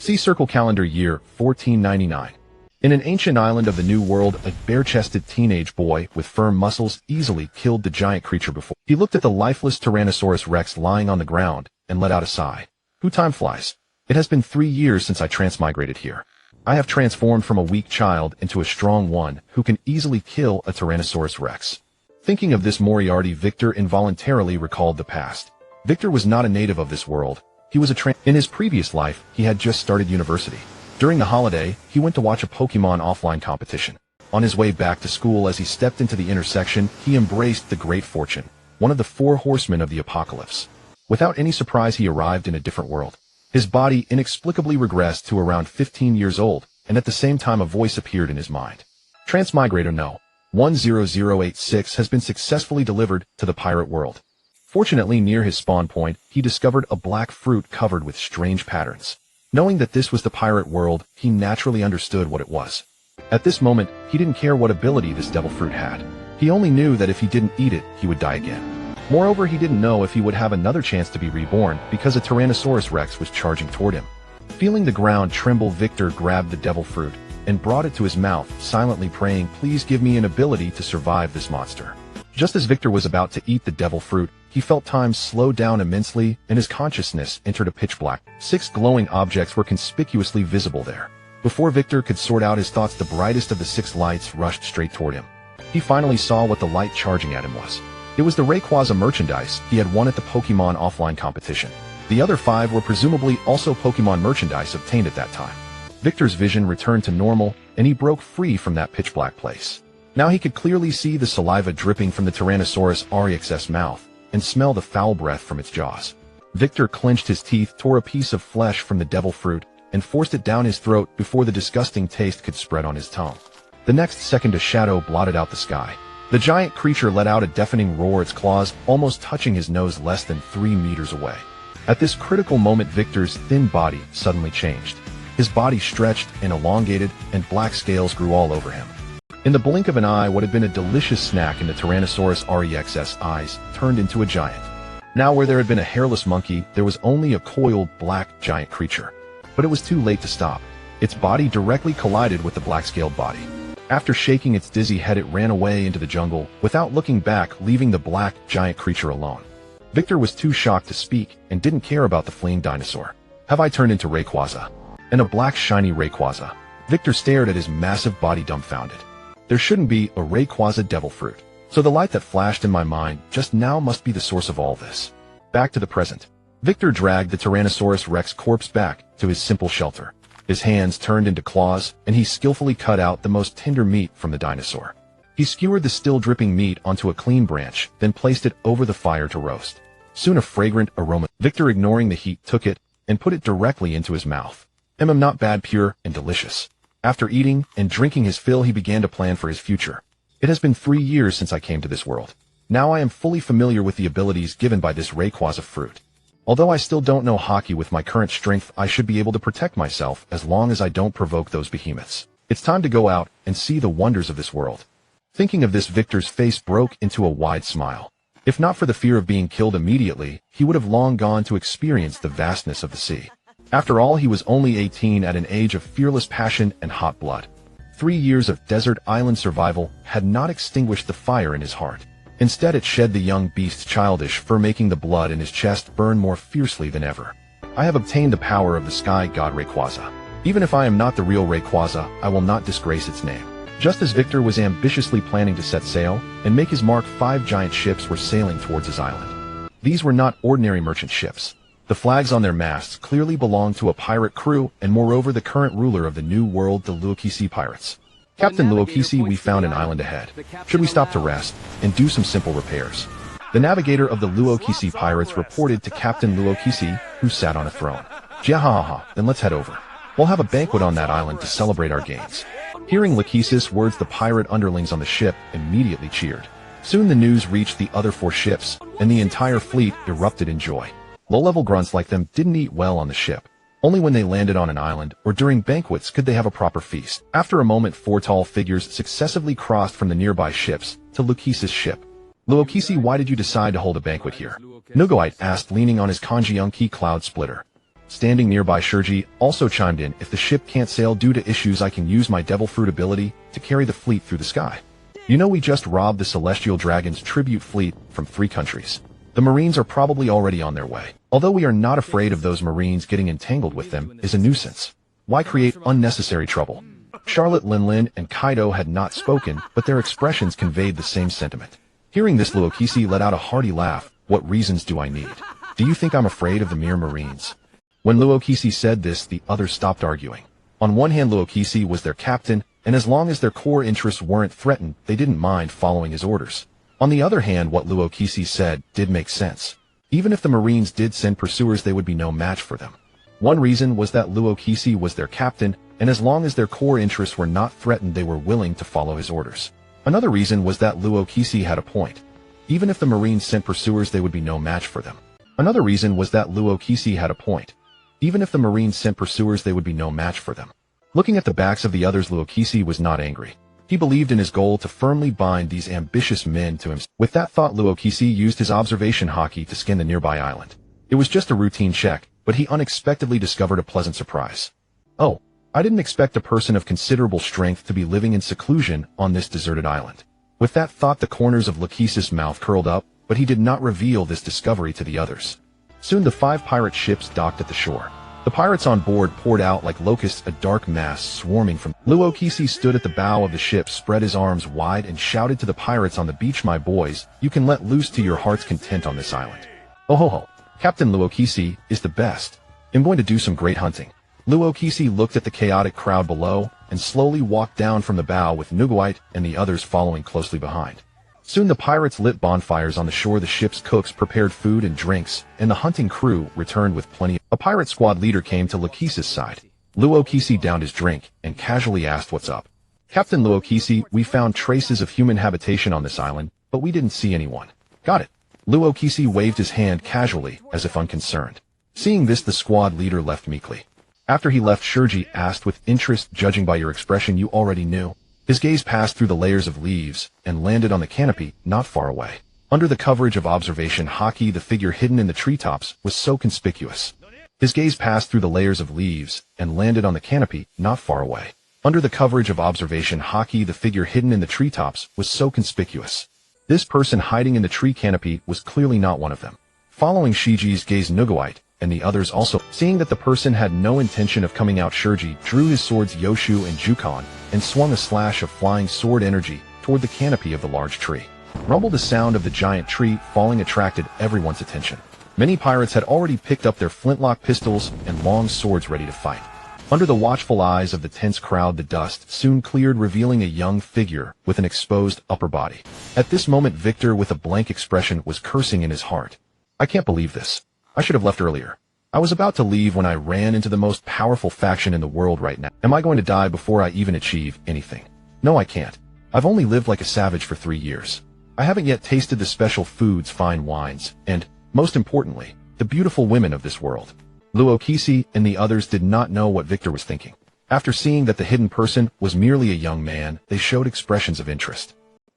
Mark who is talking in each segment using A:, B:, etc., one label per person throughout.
A: See Circle Calendar Year 1499. In an ancient island of the New World, a bare-chested teenage boy with firm muscles easily killed the giant creature before. He looked at the lifeless Tyrannosaurus Rex lying on the ground and let out a sigh. Time flies. It has been 3 years since I transmigrated here. I have transformed from a weak child into a strong one who can easily kill a Tyrannosaurus Rex. Thinking of this Moriarty, Victor involuntarily recalled the past. Victor was not a native of this world. He was in his previous life, he had just started university. During the holiday, he went to watch a Pokémon offline competition. On his way back to school, as he stepped into the intersection, he embraced the Great Fortune, one of the 4 horsemen of the apocalypse. Without any surprise, he arrived in a different world. His body inexplicably regressed to around 15 years old, and at the same time a voice appeared in his mind. Transmigrator No. 10086 has been successfully delivered to the pirate world. Fortunately, near his spawn point, he discovered a black fruit covered with strange patterns. Knowing that this was the pirate world, he naturally understood what it was. At this moment, he didn't care what ability this devil fruit had. He only knew that if he didn't eat it, he would die again. Moreover, he didn't know if he would have another chance to be reborn because a Tyrannosaurus Rex was charging toward him. Feeling the ground tremble, Victor grabbed the devil fruit and brought it to his mouth, silently praying, "Please give me an ability to survive this monster." Just as Victor was about to eat the devil fruit, he felt time slow down immensely and his consciousness entered a pitch black. 6 glowing objects were conspicuously visible there. Before Victor could sort out his thoughts, the brightest of the 6 lights rushed straight toward him. He finally saw what the light charging at him was. It was the Rayquaza merchandise he had won at the Pokémon offline competition. The other 5 were presumably also Pokémon merchandise obtained at that time. Victor's vision returned to normal, and he broke free from that pitch-black place. Now he could clearly see the saliva dripping from the Tyrannosaurus Rex's mouth, and smell the foul breath from its jaws. Victor clenched his teeth, tore a piece of flesh from the devil fruit, and forced it down his throat before the disgusting taste could spread on his tongue. The next second, a shadow blotted out the sky. The giant creature let out a deafening roar, its claws almost touching his nose less than 3 meters away. At this critical moment, Victor's thin body suddenly changed. His body stretched and elongated, and black scales grew all over him. In the blink of an eye, what had been a delicious snack in the Tyrannosaurus Rex's eyes turned into a giant. Now, where there had been a hairless monkey, there was only a coiled black giant creature. But it was too late to stop. Its body directly collided with the black-scaled body. After shaking its dizzy head, it ran away into the jungle without looking back, leaving the black giant creature alone. Victor was too shocked to speak and didn't care about the fleeing dinosaur. "Have I turned into Rayquaza?" And a black shiny Rayquaza. Victor stared at his massive body dumbfounded. There shouldn't be a Rayquaza devil fruit. So the light that flashed in my mind just now must be the source of all this. Back to the present. Victor dragged the Tyrannosaurus Rex corpse back to his simple shelter. His hands turned into claws, and he skillfully cut out the most tender meat from the dinosaur. He skewered the still dripping meat onto a clean branch, then placed it over the fire to roast. Soon a fragrant aroma. Victor, ignoring the heat, took it and put it directly into his mouth. Not bad, pure and delicious. After eating and drinking his fill, he began to plan for his future. It has been 3 years since I came to this world. Now I am fully familiar with the abilities given by this Rayquaza fruit. Although I still don't know hockey, with my current strength, I should be able to protect myself as long as I don't provoke those behemoths. It's time to go out and see the wonders of this world. Thinking of this, Victor's face broke into a wide smile. If not for the fear of being killed immediately, he would have long gone to experience the vastness of the sea. After all, he was only 18 at an age of fearless passion and hot blood. 3 years of desert island survival had not extinguished the fire in his heart. Instead, it shed the young beast's childish fur, making the blood in his chest burn more fiercely than ever. I have obtained the power of the sky god Rayquaza. Even if I am not the real Rayquaza, I will not disgrace its name. Just as Victor was ambitiously planning to set sail and make his mark, 5 giant ships were sailing towards his island. These were not ordinary merchant ships. The flags on their masts clearly belonged to a pirate crew, and moreover the current ruler of the new world, the Luokisi pirates. "Captain Luokisi, we found an island ahead. Should we stop to rest and do some simple repairs?" The navigator of the Luokisi pirates reported to Captain Luokisi, who sat on a throne. "Jahaha, then let's head over. We'll have a banquet on that island to celebrate our gains." Hearing Luokisi's words, the pirate underlings on the ship immediately cheered. Soon the news reached the other 4 ships, and the entire fleet erupted in joy. Low-level grunts like them didn't eat well on the ship. Only when they landed on an island or during banquets could they have a proper feast. After a moment, 4 tall figures successively crossed from the nearby ships to Luokisi's ship. "Luokisi, why did you decide to hold a banquet here?" Nugoite asked, leaning on his Kanjiunki cloud splitter. Standing nearby, Shurji also chimed in, if the ship can't sail due to issues, I can use my devil fruit ability to carry the fleet through the sky. You know, we just robbed the Celestial Dragon's tribute fleet from 3 countries. The Marines are probably already on their way. Although we are not afraid of those Marines, getting entangled with them is a nuisance. Why create unnecessary trouble? Charlotte, Linlin, and Kaido had not spoken, but their expressions conveyed the same sentiment. Hearing this, Luokisi let out a hearty laugh. What reasons do I need? Do you think I'm afraid of the mere Marines? When Luokisi said this, the others stopped arguing. On one hand, Luokisi was their captain, and as long as their core interests weren't threatened, they didn't mind following his orders. On the other hand, what Luokisi said did make sense. Even if the Marines did send pursuers, they would be no match for them. One reason was that Luokisi was their captain, and as long as their core interests were not threatened, they were willing to follow his orders. Another reason was that Luokisi had a point. Even if the Marines sent pursuers, they would be no match for them. Another reason was that Luokisi had a point. Even if the Marines sent pursuers, they would be no match for them. Looking at the backs of the others, Luokisi was not angry. He believed in his goal to firmly bind these ambitious men to himself. With that thought, Luokisi used his observation haki to scan the nearby island. It was just a routine check, but he unexpectedly discovered a pleasant surprise. Oh, I didn't expect a person of considerable strength to be living in seclusion on this deserted island. With that thought, the corners of Lachesis' mouth curled up, but he did not reveal this discovery to the others. Soon the 5 pirate ships docked at the shore. The pirates on board poured out like locusts, a dark mass swarming from. Luokisi stood at the bow of the ship, spread his arms wide, and shouted to the pirates on the beach, my boys, you can let loose to your heart's content on this island. Oh ho ho, Captain Luokisi is the best. I'm going to do some great hunting. Luokisi looked at the chaotic crowd below, and slowly walked down from the bow with Nuguite and the others following closely behind. Soon the pirates lit bonfires on the shore, the ship's cooks prepared food and drinks, and the hunting crew returned with plenty. A pirate squad leader came to Lachesis' side. Luokisi downed his drink and casually asked, what's up? Captain Luokisi, we found traces of human habitation on this island, but we didn't see anyone. Got it. Luokisi waved his hand casually, as if unconcerned. Seeing this, the squad leader left meekly. After he left, Shurji asked with interest, judging by your expression, you already knew. His gaze passed through the layers of leaves and landed on the canopy not far away. Under the coverage of observation haki, the figure hidden in the treetops was so conspicuous. His gaze passed through the layers of leaves and landed on the canopy not far away. Under the coverage of observation haki, the figure hidden in the treetops was so conspicuous. This person hiding in the tree canopy was clearly not one of them. Following Shiji's gaze, Nuguite and the others also, seeing that the person had no intention of coming out, Shurji drew his swords Yoshu and Jukan and swung a slash of flying sword energy toward the canopy of the large tree. Rumble, the sound of the giant tree falling attracted everyone's attention. Many pirates had already picked up their flintlock pistols and long swords ready to fight. Under the watchful eyes of the tense crowd, the dust soon cleared, revealing a young figure with an exposed upper body. At this moment, Victor, with a blank expression, was cursing in his heart. I can't believe this. I should have left earlier. I was about to leave when I ran into the most powerful faction in the world right now. Am I going to die before I even achieve anything? No, I can't. I've only lived like a savage for 3 years. I haven't yet tasted the special foods, fine wines, and, most importantly, the beautiful women of this world. Luokisi and the others did not know what Victor was thinking. After seeing that the hidden person was merely a young man, they showed expressions of interest.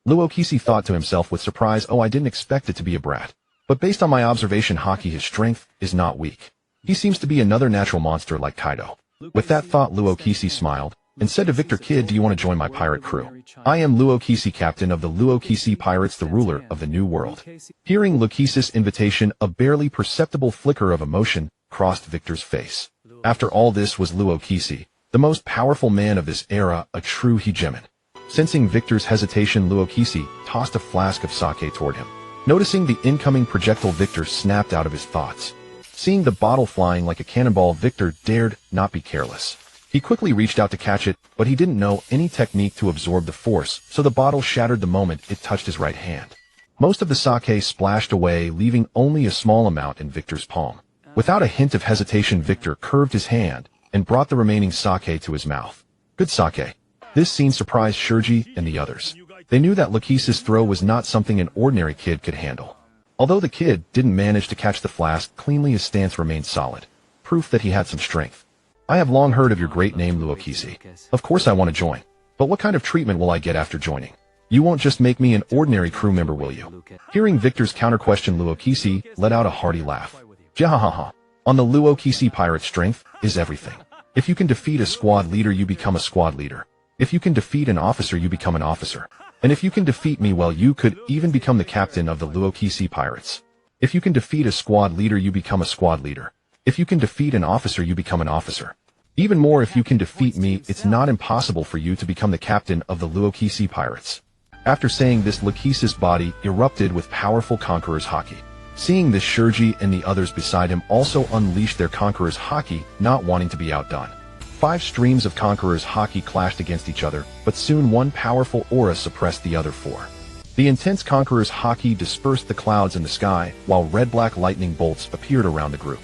A: Luokisi thought to himself with surprise, oh, I didn't expect it to be a brat. But based on my observation haki, his strength is not weak. He seems to be another natural monster like Kaido. With that thought, Luokisi smiled and said to Victor, kid, do you want to join my pirate crew? I am Luokisi, captain of the Luokisi Pirates, the ruler of the New World. Hearing Lachesis' invitation, a barely perceptible flicker of emotion crossed Victor's face. After all, this was Luokisi, the most powerful man of this era, a true hegemon. Sensing Victor's hesitation, Luokisi tossed a flask of sake toward him. Noticing the incoming projectile, Victor snapped out of his thoughts. Seeing the bottle flying like a cannonball, Victor dared not be careless. He quickly reached out to catch it, but he didn't know any technique to absorb the force, so the bottle shattered the moment it touched his right hand. Most of the sake splashed away, leaving only a small amount in Victor's palm. Without a hint of hesitation, Victor curved his hand and brought the remaining sake to his mouth. Good sake. This scene surprised Shurji and the others. They knew that Lachesis' throw was not something an ordinary kid could handle. Although the kid didn't manage to catch the flask cleanly, his stance remained solid, proof that he had some strength. I have long heard of your great name, Luokisi. Of course I want to join. But what kind of treatment will I get after joining? You won't just make me an ordinary crew member, will you? Hearing Victor's counter-question, Luokisi let out a hearty laugh. Jahahaha. On the Luokisi pirate, strength is everything. If you can defeat a squad leader, you become a squad leader. If you can defeat an officer, you become an officer. And if you can defeat me, well, you could even become the captain of the Luokisi pirates. If you can defeat a squad leader, you become a squad leader. If you can defeat an officer, you become an officer. Even more, if you can defeat me, it's not impossible for you to become the captain of the Luokisi pirates. After saying this, Lachesis' body erupted with powerful Conqueror's Haki. Seeing this, Shurji and the others beside him also unleashed their Conqueror's Haki, not wanting to be outdone. 5 streams of Conqueror's Haki clashed against each other, but soon one powerful aura suppressed the other 4. The intense Conqueror's Haki dispersed the clouds in the sky, while red-black lightning bolts appeared around the group.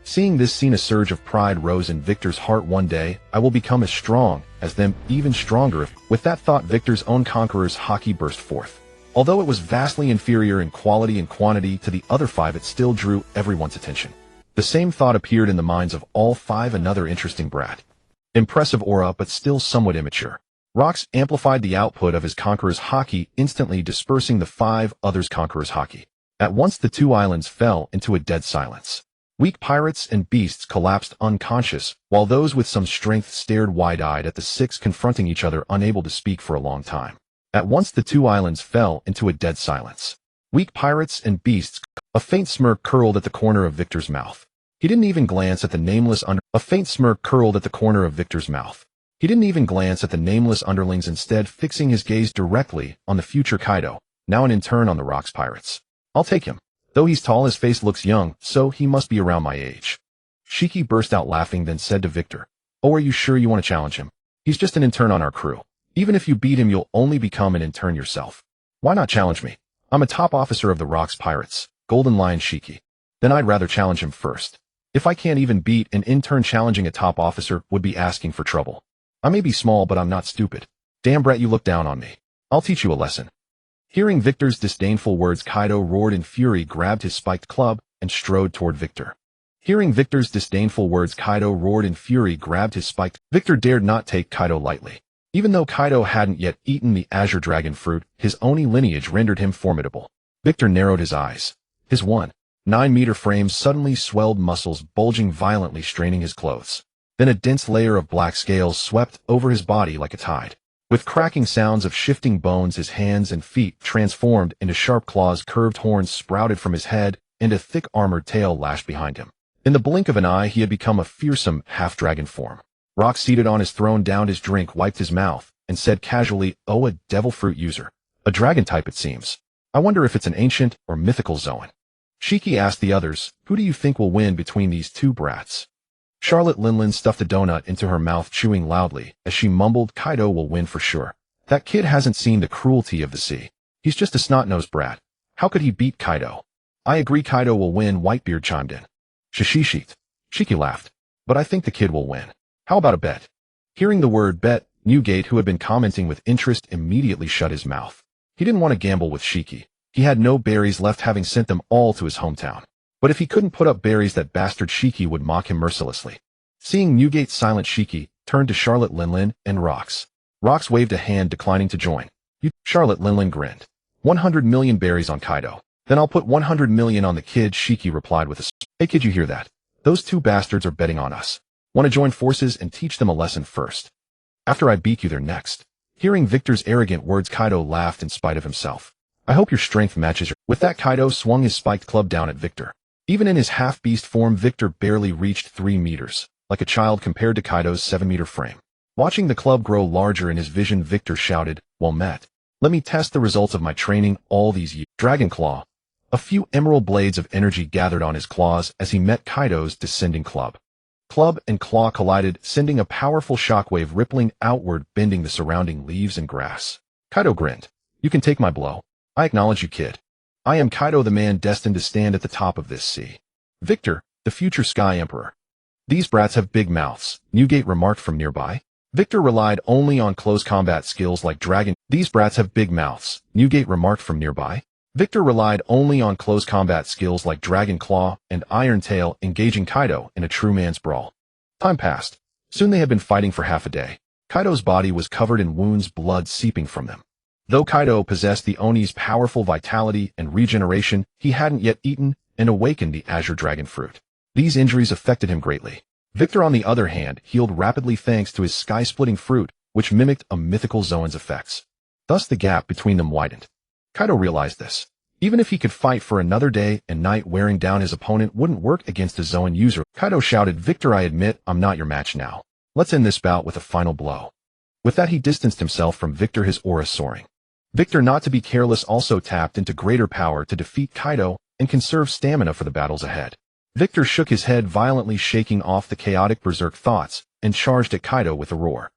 A: Seeing this scene, a surge of pride rose in Victor's heart. One day, I will become as strong as them, even stronger. With that thought, Victor's own Conqueror's Haki burst forth. Although it was vastly inferior in quality and quantity to the other 5, it still drew everyone's attention. The same thought appeared in the minds of all 5. Another interesting brat. Impressive aura, but still somewhat immature. Rox amplified the output of his Conqueror's Haki, instantly dispersing the 5 others' Conqueror's Haki. At once, the 2 islands fell into a dead silence. Weak pirates and beasts collapsed unconscious, while those with some strength stared wide-eyed at the 6, confronting each other, unable to speak for a long time. At once, the 2 islands fell into a dead silence. Weak pirates and beasts. A faint smirk curled at the corner of Victor's mouth. He didn't even glance at the nameless A faint smirk curled at the corner of Victor's mouth. He didn't even glance at the nameless underlings, instead fixing his gaze directly on the future Kaido, now an intern on the Rocks Pirates. I'll take him. Though he's tall, his face looks young, so he must be around my age. Shiki burst out laughing, then said to Victor, "Oh, are you sure you want to challenge him? He's just an intern on our crew. Even if you beat him, you'll only become an intern yourself. Why not challenge me? I'm a top officer of the Rocks Pirates, Golden Lion Shiki. Then I'd rather challenge him first. If I can't even beat an intern, challenging a top officer would be asking for trouble. I may be small, but I'm not stupid. Damn, Brett, you look down on me. I'll teach you a lesson." Hearing Victor's disdainful words, Kaido roared in fury, grabbed his spiked club, and strode toward Victor. Hearing Victor's disdainful words, Kaido roared in fury, grabbed his spiked. Victor dared not take Kaido lightly. Even though Kaido hadn't yet eaten the Azure Dragon fruit, his Oni lineage rendered him formidable. Victor narrowed his eyes. His 1.9-meter frame suddenly swelled, muscles bulging violently, straining his clothes. Then a dense layer of black scales swept over his body like a tide. With cracking sounds of shifting bones, his hands and feet transformed into sharp claws, curved horns sprouted from his head, and a thick armored tail lashed behind him. In the blink of an eye, he had become a fearsome half-dragon form. Rock, seated on his throne, downed his drink, wiped his mouth, and said casually, "Oh, a devil fruit user. A dragon type, it seems. I wonder if it's an ancient or mythical Zoan." Shiki asked the others, "Who do you think will win between these 2 brats?" Charlotte Linlin stuffed a donut into her mouth, chewing loudly, as she mumbled, "Kaido will win for sure. That kid hasn't seen the cruelty of the sea. He's just a snot-nosed brat. How could he beat Kaido?" "I agree, Kaido will win," Whitebeard chimed in. "Shishishit." Shiki laughed. "But I think the kid will win. How about a bet?" Hearing the word bet, Newgate, who had been commenting with interest, immediately shut his mouth. He didn't want to gamble with Shiki. He had no berries left, having sent them all to his hometown. But if he couldn't put up berries, that bastard Shiki would mock him mercilessly. Seeing Newgate's silent, Shiki turned to Charlotte Linlin and Rox. Rox waved a hand, declining to join. Charlotte Linlin grinned. 100 million berries on Kaido. Then I'll put 100 million on the kid, Shiki replied with a "Hey kid, you hear that? Those 2 bastards are betting on us. Want to join forces and teach them a lesson first? After I beat you, they're next." Hearing Victor's arrogant words, Kaido laughed in spite of himself. "I hope your strength matches your—" With that, Kaido swung his spiked club down at Victor. Even in his half-beast form, Victor barely reached 3 meters, like a child compared to Kaido's 7-meter frame. Watching the club grow larger in his vision, Victor shouted, "Well met. Let me test the results of my training all these years." Dragon Claw. A few emerald blades of energy gathered on his claws as he met Kaido's descending club. Club and claw collided, sending a powerful shockwave rippling outward, bending the surrounding leaves and grass. Kaido grinned. "You can take my blow. I acknowledge you, kid. I am Kaido, the man destined to stand at the top of this sea. Victor, the future Sky Emperor." "These brats have big mouths," Newgate remarked from nearby. Victor relied only on close combat skills like dragon. "These brats have big mouths," Newgate remarked from nearby. Victor relied only on close combat skills like Dragon Claw and Iron Tail, engaging Kaido in a true man's brawl. Time passed. Soon they had been fighting for half a day. Kaido's body was covered in wounds, blood seeping from them. Though Kaido possessed the Oni's powerful vitality and regeneration, he hadn't yet eaten and awakened the Azure Dragon fruit. These injuries affected him greatly. Victor, on the other hand, healed rapidly thanks to his sky-splitting fruit, which mimicked a Mythical Zoan's effects. Thus the gap between them widened. Kaido realized this. Even if he could fight for another day and night, wearing down his opponent wouldn't work against a Zoan user. Kaido shouted, "Victor, I admit I'm not your match now. Let's end this bout with a final blow." With that, he distanced himself from Victor, his aura soaring. Victor, not to be careless, also tapped into greater power to defeat Kaido and conserve stamina for the battles ahead. Victor shook his head, violently shaking off the chaotic berserk thoughts, and charged at Kaido with a roar.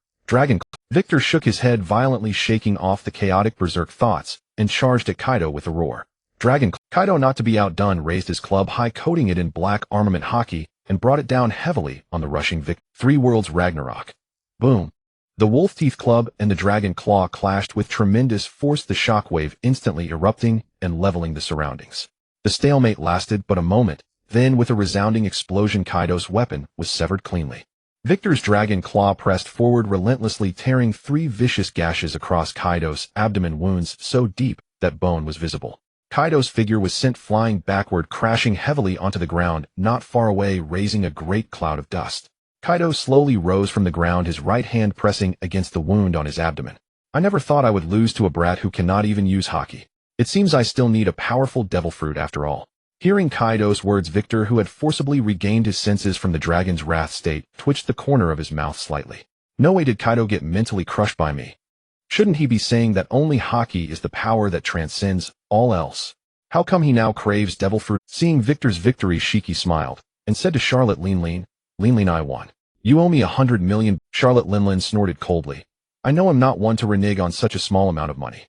A: Victor shook his head, violently shaking off the chaotic berserk thoughts, and charged at Kaido with a roar. Kaido, not to be outdone, raised his club high, coating it in black armament haki, and brought it down heavily on the rushing Victor. Three Worlds Ragnarok. Boom. The Wolf Teeth Club and the Dragon Claw clashed with tremendous force, the shockwave instantly erupting and leveling the surroundings. The stalemate lasted but a moment, then with a resounding explosion, Kaido's weapon was severed cleanly. Victor's Dragon Claw pressed forward relentlessly, tearing three vicious gashes across Kaido's abdomen, wounds so deep that bone was visible. Kaido's figure was sent flying backward, crashing heavily onto the ground not far away, raising a great cloud of dust. Kaido slowly rose from the ground, his right hand pressing against the wound on his abdomen. "I never thought I would lose to a brat who cannot even use haki. It seems I still need a powerful devil fruit after all." Hearing Kaido's words, Victor, who had forcibly regained his senses from the dragon's wrath state, twitched the corner of his mouth slightly. No way did Kaido get mentally crushed by me. Shouldn't he be saying that only haki is the power that transcends all else? How come he now craves devil fruit? Seeing Victor's victory, Shiki smiled, and said to Charlotte, Lean, I won. You owe me 100 million. Charlotte Linlin snorted coldly. I know I'm not one to renege on such a small amount of money.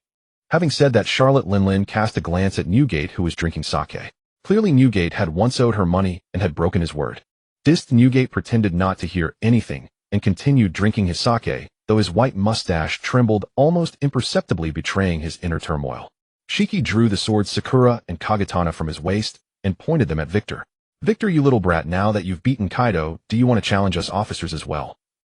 A: Having said that, Charlotte Linlin cast a glance at Newgate, who was drinking sake. Clearly Newgate had once owed her money and had broken his word. Newgate pretended not to hear anything and continued drinking his sake, though his white mustache trembled almost imperceptibly, betraying his inner turmoil. Shiki drew the swords Sakura and Kagatana from his waist and pointed them at Victor. "Victor, you little brat, now that you've beaten Kaido, do you want to challenge us officers as well?"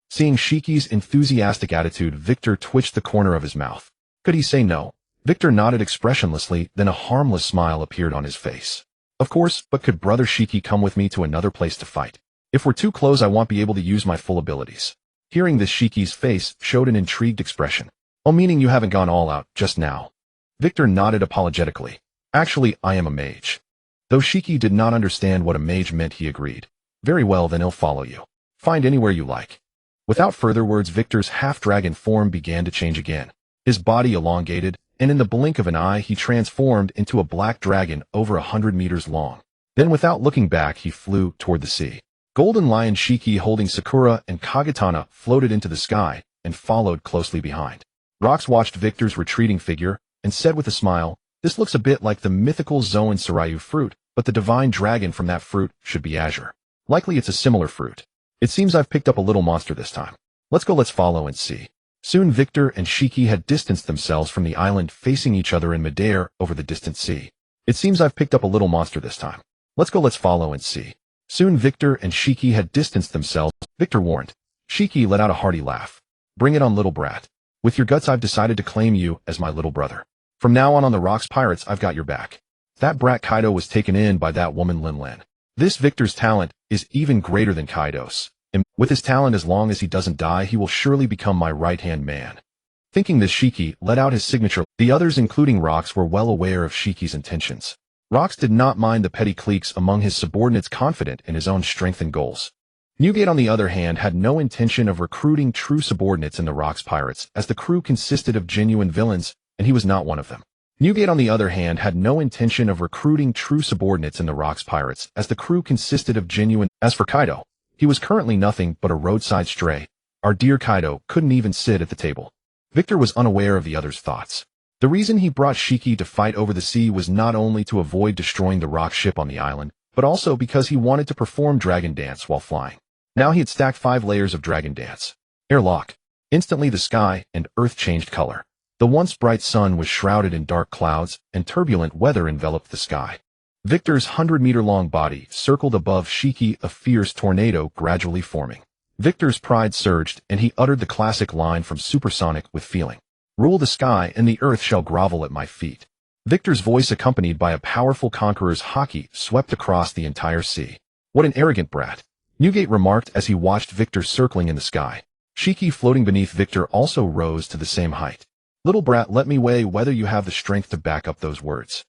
A: Seeing Shiki's enthusiastic attitude, Victor twitched the corner of his mouth. Could he say no? Victor nodded expressionlessly, then a harmless smile appeared on his face. "Of course, but could Brother Shiki come with me to another place to fight? If we're too close, I won't be able to use my full abilities." Hearing this, Shiki's face showed an intrigued expression. "Oh, meaning you haven't gone all out just now?" Victor nodded apologetically. "Actually, I am a mage." Though Shiki did not understand what a mage meant, he agreed. "Very well, then I'll follow you. Find anywhere you like." Without further words, Victor's half-dragon form began to change again. His body elongated, and in the blink of an eye he transformed into a black dragon over 100 meters long. Then, without looking back, he flew toward the sea. Golden Lion Shiki, holding Sakura and Kagatana, floated into the sky and followed closely behind. Rox watched Victor's retreating figure and said with a smile, "This looks a bit like the Mythical Zoan Sarayu fruit, but the divine dragon from that fruit should be Azure. Likely it's a similar fruit. It seems I've picked up a little monster this time. Let's follow and see." Soon Victor and Shiki had distanced themselves from the island, facing each other in midair over the distant sea. "It seems I've picked up a little monster this time. Let's follow and see." Soon Victor and Shiki had distanced themselves. Victor warned. Shiki let out a hearty laugh. "Bring it on, little brat. With your guts, I've decided to claim you as my little brother. From now on the Rocks Pirates, I've got your back." That brat Kaido was taken in by that woman Linlin. This Victor's talent is even greater than Kaido's. And with his talent, as long as he doesn't die, he will surely become my right-hand man. Thinking this, Shiki let out his signature. The others, including Rox, were well aware of Shiki's intentions. Rox did not mind the petty cliques among his subordinates, confident in his own strength and goals. Newgate, on the other hand, had no intention of recruiting true subordinates in the Rocks Pirates, as the crew consisted of genuine villains, and he was not one of them. Newgate, on the other hand, had no intention of recruiting true subordinates in the Rocks Pirates, as the crew consisted of genuine. As for Kaido, he was currently nothing but a roadside stray. Our dear Kaido couldn't even sit at the table. Victor was unaware of the other's thoughts. The reason he brought Shiki to fight over the sea was not only to avoid destroying the rock ship on the island, but also because he wanted to perform Dragon Dance while flying. Now he had stacked 5 layers of Dragon Dance. Airlock. Instantly the sky and earth changed color. The once bright sun was shrouded in dark clouds, and turbulent weather enveloped the sky. Victor's 100-meter-long body circled above Shiki, a fierce tornado gradually forming. Victor's pride surged, and he uttered the classic line from Supersonic with feeling. "Rule the sky, and the earth shall grovel at my feet." Victor's voice, accompanied by a powerful conqueror's haki, swept across the entire sea. What an arrogant brat. Newgate remarked as he watched Victor circling in the sky. Shiki floating beneath Victor also rose to the same height. Little brat, let me weigh whether you have the strength to back up those words.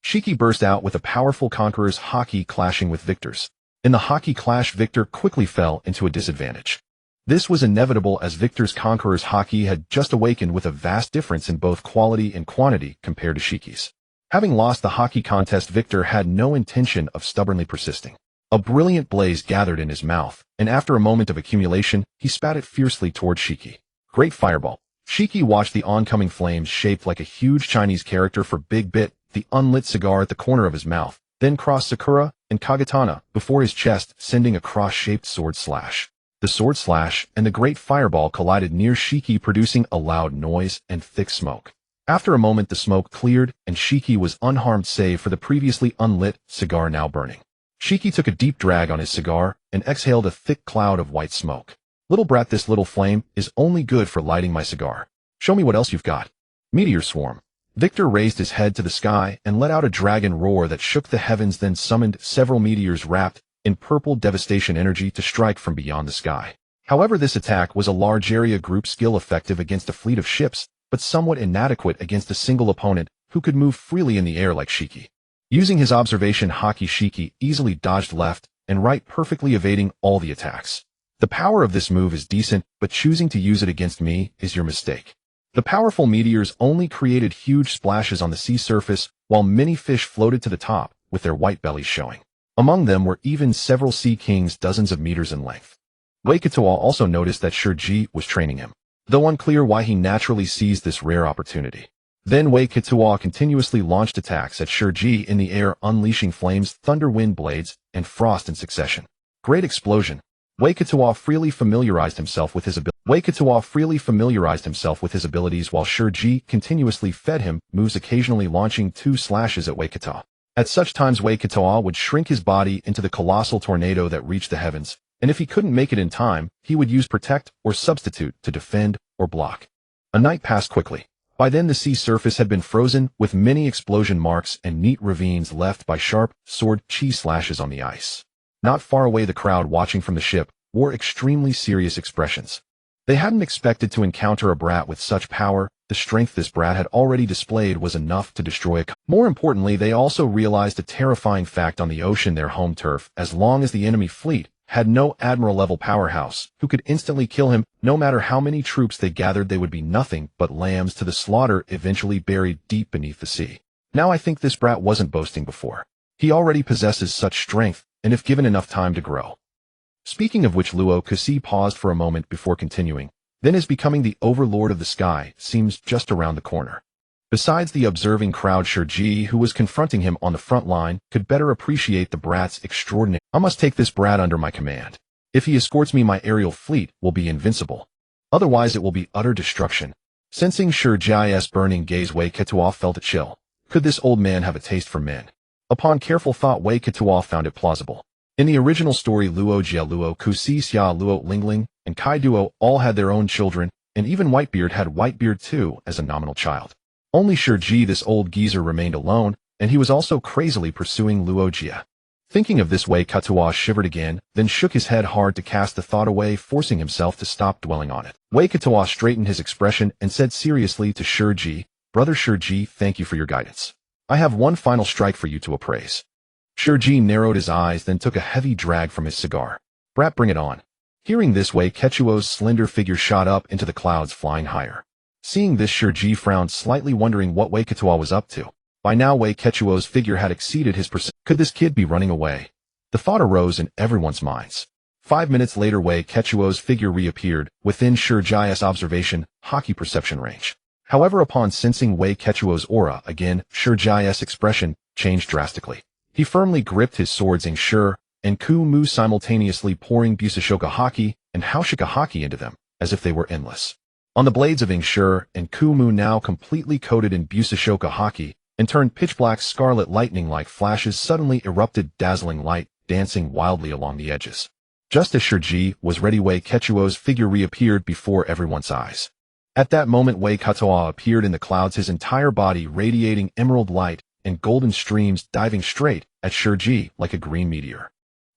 A: Shiki burst out with a powerful conqueror's haki clashing with Victor's. In the haki clash, Victor quickly fell into a disadvantage. This was inevitable as Victor's conqueror's haki had just awakened with a vast difference in both quality and quantity compared to Shiki's. Having lost the haki contest, Victor had no intention of stubbornly persisting. A brilliant blaze gathered in his mouth, and after a moment of accumulation, he spat it fiercely toward Shiki. Great fireball. Shiki watched the oncoming flames shaped like a huge Chinese character for Big Bit, the unlit cigar at the corner of his mouth, then cross Sakura and Kagatana before his chest, sending a cross-shaped sword slash. The sword slash and the great fireball collided near Shiki, producing a loud noise and thick smoke. After a moment, the smoke cleared, and Shiki was unharmed save for the previously unlit cigar now burning. Shiki took a deep drag on his cigar and exhaled a thick cloud of white smoke. Little brat, this little flame is only good for lighting my cigar. Show me what else you've got. Meteor swarm. Victor raised his head to the sky and let out a dragon roar that shook the heavens, then summoned several meteors wrapped in purple devastation energy to strike from beyond the sky. However, this attack was a large area group skill, effective against a fleet of ships, but somewhat inadequate against a single opponent who could move freely in the air like Shiki. Using his observation haki, Shiki easily dodged left and right, perfectly evading all the attacks. The power of this move is decent, but choosing to use it against me is your mistake. The powerful meteors only created huge splashes on the sea surface, while many fish floated to the top, with their white bellies showing. Among them were even several sea kings dozens of meters in length. Wei Katoa also noticed that Shiji was training him, though unclear why he naturally seized this rare opportunity. Then Wei Katoa continuously launched attacks at Shiji in the air, unleashing flames, thunder, wind blades, and frost in succession. Great explosion. Wei Katoa freely familiarized himself with his abilities while Shiji continuously fed him moves, occasionally launching 2 slashes at Wei Katoa. At such times, Wei Katoa would shrink his body into the colossal tornado that reached the heavens, and if he couldn't make it in time, he would use protect or substitute to defend or block. A night passed quickly. By then the sea surface had been frozen, with many explosion marks and neat ravines left by sharp sword chi slashes on the ice. Not far away, the crowd watching from the ship wore extremely serious expressions. They hadn't expected to encounter a brat with such power. The strength this brat had already displayed was enough to destroy a More importantly, they also realized a terrifying fact: on the ocean, their home turf, as long as the enemy fleet had no admiral-level powerhouse who could instantly kill him, no matter how many troops they gathered, they would be nothing but lambs to the slaughter, eventually buried deep beneath the sea. Now I think this brat wasn't boasting before. He already possesses such strength, and if given enough time to grow. Speaking of which, Luo Kasi paused for a moment before continuing, then as becoming the overlord of the sky seems just around the corner. Besides the observing crowd, Shiji, who was confronting him on the front line, could better appreciate the brat's extraordinary. I must take this brat under my command. If he escorts me, my aerial fleet will be invincible. Otherwise it will be utter destruction. Sensing Shiji's burning gaze, Wei Katoa felt a chill. Could this old man have a taste for men? Upon careful thought, Wei Katoa found it plausible. In the original story, Luo Jia, Luo Kusi, Xia, Luo Lingling, and Kai Duo all had their own children, and even Whitebeard had Whitebeard too as a nominal child. Only Shiji, this old geezer, remained alone, and he was also crazily pursuing Luo Jia. Thinking of this, Wei Katoa shivered again, then shook his head hard to cast the thought away, forcing himself to stop dwelling on it. Wei Katoa straightened his expression and said seriously to Shiji, "Brother Shiji, thank you for your guidance. I have one final strike for you to appraise." Shiji narrowed his eyes, then took a heavy drag from his cigar. "Brat, bring it on." Hearing this, Wei Katoa's slender figure shot up into the clouds, flying higher. Seeing this, Shiji frowned slightly, wondering what Wei Katoa was up to. By now, Wei Katoa's figure had exceeded his percent. Could this kid be running away? The thought arose in everyone's minds. 5 minutes later, Wei Katoa's figure reappeared within Shiji's observation haki perception range. However, upon sensing Wei Katoa's aura again, Shiji's expression changed drastically. He firmly gripped his swords Ingshur and Ku-Mu, simultaneously pouring Busashoka haki and Haushika haki into them, as if they were endless. On the blades of Ingshur and Ku-Mu, now completely coated in Busashoka haki and turned pitch-black scarlet, lightning-like flashes suddenly erupted, dazzling light dancing wildly along the edges. Just as Shiji was ready, Wei Katoa's figure reappeared before everyone's eyes. At that moment, Wei Katoa appeared in the clouds, his entire body radiating emerald light and golden streams, diving straight at Shiji like a green meteor.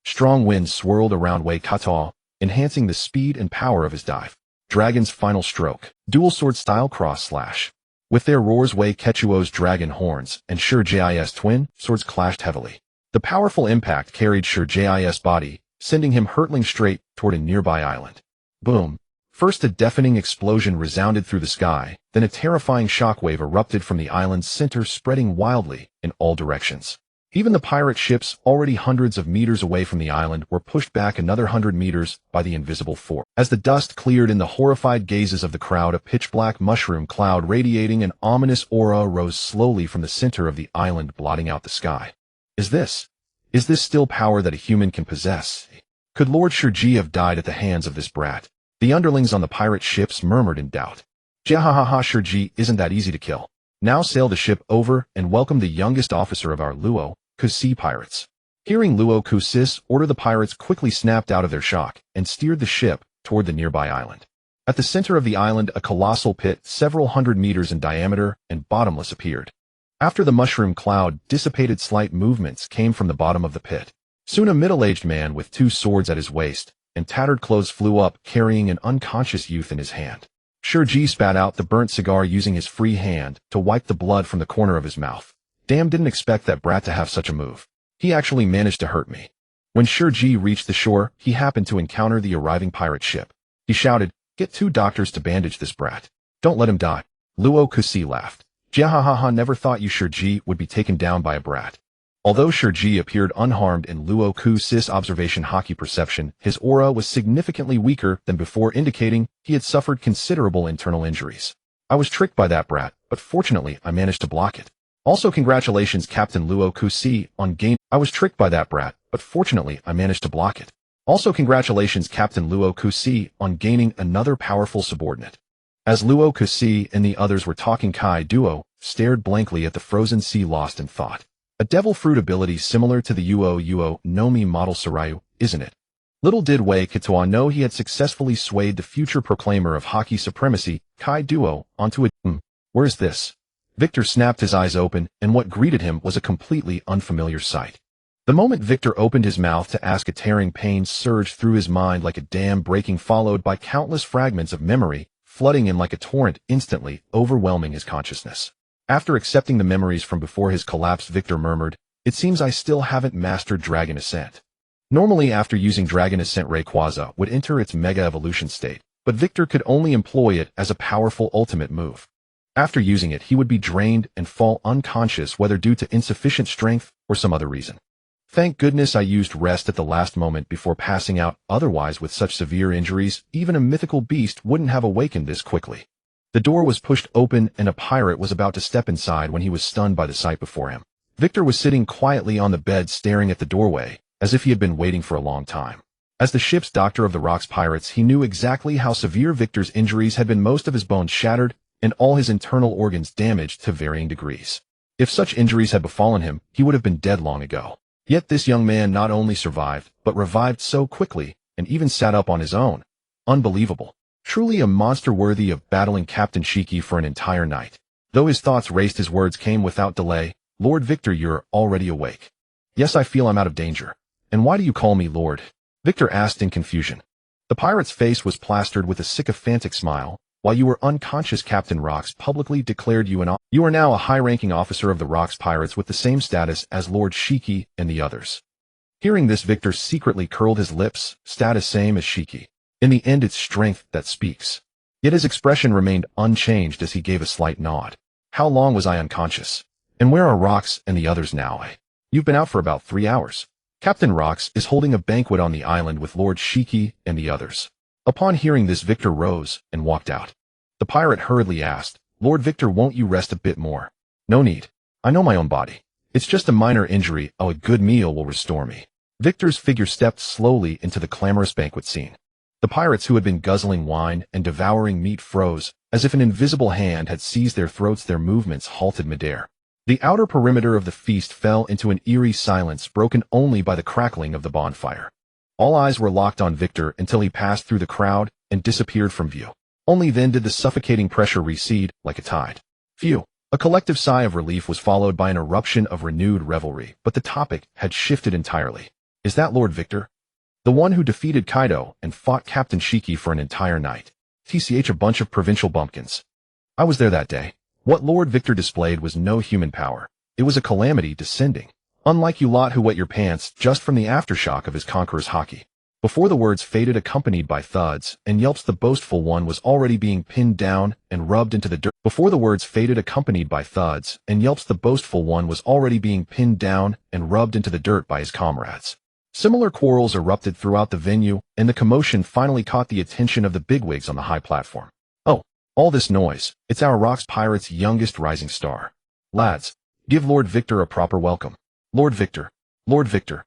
A: Strong winds swirled around Rayquaza, enhancing the speed and power of his dive. Dragon's final stroke. Dual sword style cross slash. With their roars Rayquaza's dragon horns and Shirjis twin swords clashed heavily. The powerful impact carried Shirjis' body, sending him hurtling straight toward a nearby island. Boom. First a deafening explosion resounded through the sky, then a terrifying shockwave erupted from the island's center, spreading wildly in all directions. Even the pirate ships, already hundreds of meters away from the island, were pushed back another 100 meters by the invisible force. As the dust cleared in the horrified gazes of the crowd, a pitch-black mushroom cloud radiating an ominous aura rose slowly from the center of the island, blotting out the sky. Is this still power that a human can possess? Could Lord Shirji have died at the hands of this brat? The underlings on the pirate ships murmured in doubt. Jahahaha, Shirji isn't that easy to kill. Now sail the ship over and welcome the youngest officer of our Luo Kusi pirates. Hearing Luo Kusis order, the pirates quickly snapped out of their shock and steered the ship toward the nearby island. At the center of the island, a colossal pit several hundred meters in diameter and bottomless appeared. After the mushroom cloud dissipated, slight movements came from the bottom of the pit. Soon a middle-aged man with 2 swords at his waist and tattered clothes flew up, carrying an unconscious youth in his hand. Shirji spat out the burnt cigar using his free hand to wipe the blood from the corner of his mouth. Damn, didn't expect that brat to have such a move. He actually managed to hurt me. When Shirji reached the shore, he happened to encounter the arriving pirate ship. He shouted, "Get 2 doctors to bandage this brat. Don't let him die." Luo Kusi laughed. Jahahaha, never thought you Shirji would be taken down by a brat. Although Shirji appeared unharmed in Luo Kusis' observation hockey perception, his aura was significantly weaker than before, indicating he had suffered considerable internal injuries. I was tricked by that brat, but fortunately I managed to block it. Also congratulations Captain Luo Kusi on gaining— I was tricked by that brat, but fortunately I managed to block it. Also congratulations Captain Luo Kusi on gaining another powerful subordinate. As Luo Kusi and the others were talking, Kai Duo stared blankly at the frozen sea, lost in thought. A devil fruit ability similar to the Uo no Mi model Sarayu, isn't it? Little did Rayquaza know he had successfully swayed the future proclaimer of hockey supremacy, Kai Duo, onto a— Where's this? Victor snapped his eyes open, and what greeted him was a completely unfamiliar sight. The moment Victor opened his mouth to ask, a tearing pain surged through his mind like a dam breaking, followed by countless fragments of memory, flooding in like a torrent, instantly overwhelming his consciousness. After accepting the memories from before his collapse, Victor murmured, "It seems I still haven't mastered Dragon Ascent." Normally after using Dragon Ascent, Rayquaza would enter its Mega Evolution state, but Victor could only employ it as a powerful ultimate move. After using it, he would be drained and fall unconscious, whether due to insufficient strength or some other reason. Thank goodness I used rest at the last moment before passing out, otherwise with such severe injuries, even a mythical beast wouldn't have awakened this quickly. The door was pushed open and a pirate was about to step inside when he was stunned by the sight before him. Victor was sitting quietly on the bed, staring at the doorway, as if he had been waiting for a long time. As the ship's doctor of the Rocks pirates, he knew exactly how severe Victor's injuries had been. Most of his bones shattered and all his internal organs damaged to varying degrees. If such injuries had befallen him, he would have been dead long ago. Yet this young man not only survived, but revived so quickly, and even sat up on his own. Unbelievable. Truly a monster worthy of battling Captain Shiki for an entire night. Though his thoughts raced, his words came without delay. "Lord Victor, you're already awake." "Yes, I feel I'm out of danger." "And why do you call me Lord?" Victor asked in confusion. The pirate's face was plastered with a sycophantic smile. "While you were unconscious, Captain Rocks publicly declared you You are now a high-ranking officer of the Rocks pirates with the same status as Lord Shiki and the others." Hearing this, Victor secretly curled his lips. Status same as Shiki. In the end, it's strength that speaks. Yet his expression remained unchanged as he gave a slight nod. "How long was I unconscious? And where are Rocks and the others now?" "You've been out for about 3 hours. Captain Rocks is holding a banquet on the island with Lord Shiki and the others." Upon hearing this, Victor rose and walked out. The pirate hurriedly asked, "Lord Victor, won't you rest a bit more?" "No need. I know my own body. It's just a minor injury. A good meal will restore me." Victor's figure stepped slowly into the clamorous banquet scene. The pirates, who had been guzzling wine and devouring meat, froze, as if an invisible hand had seized their throats. Their movements halted midair. The outer perimeter of the feast fell into an eerie silence, broken only by the crackling of the bonfire. All eyes were locked on Victor until he passed through the crowd and disappeared from view. Only then did the suffocating pressure recede like a tide. Phew! A collective sigh of relief was followed by an eruption of renewed revelry, but the topic had shifted entirely. Is that Lord Victor? The one who defeated Kaido and fought Captain Shiki for an entire night. TCH, a bunch of provincial bumpkins. I was there that day. What Lord Victor displayed was no human power. It was a calamity descending. Unlike you lot who wet your pants just from the aftershock of his conqueror's haki. Before the words faded, accompanied by thuds and yelps, the boastful one was already being pinned down and rubbed into the dirt. Before the words faded, accompanied by thuds and yelps, the boastful one was already being pinned down and rubbed into the dirt by his comrades. Similar quarrels erupted throughout the venue, and the commotion finally caught the attention of the bigwigs on the high platform. Oh, all this noise. It's our Rocks Pirates' youngest rising star. Lads, give Lord Victor a proper welcome. Lord Victor. Lord Victor.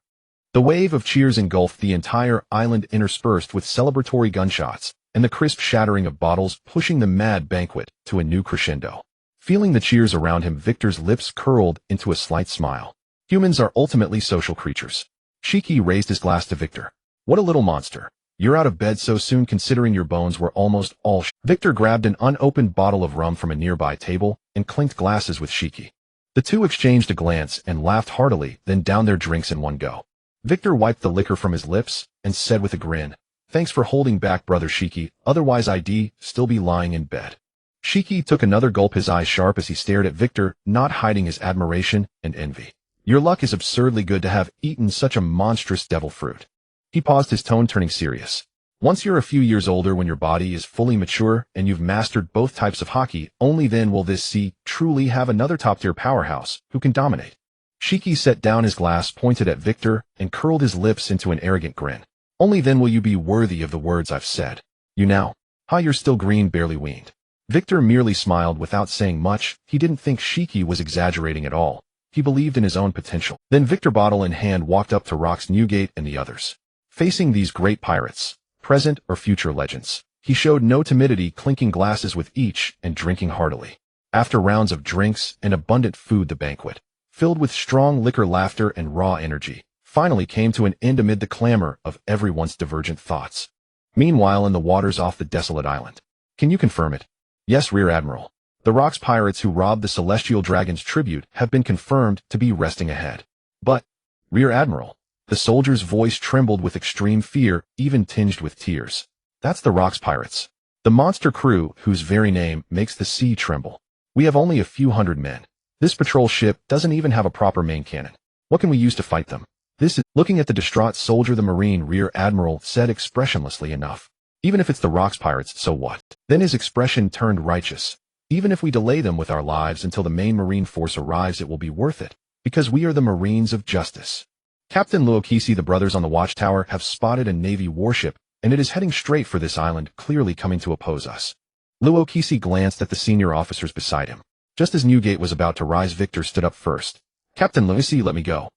A: The wave of cheers engulfed the entire island, interspersed with celebratory gunshots and the crisp shattering of bottles, pushing the mad banquet to a new crescendo. Feeling the cheers around him, Victor's lips curled into a slight smile. Humans are ultimately social creatures. Shiki raised his glass to Victor. What a little monster. You're out of bed so soon, considering your bones were almost all Victor grabbed an unopened bottle of rum from a nearby table and clinked glasses with Shiki. The two exchanged a glance and laughed heartily, then downed their drinks in one go. Victor wiped the liquor from his lips and said with a grin, "Thanks for holding back, brother Shiki, otherwise I'd still be lying in bed." Shiki took another gulp, his eyes sharp as he stared at Victor, not hiding his admiration and envy. Your luck is absurdly good to have eaten such a monstrous devil fruit. He paused, his tone turning serious. Once you're a few years older, when your body is fully mature and you've mastered both types of haki, only then will this sea truly have another top-tier powerhouse who can dominate. Shiki set down his glass, pointed at Victor, and curled his lips into an arrogant grin. Only then will you be worthy of the words I've said. You now. Ha, you're still green, barely weaned. Victor merely smiled without saying much. He didn't think Shiki was exaggerating at all. He believed in his own potential. Then Victor, bottle in hand, walked up to Rox, Newgate, and the others. Facing these great pirates, present or future legends, he showed no timidity, clinking glasses with each and drinking heartily. After rounds of drinks and abundant food, the banquet, filled with strong liquor, laughter, and raw energy, finally came to an end amid the clamor of everyone's divergent thoughts. Meanwhile, in the waters off the desolate island. Can you confirm it? Yes, Rear Admiral. The Rocks pirates who robbed the Celestial Dragon's tribute have been confirmed to be resting ahead. But, Rear Admiral, the soldier's voice trembled with extreme fear, even tinged with tears. That's the Rocks pirates. The monster crew whose very name makes the sea tremble. We have only a few hundred men. This patrol ship doesn't even have a proper main cannon. What can we use to fight them? This is... Looking at the distraught soldier, the Marine Rear Admiral said expressionlessly enough. Even if it's the Rocks pirates, so what? Then his expression turned righteous. Even if we delay them with our lives until the main Marine force arrives, it will be worth it, because we are the Marines of Justice. Captain Luokisi, the brothers on the watchtower have spotted a Navy warship, and it is heading straight for this island, clearly coming to oppose us. Luokisi glanced at the senior officers beside him. Just as Newgate was about to rise, Victor stood up first. Captain Luokisi, let me go.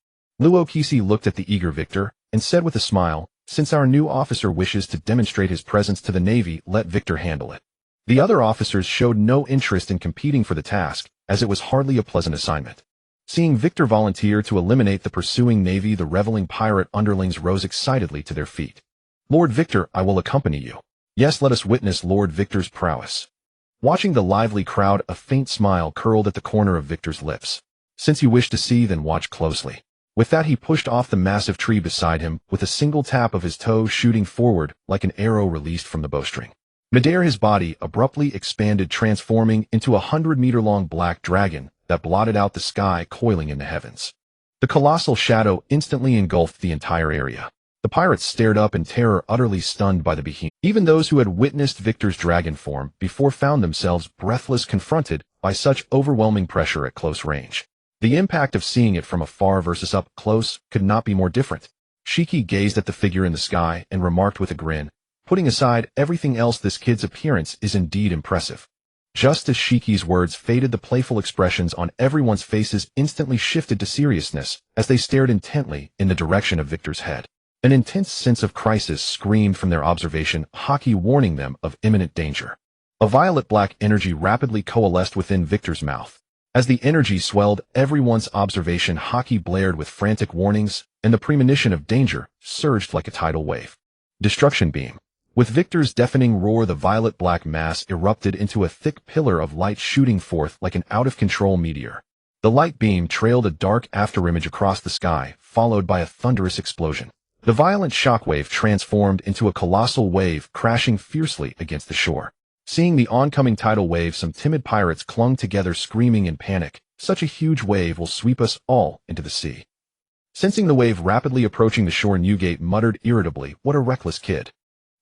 A: Luokisi looked at the eager Victor and said with a smile, since our new officer wishes to demonstrate his presence to the Navy, let Victor handle it. The other officers showed no interest in competing for the task, as it was hardly a pleasant assignment. Seeing Victor volunteer to eliminate the pursuing Navy, the reveling pirate underlings rose excitedly to their feet. Lord Victor, I will accompany you. Yes, let us witness Lord Victor's prowess. Watching the lively crowd, a faint smile curled at the corner of Victor's lips. Since you wish to see, then watch closely. With that, he pushed off the massive tree beside him, with a single tap of his toe shooting forward like an arrow released from the bowstring. Midair, his body abruptly expanded, transforming into a 100-meter-long black dragon that blotted out the sky, coiling in the heavens. The colossal shadow instantly engulfed the entire area. The pirates stared up in terror, utterly stunned by the behemoth. Even those who had witnessed Victor's dragon form before found themselves breathless, confronted by such overwhelming pressure at close range. The impact of seeing it from afar versus up close could not be more different. Shiki gazed at the figure in the sky and remarked with a grin, putting aside everything else, this kid's appearance is indeed impressive. Just as Shiki's words faded, the playful expressions on everyone's faces instantly shifted to seriousness as they stared intently in the direction of Victor's head. An intense sense of crisis screamed from their observation, haki warning them of imminent danger. A violet-black energy rapidly coalesced within Victor's mouth. As the energy swelled, everyone's observation haki blared with frantic warnings, and the premonition of danger surged like a tidal wave. Destruction beam. With Victor's deafening roar, the violet-black mass erupted into a thick pillar of light, shooting forth like an out-of-control meteor. The light beam trailed a dark afterimage across the sky, followed by a thunderous explosion. The violent shockwave transformed into a colossal wave crashing fiercely against the shore. Seeing the oncoming tidal wave, some timid pirates clung together screaming in panic. Such a huge wave will sweep us all into the sea. Sensing the wave rapidly approaching the shore, Newgate muttered irritably, "What a reckless kid."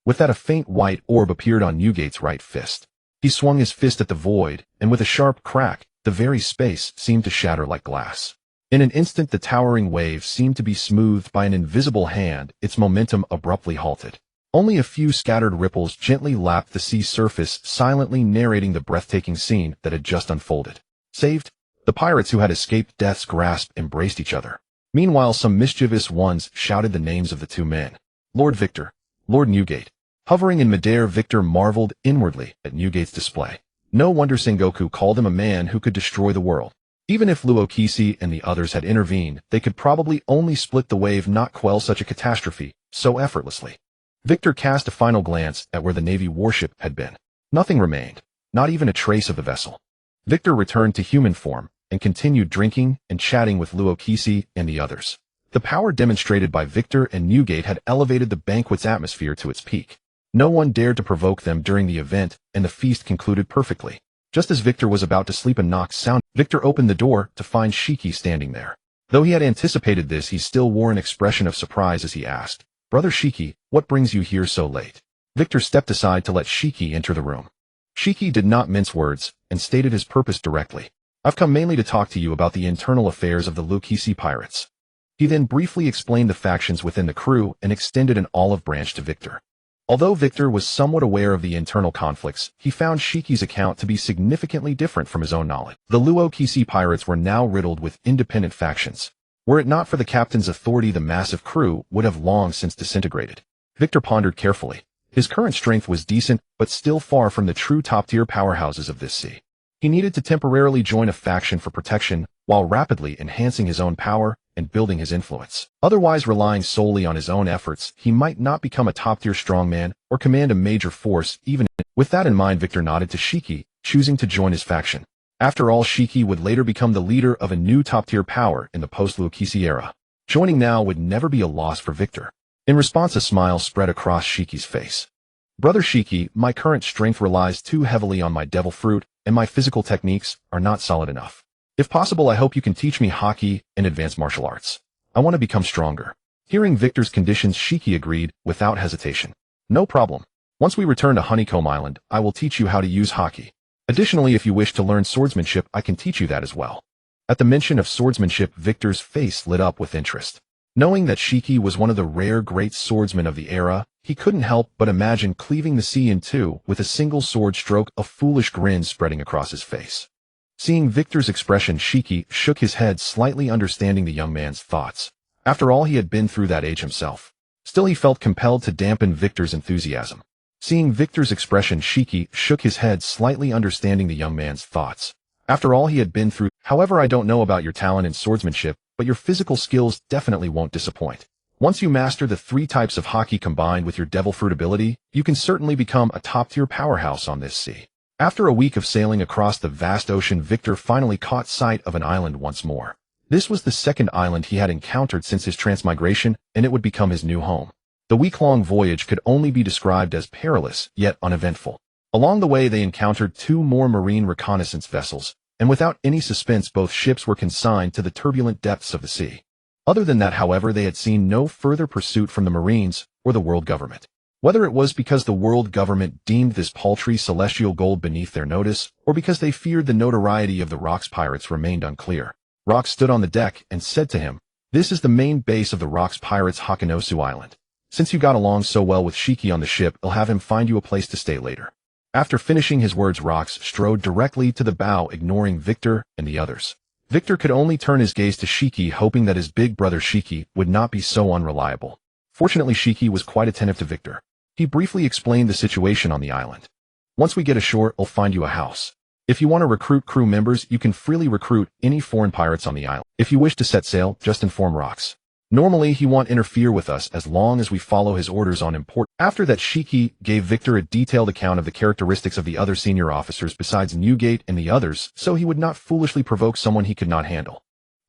A: With that, a faint white orb appeared on Newgate's right fist. He swung his fist at the void, and with a sharp crack, the very space seemed to shatter like glass. In an instant, the towering wave seemed to be smoothed by an invisible hand, its momentum abruptly halted. Only a few scattered ripples gently lapped the sea surface, silently narrating the breathtaking scene that had just unfolded. Saved? The pirates who had escaped death's grasp embraced each other. Meanwhile, some mischievous ones shouted the names of the two men. Lord Victor, Lord Newgate. Hovering in midair, Victor marveled inwardly at Newgate's display. No wonder Sengoku called him a man who could destroy the world. Even if Luokisi and the others had intervened, they could probably only split the wave, not quell such a catastrophe so effortlessly. Victor cast a final glance at where the Navy warship had been. Nothing remained, not even a trace of the vessel. Victor returned to human form and continued drinking and chatting with Luokisi and the others. The power demonstrated by Victor and Newgate had elevated the banquet's atmosphere to its peak. No one dared to provoke them during the event, and the feast concluded perfectly. Just as Victor was about to sleep, a knock sounded. Victor opened the door to find Shiki standing there. Though he had anticipated this, he still wore an expression of surprise as he asked, "Brother Shiki, what brings you here so late?" Victor stepped aside to let Shiki enter the room. Shiki did not mince words and stated his purpose directly. "I've come mainly to talk to you about the internal affairs of the Luokisi pirates." He then briefly explained the factions within the crew and extended an olive branch to Victor. Although Victor was somewhat aware of the internal conflicts, he found Shiki's account to be significantly different from his own knowledge. The Luokisi pirates were now riddled with independent factions. Were it not for the captain's authority, the massive crew would have long since disintegrated. Victor pondered carefully. His current strength was decent, but still far from the true top-tier powerhouses of this sea. He needed to temporarily join a faction for protection, while rapidly enhancing his own power and building his influence. Otherwise, relying solely on his own efforts, he might not become a top-tier strongman or command a major force even. With that in mind, Victor nodded to Shiki, choosing to join his faction. After all, Shiki would later become the leader of a new top-tier power in the post-Luokisi era. Joining now would never be a loss for Victor. In response, a smile spread across Shiki's face. "Brother Shiki, my current strength relies too heavily on my devil fruit, and my physical techniques are not solid enough. If possible, I hope you can teach me hockey and advanced martial arts. I want to become stronger." Hearing Victor's conditions, Shiki agreed without hesitation. "No problem. Once we return to Honeycomb Island, I will teach you how to use hockey. Additionally, if you wish to learn swordsmanship, I can teach you that as well." At the mention of swordsmanship, Victor's face lit up with interest. Knowing that Shiki was one of the rare great swordsmen of the era, he couldn't help but imagine cleaving the sea in two with a single sword stroke, a foolish grin spreading across his face. Seeing Victor's expression, Shiki shook his head, slightly understanding the young man's thoughts. After all, he had been through that age himself. Still, he felt compelled to dampen Victor's enthusiasm. Seeing Victor's expression, Shiki shook his head, slightly understanding the young man's thoughts. After all, he had been through. "However, I don't know about your talent in swordsmanship, but your physical skills definitely won't disappoint. Once you master the 3 types of hockey combined with your devil fruit ability, you can certainly become a top-tier powerhouse on this sea." After a week of sailing across the vast ocean, Victor finally caught sight of an island once more. This was the second island he had encountered since his transmigration, and it would become his new home. The week-long voyage could only be described as perilous, yet uneventful. Along the way, they encountered 2 more marine reconnaissance vessels, and without any suspense, both ships were consigned to the turbulent depths of the sea. Other than that, however, they had seen no further pursuit from the Marines or the world government. Whether it was because the world government deemed this paltry celestial gold beneath their notice, or because they feared the notoriety of the Rock's pirates, remained unclear. Rock stood on the deck and said to him, "This is the main base of the Rock's pirates, Hakanosu Island. Since you got along so well with Shiki on the ship, I'll have him find you a place to stay later." After finishing his words, Rox strode directly to the bow, ignoring Victor and the others. Victor could only turn his gaze to Shiki, hoping that his big brother Shiki would not be so unreliable. Fortunately, Shiki was quite attentive to Victor. He briefly explained the situation on the island. "Once we get ashore, I'll find you a house. If you want to recruit crew members, you can freely recruit any foreign pirates on the island. If you wish to set sail, just inform Rox. Normally, he won't interfere with us as long as we follow his orders on important." After that, Shiki gave Victor a detailed account of the characteristics of the other senior officers besides Newgate and the others, so he would not foolishly provoke someone he could not handle.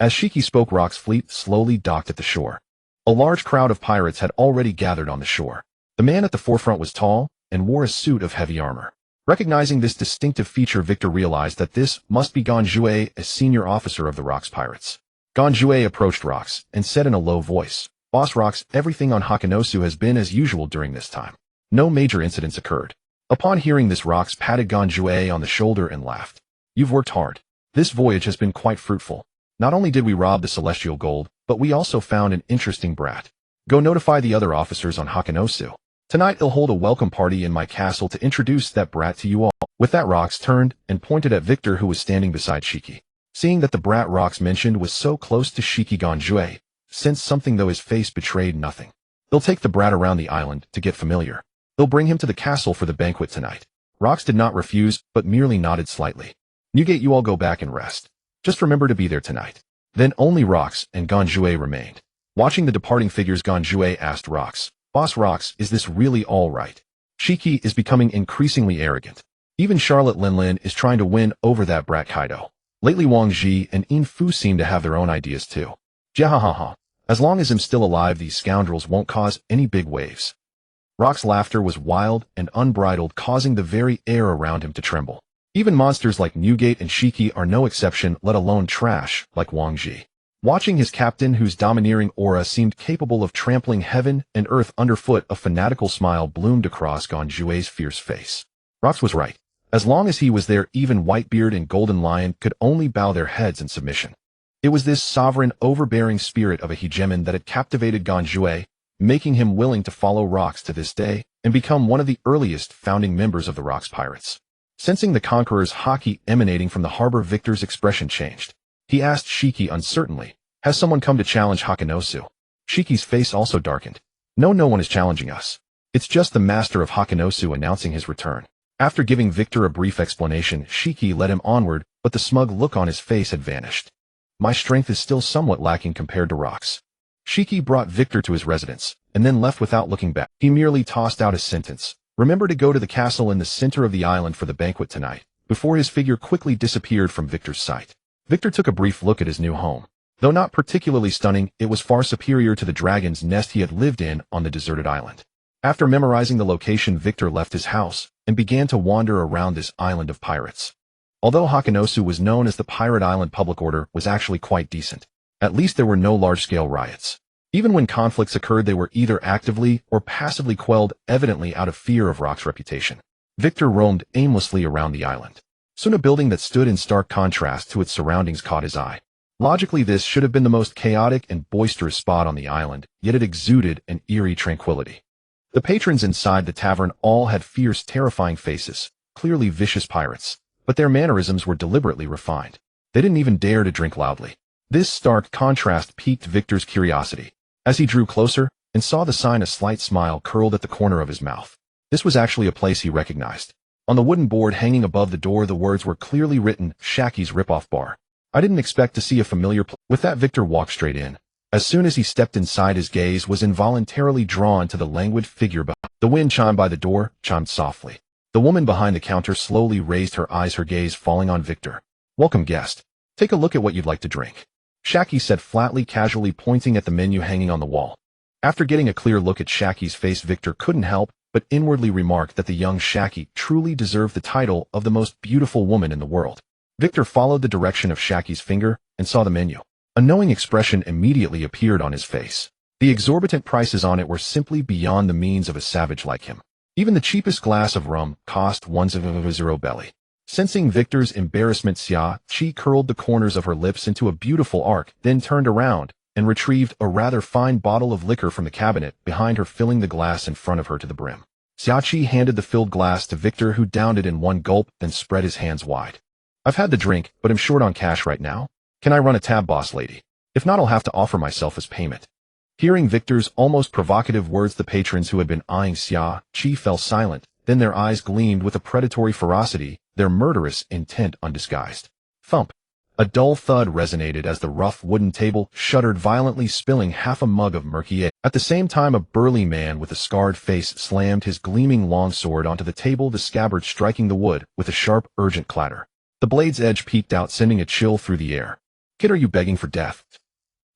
A: As Shiki spoke, Rock's fleet slowly docked at the shore. A large crowd of pirates had already gathered on the shore. The man at the forefront was tall and wore a suit of heavy armor. Recognizing this distinctive feature, Victor realized that this must be Ganjue, a senior officer of the Rocks pirates. Ganjue approached Rocks and said in a low voice, "Boss Rocks, everything on Hakanosu has been as usual during this time. No major incidents occurred." Upon hearing this, Rocks patted Ganjue on the shoulder and laughed. "You've worked hard. This voyage has been quite fruitful. Not only did we rob the celestial gold, but we also found an interesting brat. Go notify the other officers on Hakanosu. Tonight I'll hold a welcome party in my castle to introduce that brat to you all." With that, Rocks turned and pointed at Victor, who was standing beside Shiki. Seeing that the brat Rocks mentioned was so close to Shiki, Ganjue sensed something, though his face betrayed nothing. "They'll take the brat around the island to get familiar. They'll bring him to the castle for the banquet tonight." Rocks did not refuse, but merely nodded slightly. "Newgate, you all go back and rest. Just remember to be there tonight." Then only Rocks and Ganjue remained. Watching the departing figures, Ganjue asked Rocks, "Boss Rocks, is this really all right? Shiki is becoming increasingly arrogant. Even Charlotte Linlin is trying to win over that brat Kaido. Lately Wang Ji and In Fu seem to have their own ideas too. Jahahaha. As long as I'm still alive, these scoundrels won't cause any big waves." Rock's laughter was wild and unbridled, causing the very air around him to tremble. Even monsters like Newgate and Shiki are no exception, let alone trash like Wang Ji. Watching his captain, whose domineering aura seemed capable of trampling heaven and earth underfoot, a fanatical smile bloomed across Ganjue's fierce face. Rocks was right. As long as he was there, even Whitebeard and Golden Lion could only bow their heads in submission. It was this sovereign, overbearing spirit of a hegemon that had captivated Ganjue, making him willing to follow Rocks to this day and become one of the earliest founding members of the Rocks pirates. Sensing the conqueror's haki emanating from the harbor, Victor's expression changed. He asked Shiki uncertainly, "Has someone come to challenge Hakanosu?" Shiki's face also darkened. No one is challenging us. It's just the master of Hakanosu announcing his return." After giving Victor a brief explanation, Shiki led him onward, but the smug look on his face had vanished. "My strength is still somewhat lacking compared to Rocks." Shiki brought Victor to his residence, and then left without looking back. He merely tossed out a sentence, "Remember to go to the castle in the center of the island for the banquet tonight," before his figure quickly disappeared from Victor's sight. Victor took a brief look at his new home. Though not particularly stunning, it was far superior to the dragon's nest he had lived in on the deserted island. After memorizing the location, Victor left his house and began to wander around this island of pirates. Although Hakanosu was known as the Pirate Island, public order was actually quite decent. At least there were no large-scale riots. Even when conflicts occurred, they were either actively or passively quelled, evidently out of fear of Rock's reputation. Victor roamed aimlessly around the island. Soon a building that stood in stark contrast to its surroundings caught his eye. Logically, this should have been the most chaotic and boisterous spot on the island, yet it exuded an eerie tranquility. The patrons inside the tavern all had fierce, terrifying faces, clearly vicious pirates, but their mannerisms were deliberately refined. They didn't even dare to drink loudly. This stark contrast piqued Victor's curiosity. As he drew closer and saw the sign, a slight smile curled at the corner of his mouth. This was actually a place he recognized. On the wooden board hanging above the door, the words were clearly written, "Shaki's Ripoff Bar." I didn't expect to see a familiar place. With that, Victor walked straight in. As soon as he stepped inside, his gaze was involuntarily drawn to the languid figure behind. The wind chimed by the door, chimed softly. The woman behind the counter slowly raised her eyes, her gaze falling on Victor. "Welcome, guest. Take a look at what you'd like to drink," Shaki said flatly, casually pointing at the menu hanging on the wall. After getting a clear look at Shaki's face, Victor couldn't help but inwardly remark that the young Shaki truly deserved the title of the most beautiful woman in the world. Victor followed the direction of Shaki's finger and saw the menu. A knowing expression immediately appeared on his face. The exorbitant prices on it were simply beyond the means of a savage like him. Even the cheapest glass of rum cost 1 belly. Sensing Victor's embarrassment, Xia Qi curled the corners of her lips into a beautiful arc, then turned around and retrieved a rather fine bottle of liquor from the cabinet behind her, filling the glass in front of her to the brim. Xia Qi handed the filled glass to Victor, who downed it in one gulp, then spread his hands wide. "I've had the drink, but I'm short on cash right now. Can I run a tab, boss lady? If not, I'll have to offer myself as payment." Hearing Victor's almost provocative words, the patrons who had been eyeing Xia Qi fell silent, then their eyes gleamed with a predatory ferocity, their murderous intent undisguised. Thump! A dull thud resonated as the rough wooden table shuddered violently, spilling half a mug of murky ale. At the same time, a burly man with a scarred face slammed his gleaming longsword onto the table, the scabbard striking the wood with a sharp, urgent clatter. The blade's edge peeked out, sending a chill through the air. Kid, are you begging for death?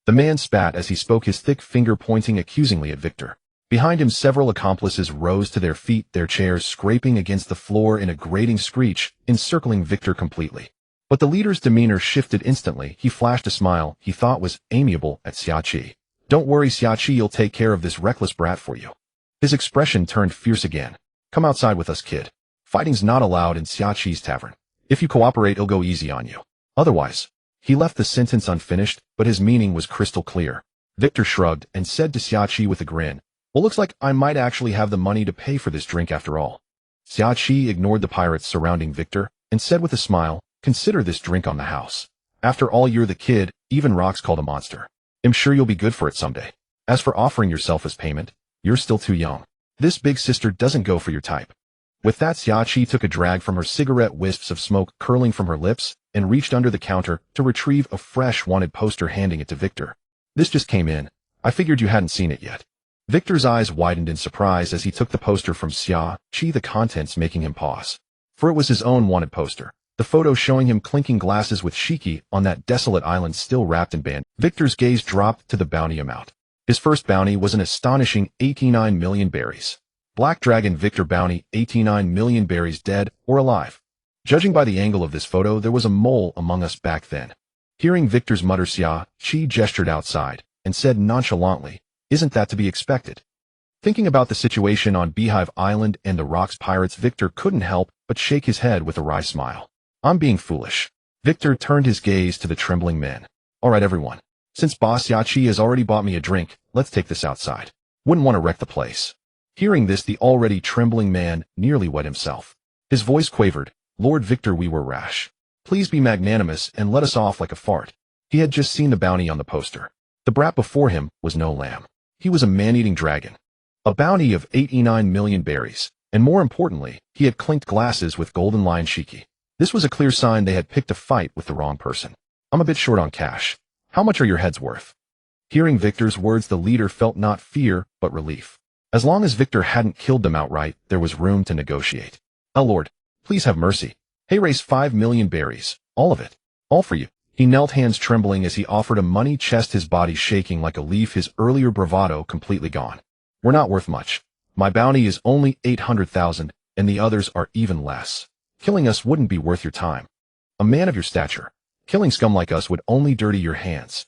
A: The man spat as he spoke, his thick finger pointing accusingly at Victor. Behind him, several accomplices rose to their feet, their chairs scraping against the floor in a grating screech, encircling Victor completely. But the leader's demeanor shifted instantly. He flashed a smile he thought was amiable at Xiaoqi. Don't worry, Xiaoqi, you'll take care of this reckless brat for you. His expression turned fierce again. Come outside with us, kid. Fighting's not allowed in Xiaoqi's tavern. If you cooperate, he'll go easy on you. Otherwise. He left the sentence unfinished, but his meaning was crystal clear. Victor shrugged and said to Xiaoqi with a grin, well, looks like I might actually have the money to pay for this drink after all. Xiaoqi ignored the pirates surrounding Victor and said with a smile, consider this drink on the house. After all, you're the kid, even rocks called a monster. I'm sure you'll be good for it someday. As for offering yourself as payment, you're still too young. This big sister doesn't go for your type. With that, Xiaoqi took a drag from her cigarette, wisps of smoke curling from her lips, and reached under the counter to retrieve a fresh wanted poster, handing it to Victor. This just came in. I figured you hadn't seen it yet. Victor's eyes widened in surprise as he took the poster from Xiaoqi, the contents making him pause. For it was his own wanted poster. The photo showing him clinking glasses with Shiki on that desolate island, still wrapped in band. Victor's gaze dropped to the bounty amount. His first bounty was an astonishing 89 million berries. Black Dragon Victor bounty, 89 million berries, dead or alive. Judging by the angle of this photo, there was a mole among us back then. Hearing Victor's mutter, Xiaoqi gestured outside and said nonchalantly, isn't that to be expected? Thinking about the situation on Beehive Island and the Rocks pirates, Victor couldn't help but shake his head with a wry smile. I'm being foolish. Victor turned his gaze to the trembling men. All right, everyone. Since Boss Xiaoqi has already bought me a drink, let's take this outside. Wouldn't want to wreck the place. Hearing this, the already trembling man nearly wet himself. His voice quavered. Lord Victor, we were rash. Please be magnanimous and let us off like a fart. He had just seen the bounty on the poster. The brat before him was no lamb. He was a man-eating dragon. A bounty of 89 million berries. And more importantly, he had clinked glasses with golden lion Shiki. This was a clear sign they had picked a fight with the wrong person. I'm a bit short on cash. How much are your heads worth? Hearing Victor's words, the leader felt not fear, but relief. As long as Victor hadn't killed them outright, there was room to negotiate. Oh Lord, please have mercy. Hey, raise 5 million berries. All of it. All for you. He knelt, hands trembling as he offered a money chest, his body shaking like a leaf, his earlier bravado completely gone. We're not worth much. My bounty is only 800,000, and the others are even less. Killing us wouldn't be worth your time. A man of your stature. Killing scum like us would only dirty your hands.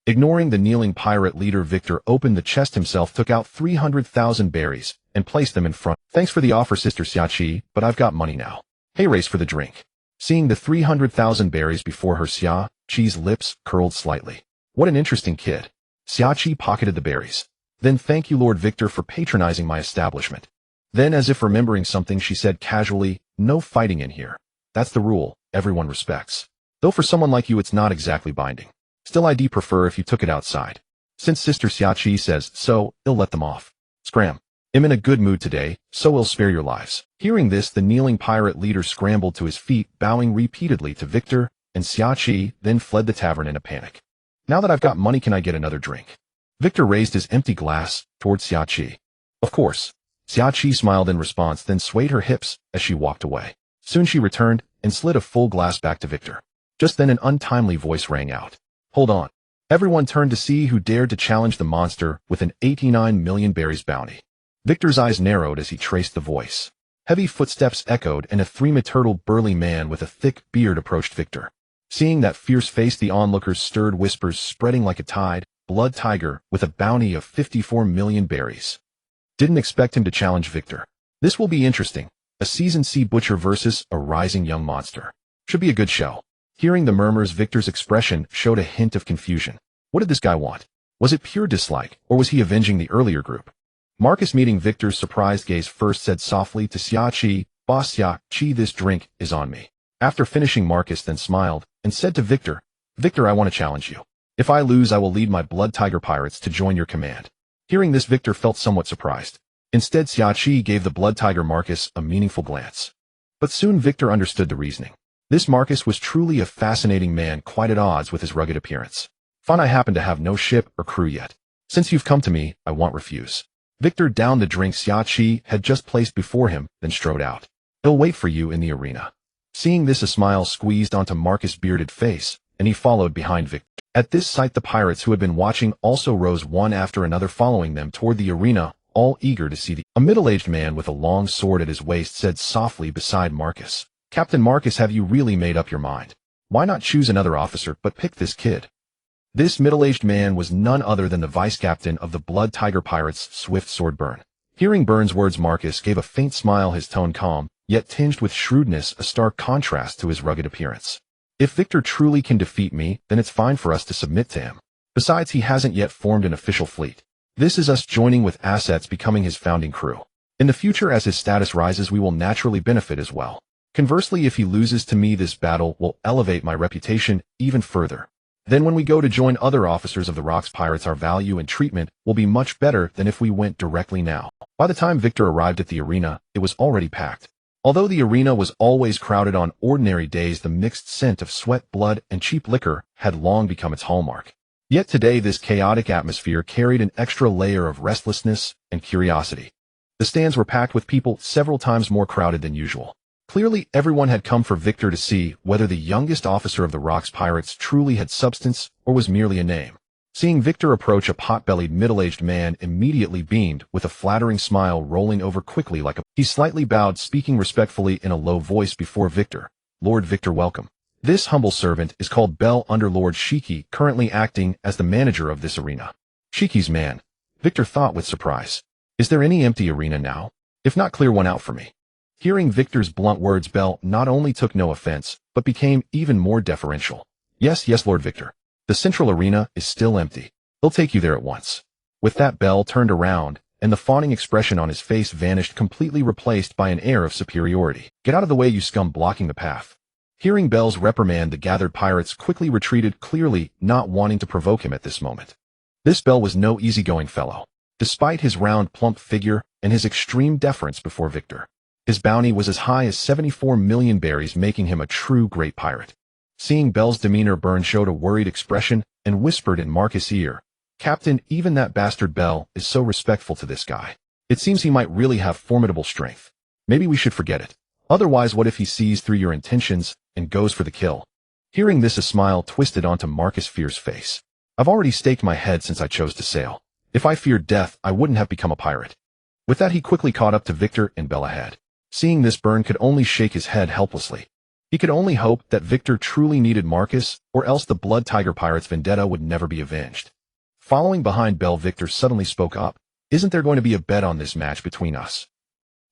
A: Ignoring the kneeling pirate leader, Victor opened the chest himself, took out 300,000 berries, and placed them in front. Thanks for the offer, Sister Xiaoqi, but I've got money now. Hey, race for the drink. Seeing the 300,000 berries before her, Xiaoqi's lips curled slightly. What an interesting kid. Xiaoqi pocketed the berries. Then thank you, Lord Victor, for patronizing my establishment. Then, as if remembering something, she said casually, no fighting in here. That's the rule, everyone respects. Though for someone like you it's not exactly binding. Still, I'd prefer if you took it outside. Since Sister Xiaoqi says so, I'll let them off. Scram. I'm in a good mood today, so I'll spare your lives. Hearing this, the kneeling pirate leader scrambled to his feet, bowing repeatedly to Victor and Xiaoqi, then fled the tavern in a panic. Now that I've got money, can I get another drink? Victor raised his empty glass towards Xiaoqi. Of course. Xiaoqi smiled in response, then swayed her hips as she walked away. Soon she returned and slid a full glass back to Victor. Just then an untimely voice rang out. Hold on. Everyone turned to see who dared to challenge the monster with an 89 million berries bounty. Victor's eyes narrowed as he traced the voice. Heavy footsteps echoed and a three-meter burly man with a thick beard approached Victor. Seeing that fierce face, the onlookers stirred, whispers spreading like a tide. Blood tiger with a bounty of 54 million berries. Didn't expect him to challenge Victor. This will be interesting. A seasoned sea butcher versus a rising young monster. Should be a good show. Hearing the murmurs, Victor's expression showed a hint of confusion. What did this guy want? Was it pure dislike, or was he avenging the earlier group? Marcus, meeting Victor's surprised gaze, first said softly to Xiaoqi, Boss Xiaoqi, this drink is on me. After finishing, Marcus then smiled and said to Victor, Victor, I want to challenge you. If I lose, I will lead my blood tiger pirates to join your command. Hearing this, Victor felt somewhat surprised. Instead, Xiaoqi gave the blood tiger Marcus a meaningful glance. But soon Victor understood the reasoning. This Marcus was truly a fascinating man, quite at odds with his rugged appearance. Fun, I happen to have no ship or crew yet. Since you've come to me, I won't refuse. Victor downed the drink Xiaoqi had just placed before him, then strode out. He'll wait for you in the arena. Seeing this, a smile squeezed onto Marcus' bearded face and he followed behind Victor. At this sight, the pirates who had been watching also rose one after another, following them toward the arena, all eager to see A middle-aged man with a long sword at his waist said softly beside Marcus, "Captain Marcus, have you really made up your mind? Why not choose another officer but pick this kid?" This middle-aged man was none other than the vice-captain of the Blood Tiger Pirates, Swift Sword Burn. Hearing Burn's words, Marcus gave a faint smile, his tone calm, yet tinged with shrewdness, a stark contrast to his rugged appearance. "If Victor truly can defeat me, then it's fine for us to submit to him. Besides, he hasn't yet formed an official fleet. This is us joining with assets, becoming his founding crew. In the future, as his status rises, we will naturally benefit as well. Conversely, if he loses to me, this battle will elevate my reputation even further. Then when we go to join other officers of the Rocks Pirates, our value and treatment will be much better than if we went directly now." By the time Victor arrived at the arena, it was already packed. Although the arena was always crowded on ordinary days, the mixed scent of sweat, blood, and cheap liquor had long become its hallmark. Yet today, this chaotic atmosphere carried an extra layer of restlessness and curiosity. The stands were packed with people, several times more crowded than usual. Clearly, everyone had come for Victor to see whether the youngest officer of the Rocks Pirates truly had substance or was merely a name. Seeing Victor approach, a pot-bellied middle-aged man immediately beamed, with a flattering smile rolling over quickly like a... He slightly bowed, speaking respectfully in a low voice before Victor. "Lord Victor, welcome. This humble servant is called Bell, under Lord Shiki, currently acting as the manager of this arena." Shiki's man, Victor thought with surprise. Is there any empty arena now? If not, clear one out for me. Hearing Victor's blunt words, Bell not only took no offense, but became even more deferential. Yes, Lord Victor. The central arena is still empty. They'll take you there at once." With that, Bell turned around, and the fawning expression on his face vanished, completely replaced by an air of superiority. "Get out of the way, you scum, blocking the path." Hearing Bell's reprimand, the gathered pirates quickly retreated, clearly not wanting to provoke him at this moment. This Bell was no easygoing fellow. Despite his round, plump figure and his extreme deference before Victor, his bounty was as high as 74 million berries, making him a true great pirate. Seeing Bell's demeanor, Burn showed a worried expression and whispered in Marcus' ear, "Captain, even that bastard Bell is so respectful to this guy. It seems he might really have formidable strength. Maybe we should forget it. Otherwise, what if he sees through your intentions and goes for the kill?" Hearing this, a smile twisted onto Marcus' fierce face. "I've already staked my head since I chose to sail. If I feared death, I wouldn't have become a pirate." With that, he quickly caught up to Victor and Bell ahead. Seeing this, Burn could only shake his head helplessly. He could only hope that Victor truly needed Marcus, or else the Blood Tiger Pirates' vendetta would never be avenged. Following behind Bell, Victor suddenly spoke up. "Isn't there going to be a bet on this match between us?"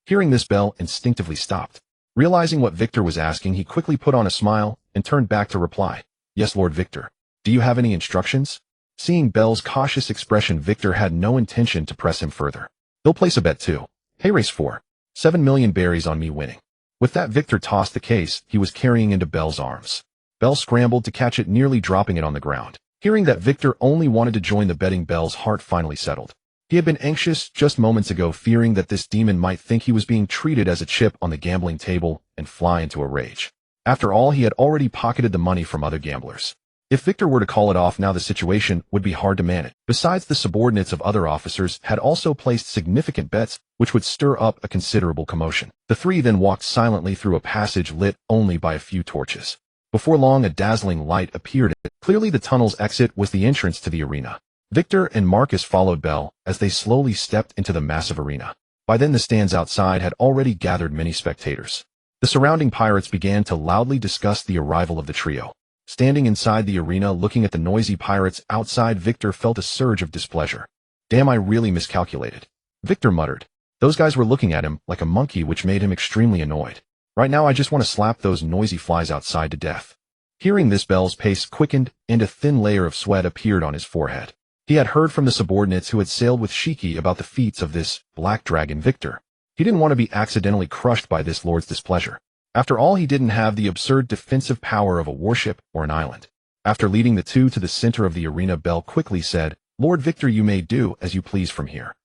A: Hearing this, Bell instinctively stopped. Realizing what Victor was asking, he quickly put on a smile and turned back to reply, "Yes, Lord Victor. Do you have any instructions?" Seeing Bell's cautious expression, Victor had no intention to press him further. "They'll place a bet too. Hey, race 4. 7 million berries on me winning." With that, Victor tossed the case he was carrying into Bell's arms. Bell scrambled to catch it, nearly dropping it on the ground. Hearing that Victor only wanted to join the betting, Bell's heart finally settled. He had been anxious just moments ago, fearing that this demon might think he was being treated as a chip on the gambling table and fly into a rage. After all, he had already pocketed the money from other gamblers. If Victor were to call it off now, the situation would be hard to manage. Besides, the subordinates of other officers had also placed significant bets, which would stir up a considerable commotion. The three then walked silently through a passage lit only by a few torches. Before long, a dazzling light appeared. Clearly, the tunnel's exit was the entrance to the arena. Victor and Marcus followed Bell as they slowly stepped into the massive arena. By then, the stands outside had already gathered many spectators. The surrounding pirates began to loudly discuss the arrival of the trio. Standing inside the arena, looking at the noisy pirates outside, Victor felt a surge of displeasure. "Damn, I really miscalculated," Victor muttered. Those guys were looking at him like a monkey, which made him extremely annoyed. Right now, I just want to slap those noisy flies outside to death. Hearing this, Bell's pace quickened, and a thin layer of sweat appeared on his forehead. He had heard from the subordinates who had sailed with Shiki about the feats of this black dragon Victor. He didn't want to be accidentally crushed by this lord's displeasure. After all, he didn't have the absurd defensive power of a warship or an island. After leading the two to the center of the arena, Bell quickly said, "Lord Victor, you may do as you please from here."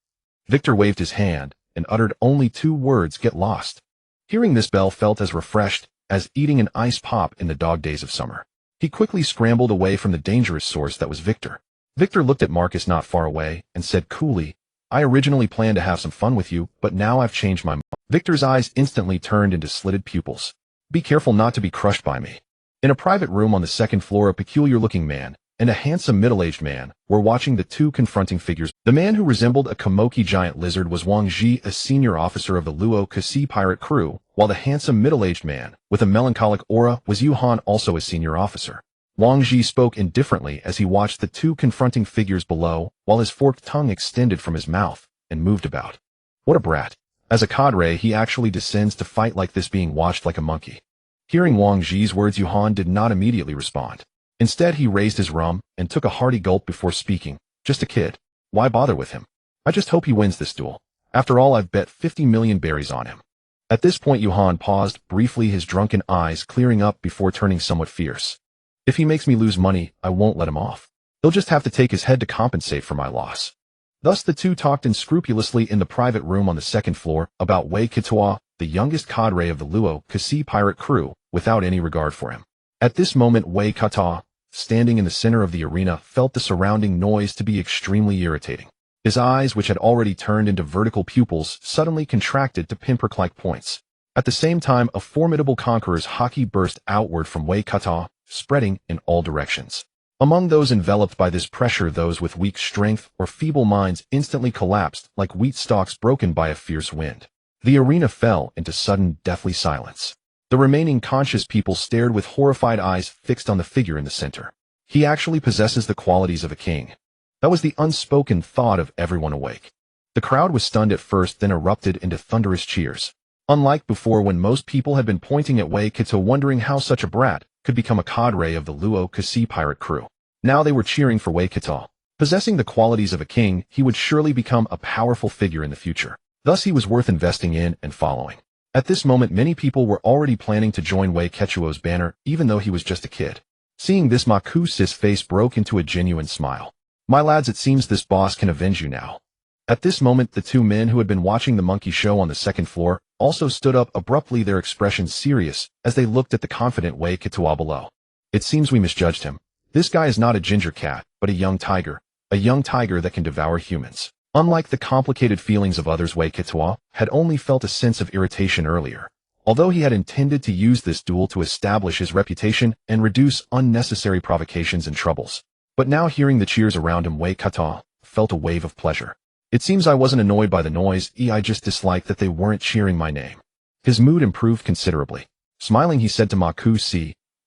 A: Victor waved his hand and uttered only 2 words, "Get lost." Hearing this, Bell felt as refreshed as eating an ice pop in the dog days of summer. He quickly scrambled away from the dangerous source that was Victor. Victor looked at Marcus not far away and said coolly, "I originally planned to have some fun with you, but now I've changed my mind." Victor's eyes instantly turned into slitted pupils. "Be careful not to be crushed by me." In a private room on the second floor, a peculiar-looking man and a handsome middle-aged man were watching the two confronting figures. The man who resembled a Komoki giant lizard was Wang Ji, a senior officer of the Luo Kasi pirate crew, while the handsome middle-aged man with a melancholic aura was Yu Han, also a senior officer. Wang Ji spoke indifferently as he watched the two confronting figures below, while his forked tongue extended from his mouth and moved about. What a brat. As a cadre, he actually descends to fight like this, being watched like a monkey. Hearing Wang Ji's words, Yu Han did not immediately respond. Instead, he raised his rum and took a hearty gulp before speaking. Just a kid. Why bother with him? I just hope he wins this duel. After all, I've bet 50 million berries on him. At this point, Yu Han paused briefly, his drunken eyes clearing up before turning somewhat fierce. If he makes me lose money, I won't let him off. He'll just have to take his head to compensate for my loss. Thus the two talked unscrupulously in the private room on the second floor about Wei Kituo, the youngest cadre of the Luo Kasi pirate crew, without any regard for him. At this moment, Wei Kituo, standing in the center of the arena, felt the surrounding noise to be extremely irritating. His eyes, which had already turned into vertical pupils, suddenly contracted to pinprick-like points. At the same time, a formidable conqueror's haki burst outward from Wei Kituo, spreading in all directions. Among those enveloped by this pressure, those with weak strength or feeble minds instantly collapsed like wheat stalks broken by a fierce wind. The arena fell into sudden, deathly silence. The remaining conscious people stared with horrified eyes fixed on the figure in the center. He actually possesses the qualities of a king. That was the unspoken thought of everyone awake. The crowd was stunned at first, then erupted into thunderous cheers. Unlike before, when most people had been pointing at Wei Kituo wondering how such a brat could become a cadre of the Luo Kasi pirate crew. Now they were cheering for Wei Kituo. Possessing the qualities of a king, he would surely become a powerful figure in the future. Thus he was worth investing in and following. At this moment, many people were already planning to join Wei Kituo's banner, even though he was just a kid. Seeing this, Ma Ku's face broke into a genuine smile. My lads, it seems this boss can avenge you now. At this moment, the two men who had been watching the monkey show on the second floor also stood up abruptly, their expressions serious as they looked at the confident Wei Kituo below. It seems we misjudged him. This guy is not a ginger cat, but a young tiger that can devour humans. Unlike the complicated feelings of others, Wei Kituo had only felt a sense of irritation earlier, although he had intended to use this duel to establish his reputation and reduce unnecessary provocations and troubles. But now, hearing the cheers around him, Wei Kituo felt a wave of pleasure. It seems I wasn't annoyed by the noise, I just disliked that they weren't cheering my name. His mood improved considerably. Smiling, he said to Ma Ku,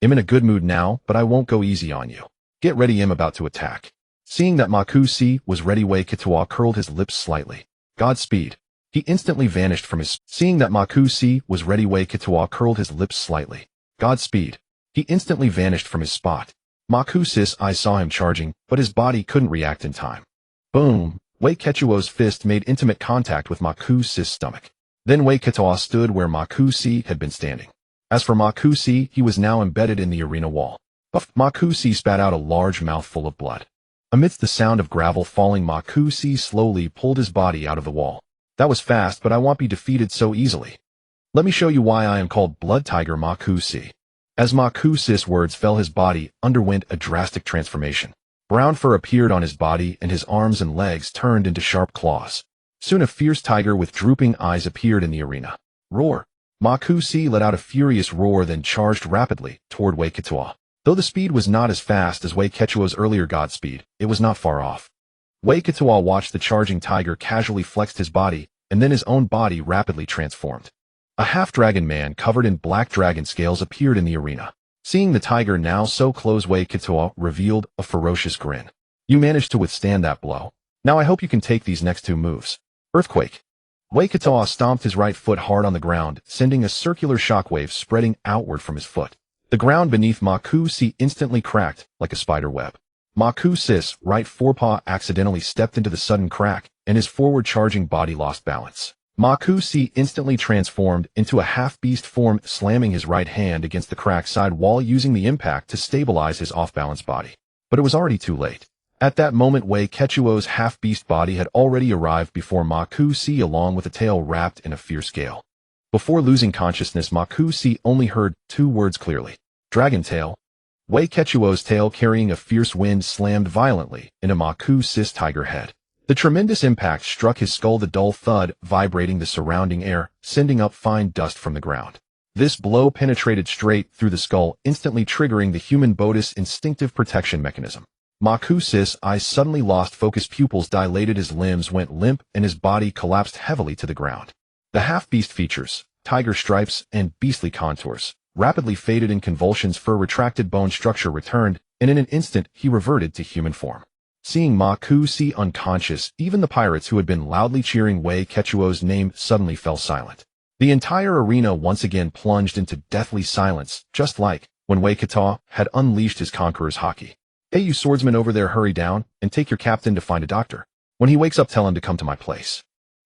A: I'm in a good mood now, but I won't go easy on you. Get ready, I'm about to attack. Seeing that Ma Ku was ready, Wei Kituo curled his lips slightly. Godspeed. He instantly vanished from his... Seeing that Ma Ku was ready, Wei Kituo curled his lips slightly. Godspeed. He instantly vanished from his spot. Ma Ku's eyes saw him charging, but his body couldn't react in time. Boom. Wei Kituo's fist made intimate contact with Ma Ku's stomach. Then Wei Kituo stood where Ma Ku had been standing. As for Ma Ku, he was now embedded in the arena wall. Puff! Ma Ku spat out a large mouthful of blood. Amidst the sound of gravel falling, Ma Ku slowly pulled his body out of the wall. That was fast, but I won't be defeated so easily. Let me show you why I am called Blood Tiger Ma Ku. As Ma Ku's words fell, his body underwent a drastic transformation. Brown fur appeared on his body, and his arms and legs turned into sharp claws. Soon a fierce tiger with drooping eyes appeared in the arena. Roar! Ma Ku let out a furious roar, then charged rapidly toward Wei Kituo. Though the speed was not as fast as Wei Kituo's earlier Godspeed, it was not far off. Wei Kituo watched the charging tiger casually flexed his body, and then his own body rapidly transformed. A half-dragon man covered in black dragon scales appeared in the arena. Seeing the tiger now so close, Wei Kituo revealed a ferocious grin. You managed to withstand that blow. Now I hope you can take these next two moves. Earthquake. Wei Kituo stomped his right foot hard on the ground, sending a circular shockwave spreading outward from his foot. The ground beneath Ma Ku instantly cracked like a spider web. Ma Ku's right forepaw accidentally stepped into the sudden crack, and his forward-charging body lost balance. Ma Ku instantly transformed into a half-beast form, slamming his right hand against the crack side wall, using the impact to stabilize his off-balance body. But it was already too late. At that moment, Wei Kituo's half-beast body had already arrived before Ma Ku, along with a tail wrapped in a fierce gale. Before losing consciousness, Ma Ku only heard two words clearly. Dragon tail. Wei Kituo's tail, carrying a fierce wind, slammed violently into Ma Ku's tiger head. The tremendous impact struck his skull, the dull thud vibrating the surrounding air, sending up fine dust from the ground. This blow penetrated straight through the skull, instantly triggering the human Botus instinctive protection mechanism. Makusis' eyes suddenly lost focus, pupils dilated, his limbs went limp, and his body collapsed heavily to the ground. The half-beast features, tiger stripes and beastly contours, rapidly faded in convulsions, fur retracted, bone structure returned, and in an instant he reverted to human form. Seeing Makusi unconscious, even the pirates who had been loudly cheering Wei Kechuo's name suddenly fell silent. The entire arena once again plunged into deathly silence, just like when Wei Kechuo had unleashed his conqueror's haki. Hey, you swordsmen over there, hurry down and take your captain to find a doctor. When he wakes up, tell him to come to my place.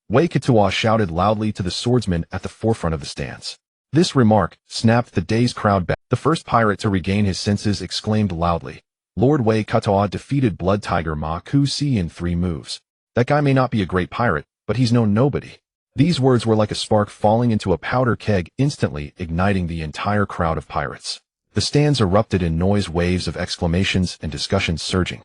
A: Wei Kechuo shouted loudly to the swordsmen at the forefront of the stands. This remark snapped the dazed crowd back. The first pirate to regain his senses exclaimed loudly, Lord Wei Kechuo defeated Blood Tiger Ma Ku-si in 3 moves. That guy may not be a great pirate, but he's no nobody. These words were like a spark falling into a powder keg, instantly igniting the entire crowd of pirates. The stands erupted in noise, waves of exclamations and discussions surging.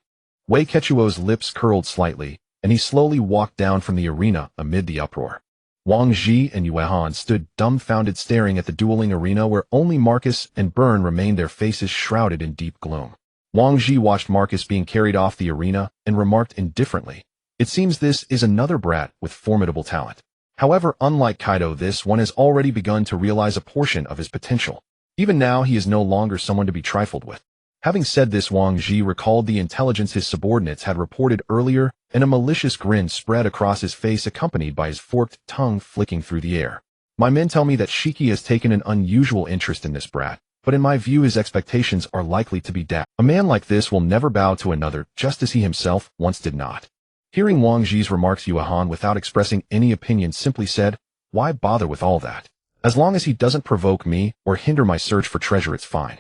A: Wei Kechuo's lips curled slightly, and he slowly walked down from the arena amid the uproar. Wang Ji and Yue Han stood dumbfounded, staring at the dueling arena where only Marcus and Byrne remained, their faces shrouded in deep gloom. Wang Ji watched Marcus being carried off the arena and remarked indifferently, "It seems this is another brat with formidable talent." However, unlike Kaido, this one has already begun to realize a portion of his potential. Even now, he is no longer someone to be trifled with. Having said this, Wang Ji recalled the intelligence his subordinates had reported earlier, and a malicious grin spread across his face, accompanied by his forked tongue flicking through the air. My men tell me that Shiki has taken an unusual interest in this brat, but in my view his expectations are likely to be daft. A man like this will never bow to another, just as he himself once did not. Hearing Wang Ji's remarks, Yue Han, without expressing any opinion, simply said, "Why bother with all that? As long as he doesn't provoke me or hinder my search for treasure, it's fine."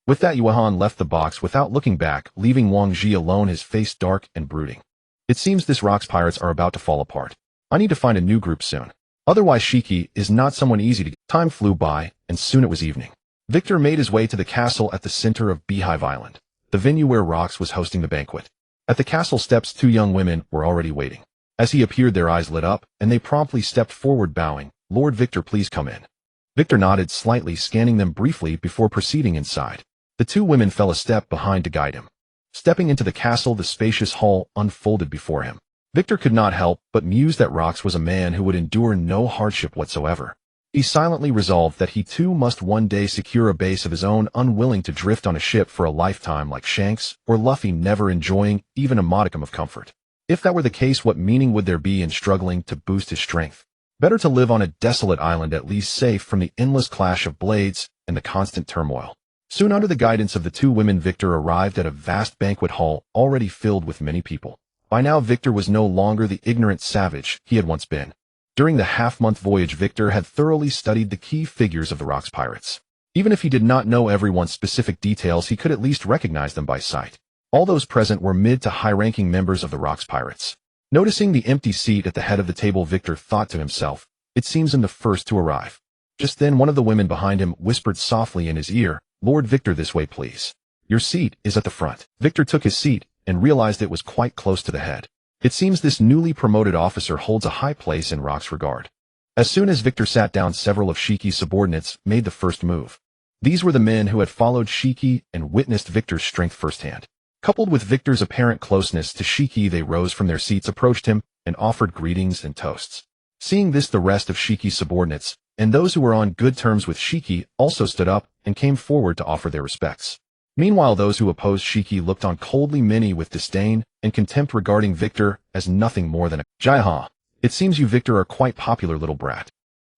A: With that, Yue Han left the box without looking back, leaving Wang Ji alone, his face dark and brooding. It seems this Rock's pirates are about to fall apart. I need to find a new group soon. Otherwise, Shiki is not someone easy to get. Time flew by, and soon it was evening. Victor made his way to the castle at the center of Beehive Island, the venue where Rox was hosting the banquet. At the castle steps, 2 young women were already waiting. As he appeared, their eyes lit up, and they promptly stepped forward, bowing. "Lord Victor, please come in." Victor nodded slightly, scanning them briefly before proceeding inside. The 2 women fell a step behind to guide him. Stepping into the castle, the spacious hall unfolded before him. Victor could not help but muse that Rox was a man who would endure no hardship whatsoever. He silently resolved that he too must one day secure a base of his own, unwilling to drift on a ship for a lifetime like Shanks or Luffy, never enjoying even a modicum of comfort. If that were the case, what meaning would there be in struggling to boost his strength? Better to live on a desolate island, at least safe from the endless clash of blades and the constant turmoil. Soon, under the guidance of the 2 women, Victor arrived at a vast banquet hall already filled with many people. By now, Victor was no longer the ignorant savage he had once been. During the half-month voyage, Victor had thoroughly studied the key figures of the Rock's pirates. Even if he did not know everyone's specific details, he could at least recognize them by sight. All those present were mid to high-ranking members of the Rock's pirates. Noticing the empty seat at the head of the table, Victor thought to himself, "It seems I'm the first to arrive." Just then, one of the women behind him whispered softly in his ear, "Lord Victor, this way, please. Your seat is at the front." Victor took his seat and realized it was quite close to the head. It seems this newly promoted officer holds a high place in Rock's regard. As soon as Victor sat down, several of Shiki's subordinates made the first move. These were the men who had followed Shiki and witnessed Victor's strength firsthand. Coupled with Victor's apparent closeness to Shiki, they rose from their seats, approached him, and offered greetings and toasts. Seeing this, the rest of Shiki's subordinates, and those who were on good terms with Shiki, also stood up and came forward to offer their respects. Meanwhile, those who opposed Shiki looked on coldly, many with disdain and contempt, regarding Victor as nothing more than a Jaiha. "It seems you, Victor, are quite popular, little brat."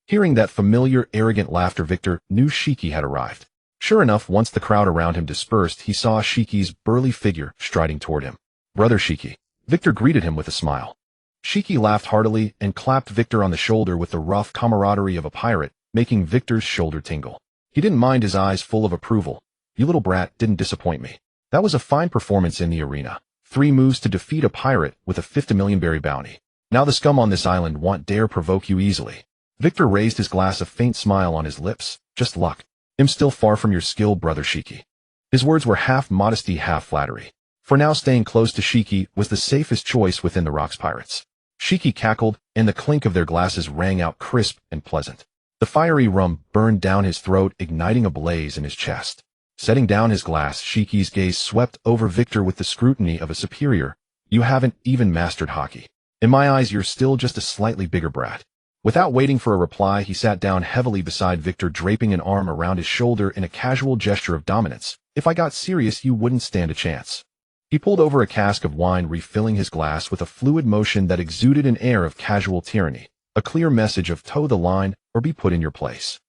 A: Hearing that familiar, arrogant laughter, Victor knew Shiki had arrived. Sure enough, once the crowd around him dispersed, he saw Shiki's burly figure striding toward him. "Brother Shiki." Victor greeted him with a smile. Shiki laughed heartily and clapped Victor on the shoulder with the rough camaraderie of a pirate, making Victor's shoulder tingle. He didn't mind, his eyes full of approval. "You little brat didn't disappoint me. That was a fine performance in the arena. 3 moves to defeat a pirate with a 50 million berry bounty. Now the scum on this island won't dare provoke you easily." Victor raised his glass, a faint smile on his lips. "Just luck. I'm still far from your skill, brother Shiki." His words were half modesty, half flattery. For now, staying close to Shiki was the safest choice within the Rock's pirates. Shiki cackled, and the clink of their glasses rang out crisp and pleasant. The fiery rum burned down his throat, igniting a blaze in his chest. Setting down his glass, Shiki's gaze swept over Victor with the scrutiny of a superior. You haven't even mastered hockey. In my eyes, you're still just a slightly bigger brat. Without waiting for a reply, he sat down heavily beside Victor, draping an arm around his shoulder in a casual gesture of dominance. If I got serious, you wouldn't stand a chance. He pulled over a cask of wine, refilling his glass with a fluid motion that exuded an air of casual tyranny, a clear message of toe the line or be put in your place.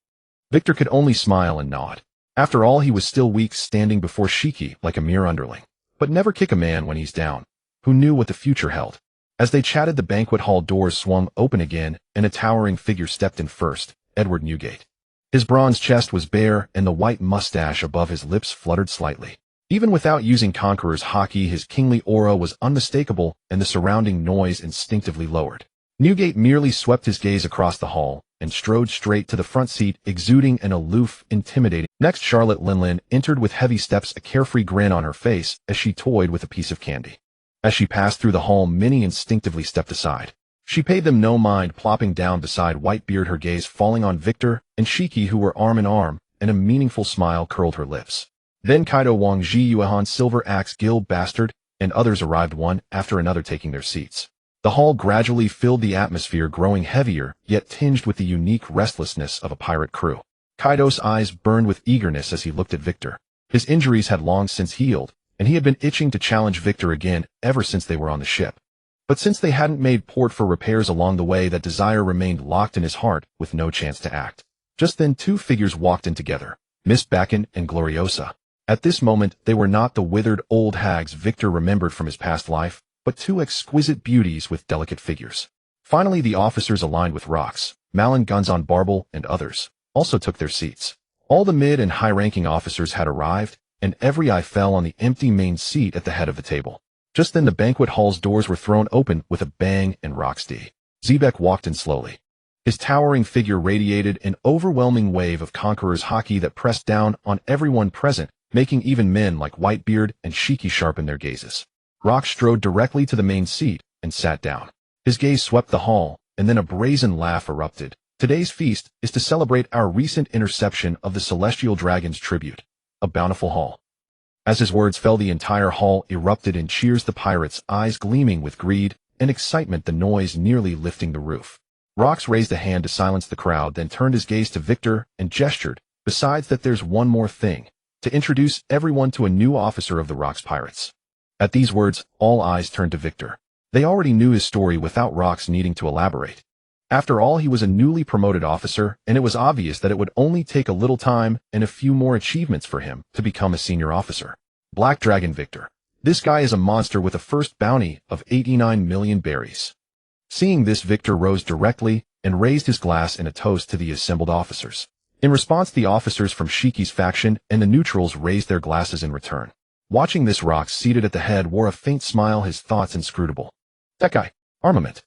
A: Victor could only smile and nod. After all, he was still weak, standing before Shiki like a mere underling. But never kick a man when he's down. Who knew what the future held? As they chatted, the banquet hall doors swung open again, and a towering figure stepped in first, Edward Newgate. His bronze chest was bare, and the white mustache above his lips fluttered slightly. Even without using Conqueror's hockey, his kingly aura was unmistakable, and the surrounding noise instinctively lowered. Newgate merely swept his gaze across the hall, and strode straight to the front seat, exuding an aloof, intimidating. Next, Charlotte Linlin entered with heavy steps, a carefree grin on her face as she toyed with a piece of candy. As she passed through the hall, Minnie instinctively stepped aside. She paid them no mind, plopping down beside Whitebeard, her gaze falling on Victor and Shiki, who were arm in arm, and a meaningful smile curled her lips. Then Kaido, Wang Ji, Yuehan, Silver Axe, Gil Bastard, and others arrived, one after another, taking their seats. The hall gradually filled the atmosphere, growing heavier, yet tinged with the unique restlessness of a pirate crew. Kaido's eyes burned with eagerness as he looked at Victor. His injuries had long since healed, and he had been itching to challenge Victor again ever since they were on the ship. But since they hadn't made port for repairs along the way, that desire remained locked in his heart with no chance to act. Just then, two figures walked in together, Miss Bakken and Gloriosa. At this moment, they were not the withered old hags Victor remembered from his past life, but two exquisite beauties with delicate figures. Finally, the officers aligned with Rox, Malin, Gunzon, Barble, and others also took their seats. All the mid and high-ranking officers had arrived, and every eye fell on the empty main seat at the head of the table. Just then, the banquet hall's doors were thrown open with a bang, and Rox D. Zebek walked in slowly. His towering figure radiated an overwhelming wave of Conqueror's hockey that pressed down on everyone present, making even men like Whitebeard and Shiki sharpen their gazes. Rox strode directly to the main seat and sat down. His gaze swept the hall, and then a brazen laugh erupted. Today's feast is to celebrate our recent interception of the Celestial Dragon's tribute, a bountiful haul. As his words fell, the entire hall erupted in cheers, the pirates' eyes gleaming with greed and excitement, the noise nearly lifting the roof. Rox raised a hand to silence the crowd, then turned his gaze to Victor and gestured, "Besides that, there's one more thing, to introduce everyone to a new officer of the Rox Pirates." At these words, all eyes turned to Victor. They already knew his story without Rox needing to elaborate. After all, he was a newly promoted officer, and it was obvious that it would only take a little time and a few more achievements for him to become a senior officer. Black Dragon Victor. This guy is a monster with a first bounty of 89 million berries. Seeing this, Victor rose directly and raised his glass in a toast to the assembled officers. In response, the officers from Shiki's faction and the neutrals raised their glasses in return. Watching this, Rox, seated at the head, wore a faint smile, his thoughts inscrutable. That guy. Armament.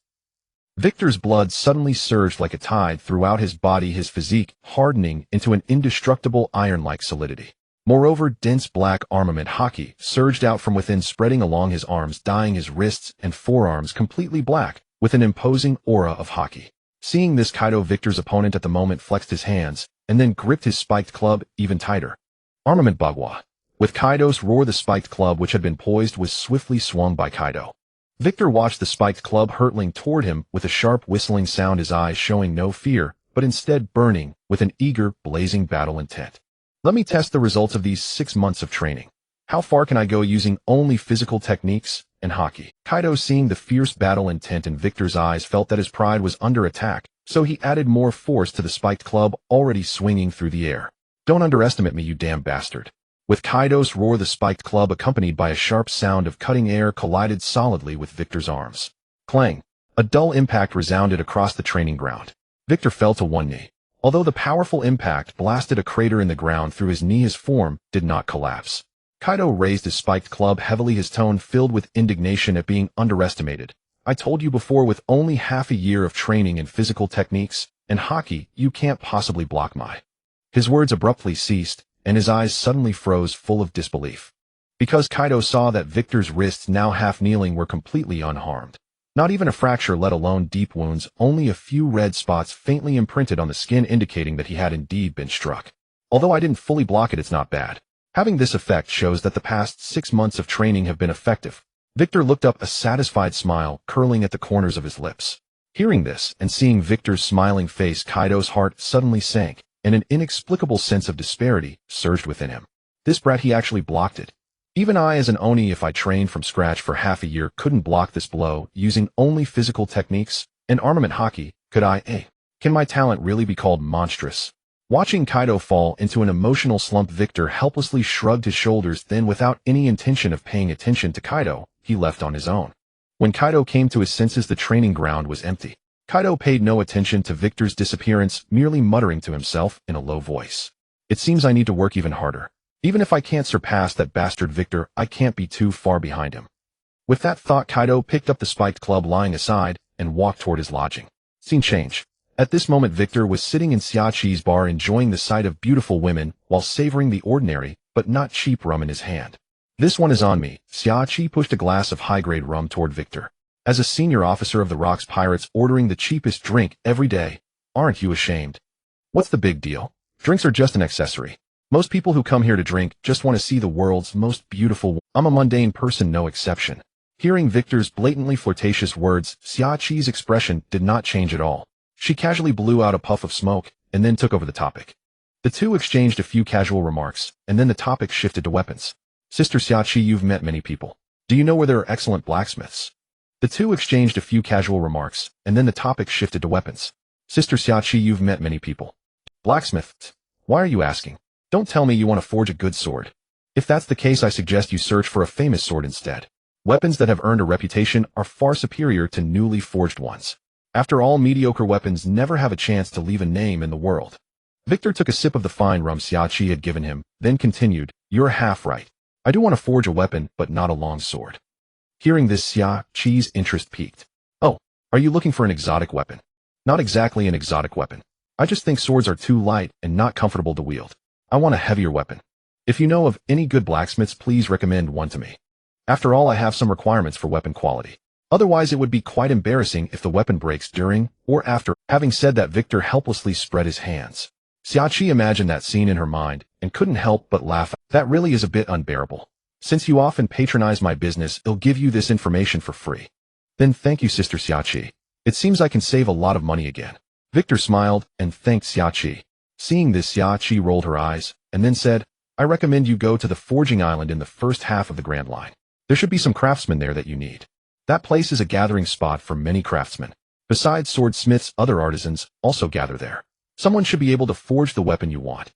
A: Victor's blood suddenly surged like a tide throughout his body, his physique hardening into an indestructible iron-like solidity. Moreover, dense black armament hockey surged out from within, spreading along his arms, dyeing his wrists and forearms completely black with an imposing aura of hockey. Seeing this, Kaido, Victor's opponent at the moment, flexed his hands and then gripped his spiked club even tighter. Armament Bagua. With Kaido's roar, the spiked club, which had been poised, was swiftly swung by Kaido. Victor watched the spiked club hurtling toward him with a sharp whistling sound, his eyes showing no fear, but instead burning with an eager, blazing battle intent. Let me test the results of these 6 months of training. How far can I go using only physical techniques and hockey? Kaido, seeing the fierce battle intent in Victor's eyes, felt that his pride was under attack, so he added more force to the spiked club already swinging through the air. Don't underestimate me, you damn bastard. With Kaido's roar, the spiked club, accompanied by a sharp sound of cutting air, collided solidly with Victor's arms. Clang! A dull impact resounded across the training ground. Victor fell to one knee. Although the powerful impact blasted a crater in the ground through his knee, his form did not collapse. Kaido raised his spiked club heavily, his tone filled with indignation at being underestimated. I told you before, with only half a year of training in physical techniques and hockey, you can't possibly block my... His words abruptly ceased, and his eyes suddenly froze, full of disbelief. Because Kaido saw that Victor's wrists, now half kneeling, were completely unharmed. Not even a fracture, let alone deep wounds, only a few red spots faintly imprinted on the skin indicating that he had indeed been struck. Although I didn't fully block it, it's not bad. Having this effect shows that the past 6 months of training have been effective. Victor looked up, a satisfied smile curling at the corners of his lips. Hearing this, and seeing Victor's smiling face, Kaido's heart suddenly sank, and an inexplicable sense of disparity surged within him. This brat, he actually blocked it. Even I, as an Oni, if I trained from scratch for half a year, couldn't block this blow using only physical techniques and armament hockey, could I? Can my talent really be called monstrous? Watching Kaido fall into an emotional slump, Victor helplessly shrugged his shoulders, then without any intention of paying attention to Kaido, he left on his own. When Kaido came to his senses, the training ground was empty. Kaido paid no attention to Victor's disappearance, merely muttering to himself in a low voice. It seems I need to work even harder. Even if I can't surpass that bastard Victor, I can't be too far behind him. With that thought, Kaido picked up the spiked club lying aside and walked toward his lodging. Scene change. At this moment, Victor was sitting in Xiaqi's bar, enjoying the sight of beautiful women while savoring the ordinary, but not cheap rum in his hand. This one is on me. Xiaqi pushed a glass of high-grade rum toward Victor. As a senior officer of the Rocks Pirates, ordering the cheapest drink every day, aren't you ashamed? What's the big deal? Drinks are just an accessory. Most people who come here to drink just want to see the world's most beautiful. I'm a mundane person, no exception. Hearing Victor's blatantly flirtatious words, Xiaqi's expression did not change at all. She casually blew out a puff of smoke and then took over the topic. The two exchanged a few casual remarks, and then the topic shifted to weapons. Sister Xiaqi, you've met many people. Do you know where there are excellent blacksmiths? The two exchanged a few casual remarks, and then the topic shifted to weapons. Sister Xiaqi, you've met many people. Blacksmiths? Why are you asking? Don't tell me you want to forge a good sword. If that's the case, I suggest you search for a famous sword instead. Weapons that have earned a reputation are far superior to newly forged ones. After all, mediocre weapons never have a chance to leave a name in the world. Victor took a sip of the fine rum Xiaqi had given him, then continued, You're half right. I do want to forge a weapon, but not a long sword. Hearing this, Xiaqi's interest peaked. Oh, are you looking for an exotic weapon? Not exactly an exotic weapon. I just think swords are too light and not comfortable to wield. I want a heavier weapon. If you know of any good blacksmiths, please recommend one to me. After all, I have some requirements for weapon quality. Otherwise, it would be quite embarrassing if the weapon breaks during or after. Having said that, Victor helplessly spread his hands. Xiaqi imagined that scene in her mind and couldn't help but laugh. That really is a bit unbearable. Since you often patronize my business, I'll give you this information for free. Then thank you, Sister Xiaqi. It seems I can save a lot of money again. Victor smiled and thanked Xiaqi. Seeing this, Xiaqi rolled her eyes and then said, I recommend you go to the forging island in the first half of the Grand Line. There should be some craftsmen there that you need. That place is a gathering spot for many craftsmen. Besides swordsmiths, other artisans also gather there. Someone should be able to forge the weapon you want.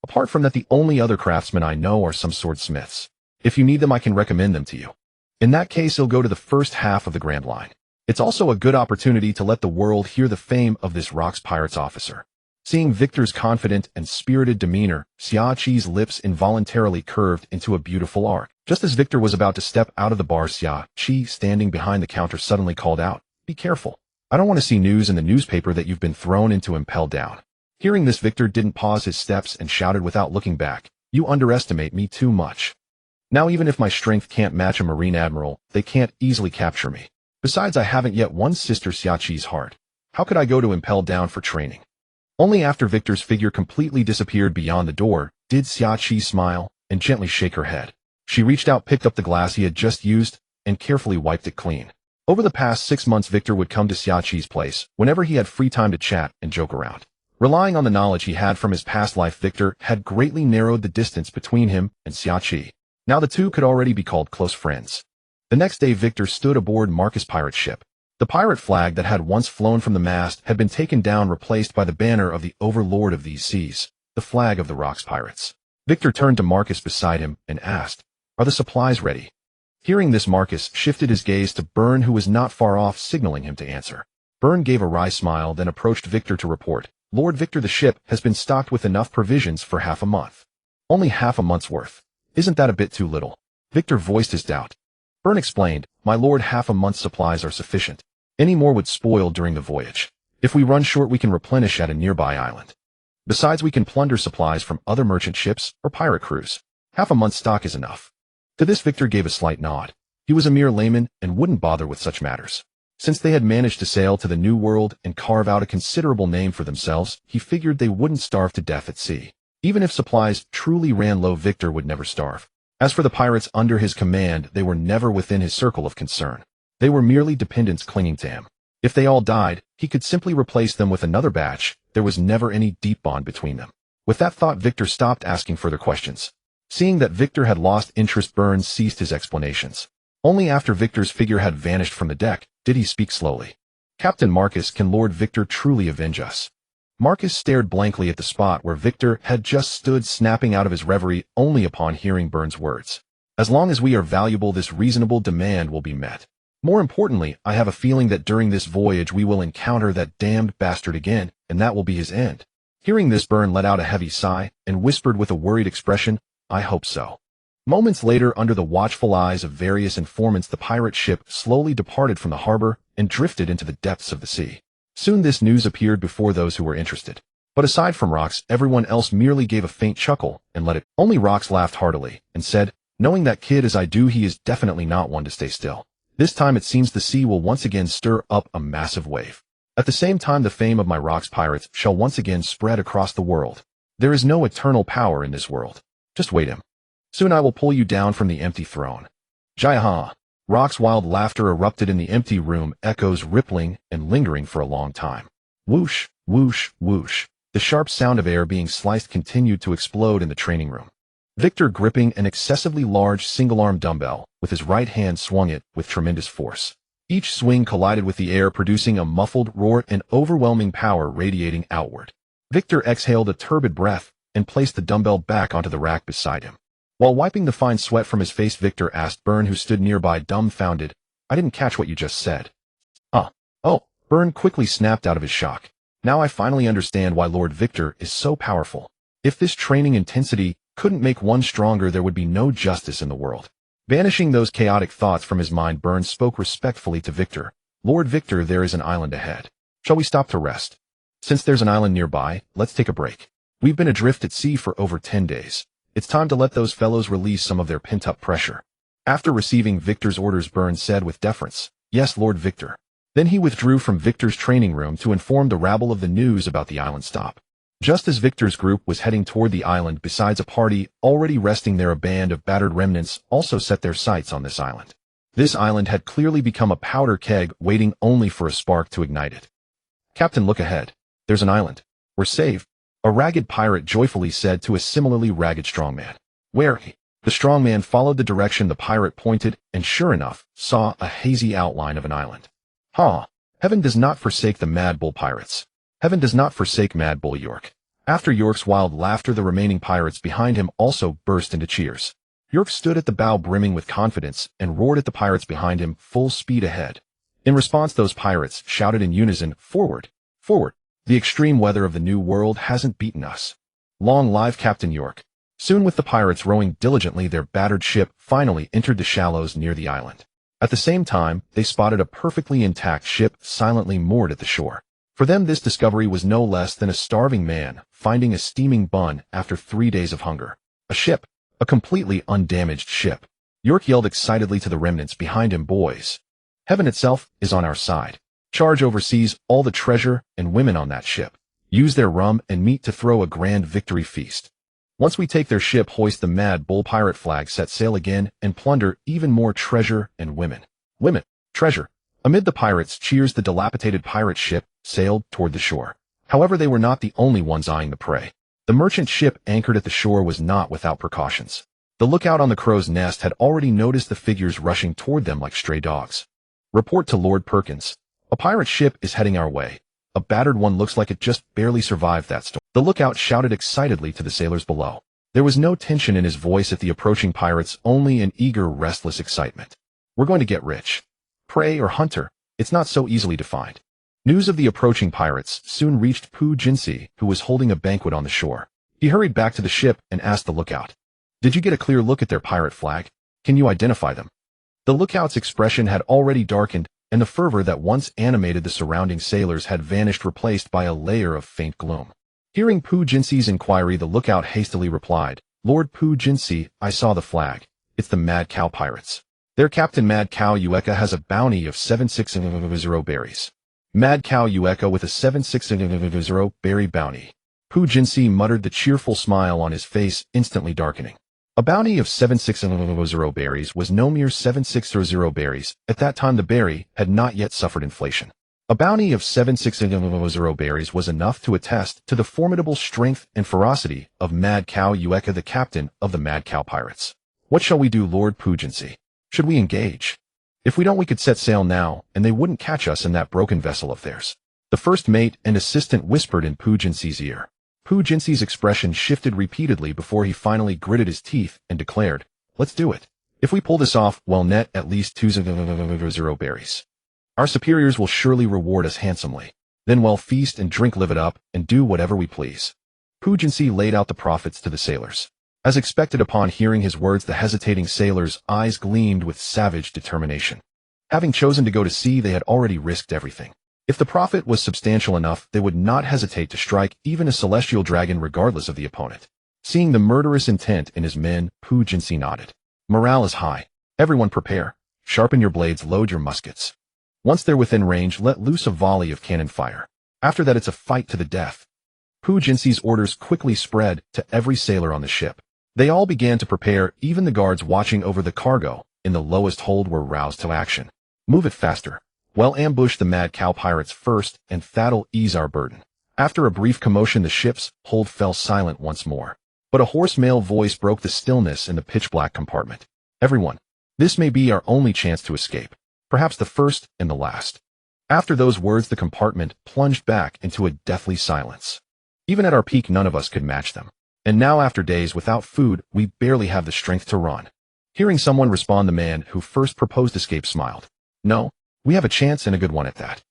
A: Apart from that, the only other craftsmen I know are some swordsmiths. If you need them, I can recommend them to you. In that case, you'll go to the first half of the Grand Line. It's also a good opportunity to let the world hear the fame of this Rocks Pirates officer. Seeing Victor's confident and spirited demeanor, Xiaqi's lips involuntarily curved into a beautiful arc. Just as Victor was about to step out of the bar, Xiaqi, standing behind the counter, suddenly called out, Be careful. I don't want to see news in the newspaper that you've been thrown into impelled down. Hearing this, Victor didn't pause his steps and shouted without looking back, You underestimate me too much. Now even if my strength can't match a Marine Admiral, they can't easily capture me. Besides, I haven't yet won Sister Xiaqi's heart. How could I go to impelled down for training? Only after Victor's figure completely disappeared beyond the door did Xiaqi smile and gently shake her head. She reached out, picked up the glass he had just used, and carefully wiped it clean. Over the past 6 months, Victor would come to Xiaqi's place whenever he had free time to chat and joke around. Relying on the knowledge he had from his past life, Victor had greatly narrowed the distance between him and Xiaqi. Now the two could already be called close friends. The next day, Victor stood aboard Marcus' pirate ship. The pirate flag that had once flown from the mast had been taken down, replaced by the banner of the overlord of these seas, the flag of the Rocks Pirates. Victor turned to Marcus beside him and asked, Are the supplies ready? Hearing this, Marcus shifted his gaze to Byrne, who was not far off, signaling him to answer. Byrne gave a wry smile, then approached Victor to report, Lord Victor, the ship has been stocked with enough provisions for half a month. Only half a month's worth. Isn't that a bit too little? Victor voiced his doubt. Byrne explained, My lord, half a month's supplies are sufficient. Any more would spoil during the voyage. If we run short, we can replenish at a nearby island. Besides, we can plunder supplies from other merchant ships or pirate crews. Half a month's stock is enough. To this, Victor gave a slight nod. He was a mere layman and wouldn't bother with such matters. Since they had managed to sail to the New World and carve out a considerable name for themselves, he figured they wouldn't starve to death at sea. Even if supplies truly ran low, Victor would never starve. As for the pirates under his command, they were never within his circle of concern. They were merely dependents clinging to him. If they all died, he could simply replace them with another batch. There was never any deep bond between them. With that thought, Victor stopped asking further questions. Seeing that Victor had lost interest, Burns ceased his explanations. Only after Victor's figure had vanished from the deck did he speak slowly. "Captain Marcus, can Lord Victor truly avenge us?" Marcus stared blankly at the spot where Victor had just stood, snapping out of his reverie only upon hearing Burns' words. "As long as we are valuable, this reasonable demand will be met. More importantly, I have a feeling that during this voyage we will encounter that damned bastard again, and that will be his end." Hearing this, Burn let out a heavy sigh and whispered with a worried expression, "I hope so." Moments later, under the watchful eyes of various informants, the pirate ship slowly departed from the harbor and drifted into the depths of the sea. Soon this news appeared before those who were interested. But aside from Rox, everyone else merely gave a faint chuckle and let it. Only Rox laughed heartily and said, "Knowing that kid as I do, he is definitely not one to stay still. This time it seems the sea will once again stir up a massive wave. At the same time, the fame of my Rox pirates shall once again spread across the world. There is no eternal power in this world. Just wait him. Soon I will pull you down from the empty throne." Jai-ha! Rock's wild laughter erupted in the empty room, echoes rippling and lingering for a long time. Whoosh, whoosh, whoosh. The sharp sound of air being sliced continued to explode in the training room. Victor, gripping an excessively large single-arm dumbbell, with his right hand swung it with tremendous force. Each swing collided with the air, producing a muffled roar and overwhelming power radiating outward. Victor exhaled a turbid breath and placed the dumbbell back onto the rack beside him. While wiping the fine sweat from his face, Victor asked Burn, who stood nearby dumbfounded, "I didn't catch what you just said." Oh, Burn quickly snapped out of his shock. "Now I finally understand why Lord Victor is so powerful. If this training intensity couldn't make one stronger, there would be no justice in the world." Banishing those chaotic thoughts from his mind, Burn spoke respectfully to Victor. "Lord Victor, there is an island ahead. Shall we stop to rest? Since there's an island nearby, let's take a break. We've been adrift at sea for over 10 days. It's time to let those fellows release some of their pent-up pressure." After receiving Victor's orders, Burns said with deference, "Yes, Lord Victor." Then he withdrew from Victor's training room to inform the rabble of the news about the island stop. Just as Victor's group was heading toward the island, besides a party already resting there, a band of battered remnants also set their sights on this island. This island had clearly become a powder keg, waiting only for a spark to ignite it. "Captain, look ahead. There's an island. We're saved," a ragged pirate joyfully said to a similarly ragged strongman. "Where?" The strongman followed the direction the pirate pointed and, sure enough, saw a hazy outline of an island. Heaven does not forsake the Mad Bull pirates. Heaven does not forsake Mad Bull York." After York's wild laughter, the remaining pirates behind him also burst into cheers. York stood at the bow brimming with confidence and roared at the pirates behind him, full speed ahead. In response, those pirates shouted in unison, "Forward! Forward! The extreme weather of the New World hasn't beaten us. Long live Captain York." Soon, with the pirates rowing diligently, their battered ship finally entered the shallows near the island. At the same time, they spotted a perfectly intact ship silently moored at the shore. For them, this discovery was no less than a starving man finding a steaming bun after 3 days of hunger. A ship. A completely undamaged ship. York yelled excitedly to the remnants behind him, "Boys, heaven itself is on our side. Charge overseas all the treasure and women on that ship. Use their rum and meat to throw a grand victory feast. Once we take their ship, hoist the Mad Bull pirate flag, set sail again, and plunder even more treasure and women." Women. Treasure. Amid the pirates' cheers, the dilapidated pirate ship sailed toward the shore. However, they were not the only ones eyeing the prey. The merchant ship anchored at the shore was not without precautions. The lookout on the crow's nest had already noticed the figures rushing toward them like stray dogs. "Report to Lord Perkins. A pirate ship is heading our way. A battered one, looks like it just barely survived that storm." The lookout shouted excitedly to the sailors below. There was no tension in his voice at the approaching pirates, only an eager, restless excitement. "We're going to get rich. Prey or hunter, it's not so easily defined." News of the approaching pirates soon reached Pu Jinsi, who was holding a banquet on the shore. He hurried back to the ship and asked the lookout, "Did you get a clear look at their pirate flag? Can you identify them?" The lookout's expression had already darkened, and the fervor that once animated the surrounding sailors had vanished, replaced by a layer of faint gloom. Hearing Pu Jinsi's inquiry, the lookout hastily replied, "Lord Pu Jinsi, I saw the flag. It's the Mad Cow Pirates." Their captain Mad Cow Ueka has a bounty of 760 berries. Mad Cow Ueka with a 760 berry bounty. Pu Jinsi muttered, the cheerful smile on his face instantly darkening. A bounty of 760 berries was no mere 760 berries. At that time the berry had not yet suffered inflation. A bounty of 760 berries was enough to attest to the formidable strength and ferocity of Mad Cow Ueka, the captain of the Mad Cow Pirates. What shall we do, Lord Pu Jinsi? Should we engage? If we don't, we could set sail now, and they wouldn't catch us in that broken vessel of theirs. The first mate and assistant whispered in Pu Jinsi's ear. Pu Jinsi's expression shifted repeatedly before he finally gritted his teeth and declared, let's do it. If we pull this off, we'll net at least 2 berries. Our superiors will surely reward us handsomely. Then we'll feast and drink, live it up, and do whatever we please. Pu Jinsi laid out the profits to the sailors. As expected, upon hearing his words, the hesitating sailors' eyes gleamed with savage determination. Having chosen to go to sea, they had already risked everything. If the profit was substantial enough, they would not hesitate to strike even a celestial dragon regardless of the opponent. Seeing the murderous intent in his men, Pu Jinsi nodded. Morale is high. Everyone prepare. Sharpen your blades, load your muskets. Once they're within range, let loose a volley of cannon fire. After that, it's a fight to the death. Pu Jinsi's orders quickly spread to every sailor on the ship. They all began to prepare. Even the guards watching over the cargo in the lowest hold were roused to action. Move it faster. We'll ambush the Mad Cow Pirates first, and that'll ease our burden. After a brief commotion, the ship's hold fell silent once more. But a hoarse male voice broke the stillness in the pitch-black compartment. Everyone, this may be our only chance to escape. Perhaps the first and the last. After those words, the compartment plunged back into a deathly silence. Even at our peak, none of us could match them. And now, after days without food, we barely have the strength to run. Hearing someone respond, the man who first proposed escape smiled. No, we have a chance, and a good one at that.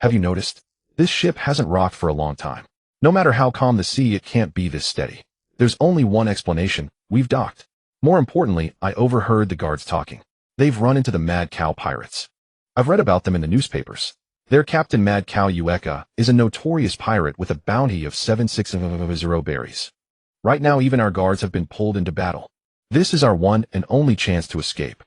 A: Have you noticed? This ship hasn't rocked for a long time. No matter how calm the sea, it can't be this steady. There's only one explanation. We've docked. More importantly, I overheard the guards talking. They've run into the Mad Cow Pirates. I've read about them in the newspapers. Their captain, Mad Cow Ueka, is a notorious pirate with a bounty of 760 berries. Right now, even our guards have been pulled into battle. This is our one and only chance to escape.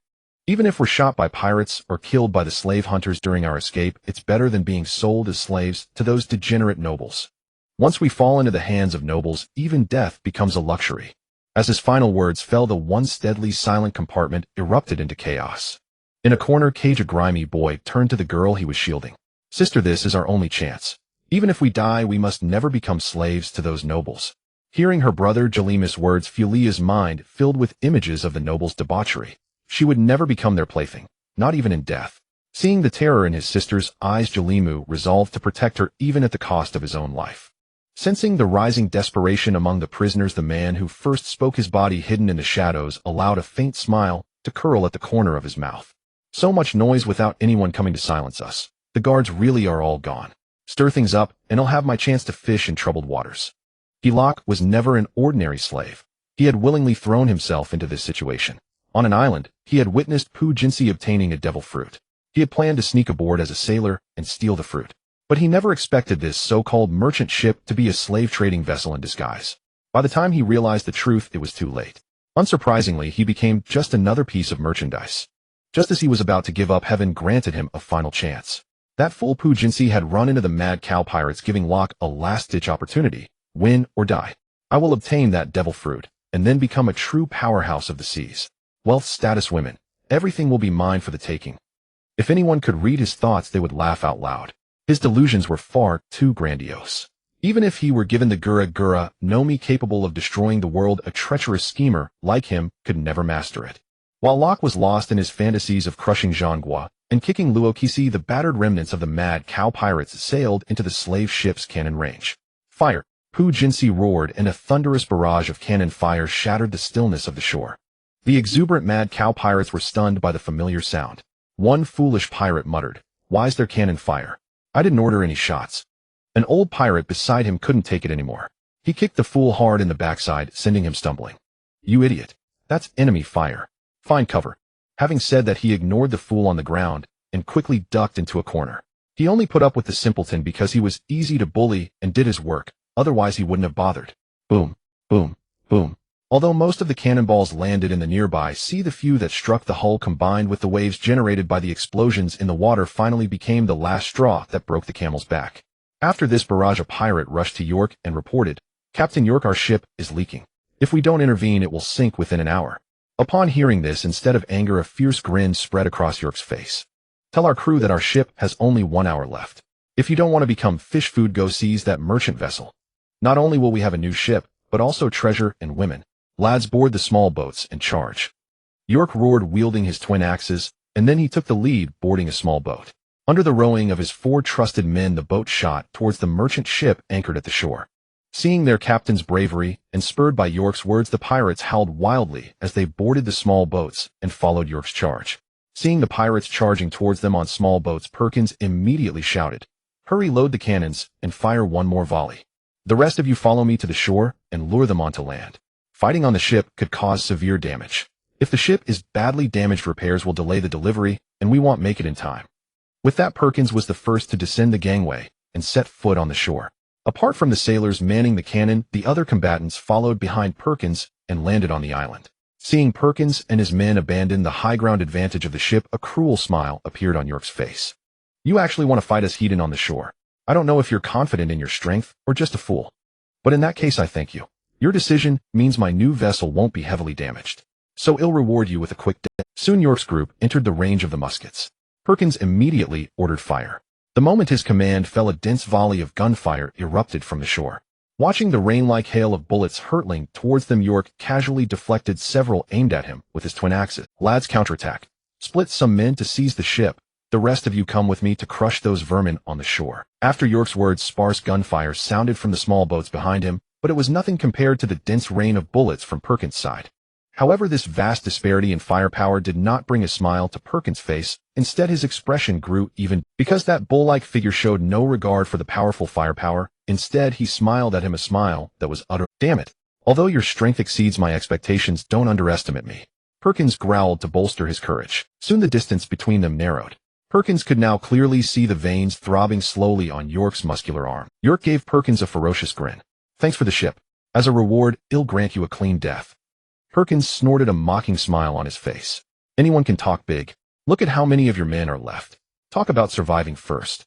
A: Even if we're shot by pirates or killed by the slave hunters during our escape, it's better than being sold as slaves to those degenerate nobles. Once we fall into the hands of nobles, even death becomes a luxury. As his final words fell, the once deadly silent compartment erupted into chaos. In a corner cage, a grimy boy turned to the girl he was shielding. Sister, this is our only chance. Even if we die, we must never become slaves to those nobles. Hearing her brother Jalima's words, Fulia's mind filled with images of the nobles' debauchery. She would never become their plaything, not even in death. Seeing the terror in his sister's eyes, Jalimu resolved to protect her even at the cost of his own life. Sensing the rising desperation among the prisoners, the man who first spoke, his body hidden in the shadows, allowed a faint smile to curl at the corner of his mouth. So much noise without anyone coming to silence us. The guards really are all gone. Stir things up, and I'll have my chance to fish in troubled waters. Hilak was never an ordinary slave. He had willingly thrown himself into this situation. On an island, he had witnessed Pu Jinsi obtaining a devil fruit. He had planned to sneak aboard as a sailor and steal the fruit. But he never expected this so-called merchant ship to be a slave-trading vessel in disguise. By the time he realized the truth, it was too late. Unsurprisingly, he became just another piece of merchandise. Just as he was about to give up, heaven granted him a final chance. That fool Pu Jinsi had run into the Mad Cow Pirates, giving Locke a last-ditch opportunity. Win or die. I will obtain that devil fruit, and then become a true powerhouse of the seas. Wealth, status, women. Everything will be mine for the taking. If anyone could read his thoughts, they would laugh out loud. His delusions were far too grandiose. Even if he were given the Gura Gura Nomi capable of destroying the world, a treacherous schemer like him could never master it. While Locke was lost in his fantasies of crushing Zhangguo and kicking Luokisi, the battered remnants of the Mad Cow Pirates sailed into the slave ship's cannon range. Fire! Pu Jinsi roared, and a thunderous barrage of cannon fire shattered the stillness of the shore. The exuberant Mad Cow Pirates were stunned by the familiar sound. One foolish pirate muttered, "Why's there cannon fire? I didn't order any shots." An old pirate beside him couldn't take it anymore. He kicked the fool hard in the backside, sending him stumbling. "You idiot. That's enemy fire. Find cover." Having said that, he ignored the fool on the ground and quickly ducked into a corner. He only put up with the simpleton because he was easy to bully and did his work. Otherwise, he wouldn't have bothered. Boom, boom, boom. Although most of the cannonballs landed in the nearby sea, the few that struck the hull combined with the waves generated by the explosions in the water finally became the last straw that broke the camel's back. After this barrage, a pirate rushed to York and reported, "Captain York, our ship is leaking. If we don't intervene, it will sink within an hour." Upon hearing this, instead of anger, a fierce grin spread across York's face. "Tell our crew that our ship has only 1 hour left. If you don't want to become fish food, go seize that merchant vessel. Not only will we have a new ship, but also treasure and women. Lads, board the small boats and charge." York roared, wielding his twin axes, and then he took the lead, boarding a small boat. Under the rowing of his 4 trusted men, the boat shot towards the merchant ship anchored at the shore. Seeing their captain's bravery, and spurred by York's words, the pirates howled wildly as they boarded the small boats and followed York's charge. Seeing the pirates charging towards them on small boats, Perkins immediately shouted, "Hurry, load the cannons, and fire one more volley. The rest of you follow me to the shore and lure them onto land. Fighting on the ship could cause severe damage. If the ship is badly damaged, repairs will delay the delivery, and we won't make it in time." With that, Perkins was the first to descend the gangway and set foot on the shore. Apart from the sailors manning the cannon, the other combatants followed behind Perkins and landed on the island. Seeing Perkins and his men abandon the high ground advantage of the ship, a cruel smile appeared on York's face. "You actually want to fight us hidden on the shore? I don't know if you're confident in your strength or just a fool. But in that case, I thank you. Your decision means my new vessel won't be heavily damaged. So I'll reward you with a quick death." Soon York's group entered the range of the muskets. Perkins immediately ordered fire. The moment his command fell, a dense volley of gunfire erupted from the shore. Watching the rain-like hail of bullets hurtling towards them, York casually deflected several aimed at him with his twin axes. "Lads, counterattack. Split some men to seize the ship. The rest of you come with me to crush those vermin on the shore." After York's words, sparse gunfire sounded from the small boats behind him, but it was nothing compared to the dense rain of bullets from Perkins' side. However, this vast disparity in firepower did not bring a smile to Perkins' face. Instead, his expression grew even, because that bull-like figure showed no regard for the powerful firepower. Instead, he smiled at him, a smile that was utter. "Damn it. Although your strength exceeds my expectations, don't underestimate me." Perkins growled to bolster his courage. Soon the distance between them narrowed. Perkins could now clearly see the veins throbbing slowly on York's muscular arm. York gave Perkins a ferocious grin. "Thanks for the ship. As a reward, I'll grant you a clean death." Perkins snorted, a mocking smile on his face. "Anyone can talk big. Look at how many of your men are left. Talk about surviving first."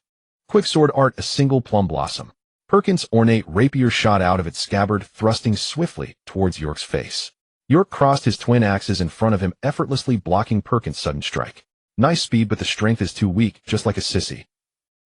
A: Quicksword art, a single plum blossom. Perkins' ornate rapier shot out of its scabbard, thrusting swiftly towards York's face. York crossed his twin axes in front of him, effortlessly blocking Perkins' sudden strike. "Nice speed, but the strength is too weak, just like a sissy."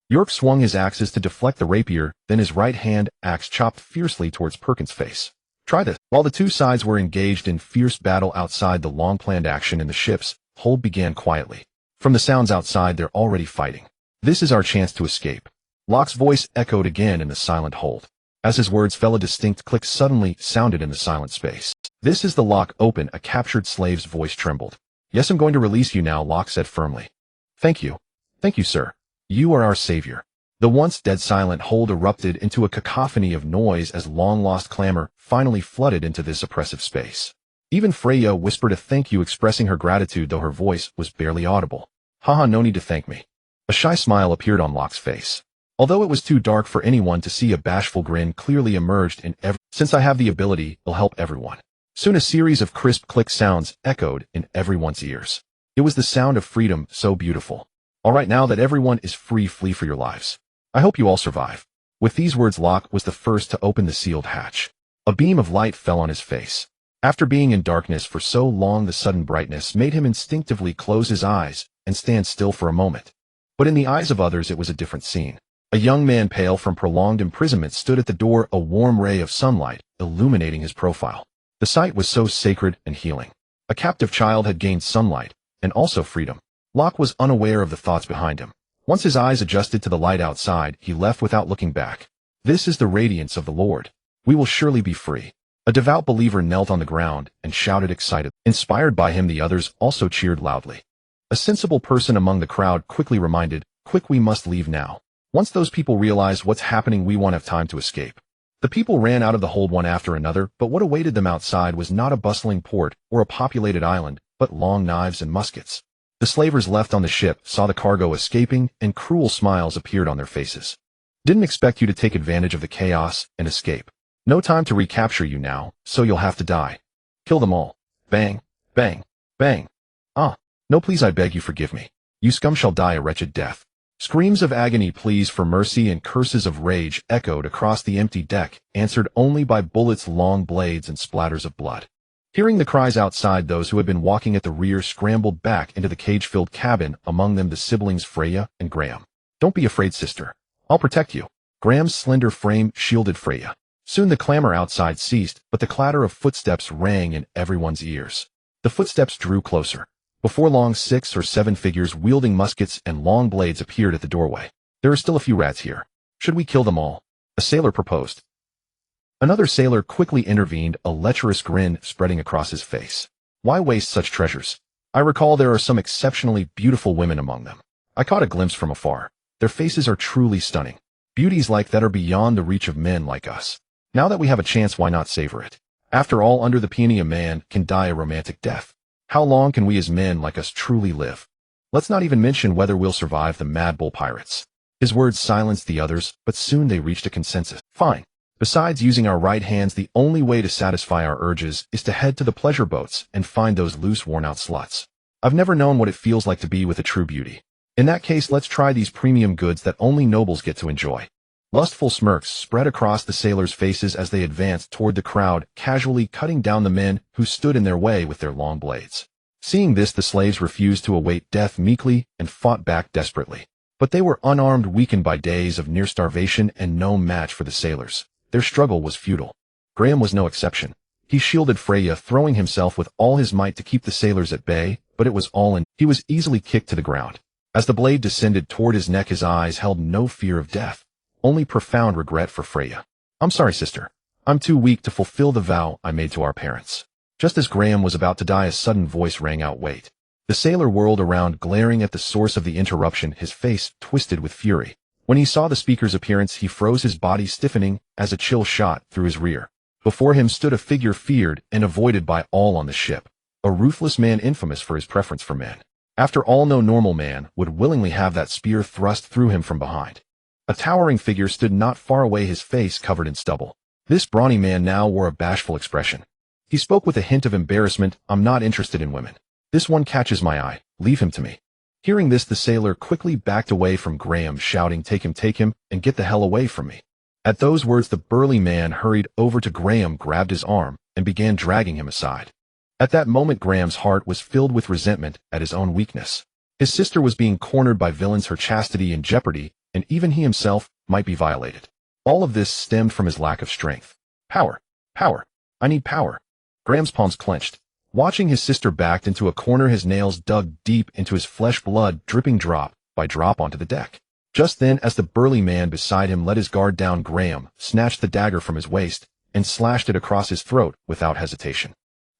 A: York swung his axes to deflect the rapier, then his right hand axe chopped fiercely towards Perkins' face. "Try this." While the two sides were engaged in fierce battle outside, the long-planned action in the ship's hold began quietly. From the sounds outside, they're already fighting. "This is our chance to escape." Locke's voice echoed again in the silent hold. As his words fell, a distinct click suddenly sounded in the silent space. "This is the lock. Open." A captured slave's voice trembled. "Yes, I'm going to release you now," Locke said firmly. "Thank you. Thank you, sir. You are our savior." The once dead silent hold erupted into a cacophony of noise as long-lost clamor finally flooded into this oppressive space. Even Freya whispered a thank you, expressing her gratitude, though her voice was barely audible. "Haha, no need to thank me." A shy smile appeared on Locke's face. Although it was too dark for anyone to see, a bashful grin clearly emerged in "Since I have the ability, it'll help everyone." Soon a series of crisp click sounds echoed in everyone's ears. It was the sound of freedom, so beautiful. "All right, now that everyone is free, flee for your lives. I hope you all survive." With these words, Locke was the first to open the sealed hatch. A beam of light fell on his face. After being in darkness for so long, the sudden brightness made him instinctively close his eyes and stand still for a moment. But in the eyes of others, it was a different scene. A young man, pale from prolonged imprisonment, stood at the door, a warm ray of sunlight illuminating his profile. The sight was so sacred and healing. A captive child had gained sunlight, and also freedom. Locke was unaware of the thoughts behind him. Once his eyes adjusted to the light outside, he left without looking back. "This is the radiance of the Lord. We will surely be free." A devout believer knelt on the ground and shouted excitedly. Inspired by him, the others also cheered loudly. A sensible person among the crowd quickly reminded, "Quick, we must leave now. Once those people realize what's happening, we won't have time to escape." The people ran out of the hold one after another, but what awaited them outside was not a bustling port or a populated island, but long knives and muskets. The slavers left on the ship saw the cargo escaping, and cruel smiles appeared on their faces. "Didn't expect you to take advantage of the chaos and escape. No time to recapture you now, so you'll have to die." Kill them all. Bang, bang, bang. Ah, no, please, I beg you, forgive me. You scum shall die a wretched death. Screams of agony, pleas for mercy, and curses of rage echoed across the empty deck, answered only by bullets' long blades and splatters of blood. Hearing the cries outside, those who had been walking at the rear scrambled back into the cage-filled cabin, among them the siblings Freya and Graham. Don't be afraid, sister. I'll protect you. Graham's slender frame shielded Freya. Soon the clamor outside ceased, but the clatter of footsteps rang in everyone's ears. The footsteps drew closer. Before long, 6 or 7 figures wielding muskets and long blades appeared at the doorway. There are still a few rats here. Should we kill them all? A sailor proposed. Another sailor quickly intervened, a lecherous grin spreading across his face. Why waste such treasures? I recall there are some exceptionally beautiful women among them. I caught a glimpse from afar. Their faces are truly stunning. Beauties like that are beyond the reach of men like us. Now that we have a chance, why not savor it? After all, under the peony a man can die a romantic death. How long can we as men like us truly live? Let's not even mention whether we'll survive the Mad Bull pirates. His words silenced the others, but soon they reached a consensus. Fine. Besides using our right hands, the only way to satisfy our urges is to head to the pleasure boats and find those loose, worn-out sluts. I've never known what it feels like to be with a true beauty. In that case, let's try these premium goods that only nobles get to enjoy. Lustful smirks spread across the sailors' faces as they advanced toward the crowd, casually cutting down the men who stood in their way with their long blades. Seeing this, the slaves refused to await death meekly and fought back desperately. But they were unarmed, weakened by days of near starvation, and no match for the sailors. Their struggle was futile. Graham was no exception. He shielded Freya, throwing himself with all his might to keep the sailors at bay, but it was all in. He was easily kicked to the ground. As the blade descended toward his neck, his eyes held no fear of death, only profound regret for Freya. I'm sorry, sister. I'm too weak to fulfill the vow I made to our parents. Just as Graham was about to die, a sudden voice rang out, "Wait." The sailor whirled around, glaring at the source of the interruption, his face twisted with fury. When he saw the speaker's appearance, he froze, his body stiffening as a chill shot through his rear. Before him stood a figure feared and avoided by all on the ship, a ruthless man infamous for his preference for men. After all, no normal man would willingly have that spear thrust through him from behind. A towering figure stood not far away, his face covered in stubble. This brawny man now wore a bashful expression. He spoke with a hint of embarrassment. "I'm not interested in women. This one catches my eye. Leave him to me." Hearing this, the sailor quickly backed away from Graham, shouting, take him, and get the hell away from me." At those words, the burly man hurried over to Graham, grabbed his arm, and began dragging him aside. At that moment, Graham's heart was filled with resentment at his own weakness. His sister was being cornered by villains, her chastity in jeopardy, and even he himself might be violated. All of this stemmed from his lack of strength. Power. Power. I need power. Graham's palms clenched. Watching his sister backed into a corner, his nails dug deep into his flesh, blood dripping drop by drop onto the deck. Just then, as the burly man beside him let his guard down, Graham snatched the dagger from his waist and slashed it across his throat without hesitation.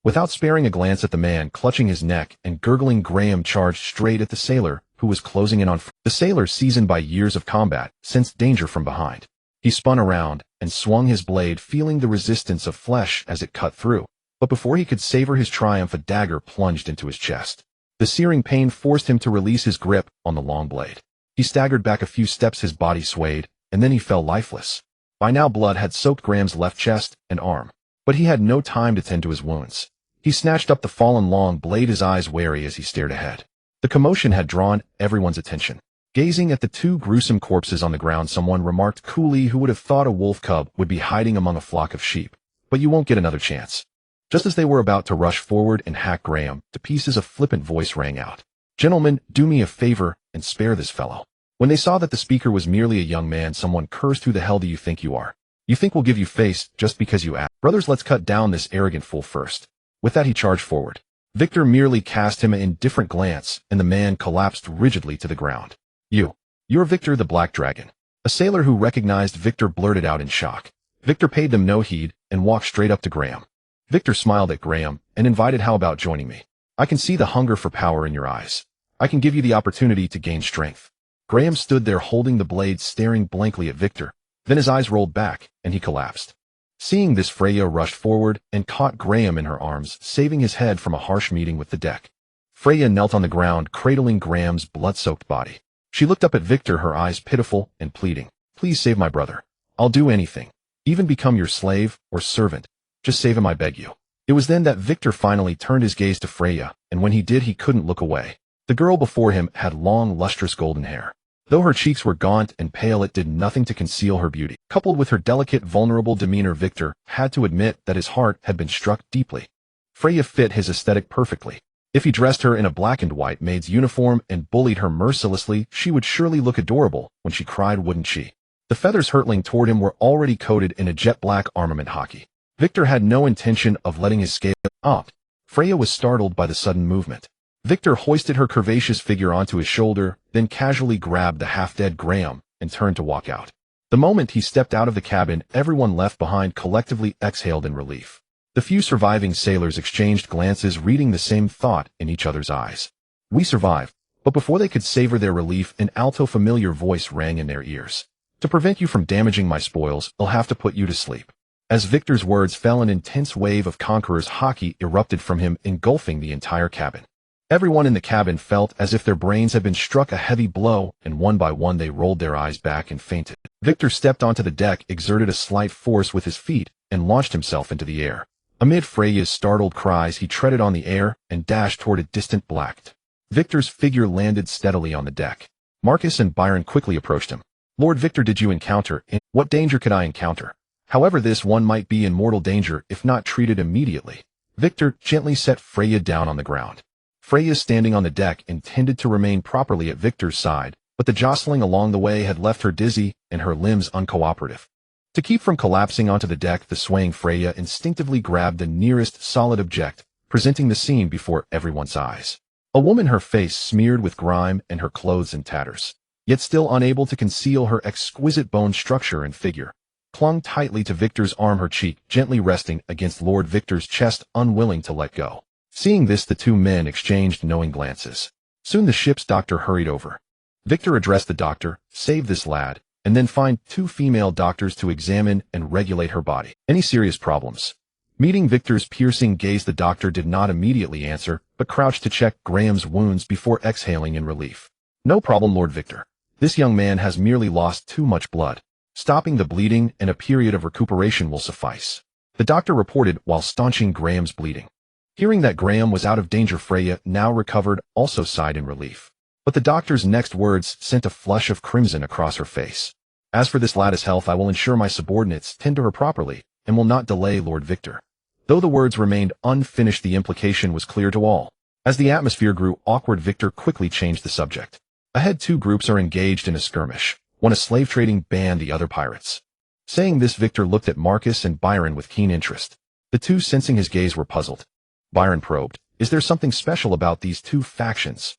A: Without sparing a glance at the man clutching his neck and gurgling, Graham charged straight at the sailor who was closing in on. The sailor, seasoned by years of combat, sensed danger from behind. He spun around and swung his blade, feeling the resistance of flesh as it cut through. But before he could savor his triumph, a dagger plunged into his chest. The searing pain forced him to release his grip on the long blade. He staggered back a few steps, his body swayed, and then he fell lifeless. By now, blood had soaked Graham's left chest and arm, but he had no time to tend to his wounds. He snatched up the fallen long blade, his eyes wary as he stared ahead. The commotion had drawn everyone's attention. Gazing at the 2 gruesome corpses on the ground, someone remarked coolly, "Who would have thought a wolf cub would be hiding among a flock of sheep? But you won't get another chance." Just as they were about to rush forward and hack Graham to pieces, a flippant voice rang out. "Gentlemen, do me a favor and spare this fellow." When they saw that the speaker was merely a young man, someone cursed, "Who the hell do you think you are? You think we'll give you face just because you ask? Brothers, let's cut down this arrogant fool first." With that, he charged forward. Victor merely cast him an indifferent glance, and the man collapsed rigidly to the ground. You're Victor the Black Dragon." A sailor who recognized Victor blurted out in shock. Victor paid them no heed and walked straight up to Graham. Victor smiled at Graham and invited, "How about joining me? I can see the hunger for power in your eyes. I can give you the opportunity to gain strength." Graham stood there holding the blade, staring blankly at Victor. Then his eyes rolled back, and he collapsed. Seeing this, Freya rushed forward and caught Graham in her arms, saving his head from a harsh meeting with the deck. Freya knelt on the ground, cradling Graham's blood-soaked body. She looked up at Victor, her eyes pitiful and pleading. "Please save my brother. I'll do anything, even become your slave or servant. Just save him, I beg you." It was then that Victor finally turned his gaze to Freya, and when he did he couldn't look away. The girl before him had long, lustrous golden hair. Though her cheeks were gaunt and pale, it did nothing to conceal her beauty. Coupled with her delicate, vulnerable demeanor, Victor had to admit that his heart had been struck deeply. Freya fit his aesthetic perfectly. If he dressed her in a black and white maid's uniform and bullied her mercilessly, she would surely look adorable. When she cried, wouldn't she? The feathers hurtling toward him were already coated in a jet black armament hockey. Victor had no intention of letting his scale up. Freya was startled by the sudden movement. Victor hoisted her curvaceous figure onto his shoulder, then casually grabbed the half-dead Graham and turned to walk out. The moment he stepped out of the cabin, everyone left behind collectively exhaled in relief. The few surviving sailors exchanged glances, reading the same thought in each other's eyes. We survived. But before they could savor their relief, an alto familiar voice rang in their ears. To prevent you from damaging my spoils, I'll have to put you to sleep. As Victor's words fell, an intense wave of conqueror's hockey erupted from him, engulfing the entire cabin. Everyone in the cabin felt as if their brains had been struck a heavy blow, and one by one they rolled their eyes back and fainted. Victor stepped onto the deck, exerted a slight force with his feet, and launched himself into the air. Amid Freya's startled cries, he treaded on the air and dashed toward a distant black. Victor's figure landed steadily on the deck. Marcus and Byron quickly approached him. Lord Victor, did you encounter? What danger could I encounter? However, this one might be in mortal danger if not treated immediately. Victor gently set Freya down on the ground. Freya, standing on the deck, intended to remain properly at Victor's side, but the jostling along the way had left her dizzy and her limbs uncooperative. To keep from collapsing onto the deck, the swaying Freya instinctively grabbed the nearest solid object, presenting the scene before everyone's eyes. A woman, her face smeared with grime and her clothes in tatters, yet still unable to conceal her exquisite bone structure and figure, clung tightly to Victor's arm, her cheek gently resting against Lord Victor's chest, unwilling to let go. Seeing this, the two men exchanged knowing glances. Soon the ship's doctor hurried over. Victor addressed the doctor, "Save this lad, and then find 2 female doctors to examine and regulate her body. Any serious problems?" Meeting Victor's piercing gaze, the doctor did not immediately answer, but crouched to check Graham's wounds before exhaling in relief. "No problem, Lord Victor. This young man has merely lost too much blood. Stopping the bleeding and a period of recuperation will suffice," the doctor reported while staunching Graham's bleeding. Hearing that Graham was out of danger, Freya, now recovered, also sighed in relief. But the doctor's next words sent a flush of crimson across her face. "As for this lad's health, I will ensure my subordinates tend to her properly, and will not delay, Lord Victor." Though the words remained unfinished, the implication was clear to all. As the atmosphere grew awkward, Victor quickly changed the subject. Ahead, 2 groups are engaged in a skirmish. One a slave-trading band, the other pirates. Saying this, Victor looked at Marcus and Byron with keen interest. The two, sensing his gaze, were puzzled. Byron probed, "Is there something special about these 2 factions?"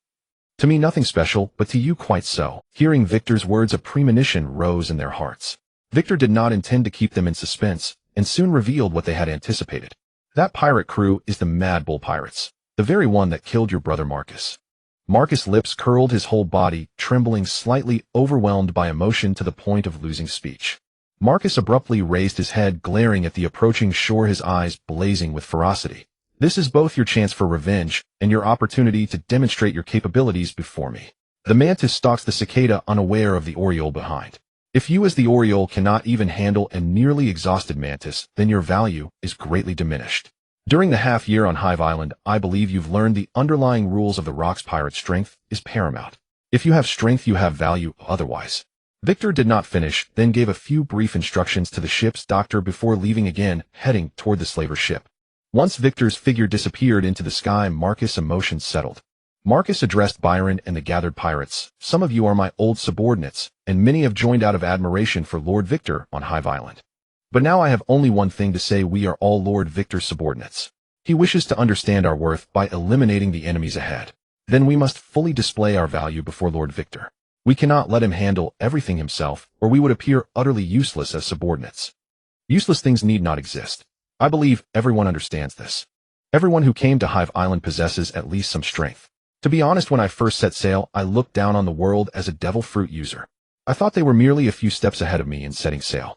A: "To me, nothing special, but to you, quite so." Hearing Victor's words, a premonition rose in their hearts. Victor did not intend to keep them in suspense, and soon revealed what they had anticipated. "That pirate crew is the Mad Bull Pirates, the very one that killed your brother Marcus." Marcus' lips curled, his whole body trembling, slightly overwhelmed by emotion to the point of losing speech. Marcus abruptly raised his head, glaring at the approaching shore, his eyes blazing with ferocity. "This is both your chance for revenge and your opportunity to demonstrate your capabilities before me." The mantis stalks the cicada, unaware of the oriole behind. If you as the oriole cannot even handle a nearly exhausted mantis, then your value is greatly diminished. During the half-year on Hive Island, I believe you've learned the underlying rules of the Rock's pirate. Strength is paramount. If you have strength, you have value, otherwise. Victor did not finish, then gave a few brief instructions to the ship's doctor before leaving again, heading toward the slaver ship. Once Victor's figure disappeared into the sky, Marcus' emotions settled. Marcus addressed Byron and the gathered pirates. "Some of you are my old subordinates, and many have joined out of admiration for Lord Victor on Hive Island. But now I have only one thing to say: we are all Lord Victor's subordinates. He wishes to understand our worth by eliminating the enemies ahead. Then we must fully display our value before Lord Victor. We cannot let him handle everything himself, or we would appear utterly useless as subordinates. Useless things need not exist. I believe everyone understands this. Everyone who came to Hive Island possesses at least some strength. To be honest, when I first set sail, I looked down on the world as a devil fruit user. I thought they were merely a few steps ahead of me in setting sail.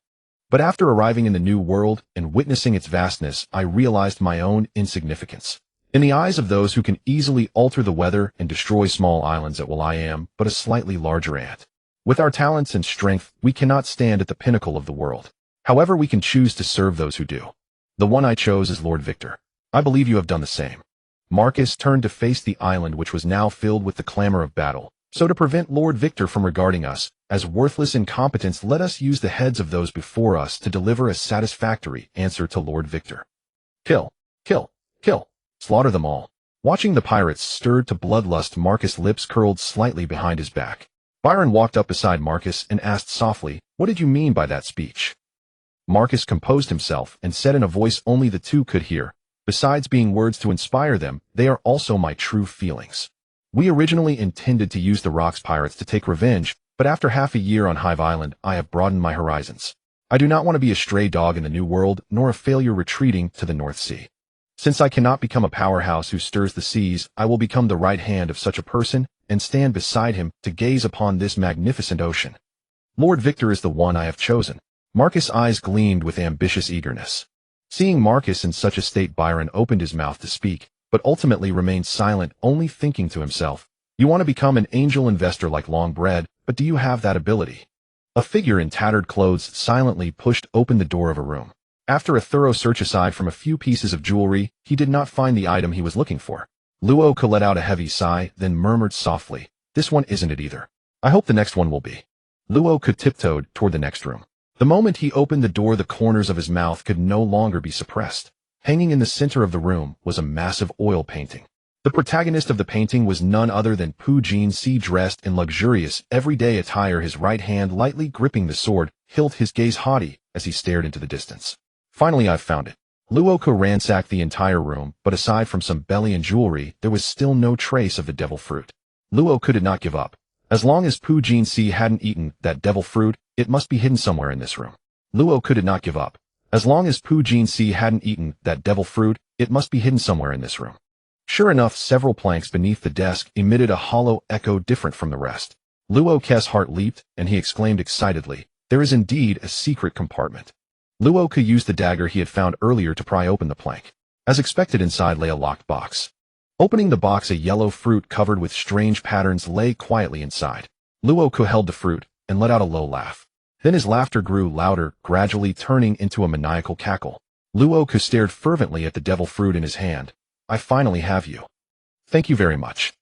A: But after arriving in the new world and witnessing its vastness, I realized my own insignificance. In the eyes of those who can easily alter the weather and destroy small islands at will, I am but a slightly larger ant. With our talents and strength, we cannot stand at the pinnacle of the world. However, we can choose to serve those who do. The one I chose is Lord Victor. I believe you have done the same. Marcus turned to face the island, which was now filled with the clamor of battle. So to prevent Lord Victor from regarding us as worthless incompetents, let us use the heads of those before us to deliver a satisfactory answer to Lord Victor. Kill, kill, kill, slaughter them all. Watching the pirates stirred to bloodlust, Marcus' lips curled slightly behind his back. Byron walked up beside Marcus and asked softly, "What did you mean by that speech?" Marcus composed himself and said in a voice only the two could hear, "Besides being words to inspire them, they are also my true feelings. We originally intended to use the Rocks pirates to take revenge, but after half a year on Hive Island, I have broadened my horizons. I do not want to be a stray dog in the New World, nor a failure retreating to the North Sea. Since I cannot become a powerhouse who stirs the seas, I will become the right hand of such a person and stand beside him to gaze upon this magnificent ocean. Lord Victor is the one I have chosen." Marcus' eyes gleamed with ambitious eagerness. Seeing Marcus in such a state, Byron opened his mouth to speak, but ultimately remained silent, only thinking to himself, "You want to become an angel investor like Longbread, but do you have that ability?" A figure in tattered clothes silently pushed open the door of a room. After a thorough search, aside from a few pieces of jewelry, he did not find the item he was looking for. Luoka let out a heavy sigh, then murmured softly, "This one isn't it either. I hope the next one will be." Luoka tiptoed toward the next room. The moment he opened the door, the corners of his mouth could no longer be suppressed. Hanging in the center of the room was a massive oil painting. The protagonist of the painting was none other than Pu Jinsi, dressed in luxurious, everyday attire, his right hand lightly gripping the sword hilt, his gaze haughty as he stared into the distance. "Finally, I've found it." Luoka ransacked the entire room, but aside from some belly and jewelry, there was still no trace of the devil fruit. Luoka did not give up. As long as Pu Jinsi hadn't eaten that devil fruit, it must be hidden somewhere in this room. Luoka did not give up. As long as Pu Jinsi hadn't eaten that devil fruit, it must be hidden somewhere in this room. Sure enough, several planks beneath the desk emitted a hollow echo different from the rest. Luoka's heart leaped, and he exclaimed excitedly, "There is indeed a secret compartment." Luoka used the dagger he had found earlier to pry open the plank. As expected, inside lay a locked box. Opening the box, a yellow fruit covered with strange patterns lay quietly inside. Luoka held the fruit and let out a low laugh. Then his laughter grew louder, gradually turning into a maniacal cackle. Luoka stared fervently at the devil fruit in his hand. "I finally have you. Thank you very much."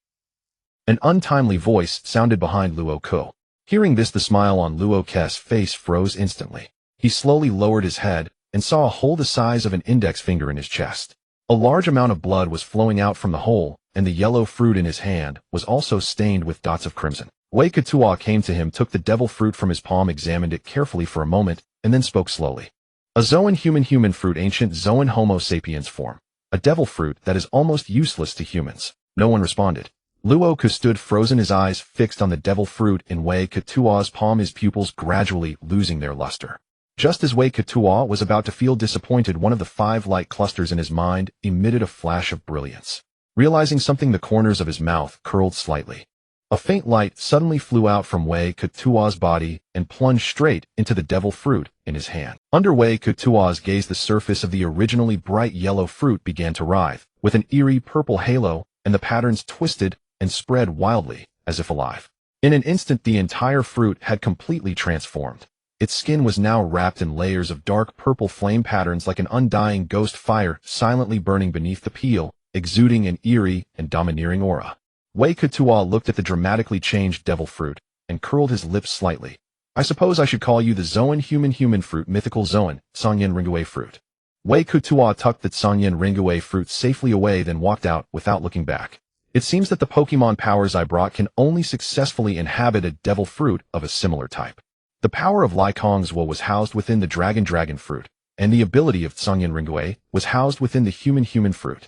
A: An untimely voice sounded behind Luoka. Hearing this, the smile on Luoka's face froze instantly. He slowly lowered his head and saw a hole the size of an index finger in his chest. A large amount of blood was flowing out from the hole, and the yellow fruit in his hand was also stained with dots of crimson. Wei-Katua came to him, took the devil fruit from his palm, examined it carefully for a moment, and then spoke slowly. "A Zoan human fruit, ancient Zoan Homo sapiens form. A devil fruit that is almost useless to humans." No one responded. Luoka stood frozen, his eyes fixed on the devil fruit in Wei-Katua's palm, his pupils gradually losing their luster. Just as Wei-Katua was about to feel disappointed, one of the 5 light clusters in his mind emitted a flash of brilliance. Realizing something, the corners of his mouth curled slightly. A faint light suddenly flew out from Wei-Katua's body and plunged straight into the devil fruit in his hand. Under Wei-Katua's gaze, the surface of the originally bright yellow fruit began to writhe, with an eerie purple halo, and the patterns twisted and spread wildly, as if alive. In an instant, the entire fruit had completely transformed. Its skin was now wrapped in layers of dark purple flame patterns, like an undying ghost fire silently burning beneath the peel, exuding an eerie and domineering aura. Wei-Katua looked at the dramatically changed devil fruit and curled his lips slightly. "I suppose I should call you the Zoan human fruit, Mythical Zoan, Sangyen Ringue fruit." Wei-Katua tucked the Sangyen Ringue fruit safely away, then walked out without looking back. "It seems that the Pokemon powers I brought can only successfully inhabit a devil fruit of a similar type. The power of Lycongzwa was housed within the Dragon fruit, and the ability of Sangyen Ringue was housed within the human fruit.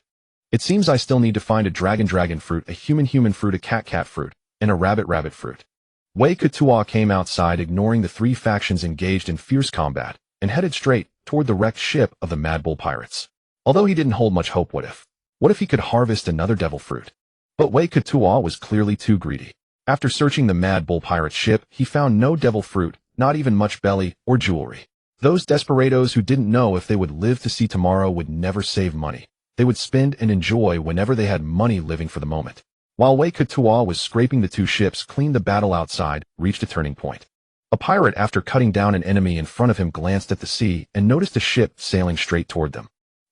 A: It seems I still need to find a dragon fruit, a human fruit, a cat fruit, and a rabbit fruit." Wei-Katua came outside, ignoring the 3 factions engaged in fierce combat, and headed straight toward the wrecked ship of the Mad Bull pirates. Although he didn't hold much hope, what if he could harvest another devil fruit? But Wei-Katua was clearly too greedy. After searching the Mad Bull pirate ship, he found no devil fruit, not even much belly or jewelry. Those desperados who didn't know if they would live to see tomorrow would never save money. They would spend and enjoy whenever they had money, living for the moment. While Wei-Katua was scraping the 2 ships clean, the battle outside reached a turning point. A pirate, after cutting down an enemy in front of him, glanced at the sea and noticed a ship sailing straight toward them.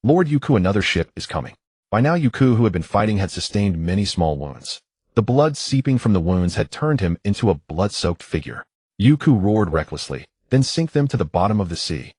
A: Lord Yuku, another ship is coming. By now Yuku, who had been fighting, had sustained many small wounds. The blood seeping from the wounds had turned him into a blood-soaked figure. Yuku roared recklessly, then sank them to the bottom of the sea.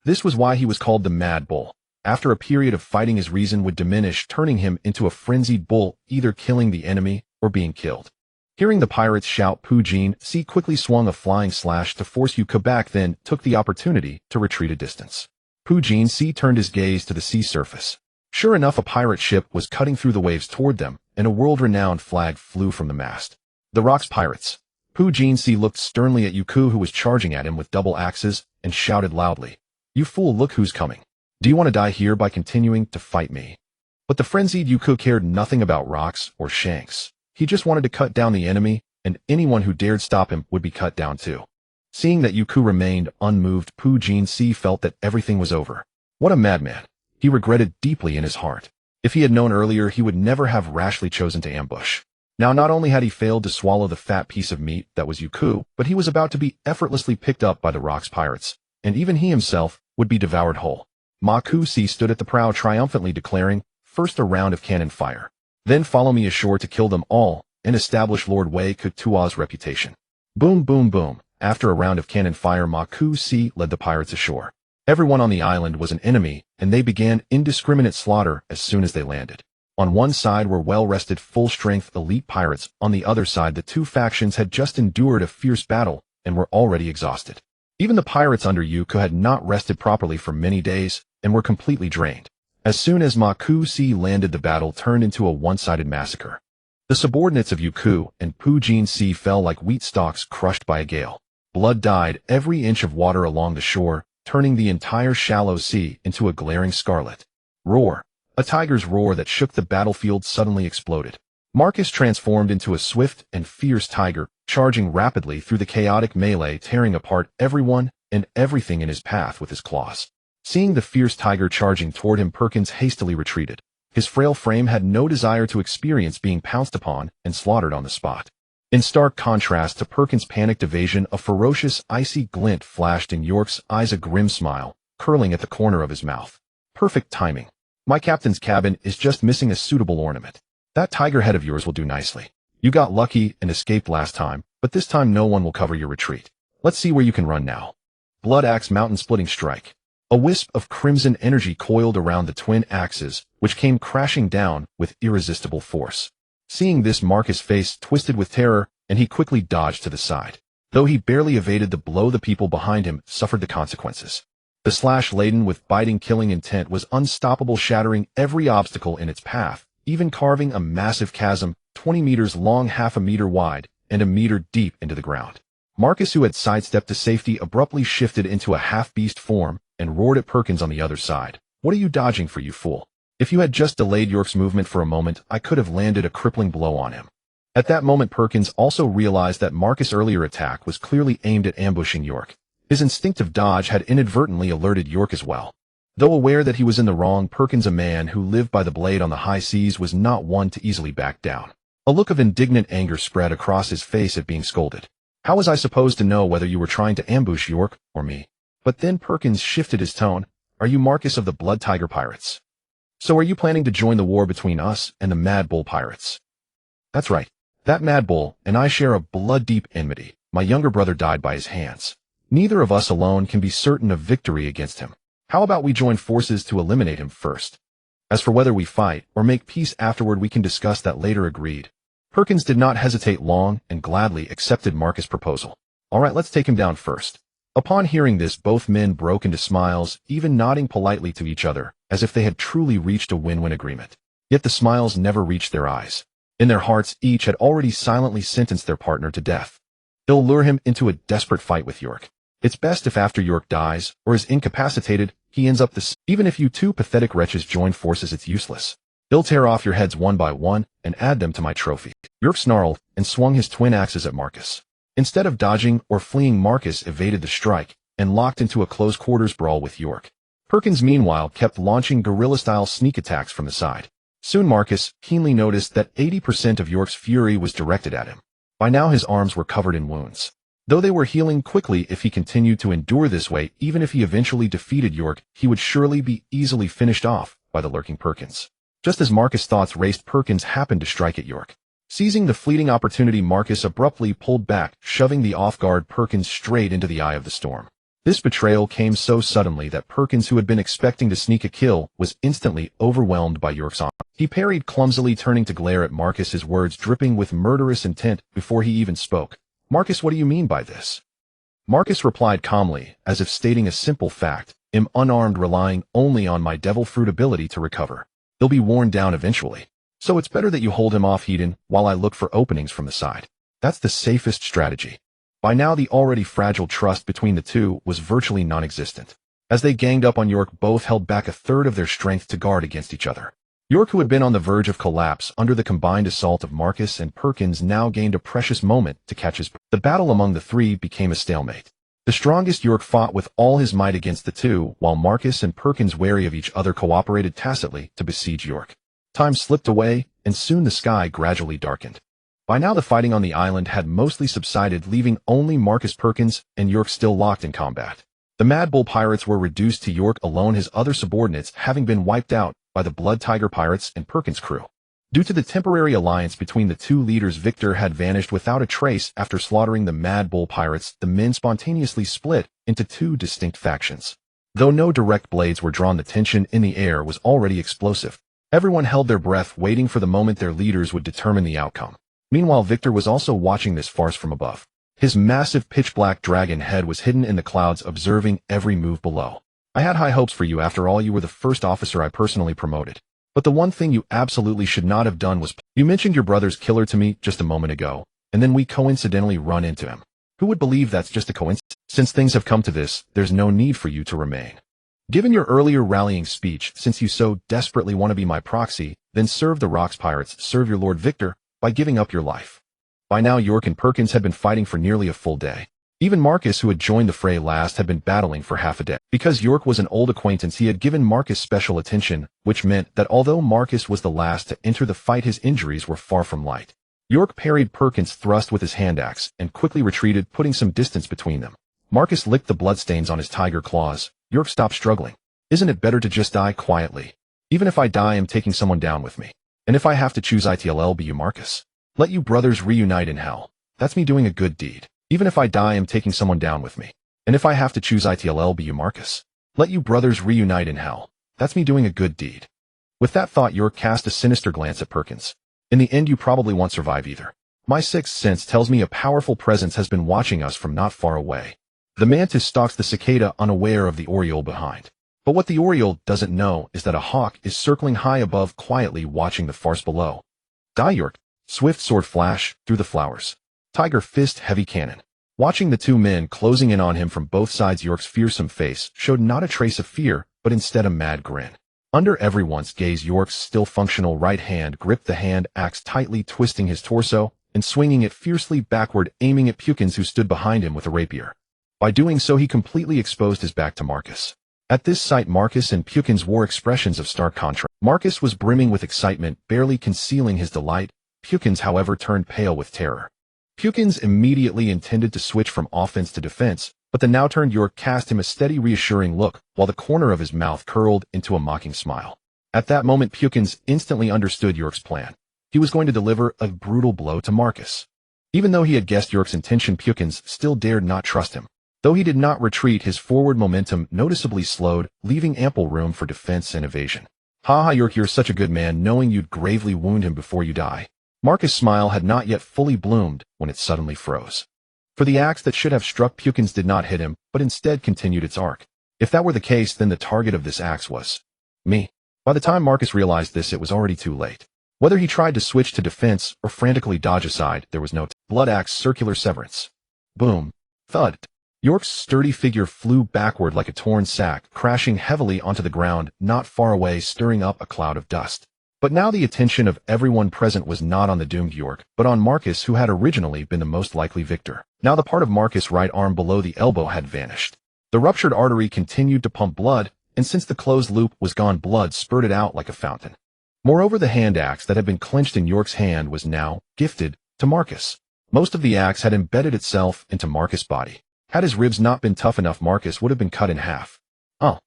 A: This was why he was called the Mad Bull. After a period of fighting, his reason would diminish, turning him into a frenzied bull, either killing the enemy or being killed. Hearing the pirates shout, Pujin C quickly swung a flying slash to force Yuku back, then took the opportunity to retreat a distance. Pujin C turned his gaze to the sea surface. Sure enough, a pirate ship was cutting through the waves toward them, and a world-renowned flag flew from the mast. The Rocks Pirates. Pujin C looked sternly at Yuku, who was charging at him with double axes, and shouted loudly, "You fool, look who's coming. Do you want to die here by continuing to fight me?" But the frenzied Yuku cared nothing about rocks or shanks. He just wanted to cut down the enemy, and anyone who dared stop him would be cut down too. Seeing that Yuku remained unmoved, Pujin C felt that everything was over. What a madman. He regretted deeply in his heart. If he had known earlier, he would never have rashly chosen to ambush. Now, not only had he failed to swallow the fat piece of meat that was Yuku, but he was about to be effortlessly picked up by the Rocks Pirates, and even he himself would be devoured whole. Makusi stood at the prow triumphantly, declaring, "First a round of cannon fire. Then follow me ashore to kill them all and establish Lord Wei Kutua's reputation." Boom, boom, boom. After a round of cannon fire, Makusi led the pirates ashore. Everyone on the island was an enemy, and they began indiscriminate slaughter as soon as they landed. On one side were well-rested, full-strength elite pirates. On the other side, the two factions had just endured a fierce battle and were already exhausted. Even the pirates under Yuku had not rested properly for many days and were completely drained. As soon as Makusi landed, the battle turned into a one-sided massacre. The subordinates of Yuku and Pujin C fell like wheat stalks crushed by a gale. Blood dyed every inch of water along the shore, turning the entire shallow sea into a glaring scarlet. Roar. A tiger's roar that shook the battlefield suddenly exploded. Marcus transformed into a swift and fierce tiger, charging rapidly through the chaotic melee, tearing apart everyone and everything in his path with his claws. Seeing the fierce tiger charging toward him, Perkins hastily retreated. His frail frame had no desire to experience being pounced upon and slaughtered on the spot. In stark contrast to Perkins' panicked evasion, a ferocious, icy glint flashed in York's eyes, a grim smile curling at the corner of his mouth. Perfect timing. My captain's cabin is just missing a suitable ornament. That tiger head of yours will do nicely. You got lucky and escaped last time, but this time no one will cover your retreat. Let's see where you can run now. Blood Axe mountain-splitting strike. A wisp of crimson energy coiled around the twin axes, which came crashing down with irresistible force. Seeing this, Marcus' face twisted with terror, and he quickly dodged to the side. Though he barely evaded the blow, the people behind him suffered the consequences. The slash, laden with biting, killing intent, was unstoppable, shattering every obstacle in its path, even carving a massive chasm 20 meters long, half a meter wide, and a meter deep into the ground. Marcus, who had sidestepped to safety, abruptly shifted into a half-beast form and roared at Perkins on the other side. "What are you dodging for, you fool? If you had just delayed York's movement for a moment, I could have landed a crippling blow on him." At that moment, Perkins also realized that Marcus' earlier attack was clearly aimed at ambushing York. His instinctive dodge had inadvertently alerted York as well. Though aware that he was in the wrong, Perkins, a man who lived by the blade on the high seas, was not one to easily back down. A look of indignant anger spread across his face at being scolded. "How was I supposed to know whether you were trying to ambush York or me?" But then Perkins shifted his tone. "Are you Marcus of the Blood Tiger Pirates? So are you planning to join the war between us and the Mad Bull Pirates?" "That's right. That Mad Bull and I share a blood-deep enmity. My younger brother died by his hands. Neither of us alone can be certain of victory against him. How about we join forces to eliminate him first? As for whether we fight or make peace afterward, we can discuss that later." Agreed. Perkins did not hesitate long and gladly accepted Marcus' proposal. "All right, let's take him down first." Upon hearing this, both men broke into smiles, even nodding politely to each other, as if they had truly reached a win-win agreement. Yet the smiles never reached their eyes. In their hearts, each had already silently sentenced their partner to death. They'll lure him into a desperate fight with York. It's best if after York dies, or is incapacitated, he ends up this. Even if you two pathetic wretches join forces, it's useless. They'll tear off your heads one by one and add them to my trophy. York snarled and swung his twin axes at Marcus. Instead of dodging or fleeing, Marcus evaded the strike and locked into a close-quarters brawl with York. Perkins, meanwhile, kept launching guerrilla-style sneak attacks from the side. Soon Marcus keenly noticed that 80% of York's fury was directed at him. By now his arms were covered in wounds. Though they were healing quickly, if he continued to endure this way, even if he eventually defeated York, he would surely be easily finished off by the lurking Perkins. Just as Marcus' thoughts raced, Perkins happened to strike at York. Seizing the fleeting opportunity, Marcus abruptly pulled back, shoving the off-guard Perkins straight into the eye of the storm. This betrayal came so suddenly that Perkins, who had been expecting to sneak a kill, was instantly overwhelmed by York's honor. He parried clumsily, turning to glare at Marcus, his words dripping with murderous intent before he even spoke. "Marcus, what do you mean by this?" Marcus replied calmly, as if stating a simple fact. "I'm unarmed, relying only on my devil fruit ability to recover. They'll be worn down eventually. So it's better that you hold him off, Hedon, while I look for openings from the side. That's the safest strategy." By now, the already fragile trust between the two was virtually non-existent. As they ganged up on York, both held back a third of their strength to guard against each other. York, who had been on the verge of collapse under the combined assault of Marcus and Perkins, now gained a precious moment to catch his breath. The battle among the three became a stalemate. The strongest York fought with all his might against the two, while Marcus and Perkins, wary of each other, cooperated tacitly to besiege York. Time slipped away, and soon the sky gradually darkened. By now the fighting on the island had mostly subsided, leaving only Marcus, Perkins, and York still locked in combat. The Mad Bull pirates were reduced to York alone, his other subordinates having been wiped out by the Blood Tiger pirates and Perkins' crew. Due to the temporary alliance between the two leaders, Victor had vanished without a trace. After slaughtering the Mad Bull pirates, the men spontaneously split into two distinct factions. Though no direct blades were drawn, the tension in the air was already explosive. Everyone held their breath, waiting for the moment their leaders would determine the outcome. Meanwhile, Victor was also watching this farce from above. His massive pitch-black dragon head was hidden in the clouds, observing every move below. "I had high hopes for you. After all, you were the first officer I personally promoted. But the one thing you absolutely should not have done was, you mentioned your brother's killer to me just a moment ago, and then we coincidentally run into him. Who would believe that's just a coincidence? Since things have come to this, there's no need for you to remain. Given your earlier rallying speech, since you so desperately want to be my proxy, then serve the Rocks Pirates, serve your Lord Victor, by giving up your life." By now, York and Perkins had been fighting for nearly a full day. Even Marcus, who had joined the fray last, had been battling for half a day. Because York was an old acquaintance, he had given Marcus special attention, which meant that although Marcus was the last to enter the fight, his injuries were far from light. York parried Perkins' thrust with his hand axe and quickly retreated, putting some distance between them. Marcus licked the bloodstains on his tiger claws. York stopped struggling. "Isn't it better to just die quietly? Even if I die, I'm taking someone down with me. And if I have to choose, it'll be you, Marcus. Let you brothers reunite in hell. That's me doing a good deed. Even if I die, I'm taking someone down with me. And if I have to choose, it'll be you, Marcus. Let you brothers reunite in hell. That's me doing a good deed." With that thought, York cast a sinister glance at Perkins. "In the end, you probably won't survive either. My sixth sense tells me a powerful presence has been watching us from not far away." The mantis stalks the cicada, unaware of the oriole behind. But what the oriole doesn't know is that a hawk is circling high above, quietly watching the farce below. "Die, York." Swift sword flash through the flowers. Tiger fist, heavy cannon. Watching the two men closing in on him from both sides, York's fearsome face showed not a trace of fear, but instead a mad grin. Under everyone's gaze, York's still functional right hand gripped the hand axe tightly, twisting his torso and swinging it fiercely backward, aiming at Perkins, who stood behind him with a rapier. By doing so, he completely exposed his back to Marcus. At this sight, Marcus and Perkins wore expressions of stark contrast. Marcus was brimming with excitement, barely concealing his delight. Perkins, however, turned pale with terror. Perkins immediately intended to switch from offense to defense, but the now-turned York cast him a steady, reassuring look, while the corner of his mouth curled into a mocking smile. At that moment, Perkins instantly understood York's plan. He was going to deliver a brutal blow to Marcus. Even though he had guessed York's intention, Perkins still dared not trust him. Though he did not retreat, his forward momentum noticeably slowed, leaving ample room for defense and evasion. "Ha ha, York, you're such a good man, knowing you'd gravely wound him before you die." Marcus' smile had not yet fully bloomed when it suddenly froze. For the axe that should have struck Perkins did not hit him, but instead continued its arc. If that were the case, then the target of this axe was me. By the time Marcus realized this, it was already too late. Whether he tried to switch to defense or frantically dodge aside, there was no blood axe circular severance. Boom. Thud. York's sturdy figure flew backward like a torn sack, crashing heavily onto the ground not far away, stirring up a cloud of dust. But now the attention of everyone present was not on the doomed York, but on Marcus, who had originally been the most likely victor. Now the part of Marcus' right arm below the elbow had vanished. The ruptured artery continued to pump blood, and since the closed loop was gone, blood spurted out like a fountain. Moreover, the hand axe that had been clenched in York's hand was now gifted to Marcus. Most of the axe had embedded itself into Marcus' body. Had his ribs not been tough enough, Marcus would have been cut in half. Oh.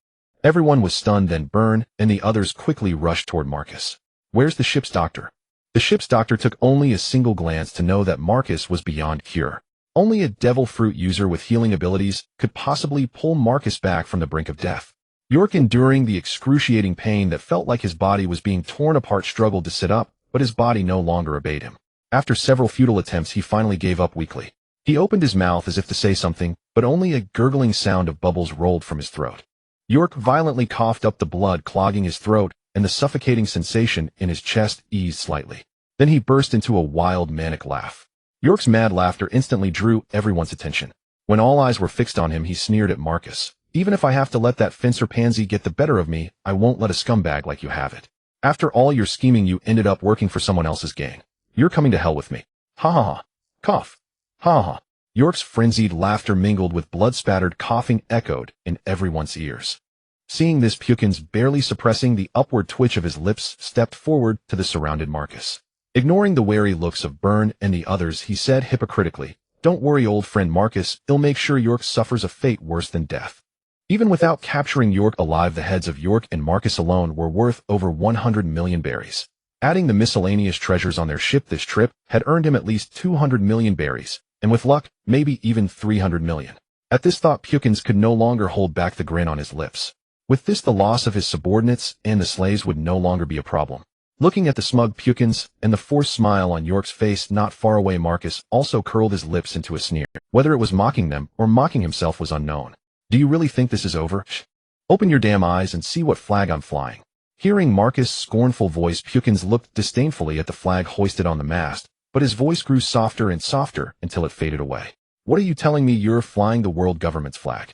A: Everyone was stunned, then burned, and the others quickly rushed toward Marcus. Where's the ship's doctor? The ship's doctor took only a single glance to know that Marcus was beyond cure. Only a devil fruit user with healing abilities could possibly pull Marcus back from the brink of death. York, enduring the excruciating pain that felt like his body was being torn apart, struggled to sit up, but his body no longer obeyed him. After several futile attempts, he finally gave up weakly. He opened his mouth as if to say something, but only a gurgling sound of bubbles rolled from his throat. York violently coughed up the blood clogging his throat, and the suffocating sensation in his chest eased slightly. Then he burst into a wild, manic laugh. York's mad laughter instantly drew everyone's attention. When all eyes were fixed on him, he sneered at Marcus. Even if I have to let that fencer pansy get the better of me, I won't let a scumbag like you have it. After all your scheming, you ended up working for someone else's gang. You're coming to hell with me. Ha ha ha. Cough. Ha ha. York's frenzied laughter mingled with blood-spattered coughing echoed in everyone's ears. Seeing this, Pukins, barely suppressing the upward twitch of his lips, stepped forward to the surrounded Marcus. Ignoring the wary looks of Burn and the others, he said hypocritically, "Don't worry, old friend Marcus, I'll make sure York suffers a fate worse than death." Even without capturing York alive, the heads of York and Marcus alone were worth over 100 million berries. Adding the miscellaneous treasures on their ship, this trip had earned him at least 200 million berries, and with luck, maybe even 300 million. At this thought, Pukins could no longer hold back the grin on his lips. With this, the loss of his subordinates and the slaves would no longer be a problem. Looking at the smug Pukins and the forced smile on York's face not far away, Marcus also curled his lips into a sneer. Whether it was mocking them or mocking himself was unknown. "Do you really think this is over? Shh. Open your damn eyes and see what flag I'm flying." Hearing Marcus' scornful voice, Pukins looked disdainfully at the flag hoisted on the mast, but his voice grew softer and softer until it faded away. "What are you telling me? You're flying the world government's flag?"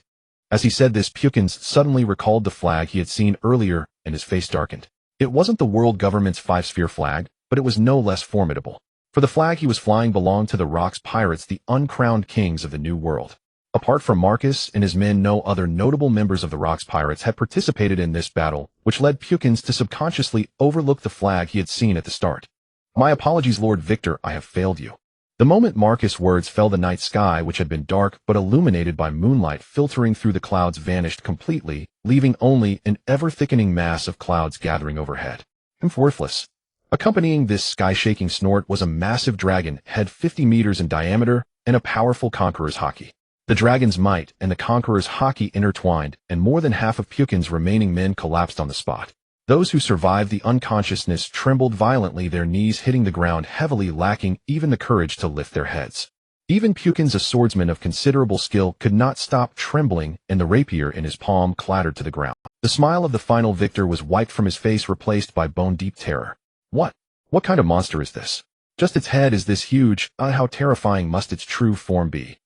A: As he said this, Pukins suddenly recalled the flag he had seen earlier, and his face darkened. It wasn't the world government's five-sphere flag, but it was no less formidable. For the flag he was flying belonged to the Rock's pirates, the uncrowned kings of the New World. Apart from Marcus and his men, no other notable members of the Rock's pirates had participated in this battle, which led Pukins to subconsciously overlook the flag he had seen at the start. "My apologies, Lord Victor, I have failed you." The moment Marcus' words fell, the night sky, which had been dark but illuminated by moonlight filtering through the clouds, vanished completely, leaving only an ever-thickening mass of clouds gathering overhead. Worthless. Accompanying this sky-shaking snort was a massive dragon, head 50 meters in diameter, and a powerful conqueror's haki. The dragon's might and the conqueror's haki intertwined, and more than half of Pukins' remaining men collapsed on the spot. Those who survived the unconsciousness trembled violently, their knees hitting the ground heavily, lacking even the courage to lift their heads. Even Pukins, a swordsman of considerable skill, could not stop trembling, and the rapier in his palm clattered to the ground. The smile of the final victor was wiped from his face, replaced by bone-deep terror. What kind of monster is this? Just its head is this huge, how terrifying must its true form be?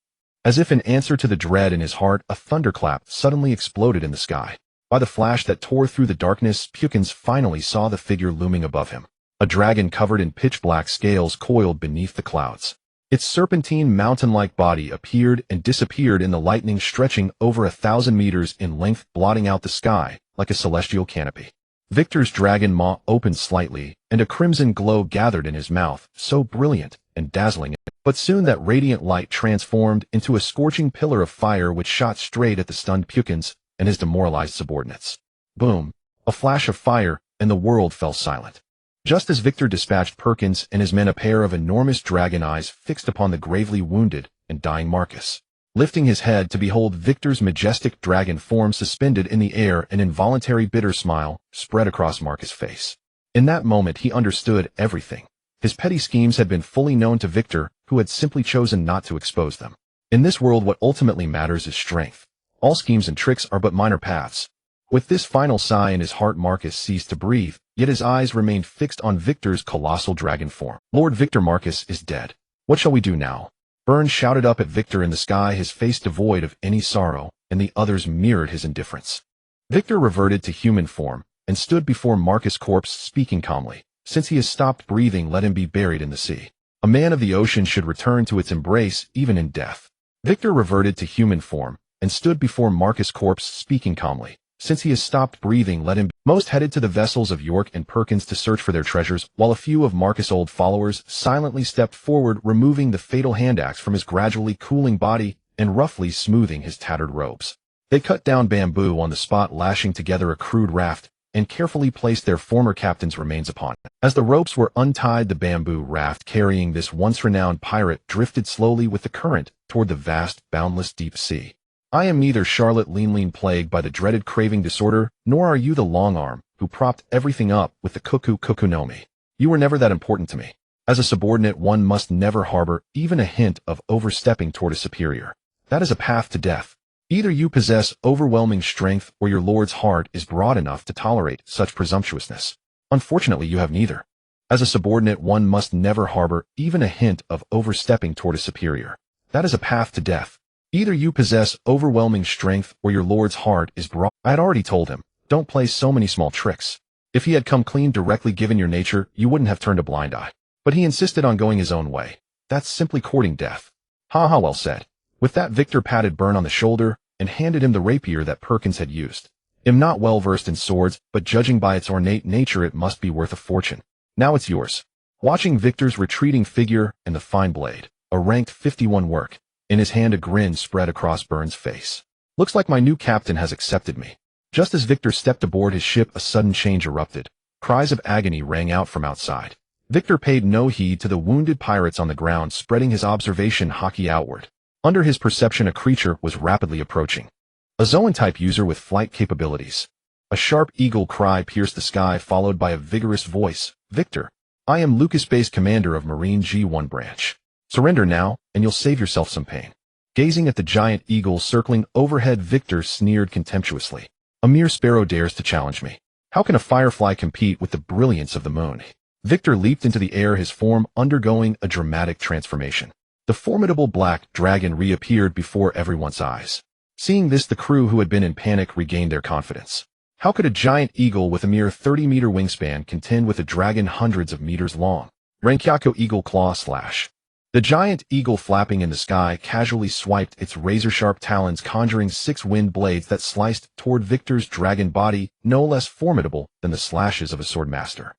A: As if in answer to the dread in his heart, a thunderclap suddenly exploded in the sky. By the flash that tore through the darkness, Pukins finally saw the figure looming above him. A dragon covered in pitch-black scales coiled beneath the clouds. Its serpentine mountain-like body appeared and disappeared in the lightning, stretching over 1,000 meters in length, blotting out the sky like a celestial canopy. Victor's dragon maw opened slightly, and a crimson glow gathered in his mouth, so brilliant and dazzling. But soon that radiant light transformed into a scorching pillar of fire which shot straight at the stunned Pukins and his demoralized subordinates. Boom! A flash of fire, and the world fell silent. Just as Victor dispatched Perkins and his men, a pair of enormous dragon eyes fixed upon the gravely wounded and dying Marcus. Lifting his head to behold Victor's majestic dragon form suspended in the air, an involuntary bitter smile spread across Marcus' face. In that moment he understood everything. His petty schemes had been fully known to Victor, who had simply chosen not to expose them. In this world, what ultimately matters is strength. All schemes and tricks are but minor paths. With this final sigh in his heart, Marcus ceased to breathe, yet his eyes remained fixed on Victor's colossal dragon form. Lord Victor, Marcus is dead. What shall we do now? Burns shouted up at Victor in the sky, his face devoid of any sorrow, and the others mirrored his indifference. Victor reverted to human form and stood before Marcus' corpse, speaking calmly. Since he has stopped breathing, let him be buried in the sea. A man of the ocean should return to its embrace even in death. Victor reverted to human form and stood before Marcus' corpse, speaking calmly. Since he has stopped breathing, let him be. Most headed to the vessels of York and Perkins to search for their treasures, while a few of Marcus' old followers silently stepped forward, removing the fatal hand axe from his gradually cooling body and roughly smoothing his tattered robes. They cut down bamboo on the spot, lashing together a crude raft, and carefully placed their former captain's remains upon it. As the ropes were untied, the bamboo raft carrying this once renowned pirate drifted slowly with the current toward the vast, boundless deep sea. I am neither Charlotte Lean plagued by the dreaded craving disorder, nor are you the long arm who propped everything up with the cuckoo no mi. You were never that important to me. As a subordinate, one must never harbor even a hint of overstepping toward a superior. That is a path to death. Either you possess overwhelming strength or your lord's heart is broad enough to tolerate such presumptuousness. Unfortunately, you have neither. As a subordinate, one must never harbor even a hint of overstepping toward a superior. That is a path to death. Either you possess overwhelming strength or your lord's heart is broad. I had already told him, don't play so many small tricks. If he had come clean directly given your nature, you wouldn't have turned a blind eye. But he insisted on going his own way. That's simply courting death. Ha ha, well said. With that, Victor patted Burn on the shoulder and handed him the rapier that Perkins had used. I'm not well versed in swords, but judging by its ornate nature, it must be worth a fortune. Now it's yours. Watching Victor's retreating figure and the fine blade, a ranked 51 work, in his hand a grin spread across Burn's face. Looks like my new captain has accepted me. Just as Victor stepped aboard his ship, a sudden change erupted. Cries of agony rang out from outside. Victor paid no heed to the wounded pirates on the ground, spreading his observation hockey outward. Under his perception, a creature was rapidly approaching. A Zoan-type user with flight capabilities. A sharp eagle cry pierced the sky, followed by a vigorous voice. Victor, I am Lucas, base commander of Marine G1 branch. Surrender now, and you'll save yourself some pain. Gazing at the giant eagle circling overhead, Victor sneered contemptuously. A mere sparrow dares to challenge me. How can a firefly compete with the brilliance of the moon? Victor leaped into the air, his form undergoing a dramatic transformation. The formidable black dragon reappeared before everyone's eyes. Seeing this, the crew, who had been in panic, regained their confidence. How could a giant eagle with a mere 30-meter wingspan contend with a dragon hundreds of meters long? Rayquaza eagle claw slash. The giant eagle, flapping in the sky, casually swiped its razor-sharp talons, conjuring 6 wind blades that sliced toward Victor's dragon body, no less formidable than the slashes of a swordmaster.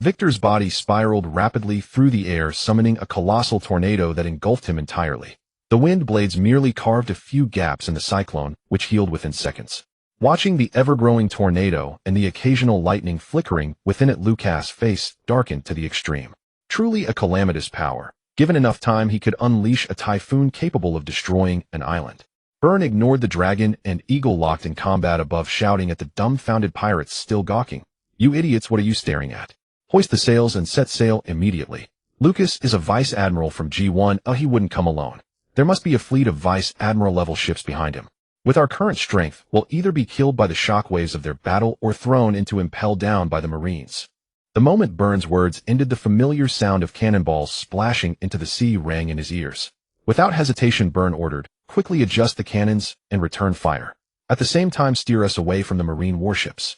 A: Victor's body spiraled rapidly through the air, summoning a colossal tornado that engulfed him entirely. The wind blades merely carved a few gaps in the cyclone, which healed within seconds. Watching the ever-growing tornado and the occasional lightning flickering within it, Lucas' face darkened to the extreme. Truly a calamitous power. Given enough time, he could unleash a typhoon capable of destroying an island. Burn ignored the dragon and eagle, locked in combat above, shouting at the dumbfounded pirates still gawking. You idiots, what are you staring at? Hoist the sails and set sail immediately. Lucas is a vice admiral from G1. Oh, he wouldn't come alone. There must be a fleet of vice admiral level ships behind him. With our current strength, we'll either be killed by the shockwaves of their battle or thrown into impelled down by the Marines. The moment Burn's words ended, the familiar sound of cannonballs splashing into the sea rang in his ears. Without hesitation, Burn ordered, quickly adjust the cannons and return fire. At the same time, steer us away from the Marine warships.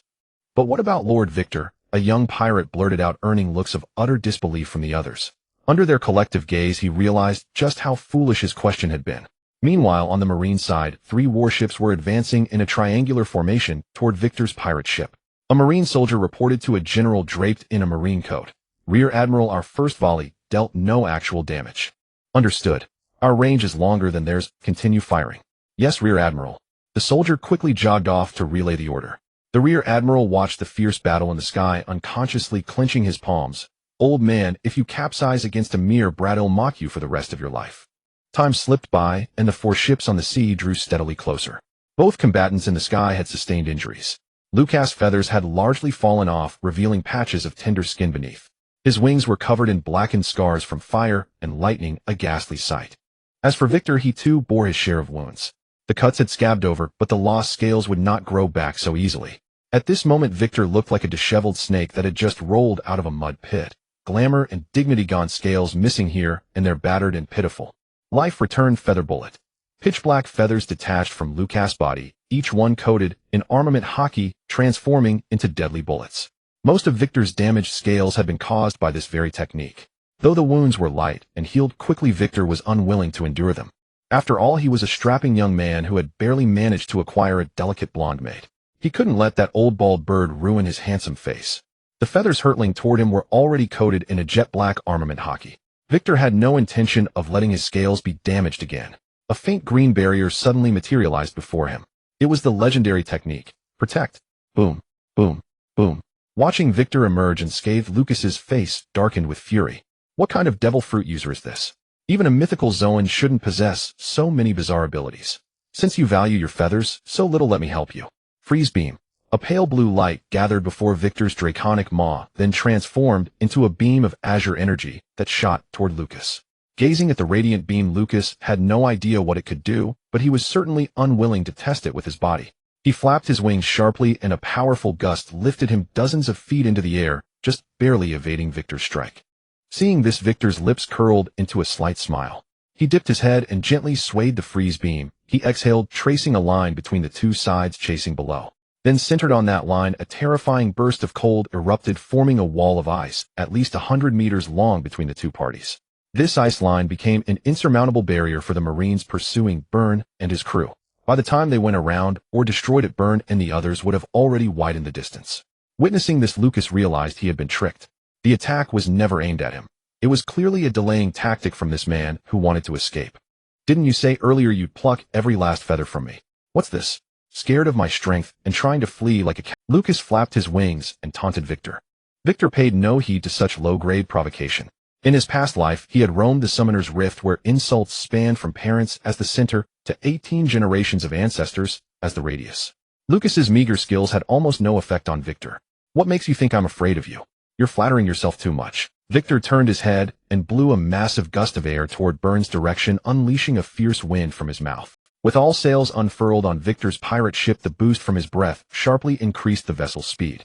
A: But what about Lord Victor? A young pirate blurted out, earning looks of utter disbelief from the others. Under their collective gaze, he realized just how foolish his question had been. Meanwhile, on the Marine side, 3 warships were advancing in a triangular formation toward Victor's pirate ship. A Marine soldier reported to a general draped in a Marine coat. Rear Admiral, our first volley dealt no actual damage. Understood. Our range is longer than theirs. Continue firing. Yes, Rear Admiral. The soldier quickly jogged off to relay the order. The Rear Admiral watched the fierce battle in the sky, unconsciously clenching his palms. Old man, if you capsize against a mere brat, it'll mock you for the rest of your life. Time slipped by, and the 4 ships on the sea drew steadily closer. Both combatants in the sky had sustained injuries. Lucas' feathers had largely fallen off, revealing patches of tender skin beneath. His wings were covered in blackened scars from fire and lightning, a ghastly sight. As for Victor, he too bore his share of wounds. The cuts had scabbed over, but the lost scales would not grow back so easily. At this moment, Victor looked like a disheveled snake that had just rolled out of a mud pit. Glamour and dignity gone, scales missing here, and they're battered and pitiful. Life returned, feather bullet. Pitch-black feathers detached from Lucas' body, each one coated in armament hockey, transforming into deadly bullets. Most of Victor's damaged scales had been caused by this very technique. Though the wounds were light and healed quickly, Victor was unwilling to endure them. After all, he was a strapping young man who had barely managed to acquire a delicate blonde mate. He couldn't let that old bald bird ruin his handsome face. The feathers hurtling toward him were already coated in a jet-black armament hockey. Victor had no intention of letting his scales be damaged again. A faint green barrier suddenly materialized before him. It was the legendary technique. Protect. Boom. Boom. Boom. Watching Victor emerge unscathed, Lucas's face darkened with fury. What kind of devil fruit user is this? Even a mythical Zoan shouldn't possess so many bizarre abilities. Since you value your feathers so little, let me help you. Freeze beam. A pale blue light gathered before Victor's draconic maw, then transformed into a beam of azure energy that shot toward Lucas. Gazing at the radiant beam, Lucas had no idea what it could do, but he was certainly unwilling to test it with his body. He flapped his wings sharply, and a powerful gust lifted him dozens of feet into the air, just barely evading Victor's strike. Seeing this, Victor's lips curled into a slight smile. He dipped his head and gently swayed the freeze beam. He exhaled, tracing a line between the two sides chasing below. Then, centered on that line, a terrifying burst of cold erupted, forming a wall of ice, at least 100 meters long between the two parties. This ice line became an insurmountable barrier for the Marines pursuing Burn and his crew. By the time they went around or destroyed it, Burn and the others would have already widened the distance. Witnessing this, Lucas realized he had been tricked. The attack was never aimed at him. It was clearly a delaying tactic from this man who wanted to escape. Didn't you say earlier you'd pluck every last feather from me? What's this? Scared of my strength and trying to flee like a cat? Lucas flapped his wings and taunted Victor. Victor paid no heed to such low-grade provocation. In his past life, he had roamed the Summoner's Rift, where insults spanned from parents as the center to 18 generations of ancestors as the radius. Lucas's meager skills had almost no effect on Victor. What makes you think I'm afraid of you? You're flattering yourself too much. Victor turned his head and blew a massive gust of air toward Burn's direction, unleashing a fierce wind from his mouth. With all sails unfurled on Victor's pirate ship, the boost from his breath sharply increased the vessel's speed.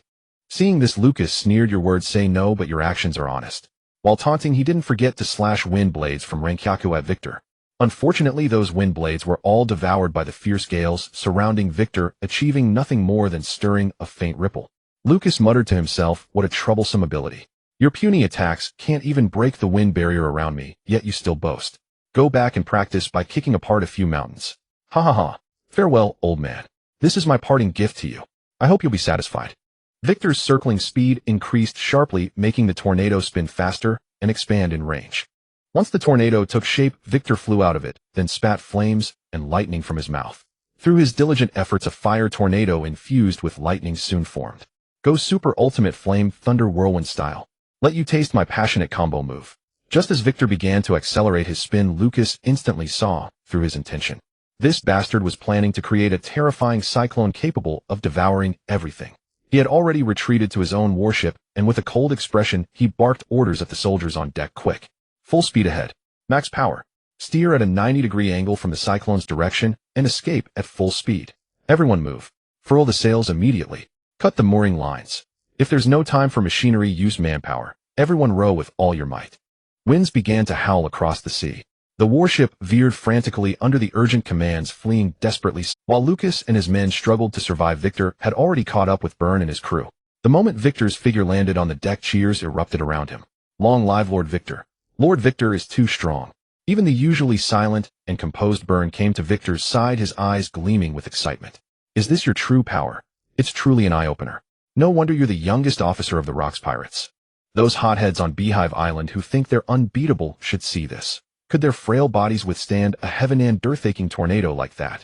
A: Seeing this, Lucas sneered, "Your words say no, but your actions are honest." While taunting, he didn't forget to slash wind blades from Rayquaza at Victor. Unfortunately, those wind blades were all devoured by the fierce gales surrounding Victor, achieving nothing more than stirring a faint ripple. Lucas muttered to himself, "What a troublesome ability. Your puny attacks can't even break the wind barrier around me, yet you still boast. Go back and practice by kicking apart a few mountains. Ha ha ha. Farewell, old man. This is my parting gift to you. I hope you'll be satisfied." Victor's circling speed increased sharply, making the tornado spin faster and expand in range. Once the tornado took shape, Victor flew out of it, then spat flames and lightning from his mouth. Through his diligent efforts, a fire tornado infused with lightning soon formed. Go Super Ultimate Flame Thunder Whirlwind style. Let you taste my passionate combo move. Just as Victor began to accelerate his spin, Lucas instantly saw through his intention. This bastard was planning to create a terrifying cyclone capable of devouring everything. He had already retreated to his own warship, and with a cold expression, he barked orders at the soldiers on deck. Quick. Full speed ahead. Max power. Steer at a 90-degree angle from the cyclone's direction, and escape at full speed. Everyone move. Furl the sails immediately. Cut the mooring lines. If there's no time for machinery, use manpower. Everyone row with all your might. Winds began to howl across the sea. The warship veered frantically under the urgent commands, fleeing desperately. While Lucas and his men struggled to survive, Victor had already caught up with Burn and his crew. The moment Victor's figure landed on the deck, cheers erupted around him. Long live Lord Victor. Lord Victor is too strong. Even the usually silent and composed Burn came to Victor's side, his eyes gleaming with excitement. Is this your true power? It's truly an eye-opener. No wonder you're the youngest officer of the Rocks Pirates. Those hotheads on Beehive Island who think they're unbeatable should see this. Could their frail bodies withstand a heaven and earth-aching tornado like that?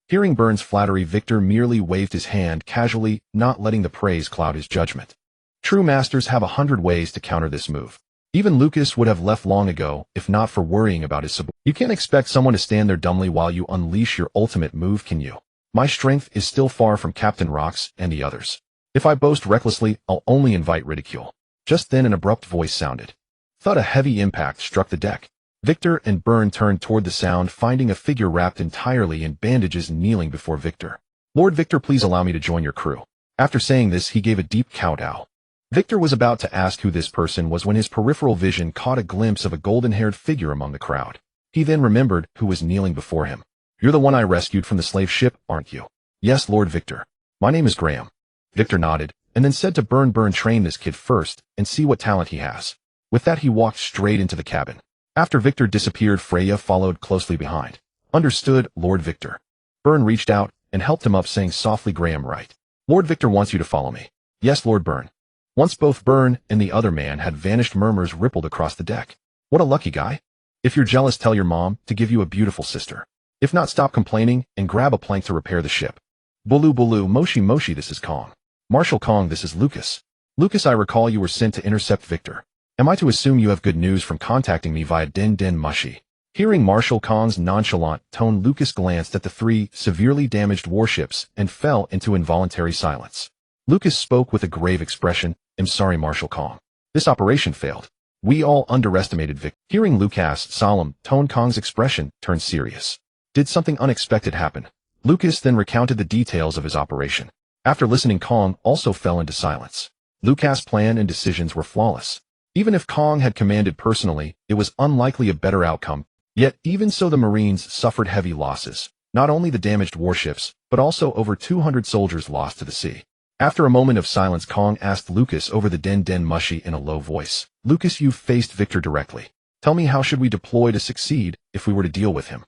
A: Hearing Burn's flattery, Victor merely waved his hand casually, not letting the praise cloud his judgment. True masters have 100 ways to counter this move. Even Lucas would have left long ago, if not for worrying about his subordinates. You can't expect someone to stand there dumbly while you unleash your ultimate move, can you? My strength is still far from Captain Rocks and the others. If I boast recklessly, I'll only invite ridicule. Just then an abrupt voice sounded. Thud! A heavy impact struck the deck. Victor and Burn turned toward the sound, finding a figure wrapped entirely in bandages kneeling before Victor. Lord Victor, please allow me to join your crew. After saying this, he gave a deep kowtow. Victor was about to ask who this person was when his peripheral vision caught a glimpse of a golden-haired figure among the crowd. He then remembered who was kneeling before him. You're the one I rescued from the slave ship, aren't you? Yes, Lord Victor. My name is Graham. Victor nodded, and then said to Burn, train this kid first and see what talent he has. With that, he walked straight into the cabin. After Victor disappeared, Freya followed closely behind. Understood, Lord Victor. Burn reached out and helped him up, saying softly, Graham, right. Lord Victor wants you to follow me. Yes, Lord Burn. Once both Burn and the other man had vanished, murmurs rippled across the deck. What a lucky guy. If you're jealous, tell your mom to give you a beautiful sister. If not, stop complaining and grab a plank to repair the ship. Bulu Bulu, Moshi Moshi, this is Kong. Marshal Kong, this is Lucas. Lucas, I recall you were sent to intercept Victor. Am I to assume you have good news from contacting me via Din Din Mushi? Hearing Marshal Kong's nonchalant tone, Lucas glanced at the three severely damaged warships and fell into involuntary silence. Lucas spoke with a grave expression. I'm sorry, Marshal Kong. This operation failed. We all underestimated Victor. Hearing Lucas' solemn tone, Kong's expression turned serious. Did something unexpected happen? Lucas then recounted the details of his operation. After listening, Kong also fell into silence. Lucas' plan and decisions were flawless. Even if Kong had commanded personally, it was unlikely a better outcome. Yet, even so, the Marines suffered heavy losses. Not only the damaged warships, but also over 200 soldiers lost to the sea. After a moment of silence, Kong asked Lucas over the Den Den Mushi in a low voice. Lucas, you faced Victor directly. Tell me, how should we deploy to succeed if we were to deal with him?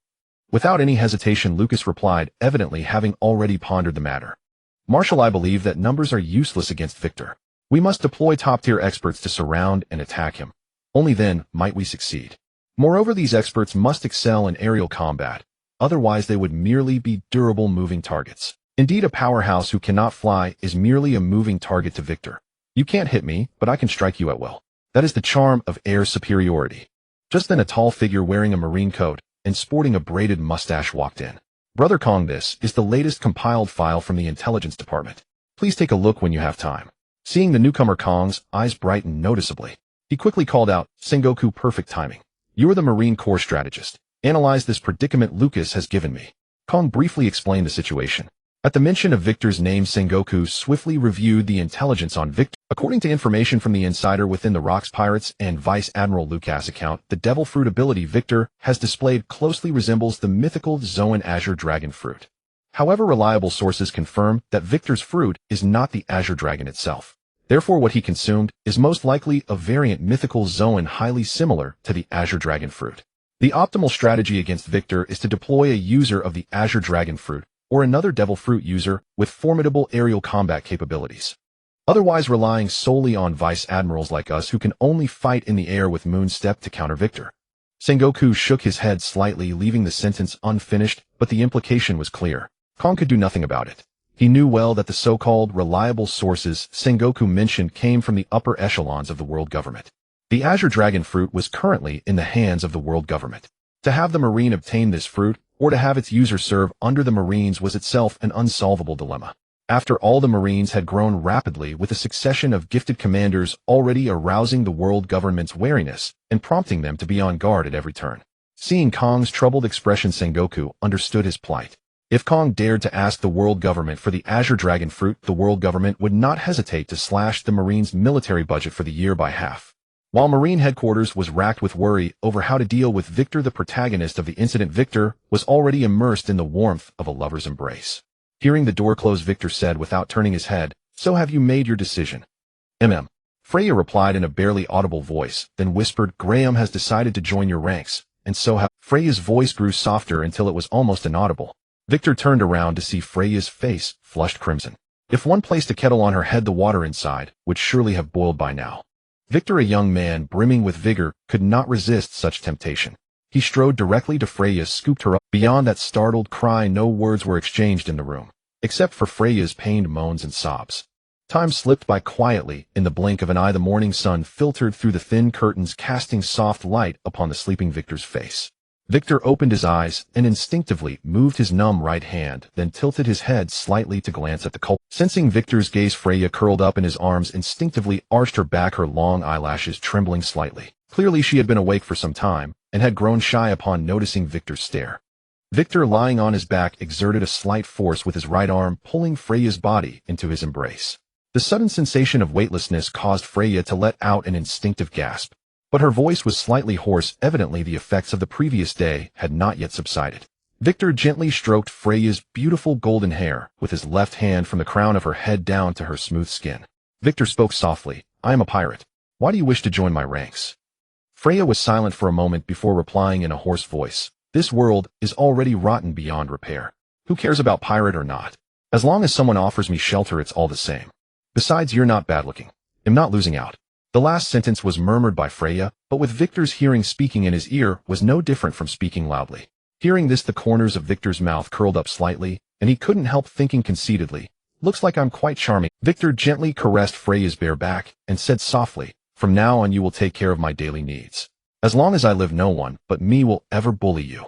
A: Without any hesitation, Lucas replied, evidently having already pondered the matter. Marshal, I believe that numbers are useless against Victor. We must deploy top-tier experts to surround and attack him. Only then might we succeed. Moreover, these experts must excel in aerial combat. Otherwise, they would merely be durable moving targets. Indeed, a powerhouse who cannot fly is merely a moving target to Victor. You can't hit me, but I can strike you at will. That is the charm of air superiority. Just then, a tall figure wearing a marine coat and sporting a braided mustache walked in. Brother Kong, this is the latest compiled file from the intelligence department. Please take a look when you have time. Seeing the newcomer, Kong's eyes brightened noticeably. He quickly called out, Sengoku, perfect timing. You are the Marine Corps strategist. Analyze this predicament Lucas has given me. Kong briefly explained the situation. At the mention of Victor's name, Sengoku swiftly reviewed the intelligence on Victor. According to information from the insider within the Rocks Pirates and Vice Admiral Lucas account, the Devil Fruit ability Victor has displayed closely resembles the mythical Zoan Azure Dragon Fruit. However, reliable sources confirm that Victor's fruit is not the Azure Dragon itself. Therefore, what he consumed is most likely a variant Mythical Zoan highly similar to the Azure Dragon Fruit. The optimal strategy against Victor is to deploy a user of the Azure Dragon Fruit or another Devil Fruit user with formidable aerial combat capabilities. Otherwise, relying solely on Vice Admirals like us who can only fight in the air with Moon Step to counter Victor. Sengoku shook his head slightly, leaving the sentence unfinished, but the implication was clear. Kong could do nothing about it. He knew well that the so-called reliable sources Sengoku mentioned came from the upper echelons of the world government. The Azure Dragon Fruit was currently in the hands of the world government. To have the Marine obtain this fruit, or to have its user serve under the Marines, was itself an unsolvable dilemma. After all, the Marines had grown rapidly with a succession of gifted commanders already arousing the world government's wariness and prompting them to be on guard at every turn. Seeing Kong's troubled expression, Sengoku understood his plight. If Kong dared to ask the world government for the Azure Dragon Fruit, the world government would not hesitate to slash the Marines' military budget for the year by half. While Marine headquarters was racked with worry over how to deal with Victor, the protagonist of the incident, Victor was already immersed in the warmth of a lover's embrace. Hearing the door close, Victor said without turning his head, So have you made your decision? Freya replied in a barely audible voice, then whispered, Graham has decided to join your ranks, and so have. Freya's voice grew softer until it was almost inaudible. Victor turned around to see Freya's face flushed crimson. If one placed a kettle on her head, the water inside would surely have boiled by now. Victor, a young man brimming with vigor, could not resist such temptation. He strode directly to Freya, scooped her up. Beyond that startled cry, no words were exchanged in the room, except for Freya's pained moans and sobs. Time slipped by quietly. In the blink of an eye, the morning sun filtered through the thin curtains, casting soft light upon the sleeping Victor's face. Victor opened his eyes and instinctively moved his numb right hand, then tilted his head slightly to glance at the culprit. Sensing Victor's gaze, Freya curled up in his arms, instinctively arched her back, her long eyelashes trembling slightly. Clearly she had been awake for some time, and had grown shy upon noticing Victor's stare. Victor, lying on his back, exerted a slight force with his right arm, pulling Freya's body into his embrace. The sudden sensation of weightlessness caused Freya to let out an instinctive gasp. But her voice was slightly hoarse, evidently the effects of the previous day had not yet subsided. Victor gently stroked Freya's beautiful golden hair with his left hand from the crown of her head down to her smooth skin. Victor spoke softly, I am a pirate. Why do you wish to join my ranks? Freya was silent for a moment before replying in a hoarse voice. This world is already rotten beyond repair. Who cares about pirate or not? As long as someone offers me shelter, it's all the same. Besides, you're not bad looking. I'm not losing out. The last sentence was murmured by Freya, but with Victor's hearing, speaking in his ear was no different from speaking loudly. Hearing this, the corners of Victor's mouth curled up slightly, and he couldn't help thinking conceitedly, "Looks like I'm quite charming." Victor gently caressed Freya's bare back and said softly, "From now on you will take care of my daily needs. As long as I live, no one but me will ever bully you.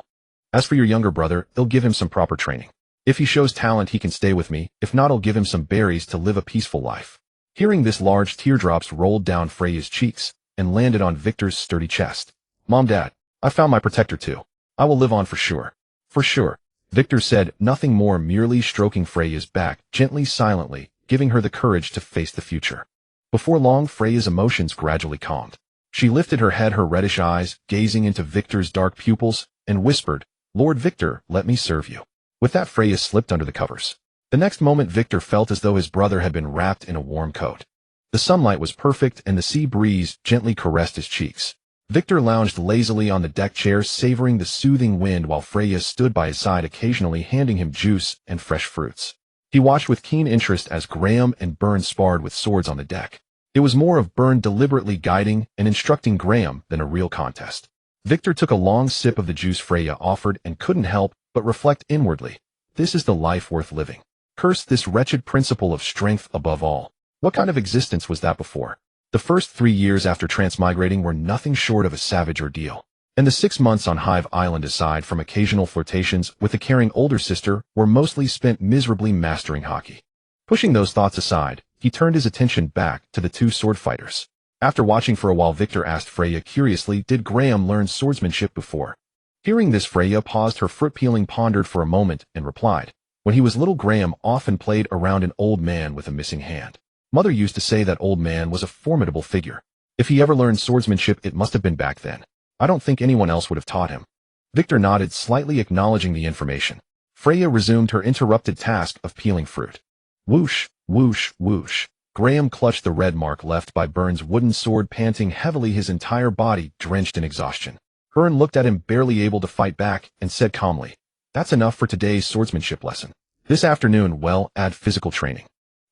A: As for your younger brother, I'll give him some proper training. If he shows talent, he can stay with me. If not, I'll give him some berries to live a peaceful life." Hearing this, large teardrops rolled down Freya's cheeks and landed on Victor's sturdy chest. "Mom, Dad, I found my protector too. I will live on for sure." "For sure," Victor said, nothing more, merely stroking Freya's back gently, silently, giving her the courage to face the future. Before long, Freya's emotions gradually calmed. She lifted her head, her reddish eyes gazing into Victor's dark pupils, and whispered, "Lord Victor, let me serve you." With that, Freya slipped under the covers. The next moment, Victor felt as though his brother had been wrapped in a warm coat. The sunlight was perfect, and the sea breeze gently caressed his cheeks. Victor lounged lazily on the deck chair, savoring the soothing wind, while Freya stood by his side, occasionally handing him juice and fresh fruits. He watched with keen interest as Graham and Byrne sparred with swords on the deck. It was more of Byrne deliberately guiding and instructing Graham than a real contest. Victor took a long sip of the juice Freya offered and couldn't help but reflect inwardly, "This is the life worth living. Curse this wretched principle of strength above all. What kind of existence was that before?" The first 3 years after transmigrating were nothing short of a savage ordeal, and the 6 months on Hive Island, aside from occasional flirtations with the caring older sister, were mostly spent miserably mastering hockey. Pushing those thoughts aside, he turned his attention back to the two sword fighters. After watching for a while, Victor asked Freya curiously, "Did Graham learn swordsmanship before?" Hearing this, Freya paused, her fruit peeling, pondered for a moment, and replied, "When he was little, Graham often played around an old man with a missing hand. Mother used to say that old man was a formidable figure. If he ever learned swordsmanship, it must have been back then. I don't think anyone else would have taught him." Victor nodded, slightly acknowledging the information. Freya resumed her interrupted task of peeling fruit. Whoosh, whoosh, whoosh. Graham clutched the red mark left by Byrne's wooden sword, panting heavily, his entire body drenched in exhaustion. Byrne looked at him, barely able to fight back, and said calmly, "That's enough for today's swordsmanship lesson. This afternoon, well, add physical training."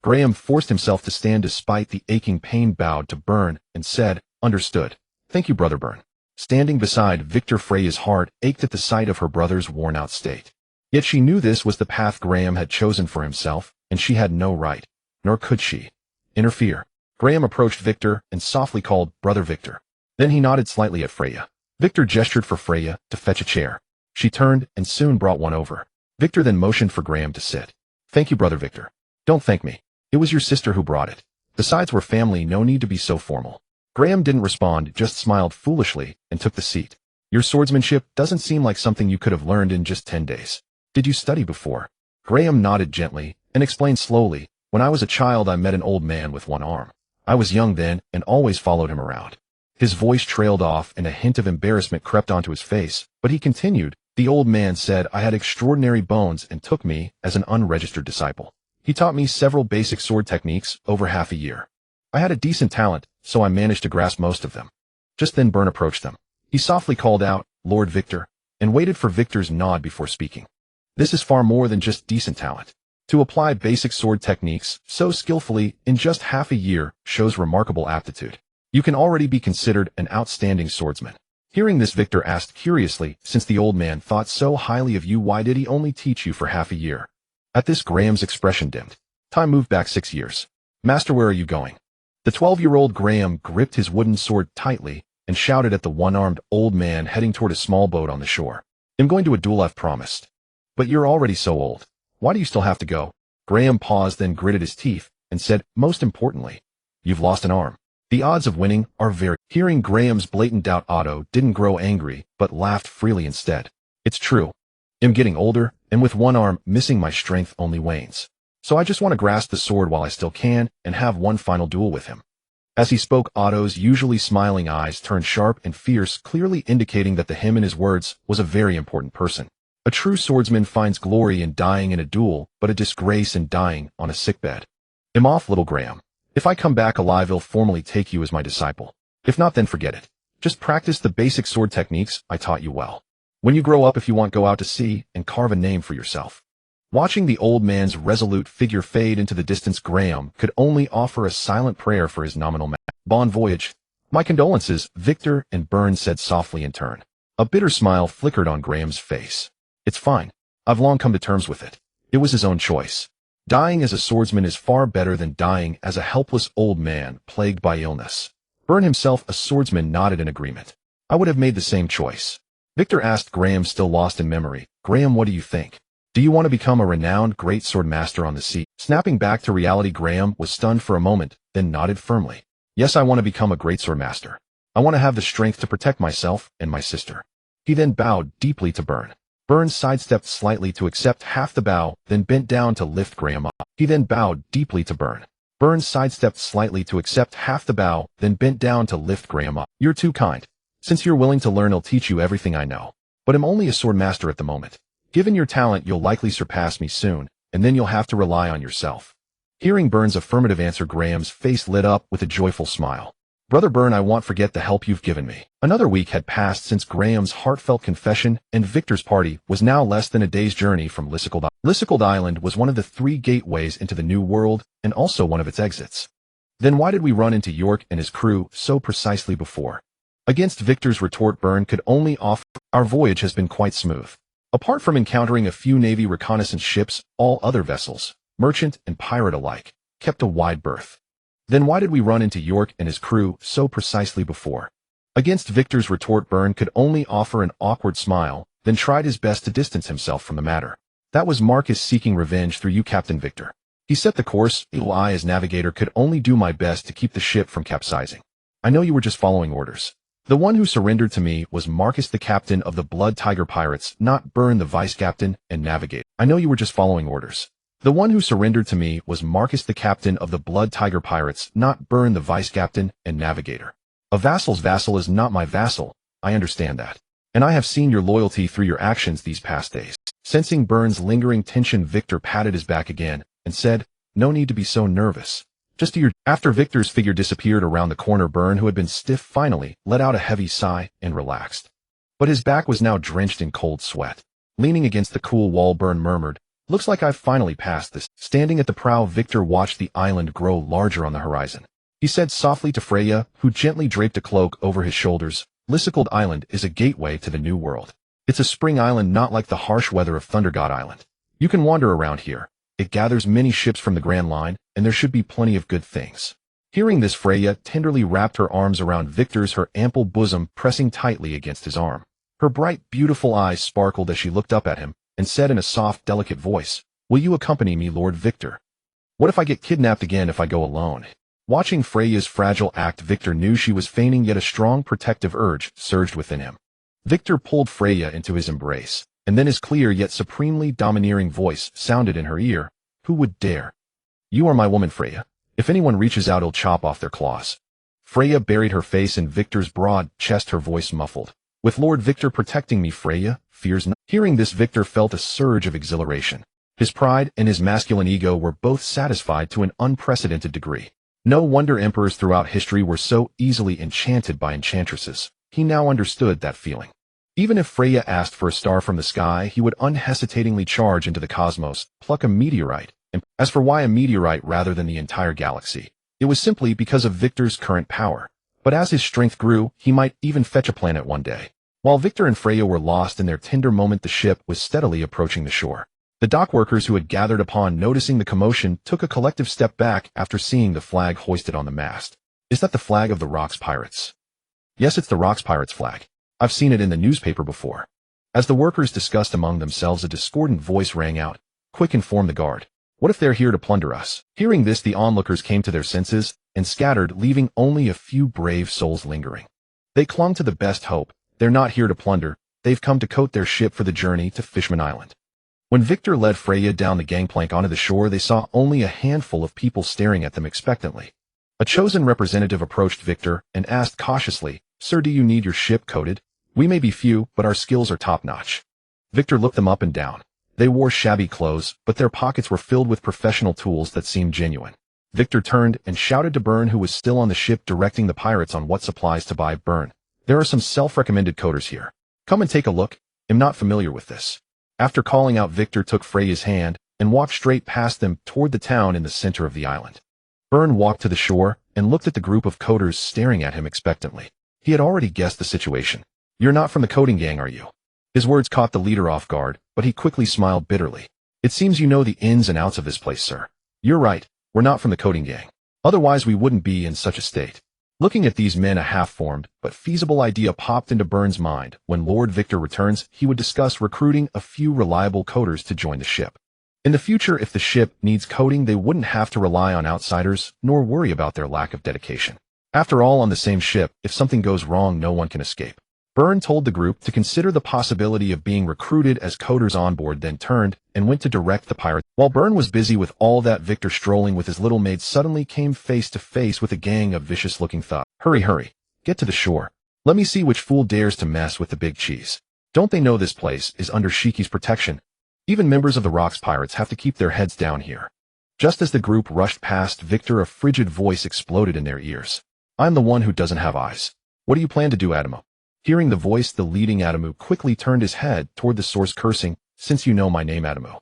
A: Graham forced himself to stand despite the aching pain, bowed to Byrne, and said, "Understood. Thank you, Brother Byrne." Standing beside Victor, Freya's heart ached at the sight of her brother's worn-out state. Yet she knew this was the path Graham had chosen for himself, and she had no right, nor could she, interfere. Graham approached Victor and softly called, "Brother Victor." Then he nodded slightly at Freya. Victor gestured for Freya to fetch a chair. She turned and soon brought one over. Victor then motioned for Graham to sit. "Thank you, Brother Victor." "Don't thank me. It was your sister who brought it. Besides, we're family, no need to be so formal." Graham didn't respond, just smiled foolishly and took the seat. "Your swordsmanship doesn't seem like something you could have learned in just 10 days. Did you study before?" Graham nodded gently and explained slowly, "When I was a child, I met an old man with one arm. I was young then and always followed him around." His voice trailed off and a hint of embarrassment crept onto his face, but he continued, "The old man said I had extraordinary bones and took me as an unregistered disciple. He taught me several basic sword techniques over half a year. I had a decent talent, so I managed to grasp most of them." Just then Byrne approached them. He softly called out, "Lord Victor," and waited for Victor's nod before speaking. "This is far more than just decent talent. To apply basic sword techniques so skillfully in just half a year shows remarkable aptitude. You can already be considered an outstanding swordsman." Hearing this, Victor asked curiously, "Since the old man thought so highly of you, why did he only teach you for half a year?" At this, Graham's expression dimmed. Time moved back 6 years. "Master, where are you going?" The 12-year-old Graham gripped his wooden sword tightly and shouted at the one-armed old man heading toward a small boat on the shore. "I'm going to a duel I've promised." "But you're already so old. Why do you still have to go?" Graham paused, then gritted his teeth and said, "Most importantly, you've lost an arm. The odds of winning are very..." Hearing Graham's blatant doubt, Otto didn't grow angry, but laughed freely instead. "It's true. I'm getting older, and with one arm missing, my strength only wanes. So I just want to grasp the sword while I still can and have one final duel with him." As he spoke, Otto's usually smiling eyes turned sharp and fierce, clearly indicating that to him in his words was a very important person. A true swordsman finds glory in dying in a duel, but a disgrace in dying on a sickbed. "I'm off, little Graham. If I come back alive, I'll formally take you as my disciple. If not, then forget it. Just practice the basic sword techniques I taught you well. When you grow up, if you want, go out to sea and carve a name for yourself." Watching the old man's resolute figure fade into the distance, Graham could only offer a silent prayer for his nominal master. "Bon voyage." "My condolences," Victor and Byrne said softly in turn. A bitter smile flickered on Graham's face. It's fine. I've long come to terms with it. It was his own choice. Dying as a swordsman is far better than dying as a helpless old man plagued by illness. Burn himself, a swordsman, nodded in agreement. I would have made the same choice. Victor asked Graham, still lost in memory. Graham, what do you think? Do you want to become a renowned great sword master on the sea? Snapping back to reality, Graham was stunned for a moment, then nodded firmly. Yes, I want to become a great sword master. I want to have the strength to protect myself and my sister. He then bowed deeply to Burn. Burn sidestepped slightly to accept half the bow, then bent down to lift Graham up. He then bowed deeply to Burn. Burn sidestepped slightly to accept half the bow, then bent down to lift Graham up. You're too kind. Since you're willing to learn, I'll teach you everything I know. But I'm only a sword master at the moment. Given your talent, you'll likely surpass me soon, and then you'll have to rely on yourself. Hearing Burn's affirmative answer, Graham's face lit up with a joyful smile. Brother Burn, I won't forget the help you've given me. Another week had passed since Graham's heartfelt confession, and Victor's party was now less than a day's journey from Lysical. Lysical Island was one of the 3 gateways into the New World, and also one of its exits. Then why did we run into York and his crew so precisely before? Against Victor's retort, Burn could only offer, our voyage has been quite smooth. Apart from encountering a few Navy reconnaissance ships, all other vessels, merchant and pirate alike, kept a wide berth. Then why did we run into York and his crew so precisely before? Against Victor's retort, Burn could only offer an awkward smile, then tried his best to distance himself from the matter. That was Marcus seeking revenge through you, Captain Victor. He set the course, while I as navigator could only do my best to keep the ship from capsizing. I know you were just following orders. The one who surrendered to me was Marcus, the captain of the Blood Tiger Pirates, not Burn, the vice captain and navigator. I know you were just following orders. The one who surrendered to me was Marcus, the captain of the Blood Tiger Pirates, not Burn, the vice captain and navigator. A vassal's vassal is not my vassal, I understand that. And I have seen your loyalty through your actions these past days. Sensing Burn's lingering tension, Victor patted his back again and said, no need to be so nervous. Just do your... After Victor's figure disappeared around the corner, Burn, who had been stiff, finally let out a heavy sigh and relaxed. But his back was now drenched in cold sweat. Leaning against the cool wall, Burn murmured, looks like I've finally passed this. Standing at the prow, Victor watched the island grow larger on the horizon. He said softly to Freya, who gently draped a cloak over his shoulders, Lysical Island is a gateway to the New World. It's a spring island, not like the harsh weather of Thunder God Island. You can wander around here. It gathers many ships from the Grand Line, and there should be plenty of good things. Hearing this, Freya tenderly wrapped her arms around Victor's, her ample bosom pressing tightly against his arm. Her bright, beautiful eyes sparkled as she looked up at him, and said in a soft, delicate voice, will you accompany me, Lord Victor? What if I get kidnapped again if I go alone? Watching Freya's fragile act, Victor knew she was feigning, yet a strong protective urge surged within him. Victor pulled Freya into his embrace, and then his clear yet supremely domineering voice sounded in her ear, who would dare? You are my woman, Freya. If anyone reaches out, I'll chop off their claws. Freya buried her face in Victor's broad chest, her voice muffled. With Lord Victor protecting me, Freya fears not. Hearing this, Victor felt a surge of exhilaration. His pride and his masculine ego were both satisfied to an unprecedented degree. No wonder emperors throughout history were so easily enchanted by enchantresses. He now understood that feeling. Even if Freya asked for a star from the sky, he would unhesitatingly charge into the cosmos, pluck a meteorite, and as for why a meteorite rather than the entire galaxy, it was simply because of Victor's current power. But as his strength grew, he might even fetch a planet one day. While Victor and Freya were lost in their tender moment, the ship was steadily approaching the shore. The dockworkers who had gathered upon noticing the commotion took a collective step back after seeing the flag hoisted on the mast. Is that the flag of the Rocks Pirates? Yes, it's the Rocks Pirates flag. I've seen it in the newspaper before. As the workers discussed among themselves, a discordant voice rang out. Quick, inform the guard. What if they're here to plunder us? Hearing this, the onlookers came to their senses and scattered, leaving only a few brave souls lingering. They clung to the best hope. They're not here to plunder. They've come to coat their ship for the journey to Fishman Island. When Victor led Freya down the gangplank onto the shore, they saw only a handful of people staring at them expectantly. A chosen representative approached Victor and asked cautiously, Sir, do you need your ship coated? We may be few, but our skills are top-notch. Victor looked them up and down. They wore shabby clothes, but their pockets were filled with professional tools that seemed genuine. Victor turned and shouted to Burn, who was still on the ship, directing the pirates on what supplies to buy. Burn, there are some self-recommended coders here. Come and take a look. I'm not familiar with this. After calling out, Victor took Freya's hand and walked straight past them toward the town in the center of the island. Burn walked to the shore and looked at the group of coders staring at him expectantly. He had already guessed the situation. You're not from the coding gang, are you? His words caught the leader off guard, but he quickly smiled bitterly. It seems you know the ins and outs of this place, sir. You're right, we're not from the coding gang. Otherwise we wouldn't be in such a state. Looking at these men, a half-formed but feasible idea popped into Burns' mind. When Lord Victor returns, he would discuss recruiting a few reliable coders to join the ship. In the future, if the ship needs coding, they wouldn't have to rely on outsiders, nor worry about their lack of dedication. After all, on the same ship, if something goes wrong, no one can escape. Burn told the group to consider the possibility of being recruited as coders on board, then turned and went to direct the pirates. While Burn was busy with all that, Victor, strolling with his little maid, suddenly came face to face with a gang of vicious-looking thugs. Hurry, get to the shore. Let me see which fool dares to mess with the big cheese. Don't they know this place is under Shiki's protection? Even members of the Rocks Pirates have to keep their heads down here. Just as the group rushed past Victor, a frigid voice exploded in their ears. I'm the one who doesn't have eyes. What do you plan to do, Adamu? Hearing the voice, the leading Adamu quickly turned his head toward the source, cursing, since you know my name, Adamu.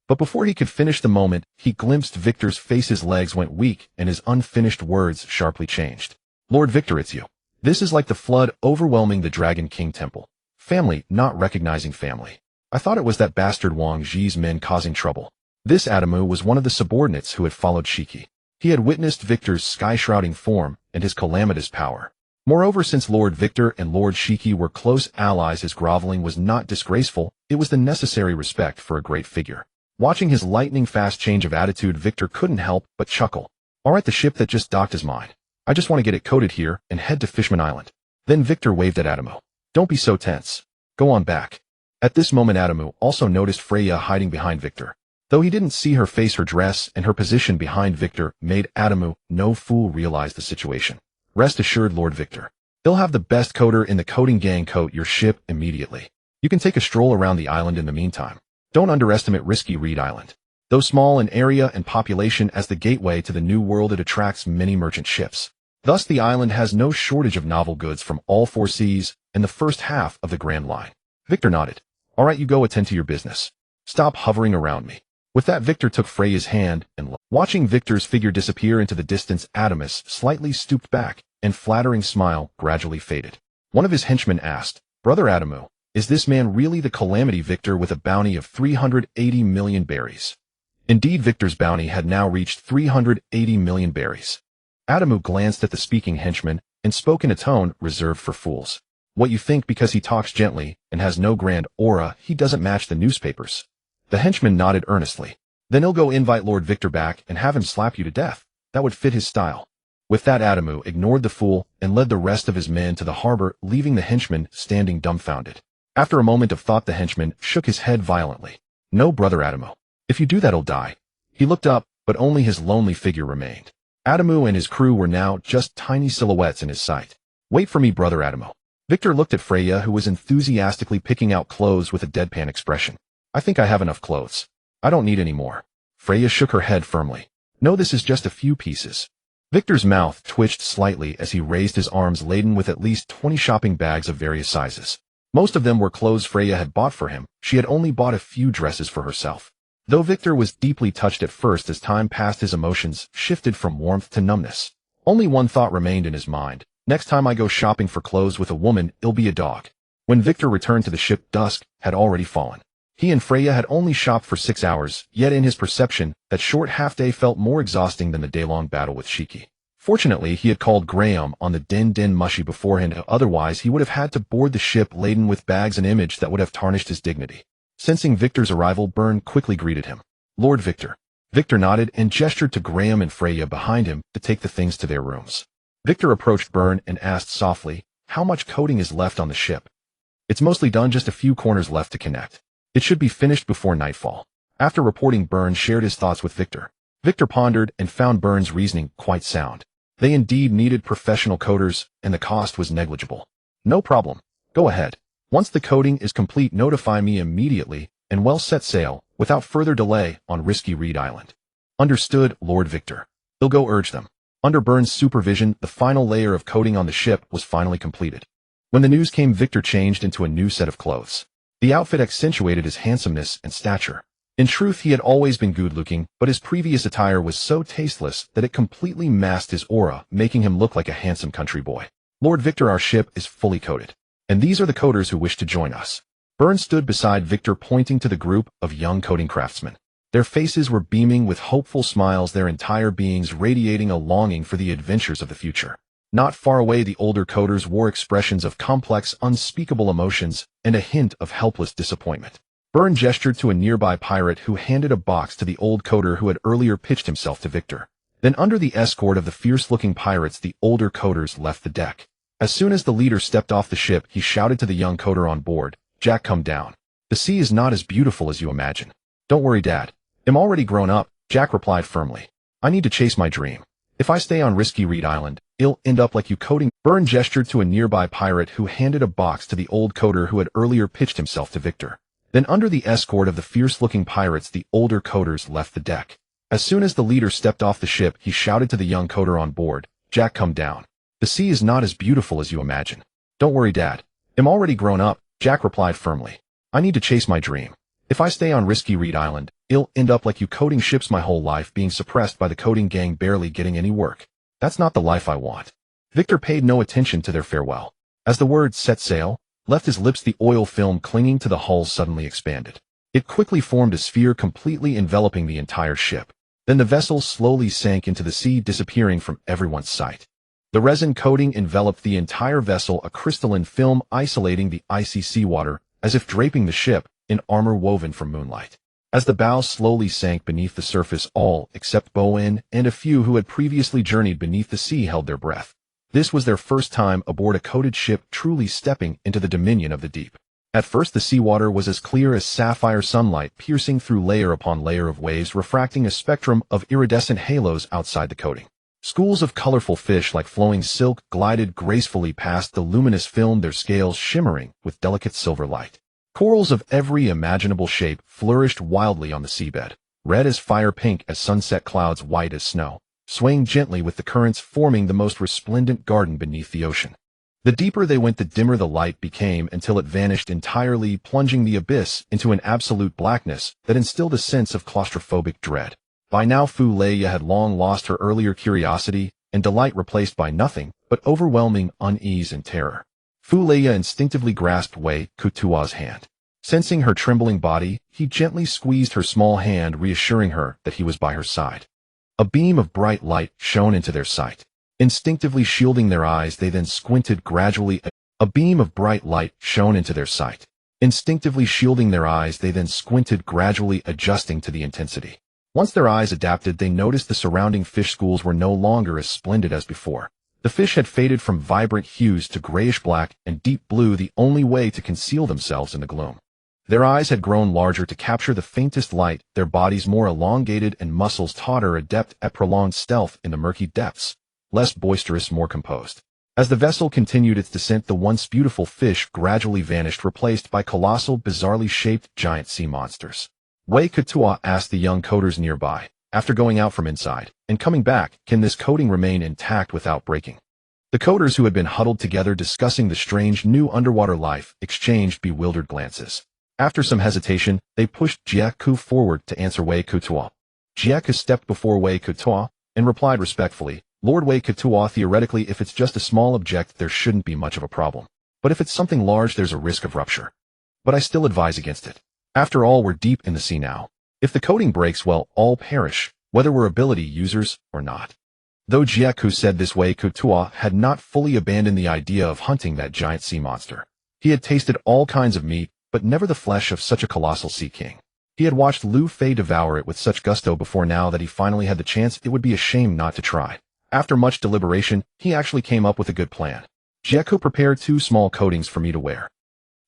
A: But before he could finish the moment, he glimpsed Victor's face. His legs went weak, and his unfinished words sharply changed. Lord Victor, it's you. This is like the flood overwhelming the Dragon King Temple. Family not recognizing family. I thought it was that bastard Wang Ji's men causing trouble. This Adamu was one of the subordinates who had followed Shiki. He had witnessed Victor's sky-shrouding form and his calamitous power. Moreover, since Lord Victor and Lord Shiki were close allies, his groveling was not disgraceful, it was the necessary respect for a great figure. Watching his lightning-fast change of attitude, Victor couldn't help but chuckle. Alright, the ship that just docked is mine. I just want to get it coded here and head to Fishman Island. Then Victor waved at Adamu. Don't be so tense. Go on back. At this moment, Adamu also noticed Freya hiding behind Victor. Though he didn't see her face, her dress and her position behind Victor made Adamu no fool realize the situation. Rest assured, Lord Victor. He'll have the best coder in the coding gang coat your ship immediately. You can take a stroll around the island in the meantime. Don't underestimate Risky Reed Island. Though small in area and population as the gateway to the New World, it attracts many merchant ships. Thus, the island has no shortage of novel goods from all four seas and the first half of the Grand Line. Victor nodded. All right, you go attend to your business. Stop hovering around me. With that, Victor took Freya's hand and looked. Watching Victor's figure disappear into the distance, Adamus slightly stooped back, and flattering smile gradually faded. One of his henchmen asked, Brother Adamu, is this man really the Calamity Victor with a bounty of 380 million berries? Indeed, Victor's bounty had now reached 380 million berries. Adamu glanced at the speaking henchman and spoke in a tone reserved for fools. What you think because he talks gently and has no grand aura, he doesn't match the newspapers? The henchman nodded earnestly. Then he'll go invite Lord Victor back and have him slap you to death. That would fit his style. With that, Adamu ignored the fool and led the rest of his men to the harbor, leaving the henchman standing dumbfounded. After a moment of thought, the henchman shook his head violently. No, Brother Adamu. If you do that, he'll die. He looked up, but only his lonely figure remained. Adamu and his crew were now just tiny silhouettes in his sight. Wait for me, Brother Adamu. Victor looked at Freya, who was enthusiastically picking out clothes with a deadpan expression. I think I have enough clothes. I don't need any more. Freya shook her head firmly. No, this is just a few pieces. Victor's mouth twitched slightly as he raised his arms laden with at least 20 shopping bags of various sizes. Most of them were clothes Freya had bought for him. She had only bought a few dresses for herself. Though Victor was deeply touched at first, as time passed his emotions shifted from warmth to numbness. Only one thought remained in his mind. Next time I go shopping for clothes with a woman, it'll be a dog. When Victor returned to the ship, dusk had already fallen. He and Freya had only shopped for 6 hours, yet in his perception, that short half-day felt more exhausting than the day-long battle with Shiki. Fortunately, he had called Graham on the Din Mushy beforehand, otherwise he would have had to board the ship laden with bags, an image that would have tarnished his dignity. Sensing Victor's arrival, Byrne quickly greeted him. Lord Victor. Victor nodded and gestured to Graham and Freya behind him to take the things to their rooms. Victor approached Byrne and asked softly, how much coding is left on the ship? It's mostly done, just a few corners left to connect. It should be finished before nightfall. After reporting, Byrne shared his thoughts with Victor. Victor pondered and found Byrne's reasoning quite sound. They indeed needed professional coders, and the cost was negligible. No problem. Go ahead. Once the coding is complete, notify me immediately, and we'll set sail, without further delay, on Risky Reed Island. Understood, Lord Victor. He'll go urge them. Under Byrne's supervision, the final layer of coding on the ship was finally completed. When the news came, Victor changed into a new set of clothes. The outfit accentuated his handsomeness and stature. In truth, he had always been good-looking, but his previous attire was so tasteless that it completely masked his aura, making him look like a handsome country boy. Lord Victor, our ship is fully coded. And these are the coders who wish to join us. Byrne stood beside Victor, pointing to the group of young coding craftsmen. Their faces were beaming with hopeful smiles, their entire beings radiating a longing for the adventures of the future. Not far away, the older coders wore expressions of complex, unspeakable emotions and a hint of helpless disappointment. Byrne gestured to a nearby pirate who handed a box to the old coder who had earlier pitched himself to Victor. Then, under the escort of the fierce-looking pirates, the older coders left the deck. As soon as the leader stepped off the ship, he shouted to the young coder on board, "Jack, come down. The sea is not as beautiful as you imagine." "Don't worry, Dad. I'm already grown up," Jack replied firmly. "I need to chase my dream. If I stay on Risky Reed Island, it'll end up like you coding." Byrne gestured to a nearby pirate who handed a box to the old coder who had earlier pitched himself to Victor. Then, under the escort of the fierce-looking pirates, the older coders left the deck. As soon as the leader stepped off the ship, he shouted to the young coder on board, "Jack, come down. The sea is not as beautiful as you imagine." "Don't worry, Dad. I'm already grown up," Jack replied firmly. "I need to chase my dream. If I stay on Risky Reed Island, it'll end up like you coding ships, my whole life being suppressed by the coding gang, barely getting any work. That's not the life I want." Victor paid no attention to their farewell. As the words "set sail" left his lips, the oil film clinging to the hull suddenly expanded. It quickly formed a sphere, completely enveloping the entire ship. Then the vessel slowly sank into the sea, disappearing from everyone's sight. The resin coating enveloped the entire vessel, a crystalline film isolating the icy seawater, as if draping the ship in armor woven from moonlight. As the bow slowly sank beneath the surface, all, except Bowen and a few who had previously journeyed beneath the sea, held their breath. This was their first time aboard a coated ship, truly stepping into the dominion of the deep. At first, the seawater was as clear as sapphire sunlight, piercing through layer upon layer of waves, refracting a spectrum of iridescent halos outside the coating. Schools of colorful fish like flowing silk glided gracefully past the luminous film, their scales shimmering with delicate silver light. Corals of every imaginable shape flourished wildly on the seabed, red as fire, pink as sunset clouds, white as snow, swaying gently with the currents, forming the most resplendent garden beneath the ocean. The deeper they went, the dimmer the light became, until it vanished entirely, plunging the abyss into an absolute blackness that instilled a sense of claustrophobic dread. By now, Fu Leia had long lost her earlier curiosity and delight, replaced by nothing but overwhelming unease and terror. Fu Leia instinctively grasped Wei Kutua's hand. Sensing her trembling body, he gently squeezed her small hand, reassuring her that he was by her side. A beam of bright light shone into their sight. Instinctively shielding their eyes, they then squinted gradually. A beam of bright light shone into their sight. Instinctively shielding their eyes, they then squinted gradually, adjusting to the intensity. Once their eyes adapted, they noticed the surrounding fish schools were no longer as splendid as before. The fish had faded from vibrant hues to grayish-black and deep blue, the only way to conceal themselves in the gloom. Their eyes had grown larger to capture the faintest light, their bodies more elongated and muscles tauter, adept at prolonged stealth in the murky depths, less boisterous, more composed. As the vessel continued its descent, the once beautiful fish gradually vanished, replaced by colossal, bizarrely shaped giant sea monsters. Wei Kutua asked the young coders nearby, after going out from inside and coming back, "Can this coating remain intact without breaking?" The coders, who had been huddled together discussing the strange new underwater life, exchanged bewildered glances. After some hesitation, they pushed Jieku forward to answer Wei Kutua. Jieku stepped before Wei Kutua and replied respectfully, "Lord Wei Kutua, theoretically, if it's just a small object, there shouldn't be much of a problem. But if it's something large, there's a risk of rupture. But I still advise against it. After all, we're deep in the sea now. If the coating breaks, well, all perish, whether we're ability users or not." Though Jieku said this, Wei Kutua had not fully abandoned the idea of hunting that giant sea monster. He had tasted all kinds of meat, but never the flesh of such a colossal sea king. He had watched Lu Fei devour it with such gusto before. Now that he finally had the chance, it would be a shame not to try. After much deliberation, he actually came up with a good plan. "Jieku, prepare 2 small coatings for me to wear."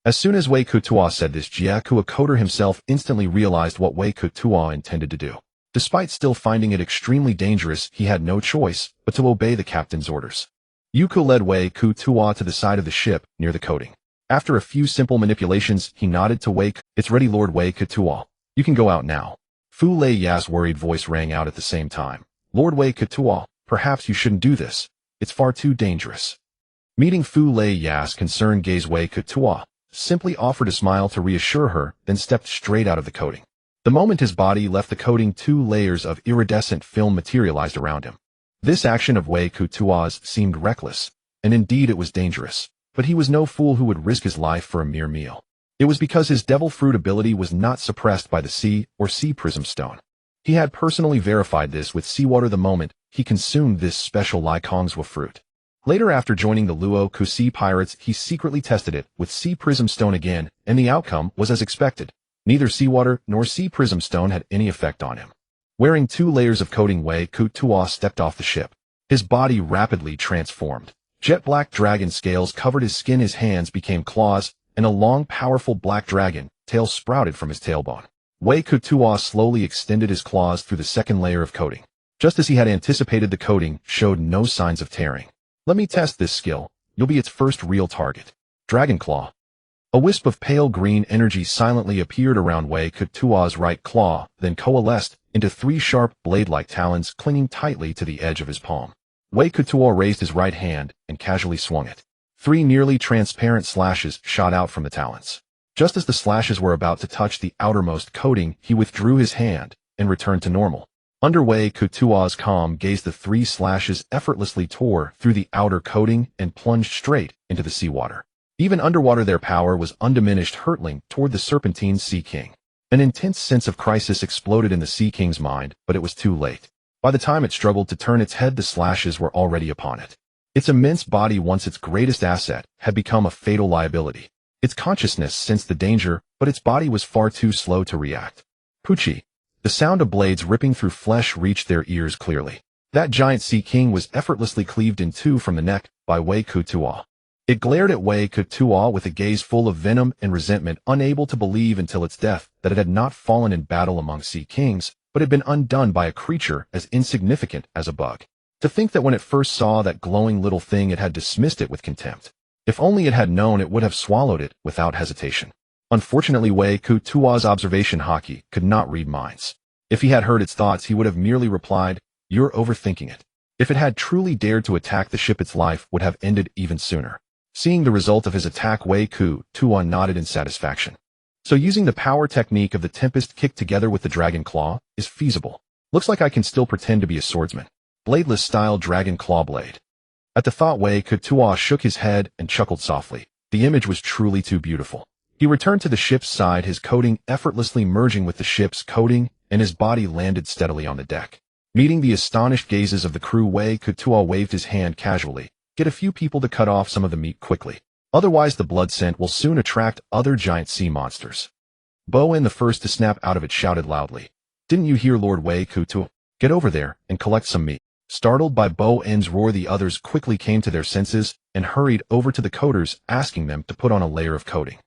A: As soon as Wei Kutua said this, Jieku, a coder himself, instantly realized what Wei Kutua intended to do. Despite still finding it extremely dangerous, he had no choice but to obey the captain's orders. Yuko led Wei Kutua to the side of the ship, near the coating. After a few simple manipulations, he nodded to Wei. "It's ready, Lord Wei Kutua. You can go out now." Fu Lei Ya's worried voice rang out at the same time. "Lord Wei Kutua, perhaps you shouldn't do this. It's far too dangerous." Meeting Fu Lei Ya's concerned gaze, Wei Kutua simply offered a smile to reassure her, then stepped straight out of the coating. The moment his body left the coating, 2 layers of iridescent film materialized around him. This action of Wei Kutua's seemed reckless, and indeed it was dangerous. but he was no fool who would risk his life for a mere meal. It was because his devil fruit ability was not suppressed by the sea or sea prism stone. He had personally verified this with seawater the moment he consumed this special Lycongzwa fruit. Later, after joining the Luo Ku Sea pirates, he secretly tested it with sea prism stone again, and the outcome was as expected. Neither seawater nor sea prism stone had any effect on him. Wearing 2 layers of coating, Wei Ku Tuo stepped off the ship. His body rapidly transformed. Jet black dragon scales covered his skin, his hands became claws, and a long, powerful black dragon tail sprouted from his tailbone. Wei Ku Tuo slowly extended his claws through the second layer of coating. Just as he had anticipated, the coating showed no signs of tearing. Let me test this skill. You'll be its first real target. Dragon Claw. A wisp of pale green energy silently appeared around Wei Ku Tuo's right claw, then coalesced into 3 sharp, blade-like talons clinging tightly to the edge of his palm. Wei Ku Tuo raised his right hand and casually swung it. 3 nearly transparent slashes shot out from the talons. Just as the slashes were about to touch the outermost coating, he withdrew his hand and returned to normal. Under Wei Ku Tuo's calm gaze, the 3 slashes effortlessly tore through the outer coating and plunged straight into the seawater. Even underwater, their power was undiminished, hurtling toward the serpentine Sea King. An intense sense of crisis exploded in the Sea King's mind, but it was too late. By the time it struggled to turn its head, the slashes were already upon it. Its immense body, once its greatest asset, had become a fatal liability. Its consciousness sensed the danger, but its body was far too slow to react. Poochie. The sound of blades ripping through flesh reached their ears clearly. That giant Sea King was effortlessly cleaved in 2 from the neck by Wei Ku Tuo. It glared at Wei Ku Tuo with a gaze full of venom and resentment, unable to believe until its death that it had not fallen in battle among Sea Kings, but had been undone by a creature as insignificant as a bug. To think that when it first saw that glowing little thing, it had dismissed it with contempt. If only it had known, it would have swallowed it without hesitation. Unfortunately, Wei Ku Tuo's observation haki could not read minds. If he had heard its thoughts, he would have merely replied, "You're overthinking it." If it had truly dared to attack the ship, its life would have ended even sooner. Seeing the result of his attack, Wei Ku Tuo nodded in satisfaction. So using the power technique of the Tempest Kick together with the Dragon Claw is feasible. Looks like I can still pretend to be a swordsman. Bladeless style Dragon Claw blade. At the thought, Wei Ku Tuo shook his head and chuckled softly. The image was truly too beautiful. He returned to the ship's side, his coating effortlessly merging with the ship's coating, and his body landed steadily on the deck. Meeting the astonished gazes of the crew, Wei Ku Tuo waved his hand casually. Get a few people to cut off some of the meat quickly. Otherwise, the blood scent will soon attract other giant sea monsters. Bo-En, the first to snap out of it, shouted loudly. Didn't you hear Lord Wei Ku Tuo? Get over there and collect some meat. Startled by Bo-En's roar, the others quickly came to their senses and hurried over to the coaters, asking them to put on a layer of coating.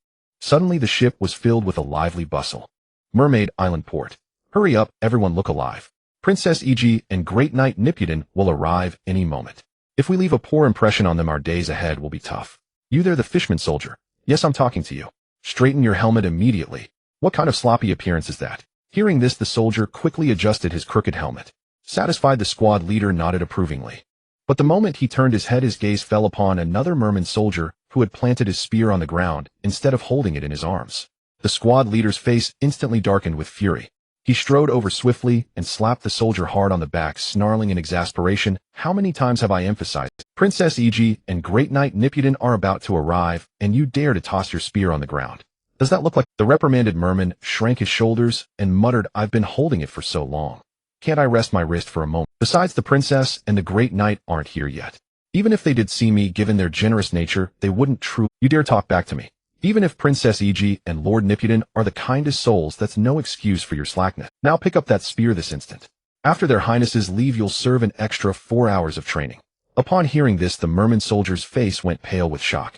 A: Suddenly, the ship was filled with a lively bustle. Mermaid Island Port. Hurry up, everyone, look alive. Princess Iji and Great Knight Nippuden will arrive any moment. If we leave a poor impression on them, our days ahead will be tough. You there, the fishman soldier. Yes, I'm talking to you. Straighten your helmet immediately. What kind of sloppy appearance is that? Hearing this, the soldier quickly adjusted his crooked helmet. Satisfied, the squad leader nodded approvingly. But the moment he turned his head, his gaze fell upon another merman soldier who had planted his spear on the ground instead of holding it in his arms. The squad leader's face instantly darkened with fury. He strode over swiftly and slapped the soldier hard on the back, snarling in exasperation, "How many times have I emphasized? Princess Iji and Great Knight Nippuden are about to arrive, and you dare to toss your spear on the ground. Does that look like—" The reprimanded merman shrank his shoulders and muttered, "I've been holding it for so long. Can't I rest my wrist for a moment? Besides, the princess and the Great Knight aren't here yet. Even if they did see me, given their generous nature, they wouldn't truly—" You dare talk back to me. Even if Princess Iji and Lord Nippuden are the kindest souls, that's no excuse for your slackness. Now pick up that spear this instant. After their highnesses leave, you'll serve an extra 4 hours of training. Upon hearing this, the merman soldier's face went pale with shock.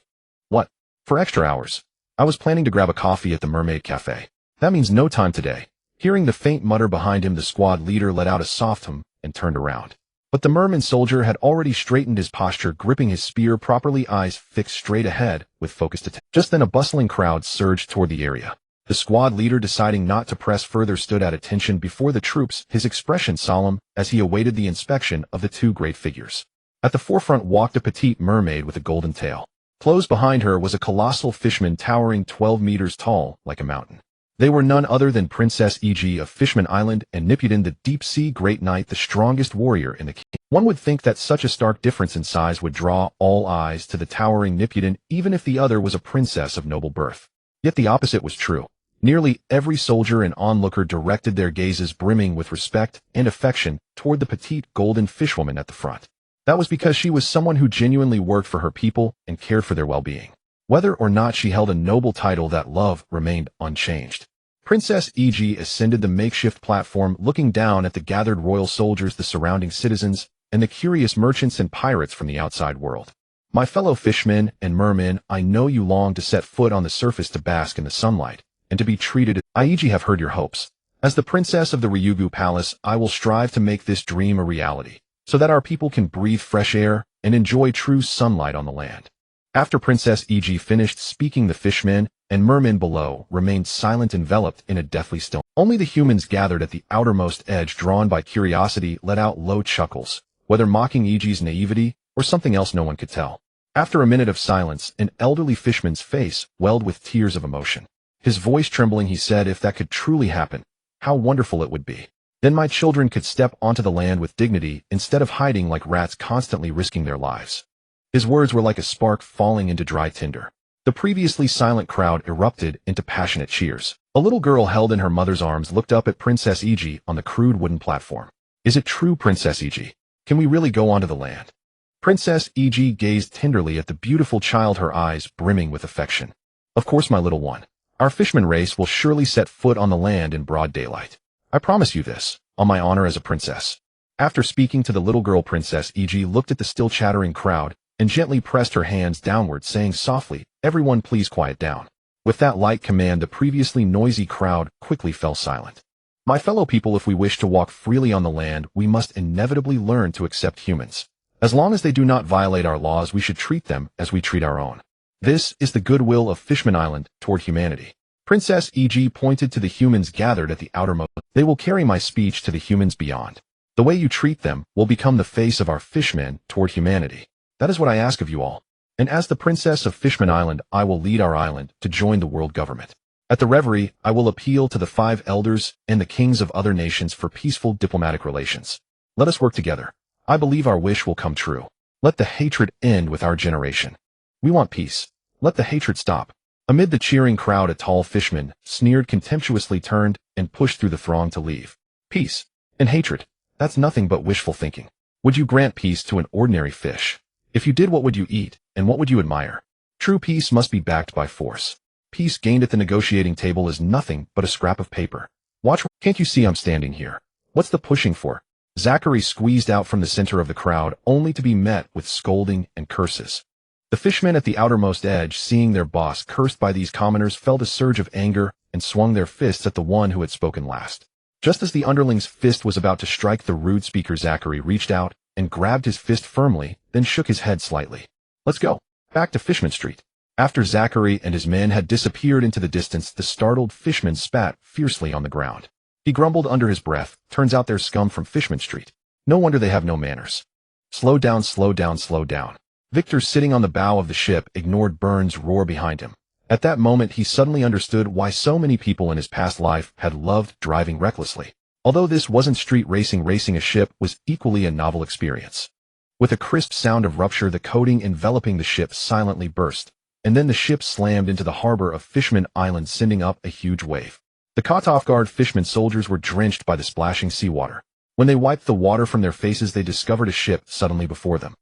A: What? For extra hours? I was planning to grab a coffee at the Mermaid Cafe. That means no time today. Hearing the faint mutter behind him, the squad leader let out a soft hum and turned around. But the merman soldier had already straightened his posture, gripping his spear properly, eyes fixed straight ahead with focused attention. Just then, a bustling crowd surged toward the area. The squad leader, deciding not to press further, stood at attention before the troops, his expression solemn as he awaited the inspection of the 2 great figures. At the forefront walked a petite mermaid with a golden tail. Close behind her was a colossal fishman towering 12 meters tall like a mountain. They were none other than Princess E.G. of Fishman Island and Nippuden the Deep-Sea Great Knight, the strongest warrior in the kingdom. One would think that such a stark difference in size would draw all eyes to the towering Nippuden, even if the other was a princess of noble birth. Yet the opposite was true. Nearly every soldier and onlooker directed their gazes brimming with respect and affection toward the petite golden fishwoman at the front. That was because she was someone who genuinely worked for her people and cared for their well-being. Whether or not she held a noble title, that love remained unchanged. Princess E.G. ascended the makeshift platform, looking down at the gathered royal soldiers, the surrounding citizens, and the curious merchants and pirates from the outside world. My fellow fishmen and mermen, I know you long to set foot on the surface to bask in the sunlight, and to be treated as I have heard your hopes. As the princess of the Ryugu Palace, I will strive to make this dream a reality, so that our people can breathe fresh air and enjoy true sunlight on the land. After Princess E.G. finished speaking, the fishmen and mermen below remained silent, enveloped in a deathly stillness. Only the humans gathered at the outermost edge, drawn by curiosity, let out low chuckles, whether mocking E.G.'s naivety or something else no one could tell. After a minute of silence, an elderly fishman's face welled with tears of emotion. His voice trembling, he said, "If that could truly happen, how wonderful it would be. Then my children could step onto the land with dignity instead of hiding like rats, constantly risking their lives." His words were like a spark falling into dry tinder. The previously silent crowd erupted into passionate cheers. A little girl held in her mother's arms looked up at Princess E.G. on the crude wooden platform. "Is it true, Princess E.G.? Can we really go onto the land?" Princess E.G. gazed tenderly at the beautiful child, her eyes brimming with affection. "Of course, my little one. Our fishman race will surely set foot on the land in broad daylight. I promise you this, on my honor as a princess." After speaking to the little girl, Princess E.G. looked at the still chattering crowd and gently pressed her hands downward, saying softly, "Everyone please quiet down." With that light command, the previously noisy crowd quickly fell silent. "My fellow people, if we wish to walk freely on the land, we must inevitably learn to accept humans. As long as they do not violate our laws, we should treat them as we treat our own. This is the goodwill of Fishman Island toward humanity." Princess E.G. pointed to the humans gathered at the outermost. "They will carry my speech to the humans beyond. The way you treat them will become the face of our fishmen toward humanity. That is what I ask of you all. And as the princess of Fishman Island, I will lead our island to join the world government. At the reverie, I will appeal to the 5 elders and the kings of other nations for peaceful diplomatic relations. Let us work together. I believe our wish will come true. Let the hatred end with our generation. We want peace. Let the hatred stop." Amid the cheering crowd, a tall fishman sneered contemptuously, turned, and pushed through the throng to leave. "Peace and hatred, that's nothing but wishful thinking. Would you grant peace to an ordinary fish? If you did, what would you eat, and what would you admire? True peace must be backed by force. Peace gained at the negotiating table is nothing but a scrap of paper. Watch, can't you see I'm standing here? What's the pushing for?" Zachary squeezed out from the center of the crowd, only to be met with scolding and curses. The fishmen at the outermost edge, seeing their boss cursed by these commoners, felt a surge of anger and swung their fists at the one who had spoken last. Just as the underling's fist was about to strike the rude speaker, Zachary reached out and grabbed his fist firmly, then shook his head slightly. "Let's go. Back to Fishman Street." After Zachary and his men had disappeared into the distance, the startled fishman spat fiercely on the ground. He grumbled under his breath, "Turns out they're scum from Fishman Street. No wonder they have no manners." "Slow down, slow down, slow down." Victor, sitting on the bow of the ship, ignored Burns' roar behind him. At that moment, he suddenly understood why so many people in his past life had loved driving recklessly. Although this wasn't street racing, racing a ship was equally a novel experience. With a crisp sound of rupture, the coating enveloping the ship silently burst, and then the ship slammed into the harbor of Fishman Island, sending up a huge wave. The caught-off-guard Fishman soldiers were drenched by the splashing seawater. When they wiped the water from their faces, they discovered a ship suddenly before them.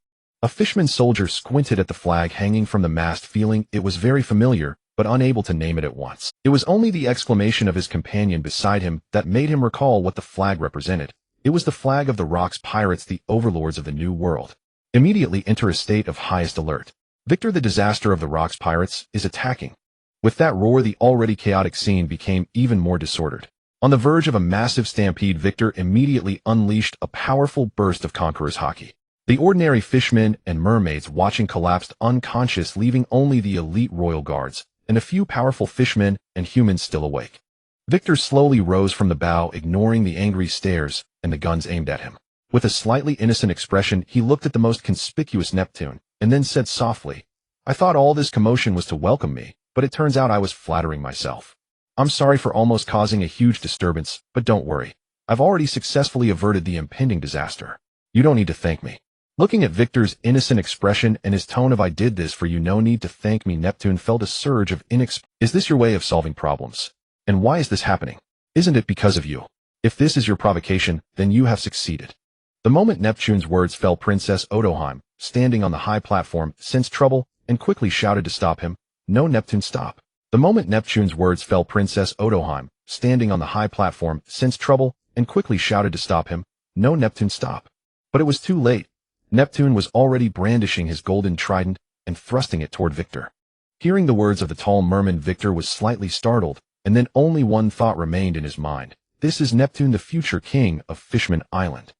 A: A Fishman soldier squinted at the flag hanging from the mast, feeling it was very familiar, but unable to name it at once. It was only the exclamation of his companion beside him that made him recall what the flag represented. It was the flag of the Rocks Pirates, the overlords of the New World. Immediately enter a state of highest alert. Victor, the disaster of the Rocks Pirates, is attacking. With that roar, the already chaotic scene became even more disordered. On the verge of a massive stampede, Victor immediately unleashed a powerful burst of Conqueror's Haki. The ordinary fishmen and mermaids watching collapsed unconscious, leaving only the elite royal guards and a few powerful fishmen and humans still awake. Victor slowly rose from the bow, ignoring the angry stares and the guns aimed at him. With a slightly innocent expression, he looked at the most conspicuous Neptune and then said softly, "I thought all this commotion was to welcome me, but it turns out I was flattering myself. I'm sorry for almost causing a huge disturbance, but don't worry. I've already successfully averted the impending disaster. You don't need to thank me. Looking at Victor's innocent expression and his tone of "I did this for you, no need to thank me," Neptune felt a surge of Is this your way of solving problems? And why is this happening? Isn't it because of you? If this is your provocation, then you have succeeded. The moment Neptune's words fell, Princess Odoheim, standing on the high platform, sensed trouble and quickly shouted to stop him. No, Neptune, stop. The moment Neptune's words fell, Princess Odoheim, standing on the high platform, sensed trouble and quickly shouted to stop him. No, Neptune, stop. But it was too late. Neptune was already brandishing his golden trident and thrusting it toward Victor. Hearing the words of the tall merman, Victor was slightly startled, and then only one thought remained in his mind. This is Neptune, the future king of Fishman Island.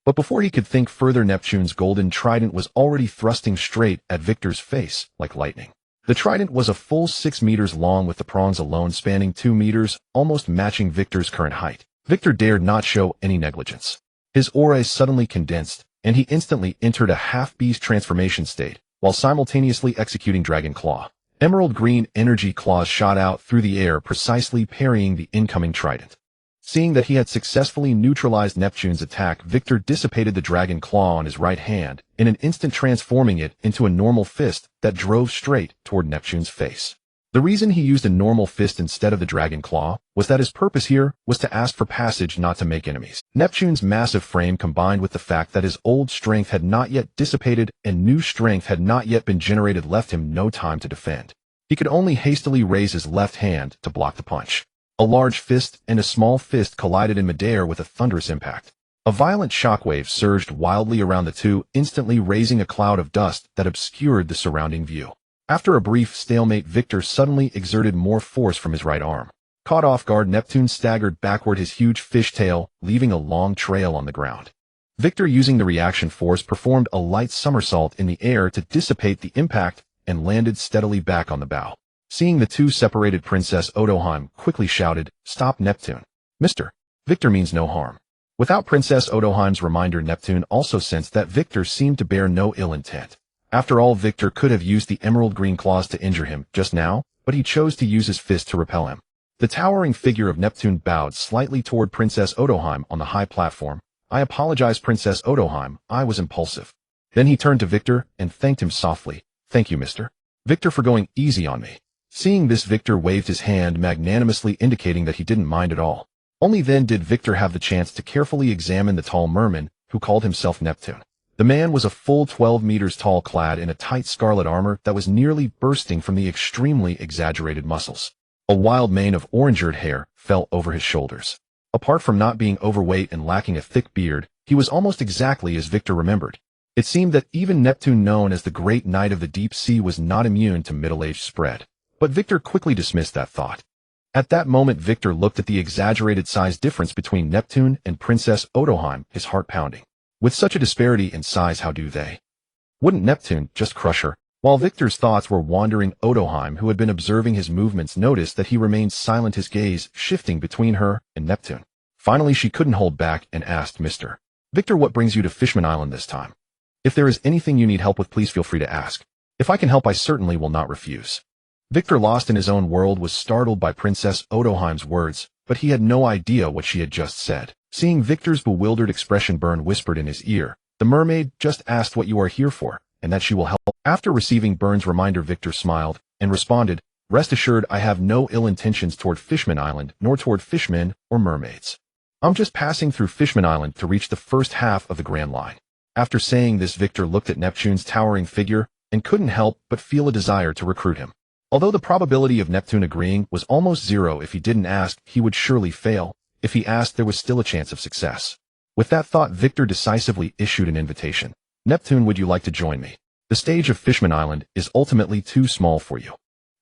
A: But before he could think further, Neptune's golden trident was already thrusting straight at Victor's face like lightning. The trident was a full 6 meters long, with the prongs alone spanning 2 meters, almost matching Victor's current height. Victor dared not show any negligence. His aura suddenly condensed, and he instantly entered a half-beast transformation state, while simultaneously executing Dragon Claw. Emerald green energy claws shot out through the air, precisely parrying the incoming trident. Seeing that he had successfully neutralized Neptune's attack, Victor dissipated the Dragon Claw on his right hand, in an instant transforming it into a normal fist that drove straight toward Neptune's face. The reason he used a normal fist instead of the Dragon Claw was that his purpose here was to ask for passage, not to make enemies. Neptune's massive frame, combined with the fact that his old strength had not yet dissipated and new strength had not yet been generated, left him no time to defend. He could only hastily raise his left hand to block the punch. A large fist and a small fist collided in midair with a thunderous impact. A violent shockwave surged wildly around the two, instantly raising a cloud of dust that obscured the surrounding view. After a brief stalemate, Victor suddenly exerted more force from his right arm. Caught off guard, Neptune staggered backward, his huge fishtail leaving a long trail on the ground. Victor, using the reaction force, performed a light somersault in the air to dissipate the impact and landed steadily back on the bow. Seeing the two separated, Princess Odoheim quickly shouted, "Stop, Neptune. Mr. Victor means no harm." Without Princess Odoheim's reminder, Neptune also sensed that Victor seemed to bear no ill intent. After all, Victor could have used the emerald green claws to injure him just now, but he chose to use his fist to repel him. The towering figure of Neptune bowed slightly toward Princess Odoheim on the high platform. "I apologize, Princess Odoheim, I was impulsive." Then he turned to Victor and thanked him softly. "Thank you, Mr. Victor, for going easy on me." Seeing this, Victor waved his hand magnanimously, indicating that he didn't mind at all. Only then did Victor have the chance to carefully examine the tall merman, who called himself Neptune. The man was a full 12 meters tall, clad in a tight scarlet armor that was nearly bursting from the extremely exaggerated muscles. A wild mane of orange-eared hair fell over his shoulders. Apart from not being overweight and lacking a thick beard, he was almost exactly as Victor remembered. It seemed that even Neptune, known as the Great Knight of the Deep Sea, was not immune to middle-aged spread. But Victor quickly dismissed that thought. At that moment, Victor looked at the exaggerated size difference between Neptune and Princess Odoheim, his heart pounding. With such a disparity in size, how do they? Wouldn't Neptune just crush her? While Victor's thoughts were wandering, Odoheim, who had been observing his movements, noticed that he remained silent, his gaze shifting between her and Neptune. Finally, she couldn't hold back and asked, "Mr. Victor, what brings you to Fishman Island this time? If there is anything you need help with, please feel free to ask. If I can help, I certainly will not refuse." Victor, lost in his own world, was startled by Princess Odoheim's words, but he had no idea what she had just said. Seeing Victor's bewildered expression, Byrne whispered in his ear, "The mermaid just asked what you are here for, and that she will help." After receiving Byrne's reminder, Victor smiled and responded, "Rest assured, I have no ill intentions toward Fishman Island, nor toward fishmen or mermaids. I'm just passing through Fishman Island to reach the first half of the Grand Line." After saying this, Victor looked at Neptune's towering figure and couldn't help but feel a desire to recruit him. Although the probability of Neptune agreeing was almost zero, if he didn't ask, he would surely fail. If he asked, there was still a chance of success. With that thought, Victor decisively issued an invitation. "Neptune, would you like to join me? The stage of Fishman Island is ultimately too small for you."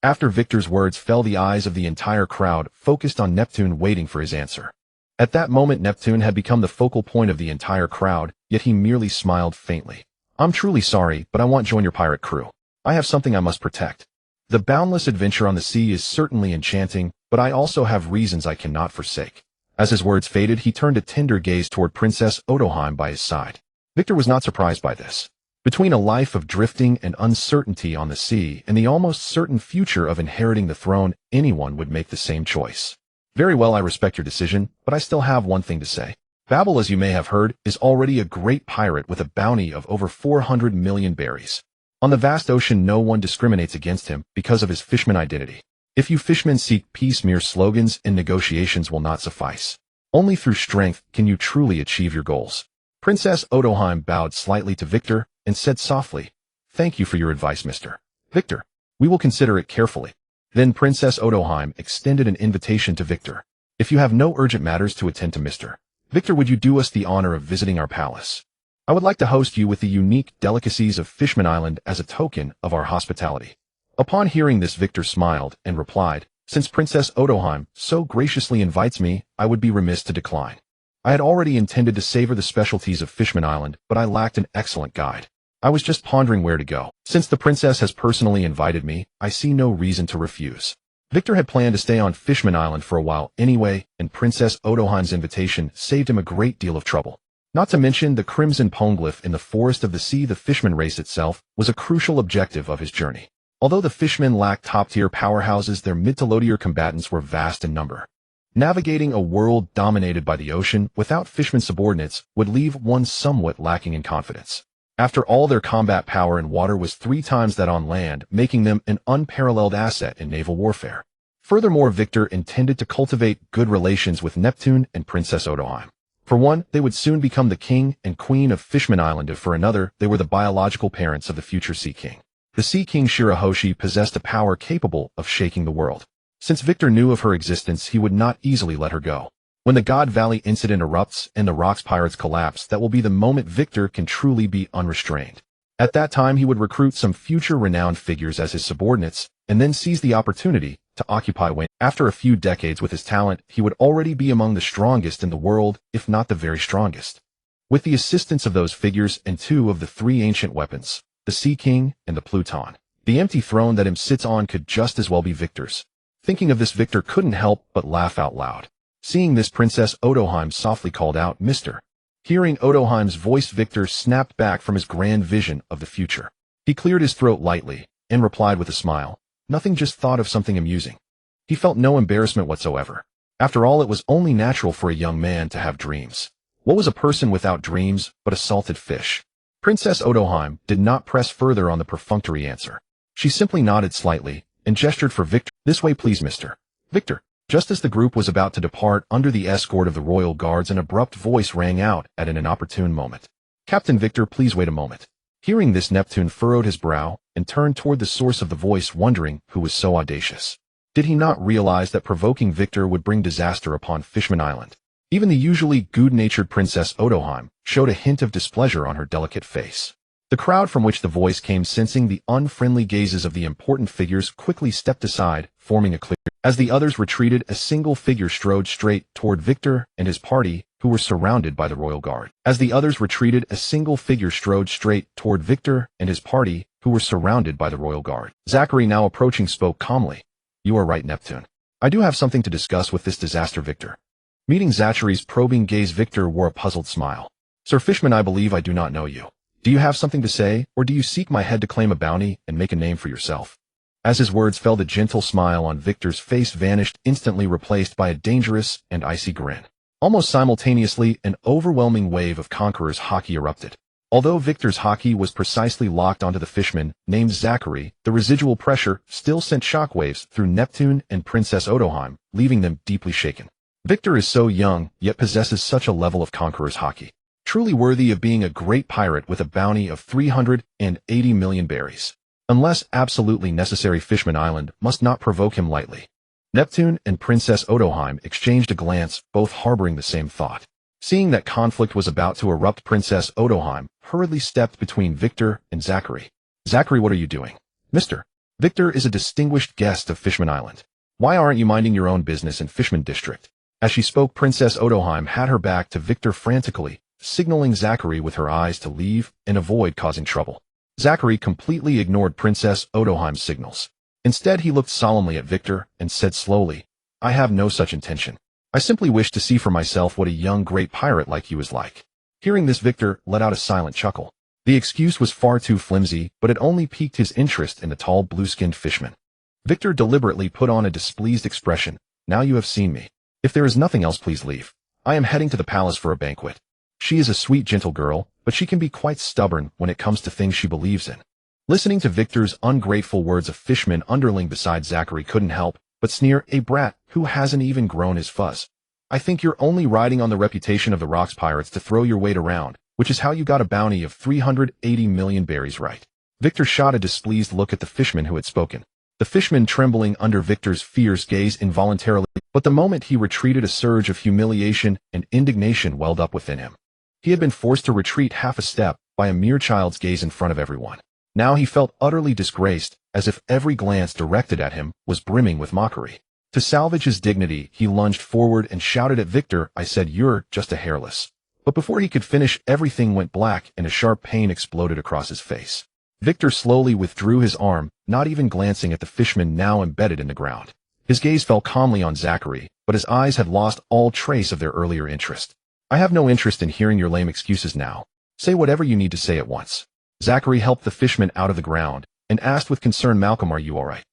A: After Victor's words fell, the eyes of the entire crowd focused on Neptune, waiting for his answer. At that moment, Neptune had become the focal point of the entire crowd, yet he merely smiled faintly. "I'm truly sorry, but I won't join your pirate crew. I have something I must protect. The boundless adventure on the sea is certainly enchanting, but I also have reasons I cannot forsake." As his words faded, he turned a tender gaze toward Princess Odoheim by his side. Victor was not surprised by this. Between a life of drifting and uncertainty on the sea and the almost certain future of inheriting the throne, anyone would make the same choice. Very well, I respect your decision, but I still have one thing to say. Babel, as you may have heard, is already a great pirate with a bounty of over 400 million berries. On the vast ocean, no one discriminates against him because of his fishman identity. If you fishmen seek peace, mere slogans and negotiations will not suffice. Only through strength can you truly achieve your goals. Princess Odoheim bowed slightly to Victor and said softly, "Thank you for your advice, Mr. Victor. We will consider it carefully." Then Princess Odoheim extended an invitation to Victor. "If you have no urgent matters to attend to, Mr. Victor, would you do us the honor of visiting our palace? I would like to host you with the unique delicacies of Fishman Island as a token of our hospitality." Upon hearing this, Victor smiled and replied, "Since Princess Odoheim so graciously invites me, I would be remiss to decline. I had already intended to savor the specialties of Fishman Island, but I lacked an excellent guide. I was just pondering where to go. Since the princess has personally invited me, I see no reason to refuse." Victor had planned to stay on Fishman Island for a while anyway, and Princess Odoheim's invitation saved him a great deal of trouble. Not to mention the crimson poneglyph in the forest of the sea. The fishman race itself was a crucial objective of his journey. Although the fishmen lacked top-tier powerhouses, their mid-to-low-tier combatants were vast in number. Navigating a world dominated by the ocean without fishman subordinates would leave one somewhat lacking in confidence. After all, their combat power in water was 3 times that on land, making them an unparalleled asset in naval warfare. Furthermore, Victor intended to cultivate good relations with Neptune and Princess Odoheim. For one, they would soon become the king and queen of Fishman Island, and for another, they were the biological parents of the future Sea King. The Sea King Shirahoshi possessed a power capable of shaking the world. Since Victor knew of her existence, he would not easily let her go. When the God Valley incident erupts and the Rocks pirates collapse, that will be the moment Victor can truly be unrestrained. At that time, he would recruit some future renowned figures as his subordinates, and then seize the opportunity to occupy Wano. After a few decades with his talent, he would already be among the strongest in the world, if not the very strongest. With the assistance of those figures and 2 of the 3 ancient weapons, the Sea King and the Pluton, the empty throne that him sits on could just as well be Victor's. Thinking of this, Victor couldn't help but laugh out loud. Seeing this, Princess Odoheim softly called out, "Mr." Hearing Odoheim's voice, Victor snapped back from his grand vision of the future. He cleared his throat lightly and replied with a smile, "Nothing, just thought of something amusing." He felt no embarrassment whatsoever. After all, it was only natural for a young man to have dreams. What was a person without dreams but a salted fish? Princess Odoheim did not press further on the perfunctory answer. She simply nodded slightly and gestured for Victor. "This way, please, Mr. Victor." Just as the group was about to depart under the escort of the royal guards, an abrupt voice rang out at an inopportune moment. "Captain Victor, please wait a moment." Hearing this, Neptune furrowed his brow and turned toward the source of the voice, wondering who was so audacious. Did he not realize that provoking Victor would bring disaster upon Fishman Island? Even the usually good-natured Princess Odoheim showed a hint of displeasure on her delicate face. The crowd from which the voice came, sensing the unfriendly gazes of the important figures, quickly stepped aside, forming a clear. As the others retreated, a single figure strode straight toward Victor and his party, who were surrounded by the royal guard. Zachary, now approaching, spoke calmly. "You are right, Neptune. I do have something to discuss with this disaster, Victor." Meeting Zachary's probing gaze, Victor wore a puzzled smile. "Sir Fishman, I believe I do not know you. Do you have something to say, or do you seek my head to claim a bounty and make a name for yourself?" As his words fell, the gentle smile on Victor's face vanished, instantly replaced by a dangerous and icy grin. Almost simultaneously, an overwhelming wave of conqueror's haki erupted. Although Victor's haki was precisely locked onto the fishman named Zachary, the residual pressure still sent shockwaves through Neptune and Princess Odoheim, leaving them deeply shaken. Victor is so young, yet possesses such a level of conqueror's haki. Truly worthy of being a great pirate with a bounty of 380 million berries. Unless absolutely necessary, Fishman Island must not provoke him lightly. Neptune and Princess Odoheim exchanged a glance, both harboring the same thought. Seeing that conflict was about to erupt, Princess Odoheim hurriedly stepped between Victor and Zachary. "Zachary, what are you doing?" "Mr. Victor is a distinguished guest of Fishman Island. Why aren't you minding your own business in Fishman District?" As she spoke, Princess Odoheim had her back to Victor, frantically signaling Zachary with her eyes to leave and avoid causing trouble. Zachary completely ignored Princess Odoheim's signals. Instead, he looked solemnly at Victor and said slowly, "I have no such intention. I simply wish to see for myself what a young great pirate like you is like." Hearing this, Victor let out a silent chuckle. The excuse was far too flimsy, but it only piqued his interest in the tall blue-skinned fishman. Victor deliberately put on a displeased expression. Now you have seen me. If there is nothing else, please leave. I am heading to the palace for a banquet. She is a sweet, gentle girl, but she can be quite stubborn when it comes to things she believes in. Listening to Victor's ungrateful words, a fishman underling beside Zachary couldn't help but sneer, a brat who hasn't even grown his fuzz. I think you're only riding on the reputation of the Rocks Pirates to throw your weight around, which is how you got a bounty of 380 million berries, right? Victor shot a displeased look at the fishman who had spoken. The fishman, trembling under Victor's fierce gaze, involuntarily, but the moment he retreated, a surge of humiliation and indignation welled up within him. He had been forced to retreat half a step by a mere child's gaze in front of everyone. Now he felt utterly disgraced, as if every glance directed at him was brimming with mockery. To salvage his dignity, he lunged forward and shouted at Victor, I said, you're just a hairless. But before he could finish, everything went black and a sharp pain exploded across his face. Victor slowly withdrew his arm, not even glancing at the fishman now embedded in the ground. His gaze fell calmly on Zachary, but his eyes had lost all trace of their earlier interest. I have no interest in hearing your lame excuses now. Say whatever you need to say at once. Zachary helped the fishman out of the ground and asked with concern, Malcolm, are you all right?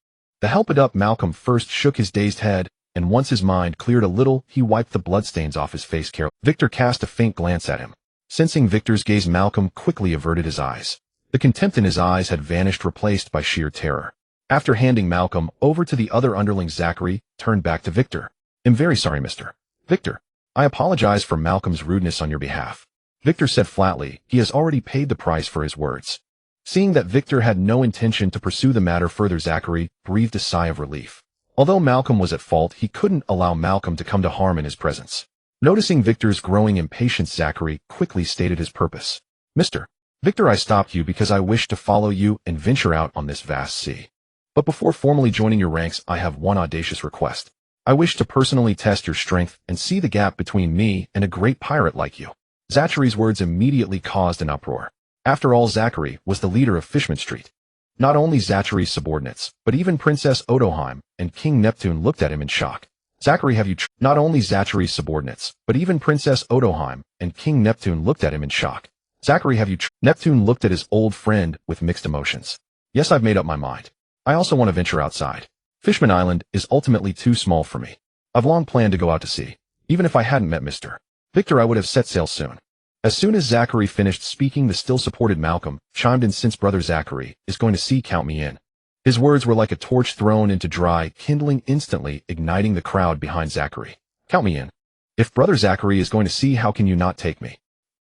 A: The help-it-up Malcolm first shook his dazed head, and once his mind cleared a little, he wiped the bloodstains off his face carefully. Victor cast a faint glance at him. Sensing Victor's gaze, Malcolm quickly averted his eyes. The contempt in his eyes had vanished, replaced by sheer terror. After handing Malcolm over to the other underlings, Zachary turned back to Victor. I'm very sorry, Mr. Victor. I apologize for Malcolm's rudeness on your behalf. Victor said flatly, he has already paid the price for his words. Seeing that Victor had no intention to pursue the matter further, Zachary breathed a sigh of relief. Although Malcolm was at fault, he couldn't allow Malcolm to come to harm in his presence. Noticing Victor's growing impatience, Zachary quickly stated his purpose. Mr. Victor, I stopped you because I wish to follow you and venture out on this vast sea. But before formally joining your ranks, I have one audacious request. I wish to personally test your strength and see the gap between me and a great pirate like you. Zachary's words immediately caused an uproar. After all, Zachary was the leader of Fishman Street. Not only Zachary's subordinates, but even Princess Odoheim and King Neptune looked at him in shock. Zachary, have you Not only Zachary's subordinates, but even Princess Odoheim and King Neptune looked at him in shock. Zachary, have you Neptune looked at his old friend with mixed emotions. Yes, I've made up my mind. I also want to venture outside. Fishman Island is ultimately too small for me. I've long planned to go out to sea. Even if I hadn't met Mr. Victor, I would have set sail soon. As soon as Zachary finished speaking, the still-supported Malcolm chimed in, since brother Zachary is going to sea, count me in. His words were like a torch thrown into dry, kindling instantly, igniting the crowd behind Zachary. Count me in. If brother Zachary is going to sea, how can you not take me?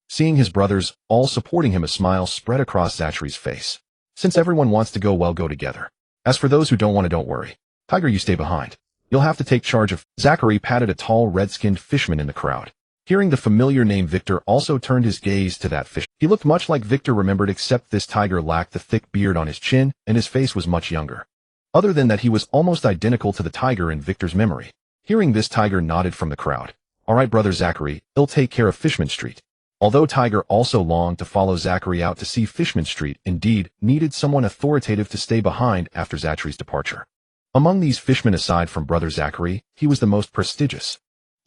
A: Seeing his brothers all supporting him, a smile spread across Zachary's face. Since everyone wants to go, well, go together. As for those who don't want to, don't worry. Tiger, you stay behind. You'll have to take charge of. Zachary patted a tall, red-skinned fishman in the crowd. Hearing the familiar name, Victor also turned his gaze to that fish. He looked much like Victor remembered, except this tiger lacked the thick beard on his chin, and his face was much younger. Other than that, he was almost identical to the tiger in Victor's memory. Hearing this, Tiger nodded from the crowd. All right, brother Zachary, he'll take care of Fishman Street. Although Tiger also longed to follow Zachary out to see, Fishman Street indeed needed someone authoritative to stay behind after Zachary's departure. Among these fishmen, aside from brother Zachary, he was the most prestigious.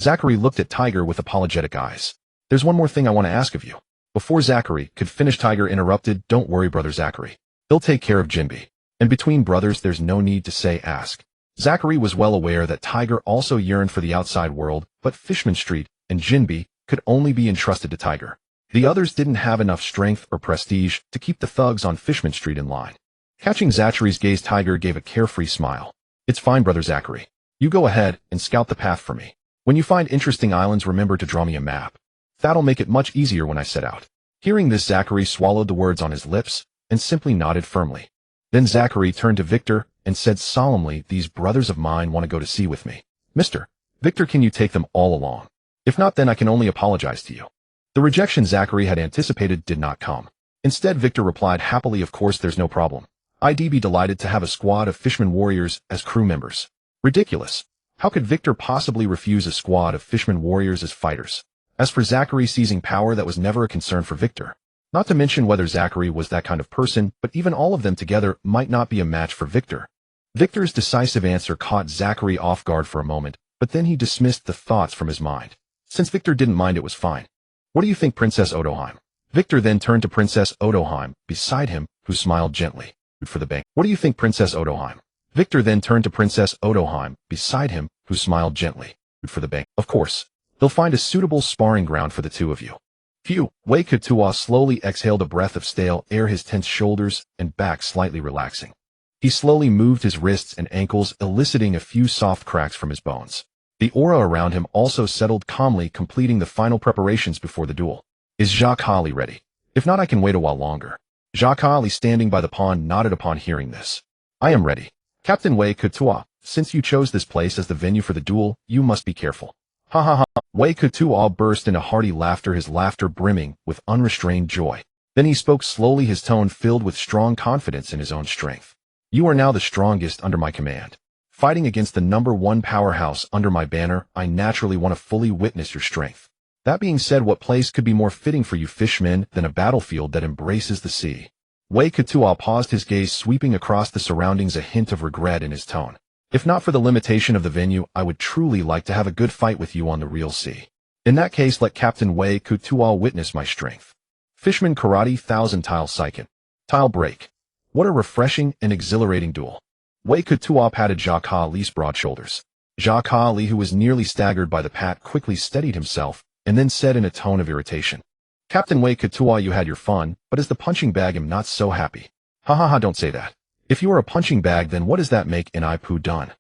A: Zachary looked at Tiger with apologetic eyes. There's one more thing I want to ask of you. Before Zachary could finish, Tiger interrupted. Don't worry, brother Zachary. He'll take care of Jinby. And between brothers, there's no need to say ask. Zachary was well aware that Tiger also yearned for the outside world, but Fishman Street and Jinby could only be entrusted to Tiger. The others didn't have enough strength or prestige to keep the thugs on Fishman Street in line. Catching Zachary's gaze, Tiger gave a carefree smile. It's fine, brother Zachary. You go ahead and scout the path for me. When you find interesting islands, remember to draw me a map. That'll make it much easier when I set out. Hearing this, Zachary swallowed the words on his lips and simply nodded firmly. Then Zachary turned to Victor and said solemnly, these brothers of mine want to go to sea with me. Mr. Victor, can you take them all along? If not, then I can only apologize to you. The rejection Zachary had anticipated did not come. Instead, Victor replied happily, of course, there's no problem. I'd be delighted to have a squad of fisherman warriors as crew members. Ridiculous. How could Victor possibly refuse a squad of fisherman warriors as fighters? As for Zachary seizing power, that was never a concern for Victor. Not to mention whether Zachary was that kind of person, but even all of them together might not be a match for Victor. Victor's decisive answer caught Zachary off guard for a moment, but then he dismissed the thoughts from his mind. Since Victor didn't mind, it was fine. What do you think, Princess Odoheim? Victor then turned to Princess Odoheim, beside him, who smiled gently. For the bank. What do you think, Princess Odoheim? Victor then turned to Princess Odoheim, beside him, who smiled gently. For the bank. Of course. They'll find a suitable sparring ground for the two of you. Phew. Wei Kutua slowly exhaled a breath of stale air, his tense shoulders and back slightly relaxing. He slowly moved his wrists and ankles, eliciting a few soft cracks from his bones. The aura around him also settled calmly, completing the final preparations before the duel. Is Jacques Ali ready? If not, I can wait a while longer. Jacques Ali, standing by the pond, nodded upon hearing this. I am ready. Captain Wei Kutua, since you chose this place as the venue for the duel, you must be careful. Ha ha ha. Wei Kutua burst into hearty laughter, his laughter brimming with unrestrained joy. Then he spoke slowly, his tone filled with strong confidence in his own strength. You are now the strongest under my command. Fighting against the #1 powerhouse under my banner, I naturally want to fully witness your strength. That being said, what place could be more fitting for you fishmen than a battlefield that embraces the sea? Wei Kutua paused, his gaze sweeping across the surroundings, a hint of regret in his tone. If not for the limitation of the venue, I would truly like to have a good fight with you on the real sea. In that case, let Captain Wei Kutua witness my strength. Fishman Karate 1000 Tile Psychic. Tile Break. What a refreshing and exhilarating duel. Wei Kutua patted Jacques Ali's broad shoulders. Jacques Ali, who was nearly staggered by the pat, quickly steadied himself, and then said in a tone of irritation. Captain Wei Kutua, you had your fun, but as the punching bag I'm not so happy. Ha ha ha, don't say that. If you are a punching bag, then what does that make an I Poo done?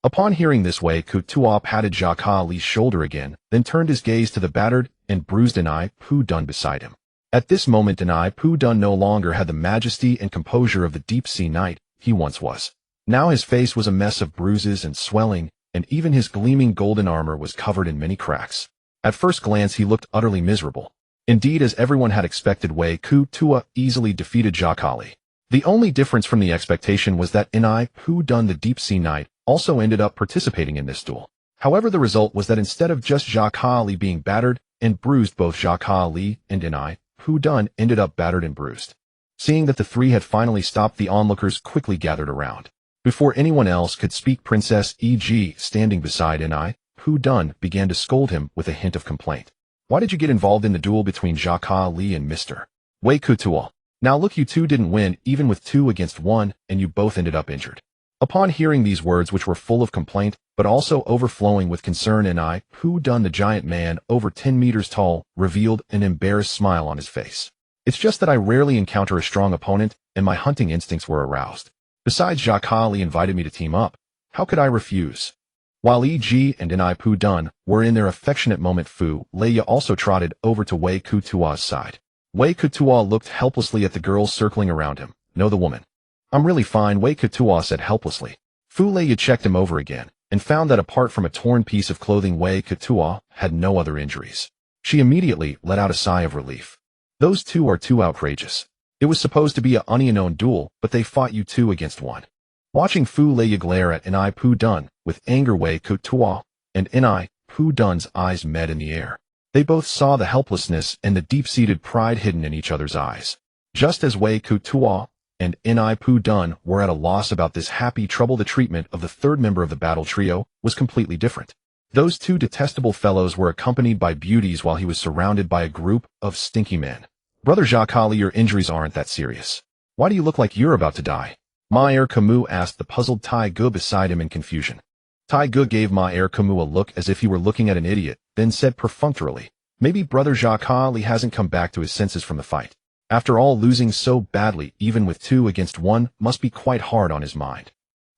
A: Upon hearing this, Wei Kutua patted Jacques Ali's shoulder again, then turned his gaze to the battered and bruised an I Poo done beside him. At this moment, an I Poo done no longer had the majesty and composure of the deep-sea knight he once was. Now his face was a mess of bruises and swelling, and even his gleaming golden armor was covered in many cracks. At first glance, he looked utterly miserable. Indeed, as everyone had expected, Wei Kutua easily defeated Jacques Ali. The only difference from the expectation was that Inai, who done the deep-sea knight, also ended up participating in this duel. However, the result was that instead of just Jacques Ali being battered and bruised, both Jacques Ali and Inai, who done, ended up battered and bruised. Seeing that the three had finally stopped, the onlookers quickly gathered around. Before anyone else could speak, Princess E.G., standing beside Inai, who done, began to scold him with a hint of complaint. Why did you get involved in the duel between Jacques Ali and Mr. Wei Kutua? Now look, you two didn't win, even with 2 against 1, and you both ended up injured. Upon hearing these words, which were full of complaint, but also overflowing with concern, Inai, who done, the giant man, over 10 meters tall, revealed an embarrassed smile on his face. It's just that I rarely encounter a strong opponent, and my hunting instincts were aroused. Besides, Jacques Ali invited me to team up. How could I refuse? While E.G. and Inai Poo Dun were in their affectionate moment, Fu Leia also trotted over to Wei Kutua's side. Wei Kutua looked helplessly at the girls circling around him. No, the woman. I'm really fine, Wei Kutua said helplessly. Fu Leia checked him over again, and found that apart from a torn piece of clothing, Wei Kutua had no other injuries. She immediately let out a sigh of relief. Those two are too outrageous. It was supposed to be a unknown duel, but they fought you 2 against 1. Watching Fu Leia glare at Inai Poo Dun with anger, Wei Kutua and Inai Poo Dun's eyes met in the air. They both saw the helplessness and the deep-seated pride hidden in each other's eyes. Just as Wei Kutua and Inai Poo Dun were at a loss about this happy trouble, the treatment of the third member of the battle trio was completely different. Those 2 detestable fellows were accompanied by beauties while he was surrounded by a group of stinky men. Brother Jacques Ali, your injuries aren't that serious. Why do you look like you're about to die? Ma-er Camus asked the puzzled Tai Gu beside him in confusion. Tai Gu gave Ma-er Camus a look as if he were looking at an idiot, then said perfunctorily, maybe Brother Jacques Ali hasn't come back to his senses from the fight. After all, losing so badly, even with 2 against 1, must be quite hard on his mind.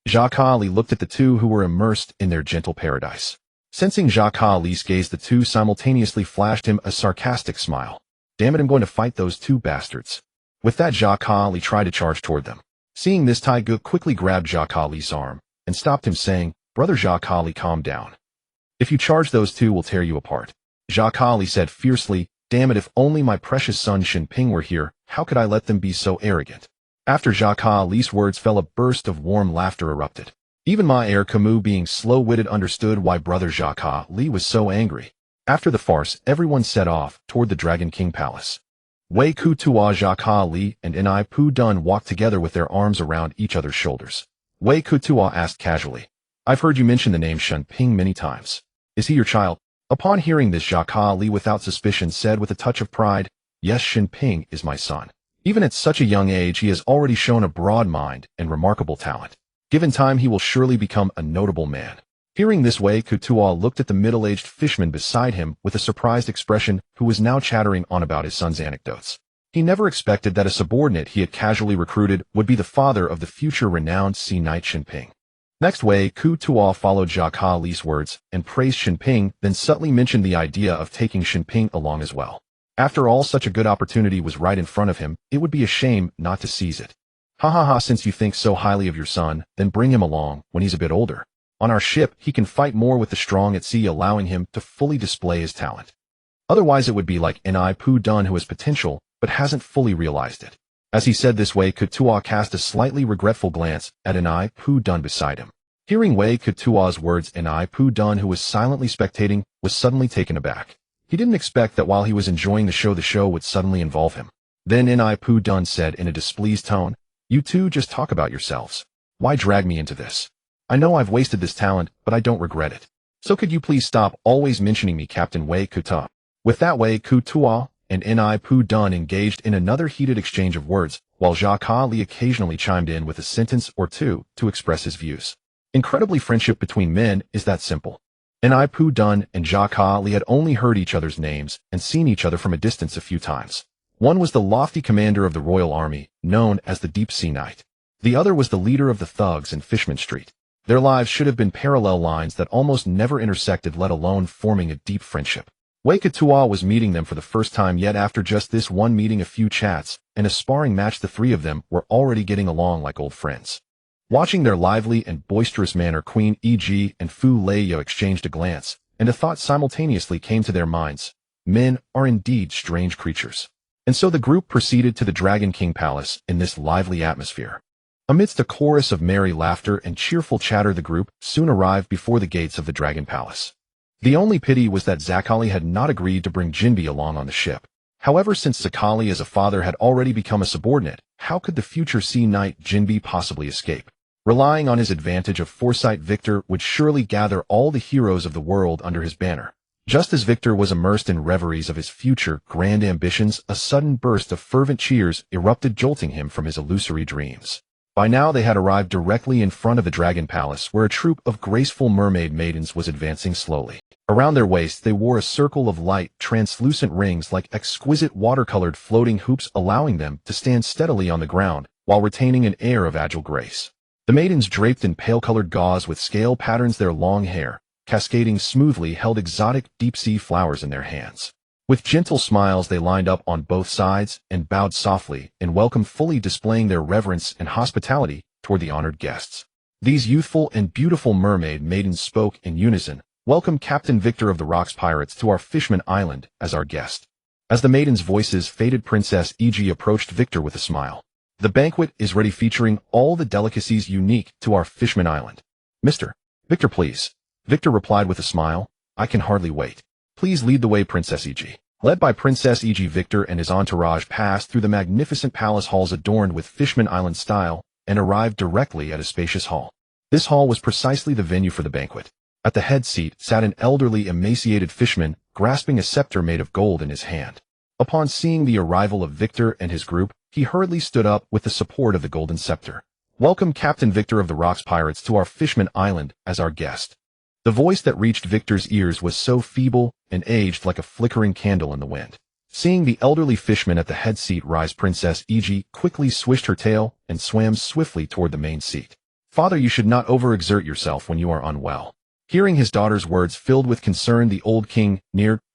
A: Jacques Ali looked at the 2 who were immersed in their gentle paradise. Sensing Jacques Ali's gaze, the 2 simultaneously flashed him a sarcastic smile. Damn it, I'm going to fight those 2 bastards. With that, Jacques Ali tried to charge toward them. Seeing this, Tai Gu quickly grabbed Jacques Ali's arm and stopped him, saying, Brother Jacques Ali, calm down. If you charge, those 2 will tear you apart. Jacques Ali said fiercely, damn it, if only my precious son Shinping were here, how could I let them be so arrogant? After Jacques Ali's words fell, a burst of warm laughter erupted. Even Ma-er Camus, being slow-witted, understood why Brother Jacques Ali was so angry. After the farce, everyone set off toward the Dragon King Palace. Wei Kutua, Jacques Ali, and Inai Poo Dun walked together with their arms around each other's shoulders. Wei Kutua asked casually, I've heard you mention the name Shenping many times. Is he your child? Upon hearing this, Jacques Ali without suspicion said with a touch of pride, Yes, Shinping is my son. Even at such a young age, he has already shown a broad mind and remarkable talent. Given time, he will surely become a notable man. Hearing this, Wei Kutuo looked at the middle-aged fishman beside him with a surprised expression, who was now chattering on about his son's anecdotes. He never expected that a subordinate he had casually recruited would be the father of the future renowned sea knight Shinping. Next, Wei Kutuo followed Jia Li's words and praised Shinping, then subtly mentioned the idea of taking Shinping along as well. After all, such a good opportunity was right in front of him, it would be a shame not to seize it. Ha ha ha, since you think so highly of your son, then bring him along when he's a bit older. On our ship, he can fight more with the strong at sea, allowing him to fully display his talent. Otherwise, it would be like Ni Pu Dun, who has potential, but hasn't fully realized it. As he said this, Wei Kutuo cast a slightly regretful glance at Ni Pu Dun beside him. Hearing Wei Kutuo's words, Ni Pu Dun, who was silently spectating, was suddenly taken aback. He didn't expect that while he was enjoying the show would suddenly involve him. Then Ni Pu Dun said in a displeased tone, "You two just talk about yourselves. Why drag me into this? I know I've wasted this talent, but I don't regret it. So could you please stop always mentioning me, Captain Wei Kutuo?" With that, Wei Kutuo and Ni Pu Dun engaged in another heated exchange of words, while Jia Li occasionally chimed in with a sentence or two to express his views. Incredibly, friendship between men is that simple. Ni Pu Dun and Jia Li had only heard each other's names and seen each other from a distance a few times. One was the lofty commander of the Royal Army, known as the Deep Sea Knight. The other was the leader of the thugs in Fishman Street. Their lives should have been parallel lines that almost never intersected, let alone forming a deep friendship. Wei Kutuo was meeting them for the first time, yet after just this one meeting, a few chats, and a sparring match, the three of them were already getting along like old friends. Watching their lively and boisterous manner, Queen E.G. and Fu Leiyo exchanged a glance, and a thought simultaneously came to their minds. Men are indeed strange creatures. And so the group proceeded to the Dragon King Palace in this lively atmosphere. Amidst a chorus of merry laughter and cheerful chatter, the group soon arrived before the gates of the Dragon Palace. The only pity was that Zakali had not agreed to bring Jinbi along on the ship. However, since Zakali as a father had already become a subordinate, how could the future Sea Knight Jinbi possibly escape? Relying on his advantage of foresight, Victor would surely gather all the heroes of the world under his banner. Just as Victor was immersed in reveries of his future grand ambitions, a sudden burst of fervent cheers erupted, jolting him from his illusory dreams. By now they had arrived directly in front of the Dragon Palace, where a troop of graceful mermaid maidens was advancing slowly. Around their waists they wore a circle of light, translucent rings like exquisite watercolored floating hoops, allowing them to stand steadily on the ground while retaining an air of agile grace. The maidens, draped in pale-colored gauze with scale patterns, their long hair cascading smoothly, held exotic deep-sea flowers in their hands. With gentle smiles they lined up on both sides and bowed softly in welcome, fully displaying their reverence and hospitality toward the honored guests. These youthful and beautiful mermaid maidens spoke in unison. "Welcome, Captain Victor of the Rocks Pirates, to our Fishman Island as our guest." As the maidens' voices faded, Princess E.G. approached Victor with a smile. "The banquet is ready, featuring all the delicacies unique to our Fishman Island." "Mr. Victor, please," Victor replied with a smile. "I can hardly wait. Please lead the way, Princess E.G." Led by Princess E.G., Victor and his entourage passed through the magnificent palace halls adorned with Fishman Island style and arrived directly at a spacious hall. This hall was precisely the venue for the banquet. At the head seat sat an elderly, emaciated fishman, grasping a scepter made of gold in his hand. Upon seeing the arrival of Victor and his group, he hurriedly stood up with the support of the golden scepter. "Welcome, Captain Victor of the Rocks Pirates, to our Fishman Island as our guest." The voice that reached Victor's ears was so feeble and aged, like a flickering candle in the wind. Seeing the elderly fishman at the head seat rise, Princess E.G. quickly swished her tail and swam swiftly toward the main seat. "Father, you should not overexert yourself when you are unwell." Hearing his daughter's words filled with concern, the old king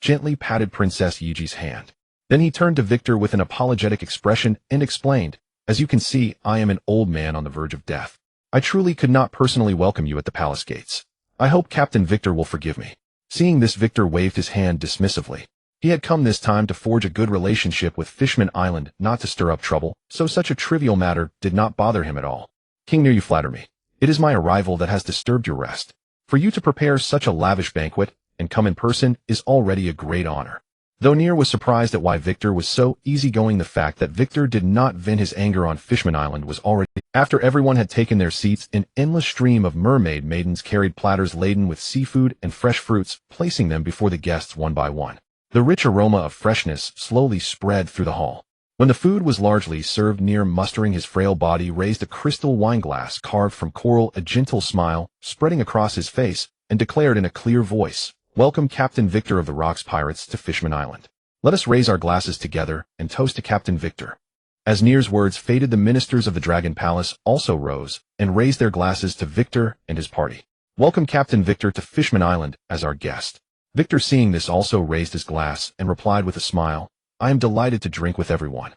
A: gently patted Princess E.G.'s hand. Then he turned to Victor with an apologetic expression and explained, "As you can see, I am an old man on the verge of death. I truly could not personally welcome you at the palace gates. I hope Captain Victor will forgive me." Seeing this, Victor waved his hand dismissively. He had come this time to forge a good relationship with Fishman Island, not to stir up trouble, so such a trivial matter did not bother him at all. "King Near, you flatter me. It is my arrival that has disturbed your rest. For you to prepare such a lavish banquet and come in person is already a great honor." Though Near was surprised at why Victor was so easygoing, the fact that Victor did not vent his anger on Fishman Island was already. After everyone had taken their seats, an endless stream of mermaid maidens carried platters laden with seafood and fresh fruits, placing them before the guests one by one. The rich aroma of freshness slowly spread through the hall. When the food was largely served near mustering, his frail body raised a crystal wineglass carved from coral, a gentle smile spreading across his face, and declared in a clear voice, "Welcome Captain Victor of the Rocks Pirates to Fishman Island. Let us raise our glasses together and toast to Captain Victor." As Nir's words faded, the ministers of the Dragon Palace also rose and raised their glasses to Victor and his party. "Welcome Captain Victor to Fishman Island as our guest." Victor, seeing this, also raised his glass and replied with a smile, "I am delighted to drink with everyone."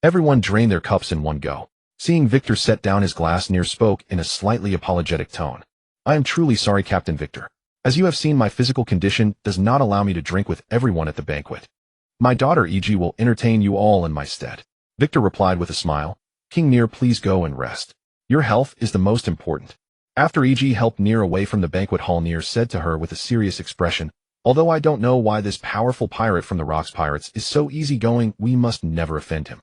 A: Everyone drained their cups in one go. Seeing Victor set down his glass, Nir spoke in a slightly apologetic tone. "I am truly sorry, Captain Victor. As you have seen, my physical condition does not allow me to drink with everyone at the banquet. My daughter E.G. will entertain you all in my stead." Victor replied with a smile, "King Nir, please go and rest. Your health is the most important." After E.G. helped Nir away from the banquet hall, Nir said to her with a serious expression, "Although I don't know why this powerful pirate from the Rocks Pirates is so easygoing, we must never offend him.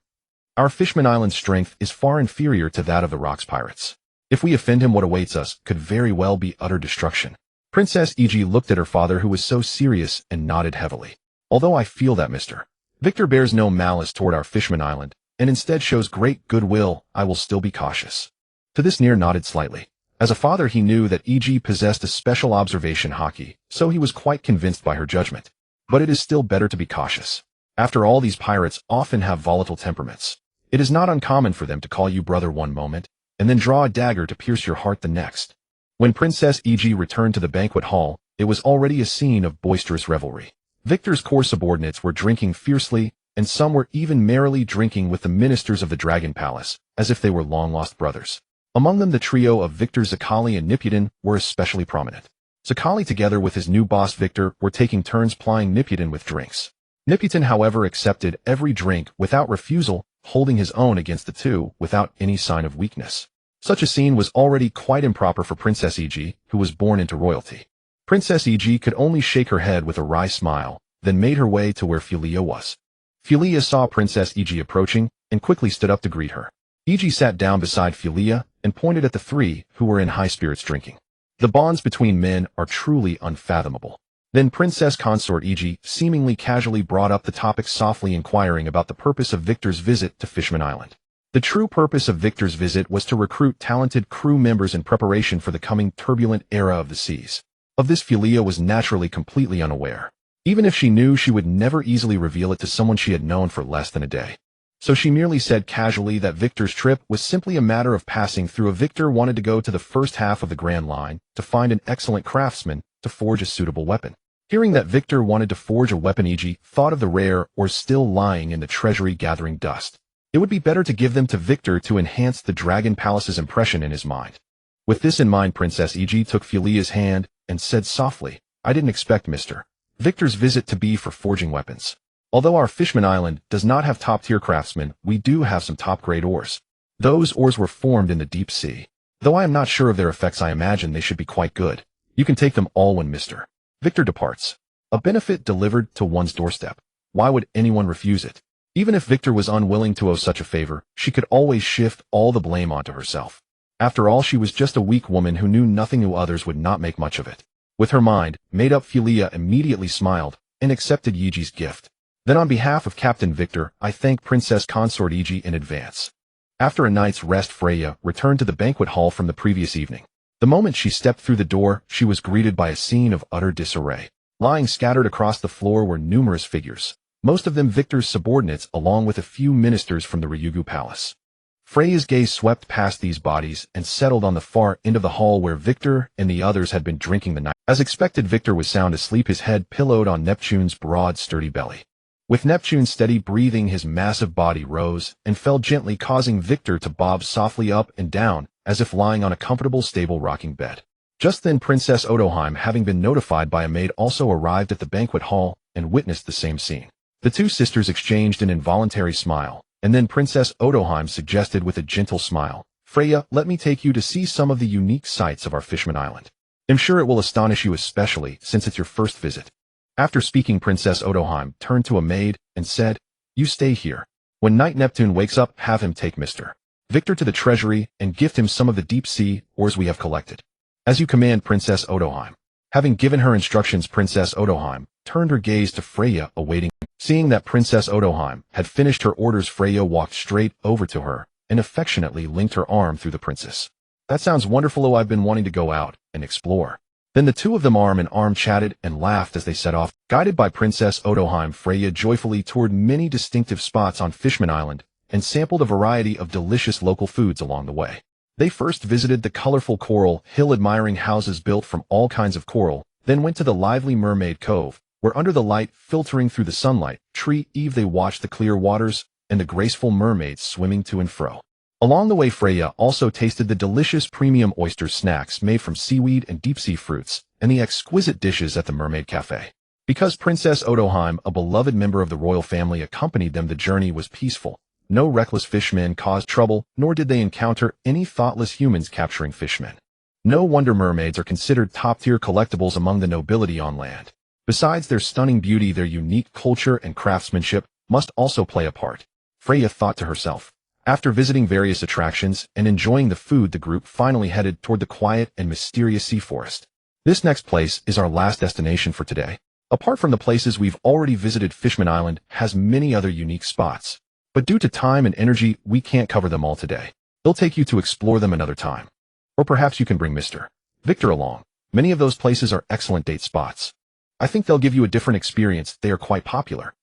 A: Our Fishman Island's strength is far inferior to that of the Rocks Pirates. If we offend him, what awaits us could very well be utter destruction." Princess E.G. looked at her father, who was so serious, and nodded heavily. "Although I feel that Mr. Victor bears no malice toward our Fishman Island, and instead shows great goodwill, I will still be cautious." To this, Nir nodded slightly. As a father, he knew that E.G. possessed a special observation hockey, so he was quite convinced by her judgment. But it is still better to be cautious. After all, these pirates often have volatile temperaments. It is not uncommon for them to call you brother one moment, and then draw a dagger to pierce your heart the next. When Princess E.G. returned to the banquet hall, it was already a scene of boisterous revelry. Victor's core subordinates were drinking fiercely, and some were even merrily drinking with the ministers of the Dragon Palace, as if they were long-lost brothers. Among them, the trio of Victor, Zakali, and Niputin were especially prominent. Zakali, together with his new boss Victor, were taking turns plying Niputin with drinks. Niputin, however, accepted every drink without refusal, holding his own against the two without any sign of weakness. Such a scene was already quite improper for Princess E.G., who was born into royalty. Princess E.G. could only shake her head with a wry smile, then made her way to where Philia was. Philia saw Princess E.G. approaching and quickly stood up to greet her. E.G. sat down beside Philia and pointed at the three who were in high spirits drinking. The bonds between men are truly unfathomable. Then Princess Consort E.G. seemingly casually brought up the topic, softly inquiring about the purpose of Victor's visit to Fishman Island. The true purpose of Victor's visit was to recruit talented crew members in preparation for the coming turbulent era of the seas. Of this, Philia was naturally completely unaware. Even if she knew, she would never easily reveal it to someone she had known for less than a day. So she merely said casually that Victor's trip was simply a matter of passing through. Victor wanted to go to the first half of the Grand Line to find an excellent craftsman to forge a suitable weapon. Hearing that Victor wanted to forge a weapon, E.G. thought of the rare ores still lying in the treasury gathering dust. It would be better to give them to Victor to enhance the Dragon Palace's impression in his mind. With this in mind, Princess E.G. took Philia's hand and said softly, "I didn't expect Mr. Victor's visit to be for forging weapons. Although our Fishman Island does not have top-tier craftsmen, we do have some top-grade ores. Those ores were formed in the deep sea. Though I am not sure of their effects, I imagine they should be quite good. You can take them all when Mr. Victor departs. A benefit delivered to one's doorstep. Why would anyone refuse it?" Even if Victor was unwilling to owe such a favor, she could always shift all the blame onto herself. After all, she was just a weak woman who knew nothing, who others would not make much of it. With her mind made up, Philia immediately smiled and accepted E.G.'s gift. "Then on behalf of Captain Victor, I thank Princess Consort E.G. in advance." After a night's rest, Freya returned to the banquet hall from the previous evening. The moment she stepped through the door, she was greeted by a scene of utter disarray. Lying scattered across the floor were numerous figures, most of them Victor's subordinates, along with a few ministers from the Ryugu Palace. Freya's gaze swept past these bodies and settled on the far end of the hall where Victor and the others had been drinking the night. As expected, Victor was sound asleep, his head pillowed on Neptune's broad, sturdy belly. With Neptune's steady breathing, his massive body rose and fell gently, causing Victor to bob softly up and down, as if lying on a comfortable, stable rocking bed. Just then, Princess Odoheim, having been notified by a maid, also arrived at the banquet hall and witnessed the same scene. The two sisters exchanged an involuntary smile, and then Princess Odoheim suggested with a gentle smile, "Freya, let me take you to see some of the unique sights of our Fishman Island. I'm sure it will astonish you, especially since it's your first visit." After speaking, Princess Odoheim turned to a maid and said, "You stay here. When Knight Neptune wakes up, have him take Mr. Victor to the treasury and gift him some of the deep sea ores we have collected." "As you command, Princess Odoheim." Having given her instructions, Princess Odoheim turned her gaze to Freya, awaiting. Seeing that Princess Odoheim had finished her orders, Freya walked straight over to her and affectionately linked her arm through the princess. That sounds wonderful. Oh, I've been wanting to go out and explore. Then the two of them arm in arm chatted and laughed as they set off. Guided by Princess Odoheim, Freya joyfully toured many distinctive spots on Fishman Island and sampled a variety of delicious local foods along the way. They first visited the colorful Coral Hill, admiring houses built from all kinds of coral, then went to the lively Mermaid Cove, where under the light filtering through the sunlight tree Eve they watched the clear waters and the graceful mermaids swimming to and fro. Along the way, Freya also tasted the delicious premium oyster snacks made from seaweed and deep-sea fruits, and the exquisite dishes at the Mermaid Cafe. Because Princess Odoheim, a beloved member of the royal family, accompanied them, the journey was peaceful. No reckless fishmen caused trouble, nor did they encounter any thoughtless humans capturing fishmen. No wonder mermaids are considered top-tier collectibles among the nobility on land. Besides their stunning beauty, their unique culture and craftsmanship must also play a part, Freya thought to herself. After visiting various attractions and enjoying the food, the group finally headed toward the quiet and mysterious sea forest. This next place is our last destination for today. Apart from the places we've already visited, Fishman Island has many other unique spots. But due to time and energy, we can't cover them all today. They'll take you to explore them another time. Or perhaps you can bring Mr. Victor along. Many of those places are excellent date spots. I think they'll give you a different experience. They are quite popular.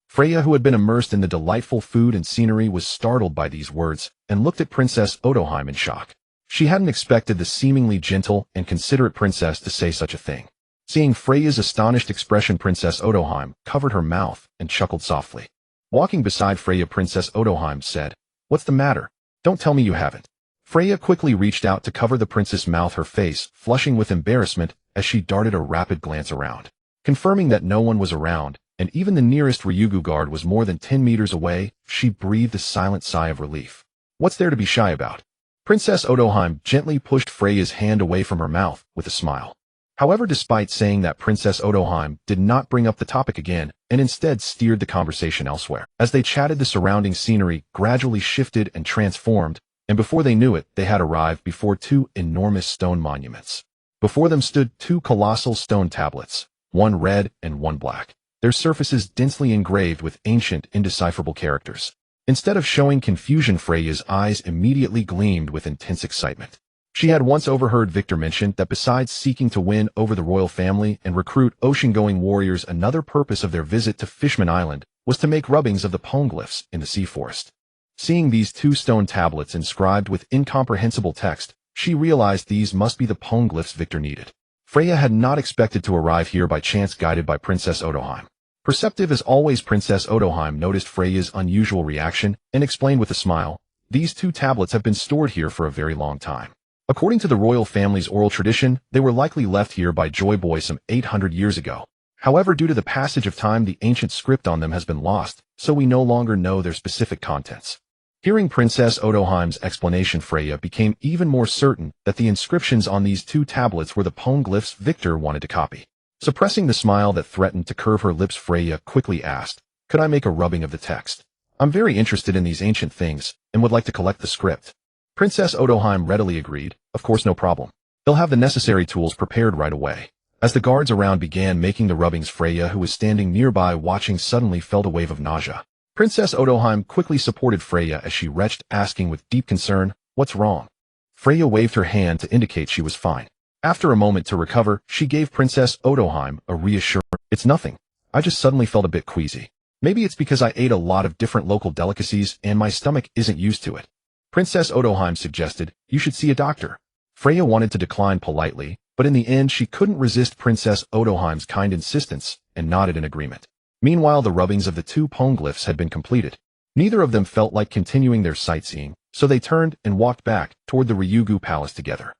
A: Freya, who had been immersed in the delightful food and scenery, was startled by these words and looked at Princess Odoheim in shock. She hadn't expected the seemingly gentle and considerate princess to say such a thing. Seeing Freya's astonished expression, Princess Odoheim covered her mouth and chuckled softly. Walking beside Freya, Princess Odoheim said, "What's the matter? Don't tell me you haven't." Freya quickly reached out to cover the princess' mouth, her face flushing with embarrassment as she darted a rapid glance around. Confirming that no one was around, and even the nearest Ryugu guard was more than 10 meters away, she breathed a silent sigh of relief. What's there to be shy about? Princess Odoheim gently pushed Freya's hand away from her mouth with a smile. However, despite saying that, Princess Odoheim did not bring up the topic again and instead steered the conversation elsewhere. As they chatted, the surrounding scenery gradually shifted and transformed, and before they knew it, they had arrived before two enormous stone monuments. Before them stood two colossal stone tablets, one red and one black, their surfaces densely engraved with ancient, indecipherable characters. Instead of showing confusion, Freya's eyes immediately gleamed with intense excitement. She had once overheard Victor mention that besides seeking to win over the royal family and recruit ocean-going warriors, another purpose of their visit to Fishman Island was to make rubbings of the poneglyphs in the sea forest. Seeing these two stone tablets inscribed with incomprehensible text, she realized these must be the poneglyphs Victor needed. Freya had not expected to arrive here by chance, guided by Princess Odoheim. Perceptive as always, Princess Odoheim noticed Freya's unusual reaction and explained with a smile, "These two tablets have been stored here for a very long time. According to the royal family's oral tradition, they were likely left here by Joy Boy some 800 years ago. However, due to the passage of time, the ancient script on them has been lost, so we no longer know their specific contents." Hearing Princess Odoheim's explanation, Freya became even more certain that the inscriptions on these two tablets were the poneglyphs Victor wanted to copy. Suppressing the smile that threatened to curve her lips, Freya quickly asked, "Could I make a rubbing of the text? I'm very interested in these ancient things and would like to collect the script." Princess Odoheim readily agreed, "Of course, no problem. They'll have the necessary tools prepared right away." As the guards around began making the rubbings, Freya, who was standing nearby watching, suddenly felt a wave of nausea. Princess Odoheim quickly supported Freya as she retched, asking with deep concern, "What's wrong?" Freya waved her hand to indicate she was fine. After a moment to recover, she gave Princess Odoheim a reassurance, "It's nothing. I just suddenly felt a bit queasy. Maybe it's because I ate a lot of different local delicacies and my stomach isn't used to it." Princess Odoheim suggested, "You should see a doctor." Freya wanted to decline politely, but in the end she couldn't resist Princess Odoheim's kind insistence and nodded in agreement. Meanwhile, the rubbings of the two poneglyphs had been completed. Neither of them felt like continuing their sightseeing, so they turned and walked back toward the Ryugu Palace together.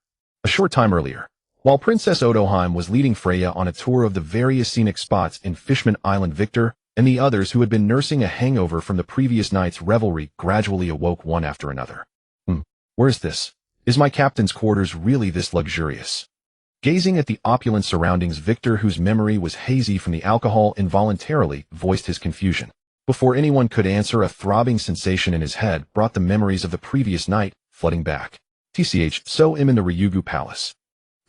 A: A short time earlier, while Princess Odoheim was leading Freya on a tour of the various scenic spots in Fishman Island, Victor and the others who had been nursing a hangover from the previous night's revelry gradually awoke one after another. Where's this? Is my captain's quarters really this luxurious? Gazing at the opulent surroundings, Victor, whose memory was hazy from the alcohol, involuntarily voiced his confusion. Before anyone could answer, a throbbing sensation in his head brought the memories of the previous night flooding back. So I'm in the Ryugu Palace.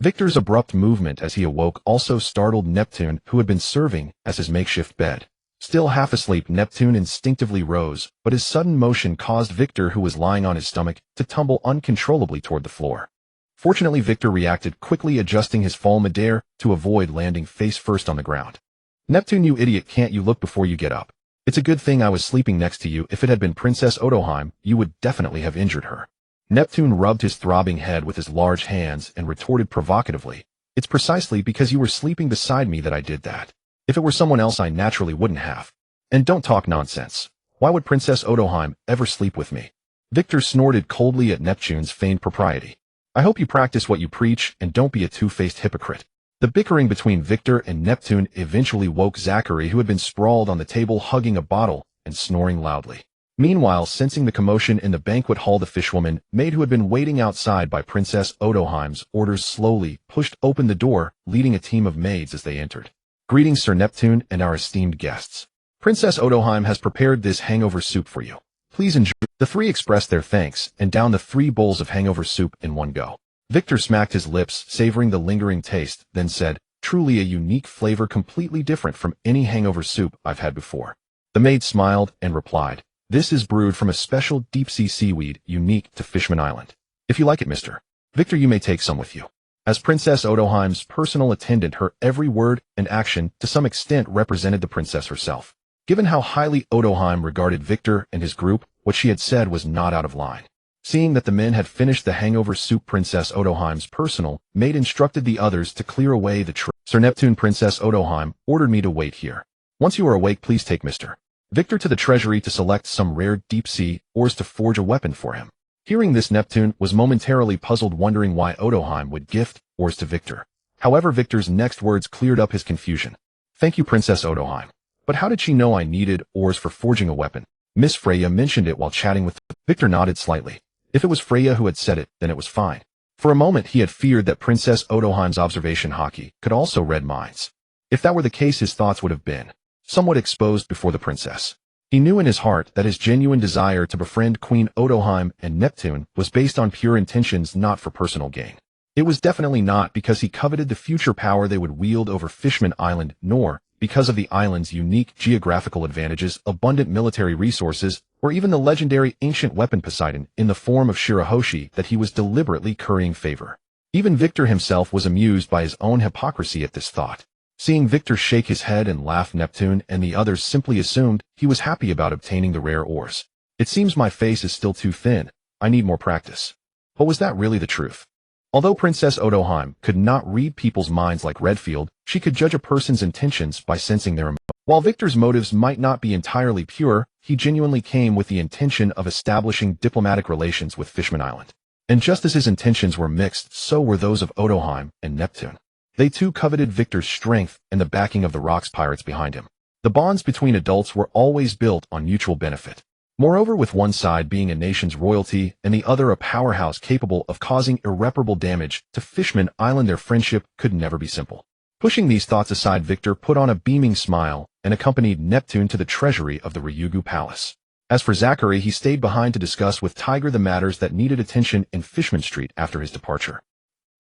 A: Victor's abrupt movement as he awoke also startled Neptune, who had been serving as his makeshift bed. Still half asleep, Neptune instinctively rose, but his sudden motion caused Victor, who was lying on his stomach, to tumble uncontrollably toward the floor. Fortunately, Victor reacted quickly, adjusting his fall midair to avoid landing face first on the ground. Neptune, you idiot, can't you look before you get up? It's a good thing I was sleeping next to you. If it had been Princess Odoheim, you would definitely have injured her. Neptune rubbed his throbbing head with his large hands and retorted provocatively, it's precisely because you were sleeping beside me that I did that. If it were someone else, I naturally wouldn't have. And don't talk nonsense. Why would Princess Odoheim ever sleep with me? Victor snorted coldly at Neptune's feigned propriety. I hope you practice what you preach and don't be a two-faced hypocrite. The bickering between Victor and Neptune eventually woke Zachary, who had been sprawled on the table hugging a bottle and snoring loudly. Meanwhile, sensing the commotion in the banquet hall, the fishwoman, maid who had been waiting outside by Princess Odoheim's orders, slowly pushed open the door, leading a team of maids as they entered. Greetings, Sir Neptune and our esteemed guests. Princess Odoheim has prepared this hangover soup for you. Please enjoy. The three expressed their thanks and downed the 3 bowls of hangover soup in one go. Victor smacked his lips, savoring the lingering taste, then said, truly a unique flavor, completely different from any hangover soup I've had before. The maid smiled and replied, this is brewed from a special deep-sea seaweed unique to Fishman Island. If you like it, Mr. Victor, you may take some with you. As Princess Odoheim's personal attendant, her every word and action to some extent represented the princess herself. Given how highly Odoheim regarded Victor and his group, what she had said was not out of line. Seeing that the men had finished the hangover soup, Princess Odoheim's personal maid instructed the others to clear away the tray. Sir Neptune, Princess Odoheim ordered me to wait here. Once you are awake, please take Mr. Victor to the treasury to select some rare deep-sea ores to forge a weapon for him. Hearing this, Neptune was momentarily puzzled, wondering why Odoheim would gift ores to Victor. However, Victor's next words cleared up his confusion. Thank you, Princess Odoheim. But how did she know I needed ores for forging a weapon? Miss Freya mentioned it while chatting with Victor. Nodded slightly. If it was Freya who had said it, then it was fine. For a moment, he had feared that Princess Odoheim's observation hockey could also read minds. If that were the case, his thoughts would have been somewhat exposed before the princess. He knew in his heart that his genuine desire to befriend Queen Odoheim and Neptune was based on pure intentions, not for personal gain. It was definitely not because he coveted the future power they would wield over Fishman Island, nor because of the island's unique geographical advantages, abundant military resources, or even the legendary ancient weapon Poseidon in the form of Shirahoshi that he was deliberately currying favor. Even Victor himself was amused by his own hypocrisy at this thought. Seeing Victor shake his head and laugh, Neptune and the others simply assumed he was happy about obtaining the rare ores. It seems my face is still too thin. I need more practice. But was that really the truth? Although Princess Odoheim could not read people's minds like Redfield, she could judge a person's intentions by sensing their emotions. While Victor's motives might not be entirely pure, he genuinely came with the intention of establishing diplomatic relations with Fishman Island. And just as his intentions were mixed, so were those of Odoheim and Neptune. They too coveted Victor's strength and the backing of the Rocks pirates behind him. The bonds between adults were always built on mutual benefit. Moreover, with one side being a nation's royalty and the other a powerhouse capable of causing irreparable damage to Fishman Island, their friendship could never be simple. Pushing these thoughts aside, Victor put on a beaming smile and accompanied Neptune to the treasury of the Ryugu Palace. As for Zachary, he stayed behind to discuss with Tiger the matters that needed attention in Fishman Street after his departure.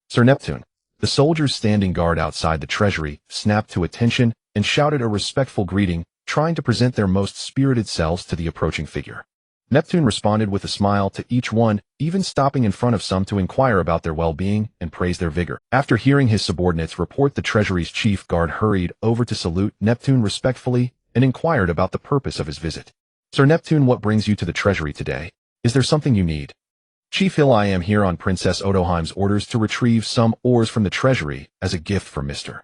A: Sir Neptune. The soldiers standing guard outside the treasury snapped to attention and shouted a respectful greeting, trying to present their most spirited selves to the approaching figure. Neptune responded with a smile to each one, even stopping in front of some to inquire about their well-being and praise their vigor. After hearing his subordinates report, the treasury's chief guard hurried over to salute Neptune respectfully and inquired about the purpose of his visit. Sir Neptune, what brings you to the treasury today? Is there something you need? Chief Hill, I am here on Princess Odoheim's orders to retrieve some ores from the treasury as a gift for Mr.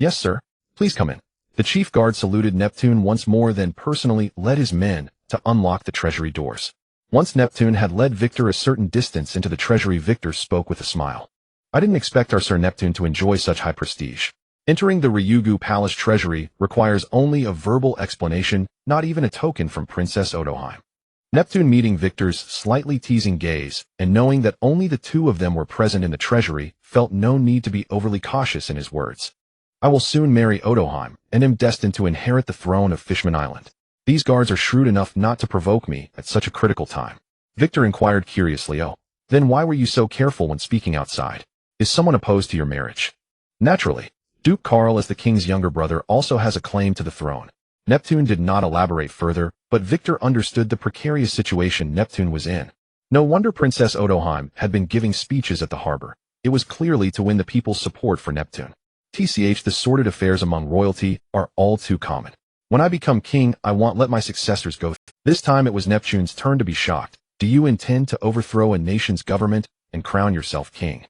A: Yes, sir. Please come in. The chief guard saluted Neptune once more, then personally led his men to unlock the treasury doors. Once Neptune had led Victor a certain distance into the treasury, Victor spoke with a smile. I didn't expect our Sir Neptune to enjoy such high prestige. Entering the Ryugu Palace treasury requires only a verbal explanation, not even a token from Princess Odoheim. Neptune, meeting Victor's slightly teasing gaze and knowing that only the two of them were present in the treasury, felt no need to be overly cautious in his words. I will soon marry Odoheim and am destined to inherit the throne of Fishman Island. These guards are shrewd enough not to provoke me at such a critical time. Victor inquired curiously, oh, then why were you so careful when speaking outside? Is someone opposed to your marriage? Naturally. Duke Karl, as the king's younger brother, also has a claim to the throne. Neptune did not elaborate further, but Victor understood the precarious situation Neptune was in. No wonder Princess Odoheim had been giving speeches at the harbor. It was clearly to win the people's support for Neptune. The sordid affairs among royalty are all too common. When I become king, I won't let my successors go. This time it was Neptune's turn to be shocked. Do you intend to overthrow a nation's government and crown yourself king?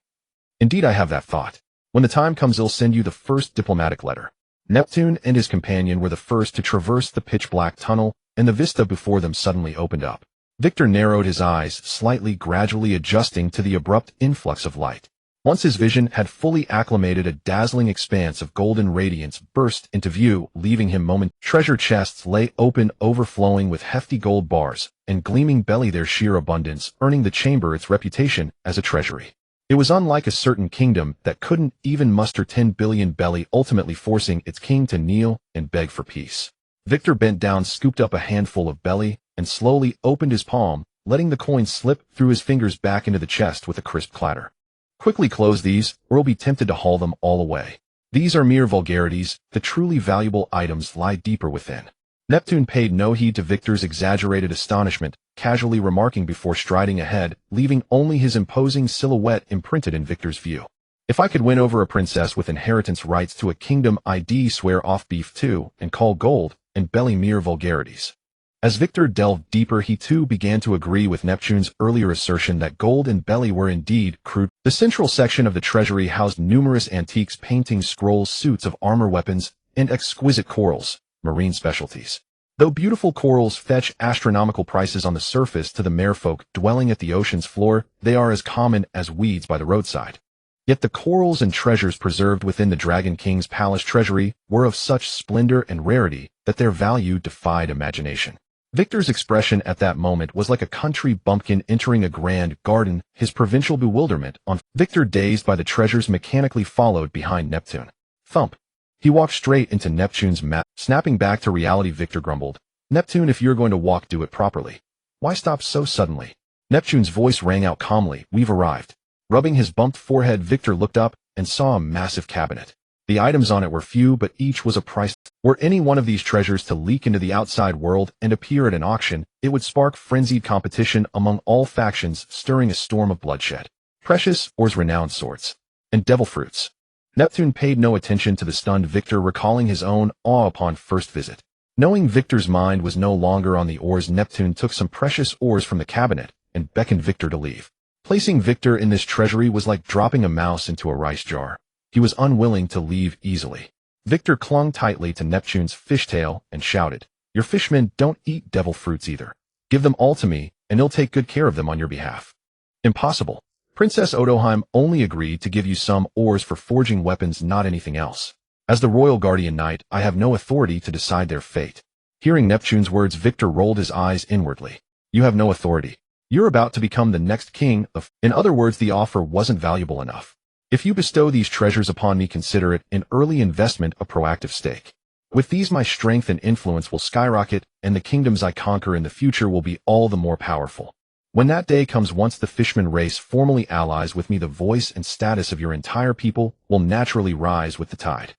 A: Indeed, I have that thought. When the time comes, I'll send you the first diplomatic letter. Neptune and his companion were the first to traverse the pitch-black tunnel, and the vista before them suddenly opened up. Victor narrowed his eyes slightly, gradually adjusting to the abrupt influx of light. Once his vision had fully acclimated, a dazzling expanse of golden radiance burst into view, leaving him Treasure chests lay open, overflowing with hefty gold bars, and gleaming belly, their sheer abundance earning the chamber its reputation as a treasury. It was unlike a certain kingdom that couldn't even muster 10 billion belly, ultimately forcing its king to kneel and beg for peace. Victor bent down, scooped up a handful of belly, and slowly opened his palm, letting the coins slip through his fingers back into the chest with a crisp clatter. Quickly close these, or you'll be tempted to haul them all away. These are mere vulgarities. The truly valuable items lie deeper within. Neptune paid no heed to Victor's exaggerated astonishment, casually remarking before striding ahead, leaving only his imposing silhouette imprinted in Victor's view. If I could win over a princess with inheritance rights to a kingdom, I'd swear off beef too, and call gold and belly mere vulgarities. As Victor delved deeper, he too began to agree with Neptune's earlier assertion that gold and belly were indeed crude. The central section of the treasury housed numerous antiques, paintings, scrolls, suits of armor, weapons, and exquisite corals, marine specialties. Though beautiful corals fetch astronomical prices on the surface to the merfolk dwelling at the ocean's floor, they are as common as weeds by the roadside. Yet the corals and treasures preserved within the Dragon King's palace treasury were of such splendor and rarity that their value defied imagination. Victor's expression at that moment was like a country bumpkin entering a grand garden, his provincial bewilderment on Victor, dazed by the treasures, mechanically followed behind Neptune. Thump. He walked straight into Neptune's map. Snapping back to reality, Victor grumbled, "Neptune, if you're going to walk, do it properly. Why stop so suddenly?" Neptune's voice rang out calmly, "We've arrived." Rubbing his bumped forehead, Victor looked up and saw a massive cabinet. The items on it were few, but each was a price. Were any one of these treasures to leak into the outside world and appear at an auction, it would spark frenzied competition among all factions, stirring a storm of bloodshed. Precious ores, renowned swords, and devil fruits. Neptune paid no attention to the stunned Victor, recalling his own awe upon first visit. Knowing Victor's mind was no longer on the ores, Neptune took some precious ores from the cabinet and beckoned Victor to leave. Placing Victor in this treasury was like dropping a mouse into a rice jar. He was unwilling to leave easily. Victor clung tightly to Neptune's fishtail and shouted, "Your fishmen don't eat devil fruits either. Give them all to me, and he'll take good care of them on your behalf." "Impossible. Princess Odoheim only agreed to give you some ores for forging weapons, not anything else. As the royal guardian knight, I have no authority to decide their fate." Hearing Neptune's words, Victor rolled his eyes inwardly. "You have no authority. You're about to become the next king of—" In other words, the offer wasn't valuable enough. "If you bestow these treasures upon me, consider it an early investment, a proactive stake. With these, my strength and influence will skyrocket, and the kingdoms I conquer in the future will be all the more powerful. When that day comes, once the fishman race formally allies with me, the voice and status of your entire people will naturally rise with the tide."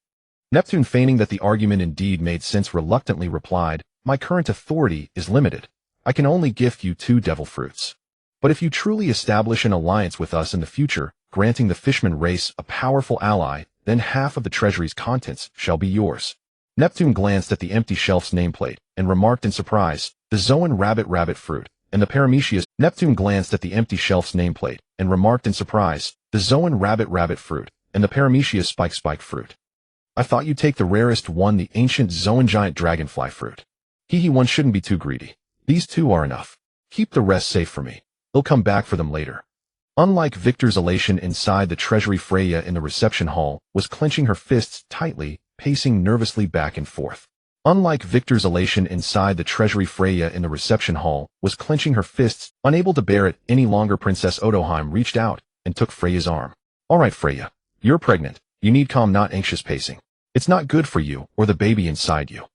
A: Neptune, feigning that the argument indeed made sense, reluctantly replied, "My current authority is limited. I can only gift you 2 devil fruits. But if you truly establish an alliance with us in the future, granting the fishman race a powerful ally, then half of the treasury's contents shall be yours." Neptune glanced at the empty shelf's nameplate and remarked in surprise, "The Zoan rabbit fruit, and the paramecia." Neptune glanced at the empty shelf's nameplate and remarked in surprise, "The Zoan rabbit fruit, and the paramecia spike fruit. I thought you'd take the rarest one, the ancient Zoan giant dragonfly fruit." One shouldn't be too greedy. These 2 are enough. Keep the rest safe for me. They'll come back for them later." Unlike Victor's elation inside the treasury, Freya in the reception hall was clenching her fists tightly, pacing nervously back and forth. Unlike Victor's elation inside the treasury, Freya in the reception hall was clenching her fists, unable to bear it any longer. Princess Odoheim reached out and took Freya's arm. "All right, Freya. You're pregnant. You need calm, not anxious pacing. It's not good for you or the baby inside you."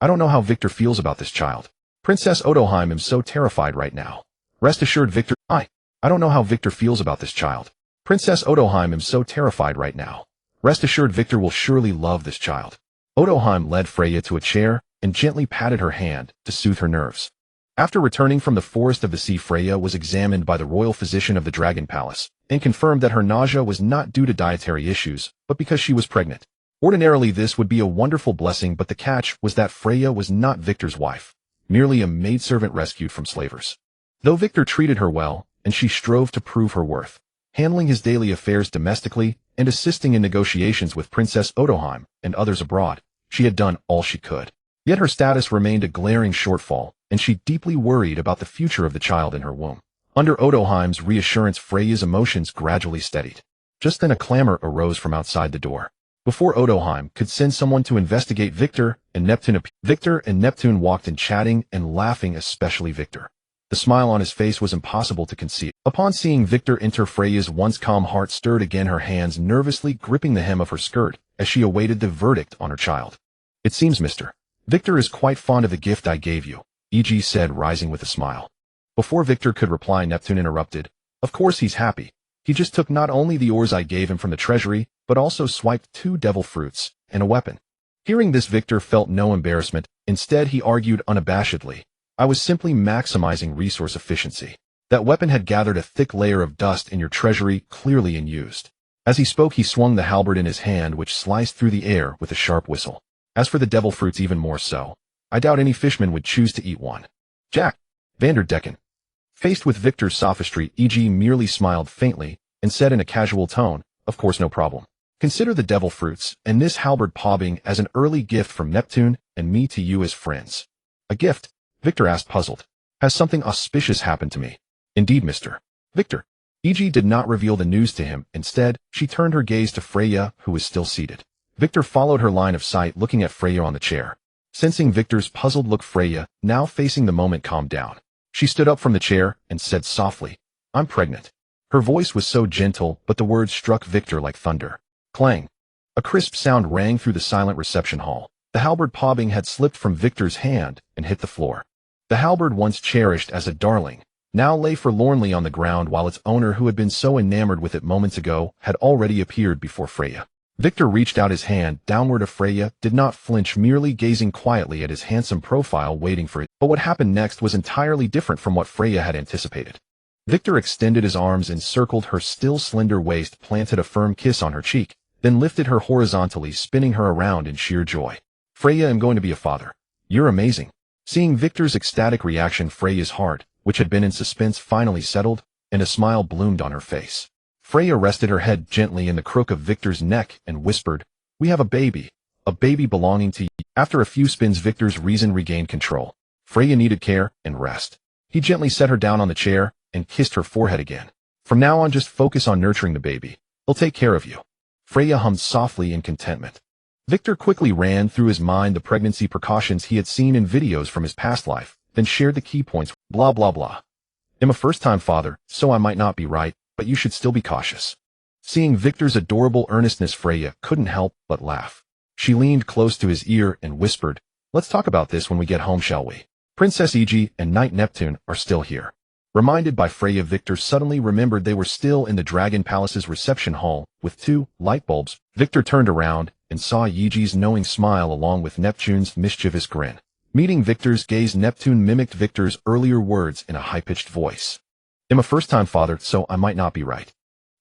A: I don't know how Victor feels about this child. Princess Odoheim is so terrified right now. Rest assured, Victor, I don't know how Victor feels about this child. Princess Odoheim am so terrified right now. Rest assured Victor will surely love this child. Odoheim led Freya to a chair and gently patted her hand to soothe her nerves. After returning from the forest of the sea, Freya was examined by the royal physician of the Dragon Palace and confirmed that her nausea was not due to dietary issues, but because she was pregnant. Ordinarily this would be a wonderful blessing, but the catch was that Freya was not Victor's wife, merely a maidservant rescued from slavers. Though Victor treated her well, and she strove to prove her worth, handling his daily affairs domestically and assisting in negotiations with Princess Odoheim and others abroad, she had done all she could. Yet her status remained a glaring shortfall, and she deeply worried about the future of the child in her womb. Under Odoheim's reassurance, Freya's emotions gradually steadied. Just then a clamor arose from outside the door. Before Odoheim could send someone to investigate, Victor and Neptune walked in, chatting and laughing, especially Victor. The smile on his face was impossible to conceal. Upon seeing Victor enter, Freya's once calm heart stirred again, her hands nervously gripping the hem of her skirt as she awaited the verdict on her child. It seems Mr. Victor is quite fond of the gift I gave you, E.G. said, rising with a smile. Before Victor could reply, Neptune interrupted. Of course he's happy. He just took not only the ores I gave him from the treasury, but also swiped 2 devil fruits and a weapon. Hearing this, Victor felt no embarrassment. Instead, he argued unabashedly, I was simply maximizing resource efficiency. That weapon had gathered a thick layer of dust in your treasury, clearly unused. As he spoke, he swung the halberd in his hand, which sliced through the air with a sharp whistle. As for the devil fruits, even more so. I doubt any fishman would choose to eat one. Jack Vanderdecken. Faced with Victor's sophistry, E.G. merely smiled faintly and said in a casual tone, of course, no problem. Consider the devil fruits and this halberd pobbing as an early gift from Neptune and me to you as friends. A gift? Victor asked, puzzled. Has something auspicious happened to me? Indeed, Mr. Victor. E.G. did not reveal the news to him. Instead, she turned her gaze to Freya, who was still seated. Victor followed her line of sight, looking at Freya on the chair. Sensing Victor's puzzled look, Freya, now facing the moment, calmed down. She stood up from the chair and said softly, I'm pregnant. Her voice was so gentle, but the words struck Victor like thunder. Clang. A crisp sound rang through the silent reception hall. The halberd pobbing had slipped from Victor's hand and hit the floor. The halberd, once cherished as a darling, now lay forlornly on the ground, while its owner, who had been so enamored with it moments ago, had already appeared before Freya. Victor reached out his hand downward of Freya, did not flinch, merely gazing quietly at his handsome profile, waiting for it. But what happened next was entirely different from what Freya had anticipated. Victor extended his arms, encircled her still slender waist, planted a firm kiss on her cheek, then lifted her horizontally, spinning her around in sheer joy. Freya, I'm going to be a father. You're amazing. Seeing Victor's ecstatic reaction, Freya's heart, which had been in suspense, finally settled, and a smile bloomed on her face. Freya rested her head gently in the crook of Victor's neck and whispered, we have a baby belonging to you. After a few spins, Victor's reason regained control. Freya needed care and rest. He gently set her down on the chair and kissed her forehead again. From now on, just focus on nurturing the baby. He'll take care of you. Freya hummed softly in contentment. Victor quickly ran through his mind the pregnancy precautions he had seen in videos from his past life, then shared the key points. Blah, blah, blah. I'm a first-time father, so I might not be right, but you should still be cautious. Seeing Victor's adorable earnestness, Freya couldn't help but laugh. She leaned close to his ear and whispered, let's talk about this when we get home, shall we? Princess E.G. and Knight Neptune are still here. Reminded by Freya, Victor suddenly remembered they were still in the Dragon Palace's reception hall, with 2 light bulbs. Victor turned around and saw Yi-Ji's knowing smile along with Neptune's mischievous grin. Meeting Victor's gaze, Neptune mimicked Victor's earlier words in a high-pitched voice. I'm a first-time father, so I might not be right.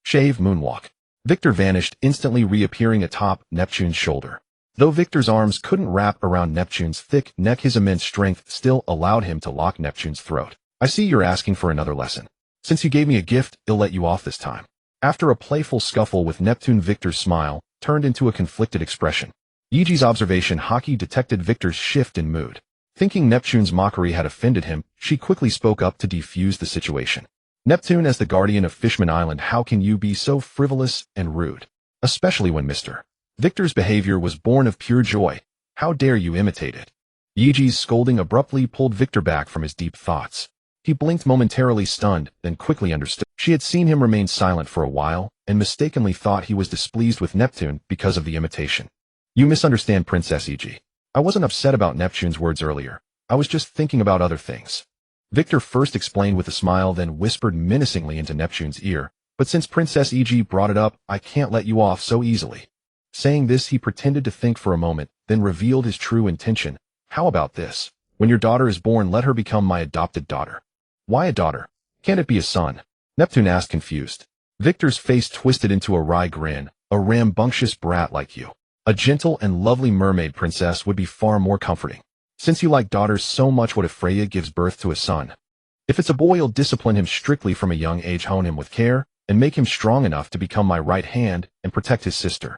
A: Shave, moonwalk. Victor vanished, instantly reappearing atop Neptune's shoulder. Though Victor's arms couldn't wrap around Neptune's thick neck, his immense strength still allowed him to lock Neptune's throat. I see you're asking for another lesson. Since you gave me a gift, I'll let you off this time. After a playful scuffle with Neptune, Victor's smile turned into a conflicted expression. Yi-Ji's observation Haki detected Victor's shift in mood. Thinking Neptune's mockery had offended him, she quickly spoke up to defuse the situation. Neptune, as the guardian of Fishman Island, how can you be so frivolous and rude? Especially when Mr. Victor's behavior was born of pure joy. How dare you imitate it? Yi-Ji's scolding abruptly pulled Victor back from his deep thoughts. He blinked, momentarily stunned, then quickly understood. She had seen him remain silent for a while, and mistakenly thought he was displeased with Neptune because of the imitation. You misunderstand, Princess E.G. I wasn't upset about Neptune's words earlier. I was just thinking about other things. Victor first explained with a smile, then whispered menacingly into Neptune's ear, But since Princess E.G. brought it up, I can't let you off so easily. Saying this, he pretended to think for a moment, then revealed his true intention. How about this? When your daughter is born, let her become my adopted daughter. Why a daughter? Can't it be a son? Neptune asked, confused. Victor's face twisted into a wry grin. A rambunctious brat like you. A gentle and lovely mermaid princess would be far more comforting. Since you like daughters so much, what if Freya gives birth to a son? If it's a boy, you'll discipline him strictly from a young age, hone him with care, and make him strong enough to become my right hand and protect his sister.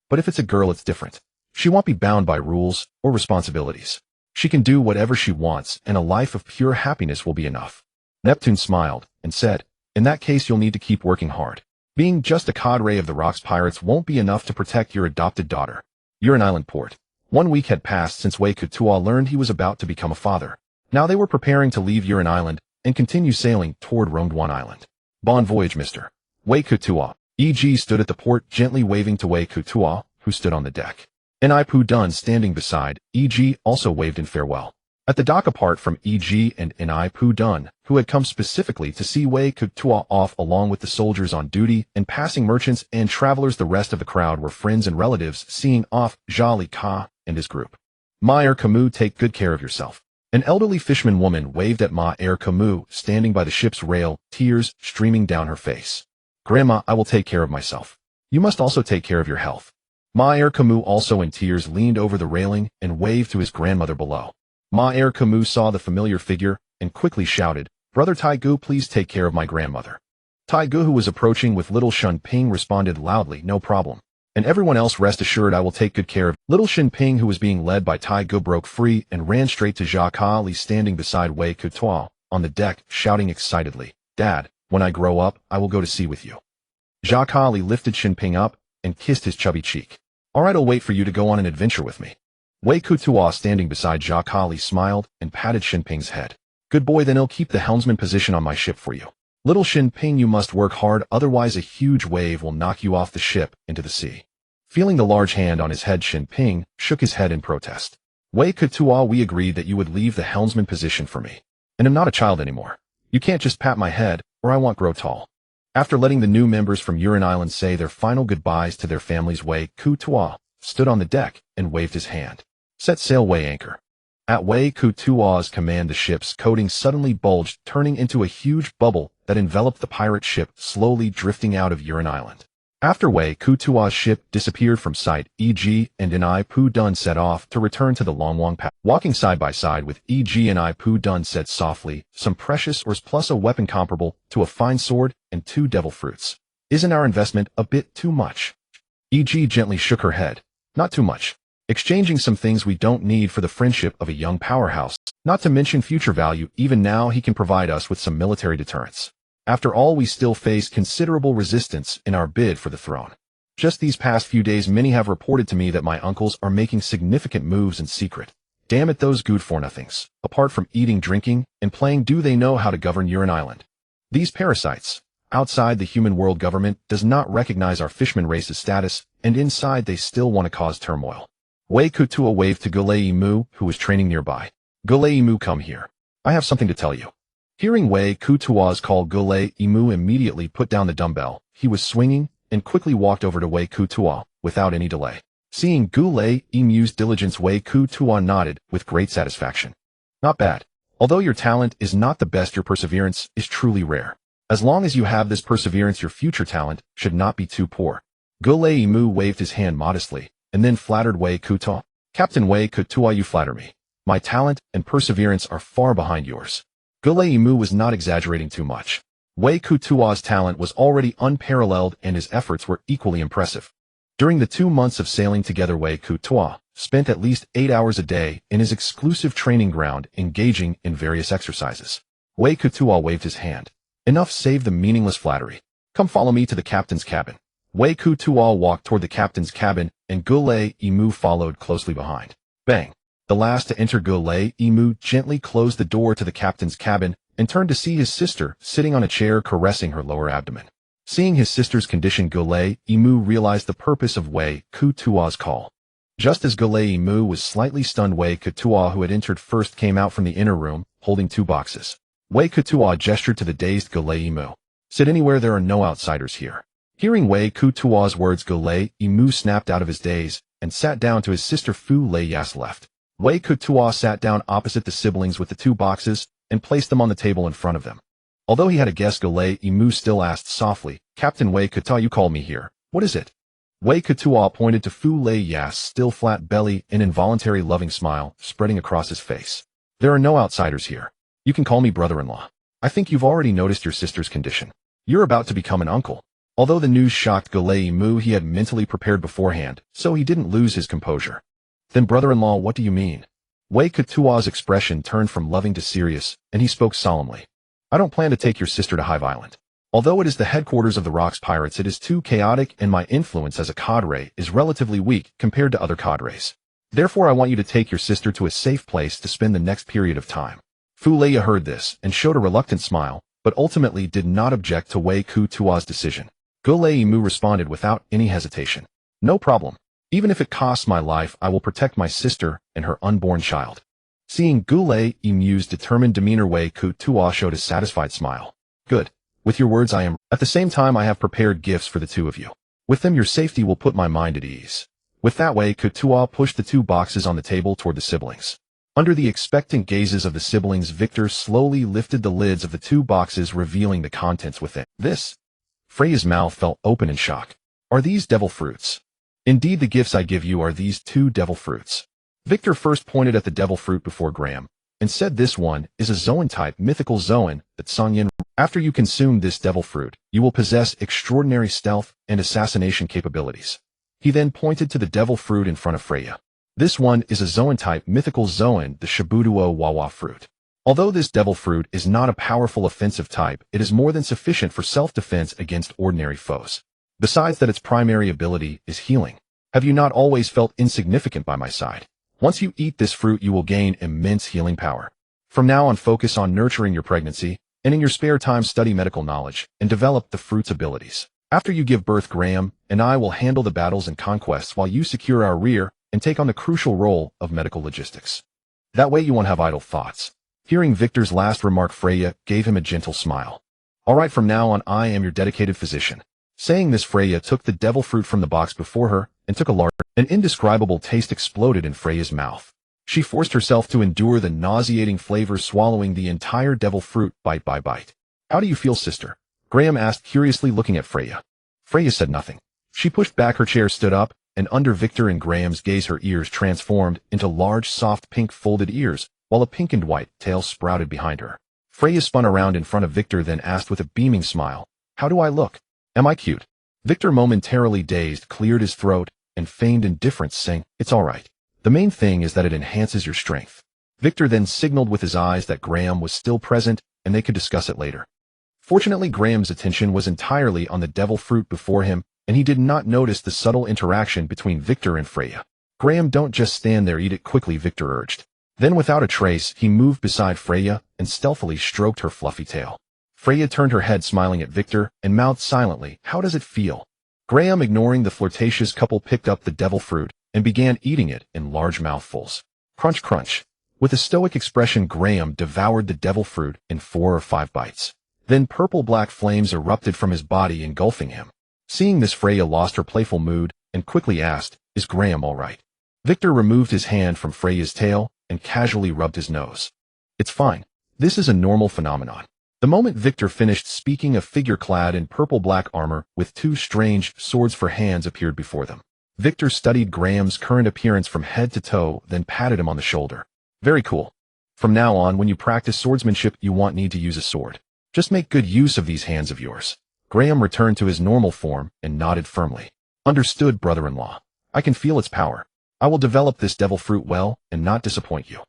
A: But if it's a girl, it's different. She won't be bound by rules or responsibilities. She can do whatever she wants, and a life of pure happiness will be enough. Neptune smiled and said, in that case, you'll need to keep working hard. Being just a cadre of the Rocks pirates won't be enough to protect your adopted daughter. You're an island port. 1 week had passed since Wei Kutua learned he was about to become a father. Now they were preparing to leave Uran Island and continue sailing toward Rongduan Island. Bon voyage, Mr. Wei Kutua. E.G. stood at the port, gently waving to Wei Kutua, who stood on the deck. N.I. Pu Dun, standing beside E.G., also waved in farewell. At the dock, apart from E.G. and N.I. Pu Dun, who had come specifically to see Wei Kutua off along with the soldiers on duty and passing merchants and travelers, the rest of the crowd were friends and relatives seeing off Jia Li Ka and his group. Ma Camus, take good care of yourself. An elderly fisherman woman waved at Ma Camus, standing by the ship's rail, tears streaming down her face. Grandma, I will take care of myself. You must also take care of your health. Ma Camus, also in tears, leaned over the railing and waved to his grandmother below. Ma Camus saw the familiar figure and quickly shouted, Brother Taigu, please take care of my grandmother. Taigu, who was approaching with little Shun Ping, responded loudly, no problem. And everyone else, rest assured I will take good care of. Little Shin Ping, who was being led by Taigu, broke free and ran straight to Jia Li, standing beside Wei Kutua on the deck, shouting excitedly, Dad, when I grow up, I will go to sea with you. Jia Li lifted Shin Ping up and kissed his chubby cheek. All right, I'll wait for you to go on an adventure with me. Wei Kutua, standing beside Jia Li, smiled and patted Shin Ping's head. Good boy, then I'll keep the helmsman position on my ship for you. Little Shin Ping, you must work hard, otherwise a huge wave will knock you off the ship into the sea. Feeling the large hand on his head, Shin Ping shook his head in protest. Wei Kutua, we agreed that you would leave the helmsman position for me. And I'm not a child anymore. You can't just pat my head, or I won't grow tall. After letting the new members from Uran Island say their final goodbyes to their families, Wei Kutua stood on the deck and waved his hand. Set sail, weigh anchor. At Wei Kutua's command, the ship's coating suddenly bulged, turning into a huge bubble that enveloped the pirate ship, slowly drifting out of Uran Island. After Wei Kutua's ship disappeared from sight, E.G. and N.I. Pu Dun set off to return to the Longwang Pass. Walking side by side with E.G. and I, Pu Dun said softly, some precious ores plus a weapon comparable to a fine sword and 2 devil fruits. Isn't our investment a bit too much? E.G. gently shook her head. Not too much. Exchanging some things we don't need for the friendship of a young powerhouse, not to mention future value. Even now he can provide us with some military deterrence. After all, we still face considerable resistance in our bid for the throne. Just these past few days, many have reported to me that my uncles are making significant moves in secret. Damn it, those good-for-nothings. Apart from eating, drinking, and playing, do they know how to govern Uran Island? These parasites, outside the human world government, does not recognize our fishman race's status, and inside they still want to cause turmoil. Wei Kutua waved to Gulei Mu, who was training nearby. Gulei Mu, come here. I have something to tell you. Hearing Wei Kutua's call, Gulei Mu immediately put down the dumbbell he was swinging and quickly walked over to Wei Kutua without any delay. Seeing Gulei Mu's diligence, Wei Kutua nodded with great satisfaction. Not bad. Although your talent is not the best, your perseverance is truly rare. As long as you have this perseverance, your future talent should not be too poor. Gulei Mu waved his hand modestly and then flattered Wei Kutua. Captain Wei Kutua, you flatter me. My talent and perseverance are far behind yours. Gulei Mu was not exaggerating too much. Wei Kutua's talent was already unparalleled and his efforts were equally impressive. During the 2 months of sailing together, Wei Kutua spent at least 8 hours a day in his exclusive training ground, engaging in various exercises. Wei Kutua waved his hand. Enough, save the meaningless flattery. Come follow me to the captain's cabin. Wei Kutua walked toward the captain's cabin and Gulei Mu followed closely behind. Bang! The last to enter, Gulei Mu gently closed the door to the captain's cabin and turned to see his sister sitting on a chair caressing her lower abdomen. Seeing his sister's condition, Gulei Mu realized the purpose of Wei Kutua's call. Just as Gulei Mu was slightly stunned, Wei Kutua, who had entered first, came out from the inner room, holding 2 boxes. Wei Kutua gestured to the dazed Gulei Mu. Sit anywhere, there are no outsiders here. Hearing Wei Kutua's words, Golei Imu snapped out of his daze and sat down to his sister Fu Lei Yas left. Wei Kutua sat down opposite the siblings with the two boxes and placed them on the table in front of them. Although he had a guess, Golei Imu still asked softly, Captain Wei Kutua, you called me here. What is it? Wei Kutua pointed to Fu Lei Yas' still flat belly, an involuntary loving smile spreading across his face. There are no outsiders here. You can call me brother-in-law. I think you've already noticed your sister's condition. You're about to become an uncle. Although the news shocked Golei Imu, he had mentally prepared beforehand, so he didn't lose his composure. Then brother-in-law, what do you mean? Wei Kutua's expression turned from loving to serious, and he spoke solemnly. I don't plan to take your sister to Hive Island. Although it is the headquarters of the Rocks Pirates, it is too chaotic and my influence as a cadre is relatively weak compared to other cadres. Therefore, I want you to take your sister to a safe place to spend the next period of time. Fu Leia heard this and showed a reluctant smile, but ultimately did not object to Wei Kutua's decision. Golei Imu responded without any hesitation. No problem. Even if it costs my life, I will protect my sister and her unborn child. Seeing Golei Imu's determined demeanor, Wei Kutua showed a satisfied smile. Good. With your words I am. At the same time, I have prepared gifts for the two of you. With them, your safety will put my mind at ease. With that, Wei Kutua pushed the two boxes on the table toward the siblings. Under the expectant gazes of the siblings, Victor slowly lifted the lids of the two boxes, revealing the contents within. This? Freya's mouth fell open in shock. Are these devil fruits? Indeed, the gifts I give you are these two devil fruits. Victor first pointed at the devil fruit before Graham, and said this one is a Zoan-type mythical Zoan that Songyin. After you consume this devil fruit, you will possess extraordinary stealth and assassination capabilities. He then pointed to the devil fruit in front of Freya. This one is a Zoan-type mythical Zoan, the Shibuduo Wawa fruit. Although this devil fruit is not a powerful offensive type, it is more than sufficient for self-defense against ordinary foes. Besides that, its primary ability is healing. Have you not always felt insignificant by my side? Once you eat this fruit, you will gain immense healing power. From now on, focus on nurturing your pregnancy, and in your spare time study medical knowledge and develop the fruit's abilities. After you give birth, Graham and I will handle the battles and conquests while you secure our rear and take on the crucial role of medical logistics. That way you won't have idle thoughts. Hearing Victor's last remark, Freya gave him a gentle smile. All right, from now on, I am your dedicated physician. Saying this, Freya took the devil fruit from the box before her and took a large. An indescribable taste exploded in Freya's mouth. She forced herself to endure the nauseating flavor, swallowing the entire devil fruit bite by bite. How do you feel, sister? Graham asked curiously, looking at Freya. Freya said nothing. She pushed back her chair, stood up, and under Victor and Graham's gaze, her ears transformed into large, soft, pink folded ears, while a pink and white tail sprouted behind her. Freya spun around in front of Victor, then asked with a beaming smile, How do I look? Am I cute? Victor, momentarily dazed, cleared his throat and feigned indifference, saying, It's all right. The main thing is that it enhances your strength. Victor then signaled with his eyes that Graham was still present and they could discuss it later. Fortunately, Graham's attention was entirely on the devil fruit before him, and he did not notice the subtle interaction between Victor and Freya. Graham, don't just stand there, eat it quickly, Victor urged. Then without a trace, he moved beside Freya and stealthily stroked her fluffy tail. Freya turned her head, smiling at Victor, and mouthed silently, How does it feel? Graham, ignoring the flirtatious couple, picked up the devil fruit and began eating it in large mouthfuls. Crunch, crunch. With a stoic expression, Graham devoured the devil fruit in 4 or 5 bites. Then purple-black flames erupted from his body, engulfing him. Seeing this, Freya lost her playful mood and quickly asked, Is Graham all right? Victor removed his hand from Freya's tail and casually rubbed his nose. It's fine. This is a normal phenomenon. The moment Victor finished speaking, a figure clad in purple-black armor with 2 strange swords for hands appeared before them. Victor studied Graham's current appearance from head to toe, then patted him on the shoulder. Very cool. From now on, when you practice swordsmanship, you won't need to use a sword. Just make good use of these hands of yours. Graham returned to his normal form and nodded firmly. Understood, brother-in-law. I can feel its power. I will develop this devil fruit well and not disappoint you.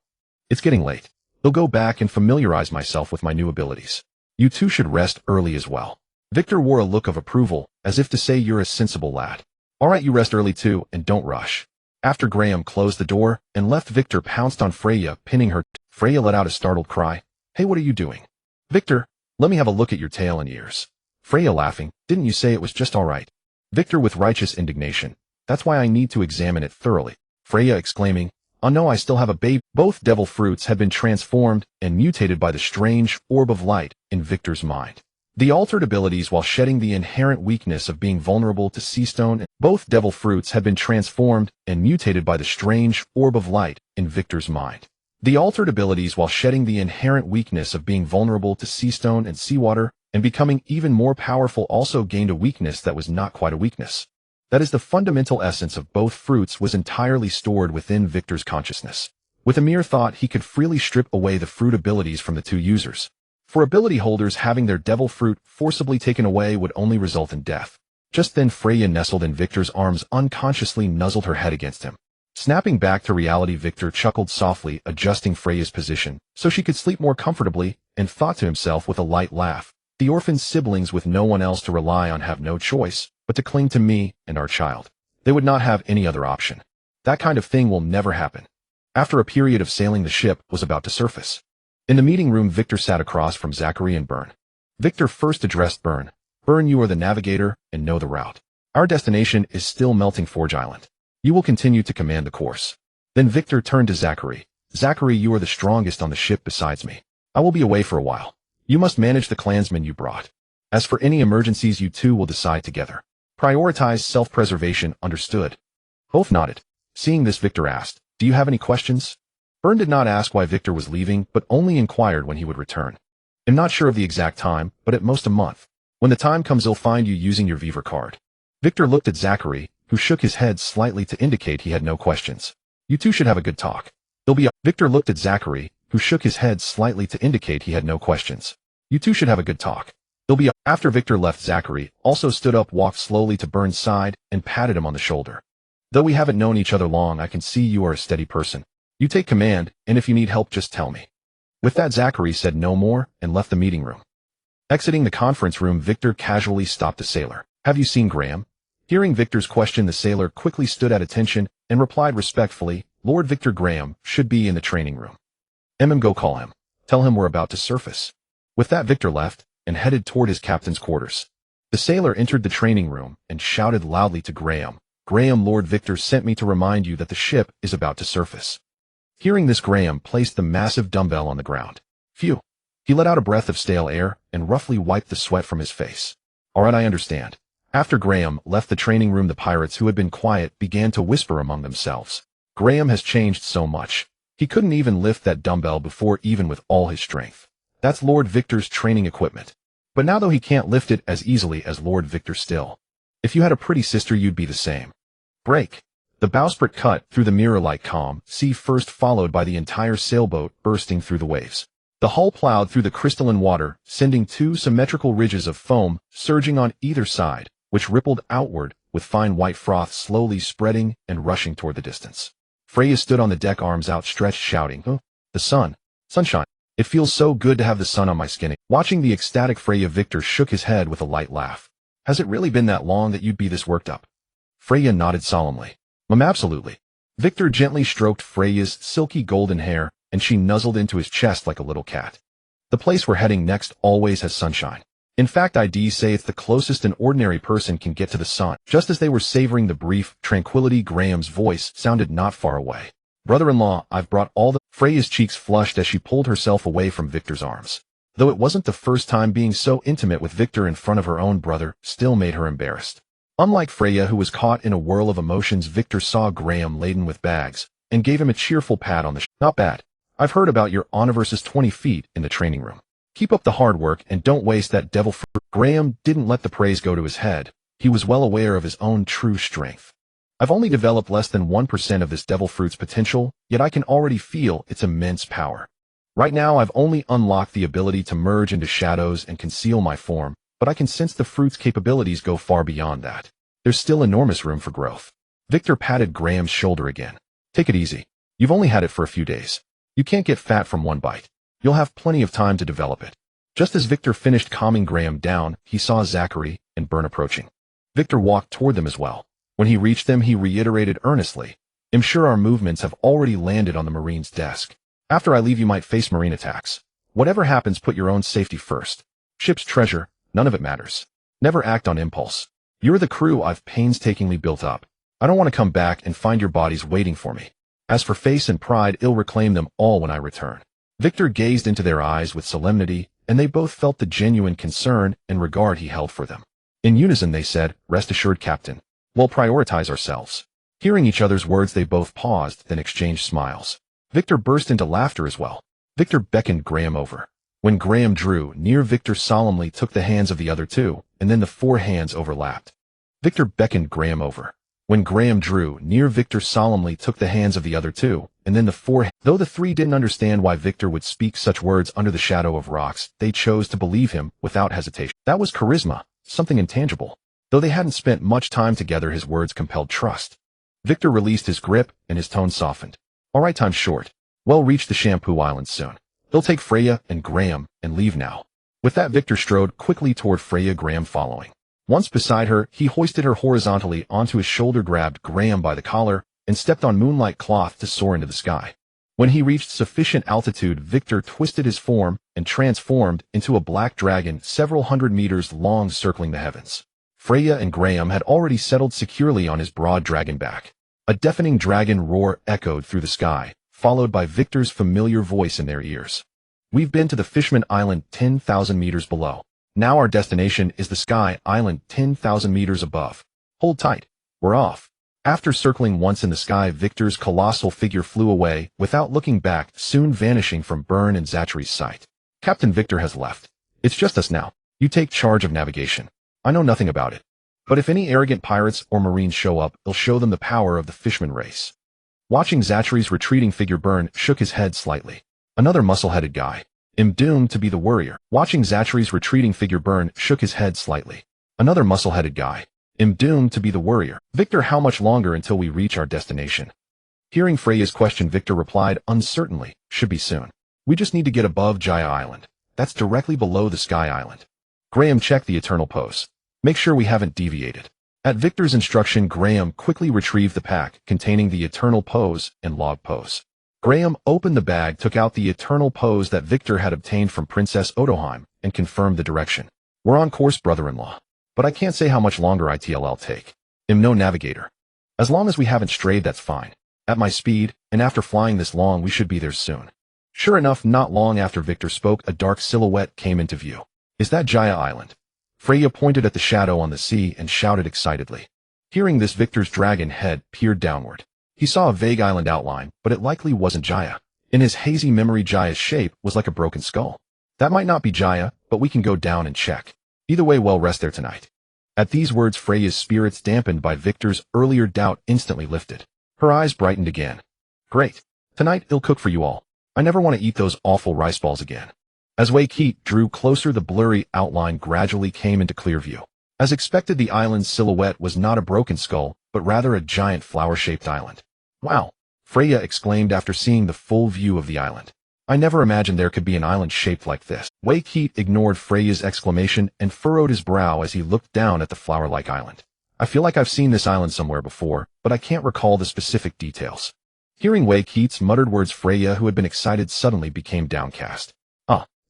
A: It's getting late. I'll go back and familiarize myself with my new abilities. You two should rest early as well. Victor wore a look of approval, as if to say, You're a sensible lad. All right, you rest early too, and don't rush. After Graham closed the door and left, Victor pounced on Freya, pinning her. Freya let out a startled cry. Hey, what are you doing? Victor, let me have a look at your tail and ears. Freya, laughing, Didn't you say it was just all right? Victor, with righteous indignation. That's why I need to examine it thoroughly. Freya, exclaiming, Oh no, I still have a baby. Both devil fruits had been transformed and mutated by the strange orb of light in Victor's mind. The altered abilities while shedding the inherent weakness of being vulnerable to sea stone. Both devil fruits had been transformed and mutated by the strange orb of light in Victor's mind. The altered abilities while shedding the inherent weakness of being vulnerable to sea stone and seawater and becoming even more powerful also gained a weakness that was not quite a weakness. That is, the fundamental essence of both fruits was entirely stored within Victor's consciousness. With a mere thought, he could freely strip away the fruit abilities from the two users. For ability holders, having their devil fruit forcibly taken away would only result in death. Just then Freya, nestled in Victor's arms, unconsciously nuzzled her head against him. Snapping back to reality, Victor chuckled softly, adjusting Freya's position so she could sleep more comfortably, and thought to himself with a light laugh, "The orphan siblings with no one else to rely on have no choice but to cling to me and our child. They would not have any other option. That kind of thing will never happen." After a period of sailing, the ship was about to surface. In the meeting room, Victor sat across from Zachary and Byrne. Victor first addressed Byrne. "Byrne, you are the navigator and know the route. Our destination is still Melting Forge Island. You will continue to command the course." Then Victor turned to Zachary. "Zachary, you are the strongest on the ship besides me. I will be away for a while. You must manage the clansmen you brought. As for any emergencies, you two will decide together. Prioritize self-preservation, understood?" Both nodded. Seeing this, Victor asked, "Do you have any questions?" Byrne did not ask why Victor was leaving, but only inquired when he would return. "I'm not sure of the exact time, but at most a month. When the time comes, you'll find you using your Viver card." Victor looked at Zachary, who shook his head slightly to indicate he had no questions. "You two should have a good talk. Victor looked at Zachary, who shook his head slightly to indicate he had no questions. "You two should have a good talk. After Victor left, Zachary also stood up, walked slowly to Byrne's side, and patted him on the shoulder. "Though we haven't known each other long, I can see you are a steady person. You take command, and if you need help, just tell me." With that, Zachary said no more and left the meeting room. Exiting the conference room, Victor casually stopped the sailor. "Have you seen Graham?" Hearing Victor's question, the sailor quickly stood at attention and replied respectfully, "Lord Victor Graham should be in the training room." Go call him. Tell him we're about to surface." With that, Victor left and headed toward his captain's quarters. The sailor entered the training room and shouted loudly to Graham, "Graham, Lord Victor sent me to remind you that the ship is about to surface." Hearing this, Graham placed the massive dumbbell on the ground. Phew. He let out a breath of stale air and roughly wiped the sweat from his face. "All right, I understand." After Graham left the training room, the pirates, who had been quiet, began to whisper among themselves. "Graham has changed so much. He couldn't even lift that dumbbell before, even with all his strength. That's Lord Victor's training equipment. But now, though, he can't lift it as easily as Lord Victor still. If you had a pretty sister, you'd be the same." Break. The bowsprit cut through the mirror-like calm sea, first followed by the entire sailboat bursting through the waves. The hull plowed through the crystalline water, sending two symmetrical ridges of foam surging on either side, which rippled outward with fine white froth slowly spreading and rushing toward the distance. Freya stood on the deck, arms outstretched, shouting, "Oh, the sun! Sunshine! It feels so good to have the sun on my skin." Watching the ecstatic Freya, Victor shook his head with a light laugh. "Has it really been that long that you'd be this worked up?" Freya nodded solemnly. Absolutely." Victor gently stroked Freya's silky golden hair, and she nuzzled into his chest like a little cat. "The place we're heading next always has sunshine. In fact, I'd say it's the closest an ordinary person can get to the sun." Just as they were savoring the brief tranquility, Graham's voice sounded not far away. "Brother-in-law, I've brought all the—" Freya's cheeks flushed as she pulled herself away from Victor's arms. Though it wasn't the first time, being so intimate with Victor in front of her own brother still made her embarrassed. Unlike Freya, who was caught in a whirl of emotions, Victor saw Graham laden with bags and gave him a cheerful pat on the "Not bad. I've heard about your honor versus 20 feet in the training room. Keep up the hard work and don't waste that devil fruit." Graham didn't let the praise go to his head. He was well aware of his own true strength. "I've only developed less than 1% of this devil fruit's potential, yet I can already feel its immense power. Right now, I've only unlocked the ability to merge into shadows and conceal my form, but I can sense the fruit's capabilities go far beyond that. There's still enormous room for growth." Victor patted Graham's shoulder again. "Take it easy. You've only had it for a few days. You can't get fat from one bite. You'll have plenty of time to develop it." Just as Victor finished calming Graham down, he saw Zachary and Byrne approaching. Victor walked toward them as well. When he reached them, he reiterated earnestly, "I'm sure our movements have already landed on the Marine's desk. After I leave, you might face Marine attacks. Whatever happens, put your own safety first. Ship's treasure, none of it matters. Never act on impulse. You're the crew I've painstakingly built up. I don't want to come back and find your bodies waiting for me. As for face and pride, I'll reclaim them all when I return." Victor gazed into their eyes with solemnity and they both felt the genuine concern and regard he held for them. In unison they said, "Rest assured, Captain. We'll prioritize ourselves." Hearing each other's words, they both paused, then exchanged smiles. Victor burst into laughter as well. Victor beckoned Graham over. When Graham drew near, Victor solemnly took the hands of the other two, and then the four hands overlapped. Victor beckoned Graham over. When Graham drew near, Victor solemnly took the hands of the other two, and then the four. Though the three didn't understand why Victor would speak such words under the shadow of rocks, they chose to believe him without hesitation. That was charisma, something intangible. Though they hadn't spent much time together, his words compelled trust. Victor released his grip, and his tone softened. "All right, time's short. We'll reach the Shampoo Islands soon. They'll take Freya and Graham and leave now." With that, Victor strode quickly toward Freya, Graham following. Once beside her, he hoisted her horizontally onto his shoulder, grabbed Graham by the collar, and stepped on moonlight cloth to soar into the sky. When he reached sufficient altitude, Victor twisted his form and transformed into a black dragon several hundred meters long, circling the heavens. Freya and Graham had already settled securely on his broad dragon back. A deafening dragon roar echoed through the sky, followed by Victor's familiar voice in their ears. "We've been to the Fishman Island 10,000 meters below. Now our destination is the Sky Island 10,000 meters above. Hold tight. We're off." After circling once in the sky, Victor's colossal figure flew away without looking back, soon vanishing from Byrne and Zachary's sight. "Captain Victor has left. It's just us now. You take charge of navigation. I know nothing about it. But if any arrogant pirates or marines show up, it'll show them the power of the Fishman race." Watching Zachary's retreating figure, Byrne shook his head slightly. "Another muscle-headed guy. I'm doomed to be the worrier." Watching Zachary's retreating figure, Byrne shook his head slightly. "Another muscle-headed guy. I'm doomed to be the worrier." "Victor, how much longer until we reach our destination?" Hearing Freya's question, Victor replied uncertainly, "Should be soon. We just need to get above Jaya Island. That's directly below the Sky Island." Graham checked the eternal pose. "Make sure we haven't deviated." At Victor's instruction, Graham quickly retrieved the pack containing the eternal pose and log pose. Graham opened the bag, took out the eternal pose that Victor had obtained from Princess Odoheim, and confirmed the direction. "We're on course, brother-in-law. But I can't say how much longer it'll take. I'm no navigator. As long as we haven't strayed, that's fine. At my speed, and after flying this long, we should be there soon." Sure enough, not long after Victor spoke, a dark silhouette came into view. "Is that Jaya Island?" Freya pointed at the shadow on the sea and shouted excitedly. Hearing this, Victor's dragon head peered downward. He saw a vague island outline, but it likely wasn't Jaya. In his hazy memory, Jaya's shape was like a broken skull. "That might not be Jaya, but we can go down and check. Either way, we'll rest there tonight." At these words, Freya's spirits, dampened by Victor's earlier doubt, instantly lifted. Her eyes brightened again. "Great. Tonight I'll cook for you all. I never want to eat those awful rice balls again." As Waikiki drew closer, the blurry outline gradually came into clear view. As expected, the island's silhouette was not a broken skull, but rather a giant flower-shaped island. "Wow!" Freya exclaimed after seeing the full view of the island. "I never imagined there could be an island shaped like this." Waikiki ignored Freya's exclamation and furrowed his brow as he looked down at the flower-like island. "I feel like I've seen this island somewhere before, but I can't recall the specific details." Hearing Waikiki's muttered words, Freya, who had been excited, suddenly became downcast.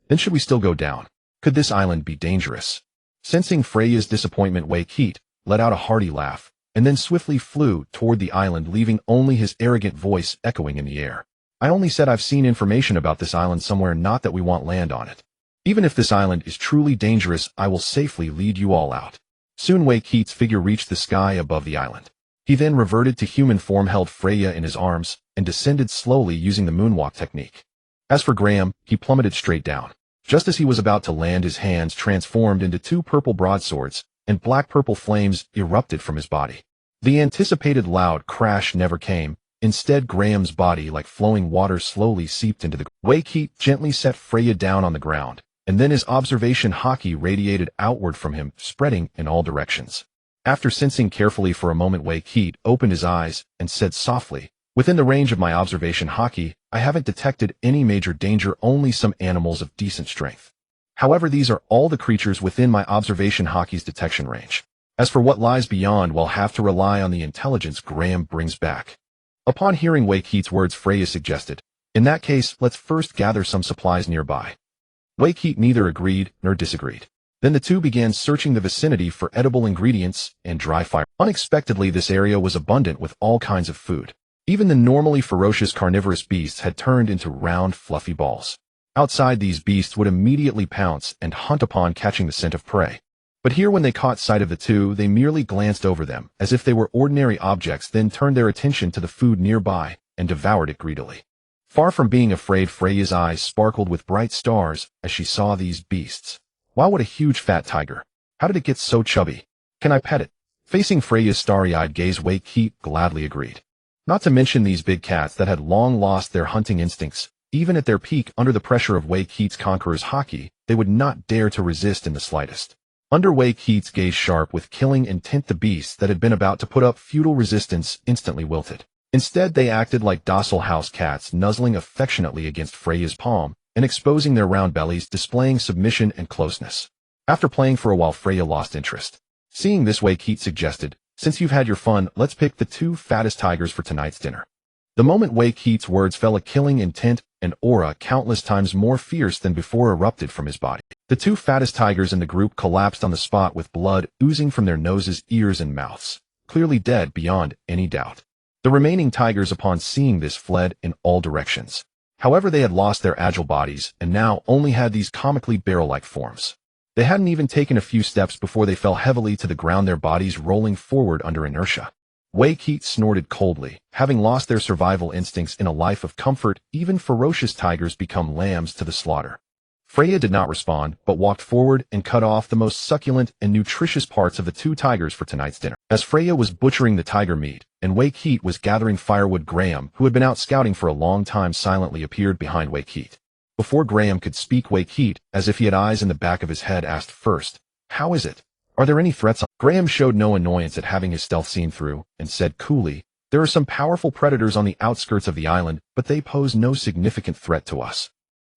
A: Then should we still go down? Could this island be dangerous?" Sensing Freya's disappointment, Waikiki let out a hearty laugh, and then swiftly flew toward the island, leaving only his arrogant voice echoing in the air. "I only said I've seen information about this island somewhere, not that we want land on it. Even if this island is truly dangerous, I will safely lead you all out." Soon Waikiki's figure reached the sky above the island. He then reverted to human form, held Freya in his arms, and descended slowly using the moonwalk technique. As for Graham, he plummeted straight down. Just as he was about to land, his hands transformed into two purple broadswords, and black-purple flames erupted from his body. The anticipated loud crash never came. Instead, Graham's body, like flowing water, slowly seeped into the ground. Waikiki gently set Freya down on the ground, and then his observation haki radiated outward from him, spreading in all directions. After sensing carefully for a moment, Waikiki opened his eyes and said softly, "Within the range of my observation haki, I haven't detected any major danger, only some animals of decent strength. However, these are all the creatures within my observation haki's detection range. As for what lies beyond, we'll have to rely on the intelligence Graham brings back." Upon hearing Waikiki's words, Freya suggested, "In that case, let's first gather some supplies nearby." Waikiki neither agreed nor disagreed. Then the two began searching the vicinity for edible ingredients and dry fire. Unexpectedly, this area was abundant with all kinds of food. Even the normally ferocious carnivorous beasts had turned into round, fluffy balls. Outside, these beasts would immediately pounce and hunt upon catching the scent of prey. But here, when they caught sight of the two, they merely glanced over them, as if they were ordinary objects, then turned their attention to the food nearby and devoured it greedily. Far from being afraid, Freya's eyes sparkled with bright stars as she saw these beasts. Wow, what a huge fat tiger. How did it get so chubby? Can I pet it? Facing Freya's starry-eyed gaze, Waykeet gladly agreed. Not to mention these big cats that had long lost their hunting instincts. Even at their peak, under the pressure of Waykeet's conqueror's haki, they would not dare to resist in the slightest. Under Waykeet's gaze sharp with killing intent, the beasts that had been about to put up futile resistance instantly wilted. Instead, they acted like docile house cats, nuzzling affectionately against Freya's palm and exposing their round bellies, displaying submission and closeness. After playing for a while, Freya lost interest. Seeing this, Waykeet suggested, "Since you've had your fun, let's pick the two fattest tigers for tonight's dinner." The moment Waykeet's words fell, a killing intent and aura countless times more fierce than before erupted from his body. The two fattest tigers in the group collapsed on the spot with blood oozing from their noses, ears, and mouths, clearly dead beyond any doubt. The remaining tigers, upon seeing this, fled in all directions. However, they had lost their agile bodies and now only had these comically barrel-like forms. They hadn't even taken a few steps before they fell heavily to the ground, their bodies rolling forward under inertia. Waykeet snorted coldly. Having lost their survival instincts in a life of comfort, even ferocious tigers become lambs to the slaughter. Freya did not respond, but walked forward and cut off the most succulent and nutritious parts of the two tigers for tonight's dinner. As Freya was butchering the tiger meat, and Waykeet was gathering firewood, Graham, who had been out scouting for a long time, silently appeared behind Waykeet. Before Graham could speak, Waykeet, as if he had eyes in the back of his head, asked first, "How is it? Are there any threats?" Graham showed no annoyance at having his stealth seen through, and said coolly, "There are some powerful predators on the outskirts of the island, but they pose no significant threat to us."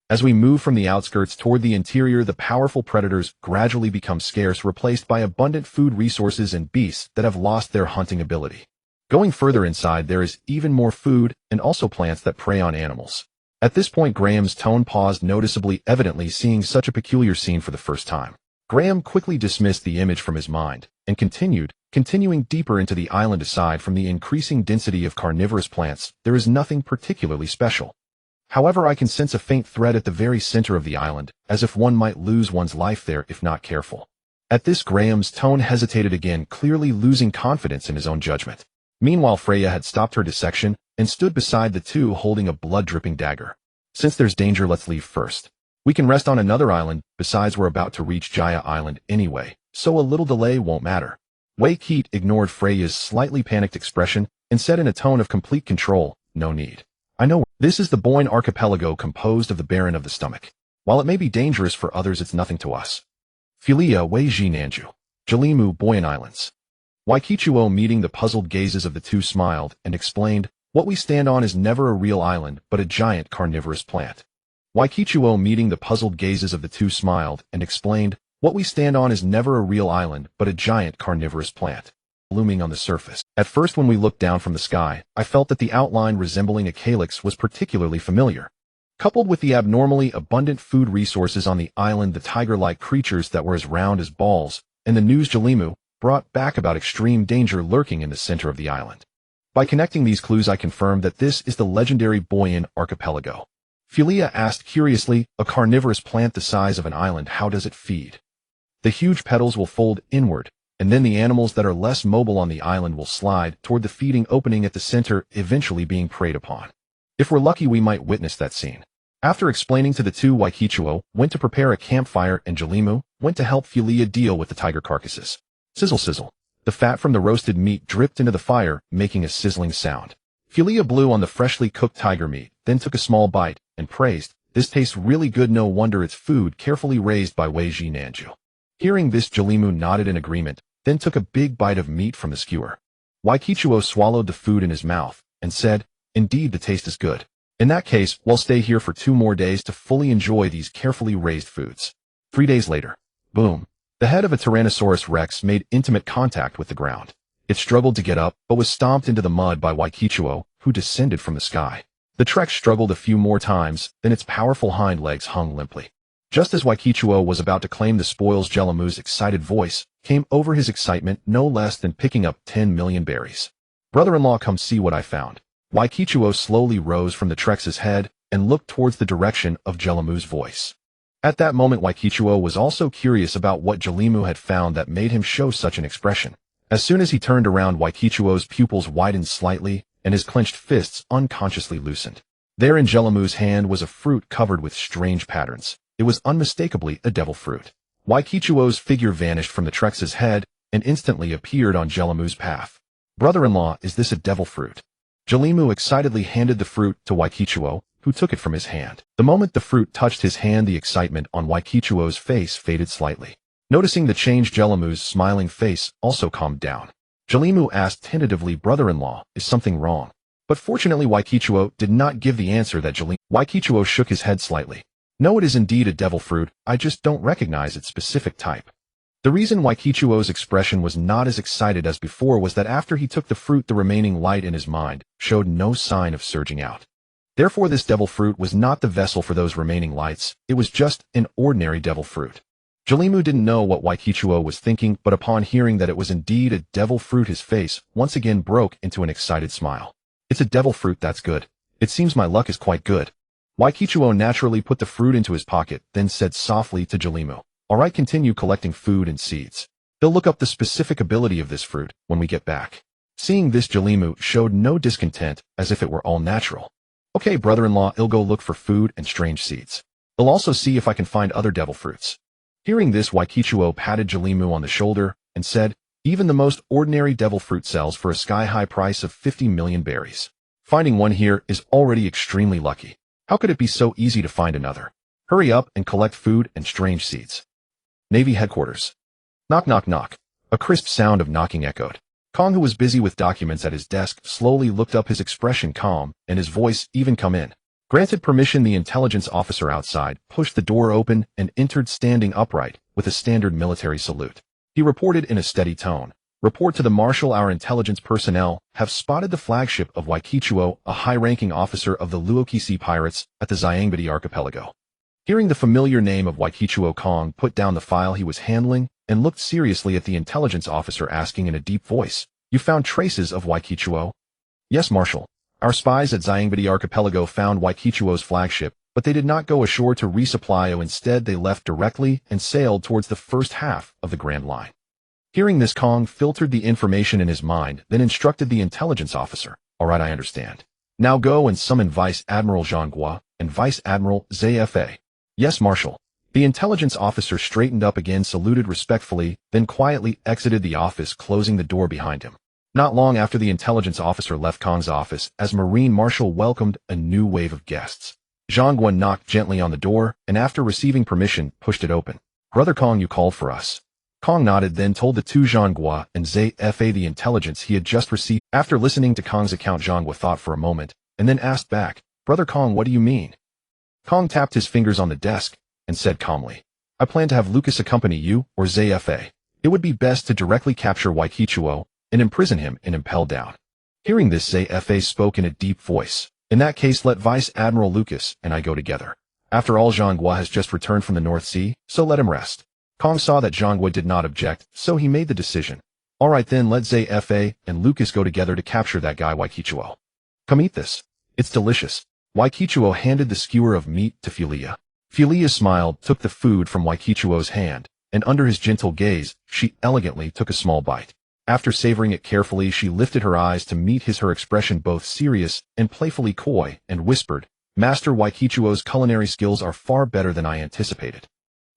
A: As we move from the outskirts toward the interior, the powerful predators gradually become scarce, replaced by abundant food resources and beasts that have lost their hunting ability. Going further inside, there is even more food and also plants that prey on animals. At this point, Graham's tone paused noticeably, evidently seeing such a peculiar scene for the first time. Graham quickly dismissed the image from his mind and continuing deeper into the island. Aside from the increasing density of carnivorous plants, there is nothing particularly special. However, I can sense a faint threat at the very center of the island, as if one might lose one's life there if not careful. At this, Graham's tone hesitated again, clearly losing confidence in his own judgment. Meanwhile, Freya had stopped her dissection and stood beside the two, holding a blood-dripping dagger. "Since there's danger, let's leave first. We can rest on another island. Besides, we're about to reach Jaya Island anyway, so a little delay won't matter." Waykeet ignored Freya's slightly panicked expression and said in a tone of complete control, "No need. I know this is the Boyne Archipelago, composed of the Baron of the Stomach. While it may be dangerous for others, it's nothing to us. Philia, Weiji Nanju, Jalimu, Boyne Islands." Waikichuo, meeting the puzzled gazes of the two, smiled and explained, "What we stand on is never a real island, but a giant carnivorous plant." Waikichuo, meeting the puzzled gazes of the two, smiled and explained, "What we stand on is never a real island, but a giant carnivorous plant." Looming on the surface. At first, when we looked down from the sky, I felt that the outline resembling a calyx was particularly familiar. Coupled with the abnormally abundant food resources on the island, the tiger-like creatures that were as round as balls, and the news Jalimu brought back about extreme danger lurking in the center of the island. By connecting these clues, I confirmed that this is the legendary Boyne Archipelago. Philia asked curiously, "A carnivorous plant the size of an island, how does it feed?" "The huge petals will fold inward, and then the animals that are less mobile on the island will slide toward the feeding opening at the center, eventually being preyed upon. If we're lucky, we might witness that scene." After explaining to the two, Waikichuo went to prepare a campfire and Jalimu went to help Philia deal with the tiger carcasses. Sizzle sizzle. The fat from the roasted meat dripped into the fire, making a sizzling sound. Philia blew on the freshly cooked tiger meat, then took a small bite and praised, "This tastes really good. No wonder it's food carefully raised by Weiji Nanju." Hearing this, Jalimu nodded in agreement, then took a big bite of meat from the skewer. Waikichuo swallowed the food in his mouth and said, "Indeed, the taste is good. In that case, we'll stay here for 2 more days to fully enjoy these carefully raised foods." 3 days later. Boom. The head of a Tyrannosaurus Rex made intimate contact with the ground. It struggled to get up, but was stomped into the mud by Waikichuo, who descended from the sky. The Trek struggled a few more times, then its powerful hind legs hung limply. Just as Waikichuo was about to claim the spoils, Jalimu's excited voice came over his excitement, no less than picking up 10 million berries. "Brother-in-law, come see what I found." Waikichuo slowly rose from the Trex's head and looked towards the direction of Jelimu's voice. At that moment, Waikichuo was also curious about what Jelimu had found that made him show such an expression. As soon as he turned around, Waikichuo's pupils widened slightly, and his clenched fists unconsciously loosened. There in Jelimu's hand was a fruit covered with strange patterns. It was unmistakably a devil fruit. Waikichuo's figure vanished from the Trex's head and instantly appeared on Jelimu's path. "Brother-in-law, is this a devil fruit?" Jelimu excitedly handed the fruit to Waikichuo, who took it from his hand. The moment the fruit touched his hand, the excitement on Waikichuo's face faded slightly. Noticing the change, Jelimu's smiling face also calmed down. Jelimu asked tentatively, "Brother-in-law, is something wrong?" But fortunately, Waikichuo did not give the answer that Waikichuo shook his head slightly. "No, it is indeed a devil fruit, I just don't recognize its specific type." The reason Waikichuo's expression was not as excited as before was that after he took the fruit, the remaining light in his mind showed no sign of surging out. Therefore, this devil fruit was not the vessel for those remaining lights, it was just an ordinary devil fruit. Jelimu didn't know what Waikichuo was thinking, but upon hearing that it was indeed a devil fruit, his face once again broke into an excited smile. "It's a devil fruit, that's good. It seems my luck is quite good." Waikichuo naturally put the fruit into his pocket, then said softly to Jelimu, "Alright, continue collecting food and seeds. They'll look up the specific ability of this fruit when we get back." Seeing this, Jelimu showed no discontent, as if it were all natural. "Okay, brother-in-law, I'll go look for food and strange seeds. I'll also see if I can find other devil fruits." Hearing this, Waikichuo patted Jelimu on the shoulder and said, "Even the most ordinary devil fruit sells for a sky-high price of 50 million berries. Finding one here is already extremely lucky. How could it be so easy to find another? Hurry up and collect food and strange seeds." Navy headquarters. Knock, knock, knock. A crisp sound of knocking echoed. Kong, who was busy with documents at his desk, slowly looked up, his expression calm, and his voice even. "Come in." Granted permission, the intelligence officer outside pushed the door open and entered, standing upright with a standard military salute. He reported in a steady tone, "Report to the Marshal, our intelligence personnel have spotted the flagship of Waikichuo, a high-ranking officer of the Luokisi pirates at the Zyangabidi archipelago." Hearing the familiar name of Waikichuo, Kong put down the file he was handling and looked seriously at the intelligence officer, asking in a deep voice, "You found traces of Waikichuo?" "Yes, Marshal. Our spies at Zyangabidi archipelago found Waikichuo's flagship, but they did not go ashore to resupply. Instead, they left directly and sailed towards the first half of the Grand Line." Hearing this, Kong filtered the information in his mind, then instructed the intelligence officer, "Alright, I understand. Now go and summon Vice Admiral Zhanghua and Vice Admiral ZFA." "Yes, Marshal." The intelligence officer straightened up again, saluted respectfully, then quietly exited the office, closing the door behind him. Not long after the intelligence officer left Kong's office, as Marine Marshal welcomed a new wave of guests. Zhanghua knocked gently on the door, and after receiving permission, pushed it open. "Brother Kong, you called for us." Kong nodded, then told the two Zhanghua and ZFA the intelligence he had just received. After listening to Kong's account, Zhanghua thought for a moment, and then asked back, "Brother Kong, what do you mean?" Kong tapped his fingers on the desk and said calmly, "I plan to have Lucas accompany you, or ZFA. It would be best to directly capture Waikichuo and imprison him and impel down." Hearing this, ZFA spoke in a deep voice, "In that case, let Vice Admiral Lucas and I go together. After all, Zhanghua has just returned from the North Sea, so let him rest." Kong saw that Zhanghua did not object, so he made the decision. "Alright then, let ZFA and Lucas go together to capture that guy Waikichuo. Come eat this. It's delicious." Waikichuo handed the skewer of meat to Philia. Philia smiled, took the food from Waikichuo's hand, and under his gentle gaze, she elegantly took a small bite. After savoring it carefully, she lifted her eyes to meet his, her expression both serious and playfully coy, and whispered, "Master, Waikichuo's culinary skills are far better than I anticipated."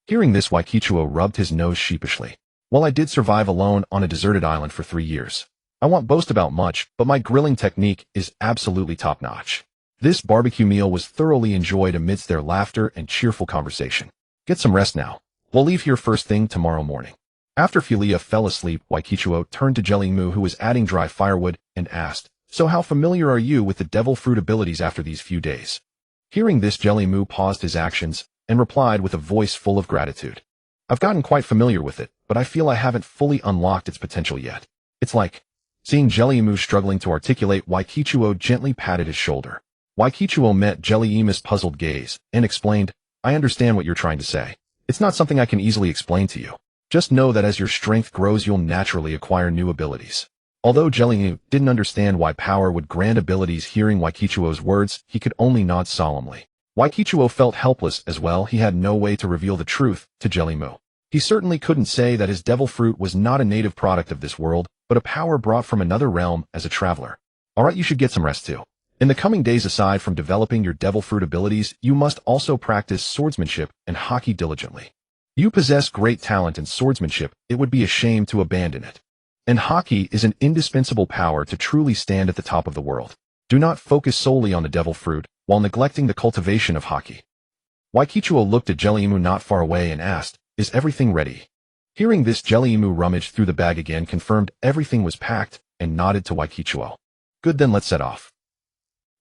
A: Hearing this, Waikichuo rubbed his nose sheepishly. "Well, I did survive alone on a deserted island for 3 years. I won't boast about much, but my grilling technique is absolutely top-notch." This barbecue meal was thoroughly enjoyed amidst their laughter and cheerful conversation. "Get some rest now. We'll leave here first thing tomorrow morning." After Philia fell asleep, Waikichuo turned to Jelimu, who was adding dry firewood, and asked, "So how familiar are you with the devil fruit abilities after these few days?" Hearing this, Jelimu paused his actions and replied with a voice full of gratitude, "I've gotten quite familiar with it, but I feel I haven't fully unlocked its potential yet. It's like..." Seeing Jelimu struggling to articulate, Waikichuo gently patted his shoulder. Waikichuo met Jelimu's puzzled gaze and explained, "I understand what you're trying to say. It's not something I can easily explain to you. Just know that as your strength grows, you'll naturally acquire new abilities. Although Jelly didn't understand why power would grant abilities, hearing Waikichuo's words, he could only nod solemnly. Waikichuo felt helpless as well. He had no way to reveal the truth to Jelly. He certainly couldn't say that his devil fruit was not a native product of this world, but a power brought from another realm as a traveler. Alright, you should get some rest too. In the coming days, aside from developing your devil fruit abilities, you must also practice swordsmanship and hockey diligently. You possess great talent in swordsmanship, it would be a shame to abandon it. And hockey is an indispensable power to truly stand at the top of the world. Do not focus solely on the devil fruit, while neglecting the cultivation of hockey. Waikichuo looked at Jelly not far away and asked, "Is everything ready?" Hearing this, Jelly rummaged through the bag again, confirmed everything was packed, and nodded to Waikichuo. "Good, then let's set off."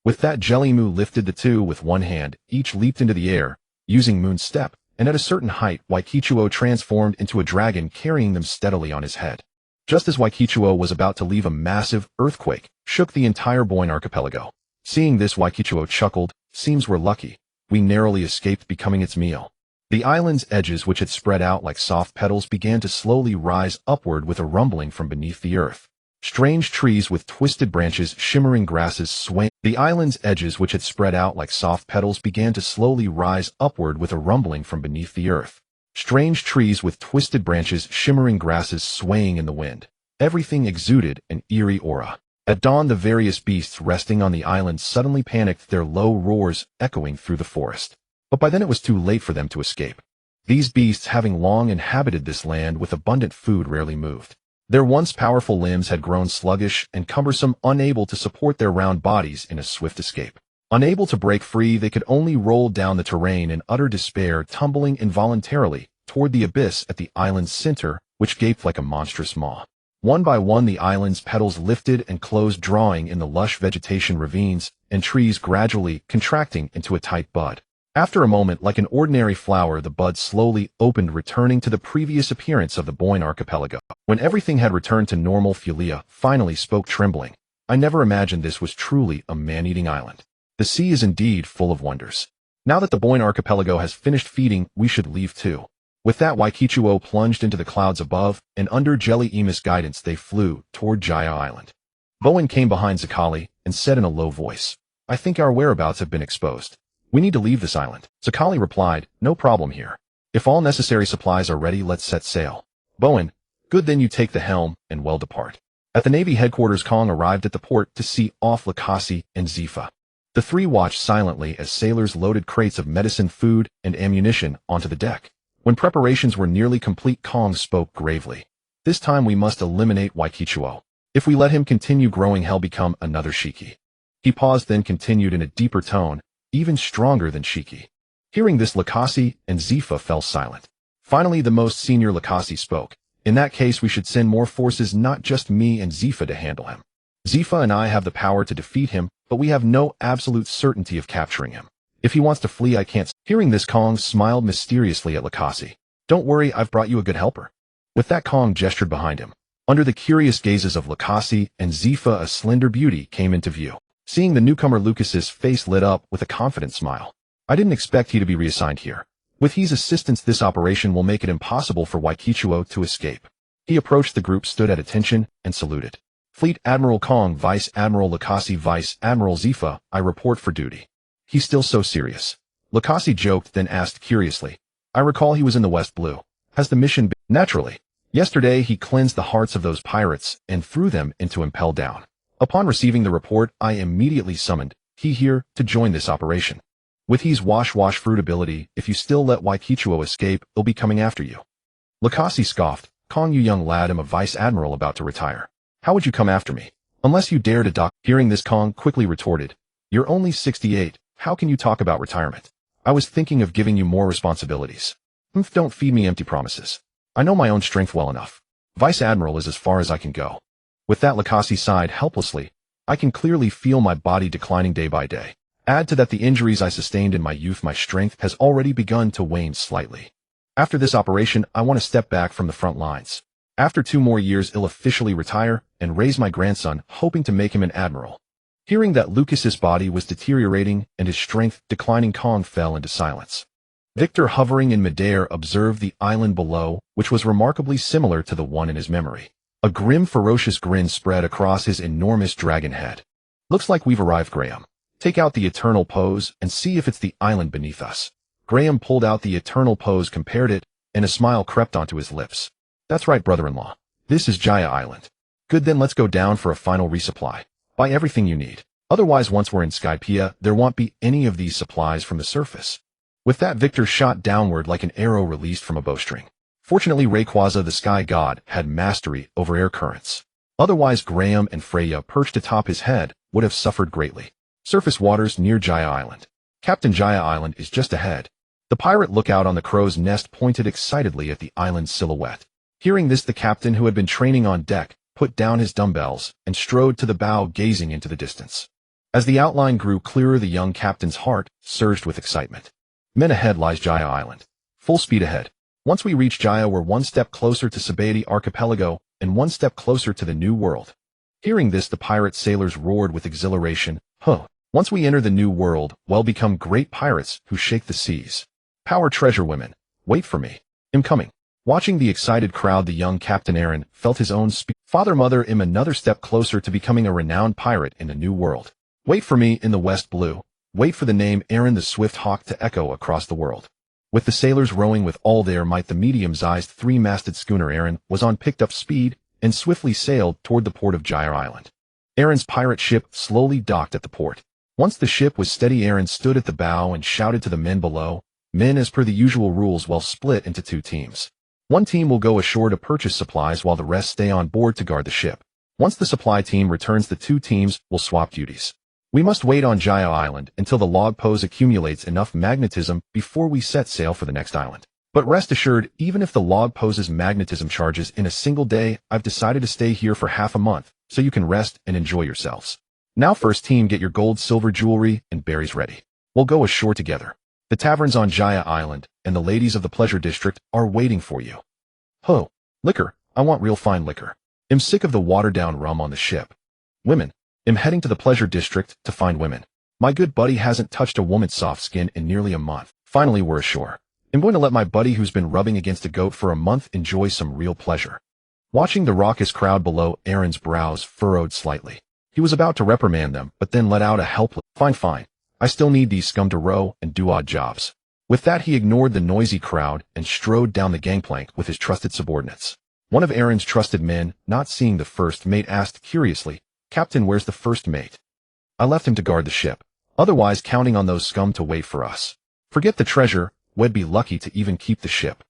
A: With that, Jelly lifted the two with one hand, each leaped into the air, using Moon's step, and at a certain height, Waikichuo transformed into a dragon, carrying them steadily on his head. Just as Waikichuo was about to leave, a massive earthquake shook the entire Boyne archipelago. Seeing this, Waikichuo chuckled, "Seems we're lucky. We narrowly escaped becoming its meal." The island's edges, which had spread out like soft petals, began to slowly rise upward with a rumbling from beneath the earth. Strange trees with twisted branches, shimmering grasses swaying. The island's edges, which had spread out like soft petals, began to slowly rise upward with a rumbling from beneath the earth. Strange trees with twisted branches, shimmering grasses swaying in the wind. Everything exuded an eerie aura. At dawn, the various beasts resting on the island suddenly panicked, their low roars echoing through the forest. But by then it was too late for them to escape. These beasts, having long inhabited this land with abundant food, rarely moved. Their once powerful limbs had grown sluggish and cumbersome, unable to support their round bodies in a swift escape. Unable to break free, they could only roll down the terrain in utter despair, tumbling involuntarily toward the abyss at the island's center, which gaped like a monstrous maw. One by one, the island's petals lifted and closed, drawing in the lush vegetation, ravines, and trees, gradually contracting into a tight bud. After a moment, like an ordinary flower, the bud slowly opened, returning to the previous appearance of the Boyne archipelago. When everything had returned to normal, Fulia finally spoke, trembling. "I never imagined this was truly a man-eating island. The sea is indeed full of wonders. Now that the Boyne archipelago has finished feeding, we should leave too." With that, Waikichuo plunged into the clouds above, and under Jelly Emus' guidance, they flew toward Jaya Island. Bowen came behind Zakali and said in a low voice, "I think our whereabouts have been exposed. We need to leave this island." Zakali replied, "No problem here. If all necessary supplies are ready, let's set sail." Bowen, "Good, then you take the helm, and well depart." At the Navy headquarters, Kong arrived at the port to see off Lakasi and Zifa. The three watched silently as sailors loaded crates of medicine, food, and ammunition onto the deck. When preparations were nearly complete, Kong spoke gravely. "This time we must eliminate Waikichuo. If we let him continue growing, he'll become another Shiki." He paused, then continued in a deeper tone, "Even stronger than Shiki." Hearing this, Lakasi and Zifa fell silent. Finally, the most senior Lakasi spoke. "In that case, we should send more forces, not just me and Zifa, to handle him. Zifa and I have the power to defeat him, but we have no absolute certainty of capturing him. If he wants to flee, I can't." Hearing this, Kong smiled mysteriously at Lakasi. "Don't worry, I've brought you a good helper." With that, Kong gestured behind him. Under the curious gazes of Lakasi and Zifa, a slender beauty came into view. Seeing the newcomer, Lucas's face lit up with a confident smile. "I didn't expect he to be reassigned here. With his assistance, this operation will make it impossible for Waikichuo to escape." He approached the group, stood at attention, and saluted. "Fleet Admiral Kong, Vice Admiral Lakasi, Vice Admiral Zifa, I report for duty." "He's still so serious?" Lakasi joked, then asked curiously, "I recall he was in the West Blue. Has the mission been—" "Naturally. Yesterday he cleansed the hearts of those pirates and threw them into Impel Down. Upon receiving the report, I immediately summoned he here to join this operation. With his wash fruit ability, if you still let Waikichuo escape, he'll be coming after you." Lakasi scoffed, "Kong, you young lad, I'm a Vice Admiral about to retire. How would you come after me? Unless you dare to dock." Hearing this, Kong quickly retorted, "You're only 68. How can you talk about retirement? I was thinking of giving you more responsibilities. Don't feed me empty promises. I know my own strength well enough. Vice Admiral is as far as I can go." With that, Lakasi sighed helplessly. "I can clearly feel my body declining day by day. Add to that the injuries I sustained in my youth, my strength has already begun to wane slightly. After this operation, I want to step back from the front lines. After 2 more years, I'll officially retire and raise my grandson, hoping to make him an admiral." Hearing that Lucas's body was deteriorating and his strength declining, Kong fell into silence. Victor, hovering in midair, observed the island below, which was remarkably similar to the one in his memory. A grim, ferocious grin spread across his enormous dragon head. Looks like we've arrived, Graham. Take out the eternal pose and see if it's the island beneath us. Graham pulled out the eternal pose, compared it, and a smile crept onto his lips. That's right, brother-in-law. This is Jaya Island. Good, then let's go down for a final resupply. Buy everything you need. Otherwise, once we're in Skypiea, there won't be any of these supplies from the surface. With that, Victor shot downward like an arrow released from a bowstring. Fortunately, Rayquaza, the sky god, had mastery over air currents. Otherwise, Graham and Freya, perched atop his head, would have suffered greatly. Surface waters near Jaya Island. Captain, Jaya Island is just ahead. The pirate lookout on the crow's nest pointed excitedly at the island's silhouette. Hearing this, the captain, who had been training on deck, put down his dumbbells and strode to the bow, gazing into the distance. As the outline grew clearer, the young captain's heart surged with excitement. Men, ahead lies Jaya Island. Full speed ahead. Once we reach Jaya, we're one step closer to Sabaody Archipelago and one step closer to the New World. Hearing this, the pirate sailors roared with exhilaration. Once we enter the New World, we'll become great pirates who shake the seas. Power treasure, women. Wait for me. I'm coming. Watching the excited crowd, the young Captain Aaron felt his own father-mother another step closer to becoming a renowned pirate in the New World. Wait for me in the West Blue. Wait for the name Aaron the Swift Hawk to echo across the world. With the sailors rowing with all their might, the medium-sized three-masted schooner Aaron was on picked-up speed and swiftly sailed toward the port of Jaya Island. Aaron's pirate ship slowly docked at the port. Once the ship was steady, Aaron stood at the bow and shouted to the men below. Men, as per the usual rules, will split into two teams. One team will go ashore to purchase supplies while the rest stay on board to guard the ship. Once the supply team returns, the two teams will swap duties. We must wait on Jaya Island until the log pose accumulates enough magnetism before we set sail for the next island. But rest assured, even if the log pose's magnetism charges in a single day, I've decided to stay here for half a month, so you can rest and enjoy yourselves. Now, first team, get your gold, silver jewelry, and berries ready. We'll go ashore together. The taverns on Jaya Island and the ladies of the Pleasure District are waiting for you. Liquor. I want real fine liquor. I'm sick of the watered-down rum on the ship. Women. I'm heading to the Pleasure District to find women. My good buddy hasn't touched a woman's soft skin in nearly a month. Finally, we're ashore. I'm going to let my buddy, who's been rubbing against a goat for a month, enjoy some real pleasure. Watching the raucous crowd below, Aaron's brows furrowed slightly. He was about to reprimand them, but then let out a helpless, Fine. I still need these scum to row and do odd jobs. With that, he ignored the noisy crowd and strode down the gangplank with his trusted subordinates. One of Aaron's trusted men, not seeing the first mate, asked curiously, Captain, where's the first mate? I left him to guard the ship. Otherwise, counting on those scum to wait for us. Forget the treasure, we'd be lucky to even keep the ship.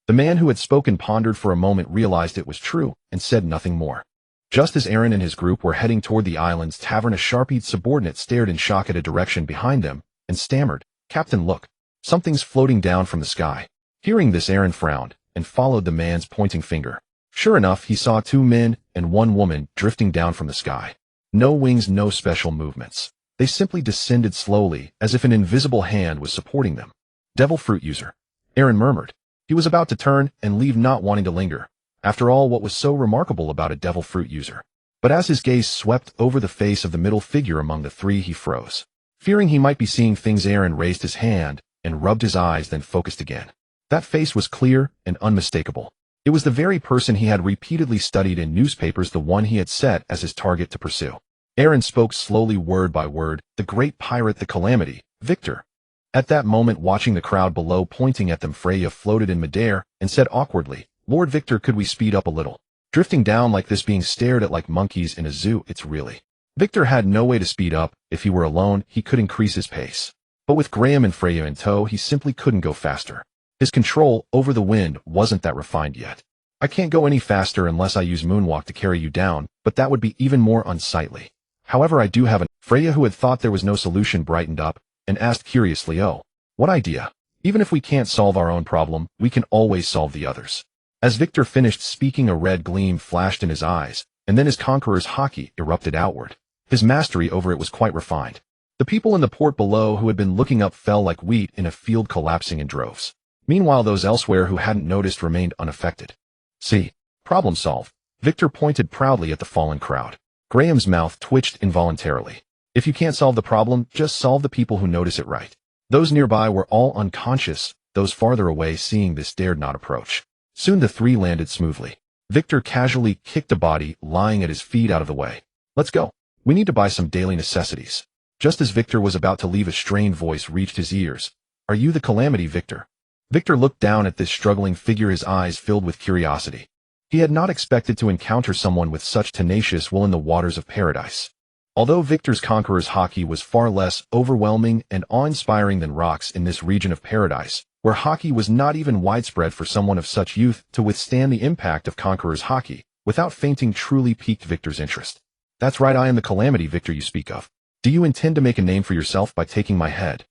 A: The man who had spoken pondered for a moment, realized it was true, and said nothing more. Just as Aaron and his group were heading toward the island's tavern, a sharp-eyed subordinate stared in shock at a direction behind them and stammered, Captain, look. Something's floating down from the sky. Hearing this, Aaron frowned and followed the man's pointing finger. Sure enough, he saw two men and one woman drifting down from the sky. No wings, no special movements. They simply descended slowly, as if an invisible hand was supporting them. Devil fruit user. Aaron murmured. He was about to turn and leave, not wanting to linger. After all, what was so remarkable about a devil fruit user? But as his gaze swept over the face of the middle figure among the three, he froze. Fearing he might be seeing things, Aaron raised his hand and rubbed his eyes, then focused again. That face was clear and unmistakable. It was the very person he had repeatedly studied in newspapers, the one he had set as his target to pursue. Aaron spoke slowly, word by word, the great pirate, the Calamity, Victor. At that moment, watching the crowd below pointing at them, Freya floated in midair and said awkwardly, Lord Victor, could we speed up a little? Drifting down like this, being stared at like monkeys in a zoo, it's really... Victor had no way to speed up. If he were alone, he could increase his pace. But with Graham and Freya in tow, he simply couldn't go faster. His control over the wind wasn't that refined yet. I can't go any faster unless I use moonwalk to carry you down, but that would be even more unsightly. However, I do have an... Freya, who had thought there was no solution, brightened up and asked curiously, oh, what idea? Even if we can't solve our own problem, we can always solve the others. As Victor finished speaking, a red gleam flashed in his eyes, and then his conqueror's haki erupted outward. His mastery over it was quite refined. The people in the port below who had been looking up fell like wheat in a field, collapsing in droves. Meanwhile, those elsewhere who hadn't noticed remained unaffected. See, problem solved. Victor pointed proudly at the fallen crowd. Graham's mouth twitched involuntarily. If you can't solve the problem, just solve the people who notice it, right? Those nearby were all unconscious. Those farther away, seeing this, dared not approach. Soon the three landed smoothly. Victor casually kicked a body lying at his feet out of the way. Let's go. We need to buy some daily necessities. Just as Victor was about to leave, a strained voice reached his ears. Are you the Calamity, Victor? Victor looked down at this struggling figure, his eyes filled with curiosity. He had not expected to encounter someone with such tenacious will in the waters of paradise. Although Victor's conqueror's hockey was far less overwhelming and awe-inspiring than Rock's in this region of paradise, where hockey was not even widespread, for someone of such youth to withstand the impact of conqueror's hockey without fainting truly piqued Victor's interest. That's right, I am the Calamity, Victor, you speak of. Do you intend to make a name for yourself by taking my head?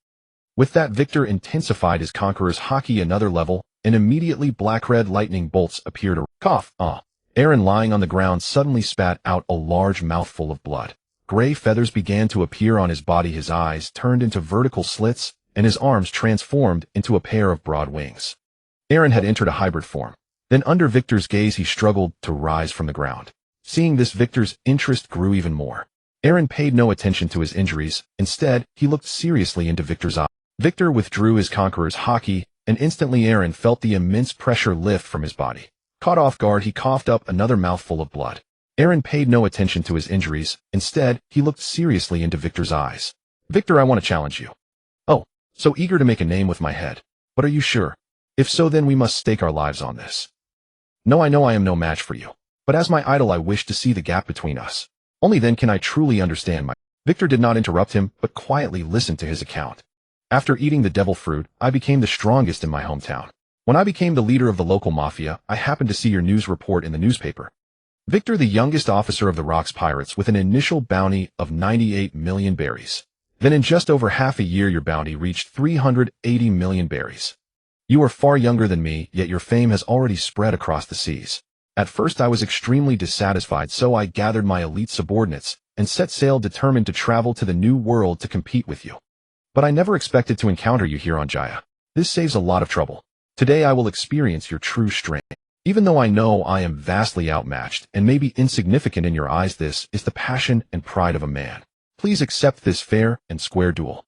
A: With that, Victor intensified his conqueror's hockey another level, and immediately black-red lightning bolts appeared. Cough. Aaron, lying on the ground, suddenly spat out a large mouthful of blood. Gray feathers began to appear on his body, his eyes turned into vertical slits, and his arms transformed into a pair of broad wings. Aaron had entered a hybrid form. Then under Victor's gaze, he struggled to rise from the ground. Seeing this, Victor's interest grew even more. Aaron paid no attention to his injuries. Instead, he looked seriously into Victor's eyes. Victor withdrew his conqueror's hockey, and instantly Aaron felt the immense pressure lift from his body. Caught off guard, he coughed up another mouthful of blood. Aaron paid no attention to his injuries. Instead, he looked seriously into Victor's eyes. Victor, I want to challenge you. Oh, so eager to make a name with my head. But are you sure? If so, then we must stake our lives on this. No, I know I am no match for you. But as my idol, I wish to see the gap between us. Only then can I truly understand my... Victor did not interrupt him, but quietly listened to his account. After eating the devil fruit, I became the strongest in my hometown. When I became the leader of the local mafia, I happened to see your news report in the newspaper. Victor, the youngest officer of the Rocks Pirates, with an initial bounty of 98 million berries. Then in just over half a year, your bounty reached 380 million berries. You are far younger than me, yet your fame has already spread across the seas. At first I was extremely dissatisfied, so I gathered my elite subordinates and set sail, determined to travel to the new world to compete with you. But I never expected to encounter you here on Jaya. This saves a lot of trouble. Today I will experience your true strength. Even though I know I am vastly outmatched and maybe insignificant in your eyes, this is the passion and pride of a man. Please accept this fair and square duel.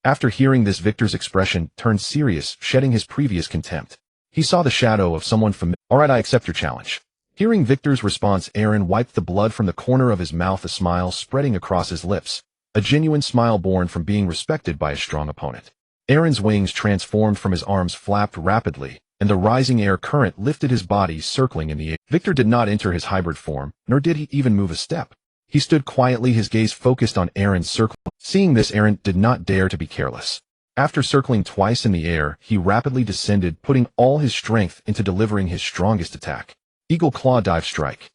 A: After hearing this, Victor's expression turned serious, shedding his previous contempt. He saw the shadow of someone familiar. All right, I accept your challenge. Hearing Victor's response, Aaron wiped the blood from the corner of his mouth, a smile spreading across his lips. A genuine smile born from being respected by a strong opponent. Aaron's wings transformed from his arms, flapped rapidly, and the rising air current lifted his body, circling in the air. Victor did not enter his hybrid form, nor did he even move a step. He stood quietly, his gaze focused on Aaron's circle. Seeing this, Aaron did not dare to be careless. After circling twice in the air, he rapidly descended, putting all his strength into delivering his strongest attack. Eagle Claw Dive Strike.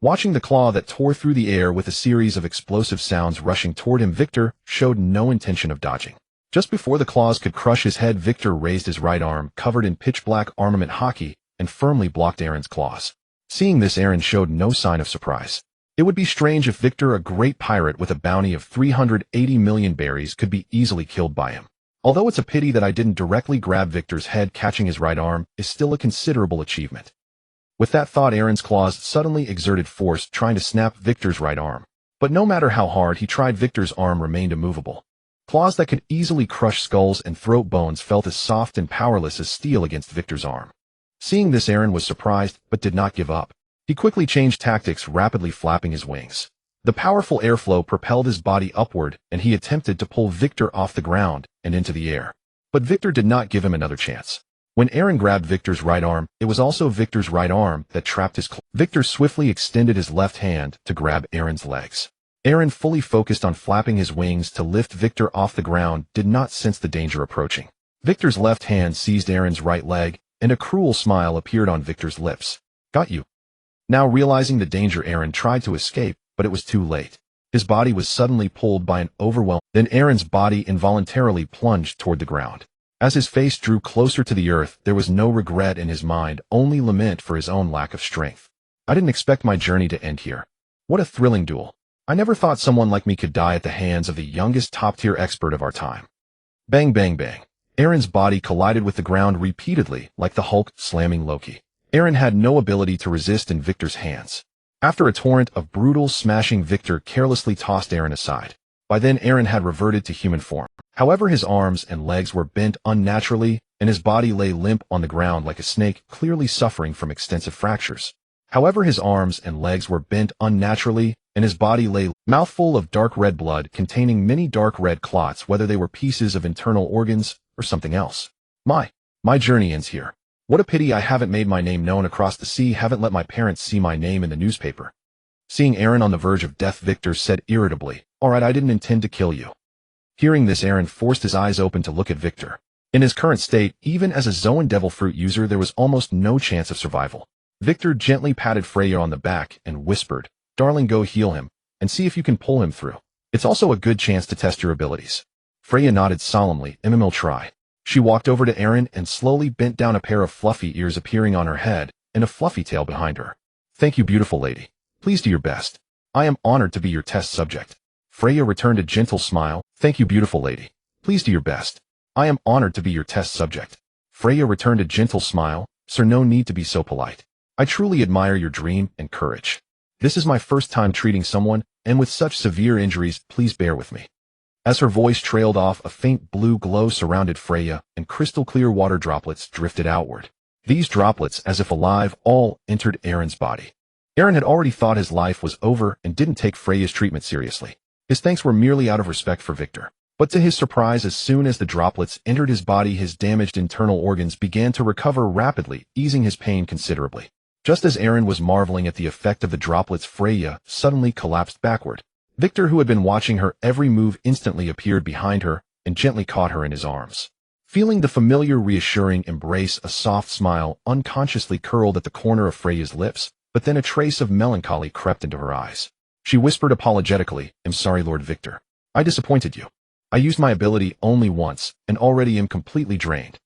A: Watching the claw that tore through the air with a series of explosive sounds rushing toward him, Victor showed no intention of dodging. Just before the claws could crush his head, Victor raised his right arm, covered in pitch-black armament hockey, and firmly blocked Aaron's claws. Seeing this, Aaron showed no sign of surprise. It would be strange if Victor, a great pirate with a bounty of 380 million berries, could be easily killed by him. Although it's a pity that I didn't directly grab Victor's head, catching his right arm is still a considerable achievement. With that thought, Aaron's claws suddenly exerted force, trying to snap Victor's right arm. But no matter how hard he tried, Victor's arm remained immovable. Claws that could easily crush skulls and throat bones felt as soft and powerless as steel against Victor's arm. Seeing this, Aaron was surprised, but did not give up. He quickly changed tactics, rapidly flapping his wings. The powerful airflow propelled his body upward, and he attempted to pull Victor off the ground and into the air. But Victor did not give him another chance. When Aaron grabbed Victor's right arm, it was also Victor's right arm that trapped his claw. Victor swiftly extended his left hand to grab Aaron's legs. Aaron, fully focused on flapping his wings to lift Victor off the ground, did not sense the danger approaching. Victor's left hand seized Aaron's right leg, and a cruel smile appeared on Victor's lips. Got you. Now realizing the danger, Aaron tried to escape, but it was too late. His body was suddenly pulled by an overwhelm. Then Aaron's body involuntarily plunged toward the ground. As his face drew closer to the earth, there was no regret in his mind, only lament for his own lack of strength. I didn't expect my journey to end here. What a thrilling duel. I never thought someone like me could die at the hands of the youngest top-tier expert of our time. Bang, bang, bang. Aaron's body collided with the ground repeatedly, like the Hulk slamming Loki. Aaron had no ability to resist in Victor's hands. After a torrent of brutal smashing, Victor carelessly tossed Aaron aside. By then, Aaron had reverted to human form. However, his arms and legs were bent unnaturally, and his body lay limp on the ground like a snake, clearly suffering from extensive fractures. However, his arms and legs were bent unnaturally, and his body lay mouthful of dark red blood containing many dark red clots, whether they were pieces of internal organs or something else. My journey ends here. What a pity I haven't made my name known across the sea, haven't let my parents see my name in the newspaper. Seeing Aaron on the verge of death, Victor said irritably, "Alright, I didn't intend to kill you." Hearing this, Aaron forced his eyes open to look at Victor. In his current state, even as a Zoan devil fruit user, there was almost no chance of survival. Victor gently patted Freya on the back and whispered, "Darling, go heal him, and see if you can pull him through. It's also a good chance to test your abilities." Freya nodded solemnly. "I'll try." She walked over to Aaron and slowly bent down, a pair of fluffy ears appearing on her head and a fluffy tail behind her. "Thank you, beautiful lady. Please do your best. I am honored to be your test subject." Freya returned a gentle smile. "Thank you, beautiful lady. Please do your best. I am honored to be your test subject." Freya returned a gentle smile. "Sir, no need to be so polite. I truly admire your dream and courage. This is my first time treating someone, and with such severe injuries, please bear with me." As her voice trailed off, a faint blue glow surrounded Freya, and crystal-clear water droplets drifted outward. These droplets, as if alive, all entered Aaron's body. Aaron had already thought his life was over and didn't take Freya's treatment seriously. His thanks were merely out of respect for Victor. But to his surprise, as soon as the droplets entered his body, his damaged internal organs began to recover rapidly, easing his pain considerably. Just as Aaron was marveling at the effect of the droplets, Freya suddenly collapsed backward. Victor, who had been watching her every move, instantly appeared behind her and gently caught her in his arms. Feeling the familiar, reassuring embrace, a soft smile unconsciously curled at the corner of Freya's lips, but then a trace of melancholy crept into her eyes. She whispered apologetically, "I'm sorry, Lord Victor. I disappointed you. I used my ability only once, and already am completely drained."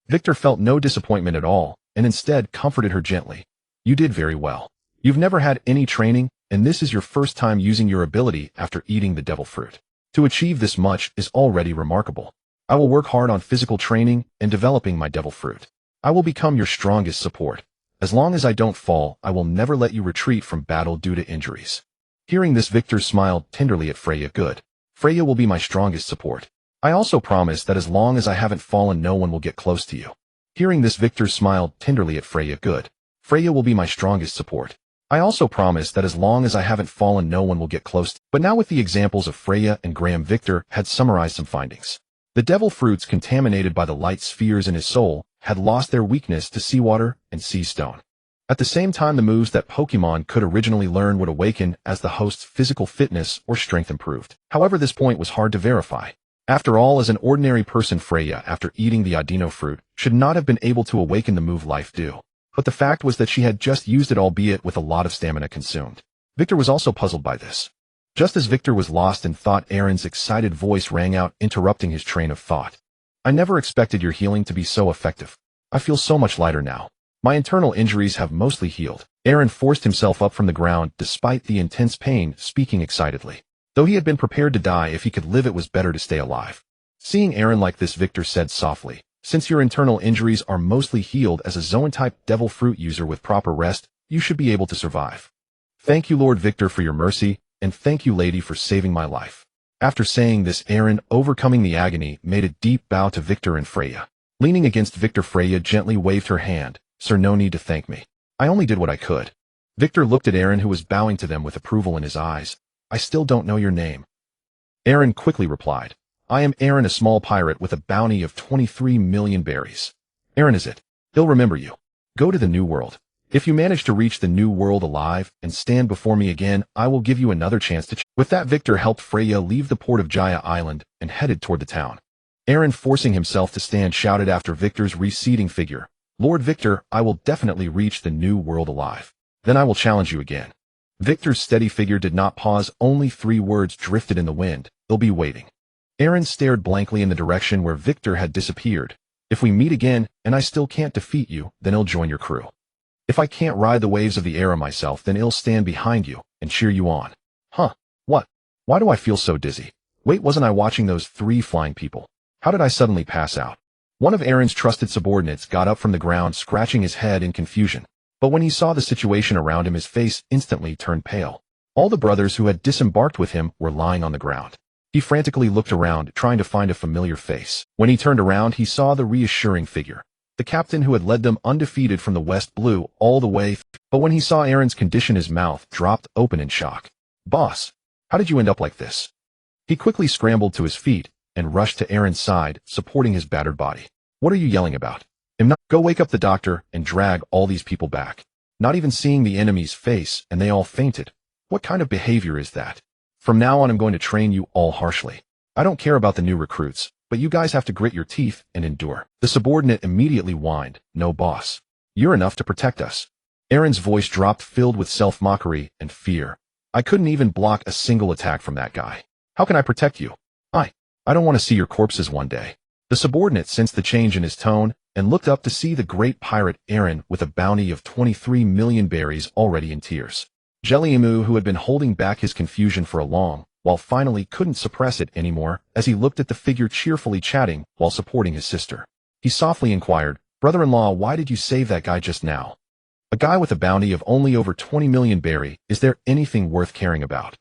A: Victor felt no disappointment at all, and instead comforted her gently. "You did very well. You've never had any training, and this is your first time using your ability after eating the devil fruit. To achieve this much is already remarkable. I will work hard on physical training and developing my devil fruit. I will become your strongest support. As long as I don't fall, I will never let you retreat from battle due to injuries." Hearing this, Victor smiled tenderly at Freya. "Good. Freya will be my strongest support. I also promise that as long as I haven't fallen, no one will get close to you." Hearing this, Victor smiled tenderly at Freya. "Good. Freya will be my strongest support. I also promise that as long as I haven't fallen, no one will get close to." But now, with the examples of Freya and Graham, Victor had summarized some findings. The devil fruits, contaminated by the light spheres in his soul, had lost their weakness to seawater and sea stone. At the same time, the moves that Pokémon could originally learn would awaken as the host's physical fitness or strength improved. However, this point was hard to verify. After all, as an ordinary person, Freya, after eating the Adino fruit, should not have been able to awaken the move Life Dew. But the fact was that she had just used it, albeit with a lot of stamina consumed. Victor was also puzzled by this. Just as Victor was lost in thought, Aaron's excited voice rang out, interrupting his train of thought. "I never expected your healing to be so effective. I feel so much lighter now. My internal injuries have mostly healed." Aaron forced himself up from the ground despite the intense pain, speaking excitedly. Though he had been prepared to die, if he could live, it was better to stay alive. Seeing Aaron like this, Victor said softly, "Since your internal injuries are mostly healed, as a Zoan-type devil fruit user with proper rest, you should be able to survive. Thank you, Lord Victor, for your mercy, and thank you, lady, for saving my life." After saying this, Aaron, overcoming the agony, made a deep bow to Victor and Freya. Leaning against Victor, Freya gently waved her hand. "Sir, no need to thank me. I only did what I could." Victor looked at Aaron, who was bowing to them with approval in his eyes. "I still don't know your name." Aaron quickly replied, "I am Aaron, a small pirate with a bounty of 23 million berries." "Aaron is it? He'll remember you. Go to the New World. If you manage to reach the New World alive and stand before me again, I will give you another chance to." With that, Victor helped Freya leave the port of Jaya Island and headed toward the town. Aaron, forcing himself to stand, shouted after Victor's receding figure, "Lord Victor, I will definitely reach the New World alive. Then I will challenge you again." Victor's steady figure did not pause. Only 3 words drifted in the wind. "They'll be waiting." Aaron stared blankly in the direction where Victor had disappeared. "If we meet again, and I still can't defeat you, then I'll join your crew. If I can't ride the waves of the era myself, then I'll stand behind you and cheer you on." Huh? What? Why do I feel so dizzy? Wait, wasn't I watching those 3 flying people? How did I suddenly pass out? One of Aaron's trusted subordinates got up from the ground, scratching his head in confusion. But when he saw the situation around him, his face instantly turned pale. All the brothers who had disembarked with him were lying on the ground. He frantically looked around, trying to find a familiar face. When he turned around, he saw the reassuring figure. The captain who had led them undefeated from the West Blue all the way But when he saw Aaron's condition, his mouth dropped open in shock. "Boss, how did you end up like this?" He quickly scrambled to his feet and rushed to Aaron's side, supporting his battered body. "What are you yelling about? Go wake up the doctor and drag all these people back." Not even seeing the enemy's face, and they all fainted. What kind of behavior is that? From now on, I'm going to train you all harshly. I don't care about the new recruits, but you guys have to grit your teeth and endure. The subordinate immediately whined, "No, boss. You're enough to protect us." Aaron's voice dropped, filled with self-mockery and fear. "I couldn't even block a single attack from that guy. How can I protect you? I don't want to see your corpses one day." The subordinate sensed the change in his tone and looked up to see the great pirate Aaron with a bounty of 23 million berries already in tears. Jelly-Emu, who had been holding back his confusion for a long while, finally couldn't suppress it anymore as he looked at the figure cheerfully chatting while supporting his sister. He softly inquired, "Brother-in-law, why did you save that guy just now? A guy with a bounty of only over 20 million berry, is there anything worth caring about?"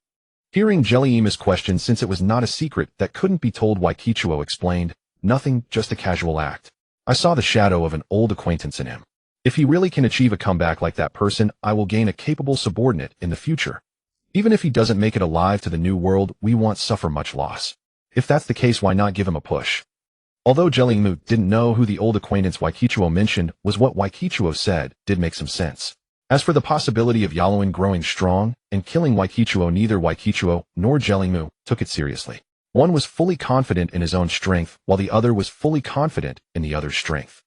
A: Hearing Jelly-Emu's question, since it was not a secret that couldn't be told, Waikichuo explained, "Nothing, just a casual act. I saw the shadow of an old acquaintance in him. If he really can achieve a comeback like that person, I will gain a capable subordinate in the future. Even if he doesn't make it alive to the new world, we won't suffer much loss. If that's the case, why not give him a push?" Although Jelly-Emu didn't know who the old acquaintance Waikichuo mentioned was, what Waikichuo said did make some sense. As for the possibility of Yalloin growing strong and killing Waikichuo, neither Waikichuo nor Jelly-Emu took it seriously. One was fully confident in his own strength, while the other was fully confident in the other's strength.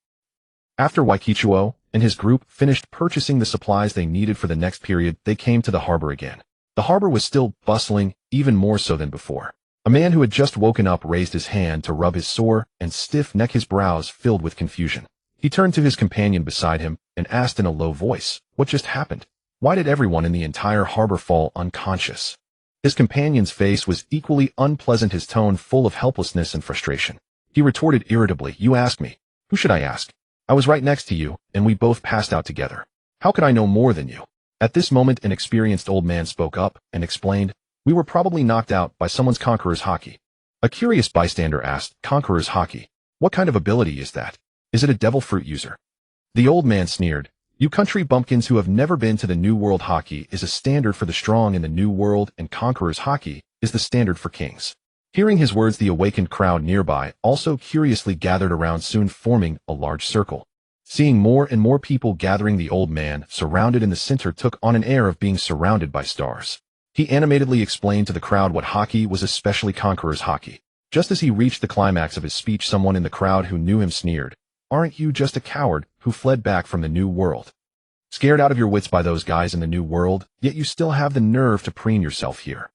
A: After Waikichuo and his group finished purchasing the supplies they needed for the next period, they came to the harbor again. The harbor was still bustling, even more so than before. A man who had just woken up raised his hand to rub his sore and stiff neck, his brows filled with confusion. He turned to his companion beside him and asked in a low voice, "What just happened? Why did everyone in the entire harbor fall unconscious?" His companion's face was equally unpleasant, his tone full of helplessness and frustration. He retorted irritably, "You ask me. Who should I ask? I was right next to you, and we both passed out together. How could I know more than you?" At this moment, an experienced old man spoke up and explained, "We were probably knocked out by someone's Conqueror's Haki." A curious bystander asked, "Conqueror's Haki? What kind of ability is that? Is it a devil fruit user?" The old man sneered, "You country bumpkins who have never been to the New World, Haki is a standard for the strong in the New World, and Conqueror's Haki is the standard for kings." Hearing his words, the awakened crowd nearby also curiously gathered around, soon forming a large circle. Seeing more and more people gathering, the old man, surrounded in the center, took on an air of being surrounded by stars. He animatedly explained to the crowd what Haki was, especially Conqueror's Haki. Just as he reached the climax of his speech, someone in the crowd who knew him sneered, "Aren't you just a coward who fled back from the New World? Scared out of your wits by those guys in the New World, yet you still have the nerve to preen yourself here."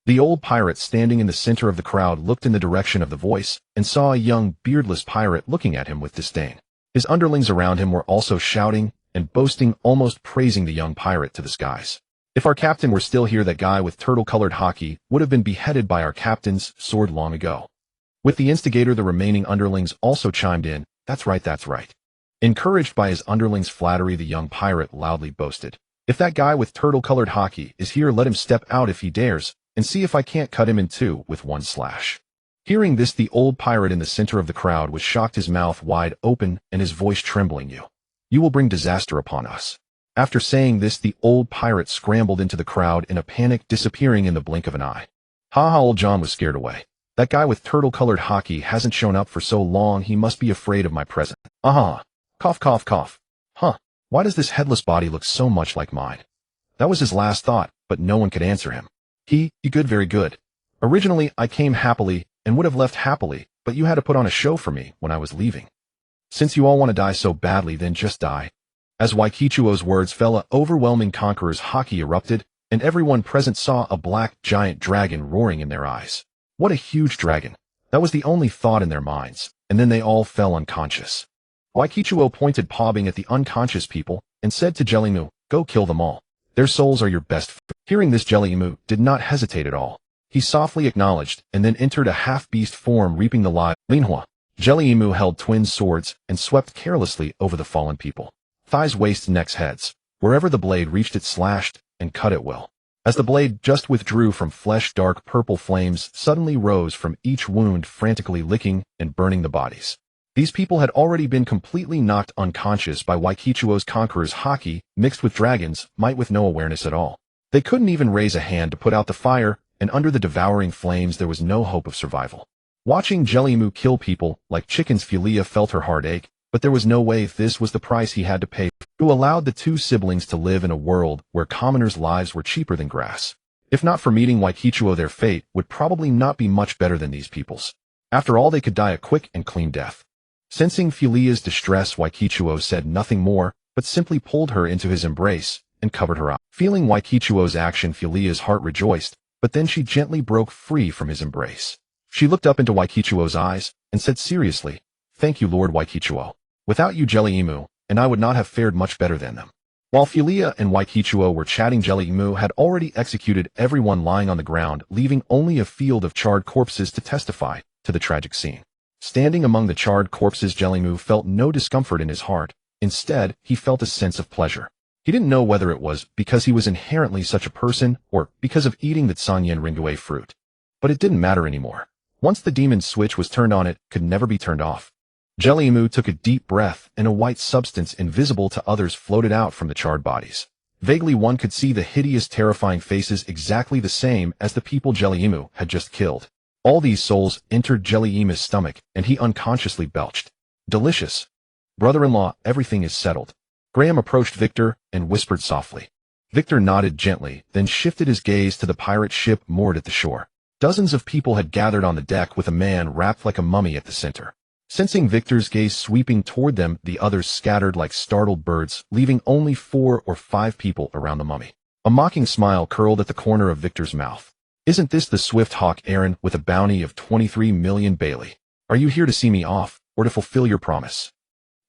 A: The old pirate, standing in the center of the crowd, looked in the direction of the voice and saw a young, beardless pirate looking at him with disdain. His underlings around him were also shouting and boasting, almost praising the young pirate to the skies. "If our captain were still here, that guy with turtle-colored Haki would have been beheaded by our captain's sword long ago." With the instigator, the remaining underlings also chimed in, "That's right, that's right." Encouraged by his underlings' flattery, the young pirate loudly boasted, "If that guy with turtle-colored Haki is here, let him step out if he dares, and see if I can't cut him in two with one slash." Hearing this, the old pirate in the center of the crowd was shocked, his mouth wide open and his voice trembling. You will bring disaster upon us." After saying this, the old pirate scrambled into the crowd in a panic, disappearing in the blink of an eye. Ha! Old John was scared away. "That guy with turtle-colored Haki hasn't shown up for so long, he must be afraid of my presence. Aha! Cough, cough, cough. Huh, why does this headless body look so much like mine?" That was his last thought, but no one could answer him. You good, very good. Originally, I came happily and would have left happily, but you had to put on a show for me when I was leaving. Since you all want to die so badly, then just die." As Waikichuo's words fell, a overwhelming Conqueror's Haki erupted, and everyone present saw a black giant dragon roaring in their eyes. What a huge dragon! That was the only thought in their minds, and then they all fell unconscious. Waikichuo pointed pausing at the unconscious people and said to Jelly-Emu, "Go kill them all. Their souls are your best food." Hearing this, Jelly-Emu did not hesitate at all. He softly acknowledged and then entered a half-beast form, reaping the live Linhua. Jelly-Emu held twin swords and swept carelessly over the fallen people. Thighs, waists, necks, heads. Wherever the blade reached, it slashed and cut at will. As the blade just withdrew from flesh, dark purple flames suddenly rose from each wound, frantically licking and burning the bodies. These people had already been completely knocked unconscious by Waikichuo's conqueror's haki, mixed with dragons, might with no awareness at all. They couldn't even raise a hand to put out the fire, and under the devouring flames there was no hope of survival. Watching Jellymoo kill people like chickens, Philia felt her heart ache, but there was no way this was the price he had to pay, who allowed the two siblings to live in a world where commoners' lives were cheaper than grass. If not for meeting Waikichuo, their fate would probably not be much better than these people's. After all, they could die a quick and clean death. Sensing Philia's distress, Waikichuo said nothing more, but simply pulled her into his embrace and covered her up. Feeling Waikichuo's action, Philia's heart rejoiced, but then she gently broke free from his embrace. She looked up into Waikichuo's eyes and said seriously, "Thank you, Lord Waikichuo. Without you, Jellymoo, and I would not have fared much better than them." While Philia and Waikichuo were chatting, Jellymoo had already executed everyone lying on the ground, leaving only a field of charred corpses to testify to the tragic scene. Standing among the charred corpses, Jellymoo felt no discomfort in his heart. Instead, he felt a sense of pleasure. He didn't know whether it was because he was inherently such a person or because of eating the Tsanyan Ringue fruit. But it didn't matter anymore. Once the demon switch was turned on, it could never be turned off. Jellymoo took a deep breath, and a white substance invisible to others floated out from the charred bodies. Vaguely, one could see the hideous, terrifying faces exactly the same as the people Jellymoo had just killed. All these souls entered Jellymoo's stomach, and he unconsciously belched. "Delicious. Brother-in-law, everything is settled." Graham approached Victor and whispered softly. Victor nodded gently, then shifted his gaze to the pirate ship moored at the shore. Dozens of people had gathered on the deck with a man wrapped like a mummy at the center. Sensing Victor's gaze sweeping toward them, the others scattered like startled birds, leaving only 4 or 5 people around the mummy. A mocking smile curled at the corner of Victor's mouth. "Isn't this the swift hawk Aaron with a bounty of 23 million Bailey? Are you here to see me off, or to fulfill your promise?"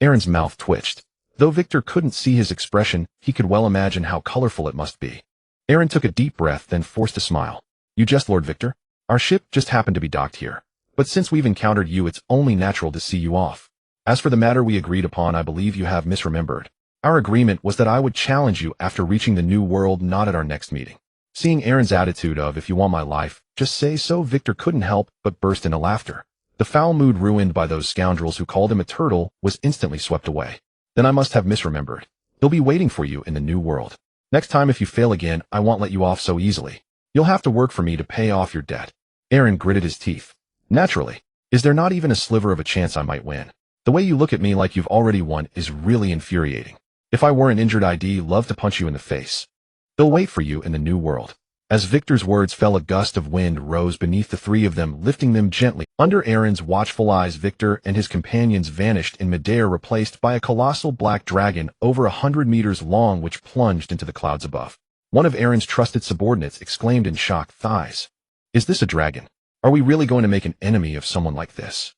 A: Aaron's mouth twitched. Though Victor couldn't see his expression, he could well imagine how colorful it must be. Aaron took a deep breath, then forced a smile. "You jest, Lord Victor. Our ship just happened to be docked here. But since we've encountered you, it's only natural to see you off. As for the matter we agreed upon, I believe you have misremembered. Our agreement was that I would challenge you after reaching the new world, not at our next meeting." Seeing Aaron's attitude of, "If you want my life, just say so," Victor couldn't help but burst into laughter. The foul mood ruined by those scoundrels who called him a turtle was instantly swept away. "Then I must have misremembered. He'll be waiting for you in the new world. Next time if you fail again, I won't let you off so easily. You'll have to work for me to pay off your debt." Aaron gritted his teeth. "Naturally. Is there not even a sliver of a chance I might win? The way you look at me like you've already won is really infuriating. If I weren't injured, I'd love to punch you in the face. They'll wait for you in the new world." As Victor's words fell, a gust of wind rose beneath the 3 of them, lifting them gently. Under Aaron's watchful eyes, Victor and his companions vanished in midair, replaced by a colossal black dragon over 100 meters long which plunged into the clouds above. One of Aaron's trusted subordinates exclaimed in shock, "Thighs. Is this a dragon? Are we really going to make an enemy of someone like this?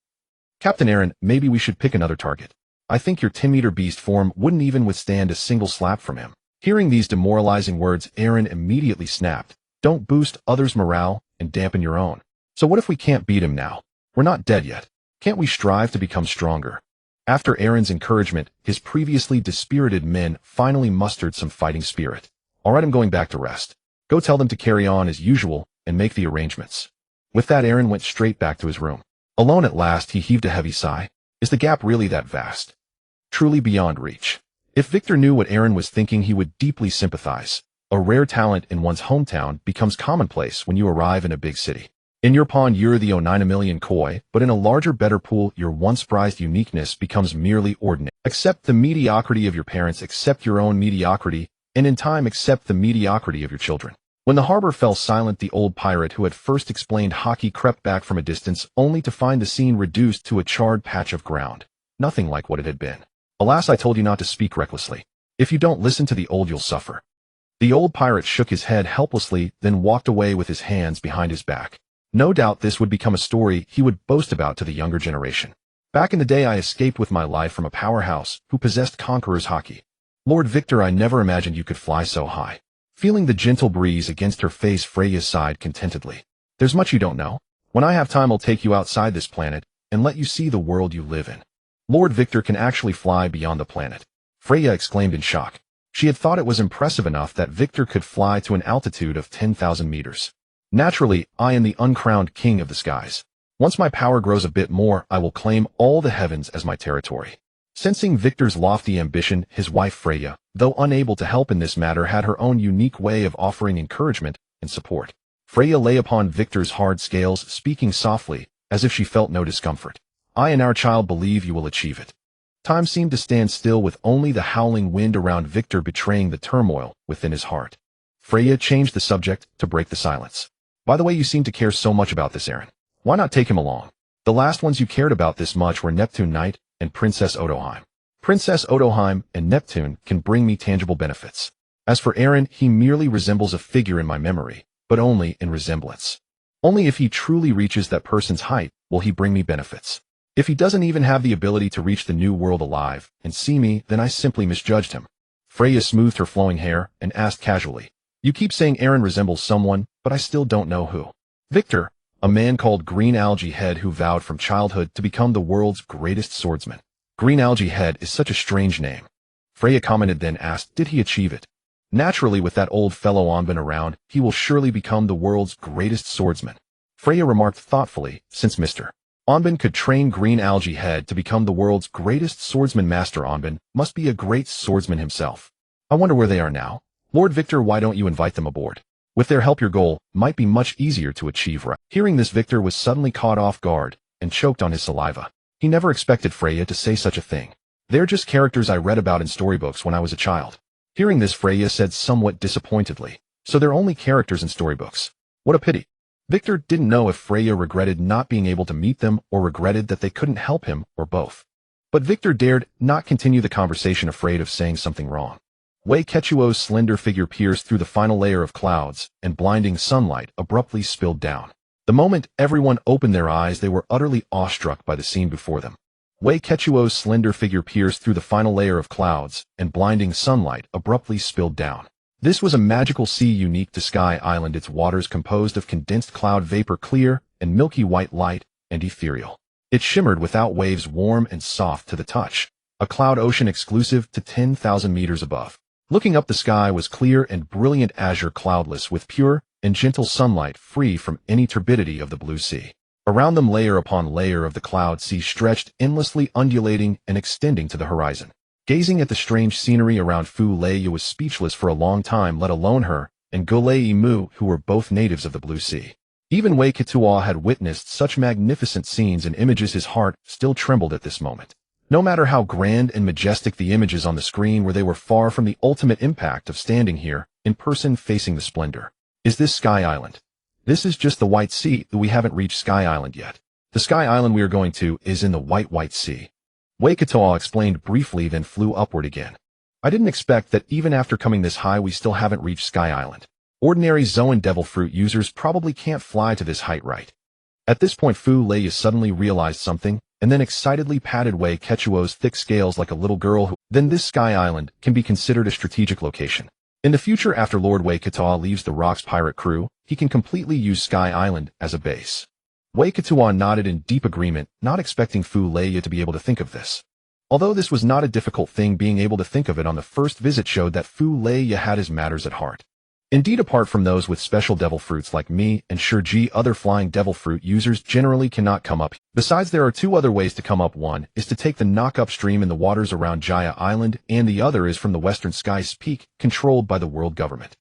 A: Captain Aaron, maybe we should pick another target. I think your 10-meter beast form wouldn't even withstand a single slap from him." Hearing these demoralizing words, Aaron immediately snapped. "Don't boost others' morale and dampen your own. So what if we can't beat him now? We're not dead yet. Can't we strive to become stronger?" After Aaron's encouragement, his previously dispirited men finally mustered some fighting spirit. "All right, I'm going back to rest. Go tell them to carry on as usual and make the arrangements." With that, Aaron went straight back to his room. Alone at last, he heaved a heavy sigh. Is the gap really that vast? Truly beyond reach? If Victor knew what Aaron was thinking, he would deeply sympathize. A rare talent in one's hometown becomes commonplace when you arrive in a big city. In your pond, you're the 9 million koi, but in a larger, better pool, your once prized uniqueness becomes merely ordinary. Accept the mediocrity of your parents, accept your own mediocrity, and in time accept the mediocrity of your children. When the harbor fell silent, the old pirate who had first explained hockey crept back from a distance, only to find the scene reduced to a charred patch of ground. Nothing like what it had been. "Alas, I told you not to speak recklessly. If you don't listen to the old, you'll suffer." The old pirate shook his head helplessly, then walked away with his hands behind his back. No doubt this would become a story he would boast about to the younger generation. "Back in the day, I escaped with my life from a powerhouse who possessed conqueror's hockey. Lord Victor, I never imagined you could fly so high." Feeling the gentle breeze against her face, Freya sighed contentedly. "There's much you don't know. When I have time, I'll take you outside this planet and let you see the world you live in." Lord Victor can actually fly beyond the planet. Freya exclaimed in shock. She had thought it was impressive enough that Victor could fly to an altitude of 10,000 meters. "Naturally, I am the uncrowned king of the skies. Once my power grows a bit more, I will claim all the heavens as my territory. Sensing Victor's lofty ambition, his wife Freya, though unable to help in this matter, had her own unique way of offering encouragement and support. Freya lay upon Victor's hard scales, speaking softly, as if she felt no discomfort. I and our child believe you will achieve it. Time seemed to stand still, with only the howling wind around Victor betraying the turmoil within his heart. Freya changed the subject to break the silence. By the way, you seem to care so much about this errand. Why not take him along? The last ones you cared about this much were Neptune Knight and Princess Otoheim. Princess Otoheim and Neptune can bring me tangible benefits. As for Aaron, he merely resembles a figure in my memory, but only in resemblance. Only if he truly reaches that person's height will he bring me benefits. If he doesn't even have the ability to reach the new world alive and see me, then I simply misjudged him. Freya smoothed her flowing hair and asked casually, you keep saying Aaron resembles someone, but I still don't know who. Victor, a man called Green Algae Head who vowed from childhood to become the world's greatest swordsman. Green Algae Head is such a strange name. Freya commented, then asked, did he achieve it? Naturally, with that old fellow Onbin around, he will surely become the world's greatest swordsman. Freya remarked thoughtfully, since Mr. Onbin could train Green Algae Head to become the world's greatest swordsman, Master Onbin must be a great swordsman himself. I wonder where they are now. Lord Victor, why don't you invite them aboard? With their help, your goal might be much easier to achieve. Right? Hearing this, Victor was suddenly caught off guard and choked on his saliva. He never expected Freya to say such a thing. They're just characters I read about in storybooks when I was a child. Hearing this, Freya said somewhat disappointedly, so they're only characters in storybooks. What a pity. Victor didn't know if Freya regretted not being able to meet them or regretted that they couldn't help him, or both. But Victor dared not continue the conversation, afraid of saying something wrong. Wei Ketuo's slender figure pierced through the final layer of clouds, and blinding sunlight abruptly spilled down. The moment everyone opened their eyes, they were utterly awestruck by the scene before them. Wei Ketuo's slender figure pierced through the final layer of clouds, and blinding sunlight abruptly spilled down. This was a magical sea unique to Sky Island, its waters composed of condensed cloud vapor, clear and milky white light, and ethereal. It shimmered without waves, warm and soft to the touch, a cloud ocean exclusive to 10,000 meters above. Looking up, the sky was clear and brilliant azure, cloudless, with pure and gentle sunlight free from any turbidity of the blue sea. Around them, layer upon layer of the cloud sea stretched endlessly, undulating and extending to the horizon. Gazing at the strange scenery around, Fu Leia was speechless for a long time, let alone her and Golei Mu, who were both natives of the blue sea. Even Wei Ketuo had witnessed such magnificent scenes and images. His heart still trembled at this moment. No matter how grand and majestic the images on the screen were, they were far from the ultimate impact of standing here, in person, facing the splendor. Is this Sky Island? This is just the White Sea. We haven't reached Sky Island yet. The Sky Island we are going to is in the White Sea. Wei Ketuo explained briefly, then flew upward again. I didn't expect that even after coming this high, we still haven't reached Sky Island. Ordinary Zoan Devil Fruit users probably can't fly to this height, right? At this point, Fu Leia suddenly realized something, and then excitedly patted Wei Ketuo's thick scales like a little girl. Then this Sky Island can be considered a strategic location. In the future, after Lord Wei Ketuo leaves the Rock's pirate crew, he can completely use Sky Island as a base. Wei Ketuo nodded in deep agreement, not expecting Fu Leia to be able to think of this. Although this was not a difficult thing, being able to think of it on the first visit showed that Fu Leia had his matters at heart. Indeed, apart from those with special devil fruits like me and Shurji, other flying devil fruit users generally cannot come up. Besides, there are two other ways to come up. One is to take the knock-up stream in the waters around Jaya Island, and the other is from the Western Skies Peak, controlled by the world government.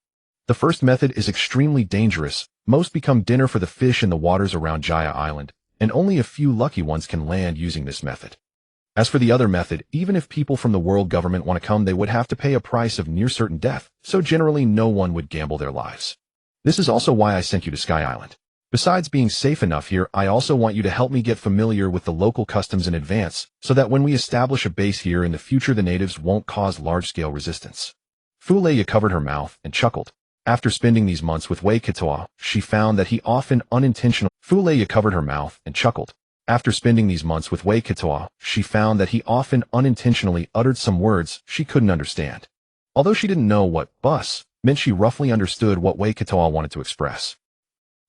A: The first method is extremely dangerous. Most become dinner for the fish in the waters around Jaya Island, and only a few lucky ones can land using this method. As for the other method, even if people from the world government want to come, they would have to pay a price of near certain death, so generally no one would gamble their lives. This is also why I sent you to Sky Island. Besides being safe enough here, I also want you to help me get familiar with the local customs in advance, so that when we establish a base here in the future, the natives won't cause large-scale resistance. Fu Leia covered her mouth and chuckled. After spending these months with Wei Ketuo, she found that he often unintentionally uttered some words she couldn't understand. Although she didn't know what "bus" meant, she roughly understood what Wei Ketuo wanted to express.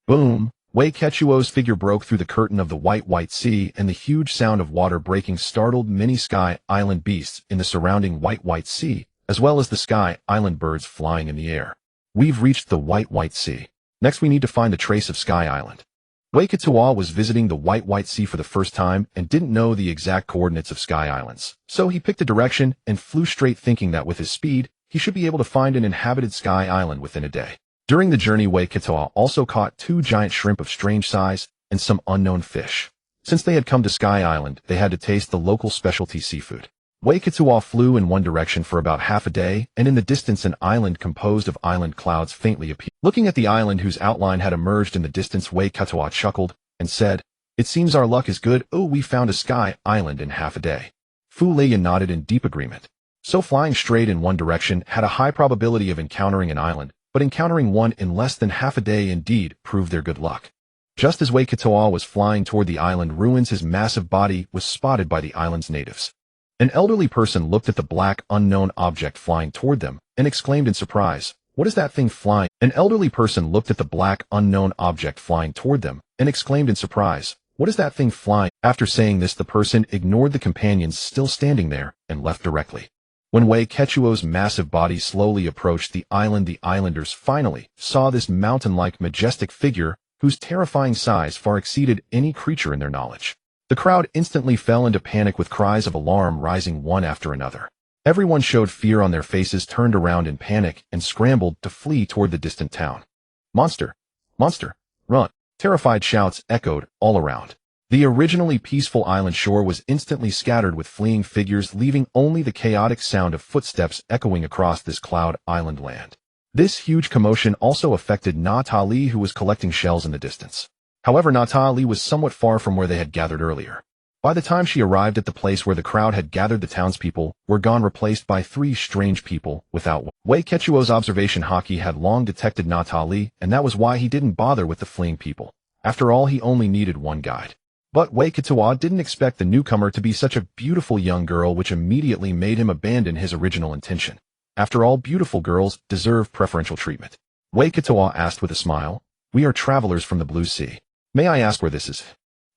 A: Boom! Wei Ketuo's figure broke through the curtain of the White Sea, and the huge sound of water breaking startled many Sky Island beasts in the surrounding White Sea, as well as the Sky Island birds flying in the air. We've reached the White Sea. Next we need to find the trace of Sky Island. Wei was visiting the White Sea for the first time and didn't know the exact coordinates of Sky Islands. So he picked a direction and flew straight, thinking that with his speed, he should be able to find an inhabited Sky Island within a day. During the journey, Wei also caught 2 giant shrimp of strange size and some unknown fish. Since they had come to Sky Island, they had to taste the local specialty seafood. Wei flew in one direction for about half a day, and in the distance an island composed of island clouds faintly appeared. Looking at the island whose outline had emerged in the distance, Wei chuckled and said, "It seems our luck is good. Oh, we found a Sky Island in half a day." Fu Lei nodded in deep agreement. So flying straight in one direction had a high probability of encountering an island, but encountering one in less than half a day indeed proved their good luck. Just as Wei was flying toward the island ruins, his massive body was spotted by the island's natives. An elderly person looked at the black, unknown object flying toward them and exclaimed in surprise, "What is that thing flying?" An elderly person looked at the black, unknown object flying toward them and exclaimed in surprise, "What is that thing flying?" After saying this, the person ignored the companions still standing there and left directly. When Wei Ketuo's massive body slowly approached the islanders finally saw this mountain-like majestic figure whose terrifying size far exceeded any creature in their knowledge. The crowd instantly fell into panic with cries of alarm rising one after another. Everyone showed fear on their faces, turned around in panic, and scrambled to flee toward the distant town. "Monster! Monster! Run!" Terrified shouts echoed all around. The originally peaceful island shore was instantly scattered with fleeing figures, leaving only the chaotic sound of footsteps echoing across this cloud island land. This huge commotion also affected Natalie, who was collecting shells in the distance. However, Natalie was somewhat far from where they had gathered earlier. By the time she arrived at the place where the crowd had gathered, the townspeople were gone, replaced by 3 strange people without Wei Ketuo's observation. Haki had long detected Natalie, and that was why he didn't bother with the fleeing people. After all, he only needed one guide. But Wei Ketuo didn't expect the newcomer to be such a beautiful young girl, which immediately made him abandon his original intention. After all, beautiful girls deserve preferential treatment. Wei Ketuo asked with a smile, "We are travelers from the Blue Sea. May I ask where this is?"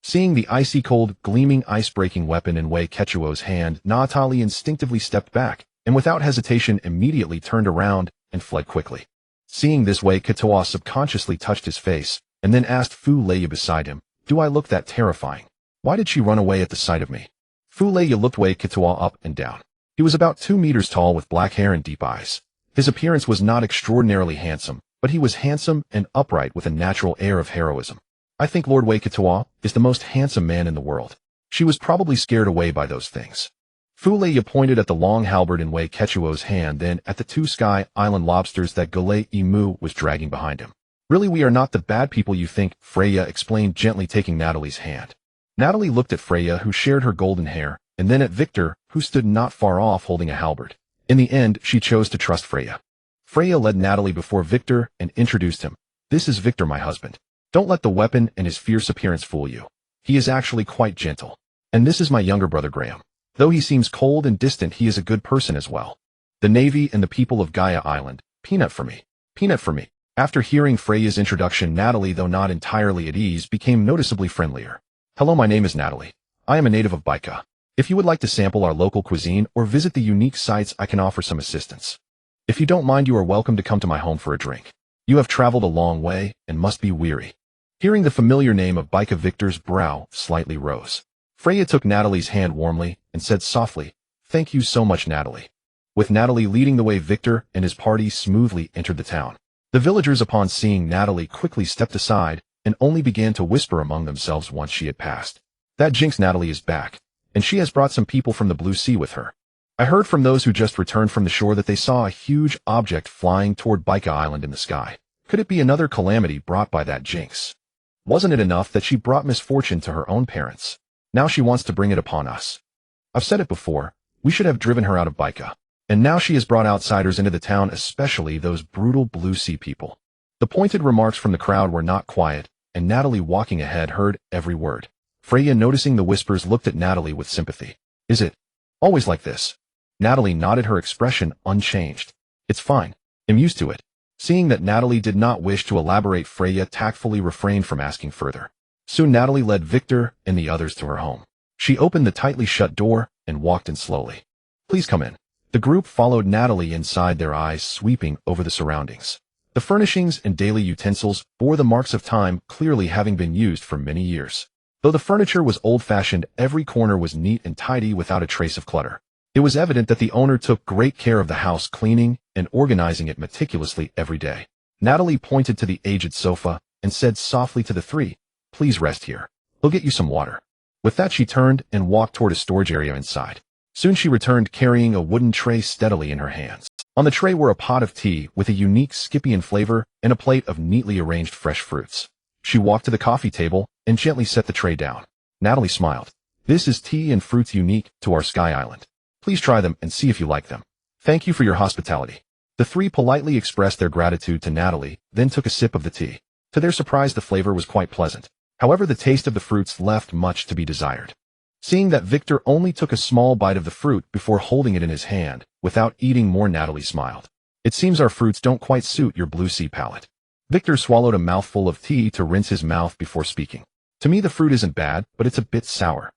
A: Seeing the icy cold, gleaming ice-breaking weapon in Wei Ketuo's hand, Natalie instinctively stepped back, and without hesitation immediately turned around and fled quickly. Seeing this, Wei Ketuo subconsciously touched his face, and then asked Fu Lei beside him, "Do I look that terrifying? Why did she run away at the sight of me?" Fu Lei looked Wei Ketuo up and down. He was about 2 meters tall with black hair and deep eyes. His appearance was not extraordinarily handsome, but he was handsome and upright with a natural air of heroism. "I think Lord Wei Ketuo is the most handsome man in the world." She was probably scared away by those things. Fu Lei pointed at the long halberd in Wei Ketuo's hand, then at the 2 Sky Island lobsters that Golei Imu was dragging behind him. "Really, we are not the bad people you think," Freya explained, gently taking Natalie's hand. Natalie looked at Freya, who shared her golden hair, and then at Victor, who stood not far off holding a halberd. In the end, she chose to trust Freya. Freya led Natalie before Victor and introduced him. "This is Victor, my husband. Don't let the weapon and his fierce appearance fool you. He is actually quite gentle. And this is my younger brother Graham. Though he seems cold and distant, he is a good person as well. The Navy and the people of Gaia Island. Peanut for me. Peanut for me." After hearing Freya's introduction, Natalie, though not entirely at ease, became noticeably friendlier. "Hello, my name is Natalie. I am a native of Baika. If you would like to sample our local cuisine or visit the unique sites, I can offer some assistance. If you don't mind, you are welcome to come to my home for a drink. You have traveled a long way and must be weary." Hearing the familiar name of Baika, Victor's brow slightly rose. Freya took Natalie's hand warmly and said softly, "Thank you so much, Natalie." With Natalie leading the way, Victor and his party smoothly entered the town. The villagers, upon seeing Natalie, quickly stepped aside and only began to whisper among themselves once she had passed. "That jinx, Natalie is back, and she has brought some people from the Blue Sea with her. I heard from those who just returned from the shore that they saw a huge object flying toward Baika Island in the sky. Could it be another calamity brought by that jinx? Wasn't it enough that she brought misfortune to her own parents? Now she wants to bring it upon us. I've said it before, we should have driven her out of Baika. And now she has brought outsiders into the town, especially those brutal Blue Sea people." The pointed remarks from the crowd were not quiet, and Natalie, walking ahead, heard every word. Freya, noticing the whispers, looked at Natalie with sympathy. "Is it always like this?" Natalie nodded, her expression unchanged. "It's fine. I'm used to it." Seeing that Natalie did not wish to elaborate, Freya tactfully refrained from asking further. Soon Natalie led Victor and the others to her home. She opened the tightly shut door and walked in slowly. "Please come in." The group followed Natalie inside, their eyes sweeping over the surroundings. The furnishings and daily utensils bore the marks of time, clearly having been used for many years. Though the furniture was old-fashioned, every corner was neat and tidy without a trace of clutter. It was evident that the owner took great care of the house, cleaning and organizing it meticulously every day. Natalie pointed to the aged sofa and said softly to the three, "Please rest here. We'll get you some water." With that, she turned and walked toward a storage area inside. Soon she returned carrying a wooden tray steadily in her hands. On the tray were a pot of tea with a unique Skipian flavor and a plate of neatly arranged fresh fruits. She walked to the coffee table and gently set the tray down. Natalie smiled. "This is tea and fruits unique to our Sky Island. Please try them and see if you like them. Thank you for your hospitality." The three politely expressed their gratitude to Natalie, then took a sip of the tea. To their surprise, the flavor was quite pleasant. However, the taste of the fruits left much to be desired. Seeing that Victor only took a small bite of the fruit before holding it in his hand, without eating more, Natalie smiled. "It seems our fruits don't quite suit your blue sea palate." Victor swallowed a mouthful of tea to rinse his mouth before speaking. "To me the fruit isn't bad, but it's a bit sour."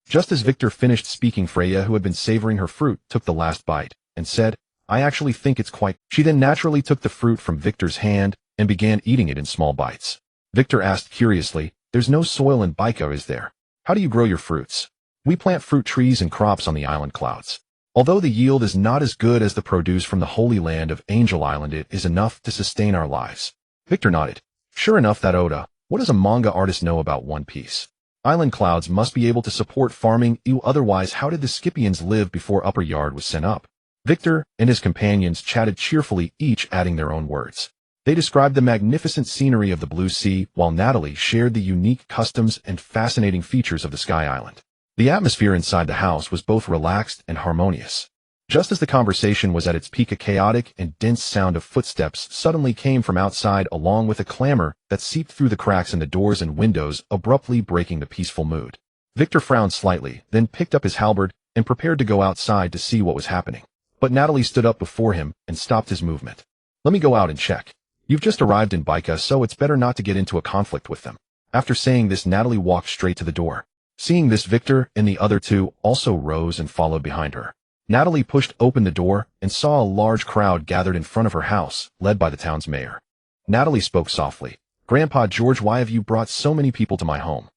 A: Just as Victor finished speaking, Freya, who had been savoring her fruit, took the last bite, and said, "I actually think it's quite—" She then naturally took the fruit from Victor's hand and began eating it in small bites. Victor asked curiously, "There's no soil in Baika, is there? How do you grow your fruits?" "We plant fruit trees and crops on the island clouds. Although the yield is not as good as the produce from the Holy Land of Angel Island, it is enough to sustain our lives." Victor nodded. "Sure enough, that Oda. What does a manga artist know about One Piece? Island clouds must be able to support farming, otherwise how did the Skipians live before Upper Yard was sent up?" Victor and his companions chatted cheerfully, each adding their own words. They described the magnificent scenery of the Blue Sea, while Natalie shared the unique customs and fascinating features of the Sky Island. The atmosphere inside the house was both relaxed and harmonious. Just as the conversation was at its peak, a chaotic and dense sound of footsteps suddenly came from outside, along with a clamor that seeped through the cracks in the doors and windows, abruptly breaking the peaceful mood. Victor frowned slightly, then picked up his halberd and prepared to go outside to see what was happening. But Natalie stood up before him and stopped his movement. "Let me go out and check. You've just arrived in Baika, so it's better not to get into a conflict with them." After saying this, Natalie walked straight to the door. Seeing this, Victor and the other two also rose and followed behind her. Natalie pushed open the door and saw a large crowd gathered in front of her house, led by the town's mayor. Natalie spoke softly. "Grandpa George, why have you brought so many people to my home?"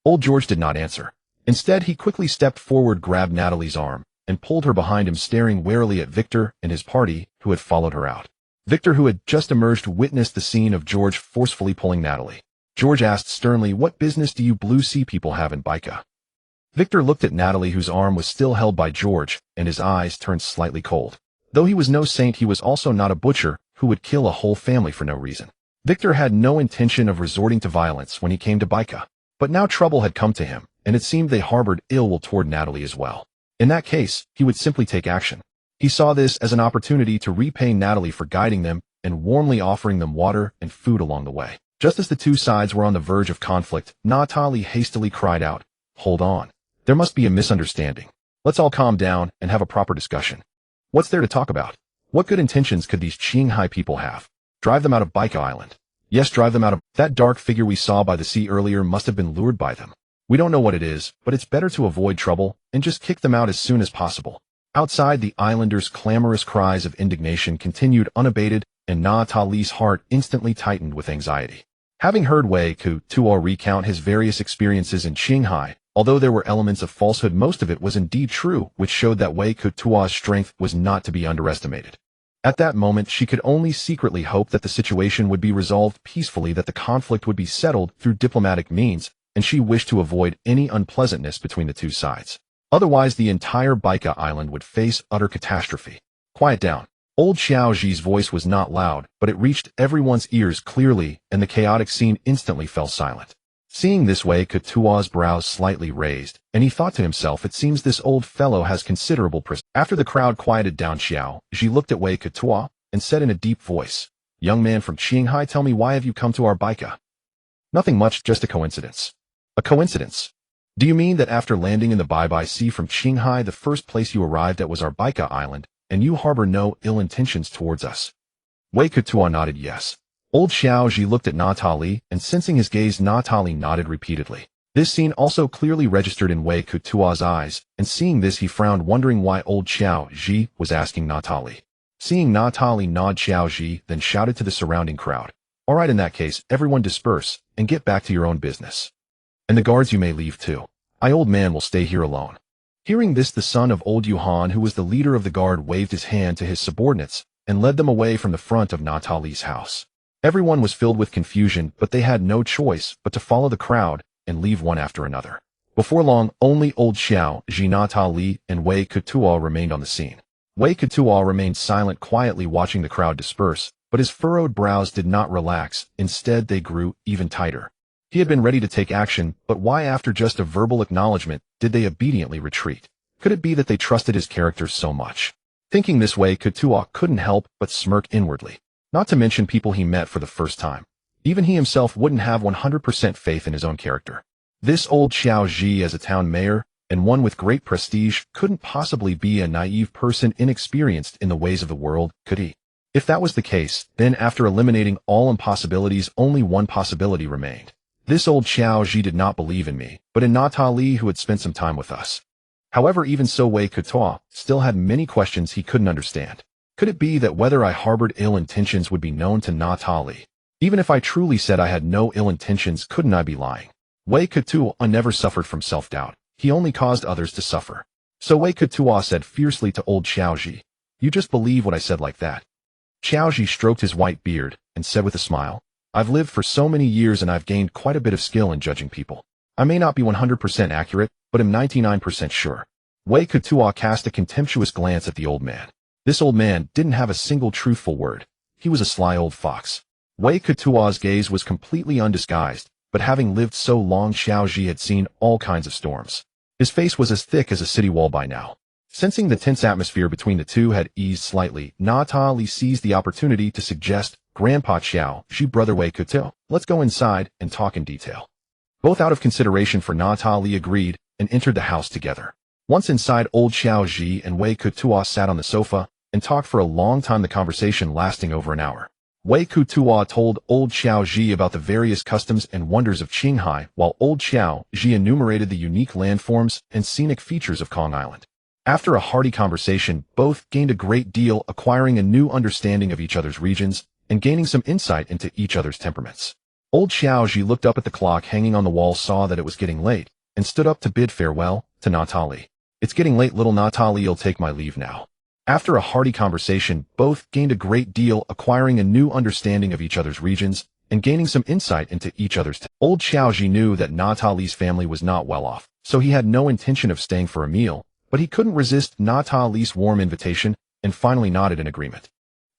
A: Old George did not answer. Instead, he quickly stepped forward, grabbed Natalie's arm, and pulled her behind him, staring warily at Victor and his party, who had followed her out. Victor, who had just emerged, witnessed the scene of George forcefully pulling Natalie. George asked sternly, "What business do you Blue Sea people have in Baika?" Victor looked at Natalie, whose arm was still held by George, and his eyes turned slightly cold. Though he was no saint, he was also not a butcher who would kill a whole family for no reason. Victor had no intention of resorting to violence when he came to Baika, but now trouble had come to him, and it seemed they harbored ill will toward Natalie as well. In that case, he would simply take action. He saw this as an opportunity to repay Natalie for guiding them and warmly offering them water and food along the way. Just as the two sides were on the verge of conflict, Natalie hastily cried out, "Hold on. There must be a misunderstanding. Let's all calm down and have a proper discussion. What's there to talk about? What good intentions could these Qinghai people have? Drive them out of Baika Island. Yes, drive them out of— That dark figure we saw by the sea earlier must have been lured by them. We don't know what it is, but it's better to avoid trouble and just kick them out as soon as possible." Outside, the islanders' clamorous cries of indignation continued unabated, and Natalie's heart instantly tightened with anxiety. Having heard Wei Kutuo recount his various experiences in Qinghai, although there were elements of falsehood, most of it was indeed true, which showed that Wei Kutuo's strength was not to be underestimated. At that moment, she could only secretly hope that the situation would be resolved peacefully, that the conflict would be settled through diplomatic means, and she wished to avoid any unpleasantness between the two sides. Otherwise, the entire Baika Island would face utter catastrophe. "Quiet down." Old Xiao Ji's voice was not loud, but it reached everyone's ears clearly, and the chaotic scene instantly fell silent. Seeing this, Wei Kutuo's brows slightly raised, and he thought to himself, "It seems this old fellow has considerable prestige." After the crowd quieted down, Xiao Ji looked at Wei Kutuo and said in a deep voice, "Young man from Qinghai, tell me, why have you come to our Baika?" "Nothing much, just a coincidence." "A coincidence? Do you mean that after landing in the Bai Sea from Qinghai, the first place you arrived at was our Baika Island, and you harbor no ill intentions towards us?" Wei Kutuo nodded yes. Old Xiao Ji looked at Natalie, and sensing his gaze, Natalie nodded repeatedly. This scene also clearly registered in Wei Kutuo's eyes, and seeing this, he frowned, wondering why old Xiao Ji was asking Natalie. Seeing Natalie nod Xiaoji, then shouted to the surrounding crowd. All right, in that case, everyone disperse and get back to your own business. And the guards you may leave too. I old man will stay here alone. Hearing this, the son of old Yuhan, who was the leader of the guard, waved his hand to his subordinates and led them away from the front of Natalie's house. Everyone was filled with confusion, but they had no choice but to follow the crowd and leave one after another. Before long, only old Xiao, Ji Natali, and Wei Kutuo remained on the scene. Wei Kutuo remained silent, quietly watching the crowd disperse, but his furrowed brows did not relax. Instead, they grew even tighter. He had been ready to take action, but why, after just a verbal acknowledgement, did they obediently retreat? Could it be that they trusted his character so much? Thinking this way, Kutuo couldn't help but smirk inwardly. Not to mention people he met for the first time. Even he himself wouldn't have 100% faith in his own character. This old Xiao Ji, as a town mayor, and one with great prestige, couldn't possibly be a naive person inexperienced in the ways of the world, could he? If that was the case, then after eliminating all impossibilities, only one possibility remained. This old Xiao Ji did not believe in me, but in Natalie, who had spent some time with us. However, even so, Wei Kutuo still had many questions he couldn't understand. Could it be that whether I harbored ill intentions would be known to Natalie? Even if I truly said I had no ill intentions, couldn't I be lying? Wei Kutuo never suffered from self-doubt. He only caused others to suffer. So Wei Kutuo said fiercely to old Xiaoji, "You just believe what I said like that." Xiaoji stroked his white beard and said with a smile, "I've lived for so many years and I've gained quite a bit of skill in judging people. I may not be 100% accurate, but am 99% sure." Wei Kutuo cast a contemptuous glance at the old man. This old man didn't have a single truthful word. He was a sly old fox. Wei Kutuo's gaze was completely undisguised, but having lived so long, Xiaoji had seen all kinds of storms. His face was as thick as a city wall by now. Sensing the tense atmosphere between the two had eased slightly, Natalie seized the opportunity to suggest, "Grandpa Xiao, Ji brother Wei Kutuo, let's go inside and talk in detail." Both out of consideration for Natalie agreed and entered the house together. Once inside, old Xiao Ji and Wei Kutuo sat on the sofa and talked for a long time, the conversation lasting over an hour. Wei Kutuo told old Xiao Ji about the various customs and wonders of Qinghai, while old Xiao Ji enumerated the unique landforms and scenic features of Kong Island. After a hearty conversation, both gained a great deal, acquiring a new understanding of each other's regions and gaining some insight into each other's temperaments. Old Xiao Ji looked up at the clock hanging on the wall, saw that it was getting late, and stood up to bid farewell to Natalie. "It's getting late, little Natalie, I'll take my leave now." After a hearty conversation, both gained a great deal, acquiring a new understanding of each other's regions and gaining some insight into each other's Old Xiaoji knew that Natalie's family was not well off, so he had no intention of staying for a meal, but he couldn't resist Natalie's warm invitation and finally nodded in agreement.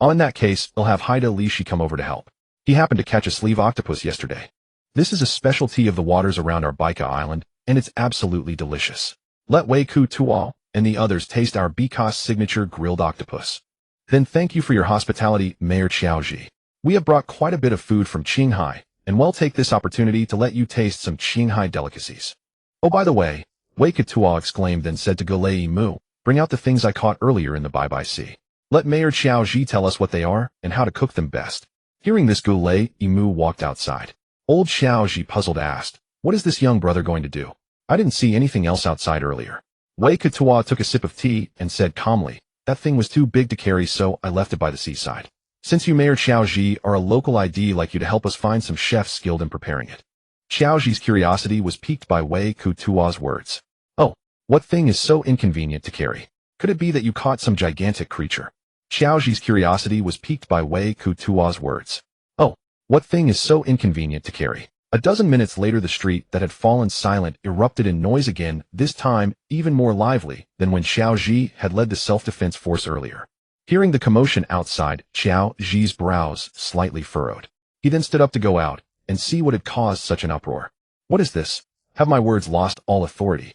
A: In that case, I'll have Haida Lishi come over to help. He happened to catch a sleeve octopus yesterday. This is a specialty of the waters around our Baika Island, and it's absolutely delicious. Let Wei Kutuo and the others taste our Bikos signature grilled octopus. Then thank you for your hospitality, Mayor Xiaoji. We have brought quite a bit of food from Qinghai, and we'll take this opportunity to let you taste some Qinghai delicacies. Oh, by the way, Wei Kutuo exclaimed, then said to Golei Mu, "Bring out the things I caught earlier in the Bai Sea. Let Mayor Xiaoji tell us what they are and how to cook them best." Hearing this, Golei Mu walked outside. Old Xiaoji, puzzled, asked, "What is this young brother going to do? I didn't see anything else outside earlier." Wei Kutuo took a sip of tea and said calmly, "That thing was too big to carry, so I left it by the seaside. Since you, Mayor Xiaoji, are a local ID, like you to help us find some chefs skilled in preparing it." Xiaoji's curiosity was piqued by Wei Kutuo's words. "Oh, what thing is so inconvenient to carry? Could it be that you caught some gigantic creature?" Xiaoji's curiosity was piqued by Wei Kutuo's words. "Oh, what thing is so inconvenient to carry?" A dozen minutes later, the street that had fallen silent erupted in noise again, this time even more lively than when Xiao Ji had led the self-defense force earlier. Hearing the commotion outside, Xiao Ji's brows slightly furrowed. He then stood up to go out and see what had caused such an uproar. "What is this? Have my words lost all authority?"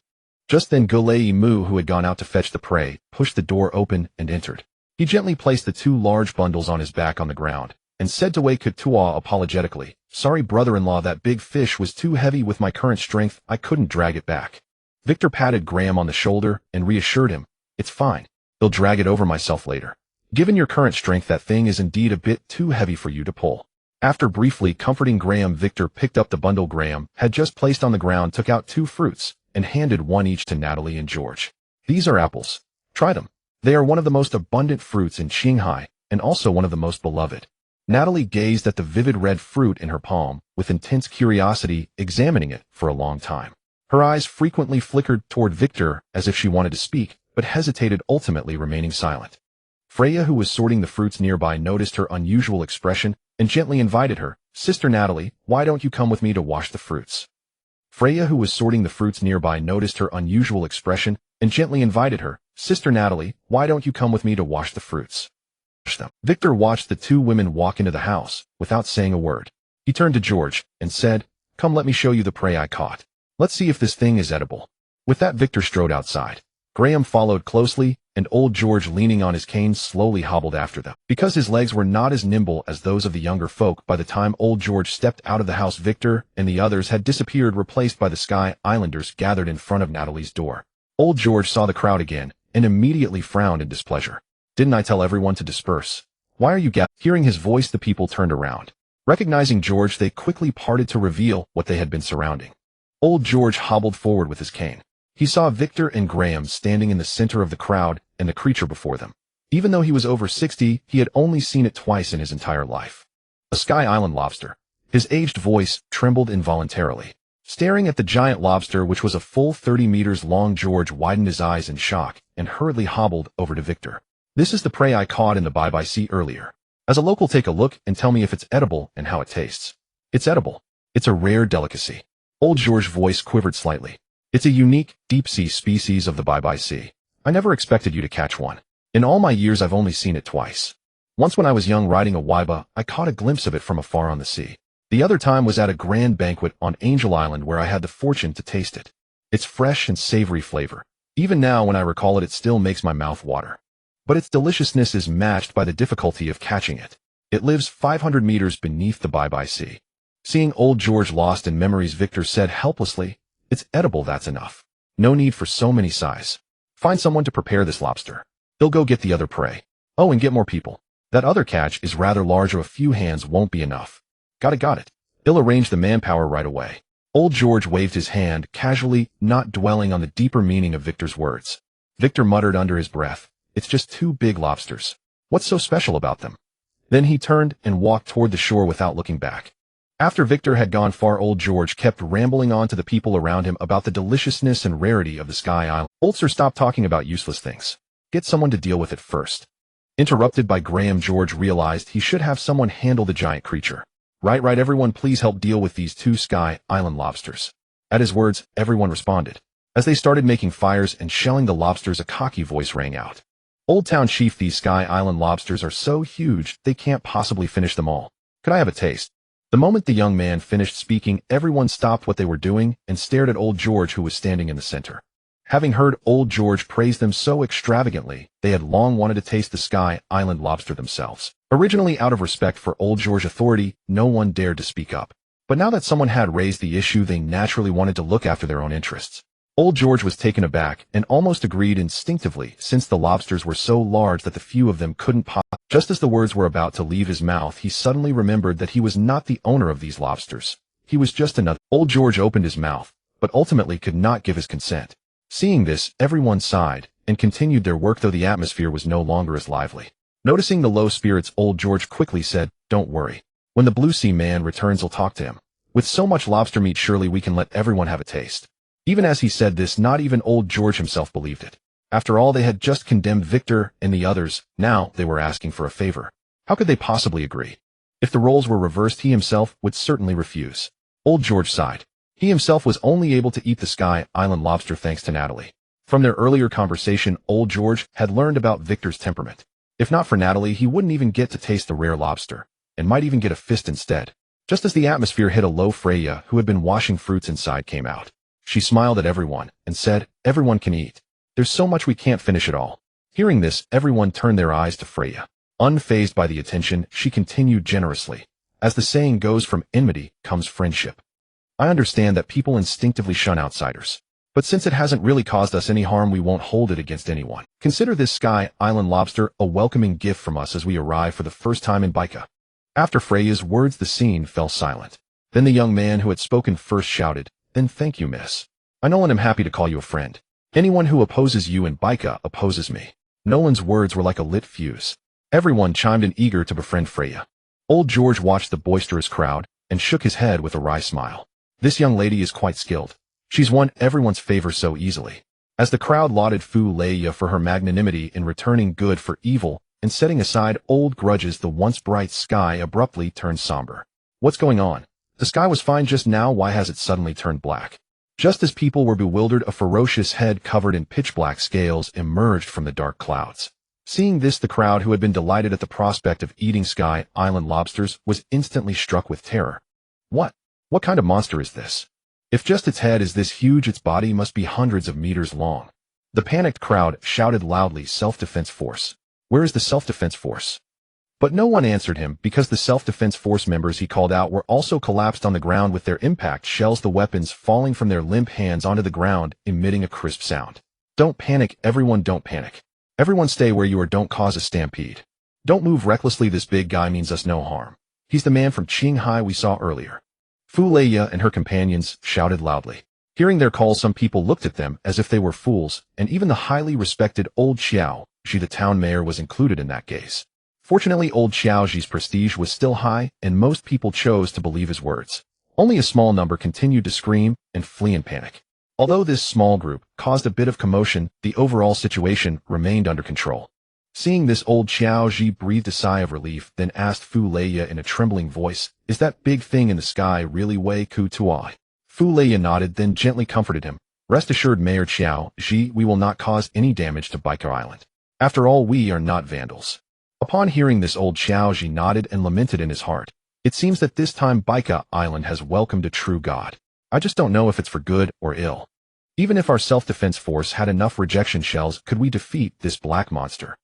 A: Just then Golei Mu, who had gone out to fetch the prey, pushed the door open and entered. He gently placed the two large bundles on his back on the ground and said to Wei Kutuo apologetically, "Sorry, brother-in-law, that big fish was too heavy. With my current strength, I couldn't drag it back." Victor patted Graham on the shoulder and reassured him, "It's fine. I'll drag it over myself later. Given your current strength, that thing is indeed a bit too heavy for you to pull." After briefly comforting Graham, Victor picked up the bundle Graham had just placed on the ground, took out two fruits, and handed one each to Natalie and George. "These are apples. Try them. They are one of the most abundant fruits in Qinghai, and also one of the most beloved. Natalie gazed at the vivid red fruit in her palm, with intense curiosity, examining it for a long time. Her eyes frequently flickered toward Victor as if she wanted to speak, but hesitated, ultimately remaining silent. Freya, who was sorting the fruits nearby, noticed her unusual expression and gently invited her, "Sister Natalie, why don't you come with me to wash the fruits?" Freya, who was sorting the fruits nearby, noticed her unusual expression and gently invited her, "Sister Natalie, why don't you come with me to wash the fruits?" Victor watched the two women walk into the house without saying a word. He turned to George and said, "Come, let me show you the prey I caught. Let's see if this thing is edible." With that, Victor strode outside. Graham followed closely, and old George, leaning on his cane, slowly hobbled after them. Because his legs were not as nimble as those of the younger folk, by the time old George stepped out of the house, Victor and the others had disappeared, replaced by the Sky Islanders gathered in front of Natalie's door. Old George saw the crowd again and immediately frowned in displeasure. "Didn't I tell everyone to disperse? Why are you gathering?" Hearing his voice, the people turned around. Recognizing George, they quickly parted to reveal what they had been surrounding. Old George hobbled forward with his cane. He saw Victor and Graham standing in the center of the crowd and the creature before them. Even though he was over 60, he had only seen it twice in his entire life. A Sky Island lobster. His aged voice trembled involuntarily. Staring at the giant lobster, which was a full 30 meters long, George widened his eyes in shock and hurriedly hobbled over to Victor. "This is the prey I caught in the Bye-Bye Sea earlier. As a local, take a look and tell me if it's edible and how it tastes." "It's edible. It's a rare delicacy." Old George's voice quivered slightly. "It's a unique, deep-sea species of the Bye-Bye Sea. I never expected you to catch one. In all my years, I've only seen it twice. Once when I was young riding a waiba, I caught a glimpse of it from afar on the sea. The other time was at a grand banquet on Angel Island, where I had the fortune to taste it. Its fresh and savory flavor. Even now, when I recall it, it still makes my mouth water. But its deliciousness is matched by the difficulty of catching it. It lives 500 meters beneath the Bye-Bye Sea." Seeing old George lost in memories, Victor said helplessly, "It's edible, that's enough. No need for so many sighs. Find someone to prepare this lobster. They'll go get the other prey. Oh, and get more people. That other catch is rather large, or a few hands won't be enough." Got it. "They'll arrange the manpower right away." Old George waved his hand casually, not dwelling on the deeper meaning of Victor's words. Victor muttered under his breath, "It's just two big lobsters. What's so special about them?" Then he turned and walked toward the shore without looking back. After Victor had gone far, old George kept rambling on to the people around him about the deliciousness and rarity of the Sky Island. "Old sir, stop talking about useless things. Get someone to deal with it first." Interrupted by Graham, George realized he should have someone handle the giant creature. Right, everyone please help deal with these two Sky Island lobsters." At his words, everyone responded. As they started making fires and shelling the lobsters, a cocky voice rang out. "Old Town Chief, these Sky Island lobsters are so huge, they can't possibly finish them all. Could I have a taste?" The moment the young man finished speaking, everyone stopped what they were doing and stared at old George, who was standing in the center. Having heard old George praise them so extravagantly, they had long wanted to taste the Sky Island lobster themselves. Originally, out of respect for old George's authority, no one dared to speak up. But now that someone had raised the issue, they naturally wanted to look after their own interests. Old George was taken aback and almost agreed instinctively, since the lobsters were so large that the few of them couldn't pop. Just as the words were about to leave his mouth, he suddenly remembered that he was not the owner of these lobsters. He was just another. Old George opened his mouth, but ultimately could not give his consent. Seeing this, everyone sighed and continued their work, though the atmosphere was no longer as lively. Noticing the low spirits, old George quickly said, "Don't worry. When the Blue Sea Man returns, I'll talk to him. With so much lobster meat, surely we can let everyone have a taste." Even as he said this, not even old George himself believed it. After all, they had just condemned Victor and the others. Now they were asking for a favor. How could they possibly agree? If the roles were reversed, he himself would certainly refuse. Old George sighed. He himself was only able to eat the Sky Island lobster thanks to Natalie. From their earlier conversation, old George had learned about Victor's temperament. If not for Natalie, he wouldn't even get to taste the rare lobster, and might even get a fist instead. Just as the atmosphere hit a low, Freya, who had been washing fruits inside, came out. She smiled at everyone and said, "Everyone can eat. There's so much we can't finish it all." Hearing this, everyone turned their eyes to Freya. Unfazed by the attention, she continued generously. As the saying goes, from enmity comes friendship. "I understand that people instinctively shun outsiders. But since it hasn't really caused us any harm, we won't hold it against anyone. Consider this Sky Island lobster a welcoming gift from us as we arrive for the first time in Baika." After Freya's words, the scene fell silent. Then the young man who had spoken first shouted, "Then thank you, miss. I know and am happy to call you a friend. Anyone who opposes you in Baika opposes me." Nolan's words were like a lit fuse. Everyone chimed in eager to befriend Freya. Old George watched the boisterous crowd and shook his head with a wry smile. This young lady is quite skilled. She's won everyone's favor so easily. As the crowd lauded Fu Leia for her magnanimity in returning good for evil and setting aside old grudges, the once bright sky abruptly turned somber. What's going on? The sky was fine just now, why has it suddenly turned black? Just as people were bewildered, a ferocious head covered in pitch-black scales emerged from the dark clouds. Seeing this, the crowd, who had been delighted at the prospect of eating Sky Island lobsters, was instantly struck with terror. What kind of monster is this? If just its head is this huge, its body must be hundreds of meters long. The panicked crowd shouted loudly, "Self-defense force! Where is the self-defense force?" But no one answered him, because the self-defense force members he called out were also collapsed on the ground with their impact shells, the weapons falling from their limp hands onto the ground, emitting a crisp sound. Don't panic, everyone, don't panic. Everyone stay where you are, don't cause a stampede. Don't move recklessly, this big guy means us no harm. He's the man from Qinghai we saw earlier. Fu Leia and her companions shouted loudly. Hearing their call, some people looked at them as if they were fools, and even the highly respected old Xiao Ji, the town mayor, was included in that gaze. Fortunately, old Xiao Ji's prestige was still high, and most people chose to believe his words. Only a small number continued to scream and flee in panic. Although this small group caused a bit of commotion, the overall situation remained under control. Seeing this, old Xiao Ji breathed a sigh of relief, then asked Fu Leia in a trembling voice, "Is that big thing in the sky really Wei Ku Tuai?" Fu Leia nodded, then gently comforted him. "Rest assured, Mayor Xiao Ji, we will not cause any damage to Biker Island. After all, we are not vandals." Upon hearing this, old Xiao Ji nodded and lamented in his heart. "It seems that this time Biker Island has welcomed a true god. I just don't know if it's for good or ill. Even if our self-defense force had enough rejection shells, could we defeat this black monster?"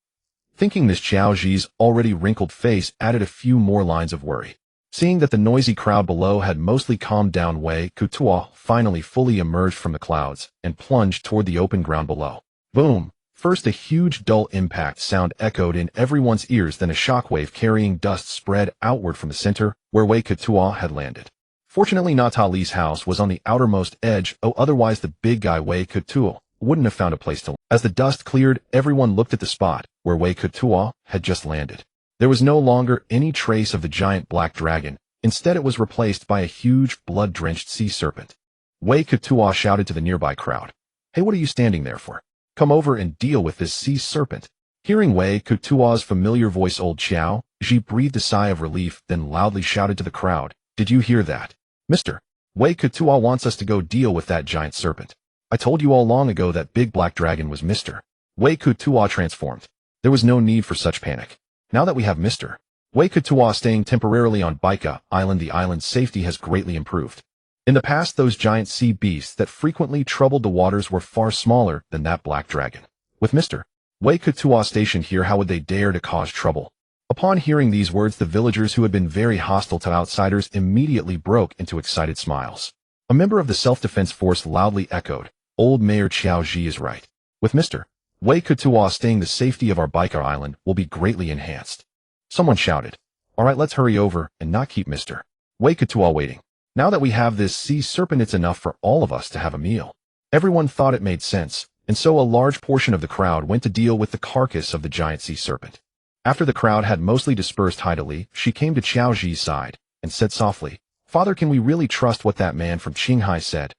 A: Thinking this, Xiao Ji's already wrinkled face added a few more lines of worry. Seeing that the noisy crowd below had mostly calmed down, Wei Ku Tuai finally fully emerged from the clouds and plunged toward the open ground below. Boom! First, a huge dull impact sound echoed in everyone's ears, then a shockwave carrying dust spread outward from the center where Wei Ku Tuai had landed. Fortunately, Natali's house was on the outermost edge, otherwise the big guy Wei Ku Tuai wouldn't have found a place to land. As the dust cleared, everyone looked at the spot where Wei Ku Tuai had just landed. There was no longer any trace of the giant black dragon. Instead, it was replaced by a huge, blood-drenched sea serpent. Wei Ku Tuai shouted to the nearby crowd, "Hey, what are you standing there for? Come over and deal with this sea serpent." Hearing Wei Ku Tuai's familiar voice, old Xiao Ji breathed a sigh of relief, then loudly shouted to the crowd, "Did you hear that? Mister, Wei Ku Tuai wants us to go deal with that giant serpent. I told you all long ago that big black dragon was Mr. Wei Ku Tuai transformed. There was no need for such panic. Now that we have Mr. Wei Ku Tuai staying temporarily on Biker Island, the island's safety has greatly improved. In the past, those giant sea beasts that frequently troubled the waters were far smaller than that black dragon. With Mr. Wei Ku Tuai stationed here, how would they dare to cause trouble?" Upon hearing these words, the villagers, who had been very hostile to outsiders, immediately broke into excited smiles. A member of the self-defense force loudly echoed, "Old Mayor Xiao Ji is right. With Mr. Wei Ku Tuai staying, the safety of our Biker Island will be greatly enhanced." Someone shouted, "All right, let's hurry over and not keep Mr. Wei Ku Tuai waiting. Now that we have this sea serpent, it's enough for all of us to have a meal." Everyone thought it made sense, and so a large portion of the crowd went to deal with the carcass of the giant sea serpent. After the crowd had mostly dispersed, Haidali, she came to Xiao Ji's side and said softly, "Father, can we really trust what that man from Qinghai said?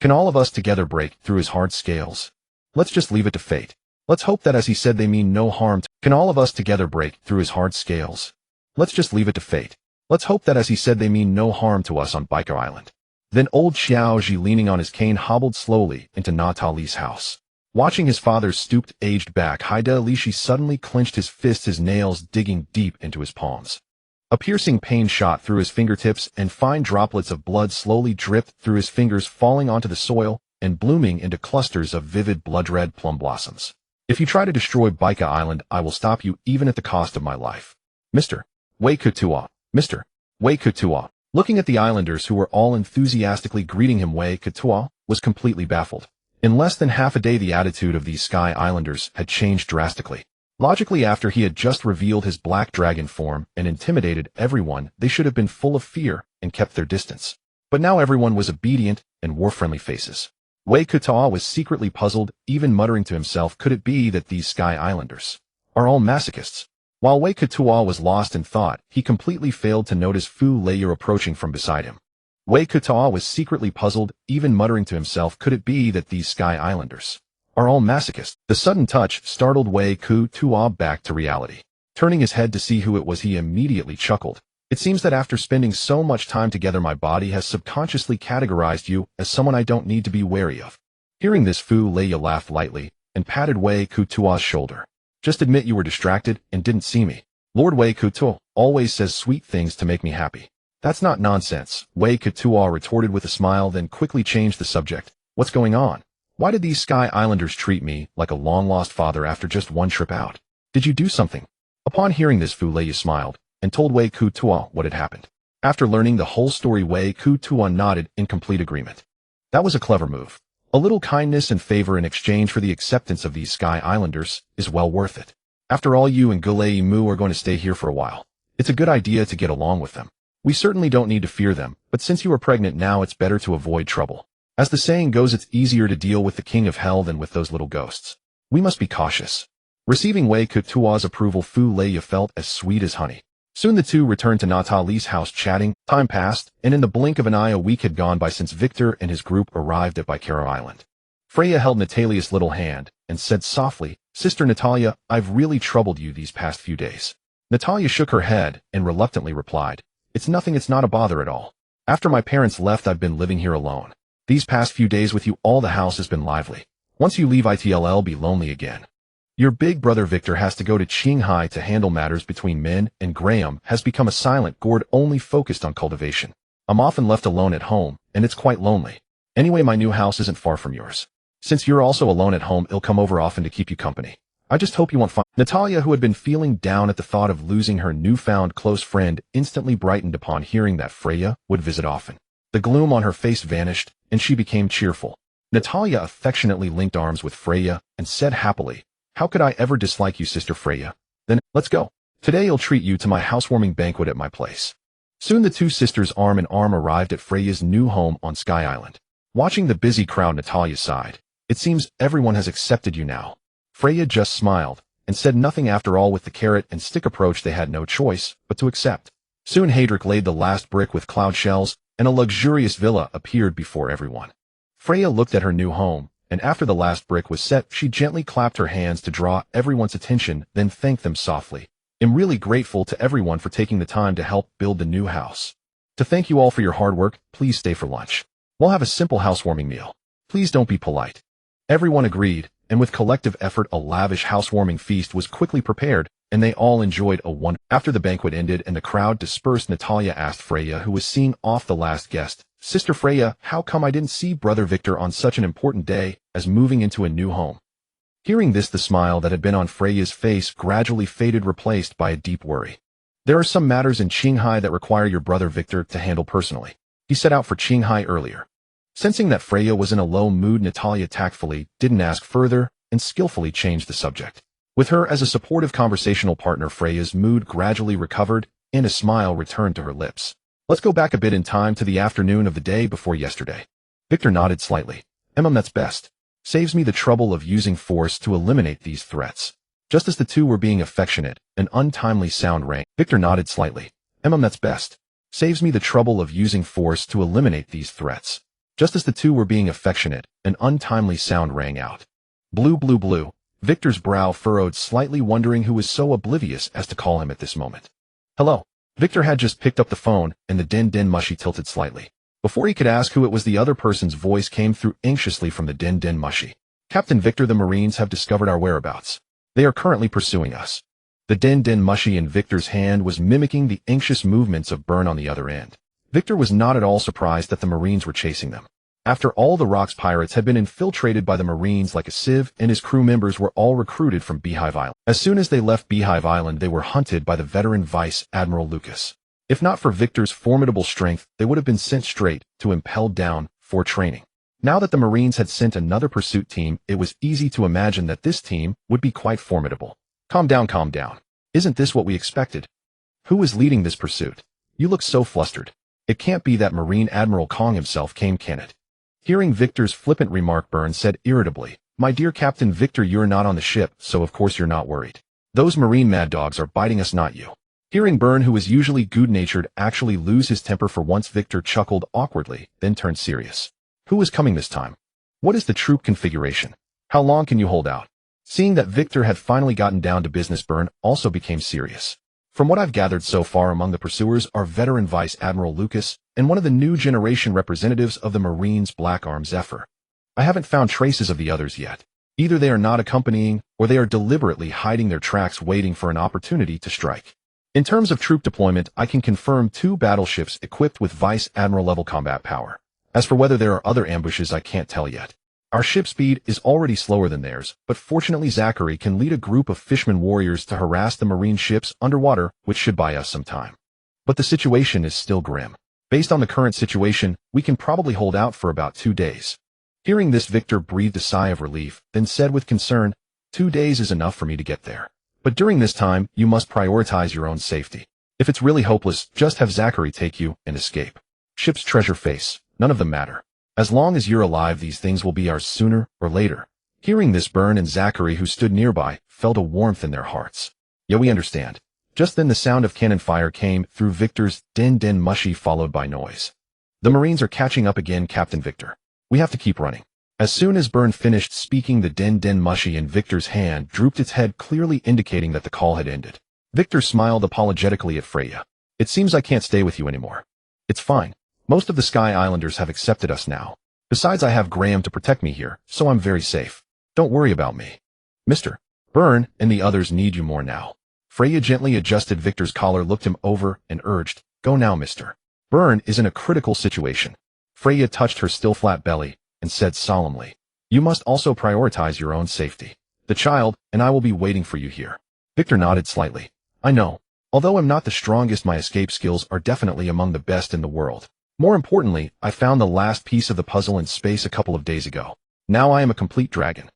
A: Can all of us together break through his hard scales? Let's just leave it to fate. Let's hope that, as he said, they mean no harm to— Can all of us together break through his hard scales? Let's just leave it to fate. Let's hope that, as he said, they mean no harm to us on Biker Island." Then old Xiao Ji, leaning on his cane, hobbled slowly into Natali's house. Watching his father's stooped, aged back, Haidali suddenly clenched his fists, his nails digging deep into his palms. A piercing pain shot through his fingertips, and fine droplets of blood slowly dripped through his fingers, falling onto the soil and blooming into clusters of vivid blood-red plum blossoms. "If you try to destroy Biker Island, I will stop you, even at the cost of my life. Mr. Wei Ku Tuai, Mr. Wei Ku Tuai." Looking at the islanders, who were all enthusiastically greeting him, Wei Ku Tuai was completely baffled. In less than half a day, the attitude of these Sky Islanders had changed drastically. Logically, after he had just revealed his black dragon form and intimidated everyone, they should have been full of fear and kept their distance. But now everyone was obedient and wore friendly faces. Wei Kuta was secretly puzzled, even muttering to himself, could it be that these Sky Islanders are all masochists? While Wei Kuta was lost in thought, he completely failed to notice Fu Lei approaching from beside him. Wei Kuta was secretly puzzled, even muttering to himself, could it be that these Sky Islanders are all masochists? The sudden touch startled Wei Kuta back to reality. Turning his head to see who it was, he immediately chuckled. It seems that after spending so much time together, my body has subconsciously categorized you as someone I don't need to be wary of. Hearing this, Fu Lei laughed lightly and patted Wei Kuta's shoulder. Just admit you were distracted and didn't see me. Lord Wei Kuta always says sweet things to make me happy. That's not nonsense, Wei Kuta retorted with a smile, then quickly changed the subject. What's going on? Why did these Sky Islanders treat me like a long-lost father after just one trip out? Did you do something? Upon hearing this, Fu Lei smiled and told Wei Kuta what had happened. After learning the whole story, Wei Kuta nodded in complete agreement. That was a clever move. A little kindness and favor in exchange for the acceptance of these Sky Islanders is well worth it. After all, you and Gulei Mu are going to stay here for a while. It's a good idea to get along with them. We certainly don't need to fear them, but since you are pregnant now, it's better to avoid trouble. As the saying goes, it's easier to deal with the king of hell than with those little ghosts. We must be cautious. Receiving Wei Kuta's approval, Fu Lei felt as sweet as honey. Soon the two returned to Natalie's house chatting. Time passed, and in the blink of an eye a week had gone by since Victor and his group arrived at Bicaro Island. Freya held Natalia's little hand and said softly, Sister Natalia, I've really troubled you these past few days. Natalia shook her head and reluctantly replied, It's nothing, it's not a bother at all. After my parents left, I've been living here alone. These past few days with you, all the house has been lively. Once you leave, it'll be lonely again. Your big brother Victor has to go to Qinghai to handle matters between men, and Graham has become a silent gourd only focused on cultivation. I'm often left alone at home, and it's quite lonely. Anyway, my new house isn't far from yours. Since you're also alone at home, I'll come over often to keep you company. I just hope you won't find— Natalia, who had been feeling down at the thought of losing her newfound close friend, instantly brightened upon hearing that Freya would visit often. The gloom on her face vanished, and she became cheerful. Natalia affectionately linked arms with Freya and said happily, How could I ever dislike you, Sister Freya? Then, let's go. Today I'll treat you to my housewarming banquet at my place. Soon the two sisters arm in arm arrived at Freya's new home on Sky Island. Watching the busy crowd, Natalia sighed. It seems everyone has accepted you now. Freya just smiled and said nothing. After all, with the carrot and stick approach, they had no choice but to accept. Soon Hadric laid the last brick with cloud shells, and a luxurious villa appeared before everyone. Freya looked at her new home, and after the last brick was set, she gently clapped her hands to draw everyone's attention, then thanked them softly. I'm really grateful to everyone for taking the time to help build the new house. To thank you all for your hard work, please stay for lunch. We'll have a simple housewarming meal. Please don't be polite. Everyone agreed, and with collective effort, a lavish housewarming feast was quickly prepared, and they all enjoyed a wonderful— After the banquet ended and the crowd dispersed, Natalia asked Freya, who was seeing off the last guest, Sister Freya, how come I didn't see Brother Victor on such an important day as moving into a new home? Hearing this, the smile that had been on Freya's face gradually faded, replaced by a deep worry. There are some matters in Qinghai that require your brother Victor to handle personally. He set out for Qinghai earlier. Sensing that Freya was in a low mood, Natalia tactfully didn't ask further and skillfully changed the subject. With her as a supportive conversational partner, Freya's mood gradually recovered and a smile returned to her lips. Let's go back a bit in time to the afternoon of the day before yesterday. Victor nodded slightly. That's best. Saves me the trouble of using force to eliminate these threats. Just as the two were being affectionate, an untimely sound rang. Victor nodded slightly. That's best. Saves me the trouble of using force to eliminate these threats. Just as the two were being affectionate, an untimely sound rang out. Blue, blue, blue. Victor's brow furrowed slightly, wondering who was so oblivious as to call him at this moment. Hello. Victor had just picked up the phone, and the din mushy tilted slightly. Before he could ask who it was, the other person's voice came through anxiously from the din mushy. Captain Victor, the Marines have discovered our whereabouts. They are currently pursuing us. The din mushy in Victor's hand was mimicking the anxious movements of Burn on the other end. Victor was not at all surprised that the Marines were chasing them. After all, the Rocks pirates had been infiltrated by the Marines like a sieve, and his crew members were all recruited from Beehive Island. As soon as they left Beehive Island, they were hunted by the veteran Vice Admiral Lucas. If not for Victor's formidable strength, they would have been sent straight to Impelled Down for training. Now that the Marines had sent another pursuit team, it was easy to imagine that this team would be quite formidable. Calm down, calm down. Isn't this what we expected? Who is leading this pursuit? You look so flustered. It can't be that Marine Admiral Kong himself came, can it? Hearing Victor's flippant remark, Burn said irritably, "My dear Captain Victor, you're not on the ship, so of course you're not worried. Those marine mad dogs are biting us, not you." Hearing Burn, who was usually good-natured, actually lose his temper for once, Victor chuckled awkwardly, then turned serious. "Who is coming this time? What is the troop configuration? How long can you hold out?" Seeing that Victor had finally gotten down to business, Burn also became serious. "From what I've gathered so far, among the pursuers are veteran Vice Admiral Lucas and one of the new generation representatives of the Marines, Black Arm Zephyr. I haven't found traces of the others yet. Either they are not accompanying, or they are deliberately hiding their tracks, waiting for an opportunity to strike. In terms of troop deployment, I can confirm 2 battleships equipped with Vice Admiral level combat power. As for whether there are other ambushes, I can't tell yet. Our ship speed is already slower than theirs, but fortunately Zachary can lead a group of fishman warriors to harass the marine ships underwater, which should buy us some time. But the situation is still grim. Based on the current situation, we can probably hold out for about 2 days." Hearing this, Victor breathed a sigh of relief, then said with concern, "2 days is enough for me to get there. But during this time, you must prioritize your own safety. If it's really hopeless, just have Zachary take you and escape. Ship's treasure face, none of them matter. As long as you're alive, these things will be ours sooner or later." Hearing this, Burn and Zachary, who stood nearby, felt a warmth in their hearts. "Yeah, we understand." Just then the sound of cannon fire came through Victor's den mushy, followed by noise. "The Marines are catching up again, Captain Victor. We have to keep running." As soon as Burn finished speaking, the den mushy in Victor's hand drooped its head, clearly indicating that the call had ended. Victor smiled apologetically at Freya. "It seems I can't stay with you anymore." "It's fine. Most of the Sky Islanders have accepted us now. Besides, I have Graham to protect me here, so I'm very safe. Don't worry about me. Mr. Burn and the others need you more now." Freya gently adjusted Victor's collar, looked him over, and urged, "Go now, Mr. Burn is in a critical situation." Freya touched her still flat belly and said solemnly, "You must also prioritize your own safety. The child and I will be waiting for you here." Victor nodded slightly. "I know. Although I'm not the strongest, my escape skills are definitely among the best in the world. More importantly, I found the last piece of the puzzle in space a couple of days ago. Now I am a complete dragon.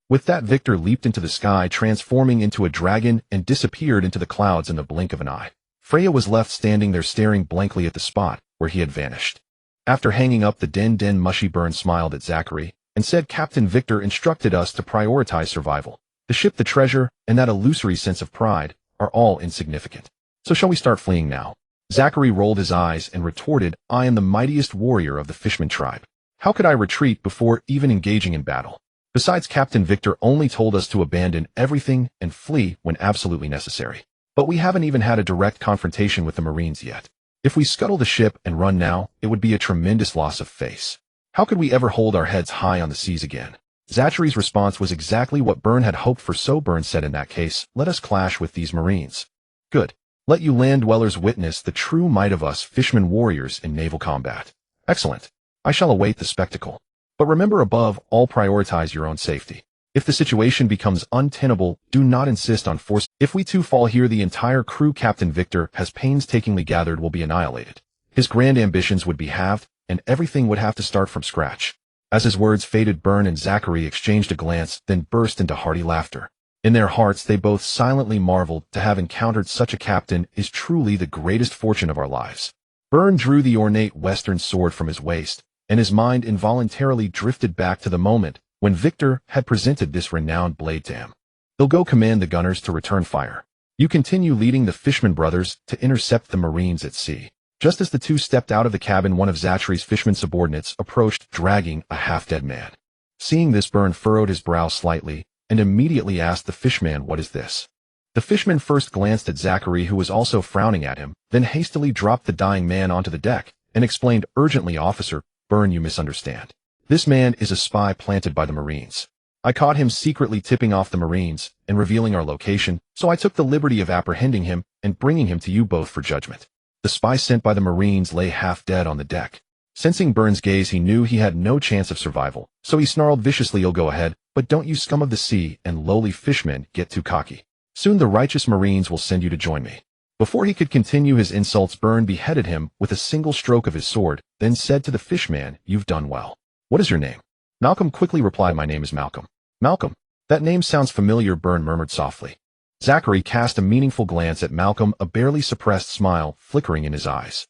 A: With that, Victor leaped into the sky, transforming into a dragon, and disappeared into the clouds in the blink of an eye. Freya was left standing there, staring blankly at the spot where he had vanished. After hanging up the den mushy, Burn smiled at Zachary and said, "Captain Victor instructed us to prioritize survival. The ship, the treasure, and that illusory sense of pride are all insignificant. So shall we start fleeing now?" Zachary rolled his eyes and retorted, "I am the mightiest warrior of the Fishman tribe. How could I retreat before even engaging in battle? Besides, Captain Victor only told us to abandon everything and flee when absolutely necessary. But we haven't even had a direct confrontation with the Marines yet. If we scuttle the ship and run now, it would be a tremendous loss of face. How could we ever hold our heads high on the seas again?" Zachary's response was exactly what Burn had hoped for, so Burn said, "In that case, let us clash with these Marines." "Good. Let you land dwellers witness the true might of us Fishman warriors in naval combat." "Excellent. I shall await the spectacle. But remember, above all, prioritize your own safety. If the situation becomes untenable, do not insist on force. If we too fall here, the entire crew Captain Victor has painstakingly gathered will be annihilated. His grand ambitions would be halved, and everything would have to start from scratch." As his words faded, Burn and Zachary exchanged a glance, then burst into hearty laughter. In their hearts, they both silently marveled to have encountered such a captain. Is truly the greatest fortune of our lives. Burn drew the ornate western sword from his waist, and his mind involuntarily drifted back to the moment when Victor had presented this renowned blade to him. "They'll go command the gunners to return fire. You continue leading the Fishman brothers to intercept the Marines at sea." Just as the two stepped out of the cabin, one of Zachary's Fishman subordinates approached, dragging a half-dead man. Seeing this, Burn furrowed his brow slightly and immediately asked the Fishman, "What is this?" The Fishman first glanced at Zachary, who was also frowning at him, then hastily dropped the dying man onto the deck and explained urgently, "Officer Burn, you misunderstand. This man is a spy planted by the Marines. I caught him secretly tipping off the Marines and revealing our location, so I took the liberty of apprehending him and bringing him to you both for judgment." The spy sent by the Marines lay half dead on the deck. Sensing Burn's gaze, he knew he had no chance of survival, so he snarled viciously, "You'll go ahead, but don't you scum of the sea and lowly fishmen get too cocky. Soon the righteous Marines will send you to join me." Before he could continue his insults, Burn beheaded him with a single stroke of his sword, then said to the Fishman, "You've done well. What is your name?" Malcolm quickly replied, "My name is Malcolm." "Malcolm? That name sounds familiar," Burn murmured softly. Zachary cast a meaningful glance at Malcolm, a barely suppressed smile flickering in his eyes.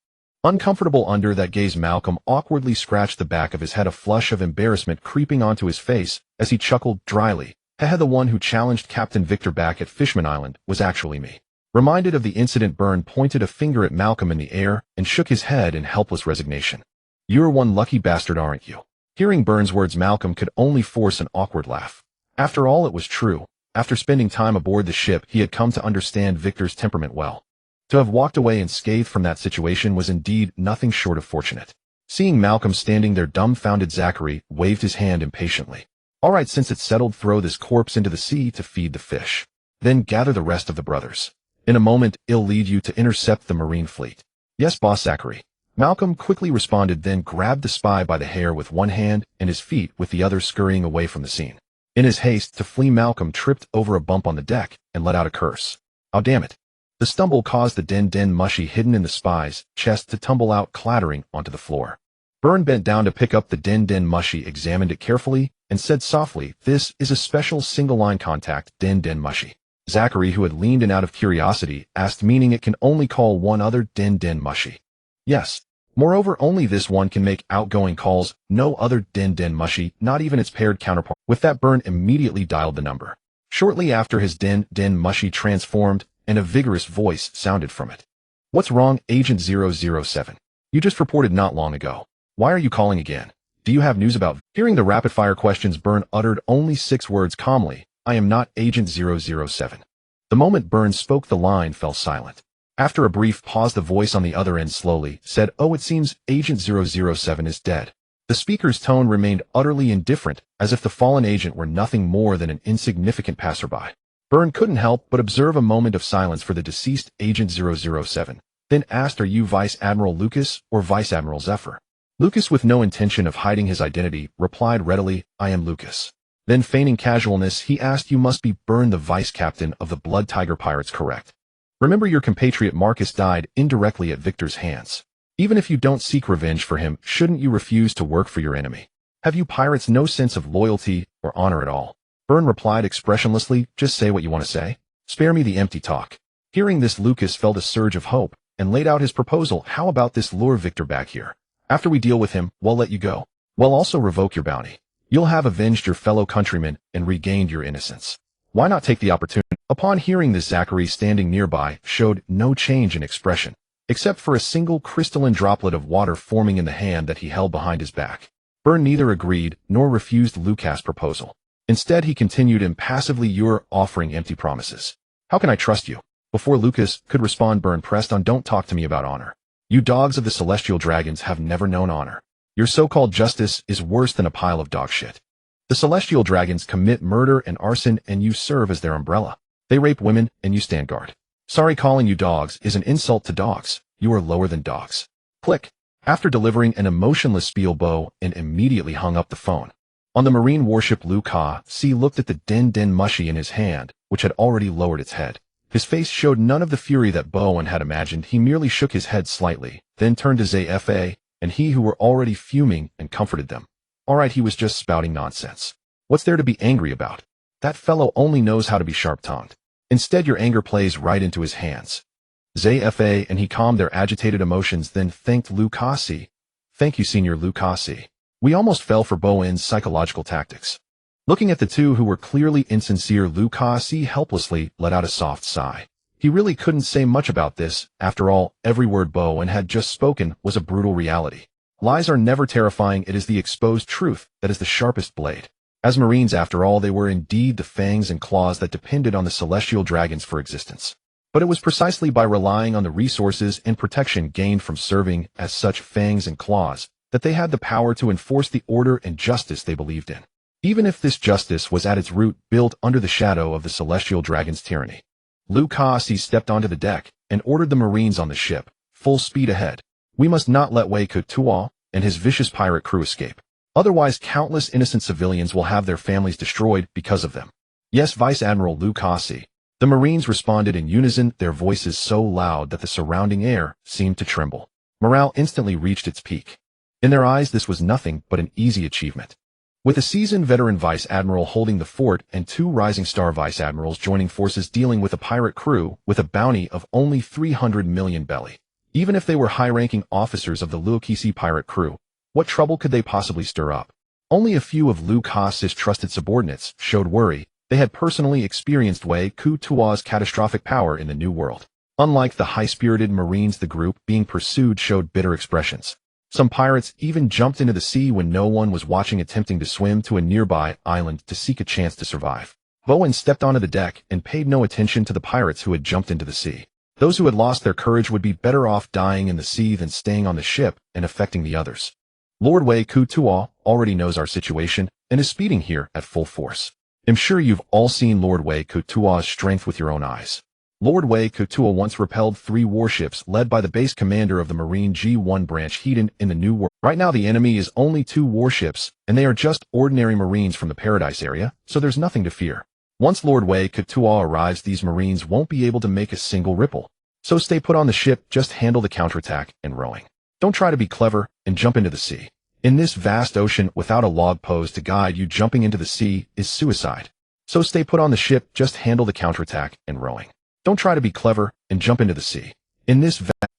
A: Uncomfortable under that gaze, Malcolm awkwardly scratched the back of his head, a flush of embarrassment creeping onto his face as he chuckled dryly. Haha, the one who challenged Captain Victor back at Fishman Island was actually me. Reminded of the incident, Byrne pointed a finger at Malcolm in the air and shook his head in helpless resignation. You're one lucky bastard, aren't you? Hearing Byrne's words, Malcolm could only force an awkward laugh. After all, it was true. After spending time aboard the ship, he had come to understand Victor's temperament well. To have walked away unscathed from that situation was indeed nothing short of fortunate. Seeing Malcolm standing there dumbfounded, Zachary waved his hand impatiently. All right, since it's settled, throw this corpse into the sea to feed the fish. Then gather the rest of the brothers. In a moment, I'll lead you to intercept the marine fleet. Yes, boss, Zachary. Malcolm quickly responded, then grabbed the spy by the hair with one hand and his feet with the other, scurrying away from the scene. In his haste to flee, Malcolm tripped over a bump on the deck and let out a curse. Oh, damn it. The stumble caused the den mushy hidden in the spy's chest to tumble out, clattering onto the floor. Byrne bent down to pick up the den mushy, examined it carefully, and said softly, "This is a special single-line contact den mushy." Zachary, who had leaned in out of curiosity, asked, meaning it can only call one other den mushy? Yes. Moreover, only this one can make outgoing calls, no other den mushy, not even its paired counterpart. With that, Byrne immediately dialed the number. Shortly after, his den mushy transformed, and a vigorous voice sounded from it. What's wrong, Agent 007? You just reported not long ago. Why are you calling again? Do you have news about... Hearing the rapid-fire questions, Byrne uttered only 6 words calmly. I am not Agent 007. The moment Byrne spoke, the line fell silent. After a brief pause, the voice on the other end slowly said, "Oh, it seems Agent 007 is dead." The speaker's tone remained utterly indifferent, as if the fallen agent were nothing more than an insignificant passerby. Byrne couldn't help but observe a moment of silence for the deceased Agent 007, then asked, "Are you Vice Admiral Lucas or Vice Admiral Zephyr?" Lucas, with no intention of hiding his identity, replied readily, "I am Lucas." Then, feigning casualness, he asked, "You must be Byrne, the vice captain of the Blood Tiger Pirates, correct? Remember, your compatriot Marcus died indirectly at Victor's hands. Even if you don't seek revenge for him, shouldn't you refuse to work for your enemy? Have you pirates no sense of loyalty or honor at all?" Byrne replied expressionlessly, "Just say what you want to say. Spare me the empty talk." Hearing this, Lucas felt a surge of hope and laid out his proposal. "How about this? Lure Victor back here. After we deal with him, we'll let you go. We'll also revoke your bounty. You'll have avenged your fellow countrymen and regained your innocence. Why not take the opportunity?" Upon hearing this, Zachary, standing nearby, showed no change in expression, except for a single crystalline droplet of water forming in the hand that he held behind his back. Byrne neither agreed nor refused Lucas' proposal. Instead, he continued impassively, "You're offering empty promises. How can I trust you?" Before Lucas could respond, Byrne pressed on, "Don't talk to me about honor. You dogs of the Celestial Dragons have never known honor. Your so-called justice is worse than a pile of dog shit. The Celestial Dragons commit murder and arson, and you serve as their umbrella. They rape women, and you stand guard. Sorry, calling you dogs is an insult to dogs. You are lower than dogs." Click. After delivering an emotionless spiel, Bo and immediately hung up the phone. On the marine warship, Lucas looked at the den mushy in his hand, which had already lowered its head. His face showed none of the fury that Bowen had imagined. He merely shook his head slightly, then turned to Zfa and he, who were already fuming, and comforted them. "All right, he was just spouting nonsense. What's there to be angry about? That fellow only knows how to be sharp-tongued. Instead, your anger plays right into his hands." Zfa and he calmed their agitated emotions, then thanked Lucas. "Thank you, Senior Lucas. We almost fell for Bowen's psychological tactics." Looking at the two, who were clearly insincere, Lucas helplessly let out a soft sigh. He really couldn't say much about this. After all, every word Bowen had just spoken was a brutal reality. Lies are never terrifying. It is the exposed truth that is the sharpest blade. As Marines, after all, they were indeed the fangs and claws that depended on the Celestial Dragons for existence. But it was precisely by relying on the resources and protection gained from serving as such fangs and claws that they had the power to enforce the order and justice they believed in, even if this justice was at its root built under the shadow of the Celestial Dragon's tyranny. Lucas stepped onto the deck and ordered the Marines on the ship, "Full speed ahead. We must not let Waykutua and his vicious pirate crew escape. Otherwise, countless innocent civilians will have their families destroyed because of them." "Yes, Vice Admiral Lucas." The Marines responded in unison, their voices so loud that the surrounding air seemed to tremble. Morale instantly reached its peak. In their eyes, this was nothing but an easy achievement. With a seasoned veteran vice admiral holding the fort and 2 rising star vice admirals joining forces dealing with a pirate crew with a bounty of only 300 million belly. Even if they were high-ranking officers of the Luokisi pirate crew, what trouble could they possibly stir up? Only a few of Liu Kasi's trusted subordinates showed worry. They had personally experienced Wei Kutua's catastrophic power in the New World. Unlike the high-spirited Marines, the group being pursued showed bitter expressions. Some pirates even jumped into the sea when no one was watching, attempting to swim to a nearby island to seek a chance to survive. Bowen stepped onto the deck and paid no attention to the pirates who had jumped into the sea. Those who had lost their courage would be better off dying in the sea than staying on the ship and affecting the others. Lord Wei Kutua already knows our situation and is speeding here at full force. I'm sure you've all seen Lord Wei Kutua's strength with your own eyes. Lord Wei Kutua once repelled 3 warships led by the base commander of the Marine G1 branch Hedon in the New World. Right now the enemy is only 2 warships, and they are just ordinary Marines from the Paradise area, so there's nothing to fear. Once Lord Wei Kutua arrives, these Marines won't be able to make a single ripple. So stay put on the ship, just handle the counterattack and rowing. Don't try to be clever and jump into the sea. In this vast ocean without a log post to guide you, jumping into the sea is suicide. So stay put on the ship, just handle the counterattack and rowing. Don't try to be clever and jump into the sea.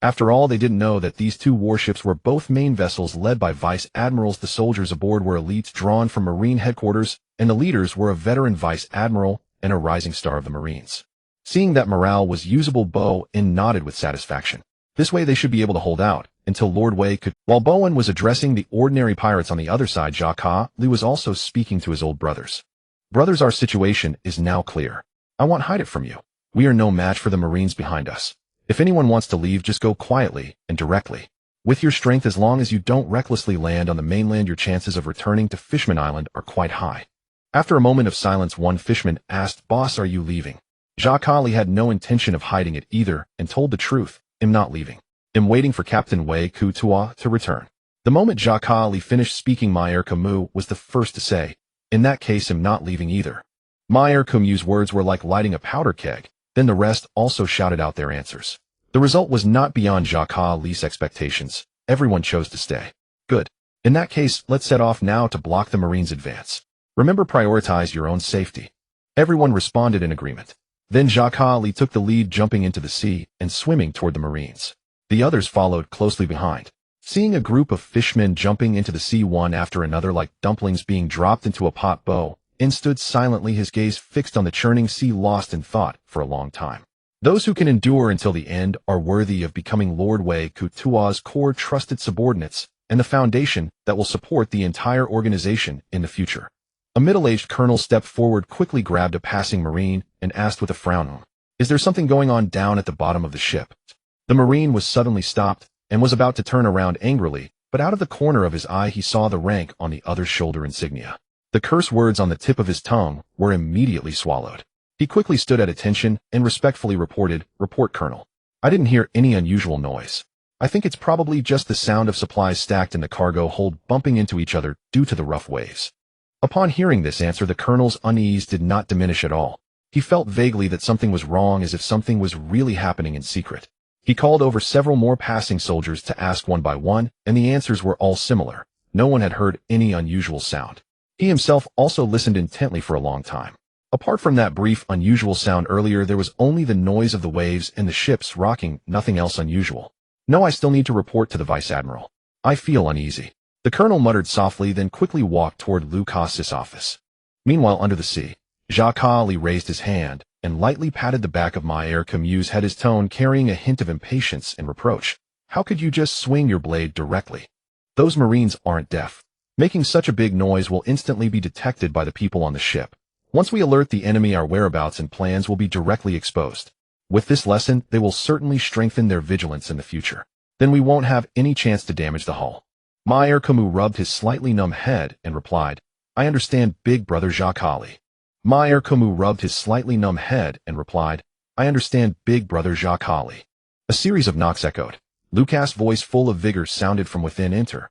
A: After all, they didn't know that these 2 warships were both main vessels led by vice admirals. The soldiers aboard were elites drawn from Marine headquarters, and the leaders were a veteran vice admiral and a rising star of the Marines. Seeing that morale was usable, Bowen nodded with satisfaction. This way they should be able to hold out until Lord Wei could. While Bowen was addressing the ordinary pirates on the other side, Jaka Li was also speaking to his old brothers. Brothers, our situation is now clear. I won't hide it from you. We are no match for the Marines behind us. If anyone wants to leave, just go quietly and directly. With your strength, as long as you don't recklessly land on the mainland, your chances of returning to Fishman Island are quite high. After a moment of silence, one fisherman asked, "Boss, are you leaving?" Jacques Ali had no intention of hiding it either and told the truth. "I'm not leaving. I'm waiting for Captain Wei Kutua to return." The moment Jacques Ali finished speaking, Meyer Camus was the first to say, "In that case, I'm not leaving either." Meyer Camus' words were like lighting a powder keg. Then the rest also shouted out their answers. The result was not beyond Jacques Ali's expectations. Everyone chose to stay. Good. In that case, let's set off now to block the Marines' advance. Remember, prioritize your own safety. Everyone responded in agreement. Then Jacques Ali took the lead, jumping into the sea and swimming toward the Marines. The others followed closely behind. Seeing a group of fishmen jumping into the sea one after another like dumplings being dropped into a pot, Bowen stood silently, his gaze fixed on the churning sea, lost in thought for a long time. Those who can endure until the end are worthy of becoming Lord Wei Kutua's core trusted subordinates and the foundation that will support the entire organization in the future. A middle-aged colonel stepped forward, quickly grabbed a passing Marine, and asked with a frown, "Is there something going on down at the bottom of the ship?" The Marine was suddenly stopped and was about to turn around angrily, but out of the corner of his eye he saw the rank on the other's shoulder insignia. The curse words on the tip of his tongue were immediately swallowed. He quickly stood at attention and respectfully reported, "Report, Colonel. I didn't hear any unusual noise. I think it's probably just the sound of supplies stacked in the cargo hold bumping into each other due to the rough waves." Upon hearing this answer, the colonel's unease did not diminish at all. He felt vaguely that something was wrong, as if something was really happening in secret. He called over several more passing soldiers to ask one by one, and the answers were all similar. No one had heard any unusual sound. He himself also listened intently for a long time. Apart from that brief unusual sound earlier, there was only the noise of the waves and the ships rocking, nothing else unusual. "No, I still need to report to the Vice Admiral. I feel uneasy." The colonel muttered softly, then quickly walked toward Lucas's office. Meanwhile, under the sea, Jacques Ali raised his hand and lightly patted the back of Meyer Camus' head, his tone carrying a hint of impatience and reproach. "How could you just swing your blade directly? Those Marines aren't deaf. Making such a big noise will instantly be detected by the people on the ship. Once we alert the enemy, our whereabouts and plans will be directly exposed. With this lesson, they will certainly strengthen their vigilance in the future. Then we won't have any chance to damage the hull." Meyer Camus rubbed his slightly numb head and replied, "I understand, Big Brother Jacques Ali." Meyer Camus rubbed his slightly numb head and replied, "I understand, Big Brother Jacques Ali." A series of knocks echoed. Lucas' voice, full of vigor, sounded from within. "Enter."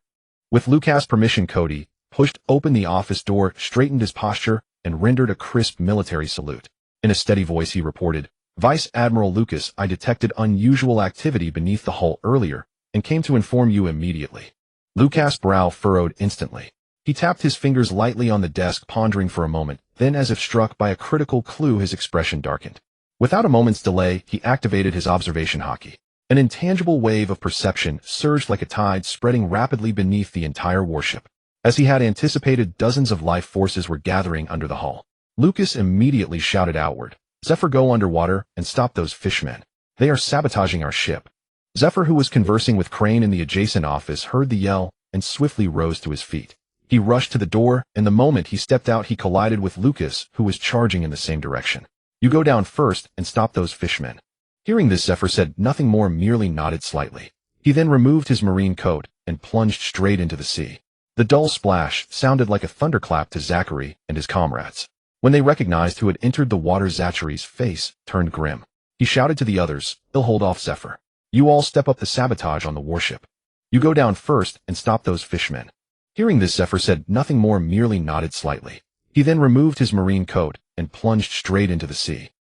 A: With Lucas' permission, Cody pushed open the office door, straightened his posture, and rendered a crisp military salute. In a steady voice he reported, "Vice Admiral Lucas, I detected unusual activity beneath the hull earlier and came to inform you immediately." Lucas' brow furrowed instantly. He tapped his fingers lightly on the desk, pondering for a moment, then as if struck by a critical clue, his expression darkened. Without a moment's delay, he activated his observation hotkey. An intangible wave of perception surged like a tide, spreading rapidly beneath the entire warship. As he had anticipated, dozens of life forces were gathering under the hull. Lucas immediately shouted outward, "Zephyr, go underwater and stop those fishmen. They are sabotaging our ship." Zephyr, who was conversing with Crane in the adjacent office, heard the yell and swiftly rose to his feet. He rushed to the door, and the moment he stepped out, he collided with Lucas, who was charging in the same direction. "You go down first and stop those fishmen." Hearing this, Zephyr said nothing more, merely nodded slightly. He then removed his marine coat and plunged straight into the sea. The dull splash sounded like a thunderclap to Zachary and his comrades. When they recognized who had entered the water, Zachary's face turned grim. He shouted to the others, "He'll hold off Zephyr. You all step up the sabotage on the warship. You go down first and stop those fishmen." Hearing this, Zephyr said nothing more, merely nodded slightly. He then removed his marine coat and plunged straight into the sea.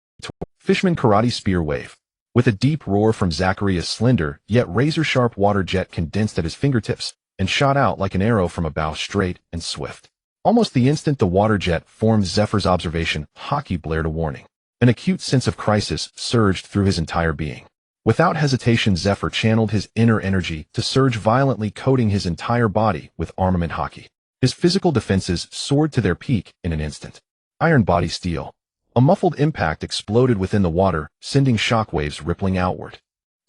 A: Fishman karate spear wave. With a deep roar from Zachary, a slender, yet razor-sharp water jet condensed at his fingertips and shot out like an arrow from a bow, straight and swift. Almost the instant the water jet formed Zephyr's observation, Hockey blared a warning. An acute sense of crisis surged through his entire being. Without hesitation, Zephyr channeled his inner energy to surge violently, coating his entire body with armament Hockey. His physical defenses soared to their peak in an instant. Iron body steel. A muffled impact exploded within the water, sending shockwaves rippling outward.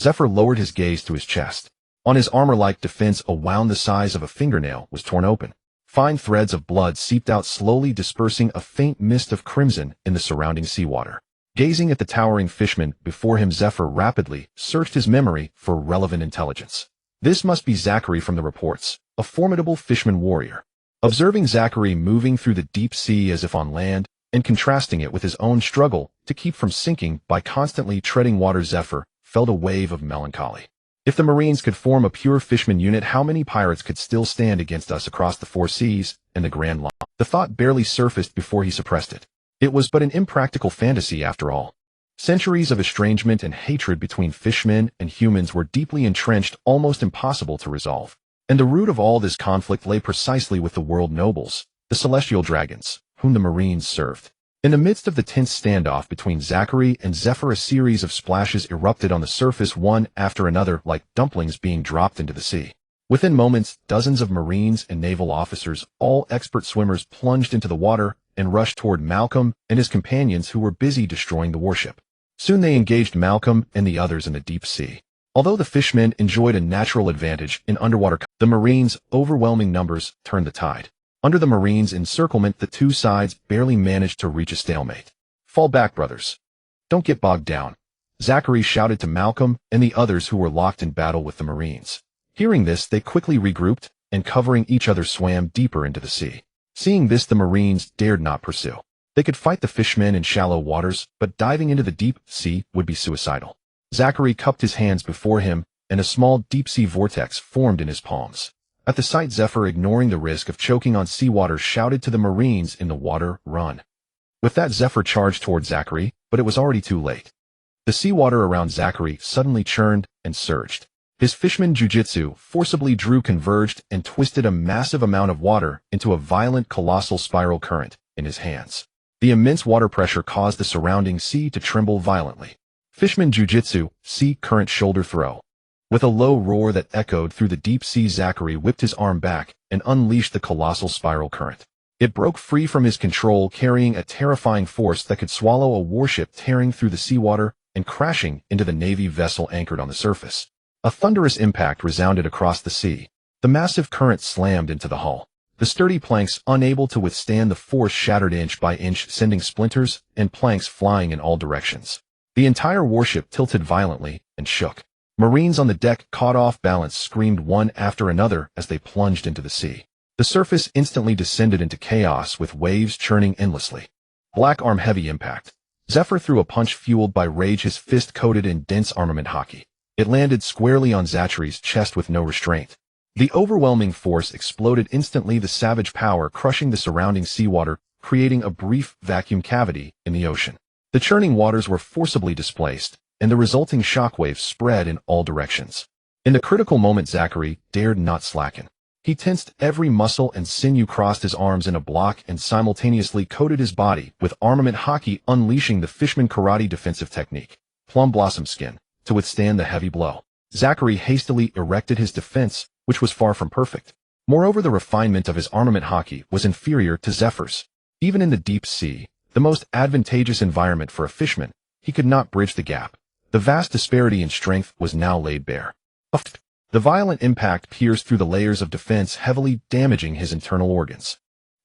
A: Zephyr lowered his gaze to his chest. On his armor-like defense, a wound the size of a fingernail was torn open. Fine threads of blood seeped out, slowly dispersing a faint mist of crimson in the surrounding seawater. Gazing at the towering fishman before him, Zephyr rapidly searched his memory for relevant intelligence. This must be Zachary from the reports, a formidable fishman warrior. Observing Zachary moving through the deep sea as if on land, and contrasting it with his own struggle to keep from sinking by constantly treading water, Zephyr felt a wave of melancholy. If the Marines could form a pure fishman unit, how many pirates could still stand against us across the four seas and the Grand Line? The thought barely surfaced before he suppressed it. It was but an impractical fantasy after all. Centuries of estrangement and hatred between fishmen and humans were deeply entrenched, almost impossible to resolve. And the root of all this conflict lay precisely with the world nobles, the celestial dragons, whom the Marines served. In the midst of the tense standoff between Zachary and Zephyr, a series of splashes erupted on the surface, one after another, like dumplings being dropped into the sea. Within moments, dozens of Marines and naval officers, all expert swimmers, plunged into the water and rushed toward Malcolm and his companions, who were busy destroying the warship. Soon they engaged Malcolm and the others in the deep sea. Although the fishmen enjoyed a natural advantage in underwater, the Marines' overwhelming numbers turned the tide. Under the Marines' encirclement, the two sides barely managed to reach a stalemate. "Fall back, brothers. Don't get bogged down," Zachary shouted to Malcolm and the others who were locked in battle with the Marines. Hearing this, they quickly regrouped and, covering each other, swam deeper into the sea. Seeing this, the Marines dared not pursue. They could fight the fishmen in shallow waters, but diving into the deep sea would be suicidal. Zachary cupped his hands before him, and a small deep-sea vortex formed in his palms. At the sight, Zephyr, ignoring the risk of choking on seawater, shouted to the Marines in the water, "Run." With that, Zephyr charged toward Zachary, but it was already too late. The seawater around Zachary suddenly churned and surged. His fishman jujitsu forcibly converged and twisted a massive amount of water into a violent, colossal spiral current in his hands. The immense water pressure caused the surrounding sea to tremble violently. Fishman jujitsu, sea current shoulder throw. With a low roar that echoed through the deep sea, Zachary whipped his arm back and unleashed the colossal spiral current. It broke free from his control, carrying a terrifying force that could swallow a warship, tearing through the seawater and crashing into the Navy vessel anchored on the surface. A thunderous impact resounded across the sea. The massive current slammed into the hull. The sturdy planks, unable to withstand the force, shattered inch by inch, sending splinters and planks flying in all directions. The entire warship tilted violently and shook. Marines on the deck, caught off balance, screamed one after another as they plunged into the sea. The surface instantly descended into chaos, with waves churning endlessly. Black arm heavy impact. Zephyr threw a punch fueled by rage, his fist coated in dense armament Hockey. It landed squarely on Zachary's chest with no restraint. The overwhelming force exploded instantly, the savage power crushing the surrounding seawater, creating a brief vacuum cavity in the ocean. The churning waters were forcibly displaced, and the resulting shockwaves spread in all directions. In the critical moment, Zachary dared not slacken. He tensed every muscle and sinew, crossed his arms in a block, and simultaneously coated his body with armament Hockey, unleashing the fishman karate defensive technique, plum blossom skin, to withstand the heavy blow. Zachary hastily erected his defense, which was far from perfect. Moreover, the refinement of his armament hockey was inferior to Zephyr's. Even in the deep sea, the most advantageous environment for a fisherman, he could not bridge the gap. The vast disparity in strength was now laid bare. The violent impact pierced through the layers of defense, heavily damaging his internal organs.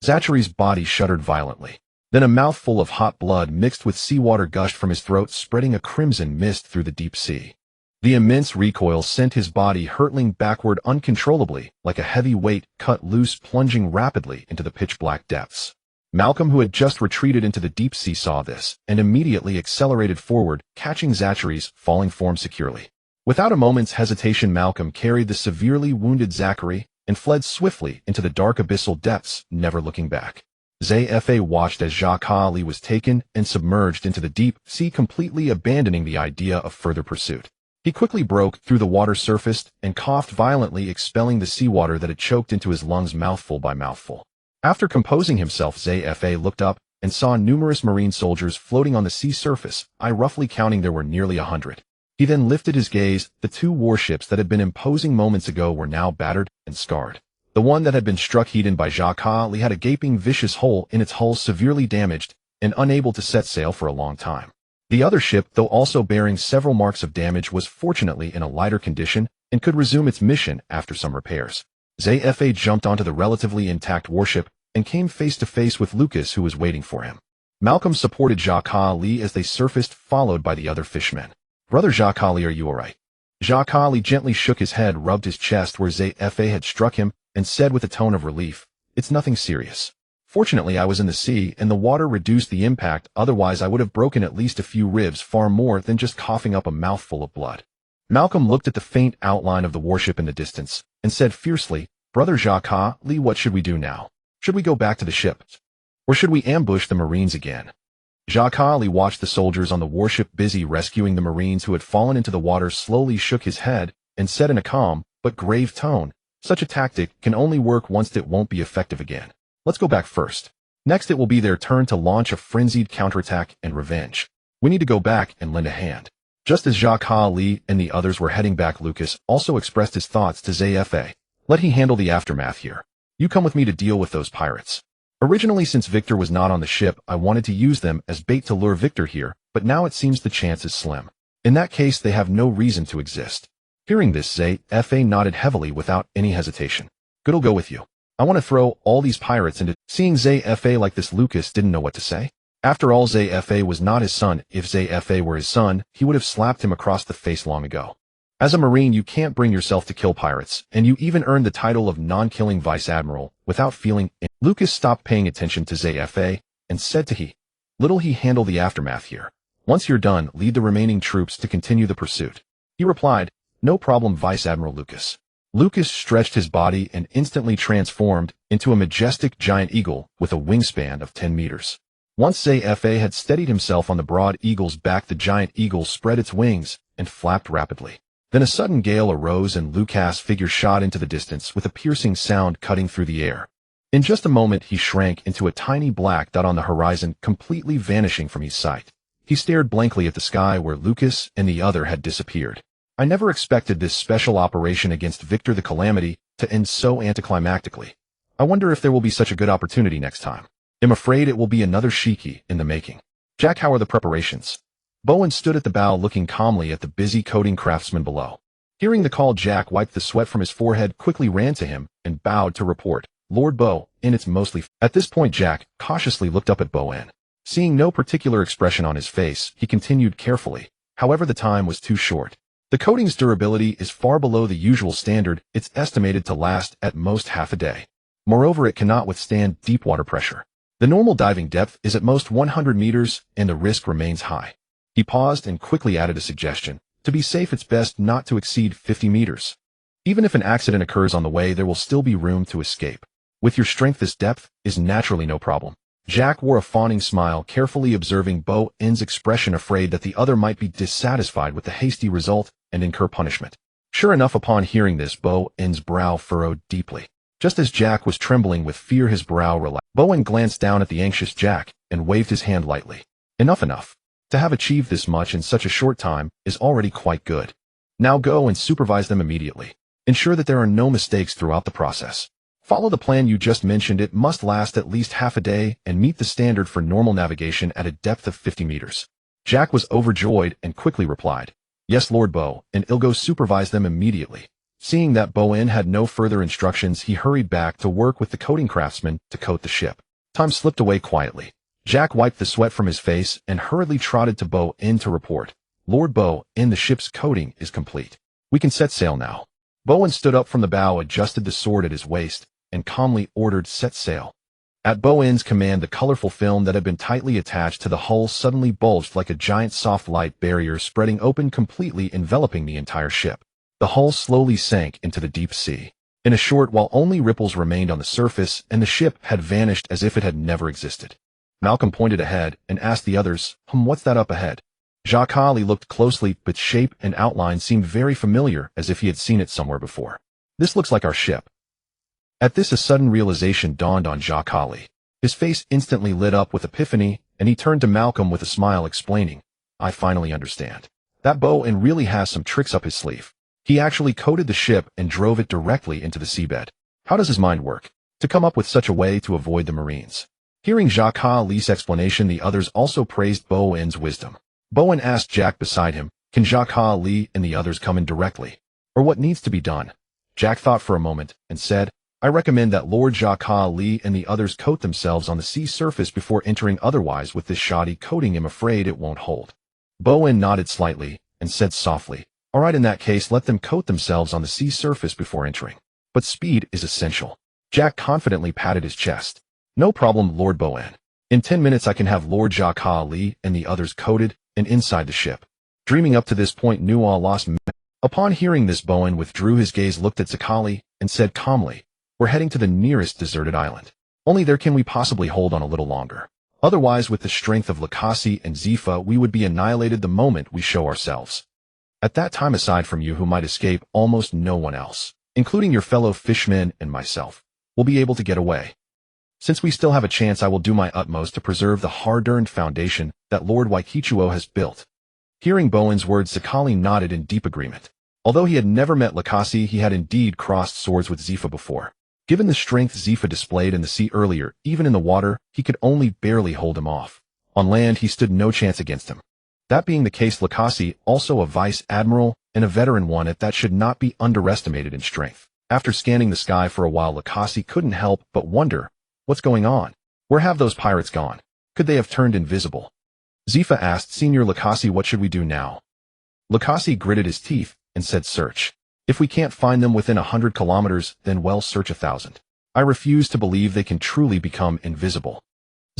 A: Zachary's body shuddered violently. Then a mouthful of hot blood mixed with seawater gushed from his throat, spreading a crimson mist through the deep sea. The immense recoil sent his body hurtling backward uncontrollably, like a heavy weight cut loose, plunging rapidly into the pitch-black depths. Malcolm, who had just retreated into the deep sea, saw this, and immediately accelerated forward, catching Zachary's falling form securely. Without a moment's hesitation, Malcolm carried the severely wounded Zachary and fled swiftly into the dark abyssal depths, never looking back. Zfa watched as Jacques Ali was taken and submerged into the deep sea, completely abandoning the idea of further pursuit. He quickly broke through the water surface and coughed violently, expelling the seawater that had choked into his lungs mouthful by mouthful. After composing himself, Zfa looked up and saw numerous marine soldiers floating on the sea surface, roughly counting there were nearly 100. He then lifted his gaze. The two warships that had been imposing moments ago were now battered and scarred. The one that had been struck heat by Jacques Ali had a gaping, vicious hole in its hull, severely damaged and unable to set sail for a long time. The other ship, though also bearing several marks of damage, was fortunately in a lighter condition and could resume its mission after some repairs. Zfa jumped onto the relatively intact warship and came face to face with Lucas, who was waiting for him. Malcolm supported Jacques Ali as they surfaced, followed by the other fishmen. "Brother Jacques Ali, are you all right?" Jacques Ali gently shook his head, rubbed his chest where Zfa had struck him, and said with a tone of relief, "It's nothing serious. Fortunately, I was in the sea, and the water reduced the impact, otherwise I would have broken at least a few ribs, far more than just coughing up a mouthful of blood." Malcolm looked at the faint outline of the warship in the distance, and said fiercely, "Brother Jacques Ali, what should we do now? Should we go back to the ship? Or should we ambush the Marines again?" Jacques Ali watched the soldiers on the warship busy rescuing the Marines who had fallen into the water, slowly shook his head, and said in a calm but grave tone, "Such a tactic can only work once. It won't be effective again. Let's go back first. Next it will be their turn to launch a frenzied counterattack and revenge. We need to go back and lend a hand." Just as Jacques Ali and the others were heading back, Lucas also expressed his thoughts to Zfa. "Let he handle the aftermath here. You come with me to deal with those pirates." Originally, since Victor was not on the ship, I wanted to use them as bait to lure Victor here, but now it seems the chance is slim. In that case, they have no reason to exist. Hearing this, Zfa nodded heavily without any hesitation. "Good, I'll go with you. I want to throw all these pirates into—" Seeing Zfa like this, Lucas didn't know what to say. After all, Zfa was not his son. If Zfa were his son, he would have slapped him across the face long ago. As a Marine, you can't bring yourself to kill pirates, and you even earned the title of non-killing Vice Admiral without feeling. Lucas stopped paying attention to Zfa and said to he, "Little he handle the aftermath here. Once you're done, lead the remaining troops to continue the pursuit." He replied, "No problem, Vice Admiral Lucas." Lucas stretched his body and instantly transformed into a majestic giant eagle with a wingspan of 10 meters. Once Zfa had steadied himself on the broad eagle's back, the giant eagle spread its wings and flapped rapidly. Then a sudden gale arose and Lucas' figure shot into the distance with a piercing sound cutting through the air. In just a moment, he shrank into a tiny black dot on the horizon, completely vanishing from his sight. He stared blankly at the sky where Lucas and the other had disappeared. I never expected this special operation against Victor the Calamity to end so anticlimactically. I wonder if there will be such a good opportunity next time. I'm afraid it will be another Shiki in the making. "Jack, how are the preparations?" Bowen stood at the bow looking calmly at the busy coding craftsmen below. Hearing the call, Jack wiped the sweat from his forehead, quickly ran to him, and bowed to report, "Lord Bow, and it's mostly—" At this point, Jack cautiously looked up at Bowen. Seeing no particular expression on his face, he continued carefully, "However, the time was too short. The coating's durability is far below the usual standard. It's estimated to last at most half a day. Moreover, it cannot withstand deep water pressure. The normal diving depth is at most 100 meters, and the risk remains high." He paused and quickly added a suggestion. "To be safe, it's best not to exceed 50 meters. Even if an accident occurs on the way, there will still be room to escape. With your strength, this depth is naturally no problem." Jack wore a fawning smile, carefully observing Bowen's expression, afraid that the other might be dissatisfied with the hasty result and incur punishment. Sure enough, upon hearing this, Bowen's brow furrowed deeply. Just as Jack was trembling with fear, his brow relaxed. Bowen glanced down at the anxious Jack and waved his hand lightly. Enough. To have achieved this much in such a short time is already quite good. Now go and supervise them immediately. Ensure that there are no mistakes throughout the process. Follow the plan you just mentioned. It must last at least half a day and meet the standard for normal navigation at a depth of 50 meters. Jack was overjoyed and quickly replied, "Yes, Lord Bo, and I'll go supervise them immediately." Seeing that Bowen had no further instructions, he hurried back to work with the coating craftsman to coat the ship. Time slipped away quietly. Jack wiped the sweat from his face and hurriedly trotted to Bowen to report, "Lord Bowen, the ship's coating is complete. We can set sail now." Bowen stood up from the bow, adjusted the sword at his waist, and calmly ordered, "Set sail." At Bowen's command, the colorful film that had been tightly attached to the hull suddenly bulged like a giant soft light barrier, spreading open, completely enveloping the entire ship. The hull slowly sank into the deep sea. In a short while, only ripples remained on the surface, and the ship had vanished as if it had never existed. Malcolm pointed ahead and asked the others, "What's that up ahead?" Jacques looked closely, but shape and outline seemed very familiar, as if he had seen it somewhere before. "This looks like our ship." At this, a sudden realization dawned on Jacques. His face instantly lit up with epiphany, and he turned to Malcolm with a smile, explaining, "I finally understand. That Bowen really has some tricks up his sleeve. He actually coated the ship and drove it directly into the seabed. How does his mind work to come up with such a way to avoid the Marines?" Hearing Jacques' explanation, the others also praised Bowen's wisdom. Bowen asked Jack beside him, "Can Jacques and the others come in directly? Or what needs to be done?" Jack thought for a moment and said, "I recommend that Lord Jacques and the others coat themselves on the sea surface before entering, otherwise with this shoddy coating I'm afraid it won't hold." Bowen nodded slightly and said softly, "All right, in that case let them coat themselves on the sea surface before entering. But speed is essential." Jack confidently patted his chest. "No problem, Lord Bowen. In 10 minutes I can have Lord Jacques and the others coated and inside the ship." Dreaming up to this point, Nual lost. Upon hearing this, Bowen withdrew his gaze, looked at Zakali, and said calmly, "We're heading to the nearest deserted island. Only there can we possibly hold on a little longer. Otherwise, with the strength of Lakasi and Zifa, we would be annihilated the moment we show ourselves. At that time, aside from you who might escape, almost no one else, including your fellow fishmen and myself, will be able to get away. Since we still have a chance, I will do my utmost to preserve the hard-earned foundation that Lord Waikichuo has built." Hearing Bowen's words, Zakali nodded in deep agreement. Although he had never met Lakasi, he had indeed crossed swords with Zifa before. Given the strength Zifa displayed in the sea earlier, even in the water, he could only barely hold him off. On land, he stood no chance against him. That being the case, Lakasi, also a vice admiral and a veteran one at that, should not be underestimated in strength. After scanning the sky for a while, Lakasi couldn't help but wonder, what's going on? Where have those pirates gone? Could they have turned invisible? Zifa asked, "Senior Lakasi, what should we do now?" Lakasi gritted his teeth and said, "Search. If we can't find them within 100 kilometers, then well, search 1,000. I refuse to believe they can truly become invisible."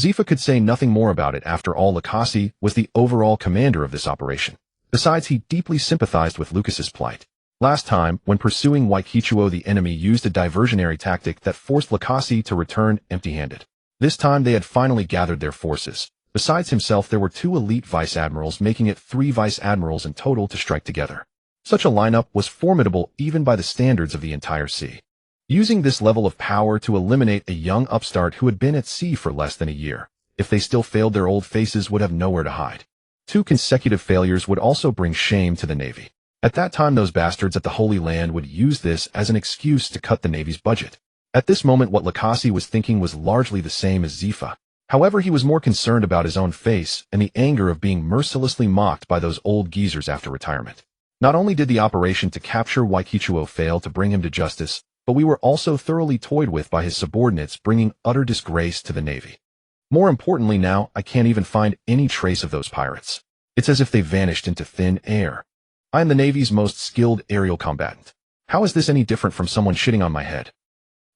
A: Zifa could say nothing more about it. After all, Lakasi was the overall commander of this operation. Besides, he deeply sympathized with Lucas's plight. Last time, when pursuing Waikichuo, the enemy used a diversionary tactic that forced Lakasi to return empty-handed. This time they had finally gathered their forces. Besides himself, there were 2 elite vice-admirals, making it 3 vice-admirals in total to strike together. Such a lineup was formidable even by the standards of the entire sea. Using this level of power to eliminate a young upstart who had been at sea for less than a year, if they still failed, their old faces would have nowhere to hide. 2 consecutive failures would also bring shame to the Navy. At that time, those bastards at the Holy Land would use this as an excuse to cut the Navy's budget. At this moment, what Lakasi was thinking was largely the same as Zifa. However, he was more concerned about his own face and the anger of being mercilessly mocked by those old geezers after retirement. Not only did the operation to capture Waikichuo fail to bring him to justice, but we were also thoroughly toyed with by his subordinates, bringing utter disgrace to the Navy. More importantly, now I can't even find any trace of those pirates. It's as if they vanished into thin air. I am the Navy's most skilled aerial combatant. How is this any different from someone shitting on my head?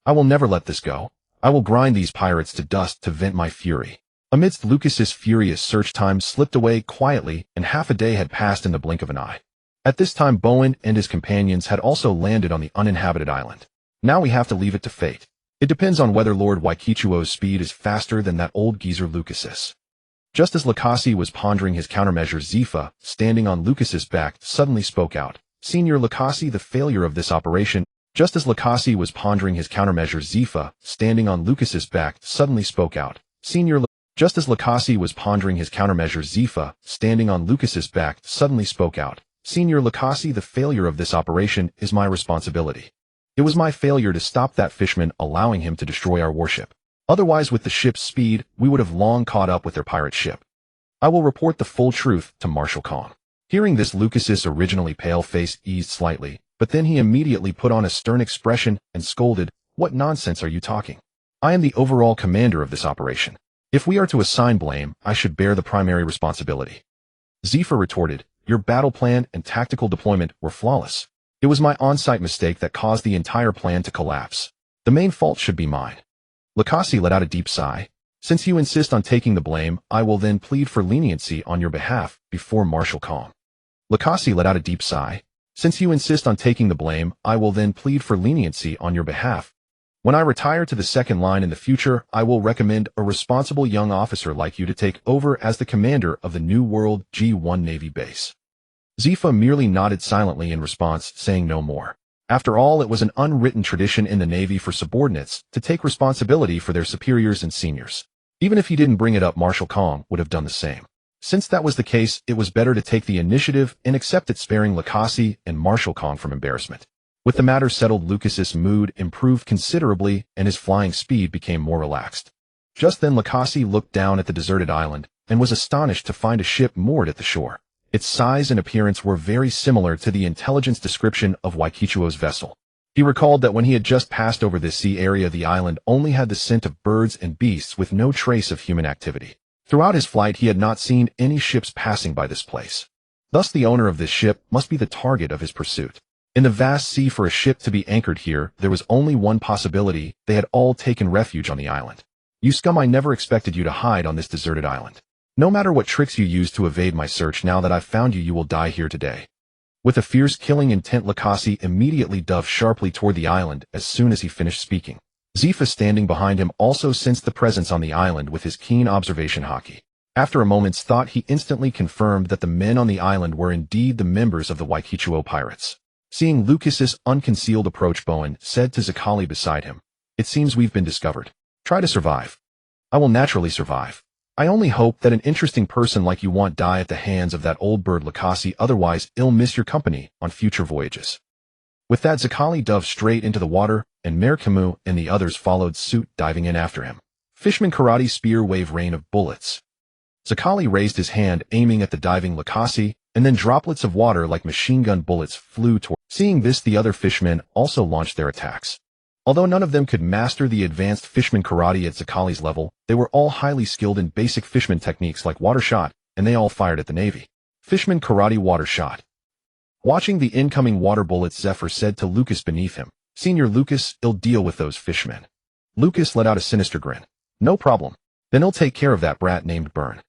A: I will never let this go. I will grind these pirates to dust to vent my fury. Amidst Lucas's furious search, time slipped away quietly, and half a day had passed in the blink of an eye. At this time, Bowen and his companions had also landed on the uninhabited island. Now we have to leave it to fate. It depends on whether Lord Waikichuo's speed is faster than that old geezer Lucas's. Just as Lakasi was pondering his countermeasures, Zifa, standing on Lucas's back, suddenly spoke out. "Senior Lakasi, the failure of this operation." Just as Lakasi was pondering his countermeasures, Zifa, standing on Lucas's back, suddenly spoke out. Just as Lakasi was pondering his countermeasures, Zifa, standing on Lucas's back, suddenly spoke out. Senior Lucasi, the failure of this operation is my responsibility. It was my failure to stop that fishman, allowing him to destroy our warship. Otherwise, with the ship's speed, we would have long caught up with their pirate ship. I will report the full truth to Marshal Kong. Hearing this, Lucas's originally pale face eased slightly, but then he immediately put on a stern expression and scolded, "What nonsense are you talking? I am the overall commander of this operation. If we are to assign blame, I should bear the primary responsibility." Zephyr retorted, "Your battle plan and tactical deployment were flawless. It was my on-site mistake that caused the entire plan to collapse. The main fault should be mine." Lucasi let out a deep sigh. "Since you insist on taking the blame, I will then plead for leniency on your behalf before Marshal Kong." Lucasi let out a deep sigh. "Since you insist on taking the blame, I will then plead for leniency on your behalf. When I retire to the second line in the future, I will recommend a responsible young officer like you to take over as the commander of the New World G1 Navy base." Zephyr merely nodded silently in response, saying no more. After all, it was an unwritten tradition in the Navy for subordinates to take responsibility for their superiors and seniors. Even if he didn't bring it up, Marshal Kong would have done the same. Since that was the case, it was better to take the initiative and accept it, sparing Lucasi and Marshal Kong from embarrassment. With the matter settled, Lucas's mood improved considerably and his flying speed became more relaxed. Just then Lucasi looked down at the deserted island and was astonished to find a ship moored at the shore. Its size and appearance were very similar to the intelligence description of Waikichuo's vessel. He recalled that when he had just passed over this sea area, the island only had the scent of birds and beasts with no trace of human activity. Throughout his flight, he had not seen any ships passing by this place. Thus, the owner of this ship must be the target of his pursuit. In the vast sea, for a ship to be anchored here, there was only one possibility: they had all taken refuge on the island. "You scum, I never expected you to hide on this deserted island. No matter what tricks you used to evade my search, now that I've found you, you will die here today." With a fierce, killing intent, Lucasi immediately dove sharply toward the island as soon as he finished speaking. Zephyr, standing behind him, also sensed the presence on the island with his keen observation haki. After a moment's thought, he instantly confirmed that the men on the island were indeed the members of the Waikichuo pirates. Seeing Lucas's unconcealed approach, Bowen said to Zakali beside him, "It seems we've been discovered. Try to survive." "I will naturally survive. I only hope that an interesting person like you won't die at the hands of that old bird Lucasi, otherwise I'll miss your company on future voyages." With that, Zakali dove straight into the water, and Mare Camus and the others followed suit, diving in after him. Fishman karate spear wave rain of bullets. Zakali raised his hand, aiming at the diving Lucasi, and then droplets of water like machine gun bullets flew toward. Seeing this, the other fishmen also launched their attacks. Although none of them could master the advanced fishman karate at Zakali's level, they were all highly skilled in basic fishman techniques like water shot, and they all fired at the Navy. Fishman karate water shot. Watching the incoming water bullets, Zephyr said to Lucas beneath him, "Senior Lucas, I'll deal with those fishmen." Lucas let out a sinister grin. "No problem. Then I'll take care of that brat named Burn."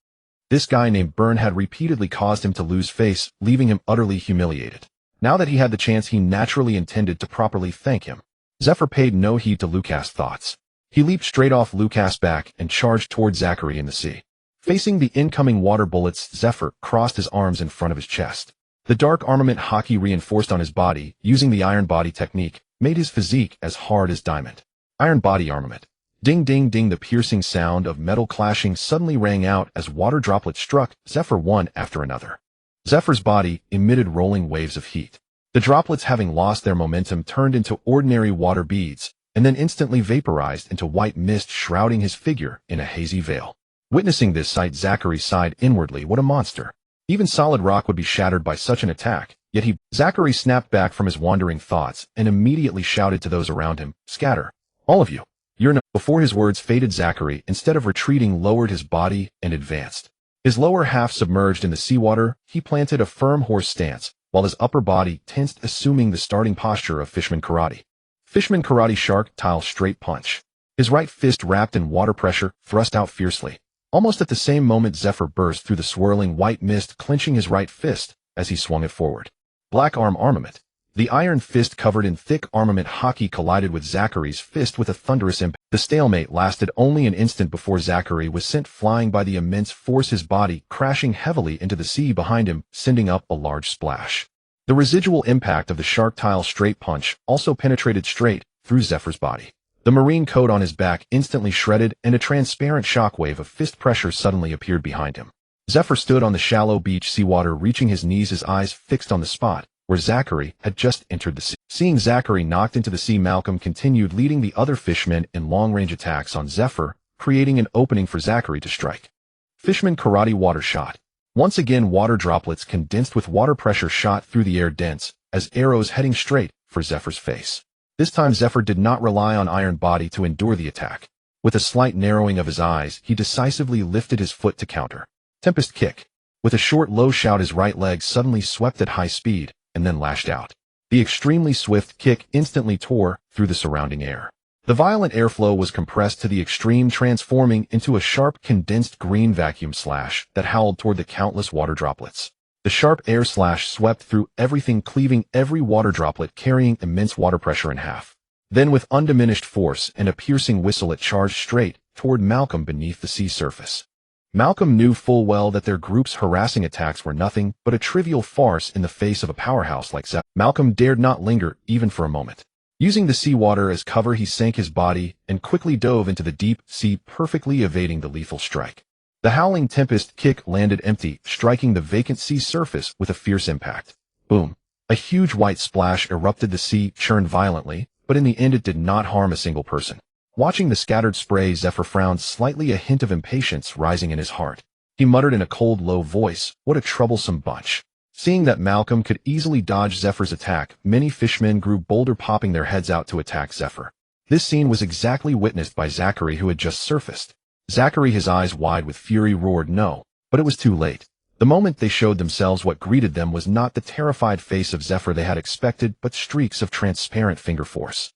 A: This guy named Burn had repeatedly caused him to lose face, leaving him utterly humiliated. Now that he had the chance, he naturally intended to properly thank him. Zephyr paid no heed to Lucas' thoughts. He leaped straight off Lucas' back and charged toward Zachary in the sea. Facing the incoming water bullets, Zephyr crossed his arms in front of his chest. The dark armament haki reinforced on his body, using the iron body technique, made his physique as hard as diamond. Iron body armament. Ding ding ding, the piercing sound of metal clashing suddenly rang out as water droplets struck Zephyr one after another. Zephyr's body emitted rolling waves of heat. The droplets, having lost their momentum, turned into ordinary water beads, and then instantly vaporized into white mist, shrouding his figure in a hazy veil. Witnessing this sight, Zachary sighed inwardly. What a monster. Even solid rock would be shattered by such an attack, yet Zachary snapped back from his wandering thoughts and immediately shouted to those around him, "Scatter. All of you. You're no—" Before his words faded, Zachary, instead of retreating, lowered his body and advanced. His lower half submerged in the seawater, he planted a firm horse stance, while his upper body tensed, assuming the starting posture of Fishman Karate. Fishman Karate Shark Tile Straight Punch. His right fist, wrapped in water pressure, thrust out fiercely. Almost at the same moment, Zephyr burst through the swirling white mist, clenching his right fist as he swung it forward. Black Arm Armament. The iron fist covered in thick armament haki collided with Zachary's fist with a thunderous impact. The stalemate lasted only an instant before Zachary was sent flying by the immense force, his body crashing heavily into the sea behind him, sending up a large splash. The residual impact of the Shark Tile Straight Punch also penetrated straight through Zephyr's body. The marine coat on his back instantly shredded, and a transparent shockwave of fist pressure suddenly appeared behind him. Zephyr stood on the shallow beach seawater, reaching his knees, his eyes fixed on the spot where Zachary had just entered the sea. Seeing Zachary knocked into the sea, Malcolm continued leading the other fishmen in long-range attacks on Zephyr, creating an opening for Zachary to strike. Fishman Karate Water Shot. Once again, water droplets condensed with water pressure shot through the air, dense as arrows heading straight for Zephyr's face. This time Zephyr did not rely on Iron Body to endure the attack. With a slight narrowing of his eyes, he decisively lifted his foot to counter. Tempest Kick. With a short low shout, his right leg suddenly swept at high speed and then lashed out. The extremely swift kick instantly tore through the surrounding air. The violent airflow was compressed to the extreme, transforming into a sharp, condensed green vacuum slash that howled toward the countless water droplets. The sharp air slash swept through everything, cleaving every water droplet, carrying immense water pressure in half. Then, with undiminished force and a piercing whistle, it charged straight toward Malcolm beneath the sea surface. Malcolm knew full well that their group's harassing attacks were nothing but a trivial farce in the face of a powerhouse like Zephyr. Malcolm dared not linger even for a moment. Using the seawater as cover, he sank his body and quickly dove into the deep sea, perfectly evading the lethal strike. The howling Tempest Kick landed empty, striking the vacant sea surface with a fierce impact. Boom. A huge white splash erupted. The sea churned violently, but in the end it did not harm a single person. Watching the scattered spray, Zephyr frowned slightly, a hint of impatience rising in his heart. He muttered in a cold, low voice, "What a troublesome bunch." Seeing that Malcolm could easily dodge Zephyr's attack, many fishmen grew bolder, popping their heads out to attack Zephyr. This scene was exactly witnessed by Zachary, who had just surfaced. Zachary, his eyes wide with fury, roared no, but it was too late. The moment they showed themselves, what greeted them was not the terrified face of Zephyr they had expected, but streaks of transparent finger force.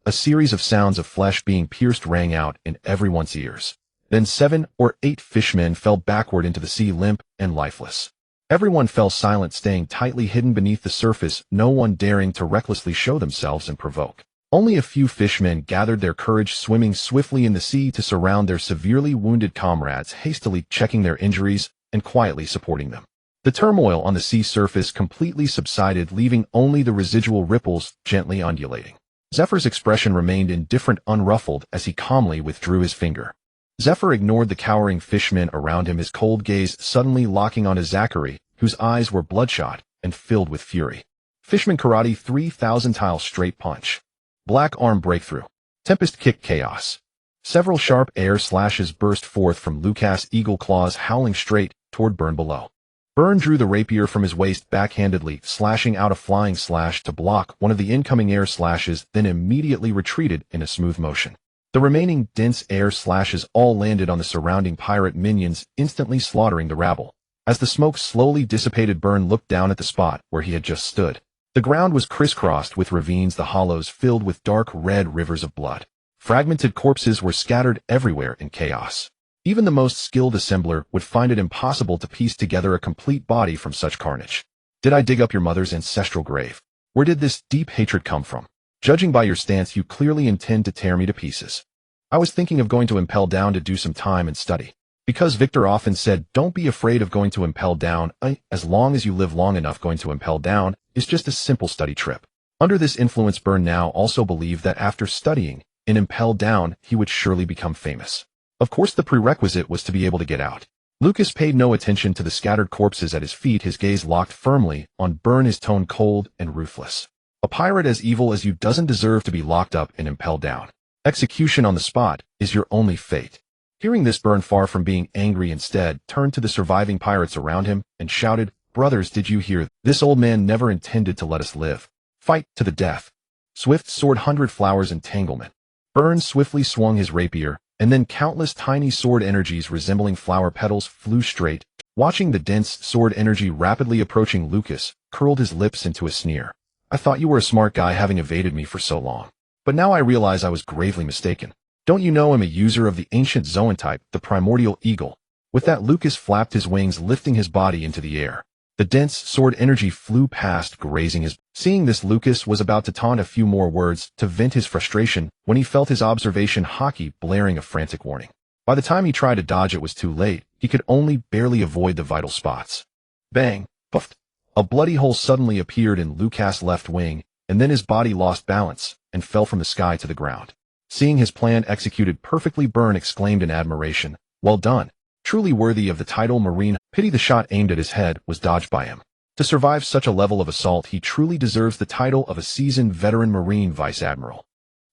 A: A series of sounds of flesh being pierced rang out in everyone's ears. Then 7 or 8 fishmen fell backward into the sea, limp and lifeless. Everyone fell silent, staying tightly hidden beneath the surface, no one daring to recklessly show themselves and provoke. Only a few fishmen gathered their courage, swimming swiftly in the sea to surround their severely wounded comrades, hastily checking their injuries and quietly supporting them. The turmoil on the sea surface completely subsided, leaving only the residual ripples gently undulating. Zephyr's expression remained indifferent, unruffled, as he calmly withdrew his finger. Zephyr ignored the cowering fishmen around him, his cold gaze suddenly locking onto Zachary, whose eyes were bloodshot and filled with fury. Fishman Karate 3000 tile straight punch. Black arm breakthrough. Tempest Kick chaos. Several sharp air slashes burst forth from Lucas' eagle claws, howling straight toward Burn below. Burn drew the rapier from his waist backhandedly, slashing out a flying slash to block one of the incoming air slashes, then immediately retreated in a smooth motion. The remaining dense air slashes all landed on the surrounding pirate minions, instantly slaughtering the rabble. As the smoke slowly dissipated, Burn looked down at the spot where he had just stood. The ground was crisscrossed with ravines, the hollows filled with dark red rivers of blood. Fragmented corpses were scattered everywhere in chaos. Even the most skilled assembler would find it impossible to piece together a complete body from such carnage. Did I dig up your mother's ancestral grave? Where did this deep hatred come from? Judging by your stance, you clearly intend to tear me to pieces. I was thinking of going to Impel Down to do some time and study. Because Victor often said, don't be afraid of going to Impel Down. As long as you live long enough, going to Impel Down is just a simple study trip. Under this influence, Burn now also believed that after studying in Impel Down, he would surely become famous. Of course, the prerequisite was to be able to get out. Lucas paid no attention to the scattered corpses at his feet, his gaze locked firmly on Burn, his tone cold and ruthless. A pirate as evil as you doesn't deserve to be locked up and impelled down. Execution on the spot is your only fate. Hearing this, Burn, far from being angry, instead turned to the surviving pirates around him and shouted, "Brothers, did you hear? This old man never intended to let us live. Fight to the death." Swift sword 100 flowers entanglement. Burn swiftly swung his rapier, and then countless tiny sword energies resembling flower petals flew straight. Watching the dense sword energy rapidly approaching, Lucas curled his lips into a sneer. "I thought you were a smart guy, having evaded me for so long. But now I realize I was gravely mistaken. Don't you know I'm a user of the ancient Zoan type, the primordial eagle?" With that, Lucas flapped his wings, lifting his body into the air. The dense sword energy flew past, grazing his... Seeing this, Lucas was about to taunt a few more words to vent his frustration when he felt his observation hockey blaring a frantic warning. By the time he tried to dodge, it was too late. He could only barely avoid the vital spots. Bang! Puffed! A bloody hole suddenly appeared in Lucas' left wing, and then his body lost balance and fell from the sky to the ground. Seeing his plan executed perfectly, Burn exclaimed in admiration, "Well done. Truly worthy of the title Marine. Pity the shot aimed at his head was dodged by him. To survive such a level of assault, he truly deserves the title of a seasoned veteran Marine Vice Admiral.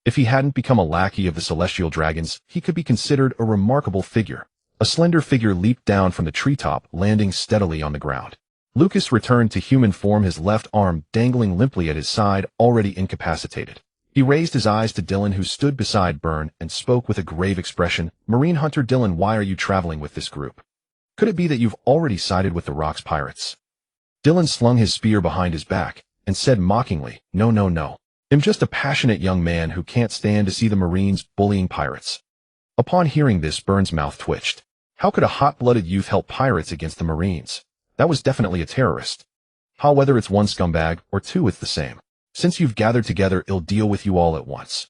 A: If he hadn't become a lackey of the celestial dragons, he could be considered a remarkable figure. A slender figure leaped down from the treetop, landing steadily on the ground. Lucas returned to human form, his left arm dangling limply at his side, already incapacitated. He raised his eyes to Dylan, who stood beside Burn, and spoke with a grave expression. Marine Hunter Dylan, why are you traveling with this group? Could it be that you've already sided with the Rocks pirates? Dylan slung his spear behind his back and said mockingly, No, no, no. I'm just a passionate young man who can't stand to see the Marines bullying pirates. Upon hearing this, Burn's mouth twitched. How could a hot-blooded youth help pirates against the Marines? That was definitely a terrorist. Whether it's one scumbag or two, it's the same. Since you've gathered together, I'll deal with you all at once.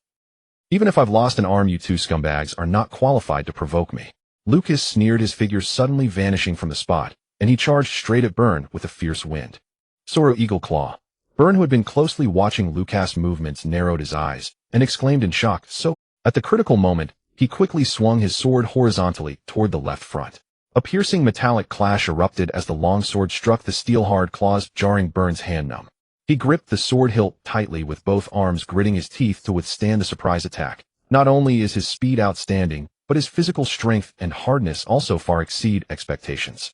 A: Even if I've lost an arm, you two scumbags are not qualified to provoke me. Lucas sneered, his figure suddenly vanishing from the spot, and he charged straight at Burn with a fierce wind. Soaring Eagle Claw. Burn, who had been closely watching Lucas' movements, narrowed his eyes and exclaimed in shock. At the critical moment, he quickly swung his sword horizontally toward the left front. A piercing metallic clash erupted as the long sword struck the steel-hard claws, jarring Burn's hand numb. He gripped the sword hilt tightly with both arms, gritting his teeth to withstand the surprise attack. Not only is his speed outstanding, but his physical strength and hardness also far exceed expectations.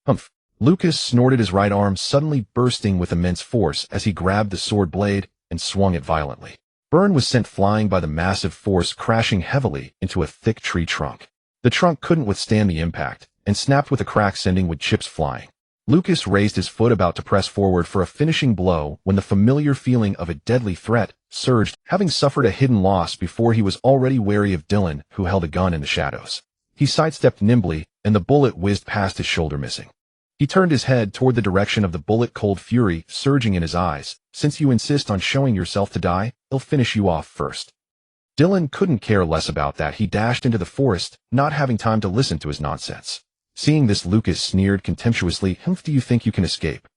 A: Humph! Lucas snorted, his right arm suddenly bursting with immense force as he grabbed the sword blade and swung it violently. Burn was sent flying by the massive force, crashing heavily into a thick tree trunk. The trunk couldn't withstand the impact and snapped with a crack, sending wood chips flying. Lucas raised his foot, about to press forward for a finishing blow, when the familiar feeling of a deadly threat surged. Having suffered a hidden loss before, he was already wary of Dylan, who held a gun in the shadows. He sidestepped nimbly, and the bullet whizzed past his shoulder, missing. He turned his head toward the direction of the bullet, cold fury surging in his eyes. Since you insist on showing yourself to die, I'll finish you off first. Dylan couldn't care less about that. He dashed into the forest, not having time to listen to his nonsense. Seeing this, Lucas sneered contemptuously. Do you think you can escape?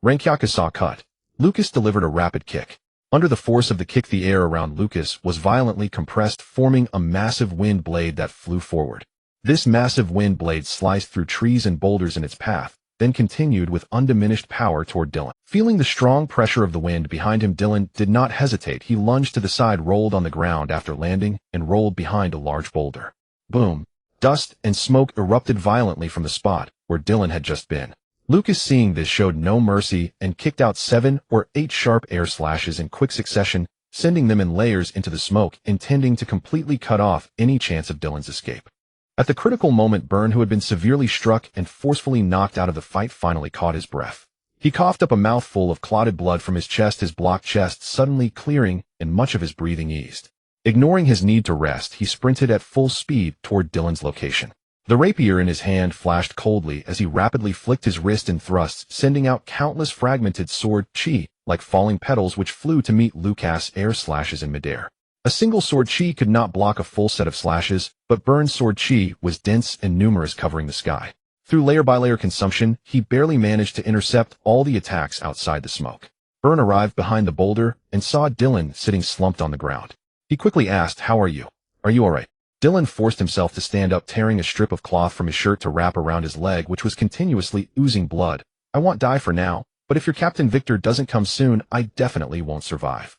A: Rayquaza saw cut. Lucas delivered a rapid kick. Under the force of the kick, the air around Lucas was violently compressed, forming a massive wind blade that flew forward. This massive wind blade sliced through trees and boulders in its path, then continued with undiminished power toward Dylan. Feeling the strong pressure of the wind behind him, Dylan did not hesitate. He lunged to the side, rolled on the ground after landing, and rolled behind a large boulder. Boom! Dust and smoke erupted violently from the spot where Dylan had just been. Lucas, seeing this, showed no mercy and kicked out 7 or 8 sharp air slashes in quick succession, sending them in layers into the smoke, intending to completely cut off any chance of Dylan's escape. At the critical moment, Burn, who had been severely struck and forcefully knocked out of the fight, finally caught his breath. He coughed up a mouthful of clotted blood from his chest, his blocked chest suddenly clearing, and much of his breathing eased. Ignoring his need to rest, he sprinted at full speed toward Dylan's location. The rapier in his hand flashed coldly as he rapidly flicked his wrist and thrusts, sending out countless fragmented sword chi, like falling petals, which flew to meet Lucas' air slashes in midair. A single sword chi could not block a full set of slashes, but Burn's sword chi was dense and numerous, covering the sky. Through layer-by-layer consumption, he barely managed to intercept all the attacks outside the smoke. Burn arrived behind the boulder and saw Dylan sitting slumped on the ground. He quickly asked, "How are you? Are you all right?" Dylan forced himself to stand up, tearing a strip of cloth from his shirt to wrap around his leg, which was continuously oozing blood. "I won't die for now, but if your Captain Victor doesn't come soon, I definitely won't survive.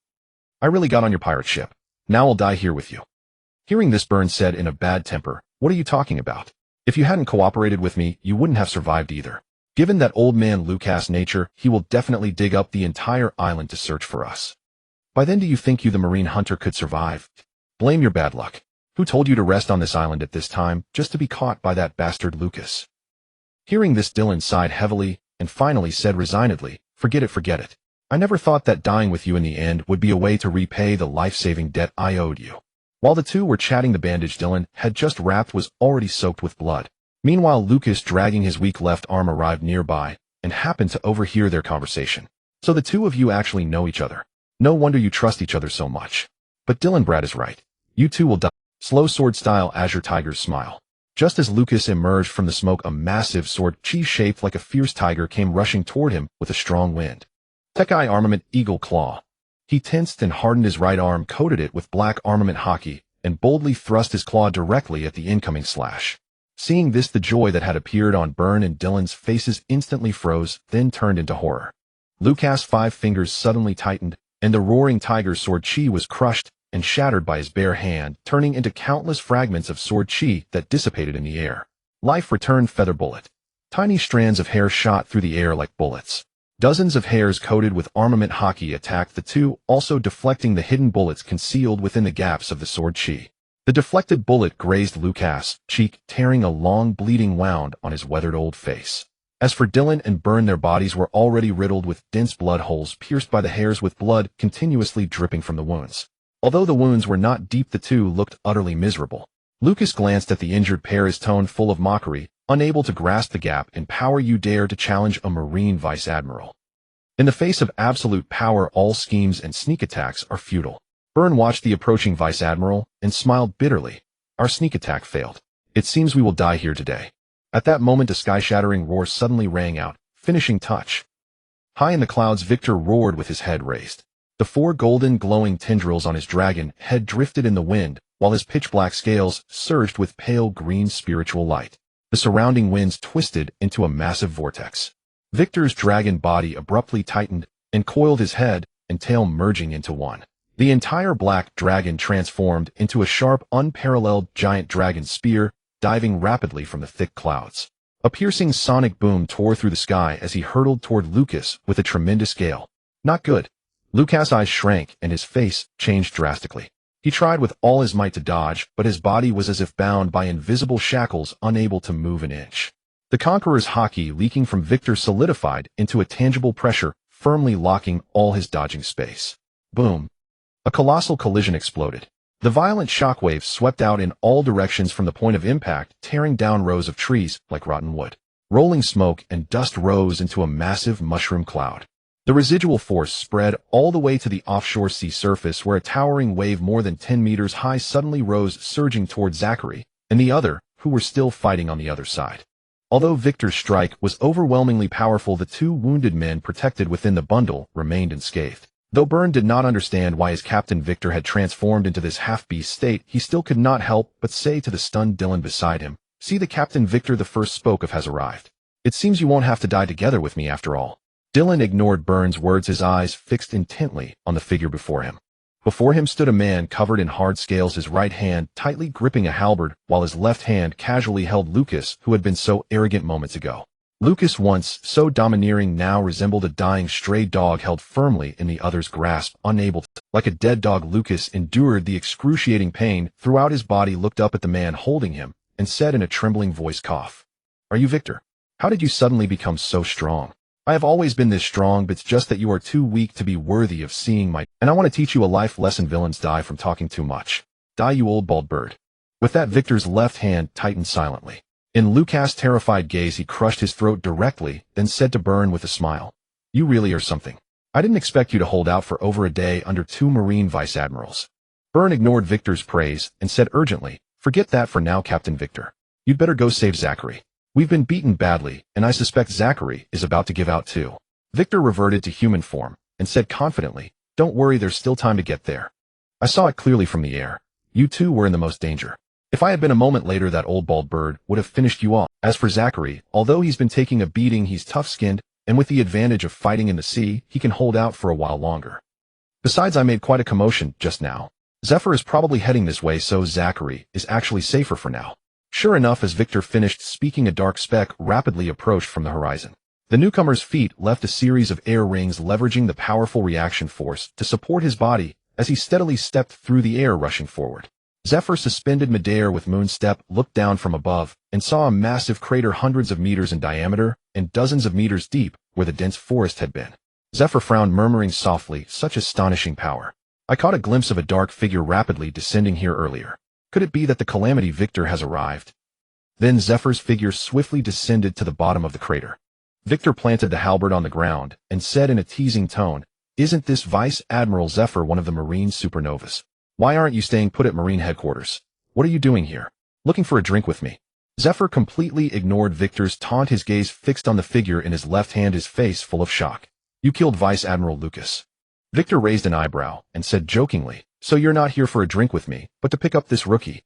A: I really got on your pirate ship. Now I'll die here with you." Hearing this, Burn said in a bad temper, "What are you talking about? If you hadn't cooperated with me, you wouldn't have survived either. Given that old man Lucas' nature, he will definitely dig up the entire island to search for us. By then, do you think you, the Marine Hunter, could survive? Blame your bad luck. Who told you to rest on this island at this time, just to be caught by that bastard Lucas?" Hearing this, Dylan sighed heavily and finally said resignedly, forget it. I never thought that dying with you in the end would be a way to repay the life-saving debt I owed you." While the two were chatting, the bandage Dylan had just wrapped was already soaked with blood. Meanwhile, Lucas, dragging his weak left arm, arrived nearby and happened to overhear their conversation. "So the two of you actually know each other. No wonder you trust each other so much. But Dylan, Brad is right. You two will die." Slow sword-style Azure Tiger's smile. Just as Lucas emerged from the smoke, a massive sword, chi shaped like a fierce tiger, came rushing toward him with a strong wind. Tekai armament Eagle Claw. He tensed and hardened his right arm, coated it with black armament Hockey, and boldly thrust his claw directly at the incoming slash. Seeing this, the joy that had appeared on Burn and Dylan's faces instantly froze, then turned into horror. Lucas' 5 fingers suddenly tightened, and the roaring tiger's sword chi was crushed and shattered by his bare hand, turning into countless fragments of sword chi that dissipated in the air. Life returned Feather Bullet. Tiny strands of hair shot through the air like bullets. Dozens of hairs coated with armament hockey attacked the two, also deflecting the hidden bullets concealed within the gaps of the sword chi. The deflected bullet grazed Lucas' cheek, tearing a long bleeding wound on his weathered old face. As for Dylan and Burn, their bodies were already riddled with dense blood holes pierced by the hairs, with blood continuously dripping from the wounds. Although the wounds were not deep, the two looked utterly miserable. Lucas glanced at the injured pair, his tone full of mockery, unable to grasp the gap in power. You dare to challenge a Marine Vice Admiral? In the face of absolute power, all schemes and sneak attacks are futile. Burn watched the approaching Vice Admiral and smiled bitterly. Our sneak attack failed. It seems we will die here today. At that moment, a sky-shattering roar suddenly rang out, finishing touch. High in the clouds, Victor roared with his head raised. The 4 golden glowing tendrils on his dragon head drifted in the wind, while his pitch-black scales surged with pale green spiritual light. The surrounding winds twisted into a massive vortex. Victor's dragon body abruptly tightened and coiled, his head and tail merging into one. The entire black dragon transformed into a sharp, unparalleled giant dragon spear, diving rapidly from the thick clouds. A piercing sonic boom tore through the sky as he hurtled toward Lucas with a tremendous gale. Not good. Lucas' eyes shrank and his face changed drastically. He tried with all his might to dodge, but his body was as if bound by invisible shackles, unable to move an inch. The Conqueror's hockey leaking from Victor solidified into a tangible pressure, firmly locking all his dodging space. Boom. A colossal collision exploded. The violent shockwaves swept out in all directions from the point of impact, tearing down rows of trees like rotten wood. Rolling smoke and dust rose into a massive mushroom cloud. The residual force spread all the way to the offshore sea surface, where a towering wave more than 10 meters high suddenly rose, surging toward Zachary and the other, who were still fighting on the other side. Although Victor's strike was overwhelmingly powerful, the 2 wounded men protected within the bundle remained unscathed. Though Burn did not understand why his captain Victor had transformed into this half-beast state, he still could not help but say to the stunned Dylan beside him, "See, the Captain Victor the first spoke of has arrived. It seems you won't have to die together with me after all." Dylan ignored Burn's words, his eyes fixed intently on the figure before him. Before him stood a man covered in hard scales, his right hand tightly gripping a halberd, while his left hand casually held Lucas, who had been so arrogant moments ago. Lucas, once so domineering, now resembled a dying stray dog held firmly in the other's grasp, unable to. Like a dead dog, Lucas endured the excruciating pain throughout his body, looked up at the man holding him, and said in a trembling voice, "Cough. Are you Victor? How did you suddenly become so strong?" "I have always been this strong, but it's just that you are too weak to be worthy of seeing my... And I want to teach you a life lesson. Villains die from talking too much. Die, you old bald bird." With that, Victor's left hand tightened silently. In Lucas' terrified gaze, he crushed his throat directly, then said to Burn with a smile, "You really are something. I didn't expect you to hold out for over a day under 2 Marine Vice Admirals." Burn ignored Victor's praise and said urgently, "Forget that for now, Captain Victor. You'd better go save Zachary. We've been beaten badly, and I suspect Zachary is about to give out too." Victor reverted to human form and said confidently, "Don't worry, there's still time to get there. I saw it clearly from the air. You two were in the most danger. If I had been a moment later, that old bald bird would have finished you off. As for Zachary, although he's been taking a beating, he's tough-skinned, and with the advantage of fighting in the sea, he can hold out for a while longer. Besides, I made quite a commotion just now. Zephyr is probably heading this way, so Zachary is actually safer for now." Sure enough, as Victor finished speaking, a dark speck rapidly approached from the horizon. The newcomer's feet left a series of air rings, leveraging the powerful reaction force to support his body as he steadily stepped through the air, rushing forward. Zephyr, suspended midair with moon step, looked down from above and saw a massive crater hundreds of meters in diameter and dozens of meters deep where the dense forest had been. Zephyr frowned, murmuring softly, "Such astonishing power. I caught a glimpse of a dark figure rapidly descending here earlier. Could it be that the Calamity Victor has arrived?" Then Zephyr's figure swiftly descended to the bottom of the crater. Victor planted the halberd on the ground and said in a teasing tone, "Isn't this Vice Admiral Zephyr one of the Marine supernovas? Why aren't you staying put at Marine headquarters? What are you doing here? Looking for a drink with me?" Zephyr completely ignored Victor's taunt, his gaze fixed on the figure in his left hand, his face full of shock. "You killed Vice Admiral Lucas." Victor raised an eyebrow and said jokingly, "So you're not here for a drink with me, but to pick up this rookie?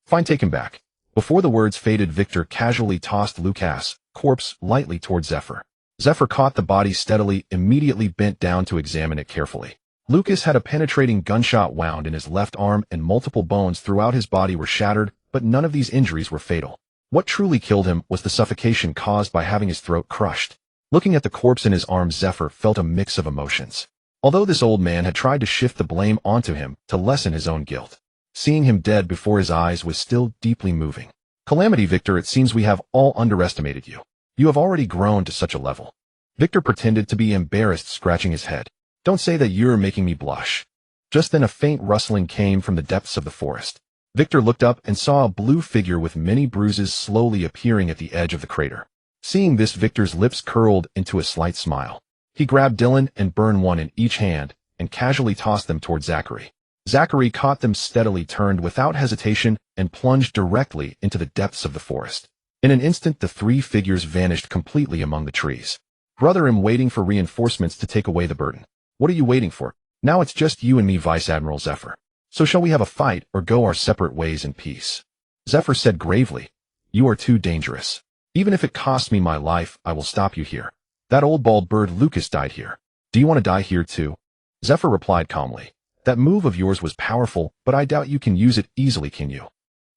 A: Fine, take him back. Before the words faded, Victor casually tossed Lucas' corpse lightly toward Zephyr. Zephyr caught the body steadily, immediately bent down to examine it carefully. Lucas had a penetrating gunshot wound in his left arm and multiple bones throughout his body were shattered, but none of these injuries were fatal. What truly killed him was the suffocation caused by having his throat crushed. Looking at the corpse in his arms, Zephyr felt a mix of emotions. Although this old man had tried to shift the blame onto him to lessen his own guilt, seeing him dead before his eyes was still deeply moving. Calamity, Victor, it seems we have all underestimated you. You have already grown to such a level. Victor pretended to be embarrassed, scratching his head. Don't say that, you're making me blush. Just then a faint rustling came from the depths of the forest. Victor looked up and saw a blue figure with many bruises slowly appearing at the edge of the crater. Seeing this, Victor's lips curled into a slight smile. He grabbed Dylan and Burn, one in each hand, and casually tossed them toward Zachary. Zachary caught them steadily, turned without hesitation, and plunged directly into the depths of the forest. In an instant, the three figures vanished completely among the trees. Brother, I'm waiting for reinforcements to take away the burden. What are you waiting for? Now it's just you and me, Vice Admiral Zephyr. So shall we have a fight or go our separate ways in peace? Zephyr said gravely. You are too dangerous. Even if it costs me my life, I will stop you here. That old bald bird Lucas died here. Do you want to die here too? Zephyr replied calmly. That move of yours was powerful, but I doubt you can use it easily, can you?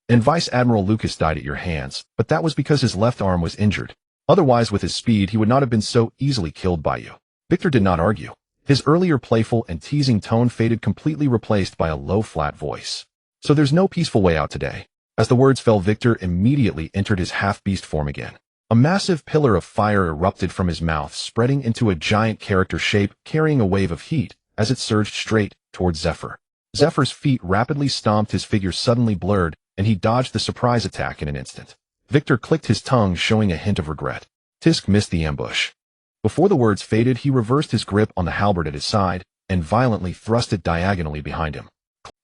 A: And Vice Admiral Lucas died at your hands, but that was because his left arm was injured. Otherwise, with his speed, he would not have been so easily killed by you. Victor did not argue. His earlier playful and teasing tone faded, completely replaced by a low, flat voice. So there's no peaceful way out today. As the words fell, Victor immediately entered his half-beast form again. A massive pillar of fire erupted from his mouth, spreading into a giant character shape, carrying a wave of heat as it surged straight towards Zephyr. Zephyr's feet rapidly stomped, his figure suddenly blurred, and he dodged the surprise attack in an instant. Victor clicked his tongue, showing a hint of regret. Tisk missed the ambush. Before the words faded, he reversed his grip on the halberd at his side and violently thrust it diagonally behind him.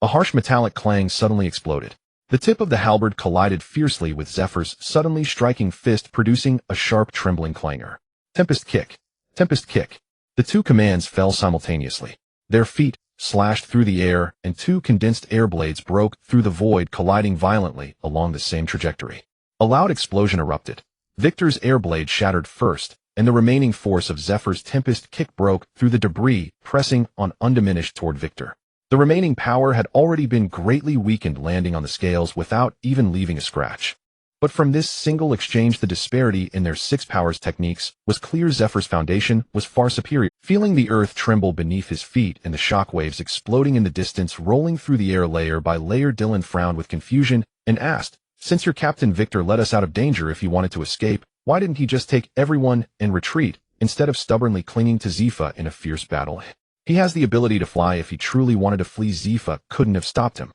A: A harsh metallic clang suddenly exploded. The tip of the halberd collided fiercely with Zephyr's suddenly striking fist, producing a sharp, trembling clangor. Tempest kick. Tempest kick. The two commands fell simultaneously. Their feet slashed through the air, and two condensed air blades broke through the void, colliding violently along the same trajectory. A loud explosion erupted. Victor's air blade shattered first, and the remaining force of Zephyr's tempest kick broke through the debris, pressing on undiminished toward Victor. The remaining power had already been greatly weakened, landing on the scales without even leaving a scratch. But from this single exchange, the disparity in their six powers techniques was clear. Zephyr's foundation was far superior. Feeling the earth tremble beneath his feet and the shockwaves exploding in the distance, rolling through the air layer by layer, Dylan frowned with confusion and asked, since your captain Victor let us out of danger, if he wanted to escape, why didn't he just take everyone and retreat, instead of stubbornly clinging to Zephyr in a fierce battle? He has the ability to fly. If he truly wanted to flee, Zephyr couldn't have stopped him.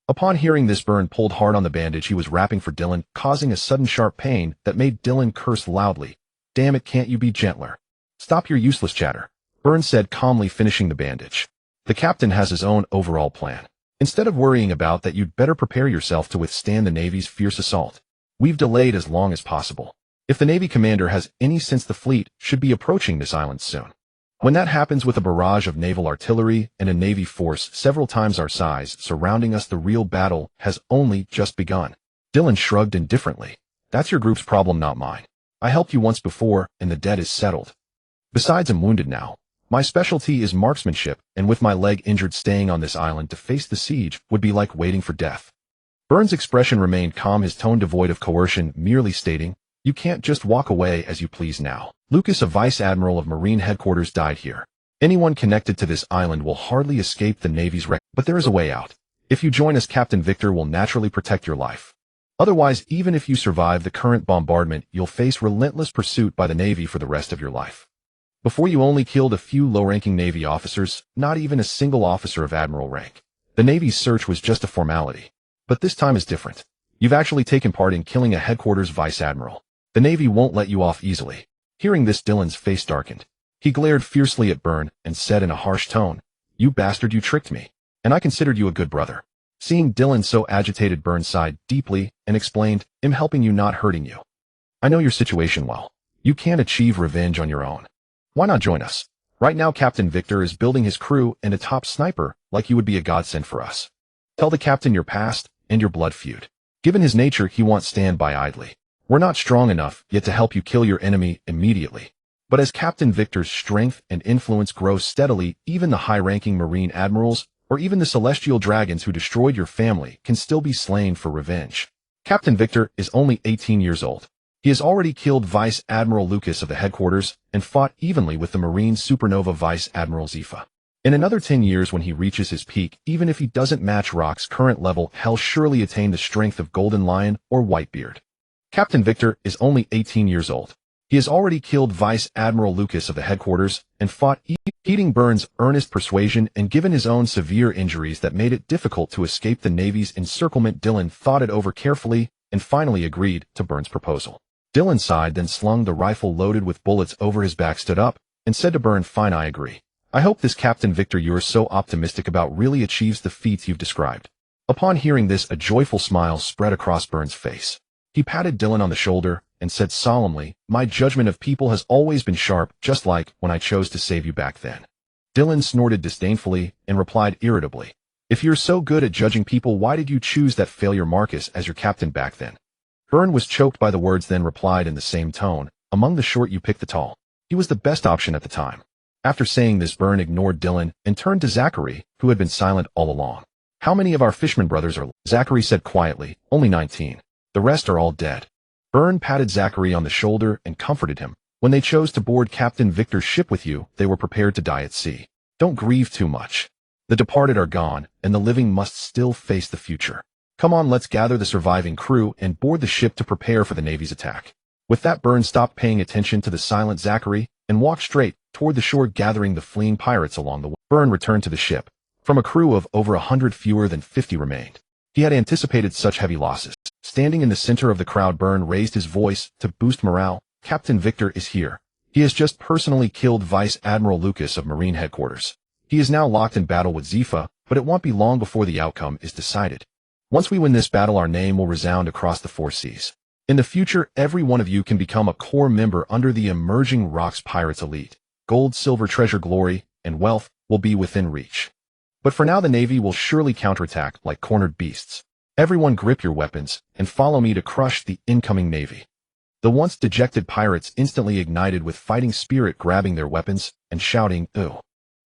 A: Upon hearing this, Burn pulled hard on the bandage he was wrapping for Dylan, causing a sudden sharp pain that made Dylan curse loudly. Damn it, can't you be gentler? Stop your useless chatter, Burn said calmly, finishing the bandage. The captain has his own overall plan. Instead of worrying about that, you'd better prepare yourself to withstand the Navy's fierce assault. We've delayed as long as possible. If the Navy commander has any sense, the fleet should be approaching this island soon. When that happens, with a barrage of naval artillery and a Navy force several times our size surrounding us, the real battle has only just begun. Dylan shrugged indifferently. That's your group's problem, not mine. I helped you once before, and the debt is settled. Besides, I'm wounded now. My specialty is marksmanship, and with my leg injured, staying on this island to face the siege would be like waiting for death. Burns' expression remained calm, his tone devoid of coercion, merely stating, you can't just walk away as you please now. Lucas, a vice admiral of Marine headquarters, died here. Anyone connected to this island will hardly escape the Navy's wreck, but there is a way out. If you join us, Captain Victor will naturally protect your life. Otherwise, even if you survive the current bombardment, you'll face relentless pursuit by the Navy for the rest of your life. Before, you only killed a few low-ranking Navy officers, not even a single officer of admiral rank. The Navy's search was just a formality. But this time is different. You've actually taken part in killing a headquarters vice admiral. The Navy won't let you off easily. Hearing this, Dylan's face darkened. He glared fiercely at Burn and said in a harsh tone, you bastard, you tricked me. And I considered you a good brother. Seeing Dylan so agitated, Burn sighed deeply and explained, I'm helping you, not hurting you. I know your situation well. You can't achieve revenge on your own. Why not join us? Right now, Captain Victor is building his crew and a top sniper like you would be a godsend for us. Tell the captain your past and your blood feud. Given his nature, he won't stand by idly. We're not strong enough yet to help you kill your enemy immediately. But as Captain Victor's strength and influence grow steadily, even the high-ranking Marine admirals, or even the celestial dragons who destroyed your family, can still be slain for revenge. Captain Victor is only 18 years old. He has already killed Vice Admiral Lucas of the headquarters and fought evenly with the Marine supernova Vice Admiral Zifa. In another 10 years when he reaches his peak, even if he doesn't match Rock's current level, he'll surely attain the strength of Golden Lion or Whitebeard. Captain Victor is only 18 years old. He has already killed Vice Admiral Lucas of the headquarters and fought heeding Burns' earnest persuasion and given his own severe injuries that made it difficult to escape the Navy's encirclement. Dylan thought it over carefully and finally agreed to Burns' proposal. Dylan sighed, then slung the rifle loaded with bullets over his back, stood up, and said to Burn, "Fine, I agree. I hope this Captain Victor you're so optimistic about really achieves the feats you've described." Upon hearing this, a joyful smile spread across Burns' face. He patted Dylan on the shoulder and said solemnly, "My judgment of people has always been sharp, just like when I chose to save you back then." Dylan snorted disdainfully and replied irritably, "If you're so good at judging people, why did you choose that failure Marcus as your captain back then?" Burn was choked by the words, then replied in the same tone, "Among the short you picked the tall. He was the best option at the time." After saying this, Burn ignored Dylan and turned to Zachary, who had been silent all along. "How many of our fisherman brothers are?" Zachary said quietly, "Only 19. The rest are all dead." Burn patted Zachary on the shoulder and comforted him. "When they chose to board Captain Victor's ship with you, they were prepared to die at sea. Don't grieve too much. The departed are gone, and the living must still face the future. Come on, let's gather the surviving crew and board the ship to prepare for the Navy's attack." With that, Burn stopped paying attention to the silent Zachary and walked straight toward the shore, gathering the fleeing pirates along the way. Burn returned to the ship. From a crew of over 100, fewer than 50 remained. He had anticipated such heavy losses. Standing in the center of the crowd, Burn raised his voice to boost morale. "Captain Victor is here. He has just personally killed Vice Admiral Lucas of Marine Headquarters. He is now locked in battle with Zifa, but it won't be long before the outcome is decided. Once we win this battle, our name will resound across the 4 seas. In the future, every one of you can become a core member under the emerging Rocks Pirates elite. Gold, silver, treasure, glory, and wealth will be within reach. But for now, the Navy will surely counterattack like cornered beasts. Everyone grip your weapons and follow me to crush the incoming Navy." The once dejected pirates instantly ignited with fighting spirit, grabbing their weapons and shouting, "Ew!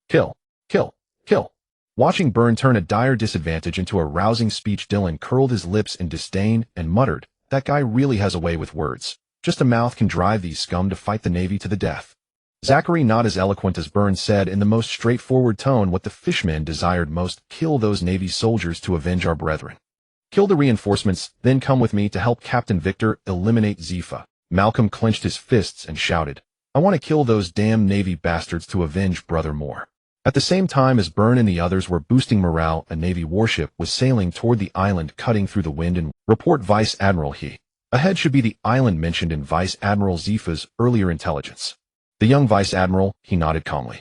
A: Kill! Kill! Kill!" Watching Burn turn a dire disadvantage into a rousing speech, Dylan curled his lips in disdain and muttered, "That guy really has a way with words. Just a mouth can drive these scum to fight the Navy to the death." Zachary, not as eloquent as Burn, said in the most straightforward tone what the fishmen desired most: "Kill those Navy soldiers to avenge our brethren. Kill the reinforcements, then come with me to help Captain Victor eliminate Zifa." Malcolm clenched his fists and shouted, "I want to kill those damn Navy bastards to avenge Brother Moore." At the same time as Burn and the others were boosting morale, a Navy warship was sailing toward the island, cutting through the wind and report Vice Admiral He. Ahead should be the island mentioned in Vice Admiral Zifa's earlier intelligence. The young Vice Admiral, he nodded calmly.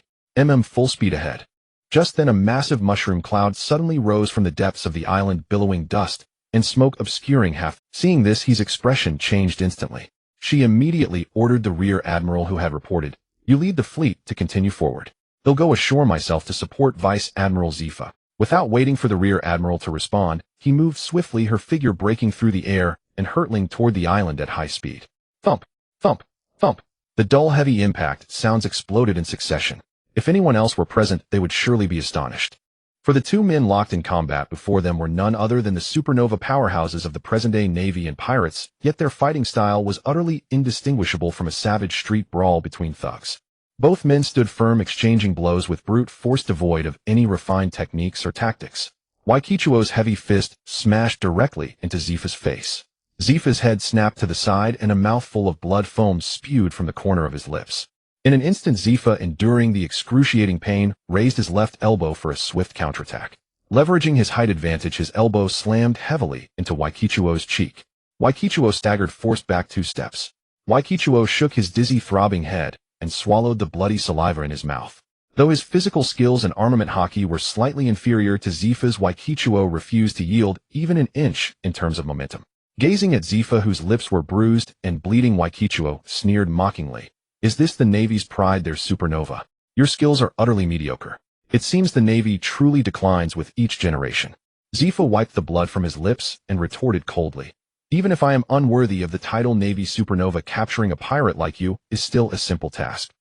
A: Full speed ahead. Just then a massive mushroom cloud suddenly rose from the depths of the island, billowing dust and smoke obscuring half. Seeing this, his expression changed instantly. She immediately ordered the rear admiral who had reported, "You lead the fleet to continue forward. They'll go ashore myself to support Vice Admiral Zifa." Without waiting for the rear admiral to respond, he moved swiftly, her figure breaking through the air and hurtling toward the island at high speed. Thump, thump, thump. The dull, heavy impact sounds exploded in succession. If anyone else were present, they would surely be astonished. For the 2 men locked in combat before them were none other than the supernova powerhouses of the present-day Navy and pirates, yet their fighting style was utterly indistinguishable from a savage street brawl between thugs. Both men stood firm, exchanging blows with brute force devoid of any refined techniques or tactics. Waikichuo's heavy fist smashed directly into Zifa's face. Zifa's head snapped to the side and a mouthful of blood foam spewed from the corner of his lips. In an instant, Zifa, enduring the excruciating pain, raised his left elbow for a swift counterattack. Leveraging his height advantage, his elbow slammed heavily into Waikichuo's cheek. Waikichuo staggered, forced back 2 steps. Waikichuo shook his dizzy, throbbing head and swallowed the bloody saliva in his mouth. Though his physical skills and armament hockey were slightly inferior to Zifa's, Waikichuo refused to yield even an inch in terms of momentum. Gazing at Zifa, whose lips were bruised and bleeding, Waikichuo sneered mockingly. "Is this the Navy's pride, their supernova? Your skills are utterly mediocre. It seems the Navy truly declines with each generation." Zifa wiped the blood from his lips and retorted coldly. Even if I am unworthy of the title Navy Supernova, capturing a pirate like you is still a simple task.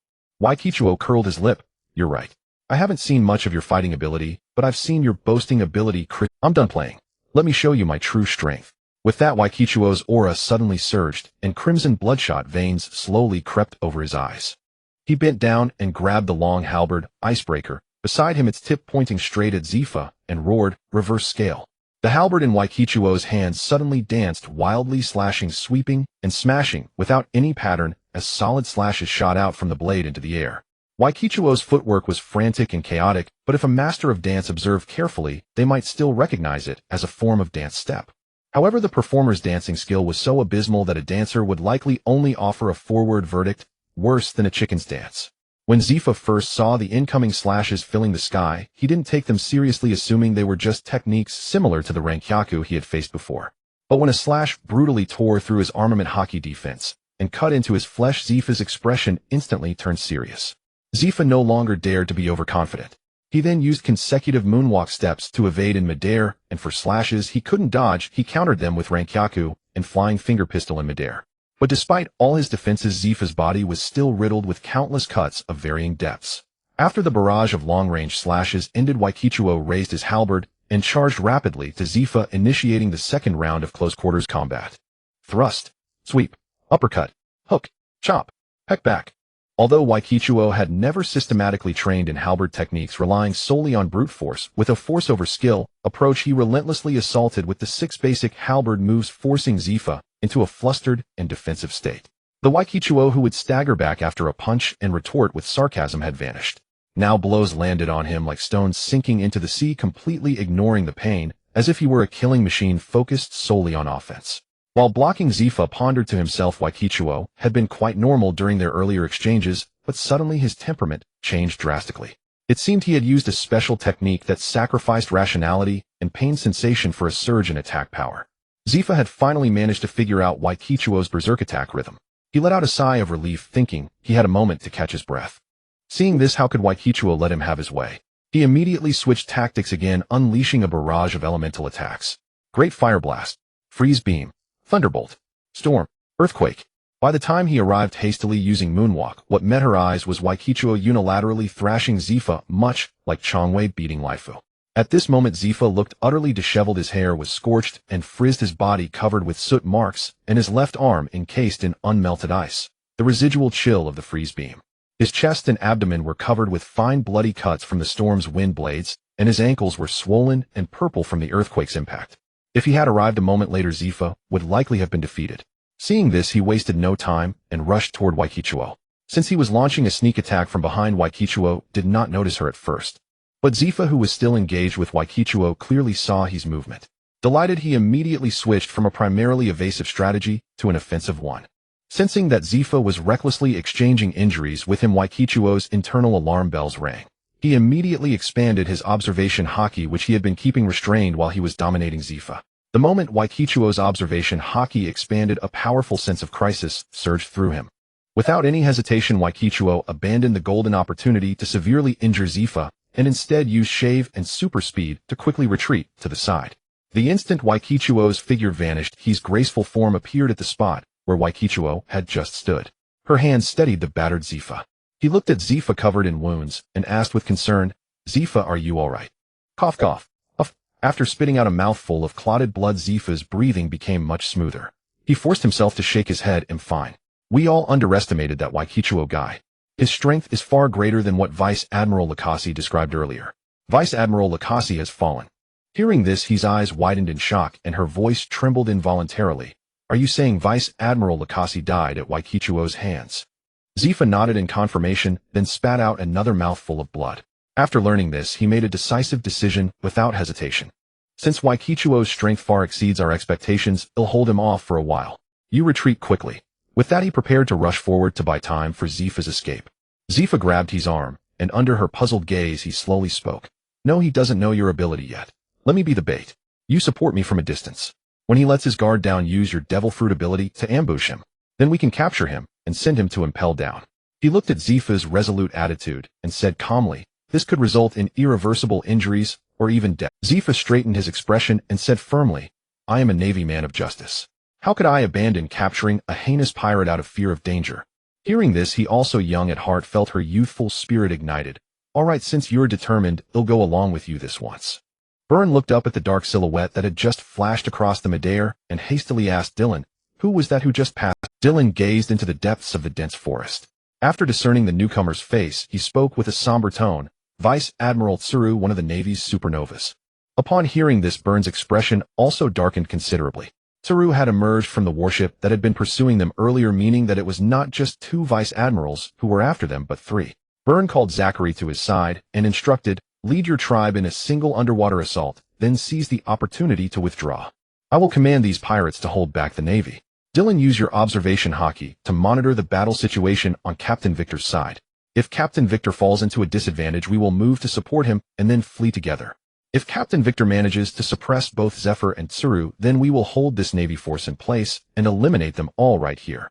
A: Waikichuo curled his lip. You're right. I haven't seen much of your fighting ability, but I've seen your boasting ability. I'm done playing. Let me show you my true strength. With that, Waikichuo's aura suddenly surged, and crimson bloodshot veins slowly crept over his eyes. He bent down and grabbed the long halberd, Icebreaker, beside him, its tip pointing straight at Zifa, and roared, reverse scale. The halberd in Waikichuo's hands suddenly danced wildly, slashing, sweeping, and smashing without any pattern as solid slashes shot out from the blade into the air. Waikichuo's footwork was frantic and chaotic, but if a master of dance observed carefully, they might still recognize it as a form of dance step. However, the performer's dancing skill was so abysmal that a dancer would likely only offer a forward verdict, worse than a chicken's dance. When Zifa first saw the incoming slashes filling the sky, he didn't take them seriously, assuming they were just techniques similar to the Rankyaku he had faced before. But when a slash brutally tore through his armament hockey defense and cut into his flesh, Zifa's expression instantly turned serious. Zifa no longer dared to be overconfident. He then used consecutive moonwalk steps to evade in midair, and for slashes he couldn't dodge, he countered them with Rankyaku and flying finger pistol in midair. But despite all his defenses, Zifa's body was still riddled with countless cuts of varying depths. After the barrage of long-range slashes ended, Waikichuo raised his halberd and charged rapidly to Zifa, initiating the second round of close-quarters combat. Thrust, sweep, uppercut, hook, chop, peck back. Although Waikichuo had never systematically trained in halberd techniques, relying solely on brute force with a force-over-skill approach, he relentlessly assaulted with the 6 basic halberd moves, forcing Zifa into a flustered and defensive state. The Waikichuo who would stagger back after a punch and retort with sarcasm had vanished. Now blows landed on him like stones sinking into the sea, completely ignoring the pain, as if he were a killing machine focused solely on offense. While blocking, Zifa pondered to himself. Waikichuo had been quite normal during their earlier exchanges, but suddenly his temperament changed drastically. It seemed he had used a special technique that sacrificed rationality and pain sensation for a surge in attack power. Zifa had finally managed to figure out Waikichuo's berserk attack rhythm. He let out a sigh of relief, thinking he had a moment to catch his breath. Seeing this, how could Waikichuo let him have his way? He immediately switched tactics again, unleashing a barrage of elemental attacks. Great Fire Blast, Freeze Beam, Thunderbolt, Storm, Earthquake. By the time he arrived hastily using Moonwalk, what met her eyes was Waikichuo unilaterally thrashing Zifa, much like Chongwei beating Lifu. At this moment, Zifa looked utterly disheveled. His hair was scorched and frizzed, his body covered with soot marks, and his left arm encased in unmelted ice, the residual chill of the freeze beam. His chest and abdomen were covered with fine bloody cuts from the storm's wind blades, and his ankles were swollen and purple from the earthquake's impact. If he had arrived a moment later, Zifa would likely have been defeated. Seeing this, he wasted no time and rushed toward Waikichuo. Since he was launching a sneak attack from behind, Waikichuo did not notice her at first. But Zifa, who was still engaged with Waikichuo, clearly saw his movement. Delighted, he immediately switched from a primarily evasive strategy to an offensive one. Sensing that Zifa was recklessly exchanging injuries with him, Waikichuo's internal alarm bells rang. He immediately expanded his observation haki, which he had been keeping restrained while he was dominating Zifa. The moment Waikichuo's observation haki expanded, a powerful sense of crisis surged through him. Without any hesitation, Waikichuo abandoned the golden opportunity to severely injure Zifa, and instead used shave and super speed to quickly retreat to the side. The instant Waikichuo's figure vanished, his graceful form appeared at the spot where Waikichuo had just stood. Her hand steadied the battered Zifa. He looked at Zifa covered in wounds and asked with concern, "Zifa, are you all right?" Cough, cough. After spitting out a mouthful of clotted blood, Zifa's breathing became much smoother. He forced himself to shake his head. "I'm fine. We all underestimated that Waikichuo guy. His strength is far greater than what Vice Admiral Lakasi described earlier. Vice Admiral Lakasi has fallen." Hearing this, his eyes widened in shock and her voice trembled involuntarily. "Are you saying Vice Admiral Lakasi died at Waikichuo's hands?" Zifa nodded in confirmation, then spat out another mouthful of blood. After learning this, he made a decisive decision without hesitation. "Since Waikichuo's strength far exceeds our expectations, it'll hold him off for a while. You retreat quickly." With that, he prepared to rush forward to buy time for Zifa's escape. Zifa grabbed his arm, and under her puzzled gaze he slowly spoke. "No, he doesn't know your ability yet. Let me be the bait. You support me from a distance. When he lets his guard down, use your devil fruit ability to ambush him. Then we can capture him and send him to impel down." He looked at Zifa's resolute attitude and said calmly, "This could result in irreversible injuries or even death. Zifa straightened his expression and said firmly, I am a Navy man of justice. How could I abandon capturing a heinous pirate out of fear of danger? Hearing this, he, also young at heart, felt her youthful spirit ignited. All right, since you're determined, I'll go along with you this once. Byrne looked up at the dark silhouette that had just flashed across the midair and hastily asked Dylan, who was that who just passed? Dylan gazed into the depths of the dense forest. After discerning the newcomer's face, he spoke with a somber tone, Vice Admiral Tsuru, one of the Navy's supernovas. Upon hearing this, Byrne's expression also darkened considerably. Tsuru had emerged from the warship that had been pursuing them earlier, meaning that it was not just 2 vice admirals who were after them, but 3. Byrne called Zachary to his side and instructed, lead your tribe in a single underwater assault, then seize the opportunity to withdraw. I will command these pirates to hold back the Navy. Dylan, use your observation hockey to monitor the battle situation on Captain Victor's side. If Captain Victor falls into a disadvantage, we will move to support him and then flee together. If Captain Victor manages to suppress both Zephyr and Tsuru, then we will hold this Navy force in place and eliminate them all right here.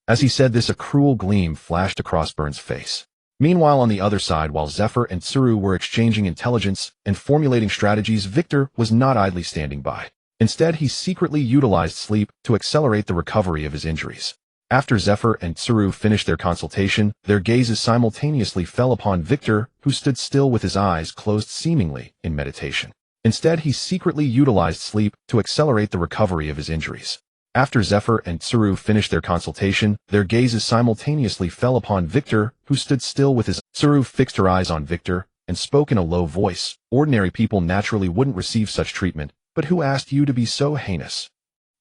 A: As he said this, a cruel gleam flashed across Byrne's face. Meanwhile, on the other side, while Zephyr and Tsuru were exchanging intelligence and formulating strategies, Victor was not idly standing by. Instead, he secretly utilized sleep to accelerate the recovery of his injuries. After Zephyr and Tsuru finished their consultation, their gazes simultaneously fell upon Victor, who stood still with his eyes closed, seemingly in meditation. Instead, he secretly utilized sleep to accelerate the recovery of his injuries. After Zephyr and Tsuru finished their consultation, their gazes simultaneously fell upon Victor, who stood still with his... Tsuru fixed her eyes on Victor and spoke in a low voice. Ordinary people naturally wouldn't receive such treatment, but who asked you to be so heinous?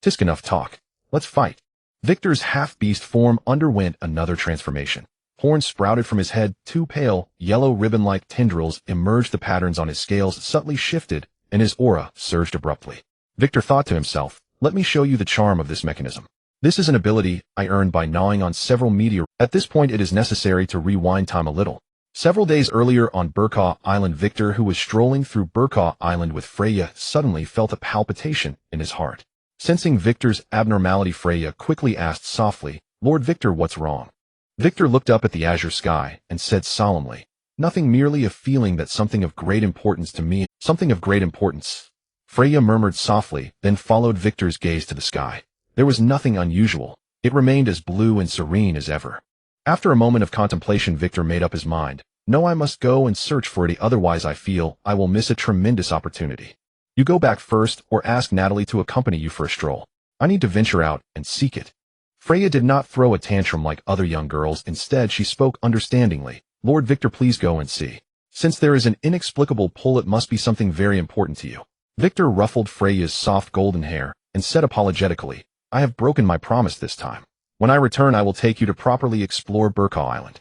A: Tisk, enough talk. Let's fight. Victor's half-beast form underwent another transformation. Horns sprouted from his head, 2 pale, yellow ribbon-like tendrils emerged. The patterns on his scales subtly shifted, and his aura surged abruptly. Victor thought to himself, let me show you the charm of this mechanism. This is an ability I earned by gnawing on several meteorites. At this point, it is necessary to rewind time a little. Several days earlier on Burkaw Island, Victor, who was strolling through Burkaw Island with Freya, suddenly felt a palpitation in his heart. Sensing Victor's abnormality, Freya quickly asked softly, Lord Victor, what's wrong? Victor looked up at the azure sky and said solemnly, nothing, merely a feeling that something of great importance to me. Something of great importance. Freya murmured softly, then followed Victor's gaze to the sky. There was nothing unusual. It remained as blue and serene as ever. After a moment of contemplation, Victor made up his mind. No, I must go and search for it, otherwise I feel I will miss a tremendous opportunity. You go back first, or ask Natalie to accompany you for a stroll. I need to venture out and seek it. Freya did not throw a tantrum like other young girls. Instead, she spoke understandingly. Lord Victor, please go and see. Since there is an inexplicable pull, it must be something very important to you. Victor ruffled Freya's soft golden hair and said apologetically, I have broken my promise this time. When I return, I will take you to properly explore Burkaw Island.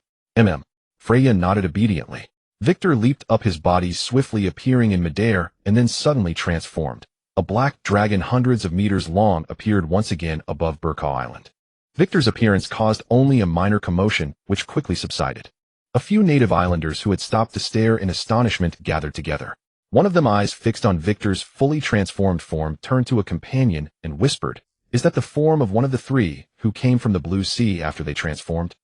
A: Freya nodded obediently. Victor leaped up, his body swiftly appearing in midair and then suddenly transformed. A black dragon hundreds of meters long appeared once again above Burkaw Island. Victor's appearance caused only a minor commotion, which quickly subsided. A few native islanders who had stopped to stare in astonishment gathered together. One of them, eyes fixed on Victor's fully transformed form, turned to a companion and whispered, Is that the form of one of the 3 who came from the blue sea after they transformed?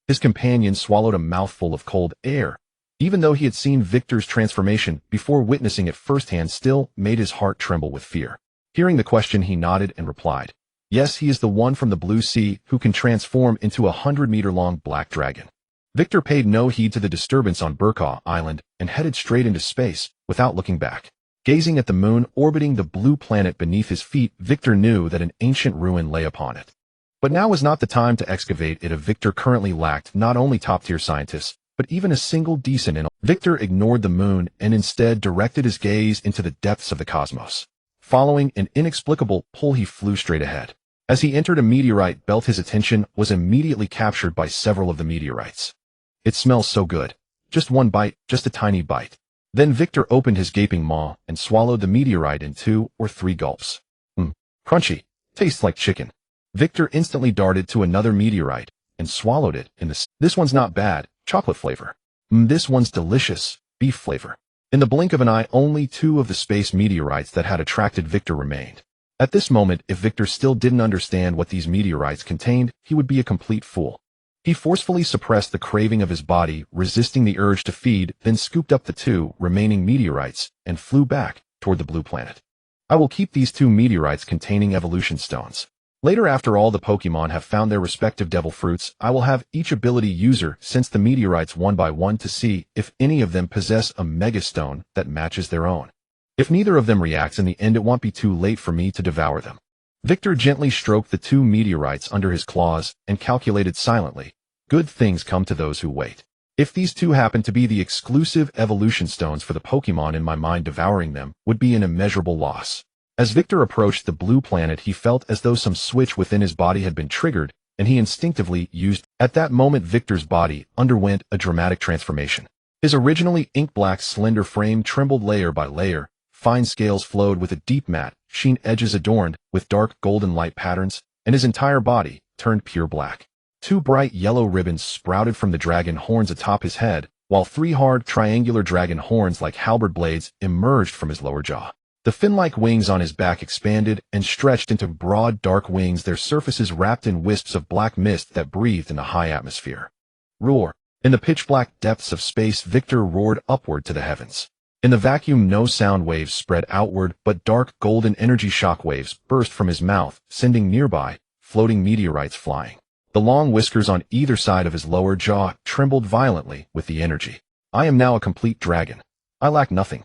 A: His companion swallowed a mouthful of cold air. Even though he had seen Victor's transformation before witnessing it firsthand, still made his heart tremble with fear. Hearing the question, he nodded and replied, Yes, he is the one from the blue sea who can transform into a 100-meter-long black dragon. Victor paid no heed to the disturbance on Burkaw Island and headed straight into space without looking back. Gazing at the moon orbiting the blue planet beneath his feet, Victor knew that an ancient ruin lay upon it. But now was not the time to excavate it. Victor currently lacked not only top-tier scientists, but even a single decent intellect. Victor ignored the moon and instead directed his gaze into the depths of the cosmos. Following an inexplicable pull, he flew straight ahead. As he entered a meteorite belt, his attention was immediately captured by several of the meteorites. It smells so good. Just one bite, just a tiny bite. Then Victor opened his gaping maw and swallowed the meteorite in 2 or 3 gulps. Crunchy. Tastes like chicken. Victor instantly darted to another meteorite and swallowed it in the... This one's not bad. Chocolate flavor. This one's delicious. Beef flavor. In the blink of an eye, only 2 of the space meteorites that had attracted Victor remained. At this moment, if Victor still didn't understand what these meteorites contained, he would be a complete fool. He forcefully suppressed the craving of his body, resisting the urge to feed, then scooped up the 2 remaining meteorites and flew back toward the blue planet. I will keep these 2 meteorites containing evolution stones. Later, after all the Pokémon have found their respective devil fruits, I will have each ability user sense the meteorites one by one to see if any of them possess a mega stone that matches their own. If neither of them reacts in the end, it won't be too late for me to devour them. Victor gently stroked the 2 meteorites under his claws and calculated silently, good things come to those who wait. If these 2 happen to be the exclusive evolution stones for the Pokémon, in my mind devouring them would be an immeasurable loss. As Victor approached the blue planet, he felt as though some switch within his body had been triggered, and he instinctively used. At that moment, Victor's body underwent a dramatic transformation. His originally ink-black slender frame trembled layer by layer, fine scales flowed with a deep matte sheen edges adorned with dark golden light patterns, and his entire body turned pure black. 2 bright yellow ribbons sprouted from the dragon horns atop his head, while 3 hard triangular dragon horns like halberd blades emerged from his lower jaw. The fin-like wings on his back expanded and stretched into broad dark wings, their surfaces wrapped in wisps of black mist that breathed in the high atmosphere. Roar! In the pitch-black depths of space, Victor roared upward to the heavens. In the vacuum, no sound waves spread outward, but dark golden energy shock waves burst from his mouth, sending nearby, floating meteorites flying. The long whiskers on either side of his lower jaw trembled violently with the energy. I am now a complete dragon. I lack nothing.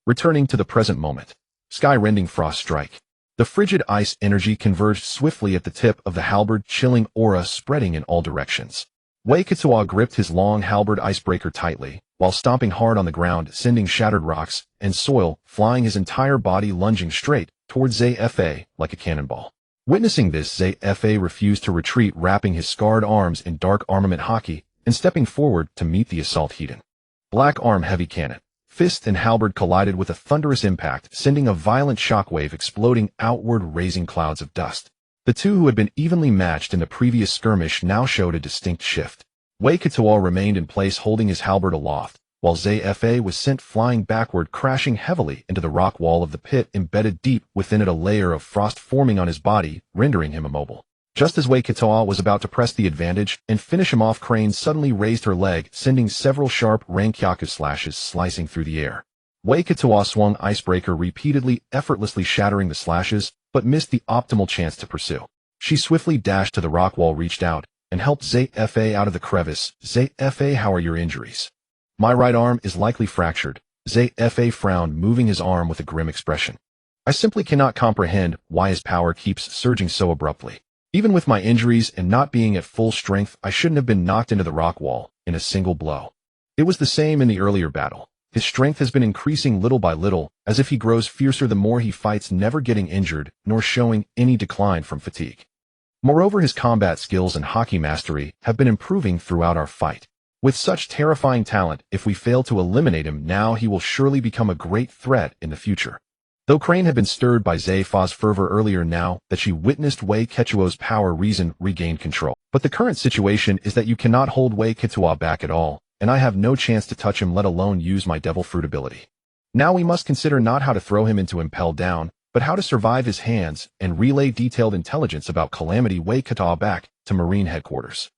A: Returning to the present moment. Sky-rending frost strike. The frigid ice energy converged swiftly at the tip of the halberd, chilling aura spreading in all directions. Rayquaza gripped his long halberd icebreaker tightly, while stomping hard on the ground, sending shattered rocks and soil flying, his entire body lunging straight towards Zafa like a cannonball. Witnessing this, Zafa refused to retreat, wrapping his scarred arms in dark armament hockey and stepping forward to meet the assault heat-in. Black arm heavy cannon. Fist and halberd collided with a thunderous impact, sending a violent shockwave exploding outward, raising clouds of dust. The 2 who had been evenly matched in the previous skirmish now showed a distinct shift. Rayquaza remained in place holding his halberd aloft, while Zafa was sent flying backward, crashing heavily into the rock wall of the pit, embedded deep within it, a layer of frost forming on his body, rendering him immobile. Just as Rayquaza was about to press the advantage and finish him off, Crane suddenly raised her leg, sending several sharp Rayquaza slashes slicing through the air. Rayquaza swung Icebreaker repeatedly, effortlessly shattering the slashes, but missed the optimal chance to pursue. She swiftly dashed to the rock wall, reached out, and helped Zafa out of the crevice. Zafa, how are your injuries? My right arm is likely fractured. Zafa frowned, moving his arm with a grim expression. I simply cannot comprehend why his power keeps surging so abruptly. Even with my injuries and not being at full strength, I shouldn't have been knocked into the rock wall in a single blow. It was the same in the earlier battle. His strength has been increasing little by little, as if he grows fiercer the more he fights, never getting injured, nor showing any decline from fatigue. Moreover, his combat skills and hockey mastery have been improving throughout our fight. With such terrifying talent, if we fail to eliminate him now, he will surely become a great threat in the future. Though Crane had been stirred by Zafa's fervor earlier, now that she witnessed Rayquaza's power, reason regained control. But the current situation is that you cannot hold Rayquaza back at all, and I have no chance to touch him, let alone use my devil fruit ability. Now we must consider not how to throw him into impel down, but how to survive his hands and relay detailed intelligence about Calamity Rayquaza back to Marine headquarters.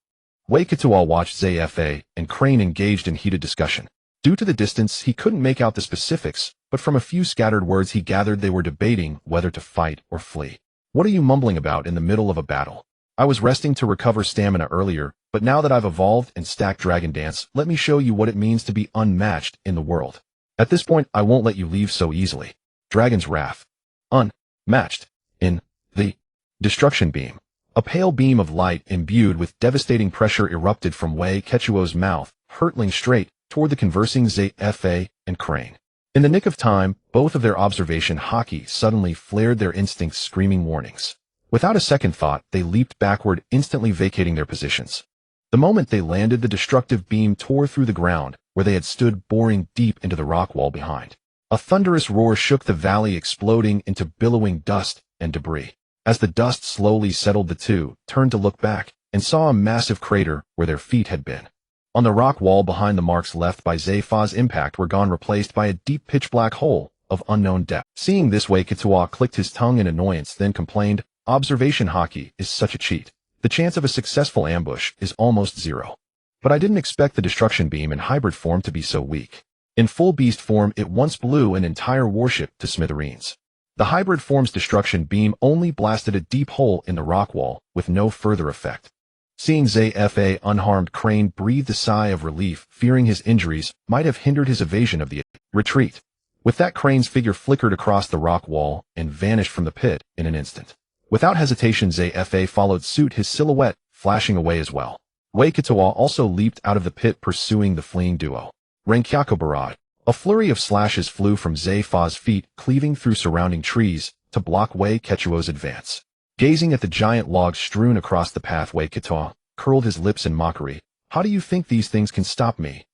A: Rayquaza watched Zafa and Crane engaged in heated discussion. Due to the distance, he couldn't make out the specifics, but from a few scattered words he gathered they were debating whether to fight or flee. What are you mumbling about in the middle of a battle? I was resting to recover stamina earlier, but now that I've evolved and stacked Dragon Dance, let me show you what it means to be unmatched in the world. At this point, I won't let you leave so easily. Dragon's Wrath. Unmatched. In the Destruction Beam. A pale beam of light imbued with devastating pressure erupted from Rayquaza's mouth, hurtling straight toward the conversing Zafa and Crane. In the nick of time, both of their observation hockey suddenly flared their instincts, screaming warnings. Without a second thought, they leaped backward, instantly vacating their positions. The moment they landed, the destructive beam tore through the ground, where they had stood, boring deep into the rock wall behind. A thunderous roar shook the valley, exploding into billowing dust and debris. As the dust slowly settled, the two turned to look back and saw a massive crater where their feet had been. On the rock wall behind, the marks left by Zafa's impact were gone, replaced by a deep pitch-black hole of unknown depth. Seeing this, Rayquaza clicked his tongue in annoyance, then complained, "Observation hockey is such a cheat. the chance of a successful ambush is almost zero. But I didn't expect the destruction beam in hybrid form to be so weak. In full beast form, it once blew an entire warship to smithereens. The hybrid form's destruction beam only blasted a deep hole in the rock wall, with no further effect. Seeing Zafa unharmed, Crane breathed a sigh of relief, fearing his injuries might have hindered his evasion of the retreat. With that, Crane's figure flickered across the rock wall and vanished from the pit in an instant. Without hesitation, Zafa followed suit, his silhouette flashing away as well. Rayquaza also leaped out of the pit, pursuing the fleeing duo. Rayquaza barrage. A flurry of slashes flew from Zafa's feet, cleaving through surrounding trees to block Rayquaza's advance. Gazing at the giant logs strewn across the path, Rayquaza curled his lips in mockery. How do you think these things can stop me?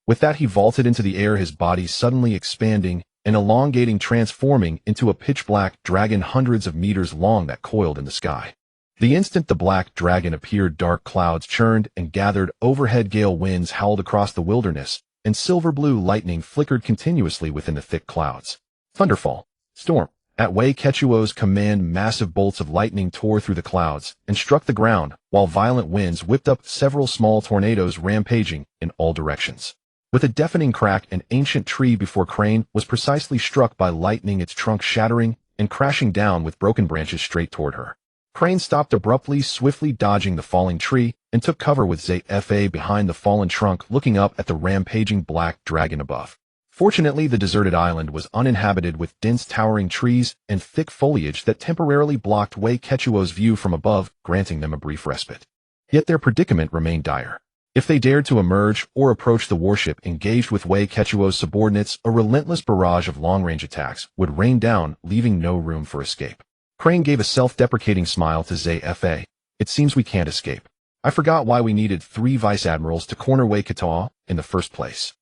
A: With that, he vaulted into the air, his body suddenly expanding and elongating, transforming into a pitch-black dragon hundreds of meters long that coiled in the sky. The instant the black dragon appeared, dark clouds churned and gathered overhead, gale winds howled across the wilderness, and silver-blue lightning flickered continuously within the thick clouds. Thunderfall. Storm. At Rayquaza's command, massive bolts of lightning tore through the clouds and struck the ground, while violent winds whipped up several small tornadoes, rampaging in all directions. With a deafening crack, an ancient tree before Crane was precisely struck by lightning, its trunk shattering and crashing down with broken branches straight toward her. Crane stopped abruptly, swiftly dodging the falling tree, and took cover with Zafa behind the fallen trunk, looking up at the rampaging black dragon above. Fortunately, the deserted island was uninhabited, with dense towering trees and thick foliage that temporarily blocked Rayquaza's view from above, granting them a brief respite. Yet their predicament remained dire. If they dared to emerge or approach the warship engaged with Rayquaza's subordinates, a relentless barrage of long-range attacks would rain down, leaving no room for escape. Crane gave a self-deprecating smile to Zafa. It seems we can't escape. I forgot why we needed 3 vice admirals to corner Rayquaza in the first place.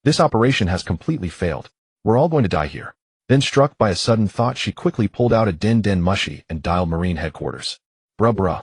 A: This operation has completely failed. We're all going to die here. Then, struck by a sudden thought, she quickly pulled out a den mushy and dialed Marine headquarters. Bruh.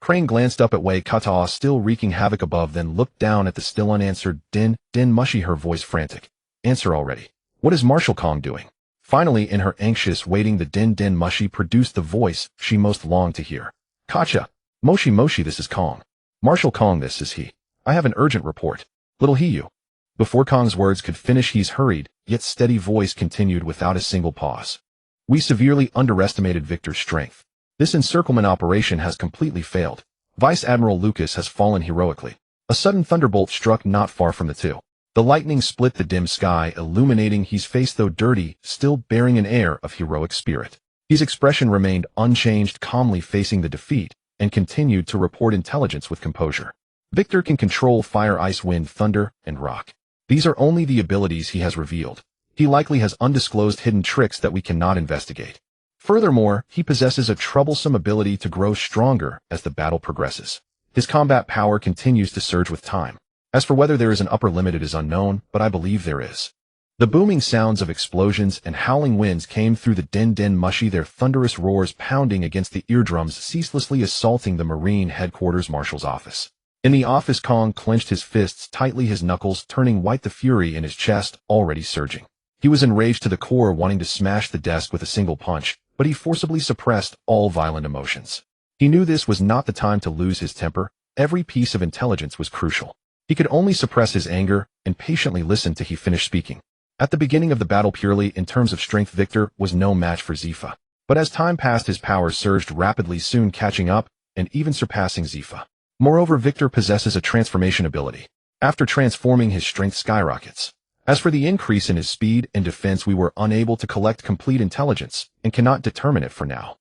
A: Crane glanced up at Rayquaza, still wreaking havoc above, then looked down at the still unanswered den mushy, her voice frantic. Answer already. What is Marshal Kong doing? Finally, in her anxious waiting, the den mushy produced the voice she most longed to hear. Kacha. Moshi, this is Kong. Marshal Kong, this is he. I have an urgent report. Little he you. Before Kong's words could finish, his hurried, yet steady voice continued without a single pause. We severely underestimated Victor's strength. This encirclement operation has completely failed. Vice Admiral Lucas has fallen heroically. A sudden thunderbolt struck not far from the two. The lightning split the dim sky, illuminating his face, though dirty, still bearing an air of heroic spirit. His expression remained unchanged, calmly facing the defeat, and continued to report intelligence with composure. Victor can control fire, ice, wind, thunder, and rock. These are only the abilities he has revealed. He likely has undisclosed hidden tricks that we cannot investigate. Furthermore, he possesses a troublesome ability to grow stronger as the battle progresses. His combat power continues to surge with time. As for whether there is an upper limit, it is unknown, but I believe there is. The booming sounds of explosions and howling winds came through the den mushy, their thunderous roars pounding against the eardrums, ceaselessly assaulting the Marine headquarters marshal's office. In the office, Kong clenched his fists tightly, his knuckles turning white, the fury in his chest already surging. He was enraged to the core, wanting to smash the desk with a single punch, but he forcibly suppressed all violent emotions. He knew this was not the time to lose his temper. Every piece of intelligence was crucial. He could only suppress his anger and patiently listen till he finished speaking. At the beginning of the battle, purely in terms of strength, Victor was no match for Zifa. But as time passed, his powers surged rapidly, soon catching up and even surpassing Zifa. Moreover, Victor possesses a transformation ability. After transforming, his strength skyrockets. As for the increase in his speed and defense, we were unable to collect complete intelligence and cannot determine it for now.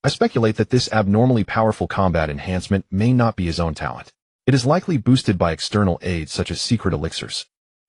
A: I speculate that this abnormally powerful combat enhancement may not be his own talent. It is likely boosted by external aids such as secret elixirs.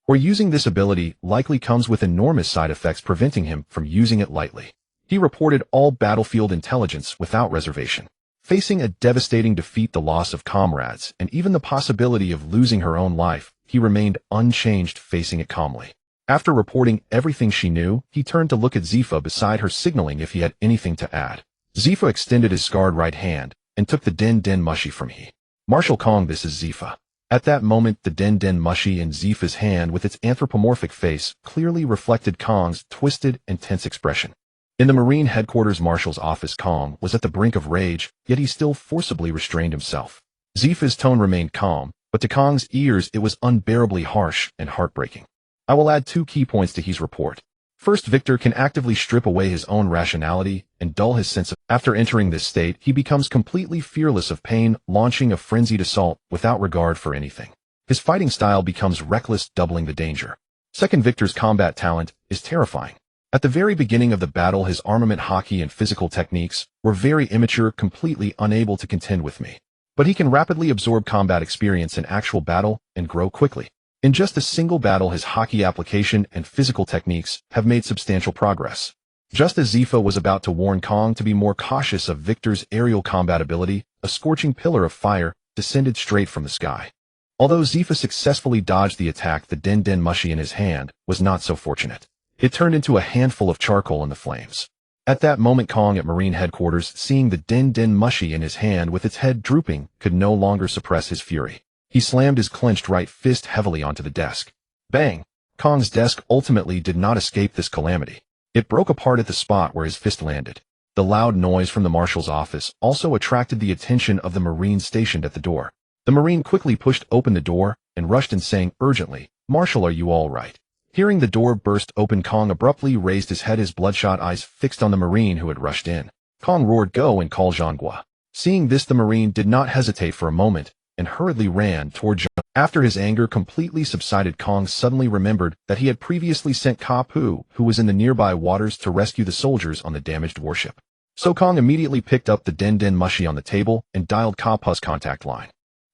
A: Or using this ability likely comes with enormous side effects, preventing him from using it lightly. He reported all battlefield intelligence without reservation. Facing a devastating defeat, the loss of comrades, and even the possibility of losing her own life, he remained unchanged, facing it calmly. After reporting everything she knew, he turned to look at Zifa beside her, signaling if he had anything to add. Zifa extended his scarred right hand and took the den mushy from he. Marshal Kong, this is Zifa. At that moment, the den mushy in Zifa's hand with its anthropomorphic face clearly reflected Kong's twisted and tense expression. In the Marine headquarters marshal's office, Kong was at the brink of rage, yet he still forcibly restrained himself. Zifa's tone remained calm, but to Kong's ears it was unbearably harsh and heartbreaking. I will add 2 key points to his report. First, Victor can actively strip away his own rationality and dull his sense of. After entering this state, he becomes completely fearless of pain, launching a frenzied assault without regard for anything. His fighting style becomes reckless, doubling the danger. Second, Victor's combat talent is terrifying. At the very beginning of the battle, his armament hockey and physical techniques were very immature, completely unable to contend with me. But he can rapidly absorb combat experience in actual battle and grow quickly. In just a single battle, his hockey application and physical techniques have made substantial progress. Just as Zifa was about to warn Kong to be more cautious of Victor's aerial combat ability, a scorching pillar of fire descended straight from the sky. Although Zifa successfully dodged the attack, the Den Den mushi in his hand was not so fortunate. It turned into a handful of charcoal in the flames. At that moment, Kong at Marine headquarters, seeing the Den Den mushi in his hand with its head drooping, could no longer suppress his fury. He slammed his clenched right fist heavily onto the desk. Bang! Kong's desk ultimately did not escape this calamity. It broke apart at the spot where his fist landed. The loud noise from the marshal's office also attracted the attention of the Marine stationed at the door. The Marine quickly pushed open the door and rushed in, saying urgently, "Marshal, are you all right?" Hearing the door burst open, Kong abruptly raised his head, his bloodshot eyes fixed on the Marine who had rushed in. Kong roared, "Go and call Zhangguo." Seeing this, the Marine did not hesitate for a moment and hurriedly ran toward Zhang. After his anger completely subsided, Kong suddenly remembered that he had previously sent Ka Pu, who was in the nearby waters, to rescue the soldiers on the damaged warship. So Kong immediately picked up the Den Den mushi on the table and dialed Ka Pu's contact line.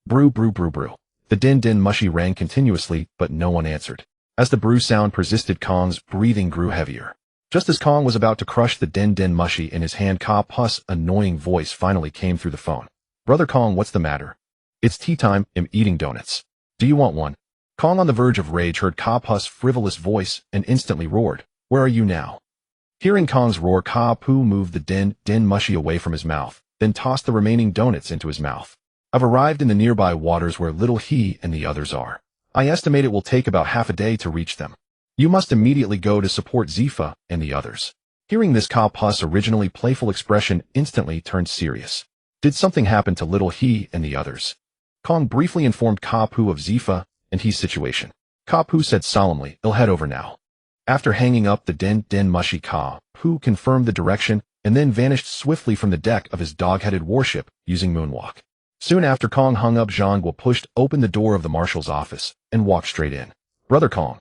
A: Brew, brew, brew, brew. The Den Den mushi rang continuously, but no one answered. As the brew sound persisted, Kong's breathing grew heavier. Just as Kong was about to crush the Den Den mushi in his hand, Ka Pu's annoying voice finally came through the phone. "Brother Kong, what's the matter?" "It's tea time, I'm eating donuts. Do you want one?" Kong, on the verge of rage, heard Ka Pu's frivolous voice and instantly roared, "Where are you now?" Hearing Kong's roar, Ka Pu moved the Den Den mushi away from his mouth, then tossed the remaining donuts into his mouth. "I've arrived in the nearby waters where little he and the others are. I estimate it will take about half a day to reach them. You must immediately go to support Zifa and the others." Hearing this, Ka Pu's originally playful expression instantly turned serious. Did something happen to little he and the others? Kong briefly informed Ka Pu of Zifa and his situation. Ka Pu said solemnly, "I'll head over now." After hanging up the Den Den mushi, Ka Pu confirmed the direction and then vanished swiftly from the deck of his dog-headed warship using moonwalk. Soon after Kong hung up, Zhangguo pushed open the door of the marshal's office and walked straight in. "Brother Kong."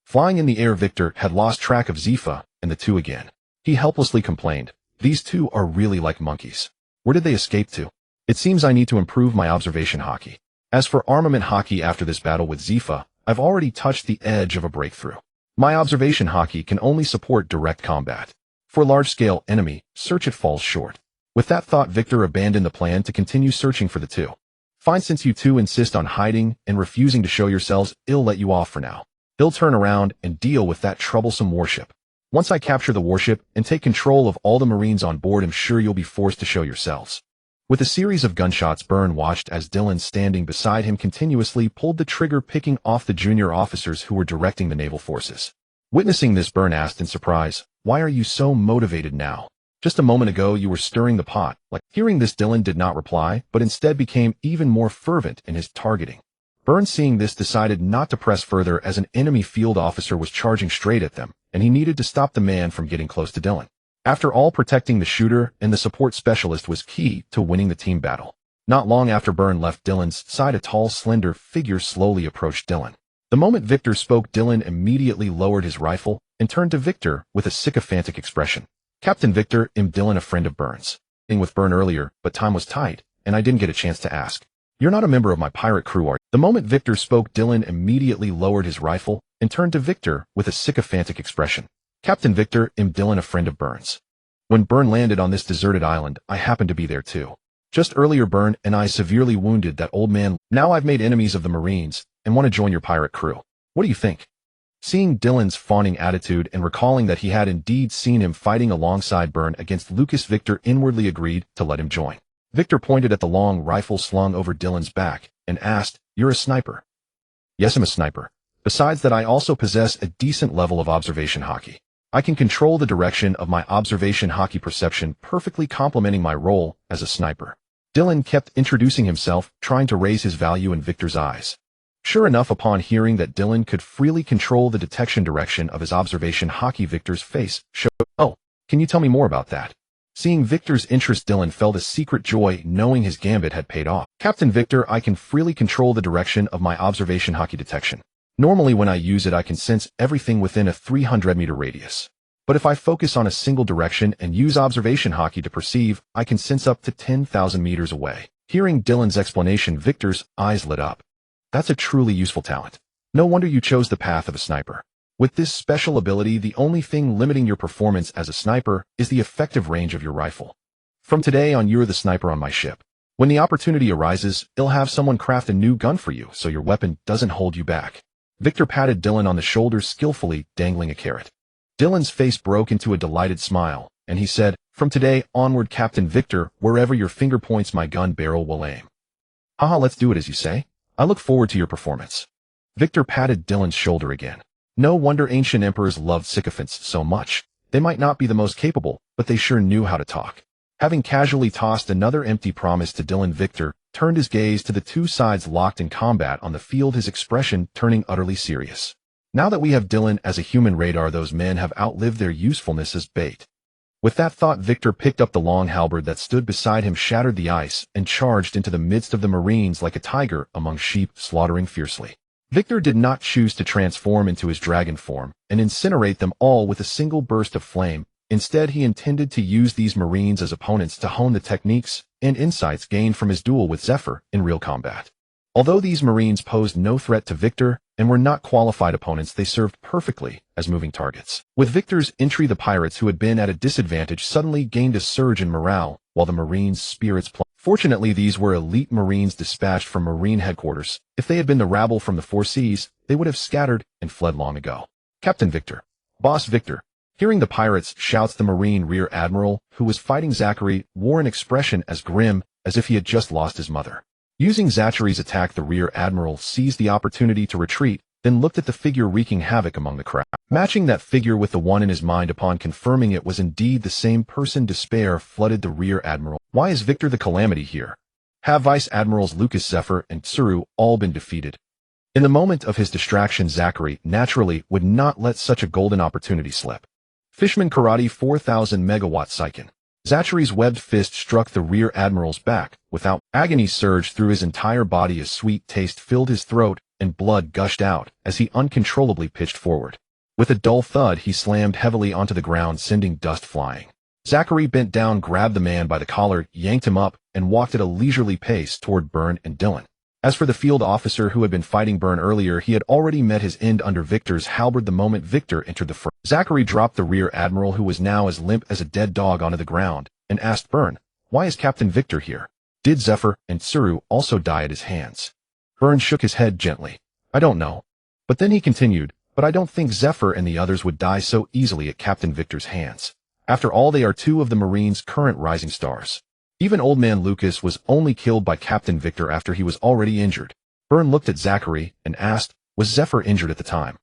A: Flying in the air, Victor had lost track of Zifa and the two again. He helplessly complained, "These two are really like monkeys. Where did they escape to? It seems I need to improve my observation hockey. As for armament hockey, after this battle with Zifa, I've already touched the edge of a breakthrough. My observation hockey can only support direct combat. For large-scale enemy, search it falls short." With that thought, Victor abandoned the plan to continue searching for the two. "Fine, since you two insist on hiding and refusing to show yourselves, I'll let you off for now. I'll turn around and deal with that troublesome warship. Once I capture the warship and take control of all the Marines on board, I'm sure you'll be forced to show yourselves." With a series of gunshots, Byrne watched as Dylan, standing beside him, continuously pulled the trigger, picking off the junior officers who were directing the naval forces. Witnessing this, Byrne asked in surprise, "Why are you so motivated now? Just a moment ago you were stirring the pot." Hearing this, Dylan did not reply, but instead became even more fervent in his targeting. Byrne, seeing this, decided not to press further, as an enemy field officer was charging straight at them, and he needed to stop the man from getting close to Dylan. After all, protecting the shooter and the support specialist was key to winning the team battle. Not long after Byrne left Dylan's side, a tall, slender figure slowly approached Dylan. The moment Victor spoke, Dylan immediately lowered his rifle and turned to Victor with a sycophantic expression. "Captain Victor, I'm Dylan, a friend of Byrne's. With Byrne earlier, but time was tight, and I didn't get a chance to ask. You're not a member of my pirate crew, are you?" The moment Victor spoke, Dylan immediately lowered his rifle and turned to Victor with a sycophantic expression. "Captain Victor, I'm Dylan, a friend of Byrne's. When Byrne landed on this deserted island, I happened to be there too. Just earlier, Byrne and I severely wounded that old man. Now I've made enemies of the Marines and want to join your pirate crew. What do you think?" Seeing Dylan's fawning attitude and recalling that he had indeed seen him fighting alongside Byrne against Lucas, Victor inwardly agreed to let him join. Victor pointed at the long rifle slung over Dylan's back and asked, "You're a sniper?" "Yes, I'm a sniper. Besides that, I also possess a decent level of observation hockey." I can control the direction of my observation hockey perception, perfectly complementing my role as a sniper. Dylan kept introducing himself, trying to raise his value in Victor's eyes. Sure enough, upon hearing that Dylan could freely control the detection direction of his observation hockey, Victor's face showed, "Oh, can you tell me more about that?" Seeing Victor's interest, Dylan felt a secret joy knowing his gambit had paid off. "Captain Victor, I can freely control the direction of my observation hockey detection. Normally when I use it, I can sense everything within a 300-meter radius. But if I focus on a single direction and use observation hockey to perceive, I can sense up to 10,000 meters away." Hearing Dylan's explanation, Victor's eyes lit up. "That's a truly useful talent. No wonder you chose the path of a sniper. With this special ability, the only thing limiting your performance as a sniper is the effective range of your rifle. From today on, you're the sniper on my ship. When the opportunity arises, I'll have someone craft a new gun for you so your weapon doesn't hold you back." Victor patted Dylan on the shoulder, skillfully dangling a carrot. Dylan's face broke into a delighted smile, and he said, "From today onward, Captain Victor, wherever your finger points, my gun barrel will aim." "Haha, let's do it as you say. I look forward to your performance." Victor patted Dylan's shoulder again. No wonder ancient emperors loved sycophants so much. They might not be the most capable, but they sure knew how to talk. Having casually tossed another empty promise to Dylan, Victor turned his gaze to the two sides locked in combat on the field, his expression turning utterly serious. "Now that we have Dylan as a human radar, those men have outlived their usefulness as bait." With that thought, Victor picked up the long halberd that stood beside him, shattered the ice, and charged into the midst of the Marines like a tiger among sheep, slaughtering fiercely. Victor did not choose to transform into his dragon form and incinerate them all with a single burst of flame. Instead, he intended to use these Marines as opponents to hone the techniques and insights gained from his duel with Zephyr in real combat. Although these Marines posed no threat to Victor and were not qualified opponents, they served perfectly as moving targets. With Victor's entry, the pirates, who had been at a disadvantage, suddenly gained a surge in morale, while the Marines' spirits plummeted. Fortunately, these were elite Marines dispatched from Marine headquarters. If they had been the rabble from the Four Seas, they would have scattered and fled long ago. "Captain Victor. Boss Victor." Hearing the pirates' shouts, the Marine Rear Admiral, who was fighting Zachary, wore an expression as grim as if he had just lost his mother. Using Zachary's attack, the Rear Admiral seized the opportunity to retreat, then looked at the figure wreaking havoc among the crowd. Matching that figure with the one in his mind upon confirming it was indeed the same person, despair flooded the Rear Admiral. "Why is Victor the calamity here? Have Vice Admirals Lucas, Zephyr, and Tsuru all been defeated?" In the moment of his distraction, Zachary naturally would not let such a golden opportunity slip. Fishman Karate 4000 megawatt Saiken. Zachary's webbed fist struck the Rear Admiral's back. Without agony surged through his entire body, a sweet taste filled his throat, and blood gushed out as he uncontrollably pitched forward. With a dull thud, he slammed heavily onto the ground, sending dust flying. Zachary bent down, grabbed the man by the collar, yanked him up, and walked at a leisurely pace toward Byrne and Dylan. As for the field officer who had been fighting Byrne earlier, he had already met his end under Victor's halberd the moment Victor entered the front. Zachary dropped the Rear Admiral, who was now as limp as a dead dog, onto the ground, and asked Byrne, "Why is Captain Victor here? Did Zephyr and Tsuru also die at his hands?" Byrne shook his head gently. "I don't know." But then he continued, "But I don't think Zephyr and the others would die so easily at Captain Victor's hands. After all, they are two of the Marines' current rising stars. Even Old Man Lucas was only killed by Captain Victor after he was already injured." Byrne looked at Zachary and asked, "Was Zephyr injured at the time?"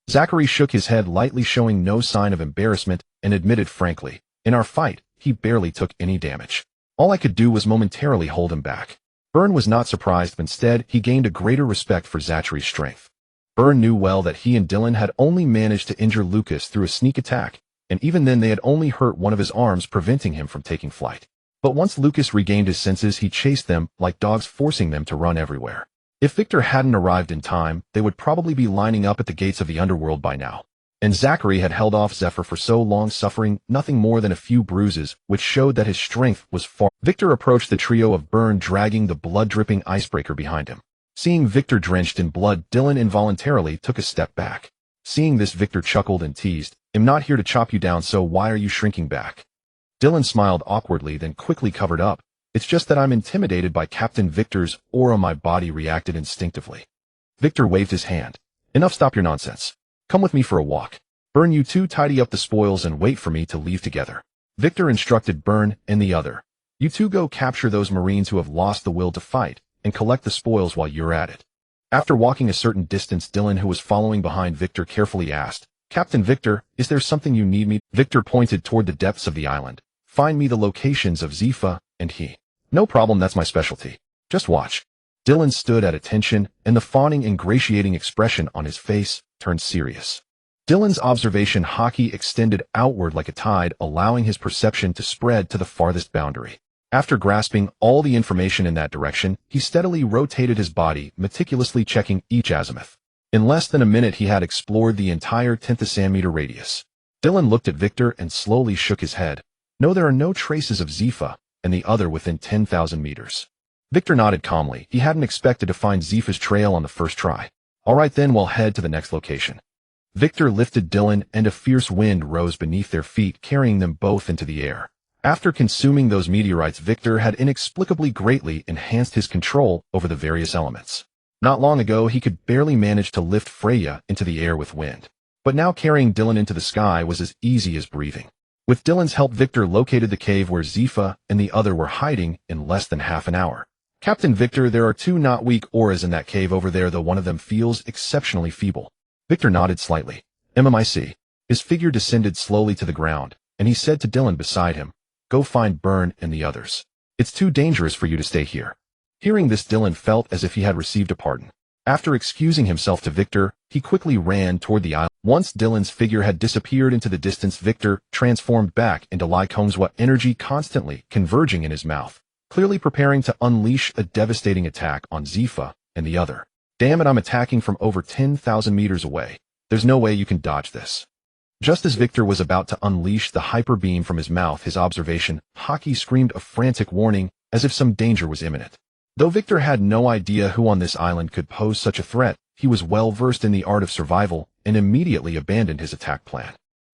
A: Zachary shook his head lightly, showing no sign of embarrassment, and admitted frankly, "In our fight, he barely took any damage. All I could do was momentarily hold him back." Byrne was not surprised, but instead he gained a greater respect for Zachary's strength. Byrne knew well that he and Dylan had only managed to injure Lucas through a sneak attack, and even then they had only hurt one of his arms, preventing him from taking flight. But once Lucas regained his senses, he chased them like dogs, forcing them to run everywhere. If Victor hadn't arrived in time, they would probably be lining up at the gates of the underworld by now. And Zachary had held off Zephyr for so long, suffering nothing more than a few bruises, which showed that his strength was far. Victor approached the trio of Byrne, dragging the blood-dripping icebreaker behind him. Seeing Victor drenched in blood, Dylan involuntarily took a step back. Seeing this, Victor chuckled and teased, "I'm not here to chop you down, so why are you shrinking back?" Dylan smiled awkwardly, then quickly covered up. "It's just that I'm intimidated by Captain Victor's aura." My body reacted instinctively. Victor waved his hand. "Enough, stop your nonsense. Come with me for a walk. Byrne, you two tidy up the spoils and wait for me to leave together." Victor instructed Byrne and the other. "You two go capture those Marines who have lost the will to fight, and collect the spoils while you're at it." After walking a certain distance, Dylan, who was following behind Victor, carefully asked, Captain Victor, is there something you need me? Victor pointed toward the depths of the island. Find me the locations of Zifa and he. No problem, that's my specialty. Just watch. Dylan stood at attention, and the fawning, ingratiating expression on his face turned serious. Dylan's observation haki extended outward like a tide, allowing his perception to spread to the farthest boundary. After grasping all the information in that direction, he steadily rotated his body, meticulously checking each azimuth. In less than a minute he had explored the entire 10,000 meter radius. Dylan looked at Victor and slowly shook his head. No, there are no traces of Zifa, and the other within 10,000 meters. Victor nodded calmly. He hadn't expected to find Zifa's trail on the first try. All right then, we'll head to the next location. Victor lifted Dylan, and a fierce wind rose beneath their feet, carrying them both into the air. After consuming those meteorites, Victor had inexplicably greatly enhanced his control over the various elements. Not long ago, he could barely manage to lift Freya into the air with wind. But now carrying Dylan into the sky was as easy as breathing. With Dylan's help, Victor located the cave where Zifa and the other were hiding in less than half an hour. Captain Victor, there are two not weak auras in that cave over there, though one of them feels exceptionally feeble. Victor nodded slightly. MMIC. His figure descended slowly to the ground, and he said to Dylan beside him, "Go find Burn and the others. It's too dangerous for you to stay here." Hearing this, Dylan felt as if he had received a pardon. After excusing himself to Victor, he quickly ran toward the island. Once Dylan's figure had disappeared into the distance, Victor transformed back into Lycomeswa, energy constantly converging in his mouth, clearly preparing to unleash a devastating attack on Zifa and the other. Damn it, I'm attacking from over 10,000 meters away. There's no way you can dodge this. Just as Victor was about to unleash the hyper beam from his mouth, his observation haki screamed a frantic warning, as if some danger was imminent. Though Victor had no idea who on this island could pose such a threat, he was well versed in the art of survival and immediately abandoned his attack plan.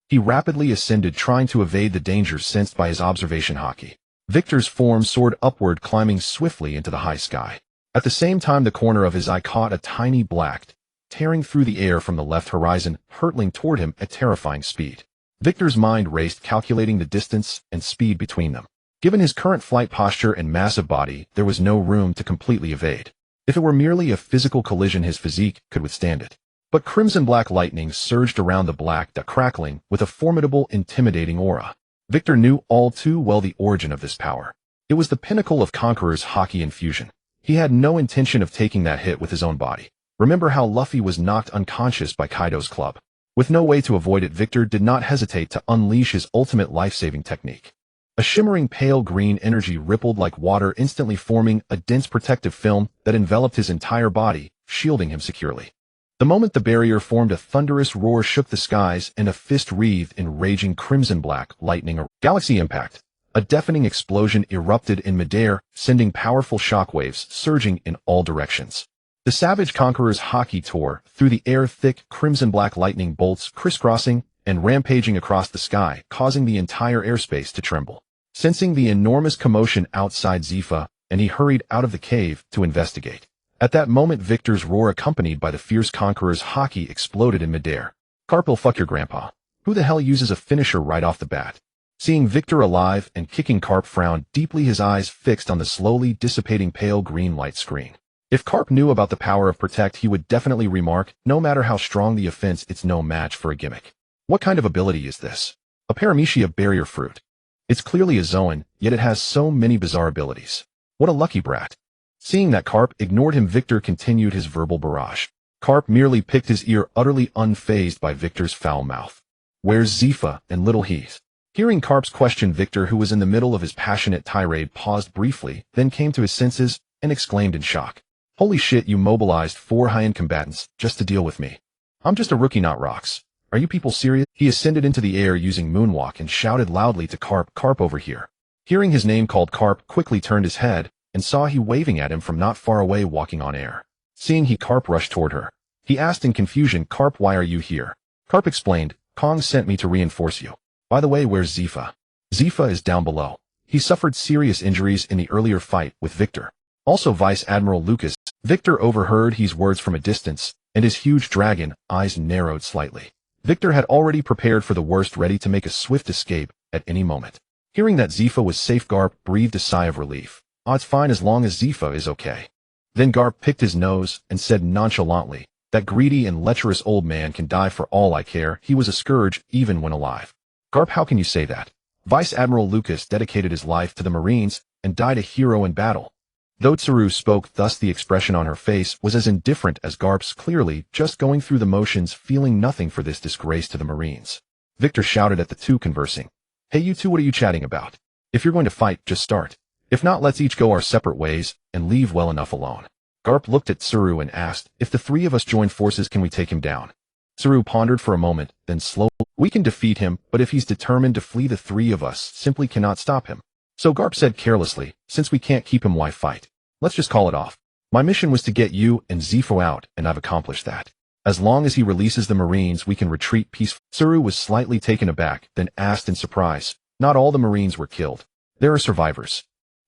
A: He rapidly ascended, trying to evade the dangers sensed by his observation haki. Victor's form soared upward, climbing swiftly into the high sky. At the same time, the corner of his eye caught a tiny black, tearing through the air from the left horizon, hurtling toward him at terrifying speed. Victor's mind raced, calculating the distance and speed between them. Given his current flight posture and massive body, there was no room to completely evade. If it were merely a physical collision, his physique could withstand it. But crimson-black lightning surged around the black dot, crackling with a formidable, intimidating aura. Victor knew all too well the origin of this power. It was the pinnacle of Conqueror's haki infusion. He had no intention of taking that hit with his own body. Remember how Luffy was knocked unconscious by Kaido's club? With no way to avoid it, Victor did not hesitate to unleash his ultimate life-saving technique. A shimmering pale green energy rippled like water, instantly forming a dense protective film that enveloped his entire body, shielding him securely. The moment the barrier formed, a thunderous roar shook the skies, and a fist wreathed in raging crimson-black lightning. A galaxy impact. A deafening explosion erupted in midair, sending powerful shockwaves surging in all directions. The savage Conqueror's haki tore through the air, thick crimson-black lightning bolts crisscrossing and rampaging across the sky, causing the entire airspace to tremble. Sensing the enormous commotion outside Zifa, and he hurried out of the cave to investigate. At that moment, Victor's roar, accompanied by the fierce Conqueror's haki, exploded in midair. "Carp will fuck your grandpa. Who the hell uses a finisher right off the bat?" Seeing Victor alive and kicking, Carp frowned deeply, his eyes fixed on the slowly dissipating pale green light screen. If Carp knew about the power of Protect, he would definitely remark, "No matter how strong the offense, it's no match for a gimmick." What kind of ability is this? A Paramecia barrier fruit. It's clearly a Zoan, yet it has so many bizarre abilities. What a lucky brat. Seeing that Carp ignored him, Victor continued his verbal barrage. Carp merely picked his ear, utterly unfazed by Victor's foul mouth. "Where's Zifa and Little Heath?" Hearing Carp's question, Victor, who was in the middle of his passionate tirade, paused briefly, then came to his senses and exclaimed in shock. "Holy shit, you mobilized 4 high-end combatants just to deal with me. I'm just a rookie, not rocks. Are you people serious?" He ascended into the air using Moonwalk and shouted loudly to Carp, "Carp, over here." Hearing his name called, Carp quickly turned his head and saw he waving at him from not far away, walking on air. Seeing he, Carp rushed toward her. He asked in confusion, "Carp, why are you here?" Carp explained, "Kong sent me to reinforce you. By the way, where's Zifa?" "Zifa is down below. He suffered serious injuries in the earlier fight with Victor. Also Vice Admiral Lucas." Victor overheard his words from a distance, and his huge dragon eyes narrowed slightly. Victor had already prepared for the worst, ready to make a swift escape at any moment. Hearing that Zifa was safe, Garp breathed a sigh of relief. "Oh, it's fine as long as Zifa is okay." Then Garp picked his nose and said nonchalantly, That greedy and lecherous old man can die for all I care. He was a scourge even when alive. Garp, how can you say that? Vice Admiral Lucas dedicated his life to the Marines and died a hero in battle. Though Tsuru spoke thus, the expression on her face was as indifferent as Garp's, clearly just going through the motions, feeling nothing for this disgrace to the Marines. Victor shouted at the two conversing. Hey, you two, what are you chatting about? If you're going to fight, just start. If not, let's each go our separate ways and leave well enough alone. Garp looked at Tsuru and asked, if the three of us join forces, can we take him down? Tsuru pondered for a moment, then slowly, we can defeat him, but if he's determined to flee, the three of us simply cannot stop him. So Garp said carelessly, since we can't keep him, why fight? Let's just call it off. My mission was to get you and Zifo out, and I've accomplished that. As long as he releases the Marines, we can retreat peacefully. Tsuru was slightly taken aback, then asked in surprise, not all the Marines were killed. There are survivors.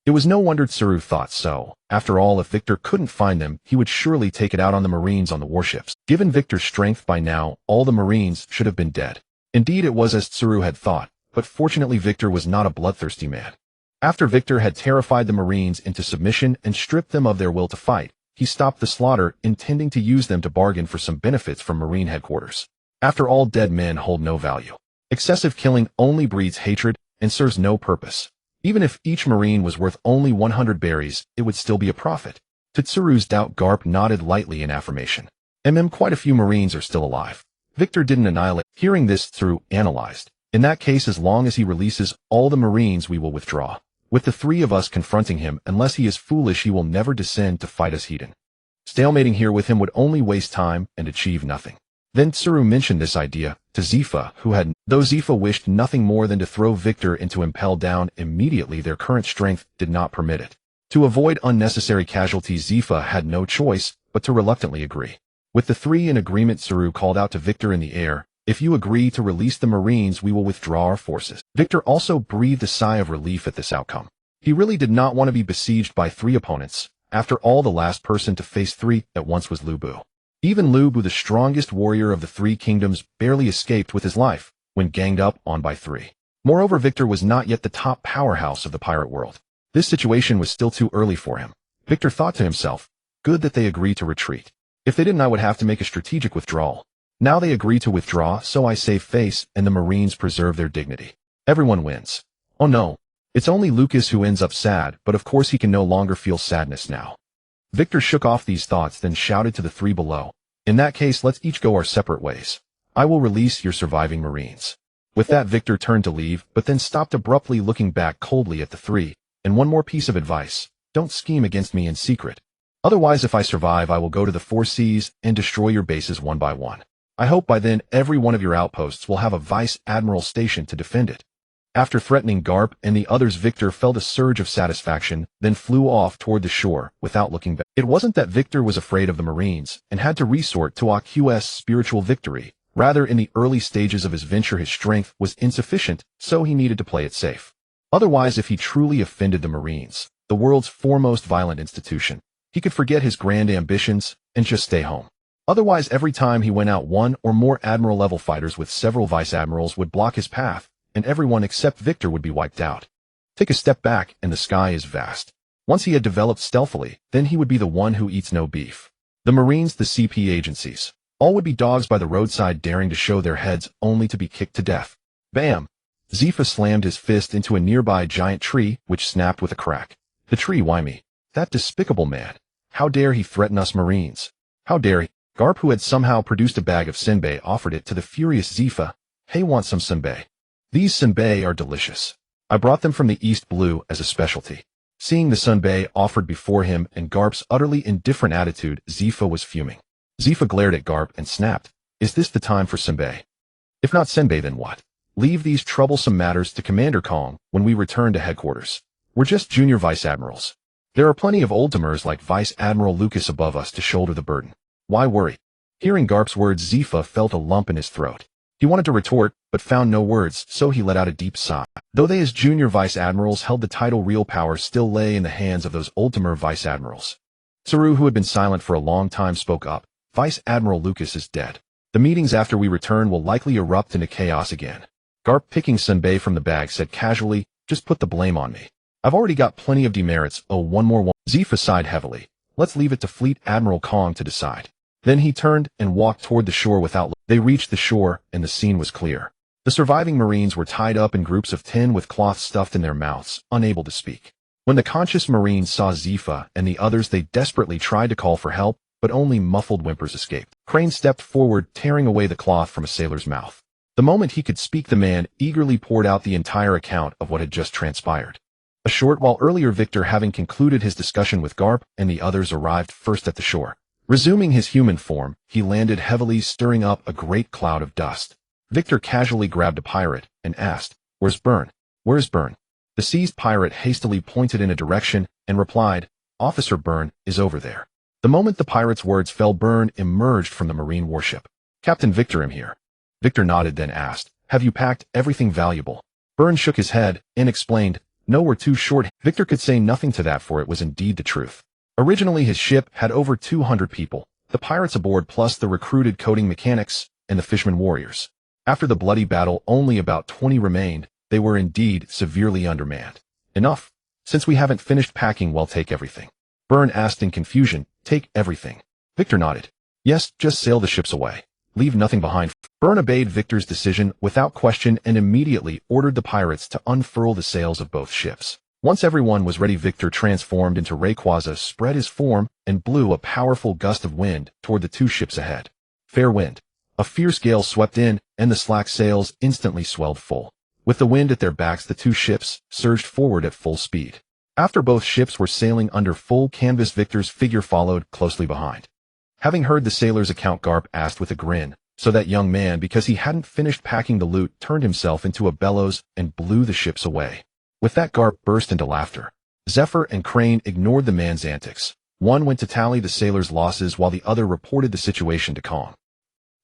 A: It was no wonder Tsuru thought so. After all, if Victor couldn't find them, he would surely take it out on the Marines on the warships. Given Victor's strength by now, all the Marines should have been dead. Indeed, it was as Tsuru had thought, but fortunately Victor was not a bloodthirsty man. After Victor had terrified the Marines into submission and stripped them of their will to fight, he stopped the slaughter, intending to use them to bargain for some benefits from Marine headquarters. After all, dead men hold no value. Excessive killing only breeds hatred and serves no purpose. Even if each Marine was worth only 100 berries, it would still be a profit. To Tsuru's doubt, Garp nodded lightly in affirmation. Quite a few Marines are still alive. Victor didn't annihilate. Hearing this, Tsuru analyzed. In that case, as long as he releases all the Marines, we will withdraw. With the three of us confronting him, unless he is foolish, he will never descend to fight us heathen. Stalemating here with him would only waste time and achieve nothing. Then Tsuru mentioned this idea to Zifa, though Zifa wished nothing more than to throw Victor into impel down immediately, their current strength did not permit it. To avoid unnecessary casualties, Zifa had no choice but to reluctantly agree. With the three in agreement, Tsuru called out to Victor in the air, if you agree to release the Marines, we will withdraw our forces. Victor also breathed a sigh of relief at this outcome. He really did not want to be besieged by three opponents. After all, the last person to face three at once was Lu Bu. Even Lu Bu, the strongest warrior of the three kingdoms, barely escaped with his life when ganged up on by three. Moreover, Victor was not yet the top powerhouse of the pirate world. This situation was still too early for him. Victor thought to himself, good that they agreed to retreat. If they didn't, I would have to make a strategic withdrawal. Now they agree to withdraw, so I save face and the Marines preserve their dignity. Everyone wins. Oh no, it's only Lucas who ends up sad, but of course he can no longer feel sadness now. Victor shook off these thoughts, then shouted to the three below. In that case, let's each go our separate ways. I will release your surviving Marines. With that, Victor turned to leave, but then stopped abruptly, looking back coldly at the three. And one more piece of advice. Don't scheme against me in secret. Otherwise, if I survive, I will go to the four seas and destroy your bases one by one. I hope by then every one of your outposts will have a vice admiral station to defend it. After threatening Garp and the others, Victor felt a surge of satisfaction, then flew off toward the shore without looking back. It wasn't that Victor was afraid of the Marines and had to resort to AQ's spiritual victory. Rather, in the early stages of his venture, his strength was insufficient, so he needed to play it safe. Otherwise, if he truly offended the Marines, the world's foremost violent institution, he could forget his grand ambitions and just stay home. Otherwise, every time he went out, one or more admiral-level fighters with several vice-admirals would block his path, and everyone except Victor would be wiped out. Take a step back, and the sky is vast. Once he had developed stealthily, then he would be the one who eats no beef. The Marines, the CP agencies, all would be dogs by the roadside, daring to show their heads only to be kicked to death. Bam! Zifa slammed his fist into a nearby giant tree, which snapped with a crack. The tree, why me? That despicable man. How dare he threaten us Marines? How dare he? Garp, who had somehow produced a bag of senbei, offered it to the furious Zifa. Hey, want some senbei? These senbei are delicious. I brought them from the East Blue as a specialty. Seeing the senbei offered before him and Garp's utterly indifferent attitude, Zifa was fuming. Zifa glared at Garp and snapped, is this the time for senbei? If not senbei, then what? Leave these troublesome matters to Commander Kong when we return to headquarters. We're just junior vice admirals. There are plenty of old-timers like Vice Admiral Lucas above us to shoulder the burden. Why worry? Hearing Garp's words, Zifa felt a lump in his throat. He wanted to retort, but found no words, so he let out a deep sigh. Though they as junior vice admirals held the title, real power still lay in the hands of those ultimer vice admirals. Tsuru, who had been silent for a long time, spoke up. Vice Admiral Lucas is dead. The meetings after we return will likely erupt into chaos again. Garp, picking senbei from the bag, said casually, just put the blame on me. I've already got plenty of demerits. Oh, one more one. Zifa sighed heavily. Let's leave it to Fleet Admiral Kong to decide. Then he turned and walked toward the shore without looking. They reached the shore, and the scene was clear. The surviving Marines were tied up in groups of 10 with cloth stuffed in their mouths, unable to speak. When the conscious Marines saw Zifa and the others, they desperately tried to call for help, but only muffled whimpers escaped. Crane stepped forward, tearing away the cloth from a sailor's mouth. The moment he could speak, the man eagerly poured out the entire account of what had just transpired. A short while earlier, Victor, having concluded his discussion with Garp and the others, arrived first at the shore. Resuming his human form, he landed heavily, stirring up a great cloud of dust. Victor casually grabbed a pirate and asked, "Where's Byrne?" "Where's Byrne?" The seized pirate hastily pointed in a direction and replied, "Officer Byrne is over there." The moment the pirate's words fell, Byrne emerged from the Marine warship. "Captain Victor, I'm here." Victor nodded, then asked, "Have you packed everything valuable?" Byrne shook his head and explained, "No, we're too short." Victor could say nothing to that, for it was indeed the truth. Originally, his ship had over 200 people, the pirates aboard plus the recruited coding mechanics and the fishermen warriors. After the bloody battle, only about 20 remained. They were indeed severely undermanned. "Enough. Since we haven't finished packing, well, take everything." Byrne asked in confusion, "Take everything?" Victor nodded. "Yes, just sail the ships away. Leave nothing behind." Byrne obeyed Victor's decision without question and immediately ordered the pirates to unfurl the sails of both ships. Once everyone was ready, Victor transformed into Rayquaza, spread his form, and blew a powerful gust of wind toward the two ships ahead. Fair wind. A fierce gale swept in, and the slack sails instantly swelled full. With the wind at their backs, the two ships surged forward at full speed. After both ships were sailing under full canvas, Victor's figure followed closely behind. Having heard the sailor's account, Garp asked with a grin, "So that young man, because he hadn't finished packing the loot, turned himself into a bellows and blew the ships away." With that, Garp burst into laughter. Zephyr and Crane ignored the man's antics. One went to tally the sailor's losses while the other reported the situation to Kong.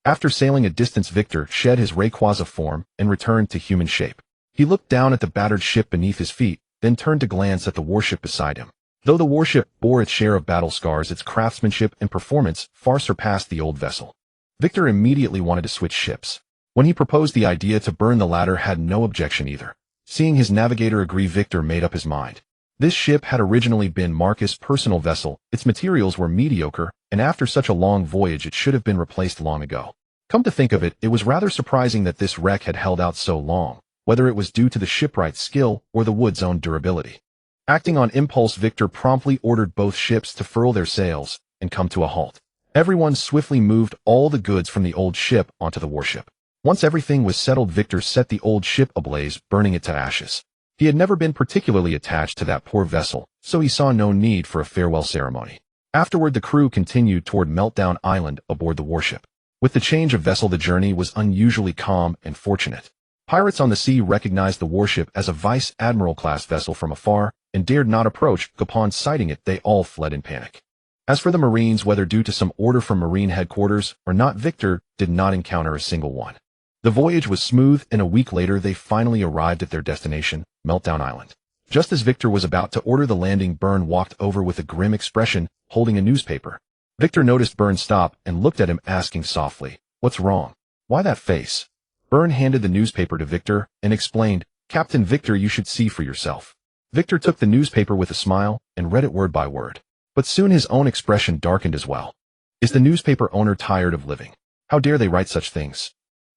A: After sailing a distance, Victor shed his Rayquaza form and returned to human shape. He looked down at the battered ship beneath his feet, then turned to glance at the warship beside him. Though the warship bore its share of battle scars, its craftsmanship and performance far surpassed the old vessel. Victor immediately wanted to switch ships. When he proposed the idea to Byrne, the latter had no objection either. Seeing his navigator agree, Victor made up his mind. This ship had originally been Marcus' personal vessel, its materials were mediocre, and after such a long voyage it should have been replaced long ago. Come to think of it, it was rather surprising that this wreck had held out so long, whether it was due to the shipwright's skill or the wood's own durability. Acting on impulse, Victor promptly ordered both ships to furl their sails and come to a halt. Everyone swiftly moved all the goods from the old ship onto the warship. Once everything was settled, Victor set the old ship ablaze, burning it to ashes. He had never been particularly attached to that poor vessel, so he saw no need for a farewell ceremony. Afterward, the crew continued toward Meltdown Island aboard the warship. With the change of vessel, the journey was unusually calm and fortunate. Pirates on the sea recognized the warship as a Vice Admiral-class vessel from afar and dared not approach. Upon sighting it, they all fled in panic. As for the Marines, whether due to some order from Marine headquarters or not, Victor did not encounter a single one. The voyage was smooth, and a week later they finally arrived at their destination, Meltdown Island. Just as Victor was about to order the landing, Byrne walked over with a grim expression, holding a newspaper. Victor noticed Byrne stop and looked at him, asking softly, "What's wrong? Why that face?" Byrne handed the newspaper to Victor and explained, "Captain Victor, you should see for yourself." Victor took the newspaper with a smile and read it word by word. But soon his own expression darkened as well. Is the newspaper owner tired of living? How dare they write such things?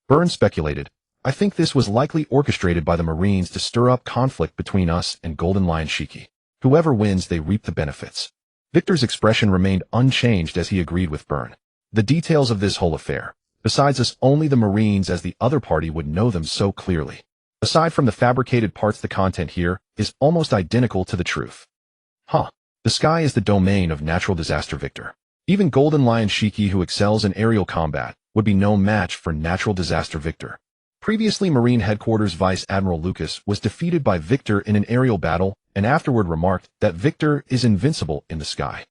A: Byrne speculated, "I think this was likely orchestrated by the Marines to stir up conflict between us and Golden Lion Shiki. Whoever wins, they reap the benefits." Victor's expression remained unchanged as he agreed with Byrne. The details of this whole affair, besides us, only the Marines as the other party would know them so clearly. Aside from the fabricated parts, the content here is almost identical to the truth. The sky is the domain of natural disaster, Victor. Even Golden Lion Shiki, who excels in aerial combat, would be no match for natural disaster Victor. Previously, Marine Headquarters Vice Admiral Lucas was defeated by Victor in an aerial battle and afterward remarked that Victor is invincible in the sky.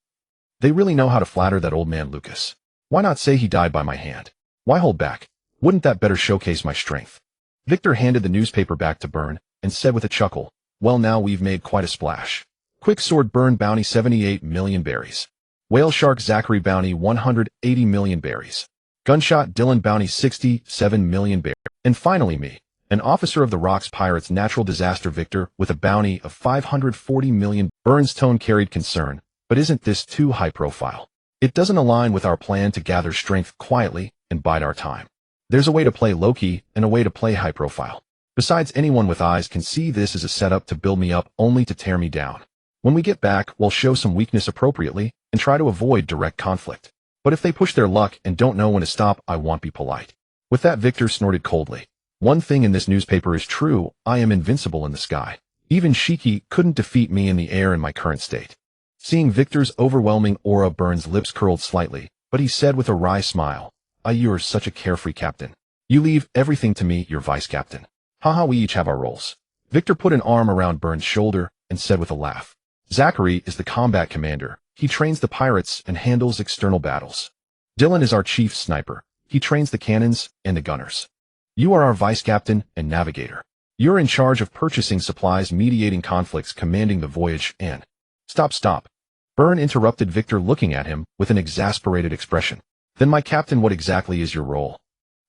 A: They really know how to flatter that old man Lucas. Why not say he died by my hand? Why hold back? Wouldn't that better showcase my strength? Victor handed the newspaper back to Byrne and said with a chuckle, "Well, now we've made quite a splash. Quick Sword Byrne bounty 78 million berries. Whale Shark Zachary bounty 180 million berries. Gunshot Dylan bounty 67 million berries. And finally me, an officer of the Rocks Pirates Natural Disaster Victor with a bounty of 540 million. Byrne's tone carried concern, but isn't this too high profile? It doesn't align with our plan to gather strength quietly and bide our time. There's a way to play low-key and a way to play high-profile. Besides, anyone with eyes can see this as a setup to build me up only to tear me down. When we get back, we'll show some weakness appropriately and try to avoid direct conflict. But if they push their luck and don't know when to stop, I won't be polite. With that, Victor snorted coldly. One thing in this newspaper is true, I am invincible in the sky. Even Shiki couldn't defeat me in the air in my current state. Seeing Victor's overwhelming aura, Burns' lips curled slightly, but he said with a wry smile, You're such a carefree captain. You leave everything to me, your vice captain. Haha, we each have our roles. Victor put an arm around Burns' shoulder and said with a laugh, Zachary is the combat commander. He trains the pirates and handles external battles. Dylan is our chief sniper. He trains the cannons and the gunners. You are our vice captain and navigator. You're in charge of purchasing supplies, mediating conflicts, commanding the voyage, and... Stop. Burn interrupted Victor, looking at him with an exasperated expression. Then, my captain, what exactly is your role?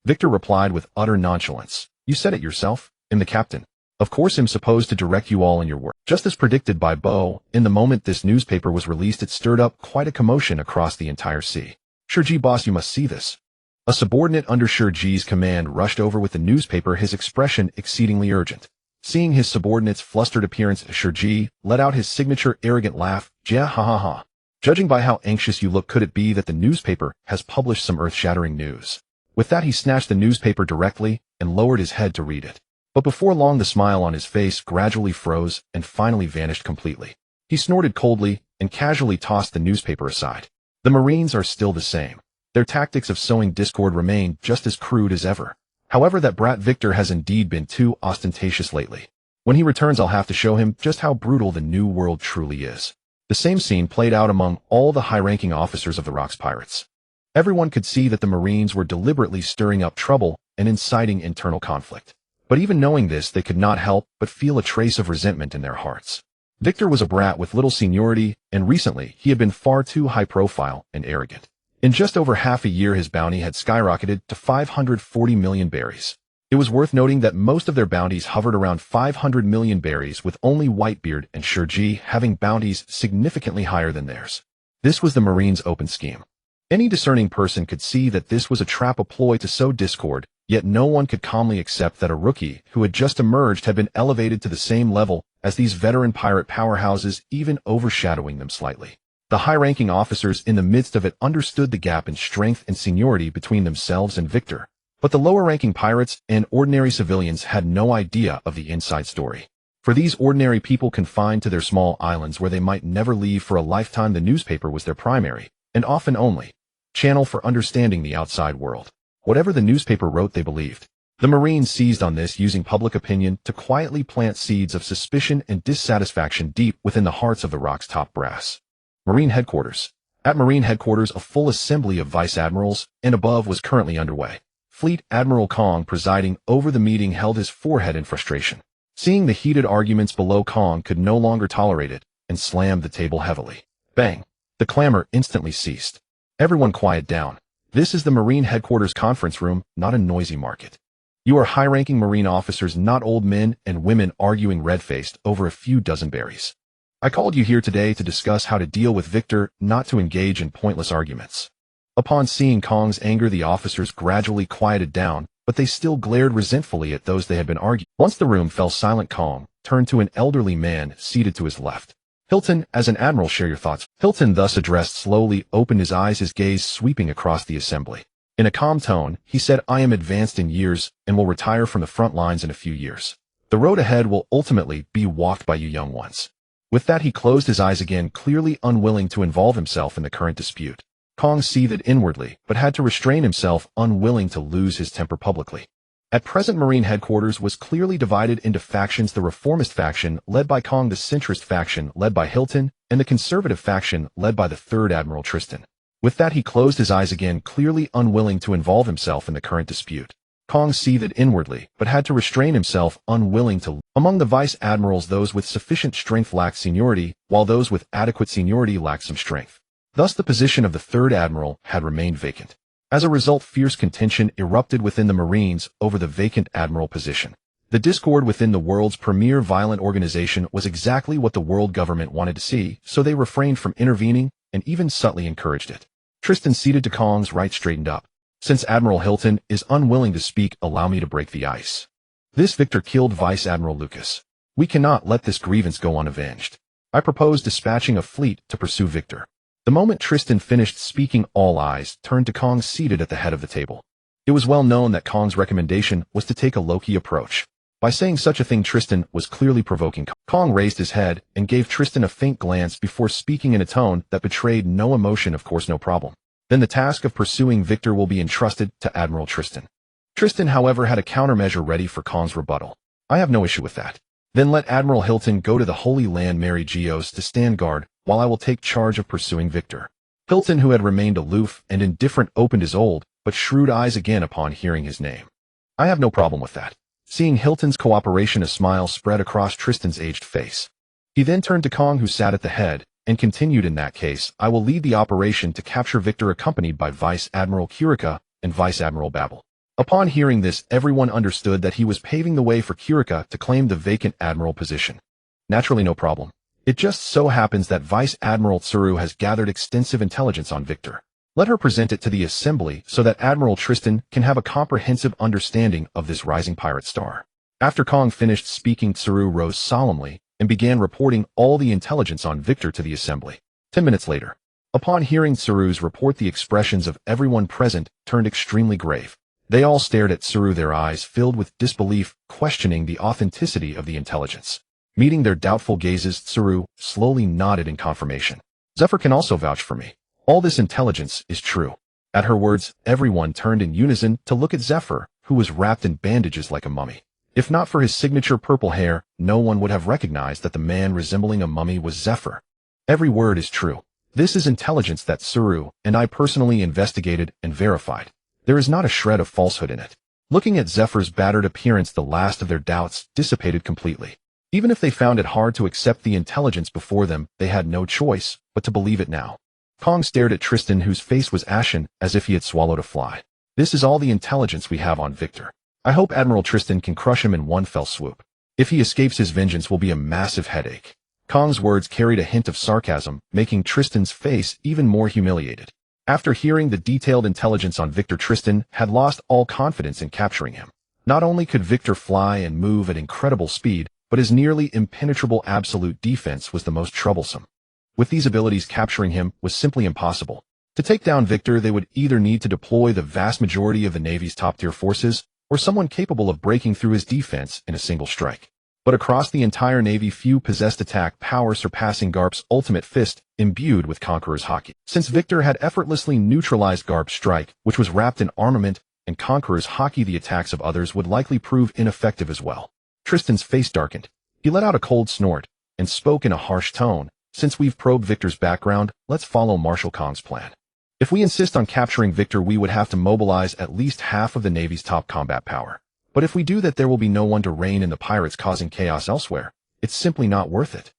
A: Victor replied with utter nonchalance. You said it yourself. I'm the captain. Of course, I'm supposed to direct you all in your work. Just as predicted by Bo, in the moment this newspaper was released, it stirred up quite a commotion across the entire sea. Shurji, boss, you must see this. A subordinate under Shurji's command rushed over with the newspaper, his expression exceedingly urgent. Seeing his subordinate's flustered appearance, Shurji let out his signature arrogant laugh. Ja ha ha ha. Judging by how anxious you look, could it be that the newspaper has published some earth-shattering news? With that, he snatched the newspaper directly and lowered his head to read it. But before long, the smile on his face gradually froze and finally vanished completely. He snorted coldly and casually tossed the newspaper aside. The Marines are still the same. Their tactics of sowing discord remain just as crude as ever. However, that brat Victor has indeed been too ostentatious lately. When he returns, I'll have to show him just how brutal the new world truly is. The same scene played out among all the high-ranking officers of the Rocks Pirates. Everyone could see that the Marines were deliberately stirring up trouble and inciting internal conflict. But even knowing this, they could not help but feel a trace of resentment in their hearts. Victor was a brat with little seniority, and recently he had been far too high-profile and arrogant. In just over half a year, his bounty had skyrocketed to 540 million berries. It was worth noting that most of their bounties hovered around 500 million berries, with only Whitebeard and Shurji having bounties significantly higher than theirs. This was the Marines' open scheme. Any discerning person could see that this was a trap, a ploy to sow discord, yet no one could calmly accept that a rookie who had just emerged had been elevated to the same level as these veteran pirate powerhouses, even overshadowing them slightly. The high-ranking officers in the midst of it understood the gap in strength and seniority between themselves and Victor, but the lower-ranking pirates and ordinary civilians had no idea of the inside story. For these ordinary people confined to their small islands where they might never leave for a lifetime, the newspaper was their primary, and often only, channel for understanding the outside world. Whatever the newspaper wrote, they believed. The Marines seized on this, using public opinion to quietly plant seeds of suspicion and dissatisfaction deep within the hearts of the Rock's top brass. Marine Headquarters. At Marine Headquarters, a full assembly of vice admirals and above was currently underway. Fleet Admiral Kong, presiding over the meeting, held his forehead in frustration. Seeing the heated arguments below, Kong could no longer tolerate it and slammed the table heavily. Bang! The clamor instantly ceased. Everyone quiet down. This is the Marine Headquarters conference room, not a noisy market. You are high-ranking Marine officers, not old men and women arguing red-faced over a few dozen berries. I called you here today to discuss how to deal with Victor, not to engage in pointless arguments. Upon seeing Kong's anger, the officers gradually quieted down, but they still glared resentfully at those they had been arguing. Once the room fell silent, Kong turned to an elderly man seated to his left. Hilton, as an admiral, share your thoughts. Hilton, thus addressed, slowly opened his eyes, his gaze sweeping across the assembly. In a calm tone, he said, I am advanced in years and will retire from the front lines in a few years. The road ahead will ultimately be walked by you young ones. With that, he closed his eyes again, clearly unwilling to involve himself in the current dispute. Kong seethed inwardly, but had to restrain himself, unwilling to lose his temper publicly. At present, Marine Headquarters was clearly divided into factions: the reformist faction, led by Kong, the centrist faction, led by Hilton, and the conservative faction, led by the third Admiral Tristan. With that, he closed his eyes again, clearly unwilling to involve himself in the current dispute. Kong seethed inwardly, but had to restrain himself, unwilling to. Among the vice admirals, those with sufficient strength lacked seniority, while those with adequate seniority lacked some strength. Thus, the position of the third admiral had remained vacant. As a result, fierce contention erupted within the Marines over the vacant admiral position. The discord within the world's premier violent organization was exactly what the world government wanted to see, so they refrained from intervening and even subtly encouraged it. Tristan, seated to Kong's right, straightened up. Since Admiral Hilton is unwilling to speak, allow me to break the ice. This Victor killed Vice Admiral Lucas. We cannot let this grievance go unavenged. I propose dispatching a fleet to pursue Victor. The moment Tristan finished speaking, all eyes turned to Kong seated at the head of the table. It was well known that Kong's recommendation was to take a low-key approach. By saying such a thing, Tristan was clearly provoking. Kong raised his head and gave Tristan a faint glance before speaking in a tone that betrayed no emotion. Of course, no problem. Then the task of pursuing Victor will be entrusted to Admiral Tristan. Tristan, however, had a countermeasure ready for Kong's rebuttal. I have no issue with that. Then let Admiral Hilton go to the Holy Land Mary Geos to stand guard while I will take charge of pursuing Victor. Hilton, who had remained aloof and indifferent, opened his old but shrewd eyes again upon hearing his name. I have no problem with that. Seeing Hilton's cooperation, a smile spread across Tristan's aged face. He then turned to Kong, who sat at the head, and continued, in that case, I will lead the operation to capture Victor, accompanied by Vice Admiral Kurika and Vice Admiral Babel. Upon hearing this, everyone understood that he was paving the way for Kurika to claim the vacant admiral position. Naturally, no problem. It just so happens that Vice Admiral Tsuru has gathered extensive intelligence on Victor. Let her present it to the Assembly so that Admiral Tristan can have a comprehensive understanding of this rising pirate star. After Kong finished speaking, Tsuru rose solemnly and began reporting all the intelligence on Victor to the Assembly. 10 minutes later, upon hearing Tsuru's report, the expressions of everyone present turned extremely grave. They all stared at Tsuru, their eyes filled with disbelief, questioning the authenticity of the intelligence. Meeting their doubtful gazes, Tsuru slowly nodded in confirmation. Zephyr can also vouch for me. All this intelligence is true. At her words, everyone turned in unison to look at Zephyr, who was wrapped in bandages like a mummy. If not for his signature purple hair, no one would have recognized that the man resembling a mummy was Zephyr. Every word is true. This is intelligence that Tsuru and I personally investigated and verified. There is not a shred of falsehood in it. Looking at Zephyr's battered appearance, the last of their doubts dissipated completely. Even if they found it hard to accept the intelligence before them, they had no choice but to believe it now. Kong stared at Tristan, whose face was ashen as if he had swallowed a fly. This is all the intelligence we have on Victor. I hope Admiral Tristan can crush him in one fell swoop. If he escapes, his vengeance will be a massive headache. Kong's words carried a hint of sarcasm, making Tristan's face even more humiliated. After hearing the detailed intelligence on Victor, Tristan had lost all confidence in capturing him. Not only could Victor fly and move at incredible speed, but his nearly impenetrable absolute defense was the most troublesome. With these abilities, capturing him was simply impossible. To take down Victor, they would either need to deploy the vast majority of the Navy's top-tier forces, or someone capable of breaking through his defense in a single strike. But across the entire Navy, few possessed attack power surpassing Garp's ultimate fist, imbued with Conqueror's Haki. Since Victor had effortlessly neutralized Garp's strike, which was wrapped in armament, and Conqueror's Haki, the attacks of others would likely prove ineffective as well. Tristan's face darkened. He let out a cold snort, and spoke in a harsh tone. Since we've probed Victor's background, let's follow Marshal Kong's plan. If we insist on capturing Victor, we would have to mobilize at least half of the Navy's top combat power. But if we do that, there will be no one to rein in the pirates, causing chaos elsewhere. It's simply not worth it.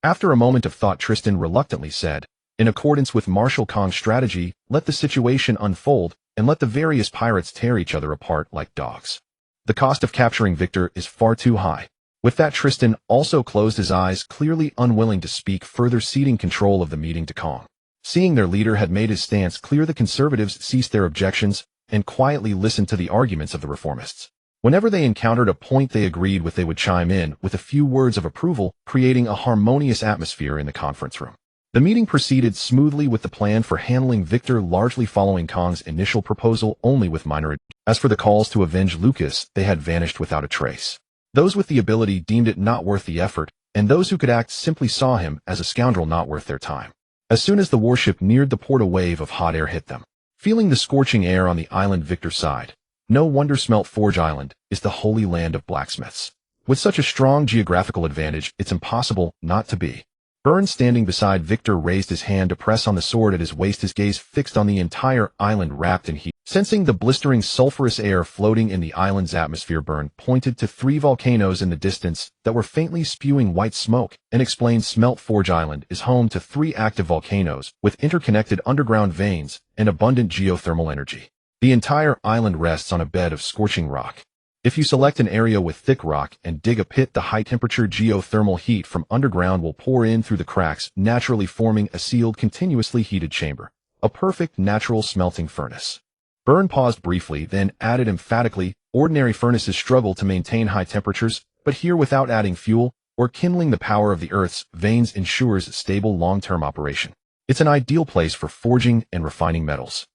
A: After a moment of thought, Tristan reluctantly said, in accordance with Marshal Kong's strategy, let the situation unfold, and let the various pirates tear each other apart like dogs. The cost of capturing Victor is far too high. With that, Tristan also closed his eyes, clearly unwilling to speak further, ceding control of the meeting to Kong. Seeing their leader had made his stance clear, the conservatives ceased their objections and quietly listened to the arguments of the reformists. Whenever they encountered a point they agreed with, they would chime in with a few words of approval, creating a harmonious atmosphere in the conference room. The meeting proceeded smoothly, with the plan for handling Victor largely following Kong's initial proposal, only with minor adjustments. As for the calls to avenge Lucas, they had vanished without a trace. Those with the ability deemed it not worth the effort, and those who could act simply saw him as a scoundrel not worth their time. As soon as the warship neared the port, a wave of hot air hit them. Feeling the scorching air on the island, Victor sighed. No wonder Smelt Forge Island is the holy land of blacksmiths. With such a strong geographical advantage, it's impossible not to be. Burns, standing beside Victor, raised his hand to press on the sword at his waist, his gaze fixed on the entire island wrapped in heat. Sensing the blistering sulfurous air floating in the island's atmosphere, Burn pointed to 3 volcanoes in the distance that were faintly spewing white smoke and explained Smelt Forge Island is home to 3 active volcanoes with interconnected underground veins and abundant geothermal energy. The entire island rests on a bed of scorching rock. If you select an area with thick rock and dig a pit, the high-temperature geothermal heat from underground will pour in through the cracks, naturally forming a sealed, continuously heated chamber. A perfect natural smelting furnace. Byrne paused briefly, then added emphatically, ordinary furnaces struggle to maintain high temperatures, but here without adding fuel or kindling the power of the earth's veins ensures stable long-term operation. It's an ideal place for forging and refining metals.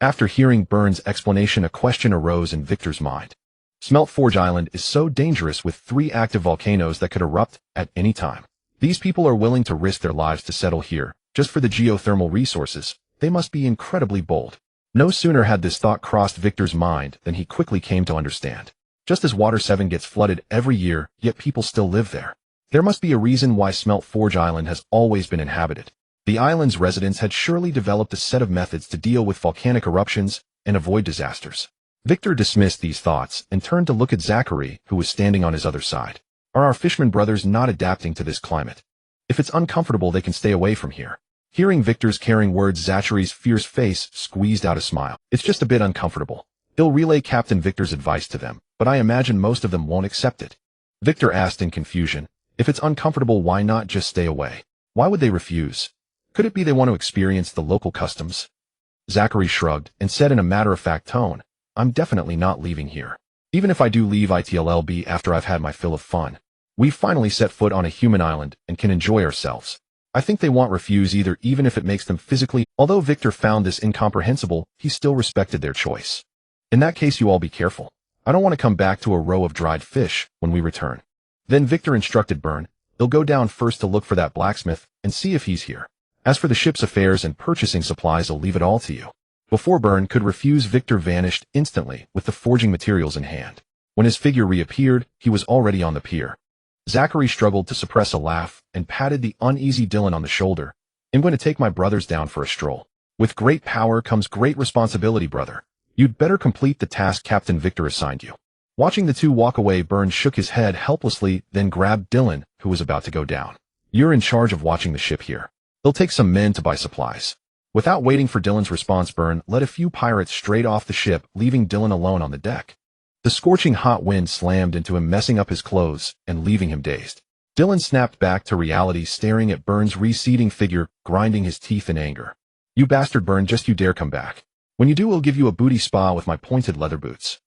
A: After hearing Byrne's explanation, a question arose in Victor's mind. Smelt Forge Island is so dangerous with 3 active volcanoes that could erupt at any time. These people are willing to risk their lives to settle here, just for the geothermal resources. They must be incredibly bold. No sooner had this thought crossed Victor's mind than he quickly came to understand. Just as Water 7 gets flooded every year, yet people still live there. There must be a reason why Smelt Forge Island has always been inhabited. The island's residents had surely developed a set of methods to deal with volcanic eruptions and avoid disasters. Victor dismissed these thoughts and turned to look at Zachary, who was standing on his other side. Are our fisherman brothers not adapting to this climate? If it's uncomfortable, they can stay away from here. Hearing Victor's caring words, Zachary's fierce face squeezed out a smile. It's just a bit uncomfortable. He'll relay Captain Victor's advice to them, but I imagine most of them won't accept it. Victor asked in confusion, if it's uncomfortable, why not just stay away? Why would they refuse? Could it be they want to experience the local customs? Zachary shrugged and said in a matter-of-fact tone, I'm definitely not leaving here. Even if I do leave ITLLB after I've had my fill of fun. We've finally set foot on a human island and can enjoy ourselves. I think they won't refuse either, even if it makes them physically. Although Victor found this incomprehensible, he still respected their choice. In that case, you all be careful. I don't want to come back to a row of dried fish when we return. Then Victor instructed Byrne, he'll go down first to look for that blacksmith and see if he's here. As for the ship's affairs and purchasing supplies, I'll leave it all to you. Before Byrne could refuse, Victor vanished instantly with the forging materials in hand. When his figure reappeared, he was already on the pier. Zachary struggled to suppress a laugh and patted the uneasy Dylan on the shoulder. I'm going to take my brothers down for a stroll. With great power comes great responsibility, brother. You'd better complete the task Captain Victor assigned you. Watching the two walk away, Byrne shook his head helplessly, then grabbed Dylan, who was about to go down. You're in charge of watching the ship here. They'll take some men to buy supplies. Without waiting for Dylan's response, Byrne led a few pirates straight off the ship, leaving Dylan alone on the deck. The scorching hot wind slammed into him, messing up his clothes and leaving him dazed. Dylan snapped back to reality, staring at Byrne's receding figure, grinding his teeth in anger. You bastard, Byrne, just you dare come back. When you do, I'll give you a booty spa with my pointed leather boots.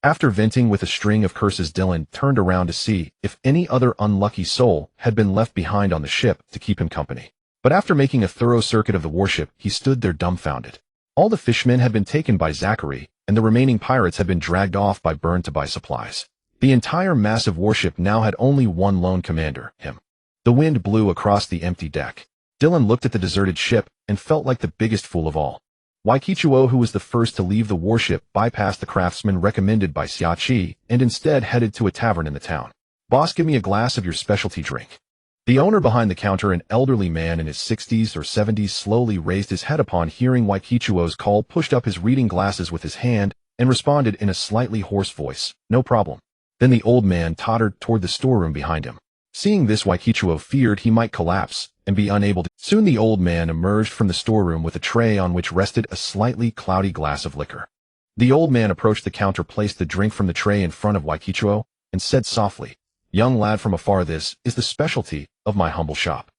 A: After venting with a string of curses, Dylan turned around to see if any other unlucky soul had been left behind on the ship to keep him company. But after making a thorough circuit of the warship, he stood there dumbfounded. All the fishmen had been taken by Zachary, and the remaining pirates had been dragged off by Byrne to buy supplies. The entire massive warship now had only one lone commander, him. The wind blew across the empty deck. Dylan looked at the deserted ship and felt like the biggest fool of all. Waikichuo, who was the first to leave the warship, bypassed the craftsman recommended by Xiachi and instead headed to a tavern in the town. Boss, give me a glass of your specialty drink. The owner behind the counter, an elderly man in his 60s or 70s, slowly raised his head upon hearing Waikichuo's call, pushed up his reading glasses with his hand, and responded in a slightly hoarse voice, no problem. Then the old man tottered toward the storeroom behind him. Seeing this, Waikichuo feared he might collapse and be unable to. Soon the old man emerged from the storeroom with a tray on which rested a slightly cloudy glass of liquor. The old man approached the counter, placed the drink from the tray in front of Waikichuo, and said softly, Young lad, from afar, this is the specialty of my humble shop.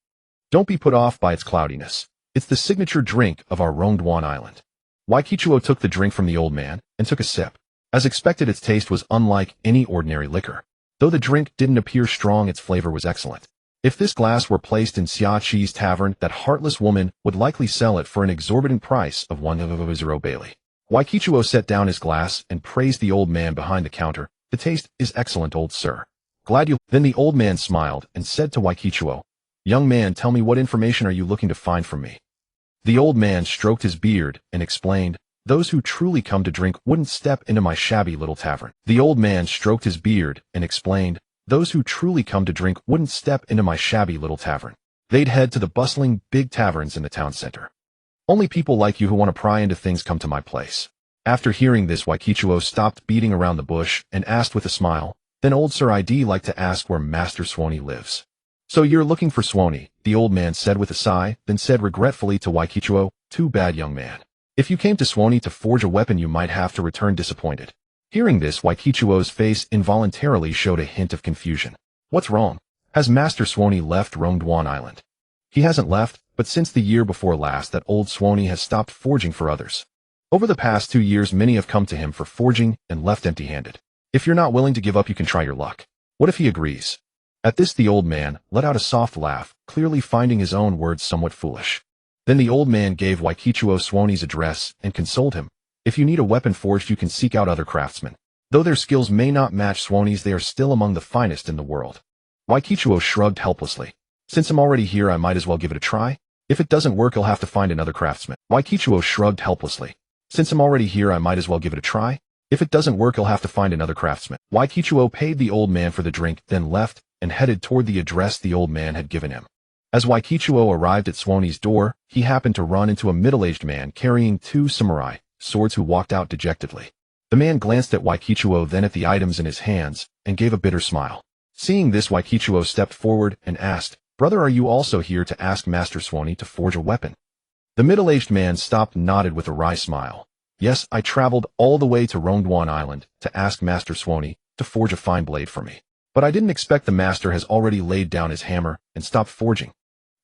A: Don't be put off by its cloudiness. It's the signature drink of our Rongduan Island. Waikichuo took the drink from the old man and took a sip. As expected, its taste was unlike any ordinary liquor. Though the drink didn't appear strong, its flavor was excellent. If this glass were placed in Xiachi's tavern, that heartless woman would likely sell it for an exorbitant price of 100 Bailey. Waikichuo set down his glass and praised the old man behind the counter. The taste is excellent, old sir. Glad you. Then the old man smiled and said to Waikichuo, Young man, tell me, what information are you looking to find from me? The old man stroked his beard and explained, Those who truly come to drink wouldn't step into my shabby little tavern. The old man stroked his beard and explained, Those who truly come to drink wouldn't step into my shabby little tavern. They'd head to the bustling big taverns in the town center. Only people like you who want to pry into things come to my place. After hearing this, Waikichuo stopped beating around the bush and asked with a smile, Then, old sir, I'd like to ask where Master Swanee lives. So you're looking for Swanee, the old man said with a sigh, then said regretfully to Waikichuo, Too bad, young man. If you came to Swanee to forge a weapon, you might have to return disappointed. Hearing this, Waikichuo's face involuntarily showed a hint of confusion. What's wrong? Has Master Swanee left Rongduan Island? He hasn't left, but since the year before last that old Swanee has stopped forging for others. Over the past 2 years many have come to him for forging and left empty-handed. If you're not willing to give up you can try your luck. What if he agrees? At this the old man let out a soft laugh, clearly finding his own words somewhat foolish. Then the old man gave Waikichuo Swanee's address and consoled him. If you need a weapon forged you can seek out other craftsmen. Though their skills may not match Swanee's they are still among the finest in the world. Waikichuo shrugged helplessly. Since I'm already here I might as well give it a try. If it doesn't work I'll have to find another craftsman. Waikichuo shrugged helplessly. Since I'm already here I might as well give it a try. If it doesn't work I'll have to find another craftsman. Waikichuo paid the old man for the drink, then left, and headed toward the address the old man had given him. As Waikichuo arrived at Swanee's door, he happened to run into a middle-aged man carrying 2 samurai swords who walked out dejectedly. The man glanced at Waikichuo then at the items in his hands, and gave a bitter smile. Seeing this Waikichuo stepped forward and asked, "Brother, are you also here to ask Master Swanee to forge a weapon?" The middle-aged man stopped and nodded with a wry smile. "Yes, I traveled all the way to Rongduan Island to ask Master Swanee to forge a fine blade for me. But I didn't expect the master has already laid down his hammer and stopped forging.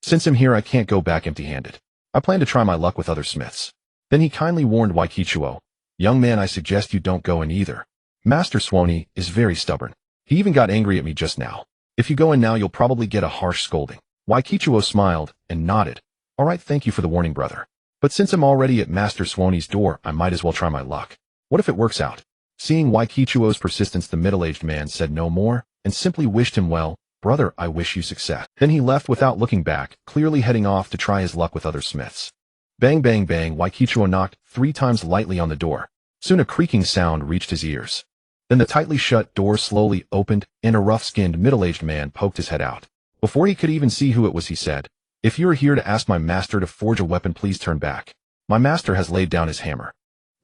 A: Since I'm here I can't go back empty-handed. I plan to try my luck with other smiths." Then he kindly warned Waikichuo, "Young man, I suggest you don't go in either. Master Swanee is very stubborn. He even got angry at me just now. If you go in now you'll probably get a harsh scolding." Waikichuo smiled and nodded. "All right, thank you for the warning, brother. But since I'm already at Master Swanee's door, I might as well try my luck. What if it works out?" Seeing Waikichuo's persistence, the middle-aged man said no more, and simply wished him well. "Brother, I wish you success." Then he left without looking back, clearly heading off to try his luck with other smiths. Bang bang bang, Waikichuo knocked 3 times lightly on the door. Soon a creaking sound reached his ears. Then the tightly shut door slowly opened, and a rough-skinned middle-aged man poked his head out. Before he could even see who it was he said, "If you are here to ask my master to forge a weapon please turn back. My master has laid down his hammer."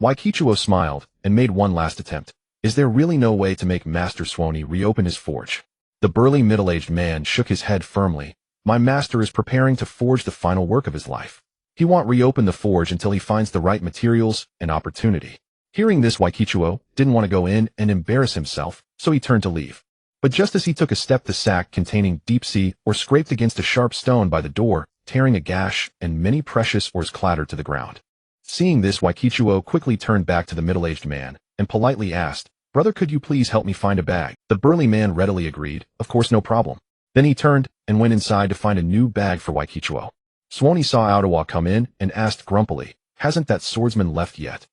A: Waikichuo smiled, and made one last attempt. "Is there really no way to make Master Swanee reopen his forge?" The burly middle-aged man shook his head firmly. "My master is preparing to forge the final work of his life. He won't reopen the forge until he finds the right materials and opportunity." Hearing this, Waikichuo didn't want to go in and embarrass himself, so he turned to leave. But just as he took a step, the sack containing deep sea ore scraped against a sharp stone by the door, tearing a gash, and many precious ores clattered to the ground. Seeing this, Waikichuo quickly turned back to the middle-aged man, and politely asked, "Brother, could you please help me find a bag?" The burly man readily agreed, "Of course, no problem." Then he turned and went inside to find a new bag for Waikichuo. Swanee saw Ottawa come in and asked grumpily, "Hasn't that swordsman left yet?"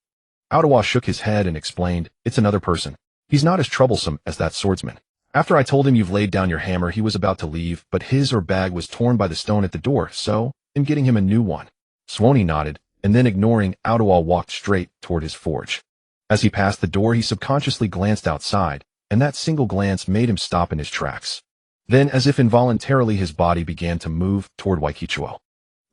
A: Ottawa shook his head and explained, "It's another person. He's not as troublesome as that swordsman. After I told him you've laid down your hammer he was about to leave, but his or bag was torn by the stone at the door, so I'm getting him a new one." Swanee nodded, and then ignoring Ottawa walked straight toward his forge. As he passed the door he subconsciously glanced outside, and that single glance made him stop in his tracks. Then, as if involuntarily, his body began to move toward Waikichuo.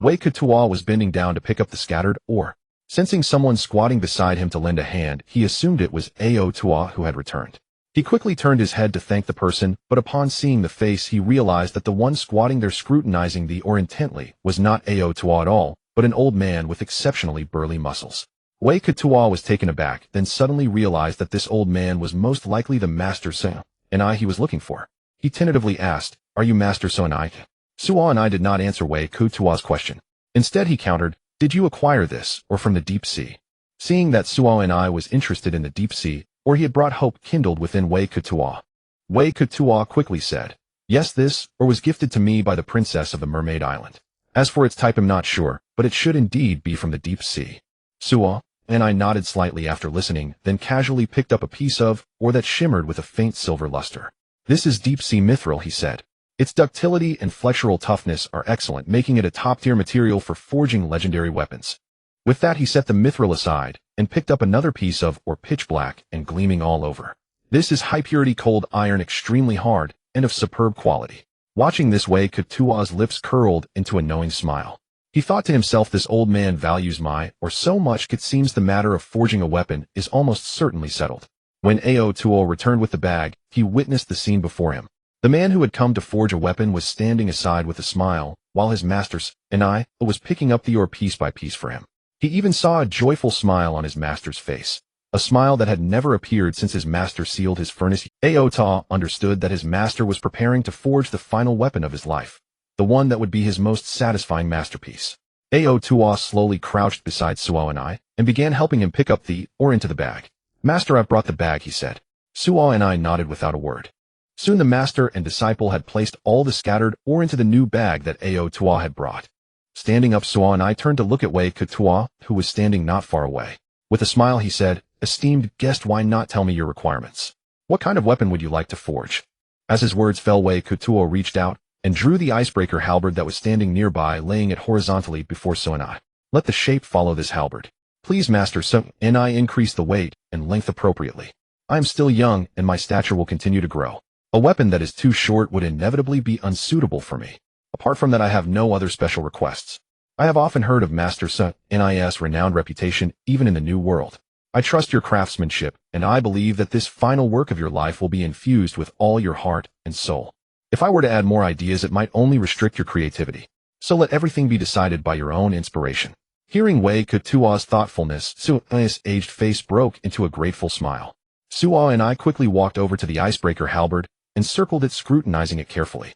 A: Waikichuo was bending down to pick up the scattered ore. Sensing someone squatting beside him to lend a hand, he assumed it was Aotua who had returned. He quickly turned his head to thank the person, but upon seeing the face he realized that the one squatting there scrutinizing the ore intently was not Aotua at all, but an old man with exceptionally burly muscles. Waikichuo was taken aback, then suddenly realized that this old man was most likely the Master Soan he was looking for. He tentatively asked, "Are you Master Soan?" Soan did not answer Waikichuo's question. Instead he countered, "Did you acquire this, or from the deep sea?" Seeing that Soan was interested in the deep sea, or he had brought hope kindled within Waikichuo. Waikichuo quickly said, "Yes, this, or was gifted to me by the princess of the Mermaid Island. As for its type I'm not sure, but it should indeed be from the deep sea." Soan nodded slightly after listening, then casually picked up a piece of ore that shimmered with a faint silver luster. "This is deep sea mithril," he said. "Its ductility and flexural toughness are excellent, making it a top-tier material for forging legendary weapons." With that he set the mithril aside, and picked up another piece of ore pitch black and gleaming all over. "This is high-purity cold iron, extremely hard, and of superb quality." Watching this way, Waikichuo's lips curled into a knowing smile. He thought to himself, this old man values my ore so much it seems the matter of forging a weapon is almost certainly settled. When Aotua returned with the bag, he witnessed the scene before him. The man who had come to forge a weapon was standing aside with a smile, while his master's was picking up the ore piece by piece for him. He even saw a joyful smile on his master's face, a smile that had never appeared since his master sealed his furnace. Aotua understood that his master was preparing to forge the final weapon of his life. the one that would be his most satisfying masterpiece. Ao slowly crouched beside Suo and began helping him pick up the ore into the bag. Master, I've brought the bag, he said. Suo nodded without a word. Soon the master and disciple had placed all the scattered ore into the new bag that Ao had brought. Standing up, Suo turned to look at Wei Kutua, who was standing not far away. With a smile, he said, "Esteemed guest, why not tell me your requirements? What kind of weapon would you like to forge?" As his words fell, Wei Kutua reached out and drew the icebreaker halberd that was standing nearby, laying it horizontally before Suo. "Let the shape follow this halberd. Please, Master, so increase the weight and length appropriately. I am still young, and my stature will continue to grow. A weapon that is too short would inevitably be unsuitable for me. Apart from that, I have no other special requests. I have often heard of Master Sun's renowned reputation, even in the New World. I trust your craftsmanship, and I believe that this final work of your life will be infused with all your heart and soul. If I were to add more ideas, it might only restrict your creativity. So let everything be decided by your own inspiration." Hearing Wei Kutua's thoughtfulness, Suo's aged face broke into a grateful smile. Suo quickly walked over to the icebreaker halberd and circled it, scrutinizing it carefully.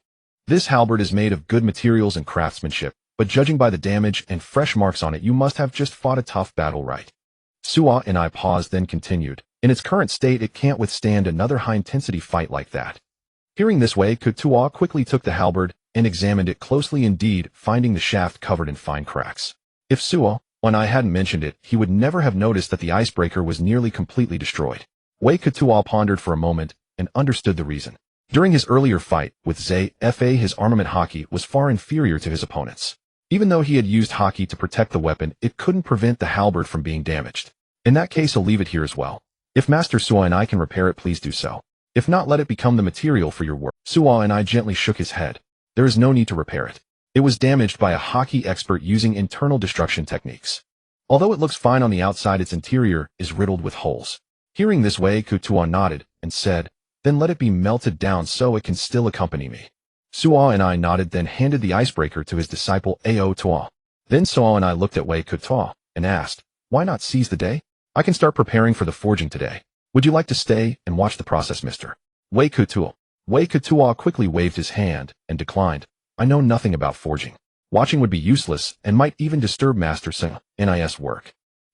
A: This halberd is made of good materials and craftsmanship, but judging by the damage and fresh marks on it, you must have just fought a tough battle, right? Suo paused, then continued. In its current state, it can't withstand another high-intensity fight like that. Hearing this, Wei Kutua quickly took the halberd and examined it closely indeed, finding the shaft covered in fine cracks. If Suo hadn't mentioned it, he would never have noticed that the icebreaker was nearly completely destroyed. Wei Kutua pondered for a moment and understood the reason. During his earlier fight with Zfa, his armament haki was far inferior to his opponent's. Even though he had used haki to protect the weapon, it couldn't prevent the halberd from being damaged. In that case, I'll leave it here as well. If Master Suo can repair it, please do so. If not, let it become the material for your work. Suo gently shook his head. There is no need to repair it. It was damaged by a haki expert using internal destruction techniques. Although it looks fine on the outside, its interior is riddled with holes. Hearing this, Wei Kutua nodded and said, "Then let it be melted down so it can still accompany me." Suo nodded, then handed the icebreaker to his disciple Ao. Then Suo looked at Wei Kutua and asked, "Why not seize the day? I can start preparing for the forging today. Would you like to stay and watch the process, Mr. Wei Kutua?" Wei Kutua quickly waved his hand and declined. "I know nothing about forging. Watching would be useless and might even disturb Master Sun's work.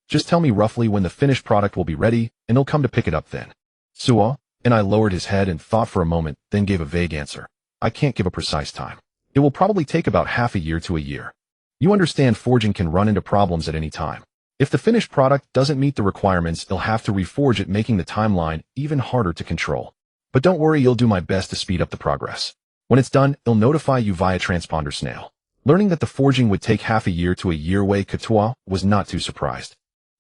A: Just tell me roughly when the finished product will be ready, and he'll come to pick it up then." Suo lowered his head and thought for a moment, then gave a vague answer. "I can't give a precise time. It will probably take about half a year to a year. You understand, forging can run into problems at any time. If the finished product doesn't meet the requirements, he'll have to reforge it, making the timeline even harder to control. But don't worry, you'll do my best to speed up the progress. When it's done, he'll notify you via transponder snail." Learning that the forging would take half a year to a year, Wei Kutua was not too surprised.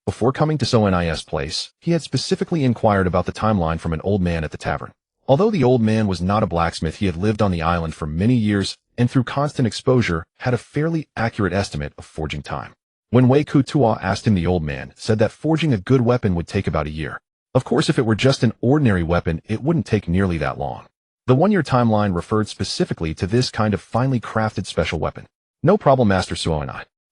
A: Before coming to Soan's place, he had specifically inquired about the timeline from an old man at the tavern. Although the old man was not a blacksmith, he had lived on the island for many years and through constant exposure had a fairly accurate estimate of forging time. When Wei Kutua asked him, the old man said that forging a good weapon would take about a year. Of course, if it were just an ordinary weapon, it wouldn't take nearly that long. The one-year timeline referred specifically to this kind of finely crafted special weapon. "No problem, Master Suo.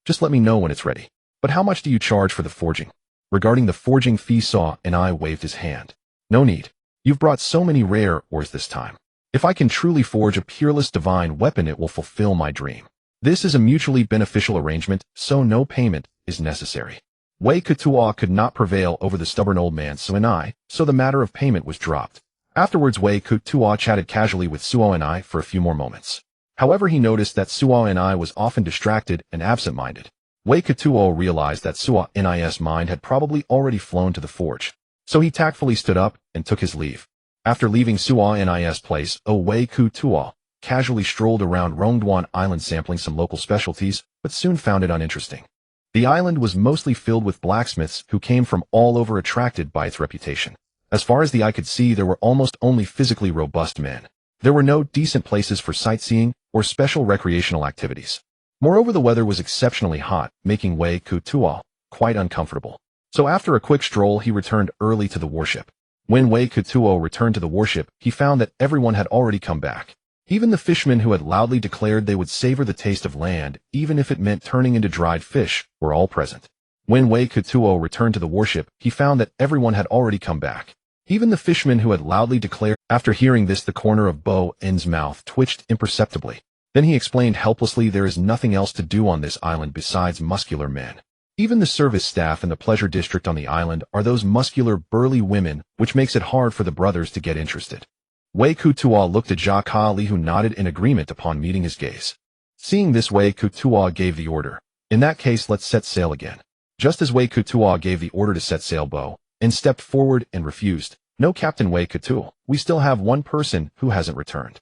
A: Just let me know when it's ready. But how much do you charge for the forging?" Regarding the forging fee, Suo waved his hand. "No need. You've brought so many rare ores this time. If I can truly forge a peerless divine weapon, it will fulfill my dream. This is a mutually beneficial arrangement, so no payment is necessary." Wei Kutua could not prevail over the stubborn old man Suo, so the matter of payment was dropped. Afterwards, Wei Kutua chatted casually with Suo for a few more moments. However, he noticed that Suo was often distracted and absent-minded. Wei Kutua realized that Suo's mind had probably already flown to the forge, so he tactfully stood up and took his leave. After leaving Suo's place, Wei Kutua casually strolled around Rongduan Island, sampling some local specialties, but soon found it uninteresting. The island was mostly filled with blacksmiths who came from all over, attracted by its reputation. As far as the eye could see, there were almost only physically robust men. There were no decent places for sightseeing or special recreational activities. Moreover, the weather was exceptionally hot, making Wei Kutua quite uncomfortable. So after a quick stroll, he returned early to the warship. When Wei Kutua returned to the warship, he found that everyone had already come back. Even the fishermen who had loudly declared they would savor the taste of land, even if it meant turning into dried fish, were all present. When Wei Kutua returned to the warship, he found that everyone had already come back. Even the fishermen who had loudly declared. After hearing this, the corner of Bo N's mouth twitched imperceptibly. Then he explained helplessly there is nothing else to do on this island besides muscular men. Even the service staff in the pleasure district on the island are those muscular, burly women, which makes it hard for the brothers to get interested. Wei Kutuo looked at Jia Kali, who nodded in agreement upon meeting his gaze. Seeing this, Wei Kutuo gave the order. In that case, let's set sail again. Just as Wei Kutuo gave the order to set sail, Bo-en stepped forward and refused. No, Captain Wei Kutuo, we still have one person who hasn't returned.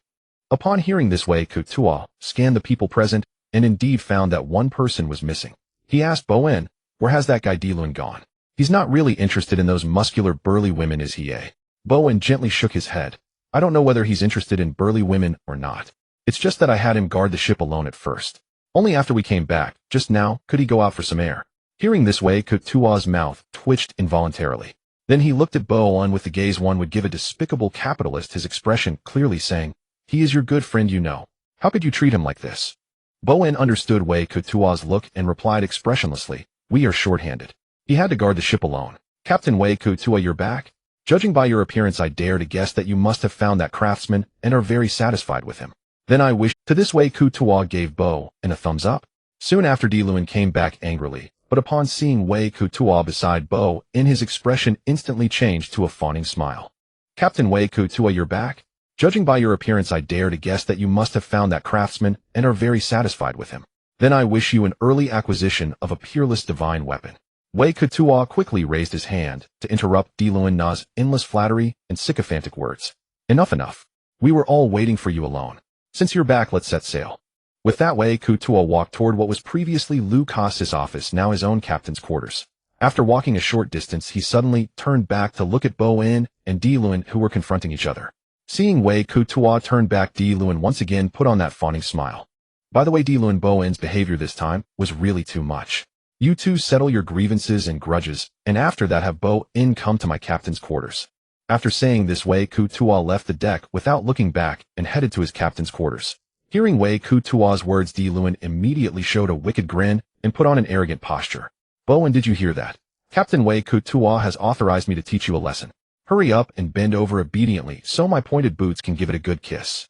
A: Upon hearing this, Wei Kutuo scanned the people present and indeed found that one person was missing. He asked Bo-en, where has that guy Diluan gone? He's not really interested in those muscular burly women, is he, eh? Bo-en gently shook his head. I don't know whether he's interested in burly women or not. It's just that I had him guard the ship alone at first. Only after we came back, just now, could he go out for some air. Hearing this, Wei Kutuo's mouth twitched involuntarily. Then he looked at Bo-en with the gaze one would give a despicable capitalist, his expression clearly saying, he is your good friend, you know. How could you treat him like this? Bo-en understood Wei Kutuo's look and replied expressionlessly, we are short-handed. He had to guard the ship alone. Captain Wei Kutuo, you're back? Judging by your appearance, I dare to guess that you must have found that craftsman and are very satisfied with him. Then I wish. To this, Wei Kutuo gave Bo-en a thumbs up. Soon after, Diluan came back angrily, but upon seeing Wei Kutuo beside Bo-en, his expression instantly changed to a fawning smile. Captain Wei Kutuo, you're back? Judging by your appearance, I dare to guess that you must have found that craftsman and are very satisfied with him. Then I wish you an early acquisition of a peerless divine weapon. Wei Kutuo quickly raised his hand to interrupt Diluan's endless flattery and sycophantic words. Enough. We were all waiting for you alone. Since you're back, let's set sail. With that, Wei Kutuo walked toward what was previously Lu Casa's office, now his own captain's quarters. After walking a short distance, he suddenly turned back to look at Bo-en and Diluan, who were confronting each other. Seeing Wei Kutuo turn back, Diluan once again put on that fawning smile. By the way, Diluan, Bo-en's behavior this time was really too much. You two settle your grievances and grudges, and after that have Bo-en come to my captain's quarters. After saying this, Wei Kutuo left the deck without looking back and headed to his captain's quarters. Hearing Wei Kutuo's words, Diluan immediately showed a wicked grin and put on an arrogant posture. Bo-en, did you hear that? Captain Wei Kutuo has authorized me to teach you a lesson. Hurry up and bend over obediently so my pointed boots can give it a good kiss.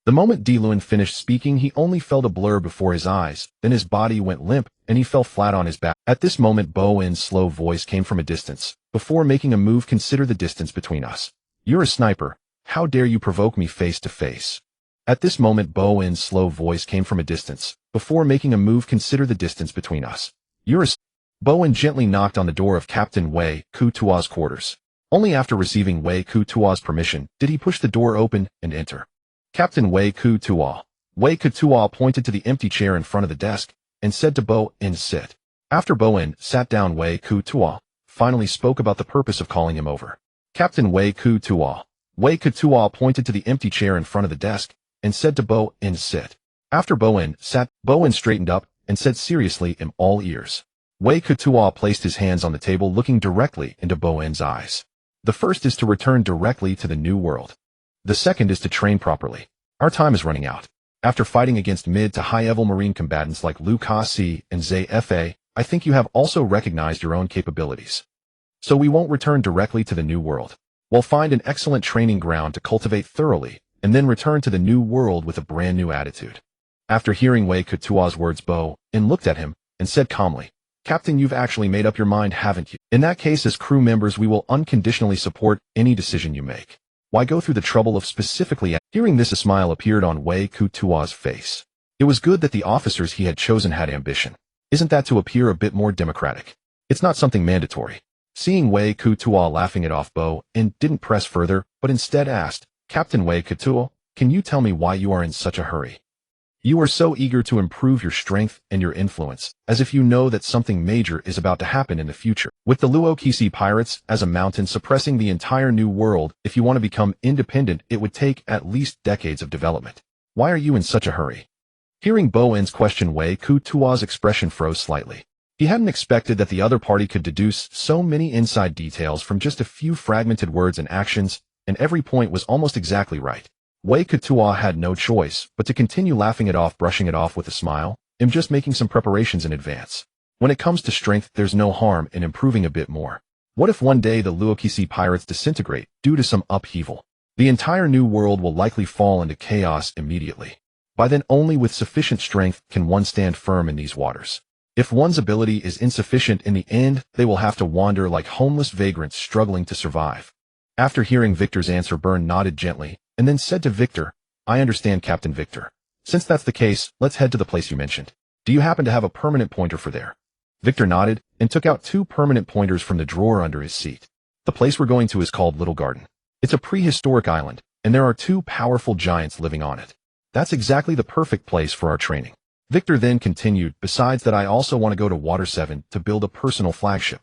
A: The moment Diluan finished speaking, he only felt a blur before his eyes, then his body went limp and he fell flat on his back. At this moment, Bo-en's slow voice came from a distance. Before making a move, consider the distance between us. You're a sniper. How dare you provoke me face to face? At this moment, Bo-en's slow voice came from a distance. Before making a move, consider the distance between us. Bo-en gently knocked on the door of Captain Wei Kutuo's quarters. Only after receiving Wei Kutuo's permission did he push the door open and enter. Captain Wei Kutuo. Wei Kutuo pointed to the empty chair in front of the desk and said to Bo-en, sit. After Bo-en sat down, Wei Kutuo finally spoke about the purpose of calling him over. Captain Wei Kutuo. Wei Kutuo pointed to the empty chair in front of the desk and said to Bo-en, sit. After Bo-en sat, Bo-en straightened up and said seriously, I'm all ears. Wei Kutuo placed his hands on the table, looking directly into Bo-en's eyes. The first is to return directly to the new world. The second is to train properly. Our time is running out. After fighting against mid to high-level marine combatants like Lu Kasi and Zay Fa, I think you have also recognized your own capabilities. So we won't return directly to the new world. We'll find an excellent training ground to cultivate thoroughly, and then return to the new world with a brand new attitude. After hearing Wei Kutuo's words, Bo-en looked at him and said calmly, Captain, you've actually made up your mind, haven't you? In that case, as crew members, we will unconditionally support any decision you make. Why go through the trouble of specifically... Hearing this, a smile appeared on Wei Kutuo's face. It was good that the officers he had chosen had ambition. Isn't that to appear a bit more democratic? It's not something mandatory. Seeing Wei Kutuo laughing it off, Bo-en didn't press further, but instead asked, Captain Wei Kutuo, can you tell me why you are in such a hurry? You are so eager to improve your strength and your influence, as if you know that something major is about to happen in the future. With the Luokisi pirates as a mountain suppressing the entire new world, if you want to become independent, it would take at least decades of development. Why are you in such a hurry? Hearing Bo-en's question, Wei Kutuo's expression froze slightly. He hadn't expected that the other party could deduce so many inside details from just a few fragmented words and actions, and every point was almost exactly right. Wei Kutuo had no choice but to continue laughing it off, brushing it off with a smile. I'm just making some preparations in advance. When it comes to strength, there's no harm in improving a bit more. What if one day the Luokisi pirates disintegrate due to some upheaval? The entire new world will likely fall into chaos immediately. By then only with sufficient strength can one stand firm in these waters. If one's ability is insufficient in the end, they will have to wander like homeless vagrants struggling to survive. After hearing Victor's answer, Burn nodded gently, and then said to Victor, I understand, Captain Victor. Since that's the case, let's head to the place you mentioned. Do you happen to have a permanent pointer for there? Victor nodded, and took out 2 permanent pointers from the drawer under his seat. The place we're going to is called Little Garden. It's a prehistoric island, and there are 2 powerful giants living on it. That's exactly the perfect place for our training. Victor then continued, besides that I also want to go to Water 7 to build a personal flagship.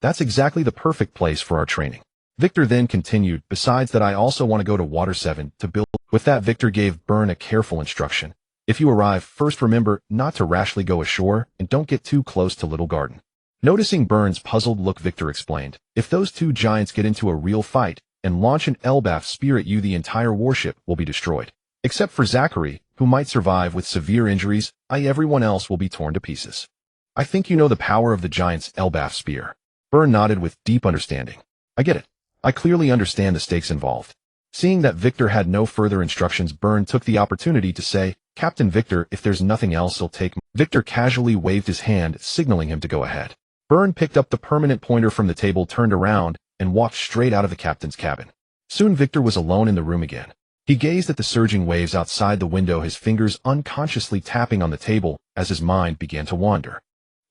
A: That's exactly the perfect place for our training. Victor then continued, besides that I also want to go to Water 7 to build. With that, Victor gave Burn a careful instruction. If you arrive, first remember not to rashly go ashore and don't get too close to Little Garden. Noticing Burn's puzzled look, Victor explained, if those 2 giants get into a real fight and launch an Elbaf spear at you, the entire warship will be destroyed. Except for Zachary, who might survive with severe injuries, everyone else will be torn to pieces. I think you know the power of the giant's Elbaf spear. Burn nodded with deep understanding. I get it. I clearly understand the stakes involved. Seeing that Victor had no further instructions, Burn took the opportunity to say, Captain Victor, if there's nothing else, he'll take. Victor casually waved his hand, signaling him to go ahead. Burn picked up the permanent pointer from the table, turned around, and walked straight out of the captain's cabin. Soon Victor was alone in the room again. He gazed at the surging waves outside the window, his fingers unconsciously tapping on the table as his mind began to wander.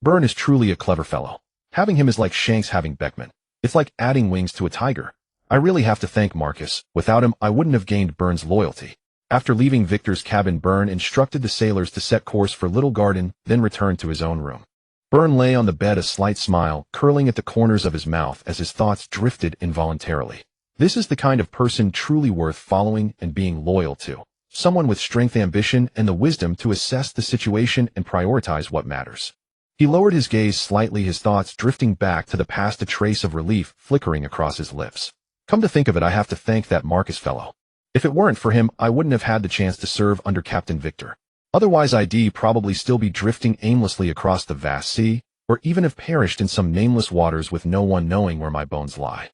A: Burn is truly a clever fellow. Having him is like Shanks having Beckman. It's like adding wings to a tiger. I really have to thank Marcus. Without him, I wouldn't have gained Burn's loyalty. After leaving Victor's cabin, Burn instructed the sailors to set course for Little Garden, then returned to his own room. Burn lay on the bed, a slight smile curling at the corners of his mouth as his thoughts drifted involuntarily. This is the kind of person truly worth following and being loyal to. Someone with strength, ambition, and the wisdom to assess the situation and prioritize what matters. He lowered his gaze slightly, his thoughts drifting back to the past, a trace of relief flickering across his lips. Come to think of it, I have to thank that Marcus fellow. If it weren't for him, I wouldn't have had the chance to serve under Captain Victor. Otherwise, I'd probably still be drifting aimlessly across the vast sea, or even have perished in some nameless waters with no one knowing where my bones lie.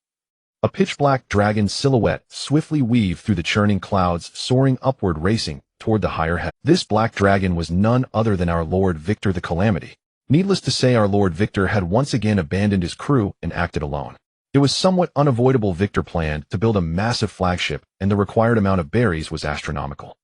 A: A pitch-black dragon silhouette swiftly weaved through the churning clouds, soaring upward, racing toward the higher heaven. This black dragon was none other than our Lord Victor the Calamity. Needless to say, our Lord Victor had once again abandoned his crew and acted alone. It was somewhat unavoidable. Victor planned to build a massive flagship, and the required amount of berries was astronomical.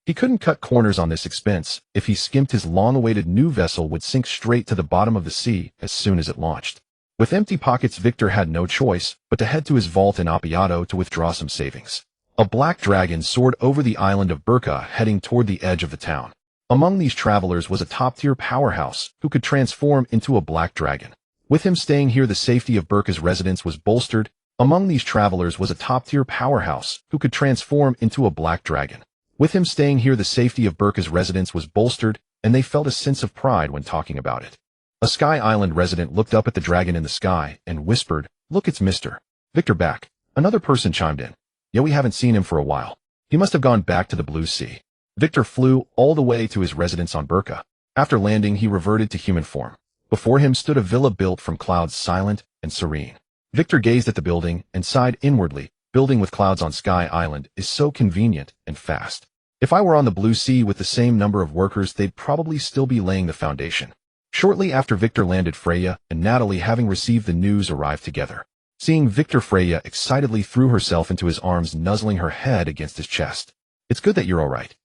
A: He couldn't cut corners on this expense. If he skimped, his long-awaited new vessel would sink straight to the bottom of the sea as soon as it launched. With empty pockets, Victor had no choice but to head to his vault in Appiato to withdraw some savings. A black dragon soared over the island of Burka, heading toward the edge of the town. Among these travelers was a top-tier powerhouse who could transform into a black dragon. With him staying here, the safety of Burka's residence was bolstered. Among these travelers was a top-tier powerhouse who could transform into a black dragon. With him staying here, the safety of Burka's residence was bolstered, and they felt a sense of pride when talking about it. A Sky Island resident looked up at the dragon in the sky and whispered, "Look, it's Mr. Victor back." Another person chimed in, "Yeah, we haven't seen him for a while. He must have gone back to the Blue Sea." Victor flew all the way to his residence on Burka. After landing, he reverted to human form. Before him stood a villa built from clouds, silent and serene. Victor gazed at the building and sighed inwardly. Building with clouds on Sky Island is so convenient and fast. If I were on the Blue Sea with the same number of workers, they'd probably still be laying the foundation. Shortly after Victor landed, Freya and Natalie, having received the news, arrived together. Seeing Victor, Freya excitedly threw herself into his arms, nuzzling her head against his chest. "It's good that you're all right."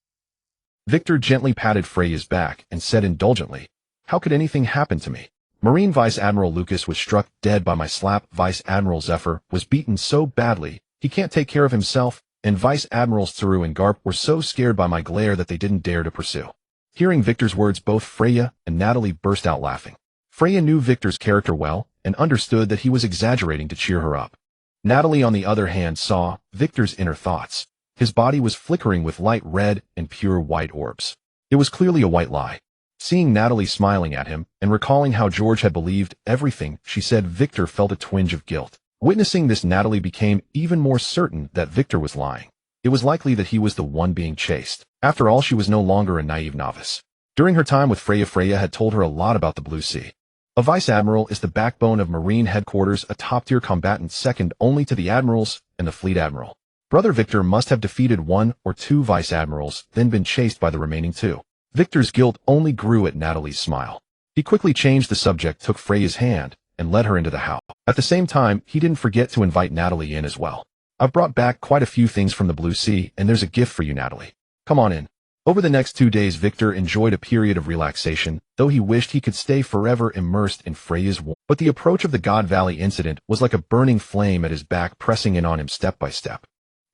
A: Victor gently patted Freya's back and said indulgently, "How could anything happen to me? Marine Vice Admiral Lucas was struck dead by my slap. Vice Admiral Zephyr was beaten so badly he can't take care of himself, and Vice Admirals Tsuru and Garp were so scared by my glare that they didn't dare to pursue." Hearing Victor's words, both Freya and Natalie burst out laughing. Freya knew Victor's character well and understood that he was exaggerating to cheer her up. Natalie, on the other hand, saw Victor's inner thoughts. His body was flickering with light red and pure white orbs. It was clearly a white lie. Seeing Natalie smiling at him and recalling how George had believed everything she said, Victor felt a twinge of guilt. Witnessing this, Natalie became even more certain that Victor was lying. It was likely that he was the one being chased. After all, she was no longer a naive novice. During her time with Freya, Freya had told her a lot about the Blue Sea. A vice admiral is the backbone of Marine headquarters, a top-tier combatant second only to the admirals and the fleet admiral. Brother Victor must have defeated one or two vice-admirals, then been chased by the remaining two. Victor's guilt only grew at Natalie's smile. He quickly changed the subject, took Freya's hand, and led her into the house. At the same time, he didn't forget to invite Natalie in as well. I've brought back quite a few things from the Blue Sea, and there's a gift for you, Natalie. Come on in. Over the next 2 days, Victor enjoyed a period of relaxation, though he wished he could stay forever immersed in Freya's warmth. But the approach of the God Valley incident was like a burning flame at his back, pressing in on him step by step.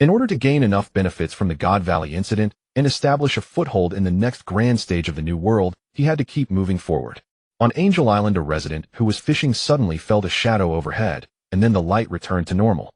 A: In order to gain enough benefits from the God Valley incident and establish a foothold in the next grand stage of the New World, he had to keep moving forward. On Angel Island, a resident who was fishing suddenly felt a shadow overhead, and then the light returned to normal.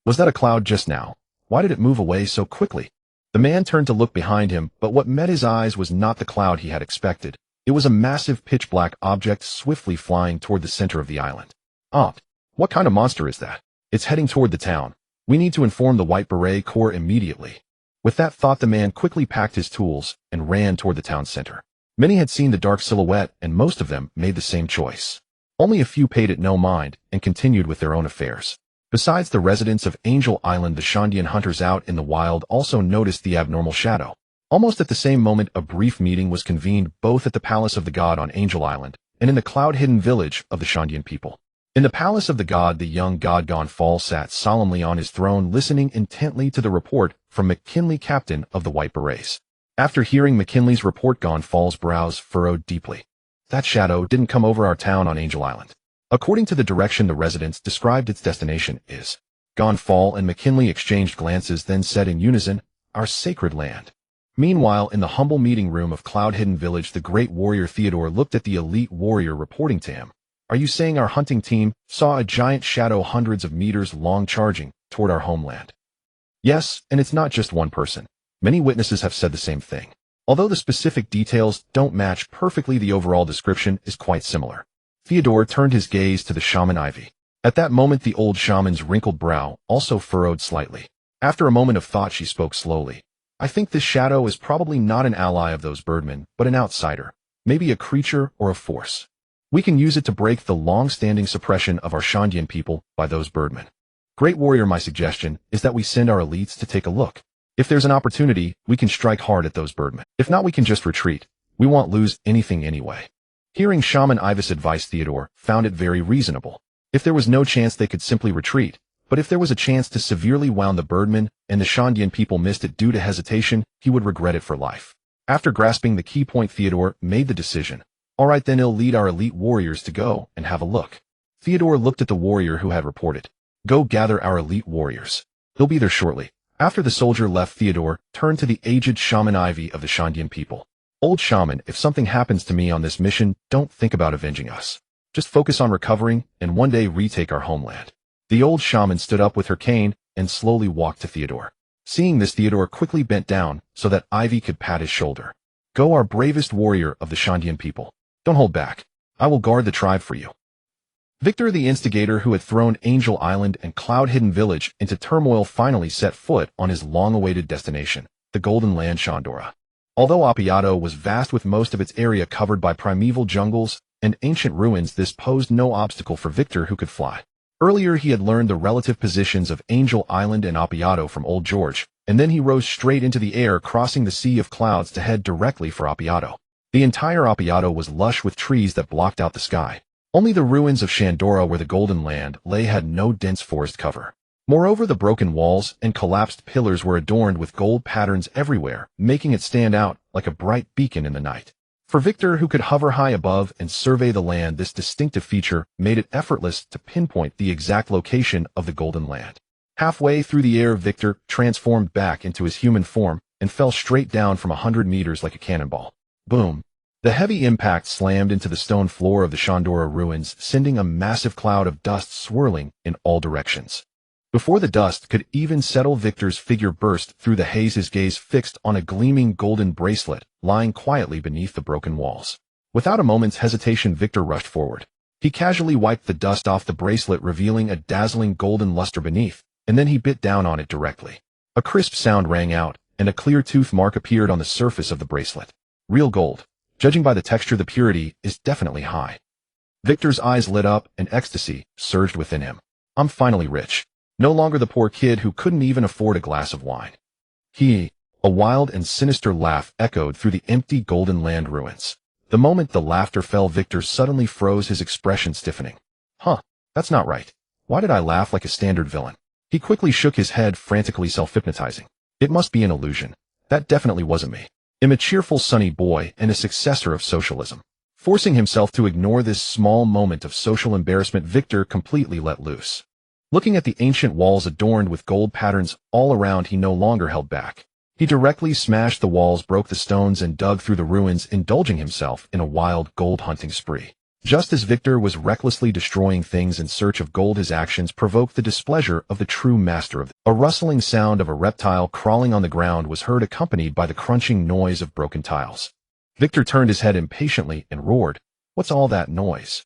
A: Was that a cloud just now? Why did it move away so quickly? The man turned to look behind him, but what met his eyes was not the cloud he had expected. It was a massive pitch-black object swiftly flying toward the center of the island. What kind of monster is that? It's heading toward the town. We need to inform the White Beret Corps immediately. With that thought, the man quickly packed his tools and ran toward the town center. Many had seen the dark silhouette, and most of them made the same choice. Only a few paid it no mind and continued with their own affairs. Besides the residents of Angel Island, the Shandian hunters out in the wild also noticed the abnormal shadow. Almost at the same moment, a brief meeting was convened both at the Palace of the God on Angel Island and in the cloud-hidden village of the Shandian people. In the Palace of the God, the young god Gonfall sat solemnly on his throne, listening intently to the report from McKinley, captain of the White Berets. After hearing McKinley's report, Gonfall's brows furrowed deeply. That shadow didn't come over our town on Angel Island. According to the direction the residents described, its destination is. Gonfall and McKinley exchanged glances, then said in unison, "Our sacred land." Meanwhile, in the humble meeting room of Cloud-Hidden Village, the great warrior Theodore looked at the elite warrior reporting to him. "Are you saying our hunting team saw a giant shadow hundreds of meters long charging toward our homeland?" "Yes, and it's not just one person. Many witnesses have said the same thing. Although the specific details don't match perfectly, the overall description is quite similar." Theodore turned his gaze to the shaman Ivy. At that moment, the old shaman's wrinkled brow also furrowed slightly. After a moment of thought, she spoke slowly. "I think this shadow is probably not an ally of those birdmen, but an outsider. Maybe a creature or a force. We can use it to break the long-standing suppression of our Shandian people by those birdmen. Great warrior, my suggestion is that we send our elites to take a look. If there's an opportunity, we can strike hard at those birdmen. If not, we can just retreat. We won't lose anything anyway." Hearing Shaman Ivy's advice, Theodore found it very reasonable. If there was no chance, they could simply retreat. But if there was a chance to severely wound the birdmen, and the Shandian people missed it due to hesitation, he would regret it for life. After grasping the key point, Theodore made the decision. "All right, then he'll lead our elite warriors to go and have a look." Theodore looked at the warrior who had reported. "Go gather our elite warriors. He'll be there shortly." After the soldier left, Theodore turned to the aged Shaman Ivy of the Shandian people. "Old shaman, if something happens to me on this mission, don't think about avenging us. Just focus on recovering and one day retake our homeland." The old shaman stood up with her cane and slowly walked to Theodore. Seeing this, Theodore quickly bent down so that Ivy could pat his shoulder. "Go, our bravest warrior of the Shandian people. Don't hold back. I will guard the tribe for you." Victor, the instigator who had thrown Angel Island and Cloud-Hidden Village into turmoil, finally set foot on his long-awaited destination, the Golden Land Shandora. Although Appiato was vast with most of its area covered by primeval jungles and ancient ruins, this posed no obstacle for Victor, who could fly. Earlier, he had learned the relative positions of Angel Island and Appiato from Old George, and then he rose straight into the air, crossing the Sea of Clouds to head directly for Appiato. The entire Appiato was lush with trees that blocked out the sky. Only the ruins of Shandora, where the Golden Land lay, had no dense forest cover. Moreover, the broken walls and collapsed pillars were adorned with gold patterns everywhere, making it stand out like a bright beacon in the night. For Victor, who could hover high above and survey the land, this distinctive feature made it effortless to pinpoint the exact location of the Golden Land. Halfway through the air, Victor transformed back into his human form and fell straight down from 100 meters like a cannonball. Boom! The heavy impact slammed into the stone floor of the Shandora ruins, sending a massive cloud of dust swirling in all directions. Before the dust could even settle, Victor's figure burst through the haze, his gaze fixed on a gleaming golden bracelet lying quietly beneath the broken walls. Without a moment's hesitation, Victor rushed forward. He casually wiped the dust off the bracelet, revealing a dazzling golden luster beneath, and then he bit down on it directly. A crisp sound rang out, and a clear tooth mark appeared on the surface of the bracelet. Real gold. Judging by the texture, the purity is definitely high. Victor's eyes lit up, and ecstasy surged within him. "I'm finally rich." No longer the poor kid who couldn't even afford a glass of wine. A wild and sinister laugh echoed through the empty Golden Land ruins. The moment the laughter fell, Victor suddenly froze, his expression stiffening. That's not right. Why did I laugh like a standard villain? He quickly shook his head, frantically self-hypnotizing. It must be an illusion. That definitely wasn't me. I'm a cheerful, sunny boy and a successor of socialism. Forcing himself to ignore this small moment of social embarrassment, Victor completely let loose. Looking at the ancient walls adorned with gold patterns all around, he no longer held back. He directly smashed the walls, broke the stones, and dug through the ruins, indulging himself in a wild gold hunting spree. Just as Victor was recklessly destroying things in search of gold, his actions provoked the displeasure of the true master of them. A rustling sound of a reptile crawling on the ground was heard, accompanied by the crunching noise of broken tiles. Victor turned his head impatiently and roared, "What's all that noise?"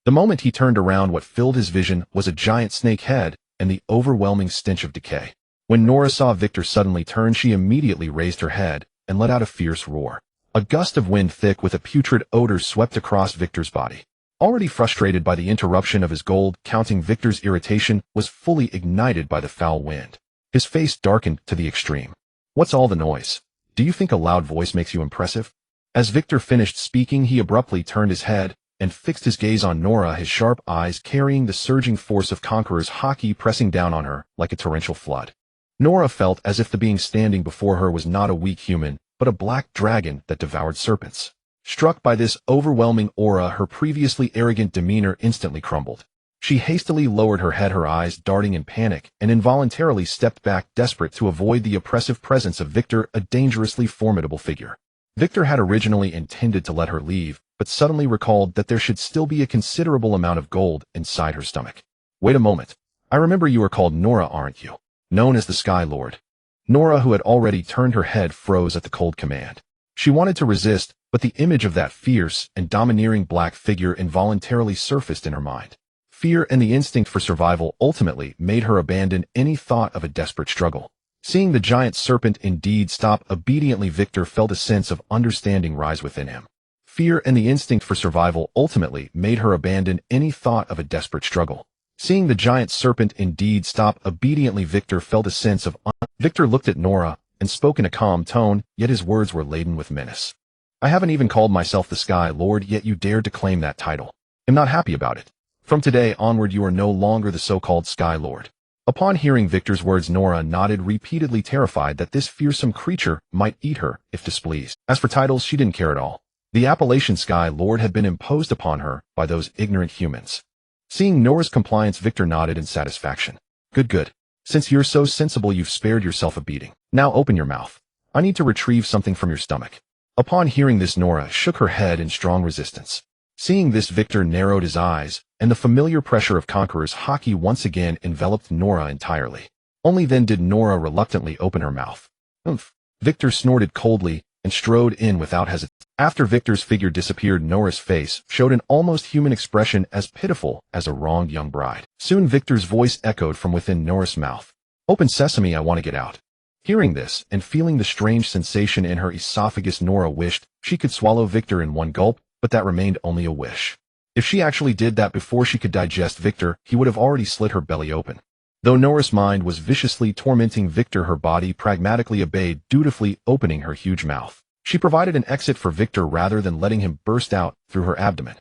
A: The moment he turned around, what filled his vision was a giant snake head and the overwhelming stench of decay. When Nora saw Victor suddenly turn, she immediately raised her head and let out a fierce roar. A gust of wind thick with a putrid odor swept across Victor's body. Already frustrated by the interruption of his gold counting, Victor's irritation was fully ignited by the foul wind. His face darkened to the extreme. "What's all the noise? Do you think a loud voice makes you impressive?" As Victor finished speaking, he abruptly turned his head and fixed his gaze on Nora, his sharp eyes carrying the surging force of conqueror's hockey pressing down on her like a torrential flood. Nora felt as if the being standing before her was not a weak human, but a black dragon that devoured serpents. Struck by this overwhelming aura, her previously arrogant demeanor instantly crumbled. She hastily lowered her head, her eyes darting in panic, and involuntarily stepped back, desperate to avoid the oppressive presence of Victor, a dangerously formidable figure. Victor had originally intended to let her leave, but suddenly recalled that there should still be a considerable amount of gold inside her stomach. "Wait a moment. I remember you are called Nora, aren't you? Known as the Sky Lord." Nora, who had already turned her head, froze at the cold command. She wanted to resist, but the image of that fierce and domineering black figure involuntarily surfaced in her mind. Fear and the instinct for survival ultimately made her abandon any thought of a desperate struggle. Seeing the giant serpent indeed stop obediently, Victor felt a sense of understanding rise within him. Fear and the instinct for survival ultimately made her abandon any thought of a desperate struggle. Seeing the giant serpent indeed stop obediently, Victor felt a sense of Victor looked at Nora and spoke in a calm tone, yet his words were laden with menace. "I haven't even called myself the Sky Lord, yet you dared to claim that title. I'm not happy about it. From today onward, you are no longer the so-called Sky Lord." Upon hearing Victor's words, Nora nodded, repeatedly, terrified that this fearsome creature might eat her if displeased. As for titles, she didn't care at all. The appellation Sky Lord had been imposed upon her by those ignorant humans. Seeing Nora's compliance, Victor nodded in satisfaction. Good. Since you're so sensible, you've spared yourself a beating. Now open your mouth. I need to retrieve something from your stomach." Upon hearing this, Nora shook her head in strong resistance. Seeing this, Victor narrowed his eyes, and the familiar pressure of conqueror's hockey once again enveloped Nora entirely. Only then did Nora reluctantly open her mouth. "Oomph." Victor snorted coldly and strode in without hesitation. After Victor's figure disappeared, Nora's face showed an almost human expression, as pitiful as a wronged young bride. Soon Victor's voice echoed from within Nora's mouth. "Open sesame, I want to get out." Hearing this, and feeling the strange sensation in her esophagus, Nora wished she could swallow Victor in one gulp, but that remained only a wish. If she actually did that before she could digest Victor, he would have already slit her belly open. Though Nora's mind was viciously tormenting Victor, her body pragmatically obeyed, dutifully opening her huge mouth. She provided an exit for Victor rather than letting him burst out through her abdomen.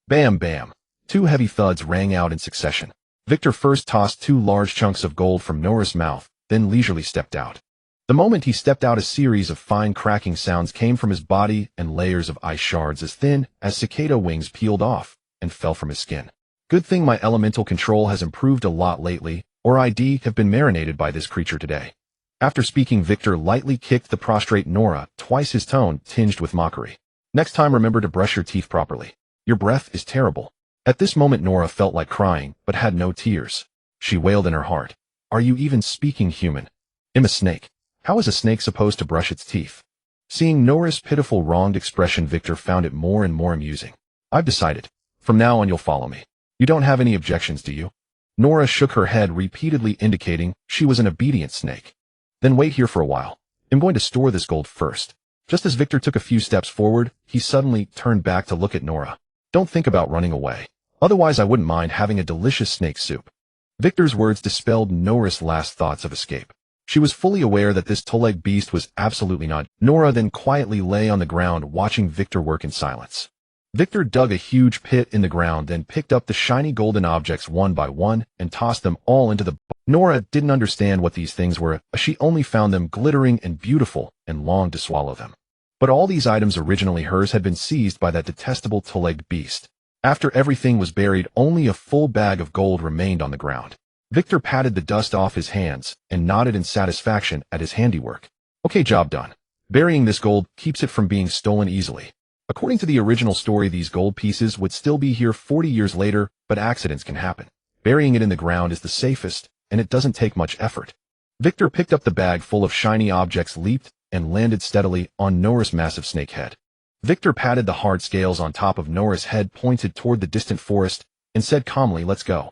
A: Bam, bam. 2 heavy thuds rang out in succession. Victor first tossed 2 large chunks of gold from Nora's mouth, then leisurely stepped out. The moment he stepped out, a series of fine cracking sounds came from his body, and layers of ice shards as thin as cicada wings peeled off and fell from his skin. Good thing my elemental control has improved a lot lately, or I'd have been marinated by this creature today. After speaking, Victor lightly kicked the prostrate Nora, twice his tone tinged with mockery. "Next time, remember to brush your teeth properly. Your breath is terrible." At this moment, Nora felt like crying, but had no tears. She wailed in her heart, "Are you even speaking human? I'm a snake. How is a snake supposed to brush its teeth?" Seeing Nora's pitiful, wronged expression, Victor found it more and more amusing. "I've decided. From now on, you'll follow me. You don't have any objections, do you?" Nora shook her head, repeatedly indicating she was an obedient snake. "Then wait here for a while. I'm going to store this gold first." Just as Victor took a few steps forward, he suddenly turned back to look at Nora. "Don't think about running away. Otherwise, I wouldn't mind having a delicious snake soup." Victor's words dispelled Nora's last thoughts of escape. She was fully aware that this two-legged beast was absolutely not. Nora then quietly lay on the ground watching Victor work in silence. Victor dug a huge pit in the ground, then picked up the shiny golden objects one by one and tossed them all into the Nora didn't understand what these things were, as she only found them glittering and beautiful and longed to swallow them. But all these items originally hers had been seized by that detestable two-legged beast. After everything was buried, only a full bag of gold remained on the ground. Victor patted the dust off his hands and nodded in satisfaction at his handiwork. Okay, job done. Burying this gold keeps it from being stolen easily. According to the original story, these gold pieces would still be here 40 years later, but accidents can happen. Burying it in the ground is the safest, and it doesn't take much effort. Victor picked up the bag full of shiny objects, leaped, and landed steadily on Nora's massive snake head. Victor patted the hard scales on top of Nora's head, pointed toward the distant forest, and said calmly, "Let's go."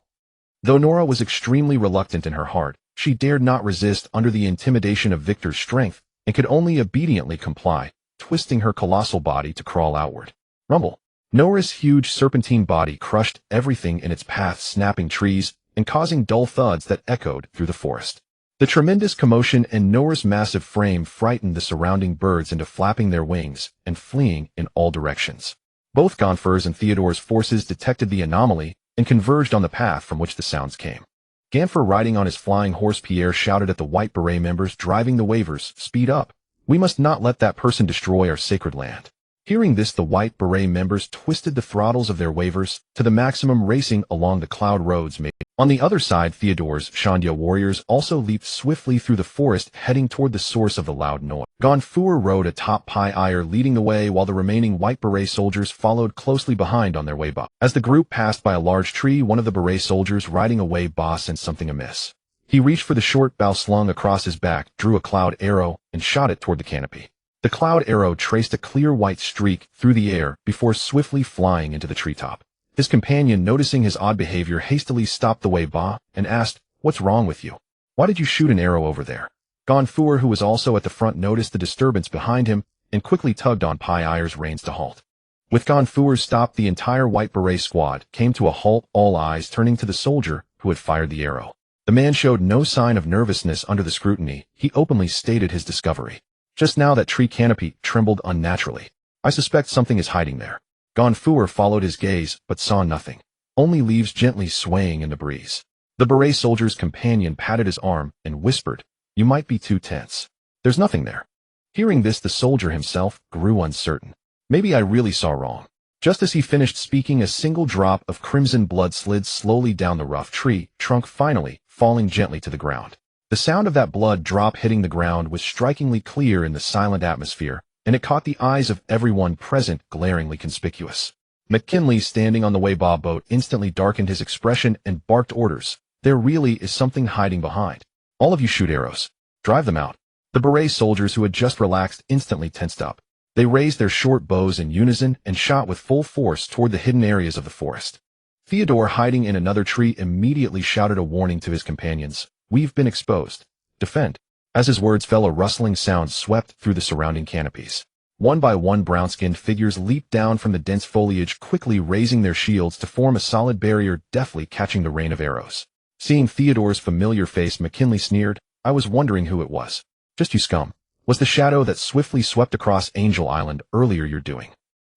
A: Though Nora was extremely reluctant in her heart, she dared not resist under the intimidation of Victor's strength and could only obediently comply, twisting her colossal body to crawl outward. Rumble. Nora's huge serpentine body crushed everything in its path, snapping trees and causing dull thuds that echoed through the forest. The tremendous commotion in Nora's massive frame frightened the surrounding birds into flapping their wings and fleeing in all directions. Both Gonfer's and Theodore's forces detected the anomaly and converged on the path from which the sounds came. Ganfer, riding on his flying horse Pierre, shouted at the White Beret members driving the waivers, "Speed up. We must not let that person destroy our sacred land." Hearing this, the White Beret members twisted the throttles of their waivers to the maximum, racing along the cloud roads made. On the other side, Theodore's Shandia warriors also leaped swiftly through the forest, heading toward the source of the loud noise. Gonfur rode atop Pi Ire, leading the way, while the remaining White Beret soldiers followed closely behind on their way back. As the group passed by a large tree, one of the Beret soldiers riding away boss sensed something amiss. He reached for the short bow slung across his back, drew a cloud arrow, and shot it toward the canopy. The cloud arrow traced a clear white streak through the air before swiftly flying into the treetop. His companion, noticing his odd behavior, hastily stopped the way Ba and asked, "What's wrong with you? Why did you shoot an arrow over there?" Gonfur, who was also at the front, noticed the disturbance behind him and quickly tugged on Pi Ire's reins to halt. With Gonfur's stop, the entire White Beret squad came to a halt, all eyes turning to the soldier who had fired the arrow. The man showed no sign of nervousness under the scrutiny. He openly stated his discovery. "Just now that tree canopy trembled unnaturally. I suspect something is hiding there." Gonfur followed his gaze, but saw nothing. Only leaves gently swaying in the breeze. The Beret soldier's companion patted his arm and whispered, "You might be too tense. There's nothing there." Hearing this, the soldier himself grew uncertain. "Maybe I really saw wrong." Just as he finished speaking, a single drop of crimson blood slid slowly down the rough tree trunk, finally falling gently to the ground. The sound of that blood drop hitting the ground was strikingly clear in the silent atmosphere, and it caught the eyes of everyone present, glaringly conspicuous. McKinley, standing on the Weiba boat, instantly darkened his expression and barked orders. "There really is something hiding behind. All of you shoot arrows. Drive them out." The Beret soldiers, who had just relaxed, instantly tensed up. They raised their short bows in unison and shot with full force toward the hidden areas of the forest. Theodore, hiding in another tree, immediately shouted a warning to his companions. "We've been exposed. Defend." As his words fell, a rustling sound swept through the surrounding canopies. One by one, brown-skinned figures leaped down from the dense foliage, quickly raising their shields to form a solid barrier, deftly catching the rain of arrows. Seeing Theodore's familiar face, McKinley sneered, "I was wondering who it was." "Just you scum," was the shadow that swiftly swept across Angel Island earlier. "You're doing."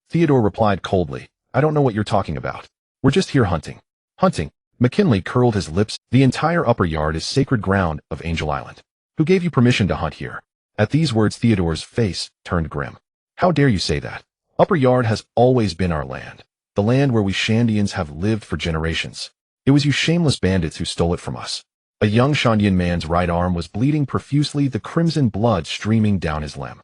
A: Theodore replied coldly, "I don't know what you're talking about. We're just here hunting." "Hunting?" McKinley curled his lips. "The entire upper yard is sacred ground of Angel Island. Who gave you permission to hunt here?" At these words, Theodore's face turned grim. "How dare you say that? Upper Yard has always been our land, the land where we Shandians have lived for generations. It was you shameless bandits who stole it from us." A young Shandian man's right arm was bleeding profusely, the crimson blood streaming down his limb.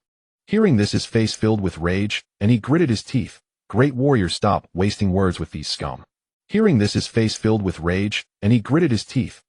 A: Hearing this, his face filled with rage, and he gritted his teeth. "Great warrior, stop wasting words with these scum." Hearing this, his face filled with rage, and he gritted his teeth.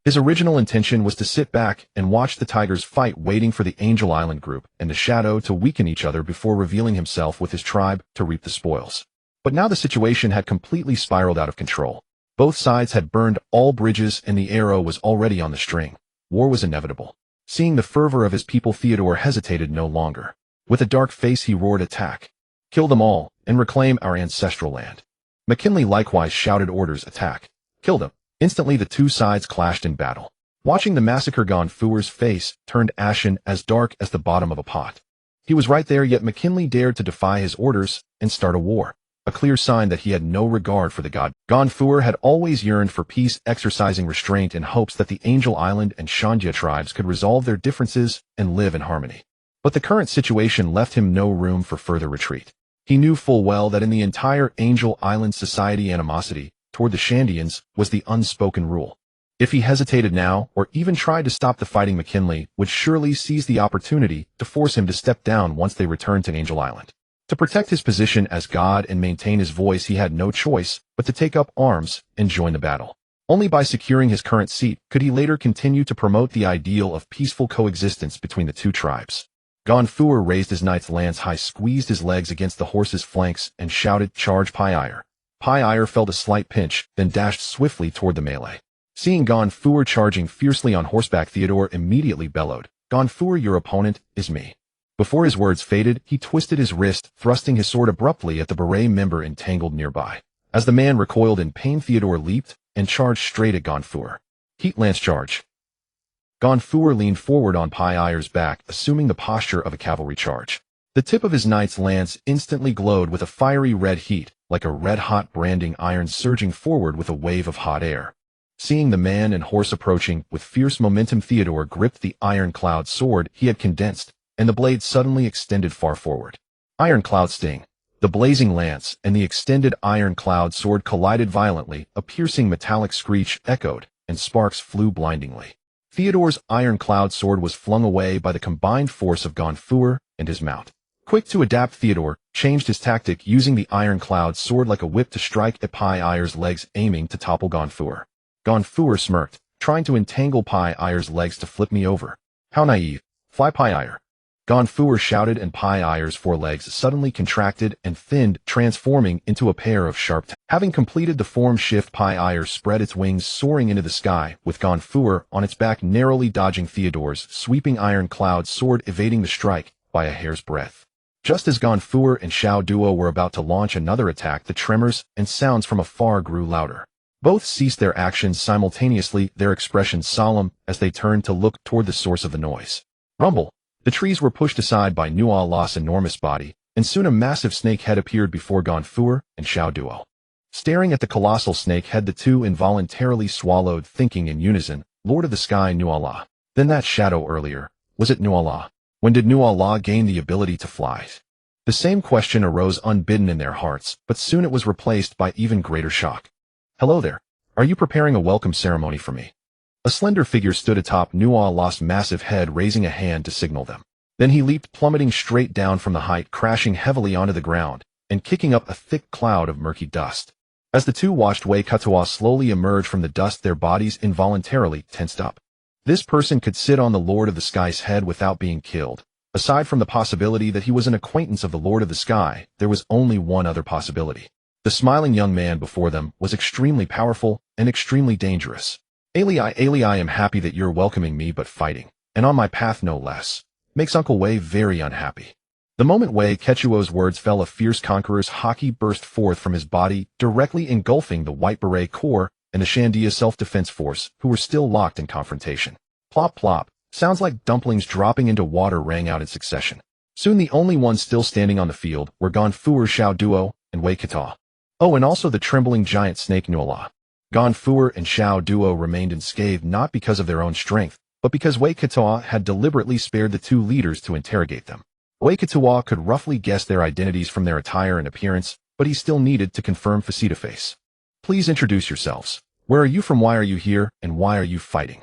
A: His original intention was to sit back and watch the Tigers fight, waiting for the Angel Island group and the Shadow to weaken each other before revealing himself with his tribe to reap the spoils. But now the situation had completely spiraled out of control. Both sides had burned all bridges, and the arrow was already on the string. War was inevitable. Seeing the fervor of his people, Theodore hesitated no longer. With a dark face, he roared, "Attack! Kill them all, and reclaim our ancestral land." McKinley likewise shouted orders, "Attack! Kill them! Instantly the two sides clashed in battle. Watching the massacre, Gonfuer's face turned ashen, as dark as the bottom of a pot. He was right there, yet McKinley dared to defy his orders and start a war. A clear sign that he had no regard for the god. Gonfuer had always yearned for peace, exercising restraint in hopes that the Angel Island and Shandia tribes could resolve their differences and live in harmony. But the current situation left him no room for further retreat. He knew full well that in the entire Angel Island society, animosity toward the Shandians was the unspoken rule. If he hesitated now, or even tried to stop the fighting, McKinley would surely seize the opportunity to force him to step down once they returned to Angel Island. To protect his position as god and maintain his voice, he had no choice but to take up arms and join the battle. Only by securing his current seat could he later continue to promote the ideal of peaceful coexistence between the two tribes. Gonfuer raised his knight's lance high, squeezed his legs against the horse's flanks, and shouted, "Charge, Pyire!" Pyire felt a slight pinch, then dashed swiftly toward the melee. Seeing Gonfuer charging fiercely on horseback, Theodore immediately bellowed, "Gonfuer, your opponent is me." Before his words faded, he twisted his wrist, thrusting his sword abruptly at the beret member entangled nearby. As the man recoiled in pain, Theodore leaped and charged straight at Gonfuer. Heat lance charge. Gonfuer leaned forward on Pyire's back, assuming the posture of a cavalry charge. The tip of his knight's lance instantly glowed with a fiery red heat, like a red-hot branding iron surging forward with a wave of hot air. Seeing the man and horse approaching with fierce momentum, Theodore gripped the iron-cloud sword he had condensed, and the blade suddenly extended far forward. Iron-cloud sting. The blazing lance and the extended iron-cloud sword collided violently, a piercing metallic screech echoed, and sparks flew blindingly. Theodore's iron-cloud sword was flung away by the combined force of Gonfuer and his mount. Quick to adapt, Theodore changed his tactic, using the iron-cloud sword like a whip to strike at Pyire's legs, aiming to topple Gonfuer. Gonfuer smirked, trying to entangle Pyire's legs to flip me over. How naive. Fly, Pyire. Gonfuer shouted, and Pyire's forelegs suddenly contracted and thinned, transforming into a pair of sharp teeth. Having completed the form shift, Pyire spread its wings, soaring into the sky, with Gonfuer on its back, narrowly dodging Theodore's sweeping iron-cloud sword, evading the strike by a hair's breadth. Just as Gonfuer and Xiao Duo were about to launch another attack, the tremors and sounds from afar grew louder. Both ceased their actions simultaneously, their expressions solemn as they turned to look toward the source of the noise. Rumble! The trees were pushed aside by Nuala's enormous body, and soon a massive snake head appeared before Gonfuer and Xiao Duo. Staring at the colossal snake head, the two involuntarily swallowed, thinking in unison, "Lord of the Sky, Nuala." Then that shadow earlier, was it Nuala? When did Nuala gain the ability to fly? The same question arose unbidden in their hearts, but soon it was replaced by even greater shock. "Hello there. Are you preparing a welcome ceremony for me?" A slender figure stood atop Nuala's massive head, raising a hand to signal them. Then he leaped, plummeting straight down from the height, crashing heavily onto the ground, and kicking up a thick cloud of murky dust. As the two watched Wei-Katoa slowly emerge from the dust, their bodies involuntarily tensed up. This person could sit on the Lord of the Sky's head without being killed. Aside from the possibility that he was an acquaintance of the Lord of the Sky, there was only one other possibility. The smiling young man before them was extremely powerful and extremely dangerous. Ali, I am happy that you're welcoming me, but fighting, and on my path no less, makes Uncle Wei very unhappy. The moment Wei-Ketuo's words fell, a fierce conqueror's haki burst forth from his body, directly engulfing the White Beret Corps and the Shandia Self-Defense Force, who were still locked in confrontation. Plop plop, sounds like dumplings dropping into water rang out in succession. Soon the only ones still standing on the field were Gonfuer, Xiao Duo, and Wei-Katoa. Oh, and also the trembling giant snake Nuala. Gonfuer and Xiao Duo remained unscathed, not because of their own strength, but because Wei-Katoa had deliberately spared the two leaders to interrogate them. Wei-Katoa could roughly guess their identities from their attire and appearance, but he still needed to confirm face-to-face. "Please introduce yourselves. Where are you from, why are you here, and why are you fighting?"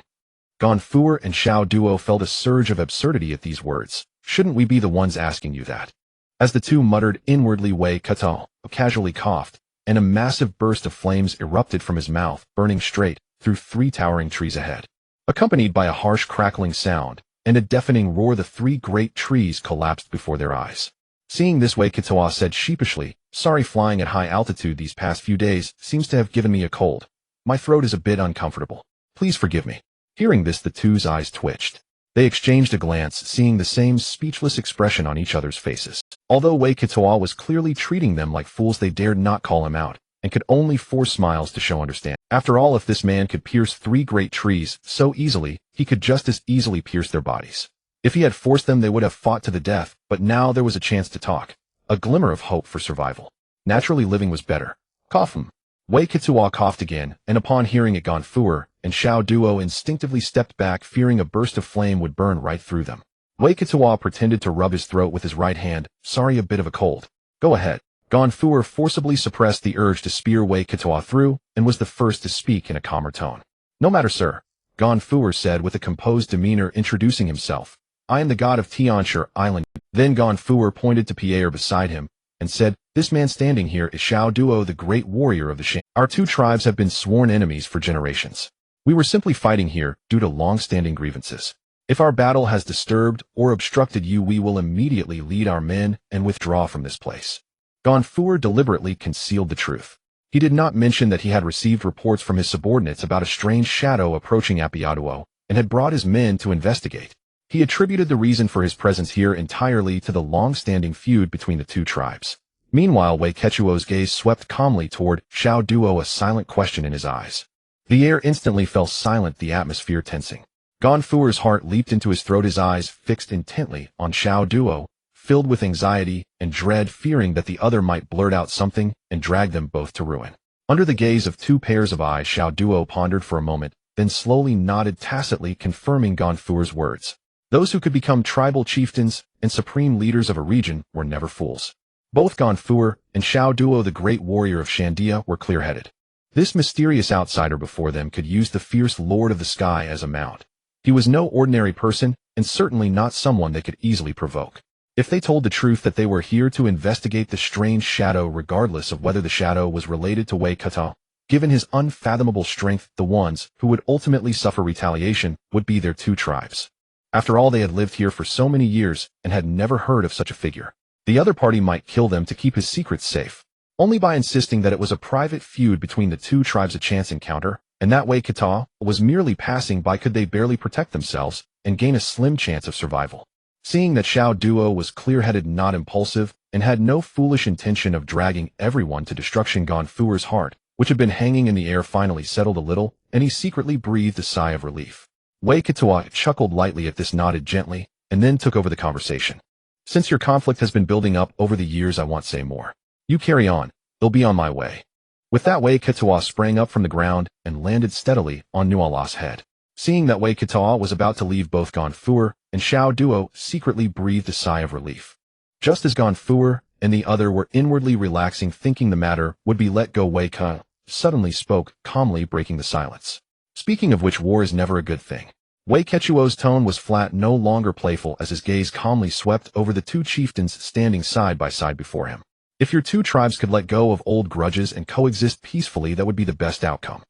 A: Gonfuer and Xiao Duo felt a surge of absurdity at these words. "Shouldn't we be the ones asking you that?" As the two muttered inwardly, Wei-Katoa casually coughed, and a massive burst of flames erupted from his mouth, burning straight through 3 towering trees ahead. Accompanied by a harsh crackling sound and a deafening roar, the 3 great trees collapsed before their eyes. Seeing this, Wei-Katoa said sheepishly, "Sorry, flying at high altitude these past few days seems to have given me a cold. My throat is a bit uncomfortable. Please forgive me." Hearing this, the two's eyes twitched. They exchanged a glance, seeing the same speechless expression on each other's faces. Although Wei-Katoa was clearly treating them like fools, they dared not call him out, and could only force smiles to show understanding. After all, if this man could pierce 3 great trees so easily, he could just as easily pierce their bodies. If he had forced them, they would have fought to the death, but now there was a chance to talk. A glimmer of hope for survival. Naturally, living was better. Cough him. Wei Kituo coughed again, and upon hearing it, Gonfuer and Xiao Duo instinctively stepped back, fearing a burst of flame would burn right through them. Wei Kituo pretended to rub his throat with his right hand. Sorry, a bit of a cold. Go ahead. Gonfuer forcibly suppressed the urge to spear Wei Kituo through, and was the first to speak in a calmer tone. No matter, sir. Gonfuer said with a composed demeanor, introducing himself. I am the god of Tianshi Island. Then Gonfuer pointed to Pierre beside him, and said, this man standing here is Xiao Duo, the great warrior of the Shan. Our 2 tribes have been sworn enemies for generations. We were simply fighting here due to long-standing grievances. If our battle has disturbed or obstructed you, we will immediately lead our men and withdraw from this place. Gonfuer deliberately concealed the truth. He did not mention that he had received reports from his subordinates about a strange shadow approaching Apiaduo, and had brought his men to investigate. He attributed the reason for his presence here entirely to the long-standing feud between the 2 tribes. Meanwhile, Wei Ketuo's gaze swept calmly toward Xiao Duo, a silent question in his eyes. The air instantly fell silent, the atmosphere tensing. Gonfuer's heart leaped into his throat, his eyes fixed intently on Xiao Duo, filled with anxiety and dread, fearing that the other might blurt out something and drag them both to ruin. Under the gaze of 2 pairs of eyes, Xiao Duo pondered for a moment, then slowly nodded tacitly, confirming Gonfuer's words. Those who could become tribal chieftains and supreme leaders of a region were never fools. Both Gonfuer and Xiao Duo, the great warrior of Shandia, were clear-headed. This mysterious outsider before them could use the fierce lord of the sky as a mount. He was no ordinary person, and certainly not someone they could easily provoke. If they told the truth that they were here to investigate the strange shadow, regardless of whether the shadow was related to Wei Kituo, given his unfathomable strength, the ones who would ultimately suffer retaliation would be their 2 tribes. After all, they had lived here for so many years and had never heard of such a figure. The other party might kill them to keep his secrets safe. Only by insisting that it was a private feud between the 2 tribes, a chance encounter, and that Wei Kituo was merely passing by, could they barely protect themselves and gain a slim chance of survival. Seeing that Xiao Duo was clear-headed, not impulsive, and had no foolish intention of dragging everyone to destruction, Gonfuer's heart, which had been hanging in the air, finally settled a little, and he secretly breathed a sigh of relief. Wei Kituo chuckled lightly at this, nodded gently, and then took over the conversation. Since your conflict has been building up over the years, I won't say more. You carry on. It'll be on my way. With that, Wei Kituo sprang up from the ground and landed steadily on Nuala's head. Seeing that Wei Kituo was about to leave, both Gonfuer and Xiao Duo secretly breathed a sigh of relief. Just as Gonfuer and the other were inwardly relaxing, thinking the matter would be let go, Wei Kituo suddenly spoke, calmly breaking the silence. Speaking of which, war is never a good thing. Wei Kituo's tone was flat, no longer playful, as his gaze calmly swept over the 2 chieftains standing side by side before him. If your 2 tribes could let go of old grudges and coexist peacefully, that would be the best outcome.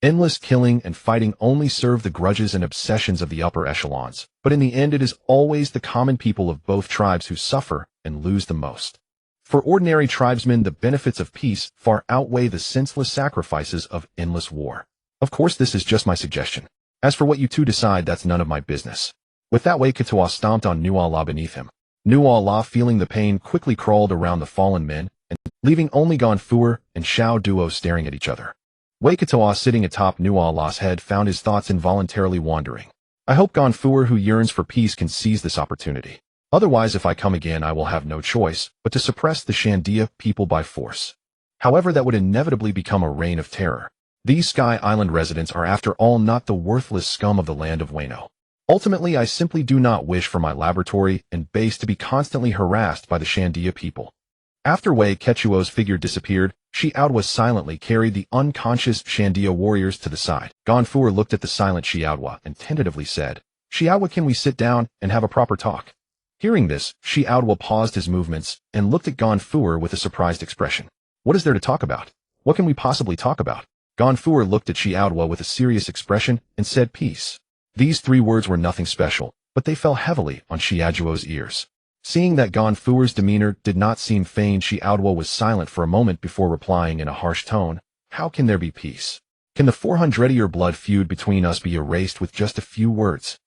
A: Endless killing and fighting only serve the grudges and obsessions of the upper echelons, but in the end it is always the common people of both tribes who suffer and lose the most. For ordinary tribesmen, the benefits of peace far outweigh the senseless sacrifices of endless war. Of course, this is just my suggestion. As for what you 2 decide, that's none of my business. With that, Wei Kituo stomped on Nuala beneath him. Nuala, feeling the pain, quickly crawled around the fallen men, and leaving only Gonfuer and Xiao Duo staring at each other. Wei Kituo, sitting atop Nuala's head, found his thoughts involuntarily wandering. I hope Gonfuer, who yearns for peace, can seize this opportunity. Otherwise, if I come again, I will have no choice but to suppress the Shandia people by force. However, that would inevitably become a reign of terror. These Sky Island residents are, after all, not the worthless scum of the land of Wano. Ultimately, I simply do not wish for my laboratory and base to be constantly harassed by the Shandia people. After Wei Kituo's figure disappeared, Xiaodua silently carried the unconscious Shandia warriors to the side. Gonfuer looked at the silent Xiaodua and tentatively said, Xiaodua, can we sit down and have a proper talk? Hearing this, Xiaodua paused his movements and looked at Gonfuer with a surprised expression. What is there to talk about? What can we possibly talk about? Gonfuer looked at Xiaodua with a serious expression and said, peace. These 3 words were nothing special, but they fell heavily on Xiaodua's ears. Seeing that Gonfuer's demeanor did not seem feigned, Xiaodua was silent for a moment before replying in a harsh tone, how can there be peace? Can the 400-year blood feud between us be erased with just a few words?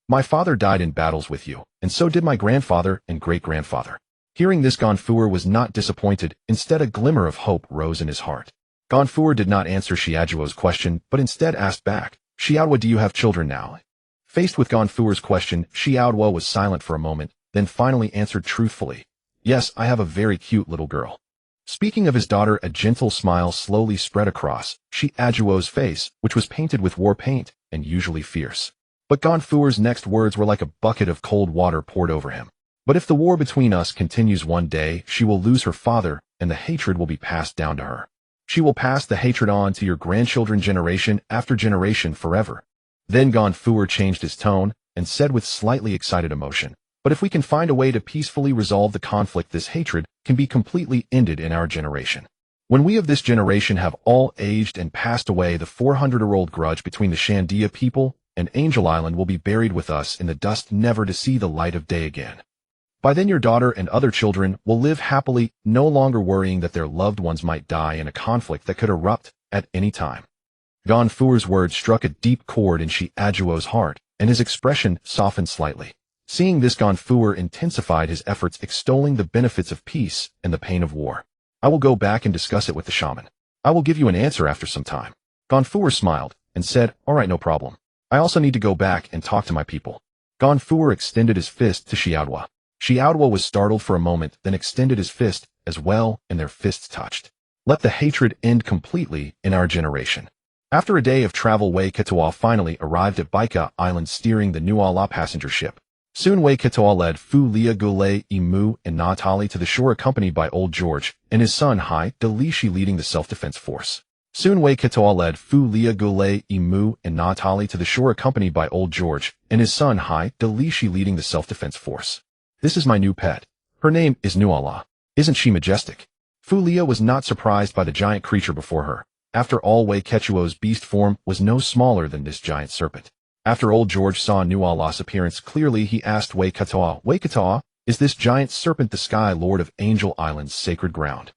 A: My father died in battles with you, and so did my grandfather and great-grandfather. Hearing this, Gonfuer was not disappointed. Instead, a glimmer of hope rose in his heart. Gonfuer did not answer Xiaojuo's question, but instead asked back, Xiaoduo, do you have children now? Faced with Gonfuer's question, Xiaoduo was silent for a moment, then finally answered truthfully. Yes, I have a very cute little girl. Speaking of his daughter, a gentle smile slowly spread across Xiaojuo's face, which was painted with war paint, and usually fierce. But Gonfuer's next words were like a bucket of cold water poured over him. But if the war between us continues one day, she will lose her father, and the hatred will be passed down to her. She will pass the hatred on to your grandchildren generation after generation forever. Then Gonfuer changed his tone, and said with slightly excited emotion, but if we can find a way to peacefully resolve the conflict, this hatred can be completely ended in our generation. When we of this generation have all aged and passed away, the 400-year-old grudge between the Shandia people and Angel Island will be buried with us in the dust, never to see the light of day again. By then your daughter and other children will live happily, no longer worrying that their loved ones might die in a conflict that could erupt at any time. Gonfuer's words struck a deep chord in Xiaojuo's heart, and his expression softened slightly. Seeing this, Gonfuer intensified his efforts, extolling the benefits of peace and the pain of war. I will go back and discuss it with the shaman. I will give you an answer after some time. Gonfuer smiled and said, all right, no problem. I also need to go back and talk to my people. Gonfuer extended his fist to Xiaoduo. Xiaoduo was startled for a moment, then extended his fist as well, and their fists touched. Let the hatred end completely in our generation. After a day of travel, Wei Ketoa finally arrived at Baika Island steering the Nuala passenger ship. Soon Wei Ketoa led Fu Lia, Gulei, Imu, and Natali to the shore, accompanied by Old George and his son Hai Delishi leading the self-defense force. Soon Wei Ketoa led Fu Lia, Gulei, Imu, and Natali to the shore, accompanied by Old George and his son Hai Delishi leading the self-defense force. This is my new pet. Her name is Nuala. Isn't she majestic? Fu Lia was not surprised by the giant creature before her. After all, Wei Ketuo's beast form was no smaller than this giant serpent. After Old George saw Nuala's appearance clearly, he asked Wei Ketoa, is this giant serpent the Sky Lord of Angel Island's sacred ground?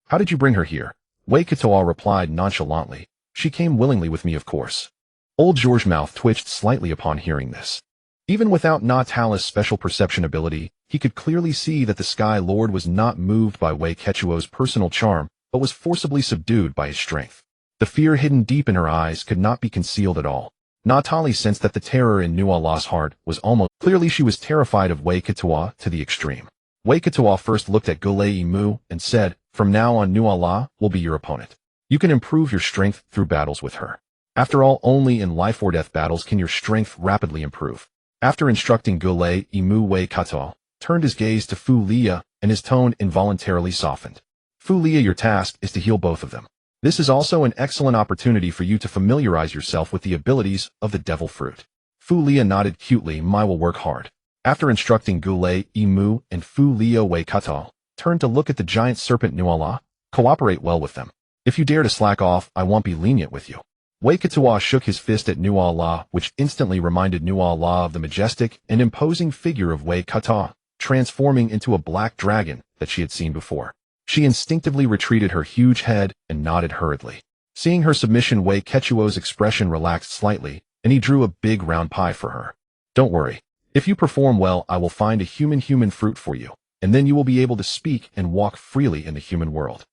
A: How did you bring her here? Wei Ketoa replied nonchalantly, she came willingly with me, of course. Old George's mouth twitched slightly upon hearing this. Even without Natali's special perception ability, he could clearly see that the Sky Lord was not moved by Wei Ketuo's personal charm, but was forcibly subdued by his strength. The fear hidden deep in her eyes could not be concealed at all. Natali sensed that the terror in Nuala's heart was almost clearly. She was terrified of Wei Ketoa to the extreme. Wei Ketoa first looked at Gulei Imu and said, from now on Nuala will be your opponent. You can improve your strength through battles with her. After all, only in life or death battles can your strength rapidly improve. After instructing Gulei Imu, Wei Ketoa turned his gaze to Fu Lia, and his tone involuntarily softened. Fu Lia, your task is to heal both of them. This is also an excellent opportunity for you to familiarize yourself with the abilities of the devil fruit. Fu Lia nodded cutely. I will work hard. After instructing Gulei Imu and Fu Lia, Wei Ketoa turned to look at the giant serpent Nuala. Cooperate well with them. If you dare to slack off, I won't be lenient with you. Wei Ketoa shook his fist at Nuala, which instantly reminded Nuala of the majestic and imposing figure of Wei Ketoa, transforming into a black dragon that she had seen before. She instinctively retreated her huge head and nodded hurriedly. Seeing her submission, Wei Ketoa's expression relaxed slightly, and he drew a big round pie for her. Don't worry. If you perform well, I will find a human fruit for you, and then you will be able to speak and walk freely in the human world.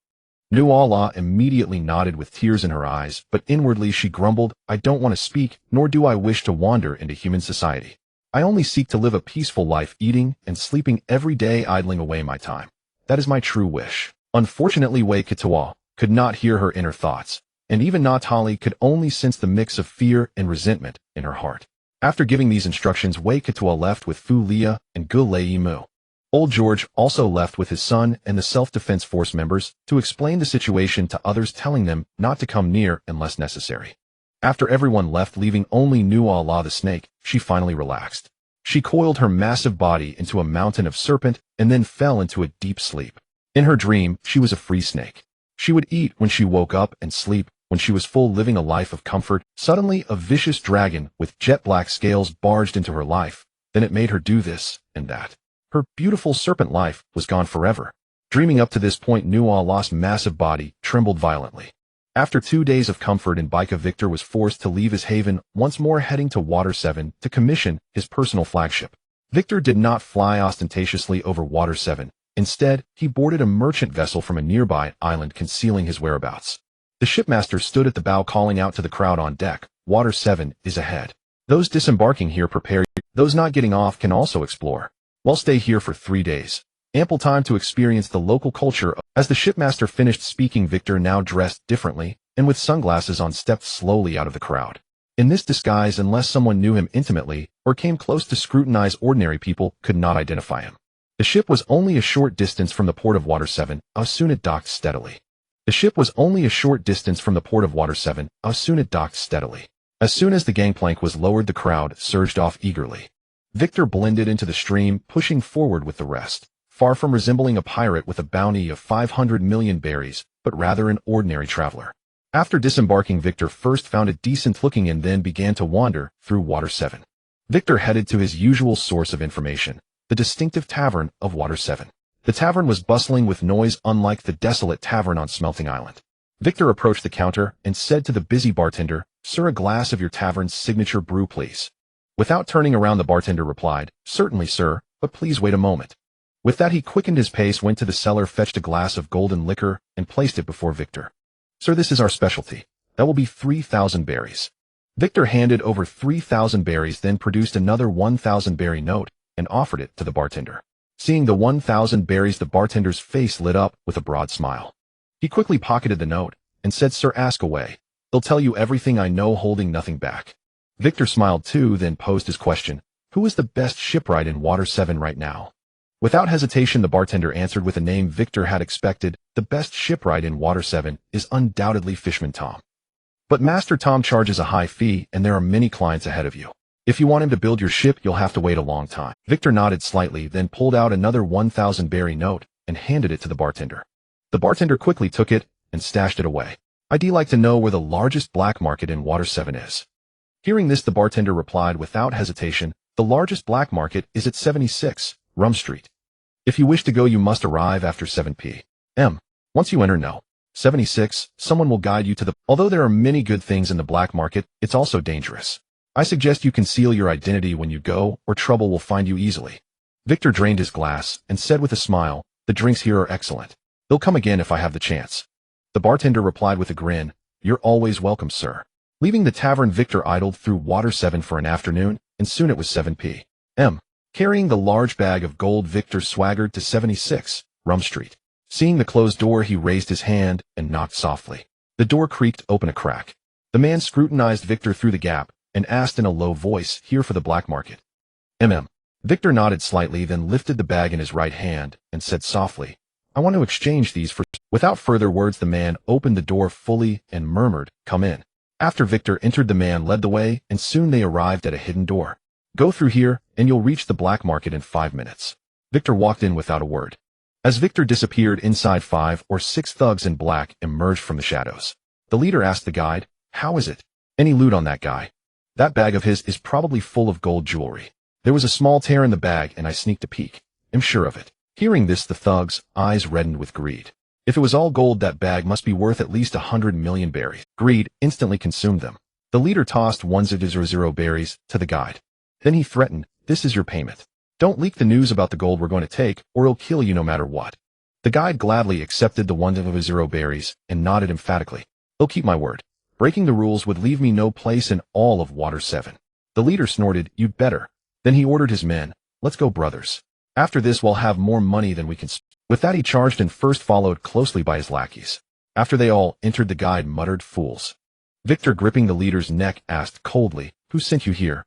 A: Nuala immediately nodded with tears in her eyes, but inwardly she grumbled, I don't want to speak, nor do I wish to wander into human society. I only seek to live a peaceful life, eating and sleeping every day, idling away my time. That is my true wish. Unfortunately, Wei Ketoa could not hear her inner thoughts, and even Natali could only sense the mix of fear and resentment in her heart. After giving these instructions, Wei Ketoa left with Fu Lia and Gulei Imu. Old George also left with his son and the self-defense force members to explain the situation to others, telling them not to come near unless necessary. After everyone left, leaving only Nuala the snake, she finally relaxed. She coiled her massive body into a mountain of serpent and then fell into a deep sleep. In her dream, she was a free snake. She would eat when she woke up and sleep when she was full, living a life of comfort. Suddenly, a vicious dragon with jet black scales barged into her life. Then it made her do this and that. Her beautiful serpent life was gone forever. Dreaming up to this point, Nuala's massive body trembled violently. After 2 days of comfort in Baika, Victor was forced to leave his haven, once more heading to Water 7 to commission his personal flagship. Victor did not fly ostentatiously over Water 7. Instead, he boarded a merchant vessel from a nearby island, concealing his whereabouts. The shipmaster stood at the bow calling out to the crowd on deck, Water 7 is ahead. Those disembarking here prepare you. Those not getting off can also explore. We'll stay here for 3 days. Ample time to experience the local culture. As the shipmaster finished speaking, Victor, now dressed differently, and with sunglasses on, stepped slowly out of the crowd. In this disguise, unless someone knew him intimately, or came close to scrutinize, ordinary people could not identify him. The ship was only a short distance from the port of Water 7, soon it docked steadily. The ship was only a short distance from the port of Water 7, soon it docked steadily. As soon as the gangplank was lowered, the crowd surged off eagerly. Victor blended into the stream, pushing forward with the rest, far from resembling a pirate with a bounty of 500 million berries, but rather an ordinary traveler. After disembarking, Victor first found a decent-looking inn, then began to wander through Water 7. Victor headed to his usual source of information, the distinctive tavern of Water 7. The tavern was bustling with noise, unlike the desolate tavern on Smelting Island. Victor approached the counter and said to the busy bartender, "Sir, a glass of your tavern's signature brew, please." Without turning around, the bartender replied, "Certainly, sir, but please wait a moment." With that, he quickened his pace, went to the cellar, fetched a glass of golden liquor, and placed it before Victor. "Sir, this is our specialty. That will be 3,000 berries." Victor handed over 3,000 berries, then produced another 1,000 berry note and offered it to the bartender. Seeing the 1,000 berries, the bartender's face lit up with a broad smile. He quickly pocketed the note and said, "Sir, ask away. They'll tell you everything I know, holding nothing back." Victor smiled too, then posed his question, "Who is the best shipwright in Water 7 right now?" Without hesitation, the bartender answered with a name Victor had expected. "The best shipwright in Water 7 is undoubtedly Fishman Tom. But Master Tom charges a high fee, and there are many clients ahead of you. If you want him to build your ship, you'll have to wait a long time." Victor nodded slightly, then pulled out another 1,000 berry note and handed it to the bartender. The bartender quickly took it and stashed it away. "I'd like to know where the largest black market in Water 7 is." Hearing this, the bartender replied without hesitation, "The largest black market is at 76, Rum Street. If you wish to go, you must arrive after 7 p.m. Once you enter No. 76, someone will guide you to the... Although there are many good things in the black market, it's also dangerous. I suggest you conceal your identity when you go, or trouble will find you easily." Victor drained his glass and said with a smile, "The drinks here are excellent. They'll come again if I have the chance." The bartender replied with a grin, "You're always welcome, sir." Leaving the tavern, Victor idled through Water 7 for an afternoon, and soon it was 7 p.m. Carrying the large bag of gold, Victor swaggered to 76, Rum Street. Seeing the closed door, he raised his hand and knocked softly. The door creaked open a crack. The man scrutinized Victor through the gap and asked in a low voice, "Here for the black market?" Victor nodded slightly, then lifted the bag in his right hand and said softly, "I want to exchange these for..." Without further words, the man opened the door fully and murmured, "Come in." After Victor entered, the man led the way, and soon they arrived at a hidden door. "Go through here, and you'll reach the black market in 5 minutes." Victor walked in without a word. As Victor disappeared inside, 5 or 6 thugs in black emerged from the shadows. The leader asked the guide, "How is it? Any loot on that guy?" "That bag of his is probably full of gold jewelry. There was a small tear in the bag and I sneaked a peek. I'm sure of it." Hearing this, the thug's eyes reddened with greed. If it was all gold, that bag must be worth at least 100 million berries. Greed instantly consumed them. The leader tossed 100 berries to the guide. Then he threatened, "This is your payment. Don't leak the news about the gold we're going to take, or it'll kill you no matter what." The guide gladly accepted the 100 berries and nodded emphatically. "I'll keep my word. Breaking the rules would leave me no place in all of Water 7. The leader snorted, "You'd better." Then he ordered his men, "Let's go, brothers. After this we'll have more money than we can spend." With that, he charged and first followed closely by his lackeys. After they all entered, the guide muttered, "Fools." Victor, gripping the leader's neck, asked coldly, "Who sent you here?"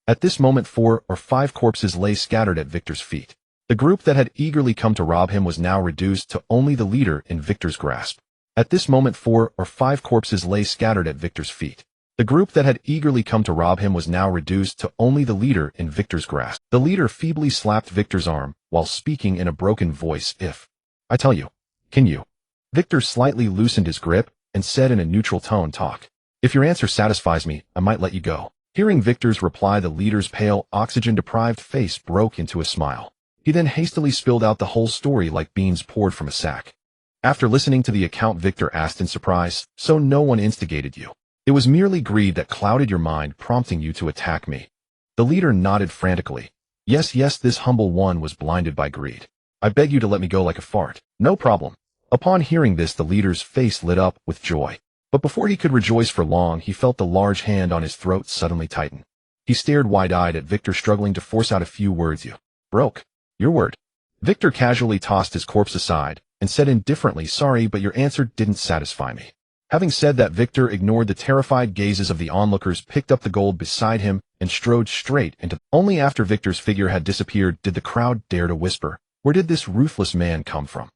A: At this moment, 4 or 5 corpses lay scattered at Victor's feet. The group that had eagerly come to rob him was now reduced to only the leader in Victor's grasp. At this moment, 4 or 5 corpses lay scattered at Victor's feet. The group that had eagerly come to rob him was now reduced to only the leader in Victor's grasp. The leader feebly slapped Victor's arm while speaking in a broken voice, "If I tell you, can you?" Victor slightly loosened his grip and said in a neutral tone, "Talk. If your answer satisfies me, I might let you go." Hearing Victor's reply, the leader's pale, oxygen-deprived face broke into a smile. He then hastily spilled out the whole story like beans poured from a sack. After listening to the account, Victor asked in surprise, "So no one instigated you? It was merely greed that clouded your mind, prompting you to attack me?" The leader nodded frantically. Yes, this humble one was blinded by greed. "I beg you to let me go like a fart." "No problem." Upon hearing this, the leader's face lit up with joy. But before he could rejoice for long, he felt the large hand on his throat suddenly tighten. He stared wide-eyed at Victor, struggling to force out a few words. "You broke your word." Victor casually tossed his corpse aside and said indifferently, "Sorry, but your answer didn't satisfy me." Having said that, Victor ignored the terrified gazes of the onlookers, picked up the gold beside him, and strode straight into. Only after Victor's figure had disappeared did the crowd dare to whisper, "Where did this ruthless man come from?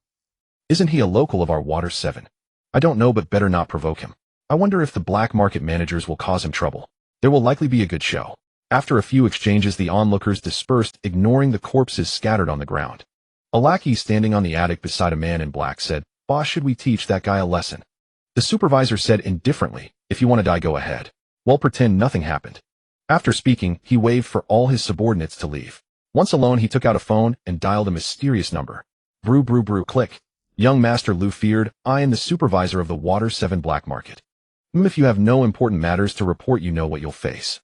A: Isn't he a local of our Water 7? I don't know, but better not provoke him. I wonder if the black market managers will cause him trouble. There will likely be a good show." After a few exchanges, the onlookers dispersed, ignoring the corpses scattered on the ground. A lackey standing on the attic beside a man in black said, "Boss, should we teach that guy a lesson?" The supervisor said indifferently, "If you want to die, go ahead. Well, pretend nothing happened." After speaking, he waved for all his subordinates to leave. Once alone, he took out a phone and dialed a mysterious number. Brew, brew, brew, click. "Young Master Lu feared, I am the supervisor of the Water 7 black market. If you have no important matters to report, you know what you'll face."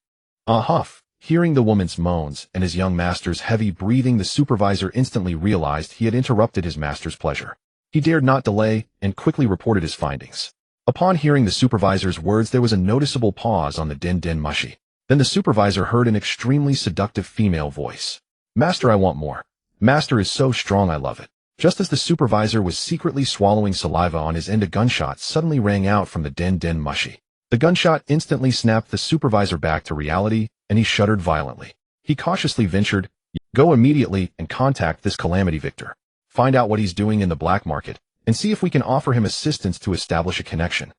A: Huff. Hearing the woman's moans and his young master's heavy breathing, the supervisor instantly realized he had interrupted his master's pleasure. He dared not delay and quickly reported his findings. Upon hearing the supervisor's words, there was a noticeable pause on the din mushy. Then the supervisor heard an extremely seductive female voice. "Master, I want more. Master is so strong, I love it." Just as the supervisor was secretly swallowing saliva on his end, a gunshot suddenly rang out from the din mushy. The gunshot instantly snapped the supervisor back to reality, and he shuddered violently. He cautiously ventured, "Go immediately and contact this calamity Victor. Find out what he's doing in the black market, and see if we can offer him assistance to establish a connection."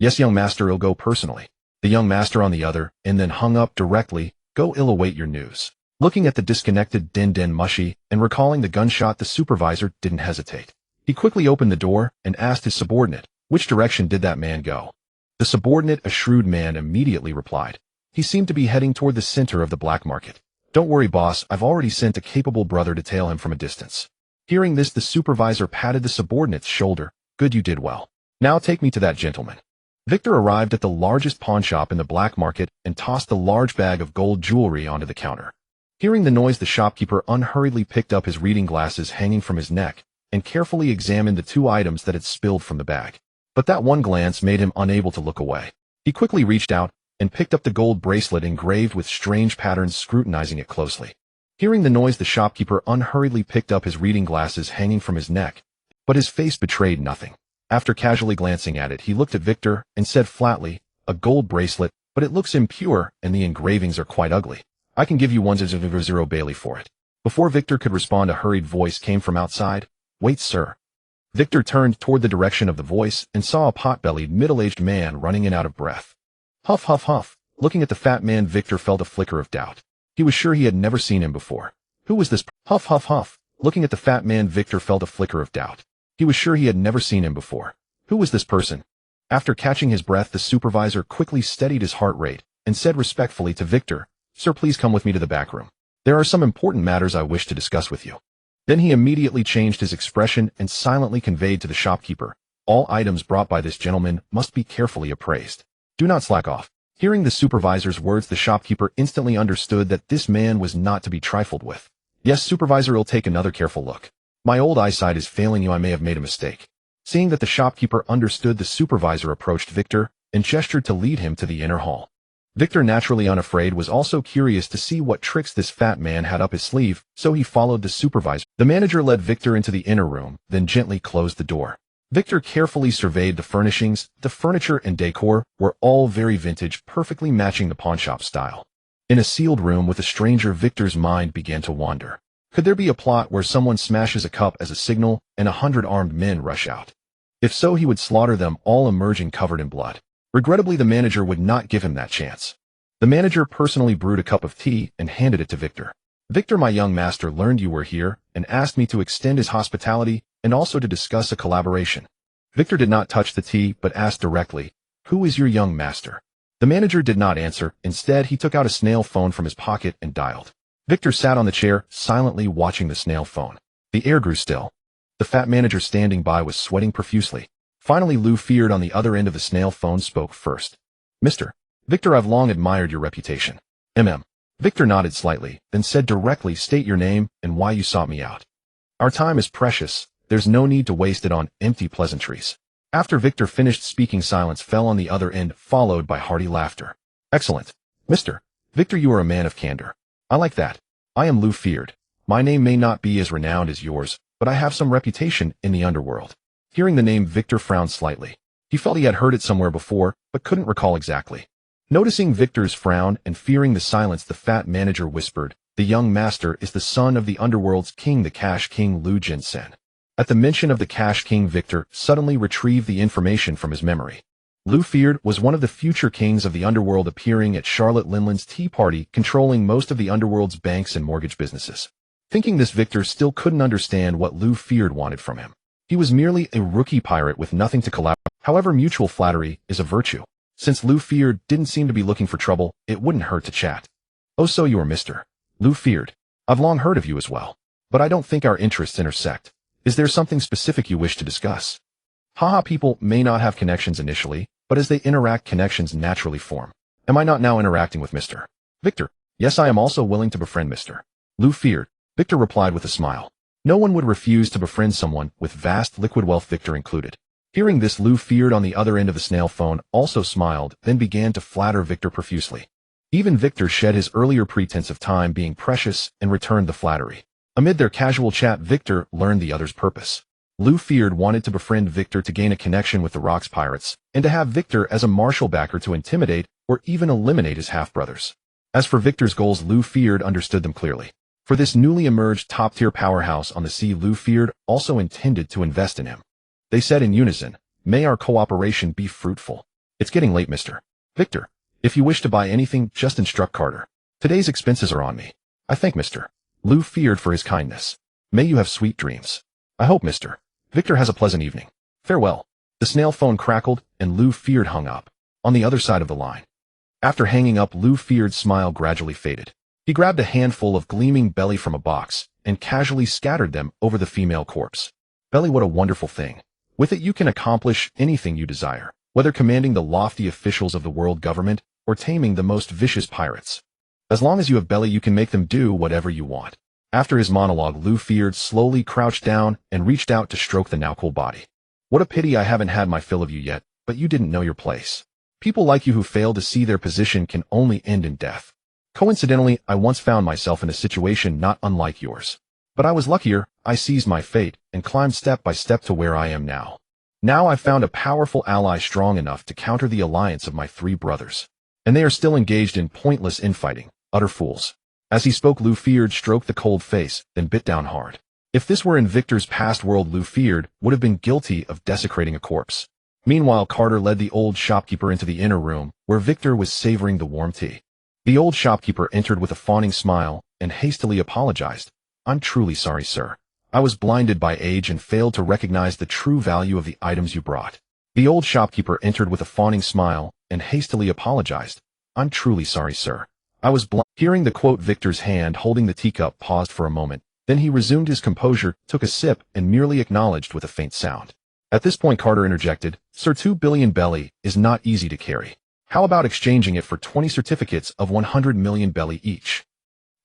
A: "Yes, young master, I'll go personally." The young master on the other, and then hung up directly. "Go, I'll await your news." Looking at the disconnected din mushy and recalling the gunshot, the supervisor didn't hesitate. He quickly opened the door and asked his subordinate, "Which direction did that man go?" The subordinate, a shrewd man, immediately replied, "He seemed to be heading toward the center of the black market." "Don't worry, boss, I've already sent a capable brother to tail him from a distance." Hearing this, the supervisor patted the subordinate's shoulder. "Good, you did well. Now take me to that gentleman." Victor arrived at the largest pawnshop in the black market and tossed the large bag of gold jewelry onto the counter. Hearing the noise, the shopkeeper unhurriedly picked up his reading glasses hanging from his neck and carefully examined the two items that had spilled from the bag. But that one glance made him unable to look away. He quickly reached out and picked up the gold bracelet engraved with strange patterns, scrutinizing it closely. Hearing the noise, the shopkeeper unhurriedly picked up his reading glasses hanging from his neck, but his face betrayed nothing. After casually glancing at it, he looked at Victor and said flatly, "A gold bracelet, but it looks impure and the engravings are quite ugly. I can give you 100 Bailey for it." Before Victor could respond, a hurried voice came from outside. "Wait, sir." Victor turned toward the direction of the voice and saw a pot-bellied, middle-aged man running in out of breath. Huff, huff, huff. Looking at the fat man, Victor felt a flicker of doubt. He was sure he had never seen him before. Who was this? Huff, huff, huff. Looking at the fat man, Victor felt a flicker of doubt. He was sure he had never seen him before. Who was this person? After catching his breath, the supervisor quickly steadied his heart rate and said respectfully to Victor, "Sir, please come with me to the back room. There are some important matters I wish to discuss with you." Then he immediately changed his expression and silently conveyed to the shopkeeper, "All items brought by this gentleman must be carefully appraised. Do not slack off." Hearing the supervisor's words, the shopkeeper instantly understood that this man was not to be trifled with. "Yes, supervisor, I'll take another careful look. My old eyesight is failing you. I may have made a mistake." Seeing that the shopkeeper understood, the supervisor approached Victor and gestured to lead him to the inner hall. Victor, naturally unafraid, was also curious to see what tricks this fat man had up his sleeve, so he followed the supervisor. The manager led Victor into the inner room, then gently closed the door. Victor carefully surveyed the furnishings. The furniture and decor were all very vintage, perfectly matching the pawnshop style. In a sealed room with a stranger, Victor's mind began to wander. Could there be a plot where someone smashes a cup as a signal and 100 armed men rush out? If so, he would slaughter them all, emerging covered in blood. Regrettably, the manager would not give him that chance. The manager personally brewed a cup of tea and handed it to Victor. "Victor, my young master learned you were here and asked me to extend his hospitality and also to discuss a collaboration." Victor did not touch the tea but asked directly, "Who is your young master?" The manager did not answer. Instead, he took out a snail phone from his pocket and dialed. Victor sat on the chair, silently watching the snail phone. The air grew still. The fat manager standing by was sweating profusely. Finally, Lou Feared on the other end of the snail phone spoke first. "Mr. Victor, I've long admired your reputation." Victor nodded slightly, then said directly, "State your name and why you sought me out." "Our time is precious. There's no need to waste it on empty pleasantries." After Victor finished speaking, silence fell on the other end, followed by hearty laughter. Excellent. Mr. Victor, you are a man of candor. I like that. I am Lou Feared. My name may not be as renowned as yours, but I have some reputation in the underworld. Hearing the name, Victor frowned slightly. He felt he had heard it somewhere before, but couldn't recall exactly. Noticing Victor's frown and fearing the silence, the fat manager whispered, "The young master is the son of the underworld's king, the Cash King Lu Jinsen." At the mention of the Cash King, Victor suddenly retrieved the information from his memory. Lou Feared was one of the future kings of the underworld, appearing at Charlotte Linland's tea party, controlling most of the underworld's banks and mortgage businesses. Thinking this, Victor still couldn't understand what Lou Feared wanted from him. He was merely a rookie pirate with nothing to collaborate. However, mutual flattery is a virtue. Since Lou Feared didn't seem to be looking for trouble, it wouldn't hurt to chat. "Oh, so you are Mr. Lou Feared. I've long heard of you as well. But I don't think our interests intersect. Is there something specific you wish to discuss?" Haha, people may not have connections initially, but as they interact, connections naturally form. Am I not now interacting with Mr. Victor? Yes, I am also willing to befriend Mr. Lou Feared, Victor replied with a smile. No one would refuse to befriend someone with vast liquid wealth, Victor included. Hearing this, Lou Feared on the other end of the snail phone also smiled, then began to flatter Victor profusely. Even Victor shed his earlier pretense of time being precious and returned the flattery. Amid their casual chat, Victor learned the other's purpose. Lou Feared wanted to befriend Victor to gain a connection with the Rocks Pirates, and to have Victor as a martial backer to intimidate or even eliminate his half-brothers. As for Victor's goals, Lou Feared understood them clearly. For this newly emerged top-tier powerhouse on the sea, Lou Feared also intended to invest in him. They said in unison, "May our cooperation be fruitful." It's getting late, Mr. Victor. If you wish to buy anything, just instruct Carter. Today's expenses are on me. I thank Mr. Lou Feared for his kindness. May you have sweet dreams. I hope Mr. Victor has a pleasant evening. Farewell. The snail phone crackled, and Lou Feared hung up. On the other side of the line. After hanging up, Lou Feared's smile gradually faded. He grabbed a handful of gleaming belly from a box, and casually scattered them over the female corpse. Belly, what a wonderful thing. With it you can accomplish anything you desire, whether commanding the lofty officials of the world government, or taming the most vicious pirates. As long as you have belly, you can make them do whatever you want. After his monologue, Lou Feared slowly crouched down and reached out to stroke the now cool body. What a pity I haven't had my fill of you yet, but you didn't know your place. People like you who fail to see their position can only end in death. Coincidentally, I once found myself in a situation not unlike yours. But I was luckier. I seized my fate and climbed step by step to where I am now. Now I've found a powerful ally strong enough to counter the alliance of my 3 brothers. And they are still engaged in pointless infighting, utter fools. As he spoke, Lou Feared stroked the cold face, then bit down hard. If this were in Victor's past world, Lou Feared would have been guilty of desecrating a corpse. Meanwhile, Carter led the old shopkeeper into the inner room, where Victor was savoring the warm tea. The old shopkeeper entered with a fawning smile, and hastily apologized. "I'm truly sorry, sir. I was blinded by age and failed to recognize the true value of the items you brought." The old shopkeeper entered with a fawning smile, and hastily apologized. "I'm truly sorry, sir. I was blind." Hearing the quote, Victor's hand holding the teacup paused for a moment. Then he resumed his composure, took a sip, and merely acknowledged with a faint sound. At this point, Carter interjected, "Sir, 2 billion belly is not easy to carry. How about exchanging it for 20 certificates of 100 million belly each?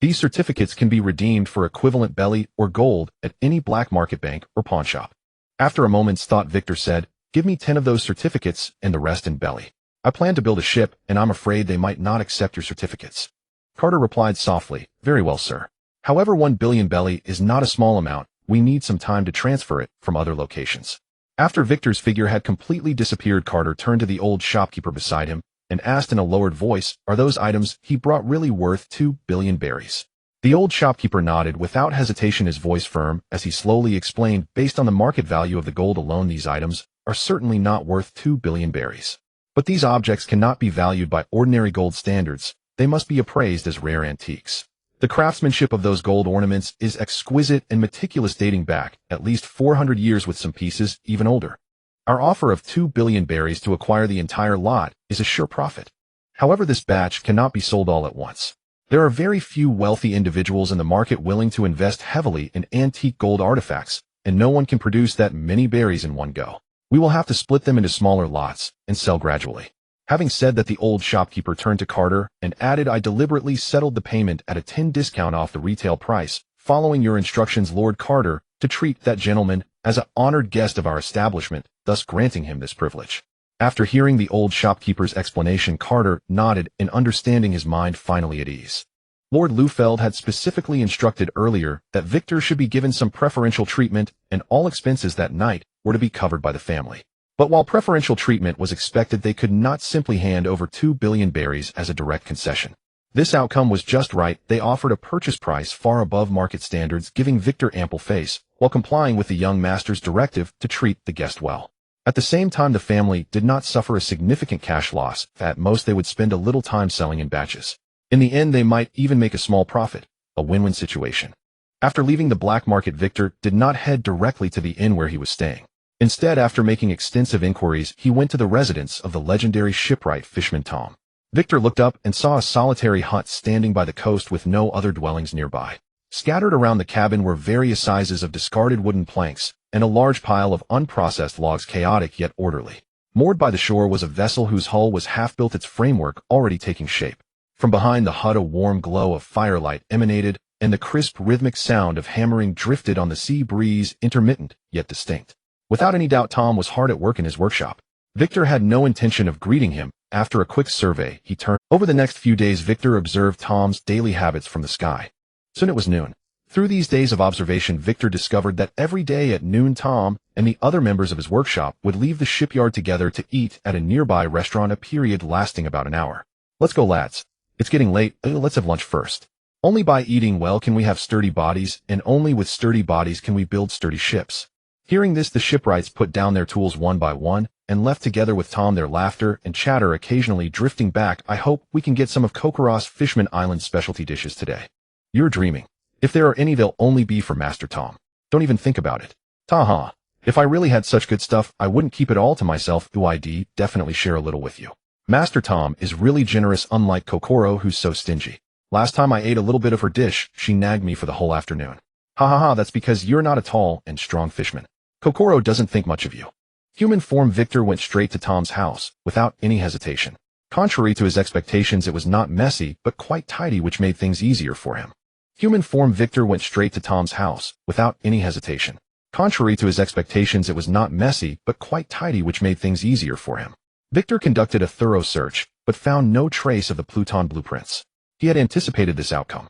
A: These certificates can be redeemed for equivalent belly or gold at any black market bank or pawn shop." After a moment's thought, Victor said, "Give me 10 of those certificates and the rest in belly. I plan to build a ship, and I'm afraid they might not accept your certificates." Carter replied softly, "Very well, sir. However, 1 billion belly is not a small amount. We need some time to transfer it from other locations." After Victor's figure had completely disappeared, Carter turned to the old shopkeeper beside him and asked in a lowered voice, "Are those items he brought really worth 2 billion berries?" The old shopkeeper nodded without hesitation, his voice firm, as he slowly explained, "Based on the market value of the gold alone, these items are certainly not worth 2 billion berries. But these objects cannot be valued by ordinary gold standards. They must be appraised as rare antiques. The craftsmanship of those gold ornaments is exquisite and meticulous, dating back at least 400 years, with some pieces even older. Our offer of 2 billion berries to acquire the entire lot is a sure profit. However, this batch cannot be sold all at once. There are very few wealthy individuals in the market willing to invest heavily in antique gold artifacts, and no one can produce that many berries in one go. We will have to split them into smaller lots and sell gradually." Having said that, the old shopkeeper turned to Carter and added, "I deliberately settled the payment at a 10% discount off the retail price, following your instructions, Lord Carter, to treat that gentleman as an honored guest of our establishment thus granting him this privilege. After hearing the old shopkeeper's explanation, Carter nodded in understanding, his mind finally at ease. Lord Lufeld had specifically instructed earlier that Victor should be given some preferential treatment, and all expenses that night were to be covered by the family. But while preferential treatment was expected, they could not simply hand over 2 billion berries as a direct concession. This outcome was just right. They offered a purchase price far above market standards, giving Victor ample face, while complying with the young master's directive to treat the guest well. At the same time, the family did not suffer a significant cash loss. At most, they would spend a little time selling in batches. In the end, they might even make a small profit, a win-win situation. After leaving the black market, Victor did not head directly to the inn where he was staying. Instead, after making extensive inquiries, he went to the residence of the legendary shipwright fisherman Tom. Victor looked up and saw a solitary hut standing by the coast with no other dwellings nearby. Scattered around the cabin were various sizes of discarded wooden planks and a large pile of unprocessed logs, chaotic yet orderly. Moored by the shore was a vessel whose hull was half built, its framework already taking shape. From behind the hut, a warm glow of firelight emanated, and the crisp rhythmic sound of hammering drifted on the sea breeze, intermittent yet distinct. Without any doubt, Tom was hard at work in his workshop. Victor had no intention of greeting him. After a quick survey, he turned. Over the next few days, Victor observed Tom's daily habits from the sky. Soon it was noon. Through these days of observation, Victor discovered that every day at noon, Tom and the other members of his workshop would leave the shipyard together to eat at a nearby restaurant, a period lasting about an hour. "Let's go, lads. It's getting late. Let's have lunch first. Only by eating well can we have sturdy bodies, and only with sturdy bodies can we build sturdy ships." Hearing this, the shipwrights put down their tools one by one and left together with Tom, their laughter and chatter occasionally drifting back. "I hope we can get some of Kokoros Fishman Island's specialty dishes today." "You're dreaming. If there are any, they'll only be for Master Tom. Don't even think about it." "Ta-ha. If I really had such good stuff, I wouldn't keep it all to myself. I'd definitely share a little with you. Master Tom is really generous, unlike Kokoro, who's so stingy. Last time I ate a little bit of her dish, she nagged me for the whole afternoon." "Ha ha ha, that's because you're not a tall and strong fishman. Kokoro doesn't think much of you." Human form Victor went straight to Tom's house, without any hesitation. Contrary to his expectations, it was not messy, but quite tidy, which made things easier for him. Human form Victor went straight to Tom's house, without any hesitation. Contrary to his expectations, it was not messy, but quite tidy, which made things easier for him. Victor conducted a thorough search, but found no trace of the Pluton blueprints. He had anticipated this outcome.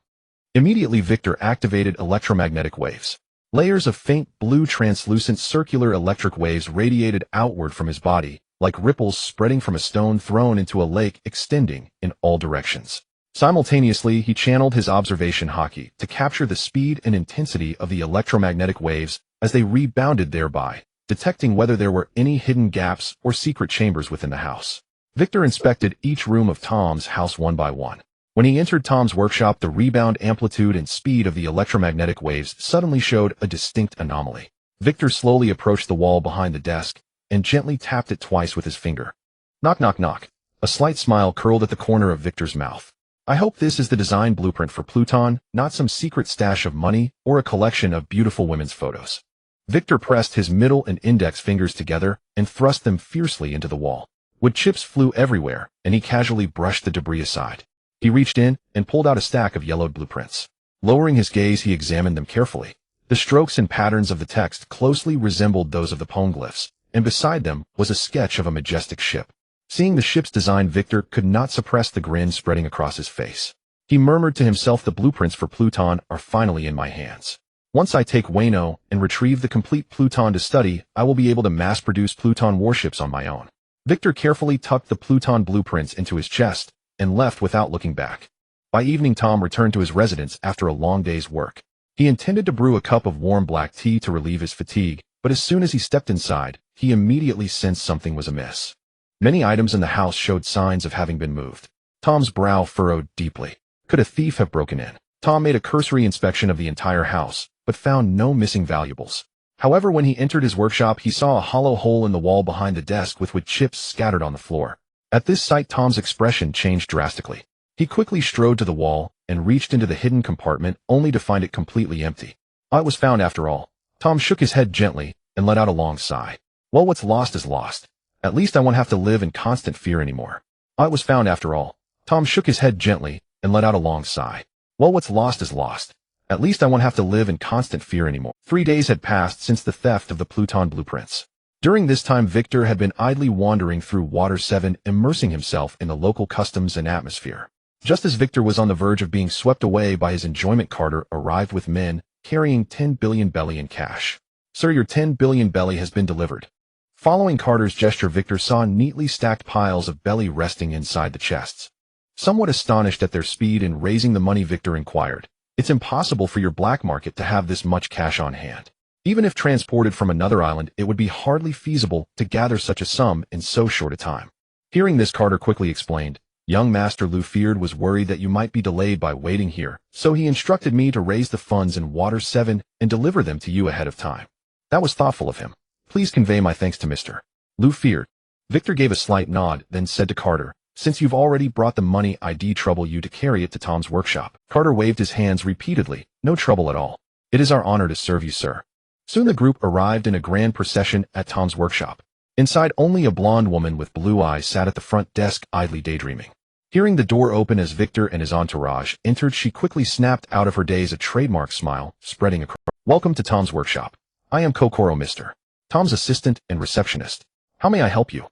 A: Immediately, Victor activated electromagnetic waves. Layers of faint blue translucent circular electric waves radiated outward from his body, like ripples spreading from a stone thrown into a lake, extending in all directions. Simultaneously, he channeled his observation haki to capture the speed and intensity of the electromagnetic waves as they rebounded, thereby detecting whether there were any hidden gaps or secret chambers within the house. Victor inspected each room of Tom's house one by one. When he entered Tom's workshop, the rebound amplitude and speed of the electromagnetic waves suddenly showed a distinct anomaly. Victor slowly approached the wall behind the desk and gently tapped it twice with his finger. Knock, knock, knock. A slight smile curled at the corner of Victor's mouth. "I hope this is the design blueprint for Pluton, not some secret stash of money or a collection of beautiful women's photos." Victor pressed his middle and index fingers together and thrust them fiercely into the wall. Wood chips flew everywhere, and he casually brushed the debris aside. He reached in and pulled out a stack of yellowed blueprints. Lowering his gaze, he examined them carefully. The strokes and patterns of the text closely resembled those of the poneglyphs, and beside them was a sketch of a majestic ship. Seeing the ship's design, Victor could not suppress the grin spreading across his face. He murmured to himself, "The blueprints for Pluton are finally in my hands. Once I take Wano and retrieve the complete Pluton to study, I will be able to mass-produce Pluton warships on my own." Victor carefully tucked the Pluton blueprints into his chest and left without looking back. By evening, Tom returned to his residence after a long day's work. He intended to brew a cup of warm black tea to relieve his fatigue, but as soon as he stepped inside, he immediately sensed something was amiss. Many items in the house showed signs of having been moved. Tom's brow furrowed deeply. Could a thief have broken in? Tom made a cursory inspection of the entire house, but found no missing valuables. However, when he entered his workshop, he saw a hollow hole in the wall behind the desk with wood chips scattered on the floor. At this sight, Tom's expression changed drastically. He quickly strode to the wall and reached into the hidden compartment, only to find it completely empty. "It was found after all." Tom shook his head gently and let out a long sigh. "Well, what's lost is lost. At least I won't have to live in constant fear anymore." "It was found after all." Tom shook his head gently and let out a long sigh. "Well, what's lost is lost. At least I won't have to live in constant fear anymore." 3 days had passed since the theft of the Pluton blueprints. During this time, Victor had been idly wandering through Water 7, immersing himself in the local customs and atmosphere. Just as Victor was on the verge of being swept away by his enjoyment, Carter arrived with men carrying 10 billion belly in cash. "Sir, your 10 billion belly has been delivered." Following Carter's gesture, Victor saw neatly stacked piles of belly resting inside the chests. Somewhat astonished at their speed in raising the money, Victor inquired, "It's impossible for your black market to have this much cash on hand. Even if transported from another island, it would be hardly feasible to gather such a sum in so short a time." Hearing this, Carter quickly explained, "Young Master Lu feared was worried that you might be delayed by waiting here, so he instructed me to raise the funds in Water 7 and deliver them to you ahead of time. That was thoughtful of him. Please convey my thanks to Mr. Lu feared." Victor gave a slight nod, then said to Carter, "Since you've already brought the money, I'd trouble you to carry it to Tom's workshop." Carter waved his hands repeatedly. "No trouble at all. It is our honor to serve you, sir." Soon the group arrived in a grand procession at Tom's workshop. Inside, only a blonde woman with blue eyes sat at the front desk, idly daydreaming. Hearing the door open as Victor and his entourage entered, she quickly snapped out of her daze a trademark smile, spreading across. "Welcome to Tom's workshop. I am Kokoro, Mr. Tom's assistant and receptionist. How may I help you?"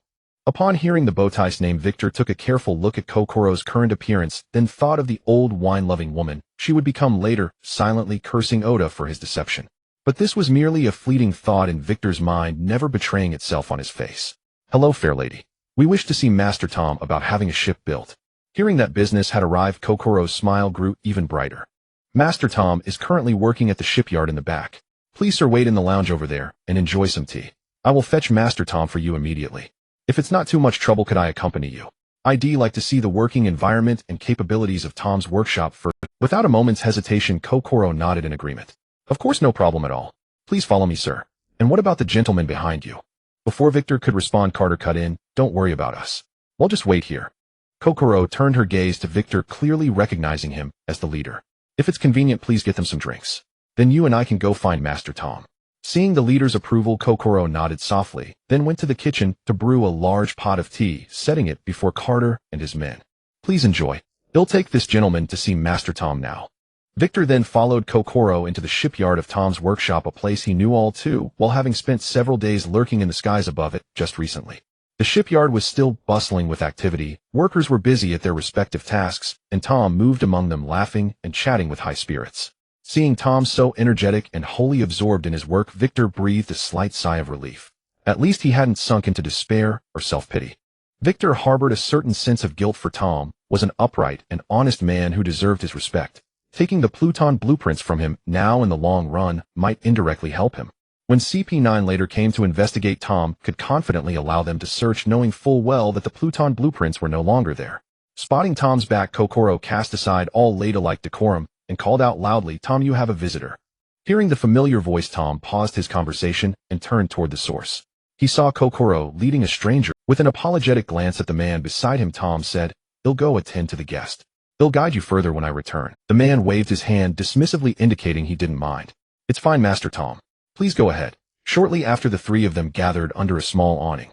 A: Upon hearing the bowtie's name, Victor took a careful look at Kokoro's current appearance, then thought of the old wine-loving woman she would become later, silently cursing Oda for his deception. But this was merely a fleeting thought in Victor's mind, never betraying itself on his face. "Hello, fair lady. We wish to see Master Tom about having a ship built." Hearing that business had arrived, Kokoro's smile grew even brighter. "Master Tom is currently working at the shipyard in the back. Please, sir, wait in the lounge over there and enjoy some tea. I will fetch Master Tom for you immediately. If it's not too much trouble, could I accompany you? I'd like to see the working environment and capabilities of Tom's workshop first." Without a moment's hesitation, Kokoro nodded in agreement. "Of course, no problem at all. Please follow me, sir. And what about the gentleman behind you?" Before Victor could respond, Carter cut in, "Don't worry about us. We'll just wait here." Kokoro turned her gaze to Victor, clearly recognizing him as the leader. "If it's convenient, please get them some drinks. Then you and I can go find Master Tom." Seeing the leader's approval, Kokoro nodded softly, then went to the kitchen to brew a large pot of tea, setting it before Carter and his men. "Please enjoy. They'll take this gentleman to see Master Tom now." Victor then followed Kokoro into the shipyard of Tom's workshop, a place he knew all too well, having spent several days lurking in the skies above it just recently. The shipyard was still bustling with activity, workers were busy at their respective tasks, and Tom moved among them, laughing and chatting with high spirits. Seeing Tom so energetic and wholly absorbed in his work, Victor breathed a slight sigh of relief. At least he hadn't sunk into despair or self-pity. Victor harbored a certain sense of guilt, for Tom was an upright and honest man who deserved his respect. Taking the Pluton blueprints from him now in the long run might indirectly help him. When CP9 later came to investigate, Tom could confidently allow them to search, knowing full well that the Pluton blueprints were no longer there. Spotting Tom's back, Kokoro cast aside all ladylike decorum and called out loudly, "Tom, you have a visitor." Hearing the familiar voice, Tom paused his conversation and turned toward the source. He saw Kokoro leading a stranger. With an apologetic glance at the man beside him, Tom said, "They'll go attend to the guest. They'll guide you further when I return." The man waved his hand dismissively, indicating he didn't mind. "It's fine, Master Tom. Please go ahead." Shortly after, the three of them gathered under a small awning.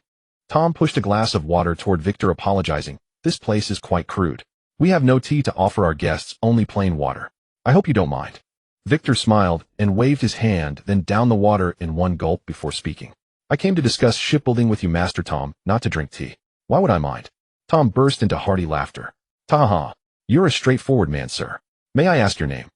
A: Tom pushed a glass of water toward Victor, apologizing, "This place is quite crude. We have no tea to offer our guests, only plain water. I hope you don't mind." Victor smiled and waved his hand, then downed the water in one gulp before speaking. "I came to discuss shipbuilding with you, Master Tom, not to drink tea. Why would I mind?" Tom burst into hearty laughter. "Ta-ha. You're a straightforward man, sir. May I ask your name?"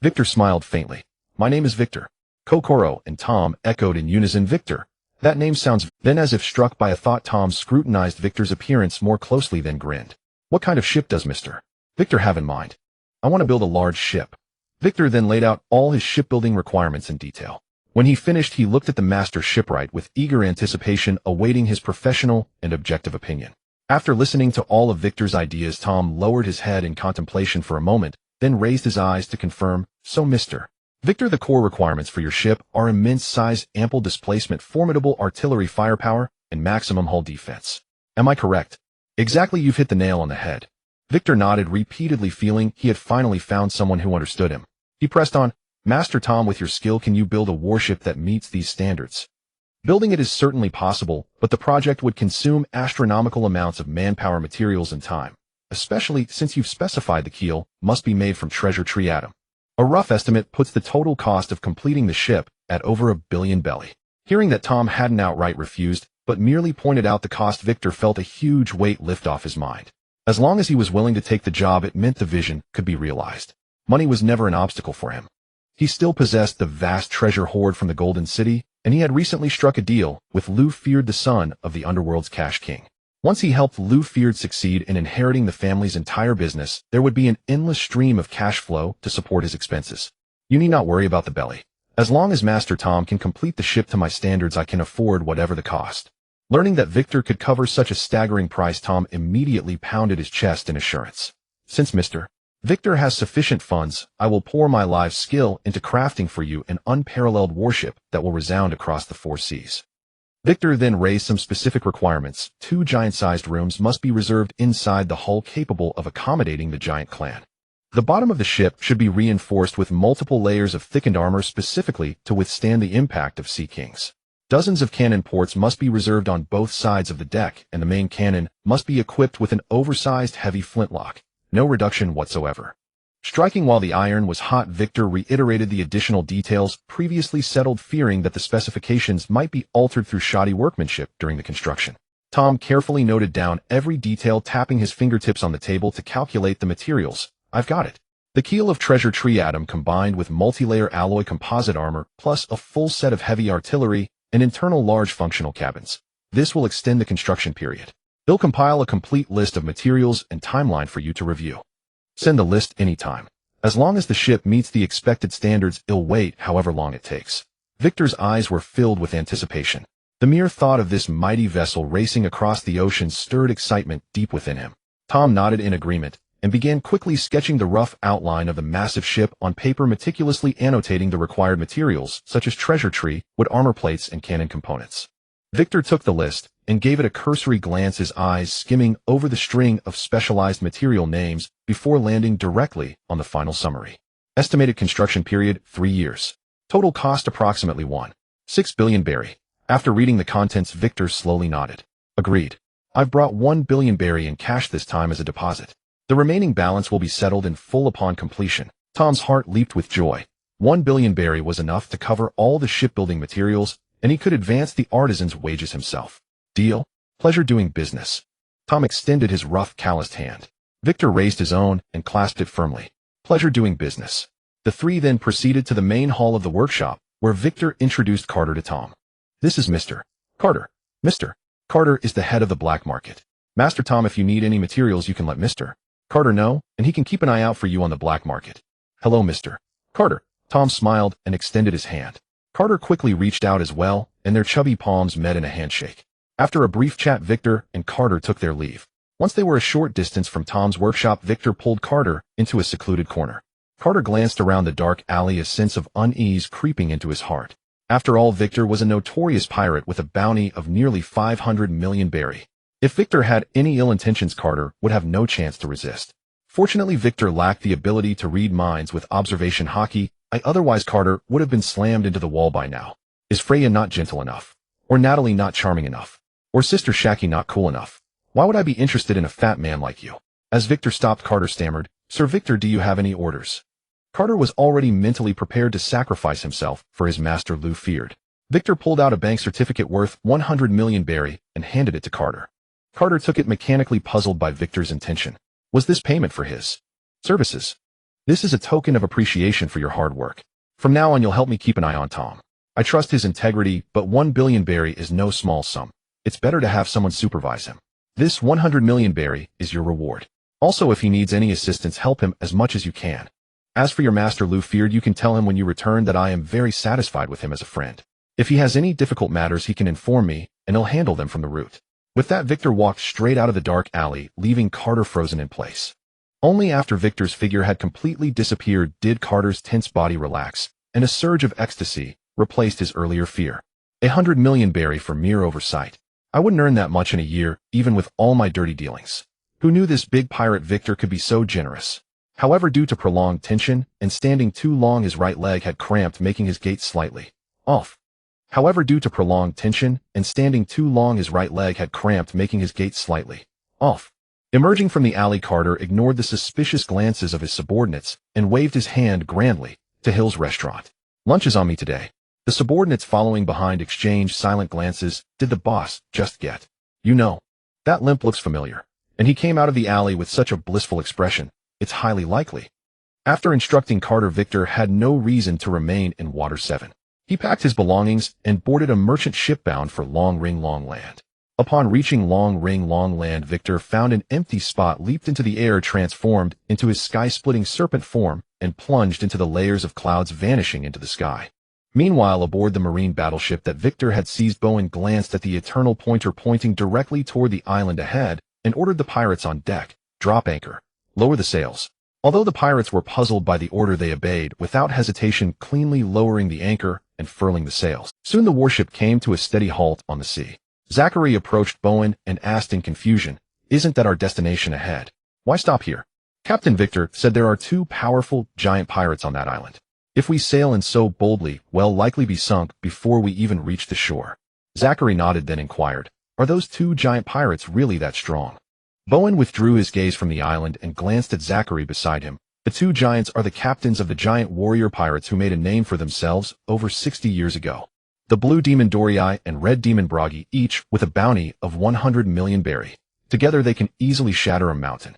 A: Victor smiled faintly. "My name is Victor." Kokoro and Tom echoed in unison, "Victor. That name sounds..." Then, as if struck by a thought, Tom scrutinized Victor's appearance more closely, then grinned. "What kind of ship does Mr. Victor have in mind?" "I want to build a large ship." Victor then laid out all his shipbuilding requirements in detail. When he finished, he looked at the master shipwright with eager anticipation, awaiting his professional and objective opinion. After listening to all of Victor's ideas, Tom lowered his head in contemplation for a moment, then raised his eyes to confirm, "So, Mr. Victor, the core requirements for your ship are immense size, ample displacement, formidable artillery firepower, and maximum hull defense. Am I correct?" "Exactly, you've hit the nail on the head." Victor nodded repeatedly, feeling he had finally found someone who understood him. He pressed on, "Master Tom, with your skill, can you build a warship that meets these standards?" "Building it is certainly possible, but the project would consume astronomical amounts of manpower, materials, and time, especially since you've specified the keel must be made from treasure tree atom. A rough estimate puts the total cost of completing the ship at over $1 billion belly." Hearing that Tom hadn't outright refused, but merely pointed out the cost, Victor felt a huge weight lift off his mind. As long as he was willing to take the job, it meant the vision could be realized. Money was never an obstacle for him. He still possessed the vast treasure hoard from the Golden City, and he had recently struck a deal with Lu Feared, the son of the Underworld's Cash King. Once he helped Lu Feared succeed in inheriting the family's entire business, there would be an endless stream of cash flow to support his expenses. You need not worry about the belly. As long as Master Tom can complete the ship to my standards, I can afford whatever the cost. Learning that Victor could cover such a staggering price, Tom immediately pounded his chest in assurance. Since Mr. Victor has sufficient funds, I will pour my live skill into crafting for you an unparalleled warship that will resound across the 4 seas. Victor then raised some specific requirements. 2 giant-sized rooms must be reserved inside the hull capable of accommodating the giant clan. The bottom of the ship should be reinforced with multiple layers of thickened armor specifically to withstand the impact of Sea Kings. Dozens of cannon ports must be reserved on both sides of the deck, and the main cannon must be equipped with an oversized heavy flintlock. No reduction whatsoever. Striking while the iron was hot, Victor reiterated the additional details previously settled, fearing that the specifications might be altered through shoddy workmanship during the construction. Tom carefully noted down every detail, tapping his fingertips on the table to calculate the materials. I've got it. The keel of treasure tree atom combined with multi-layer alloy composite armor, plus a full set of heavy artillery and internal large functional cabins. This will extend the construction period. They'll compile a complete list of materials and timeline for you to review. Send the list anytime. As long as the ship meets the expected standards, it'll wait however long it takes. Victor's eyes were filled with anticipation. The mere thought of this mighty vessel racing across the ocean stirred excitement deep within him. Tom nodded in agreement and began quickly sketching the rough outline of the massive ship on paper, meticulously annotating the required materials such as treasure tree, wood armor plates, and cannon components. Victor took the list and gave it a cursory glance, his eyes skimming over the string of specialized material names before landing directly on the final summary. Estimated construction period, 3 years. Total cost approximately 1.6 billion berry. After reading the contents, Victor slowly nodded. Agreed. I've brought 1 billion berry in cash this time as a deposit. The remaining balance will be settled in full upon completion. Tom's heart leaped with joy. 1 billion berry was enough to cover all the shipbuilding materials, and he could advance the artisan's wages himself. Deal? Pleasure doing business. Tom extended his rough, calloused hand. Victor raised his own and clasped it firmly. Pleasure doing business. The 3 then proceeded to the main hall of the workshop, where Victor introduced Carter to Tom. This is Mr. Carter. Mr. Carter is the head of the black market. Master Tom, if you need any materials, you can let Mr. Carter know, and he can keep an eye out for you on the black market. Hello, Mr. Carter. Tom smiled and extended his hand. Carter quickly reached out as well, and their chubby palms met in a handshake. After a brief chat, Victor and Carter took their leave. Once they were a short distance from Tom's workshop, Victor pulled Carter into a secluded corner. Carter glanced around the dark alley, a sense of unease creeping into his heart. After all, Victor was a notorious pirate with a bounty of nearly 500 million berry. If Victor had any ill intentions, Carter would have no chance to resist. Fortunately, Victor lacked the ability to read minds with observation hockey. Otherwise, Carter would have been slammed into the wall by now. Is Freya not gentle enough? Or Natalie not charming enough? Or Sister Shacky not cool enough? Why would I be interested in a fat man like you? As Victor stopped, Carter stammered, Sir Victor, do you have any orders? Carter was already mentally prepared to sacrifice himself for his master Lu Feared. Victor pulled out a bank certificate worth 100 million berry and handed it to Carter. Carter took it, mechanically puzzled by Victor's intention. Was this payment for his services? This is a token of appreciation for your hard work. From now on, you'll help me keep an eye on Tom. I trust his integrity, but 1 billion berry is no small sum. It's better to have someone supervise him. This 100 million berry is your reward. Also, if he needs any assistance, help him as much as you can. As for your master Lu Feared, you can tell him when you return that I am very satisfied with him as a friend. If he has any difficult matters, he can inform me, and he'll handle them from the root. With that, Victor walked straight out of the dark alley, leaving Carter frozen in place. Only after Victor's figure had completely disappeared did Carter's tense body relax, and a surge of ecstasy replaced his earlier fear. 100 million berry for mere oversight. I wouldn't earn that much in a year, even with all my dirty dealings. Who knew this big pirate Victor could be so generous? However, due to prolonged tension and standing too long, his right leg had cramped, making his gait slightly off. Emerging from the alley, Carter ignored the suspicious glances of his subordinates and waved his hand grandly to Hill's restaurant. Lunch is on me today. The subordinates following behind exchanged silent glances. Did the boss just get? You know, that limp looks familiar. And he came out of the alley with such a blissful expression. It's highly likely. After instructing Carter, Victor had no reason to remain in Water 7. He packed his belongings and boarded a merchant ship bound for Long Ring Long Land. Upon reaching Long Ring Long Land, Victor found an empty spot, leaped into the air, transformed into his sky-splitting serpent form, and plunged into the layers of clouds, vanishing into the sky. Meanwhile, aboard the marine battleship that Victor had seized, Bowen glanced at the eternal pointer pointing directly toward the island ahead and ordered the pirates on deck, drop anchor, lower the sails. Although the pirates were puzzled by the order, they obeyed, without hesitation, cleanly lowering the anchor and furling the sails. Soon the warship came to a steady halt on the sea. Zachary approached Bowen and asked in confusion, "Isn't that our destination ahead? Why stop here?" Captain Victor said, "There are two powerful, giant pirates on that island. If we sail in so boldly, we'll likely be sunk before we even reach the shore." Zachary nodded, then inquired, "Are those two giant pirates really that strong?" Bowen withdrew his gaze from the island and glanced at Zachary beside him. The two giants are the captains of the giant warrior pirates who made a name for themselves over 60 years ago. The blue demon Dorii and red demon Bragi, each with a bounty of 100 million berry. Together they can easily shatter a mountain.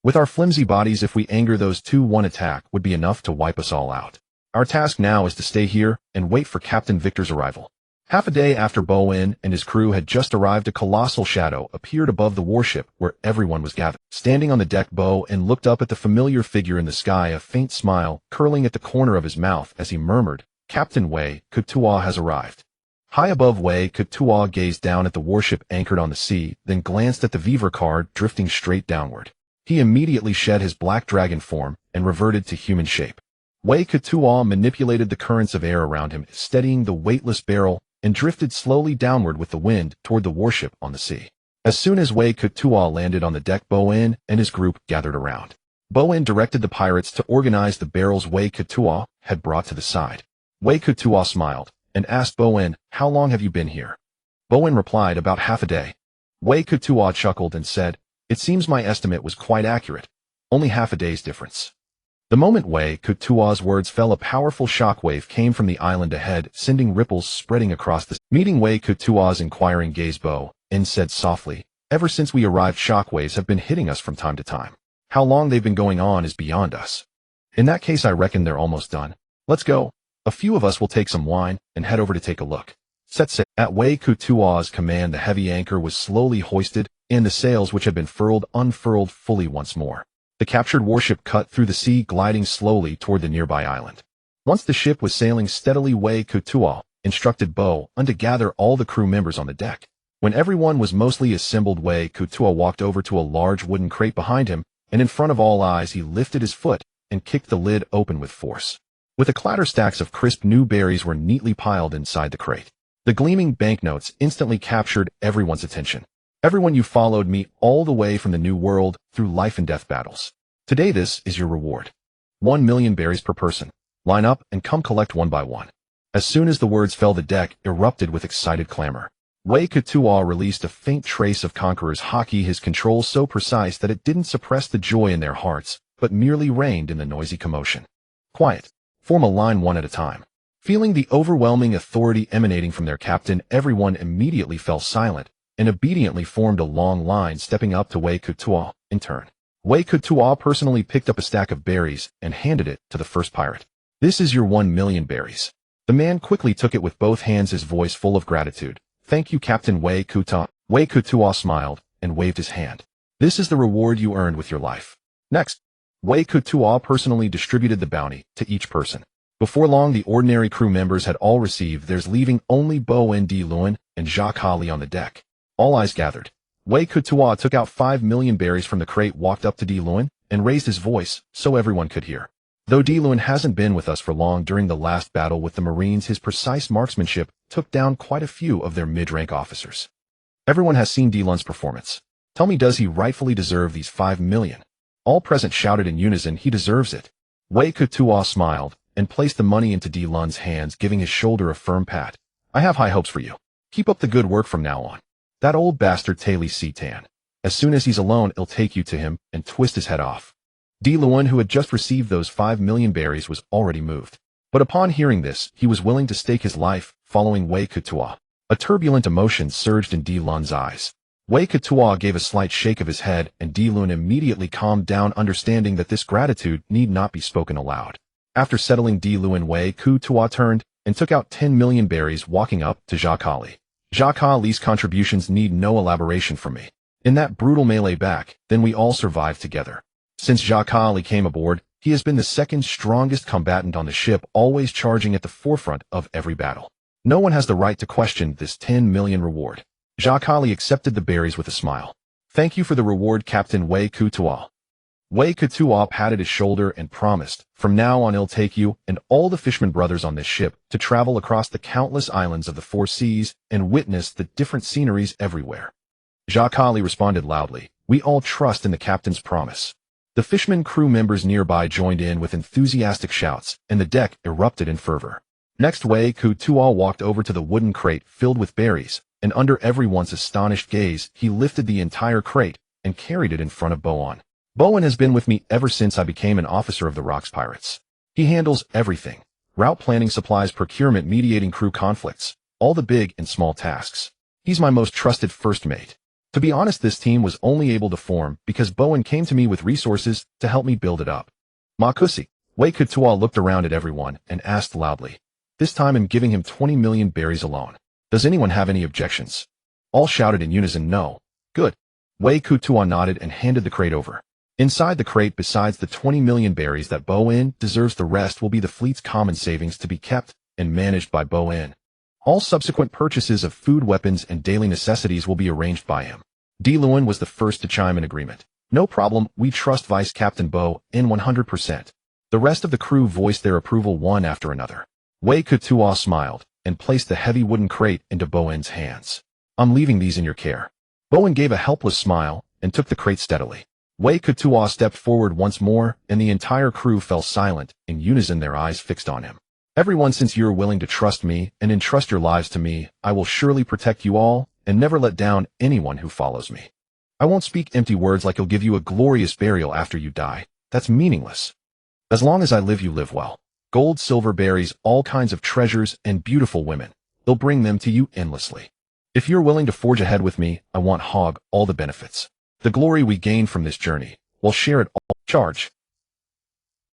A: With our flimsy bodies, if we anger those two, one attack would be enough to wipe us all out. Our task now is to stay here and wait for Captain Victor's arrival. Half a day after Bowen and his crew had just arrived, a colossal shadow appeared above the warship where everyone was gathered. Standing on the deck, Bowen looked up at the familiar figure in the sky, a faint smile curling at the corner of his mouth as he murmured, "Captain Wei Kutua has arrived." High above, Wei Kutua gazed down at the warship anchored on the sea, then glanced at the Viver card drifting straight downward. He immediately shed his black dragon form and reverted to human shape. Wei Kutua manipulated the currents of air around him, steadying the weightless barrel, and drifted slowly downward with the wind toward the warship on the sea. As soon as Wei Kutua landed on the deck, Bowen and his group gathered around. Bowen directed the pirates to organize the barrels Wei Kutua had brought to the side. Wei Kutua smiled and asked Bowen, "How long have you been here?" Bowen replied, "About half a day." Wei Kutua chuckled and said, "It seems my estimate was quite accurate. Only half a day's difference." The moment Wei Kutua's words fell, a powerful shockwave came from the island ahead, sending ripples spreading across the sea. Meeting Wei Kutua's inquiring gaze, Bowen said softly, "Ever since we arrived, shockwaves have been hitting us from time to time. How long they've been going on is beyond us. In that case, I reckon they're almost done. Let's go. A few of us will take some wine and head over to take a look." Set sail. At Wei Kutua's command, the heavy anchor was slowly hoisted, and the sails, which had been furled, unfurled fully once more. The captured warship cut through the sea, gliding slowly toward the nearby island. Once the ship was sailing steadily, Wei Kutua instructed Bowen to gather all the crew members on the deck. When everyone was mostly assembled, Wei Kutua walked over to a large wooden crate behind him, and in front of all eyes he lifted his foot and kicked the lid open with force. With a clatter, stacks of crisp new berries were neatly piled inside the crate. The gleaming banknotes instantly captured everyone's attention. "Everyone, you followed me all the way from the New World through life and death battles. Today this is your reward. 1 million berries per person. Line up and come collect one by one." As soon as the words fell, the deck erupted with excited clamor. Wei Kutua released a faint trace of Conqueror's hockey, his control so precise that it didn't suppress the joy in their hearts, but merely reigned in the noisy commotion. "Quiet. Form a line one at a time." Feeling the overwhelming authority emanating from their captain, everyone immediately fell silent and obediently formed a long line, stepping up to Wei Kutua in turn. Wei Kutua personally picked up a stack of berries and handed it to the first pirate. "This is your 1 million berries." The man quickly took it with both hands, his voice full of gratitude. "Thank you, Captain Wei Kutua." Wei Kutua smiled and waved his hand. "This is the reward you earned with your life." Next, Wei Kutua personally distributed the bounty to each person. Before long, the ordinary crew members had all received theirs, leaving only Bowen de Luynes and Jacques Halley on the deck. All eyes gathered. Wei Kutua took out 5 million berries from the crate, walked up to de Luynes, and raised his voice so everyone could hear. Though de Luynes hasn't been with us for long, during the last battle with the Marines, his precise marksmanship took down quite a few of their mid-rank officers. Everyone has seen de Luynes' performance. Tell me, does he rightfully deserve these 5 million? All present shouted in unison, "He deserves it." Wei Kutua smiled and placed the money into de Luynes' hands, giving his shoulder a firm pat. "I have high hopes for you. Keep up the good work from now on. That old bastard Taily Setan. As soon as he's alone, I'll take you to him and twist his head off." De Luynes, who had just received those 5 million berries, was already moved. But upon hearing this, he was willing to stake his life, following Wei Kutua. A turbulent emotion surged in Di Lun's eyes. Wei Kutua gave a slight shake of his head, and Di Lun immediately calmed down, understanding that this gratitude need not be spoken aloud. After settling Di Lun, Wei Kutua turned and took out 10 million berries, walking up to Jacques Ali. Jacques Ali's contributions need no elaboration from me. In that brutal melee back, then we all survived together. Since Jacques Ali came aboard, he has been the second strongest combatant on the ship, always charging at the forefront of every battle. No one has the right to question this 10 million reward. Jacques Ali accepted the berries with a smile. Thank you for the reward, Captain Wei Kutua. Wei Kutua patted his shoulder and promised, from now on I'll take you and all the fisherman brothers on this ship to travel across the countless islands of the four seas and witness the different sceneries everywhere. Jacques Ali responded loudly, we all trust in the captain's promise. The fisherman crew members nearby joined in with enthusiastic shouts, and the deck erupted in fervor. Next, Wei Kutua walked over to the wooden crate filled with berries, and under everyone's astonished gaze, he lifted the entire crate and carried it in front of Boan. Boan has been with me ever since I became an officer of the Rocks Pirates. He handles everything. Route planning, supplies, procurement, mediating crew conflicts, all the big and small tasks. He's my most trusted first mate. To be honest, this team was only able to form because Boan came to me with resources to help me build it up. Makusi. Wei Kutua looked around at everyone and asked loudly. This time I'm giving him 20 million berries alone. Does anyone have any objections? All shouted in unison, no. Good. Wei Kutua nodded and handed the crate over. Inside the crate, besides the 20 million berries that Boan deserves, the rest will be the fleet's common savings to be kept and managed by Boan. All subsequent purchases of food, weapons, and daily necessities will be arranged by him. Di Lun was the first to chime in agreement. No problem, we trust Vice Captain Boan 100%. The rest of the crew voiced their approval one after another. Wei Kutua smiled and placed the heavy wooden crate into Boan's hands. I'm leaving these in your care. Boan gave a helpless smile and took the crate steadily. Wei Kutua stepped forward once more, and the entire crew fell silent, in unison, their eyes fixed on him. Everyone, since you're willing to trust me and entrust your lives to me, I will surely protect you all and never let down anyone who follows me. I won't speak empty words like he'll give you a glorious burial after you die. That's meaningless. As long as I live, you live well. Gold, silver, berries, all kinds of treasures, and beautiful women. They'll bring them to you endlessly. If you're willing to forge ahead with me, I want all the benefits. The glory we gain from this journey, we'll share it all. Charge.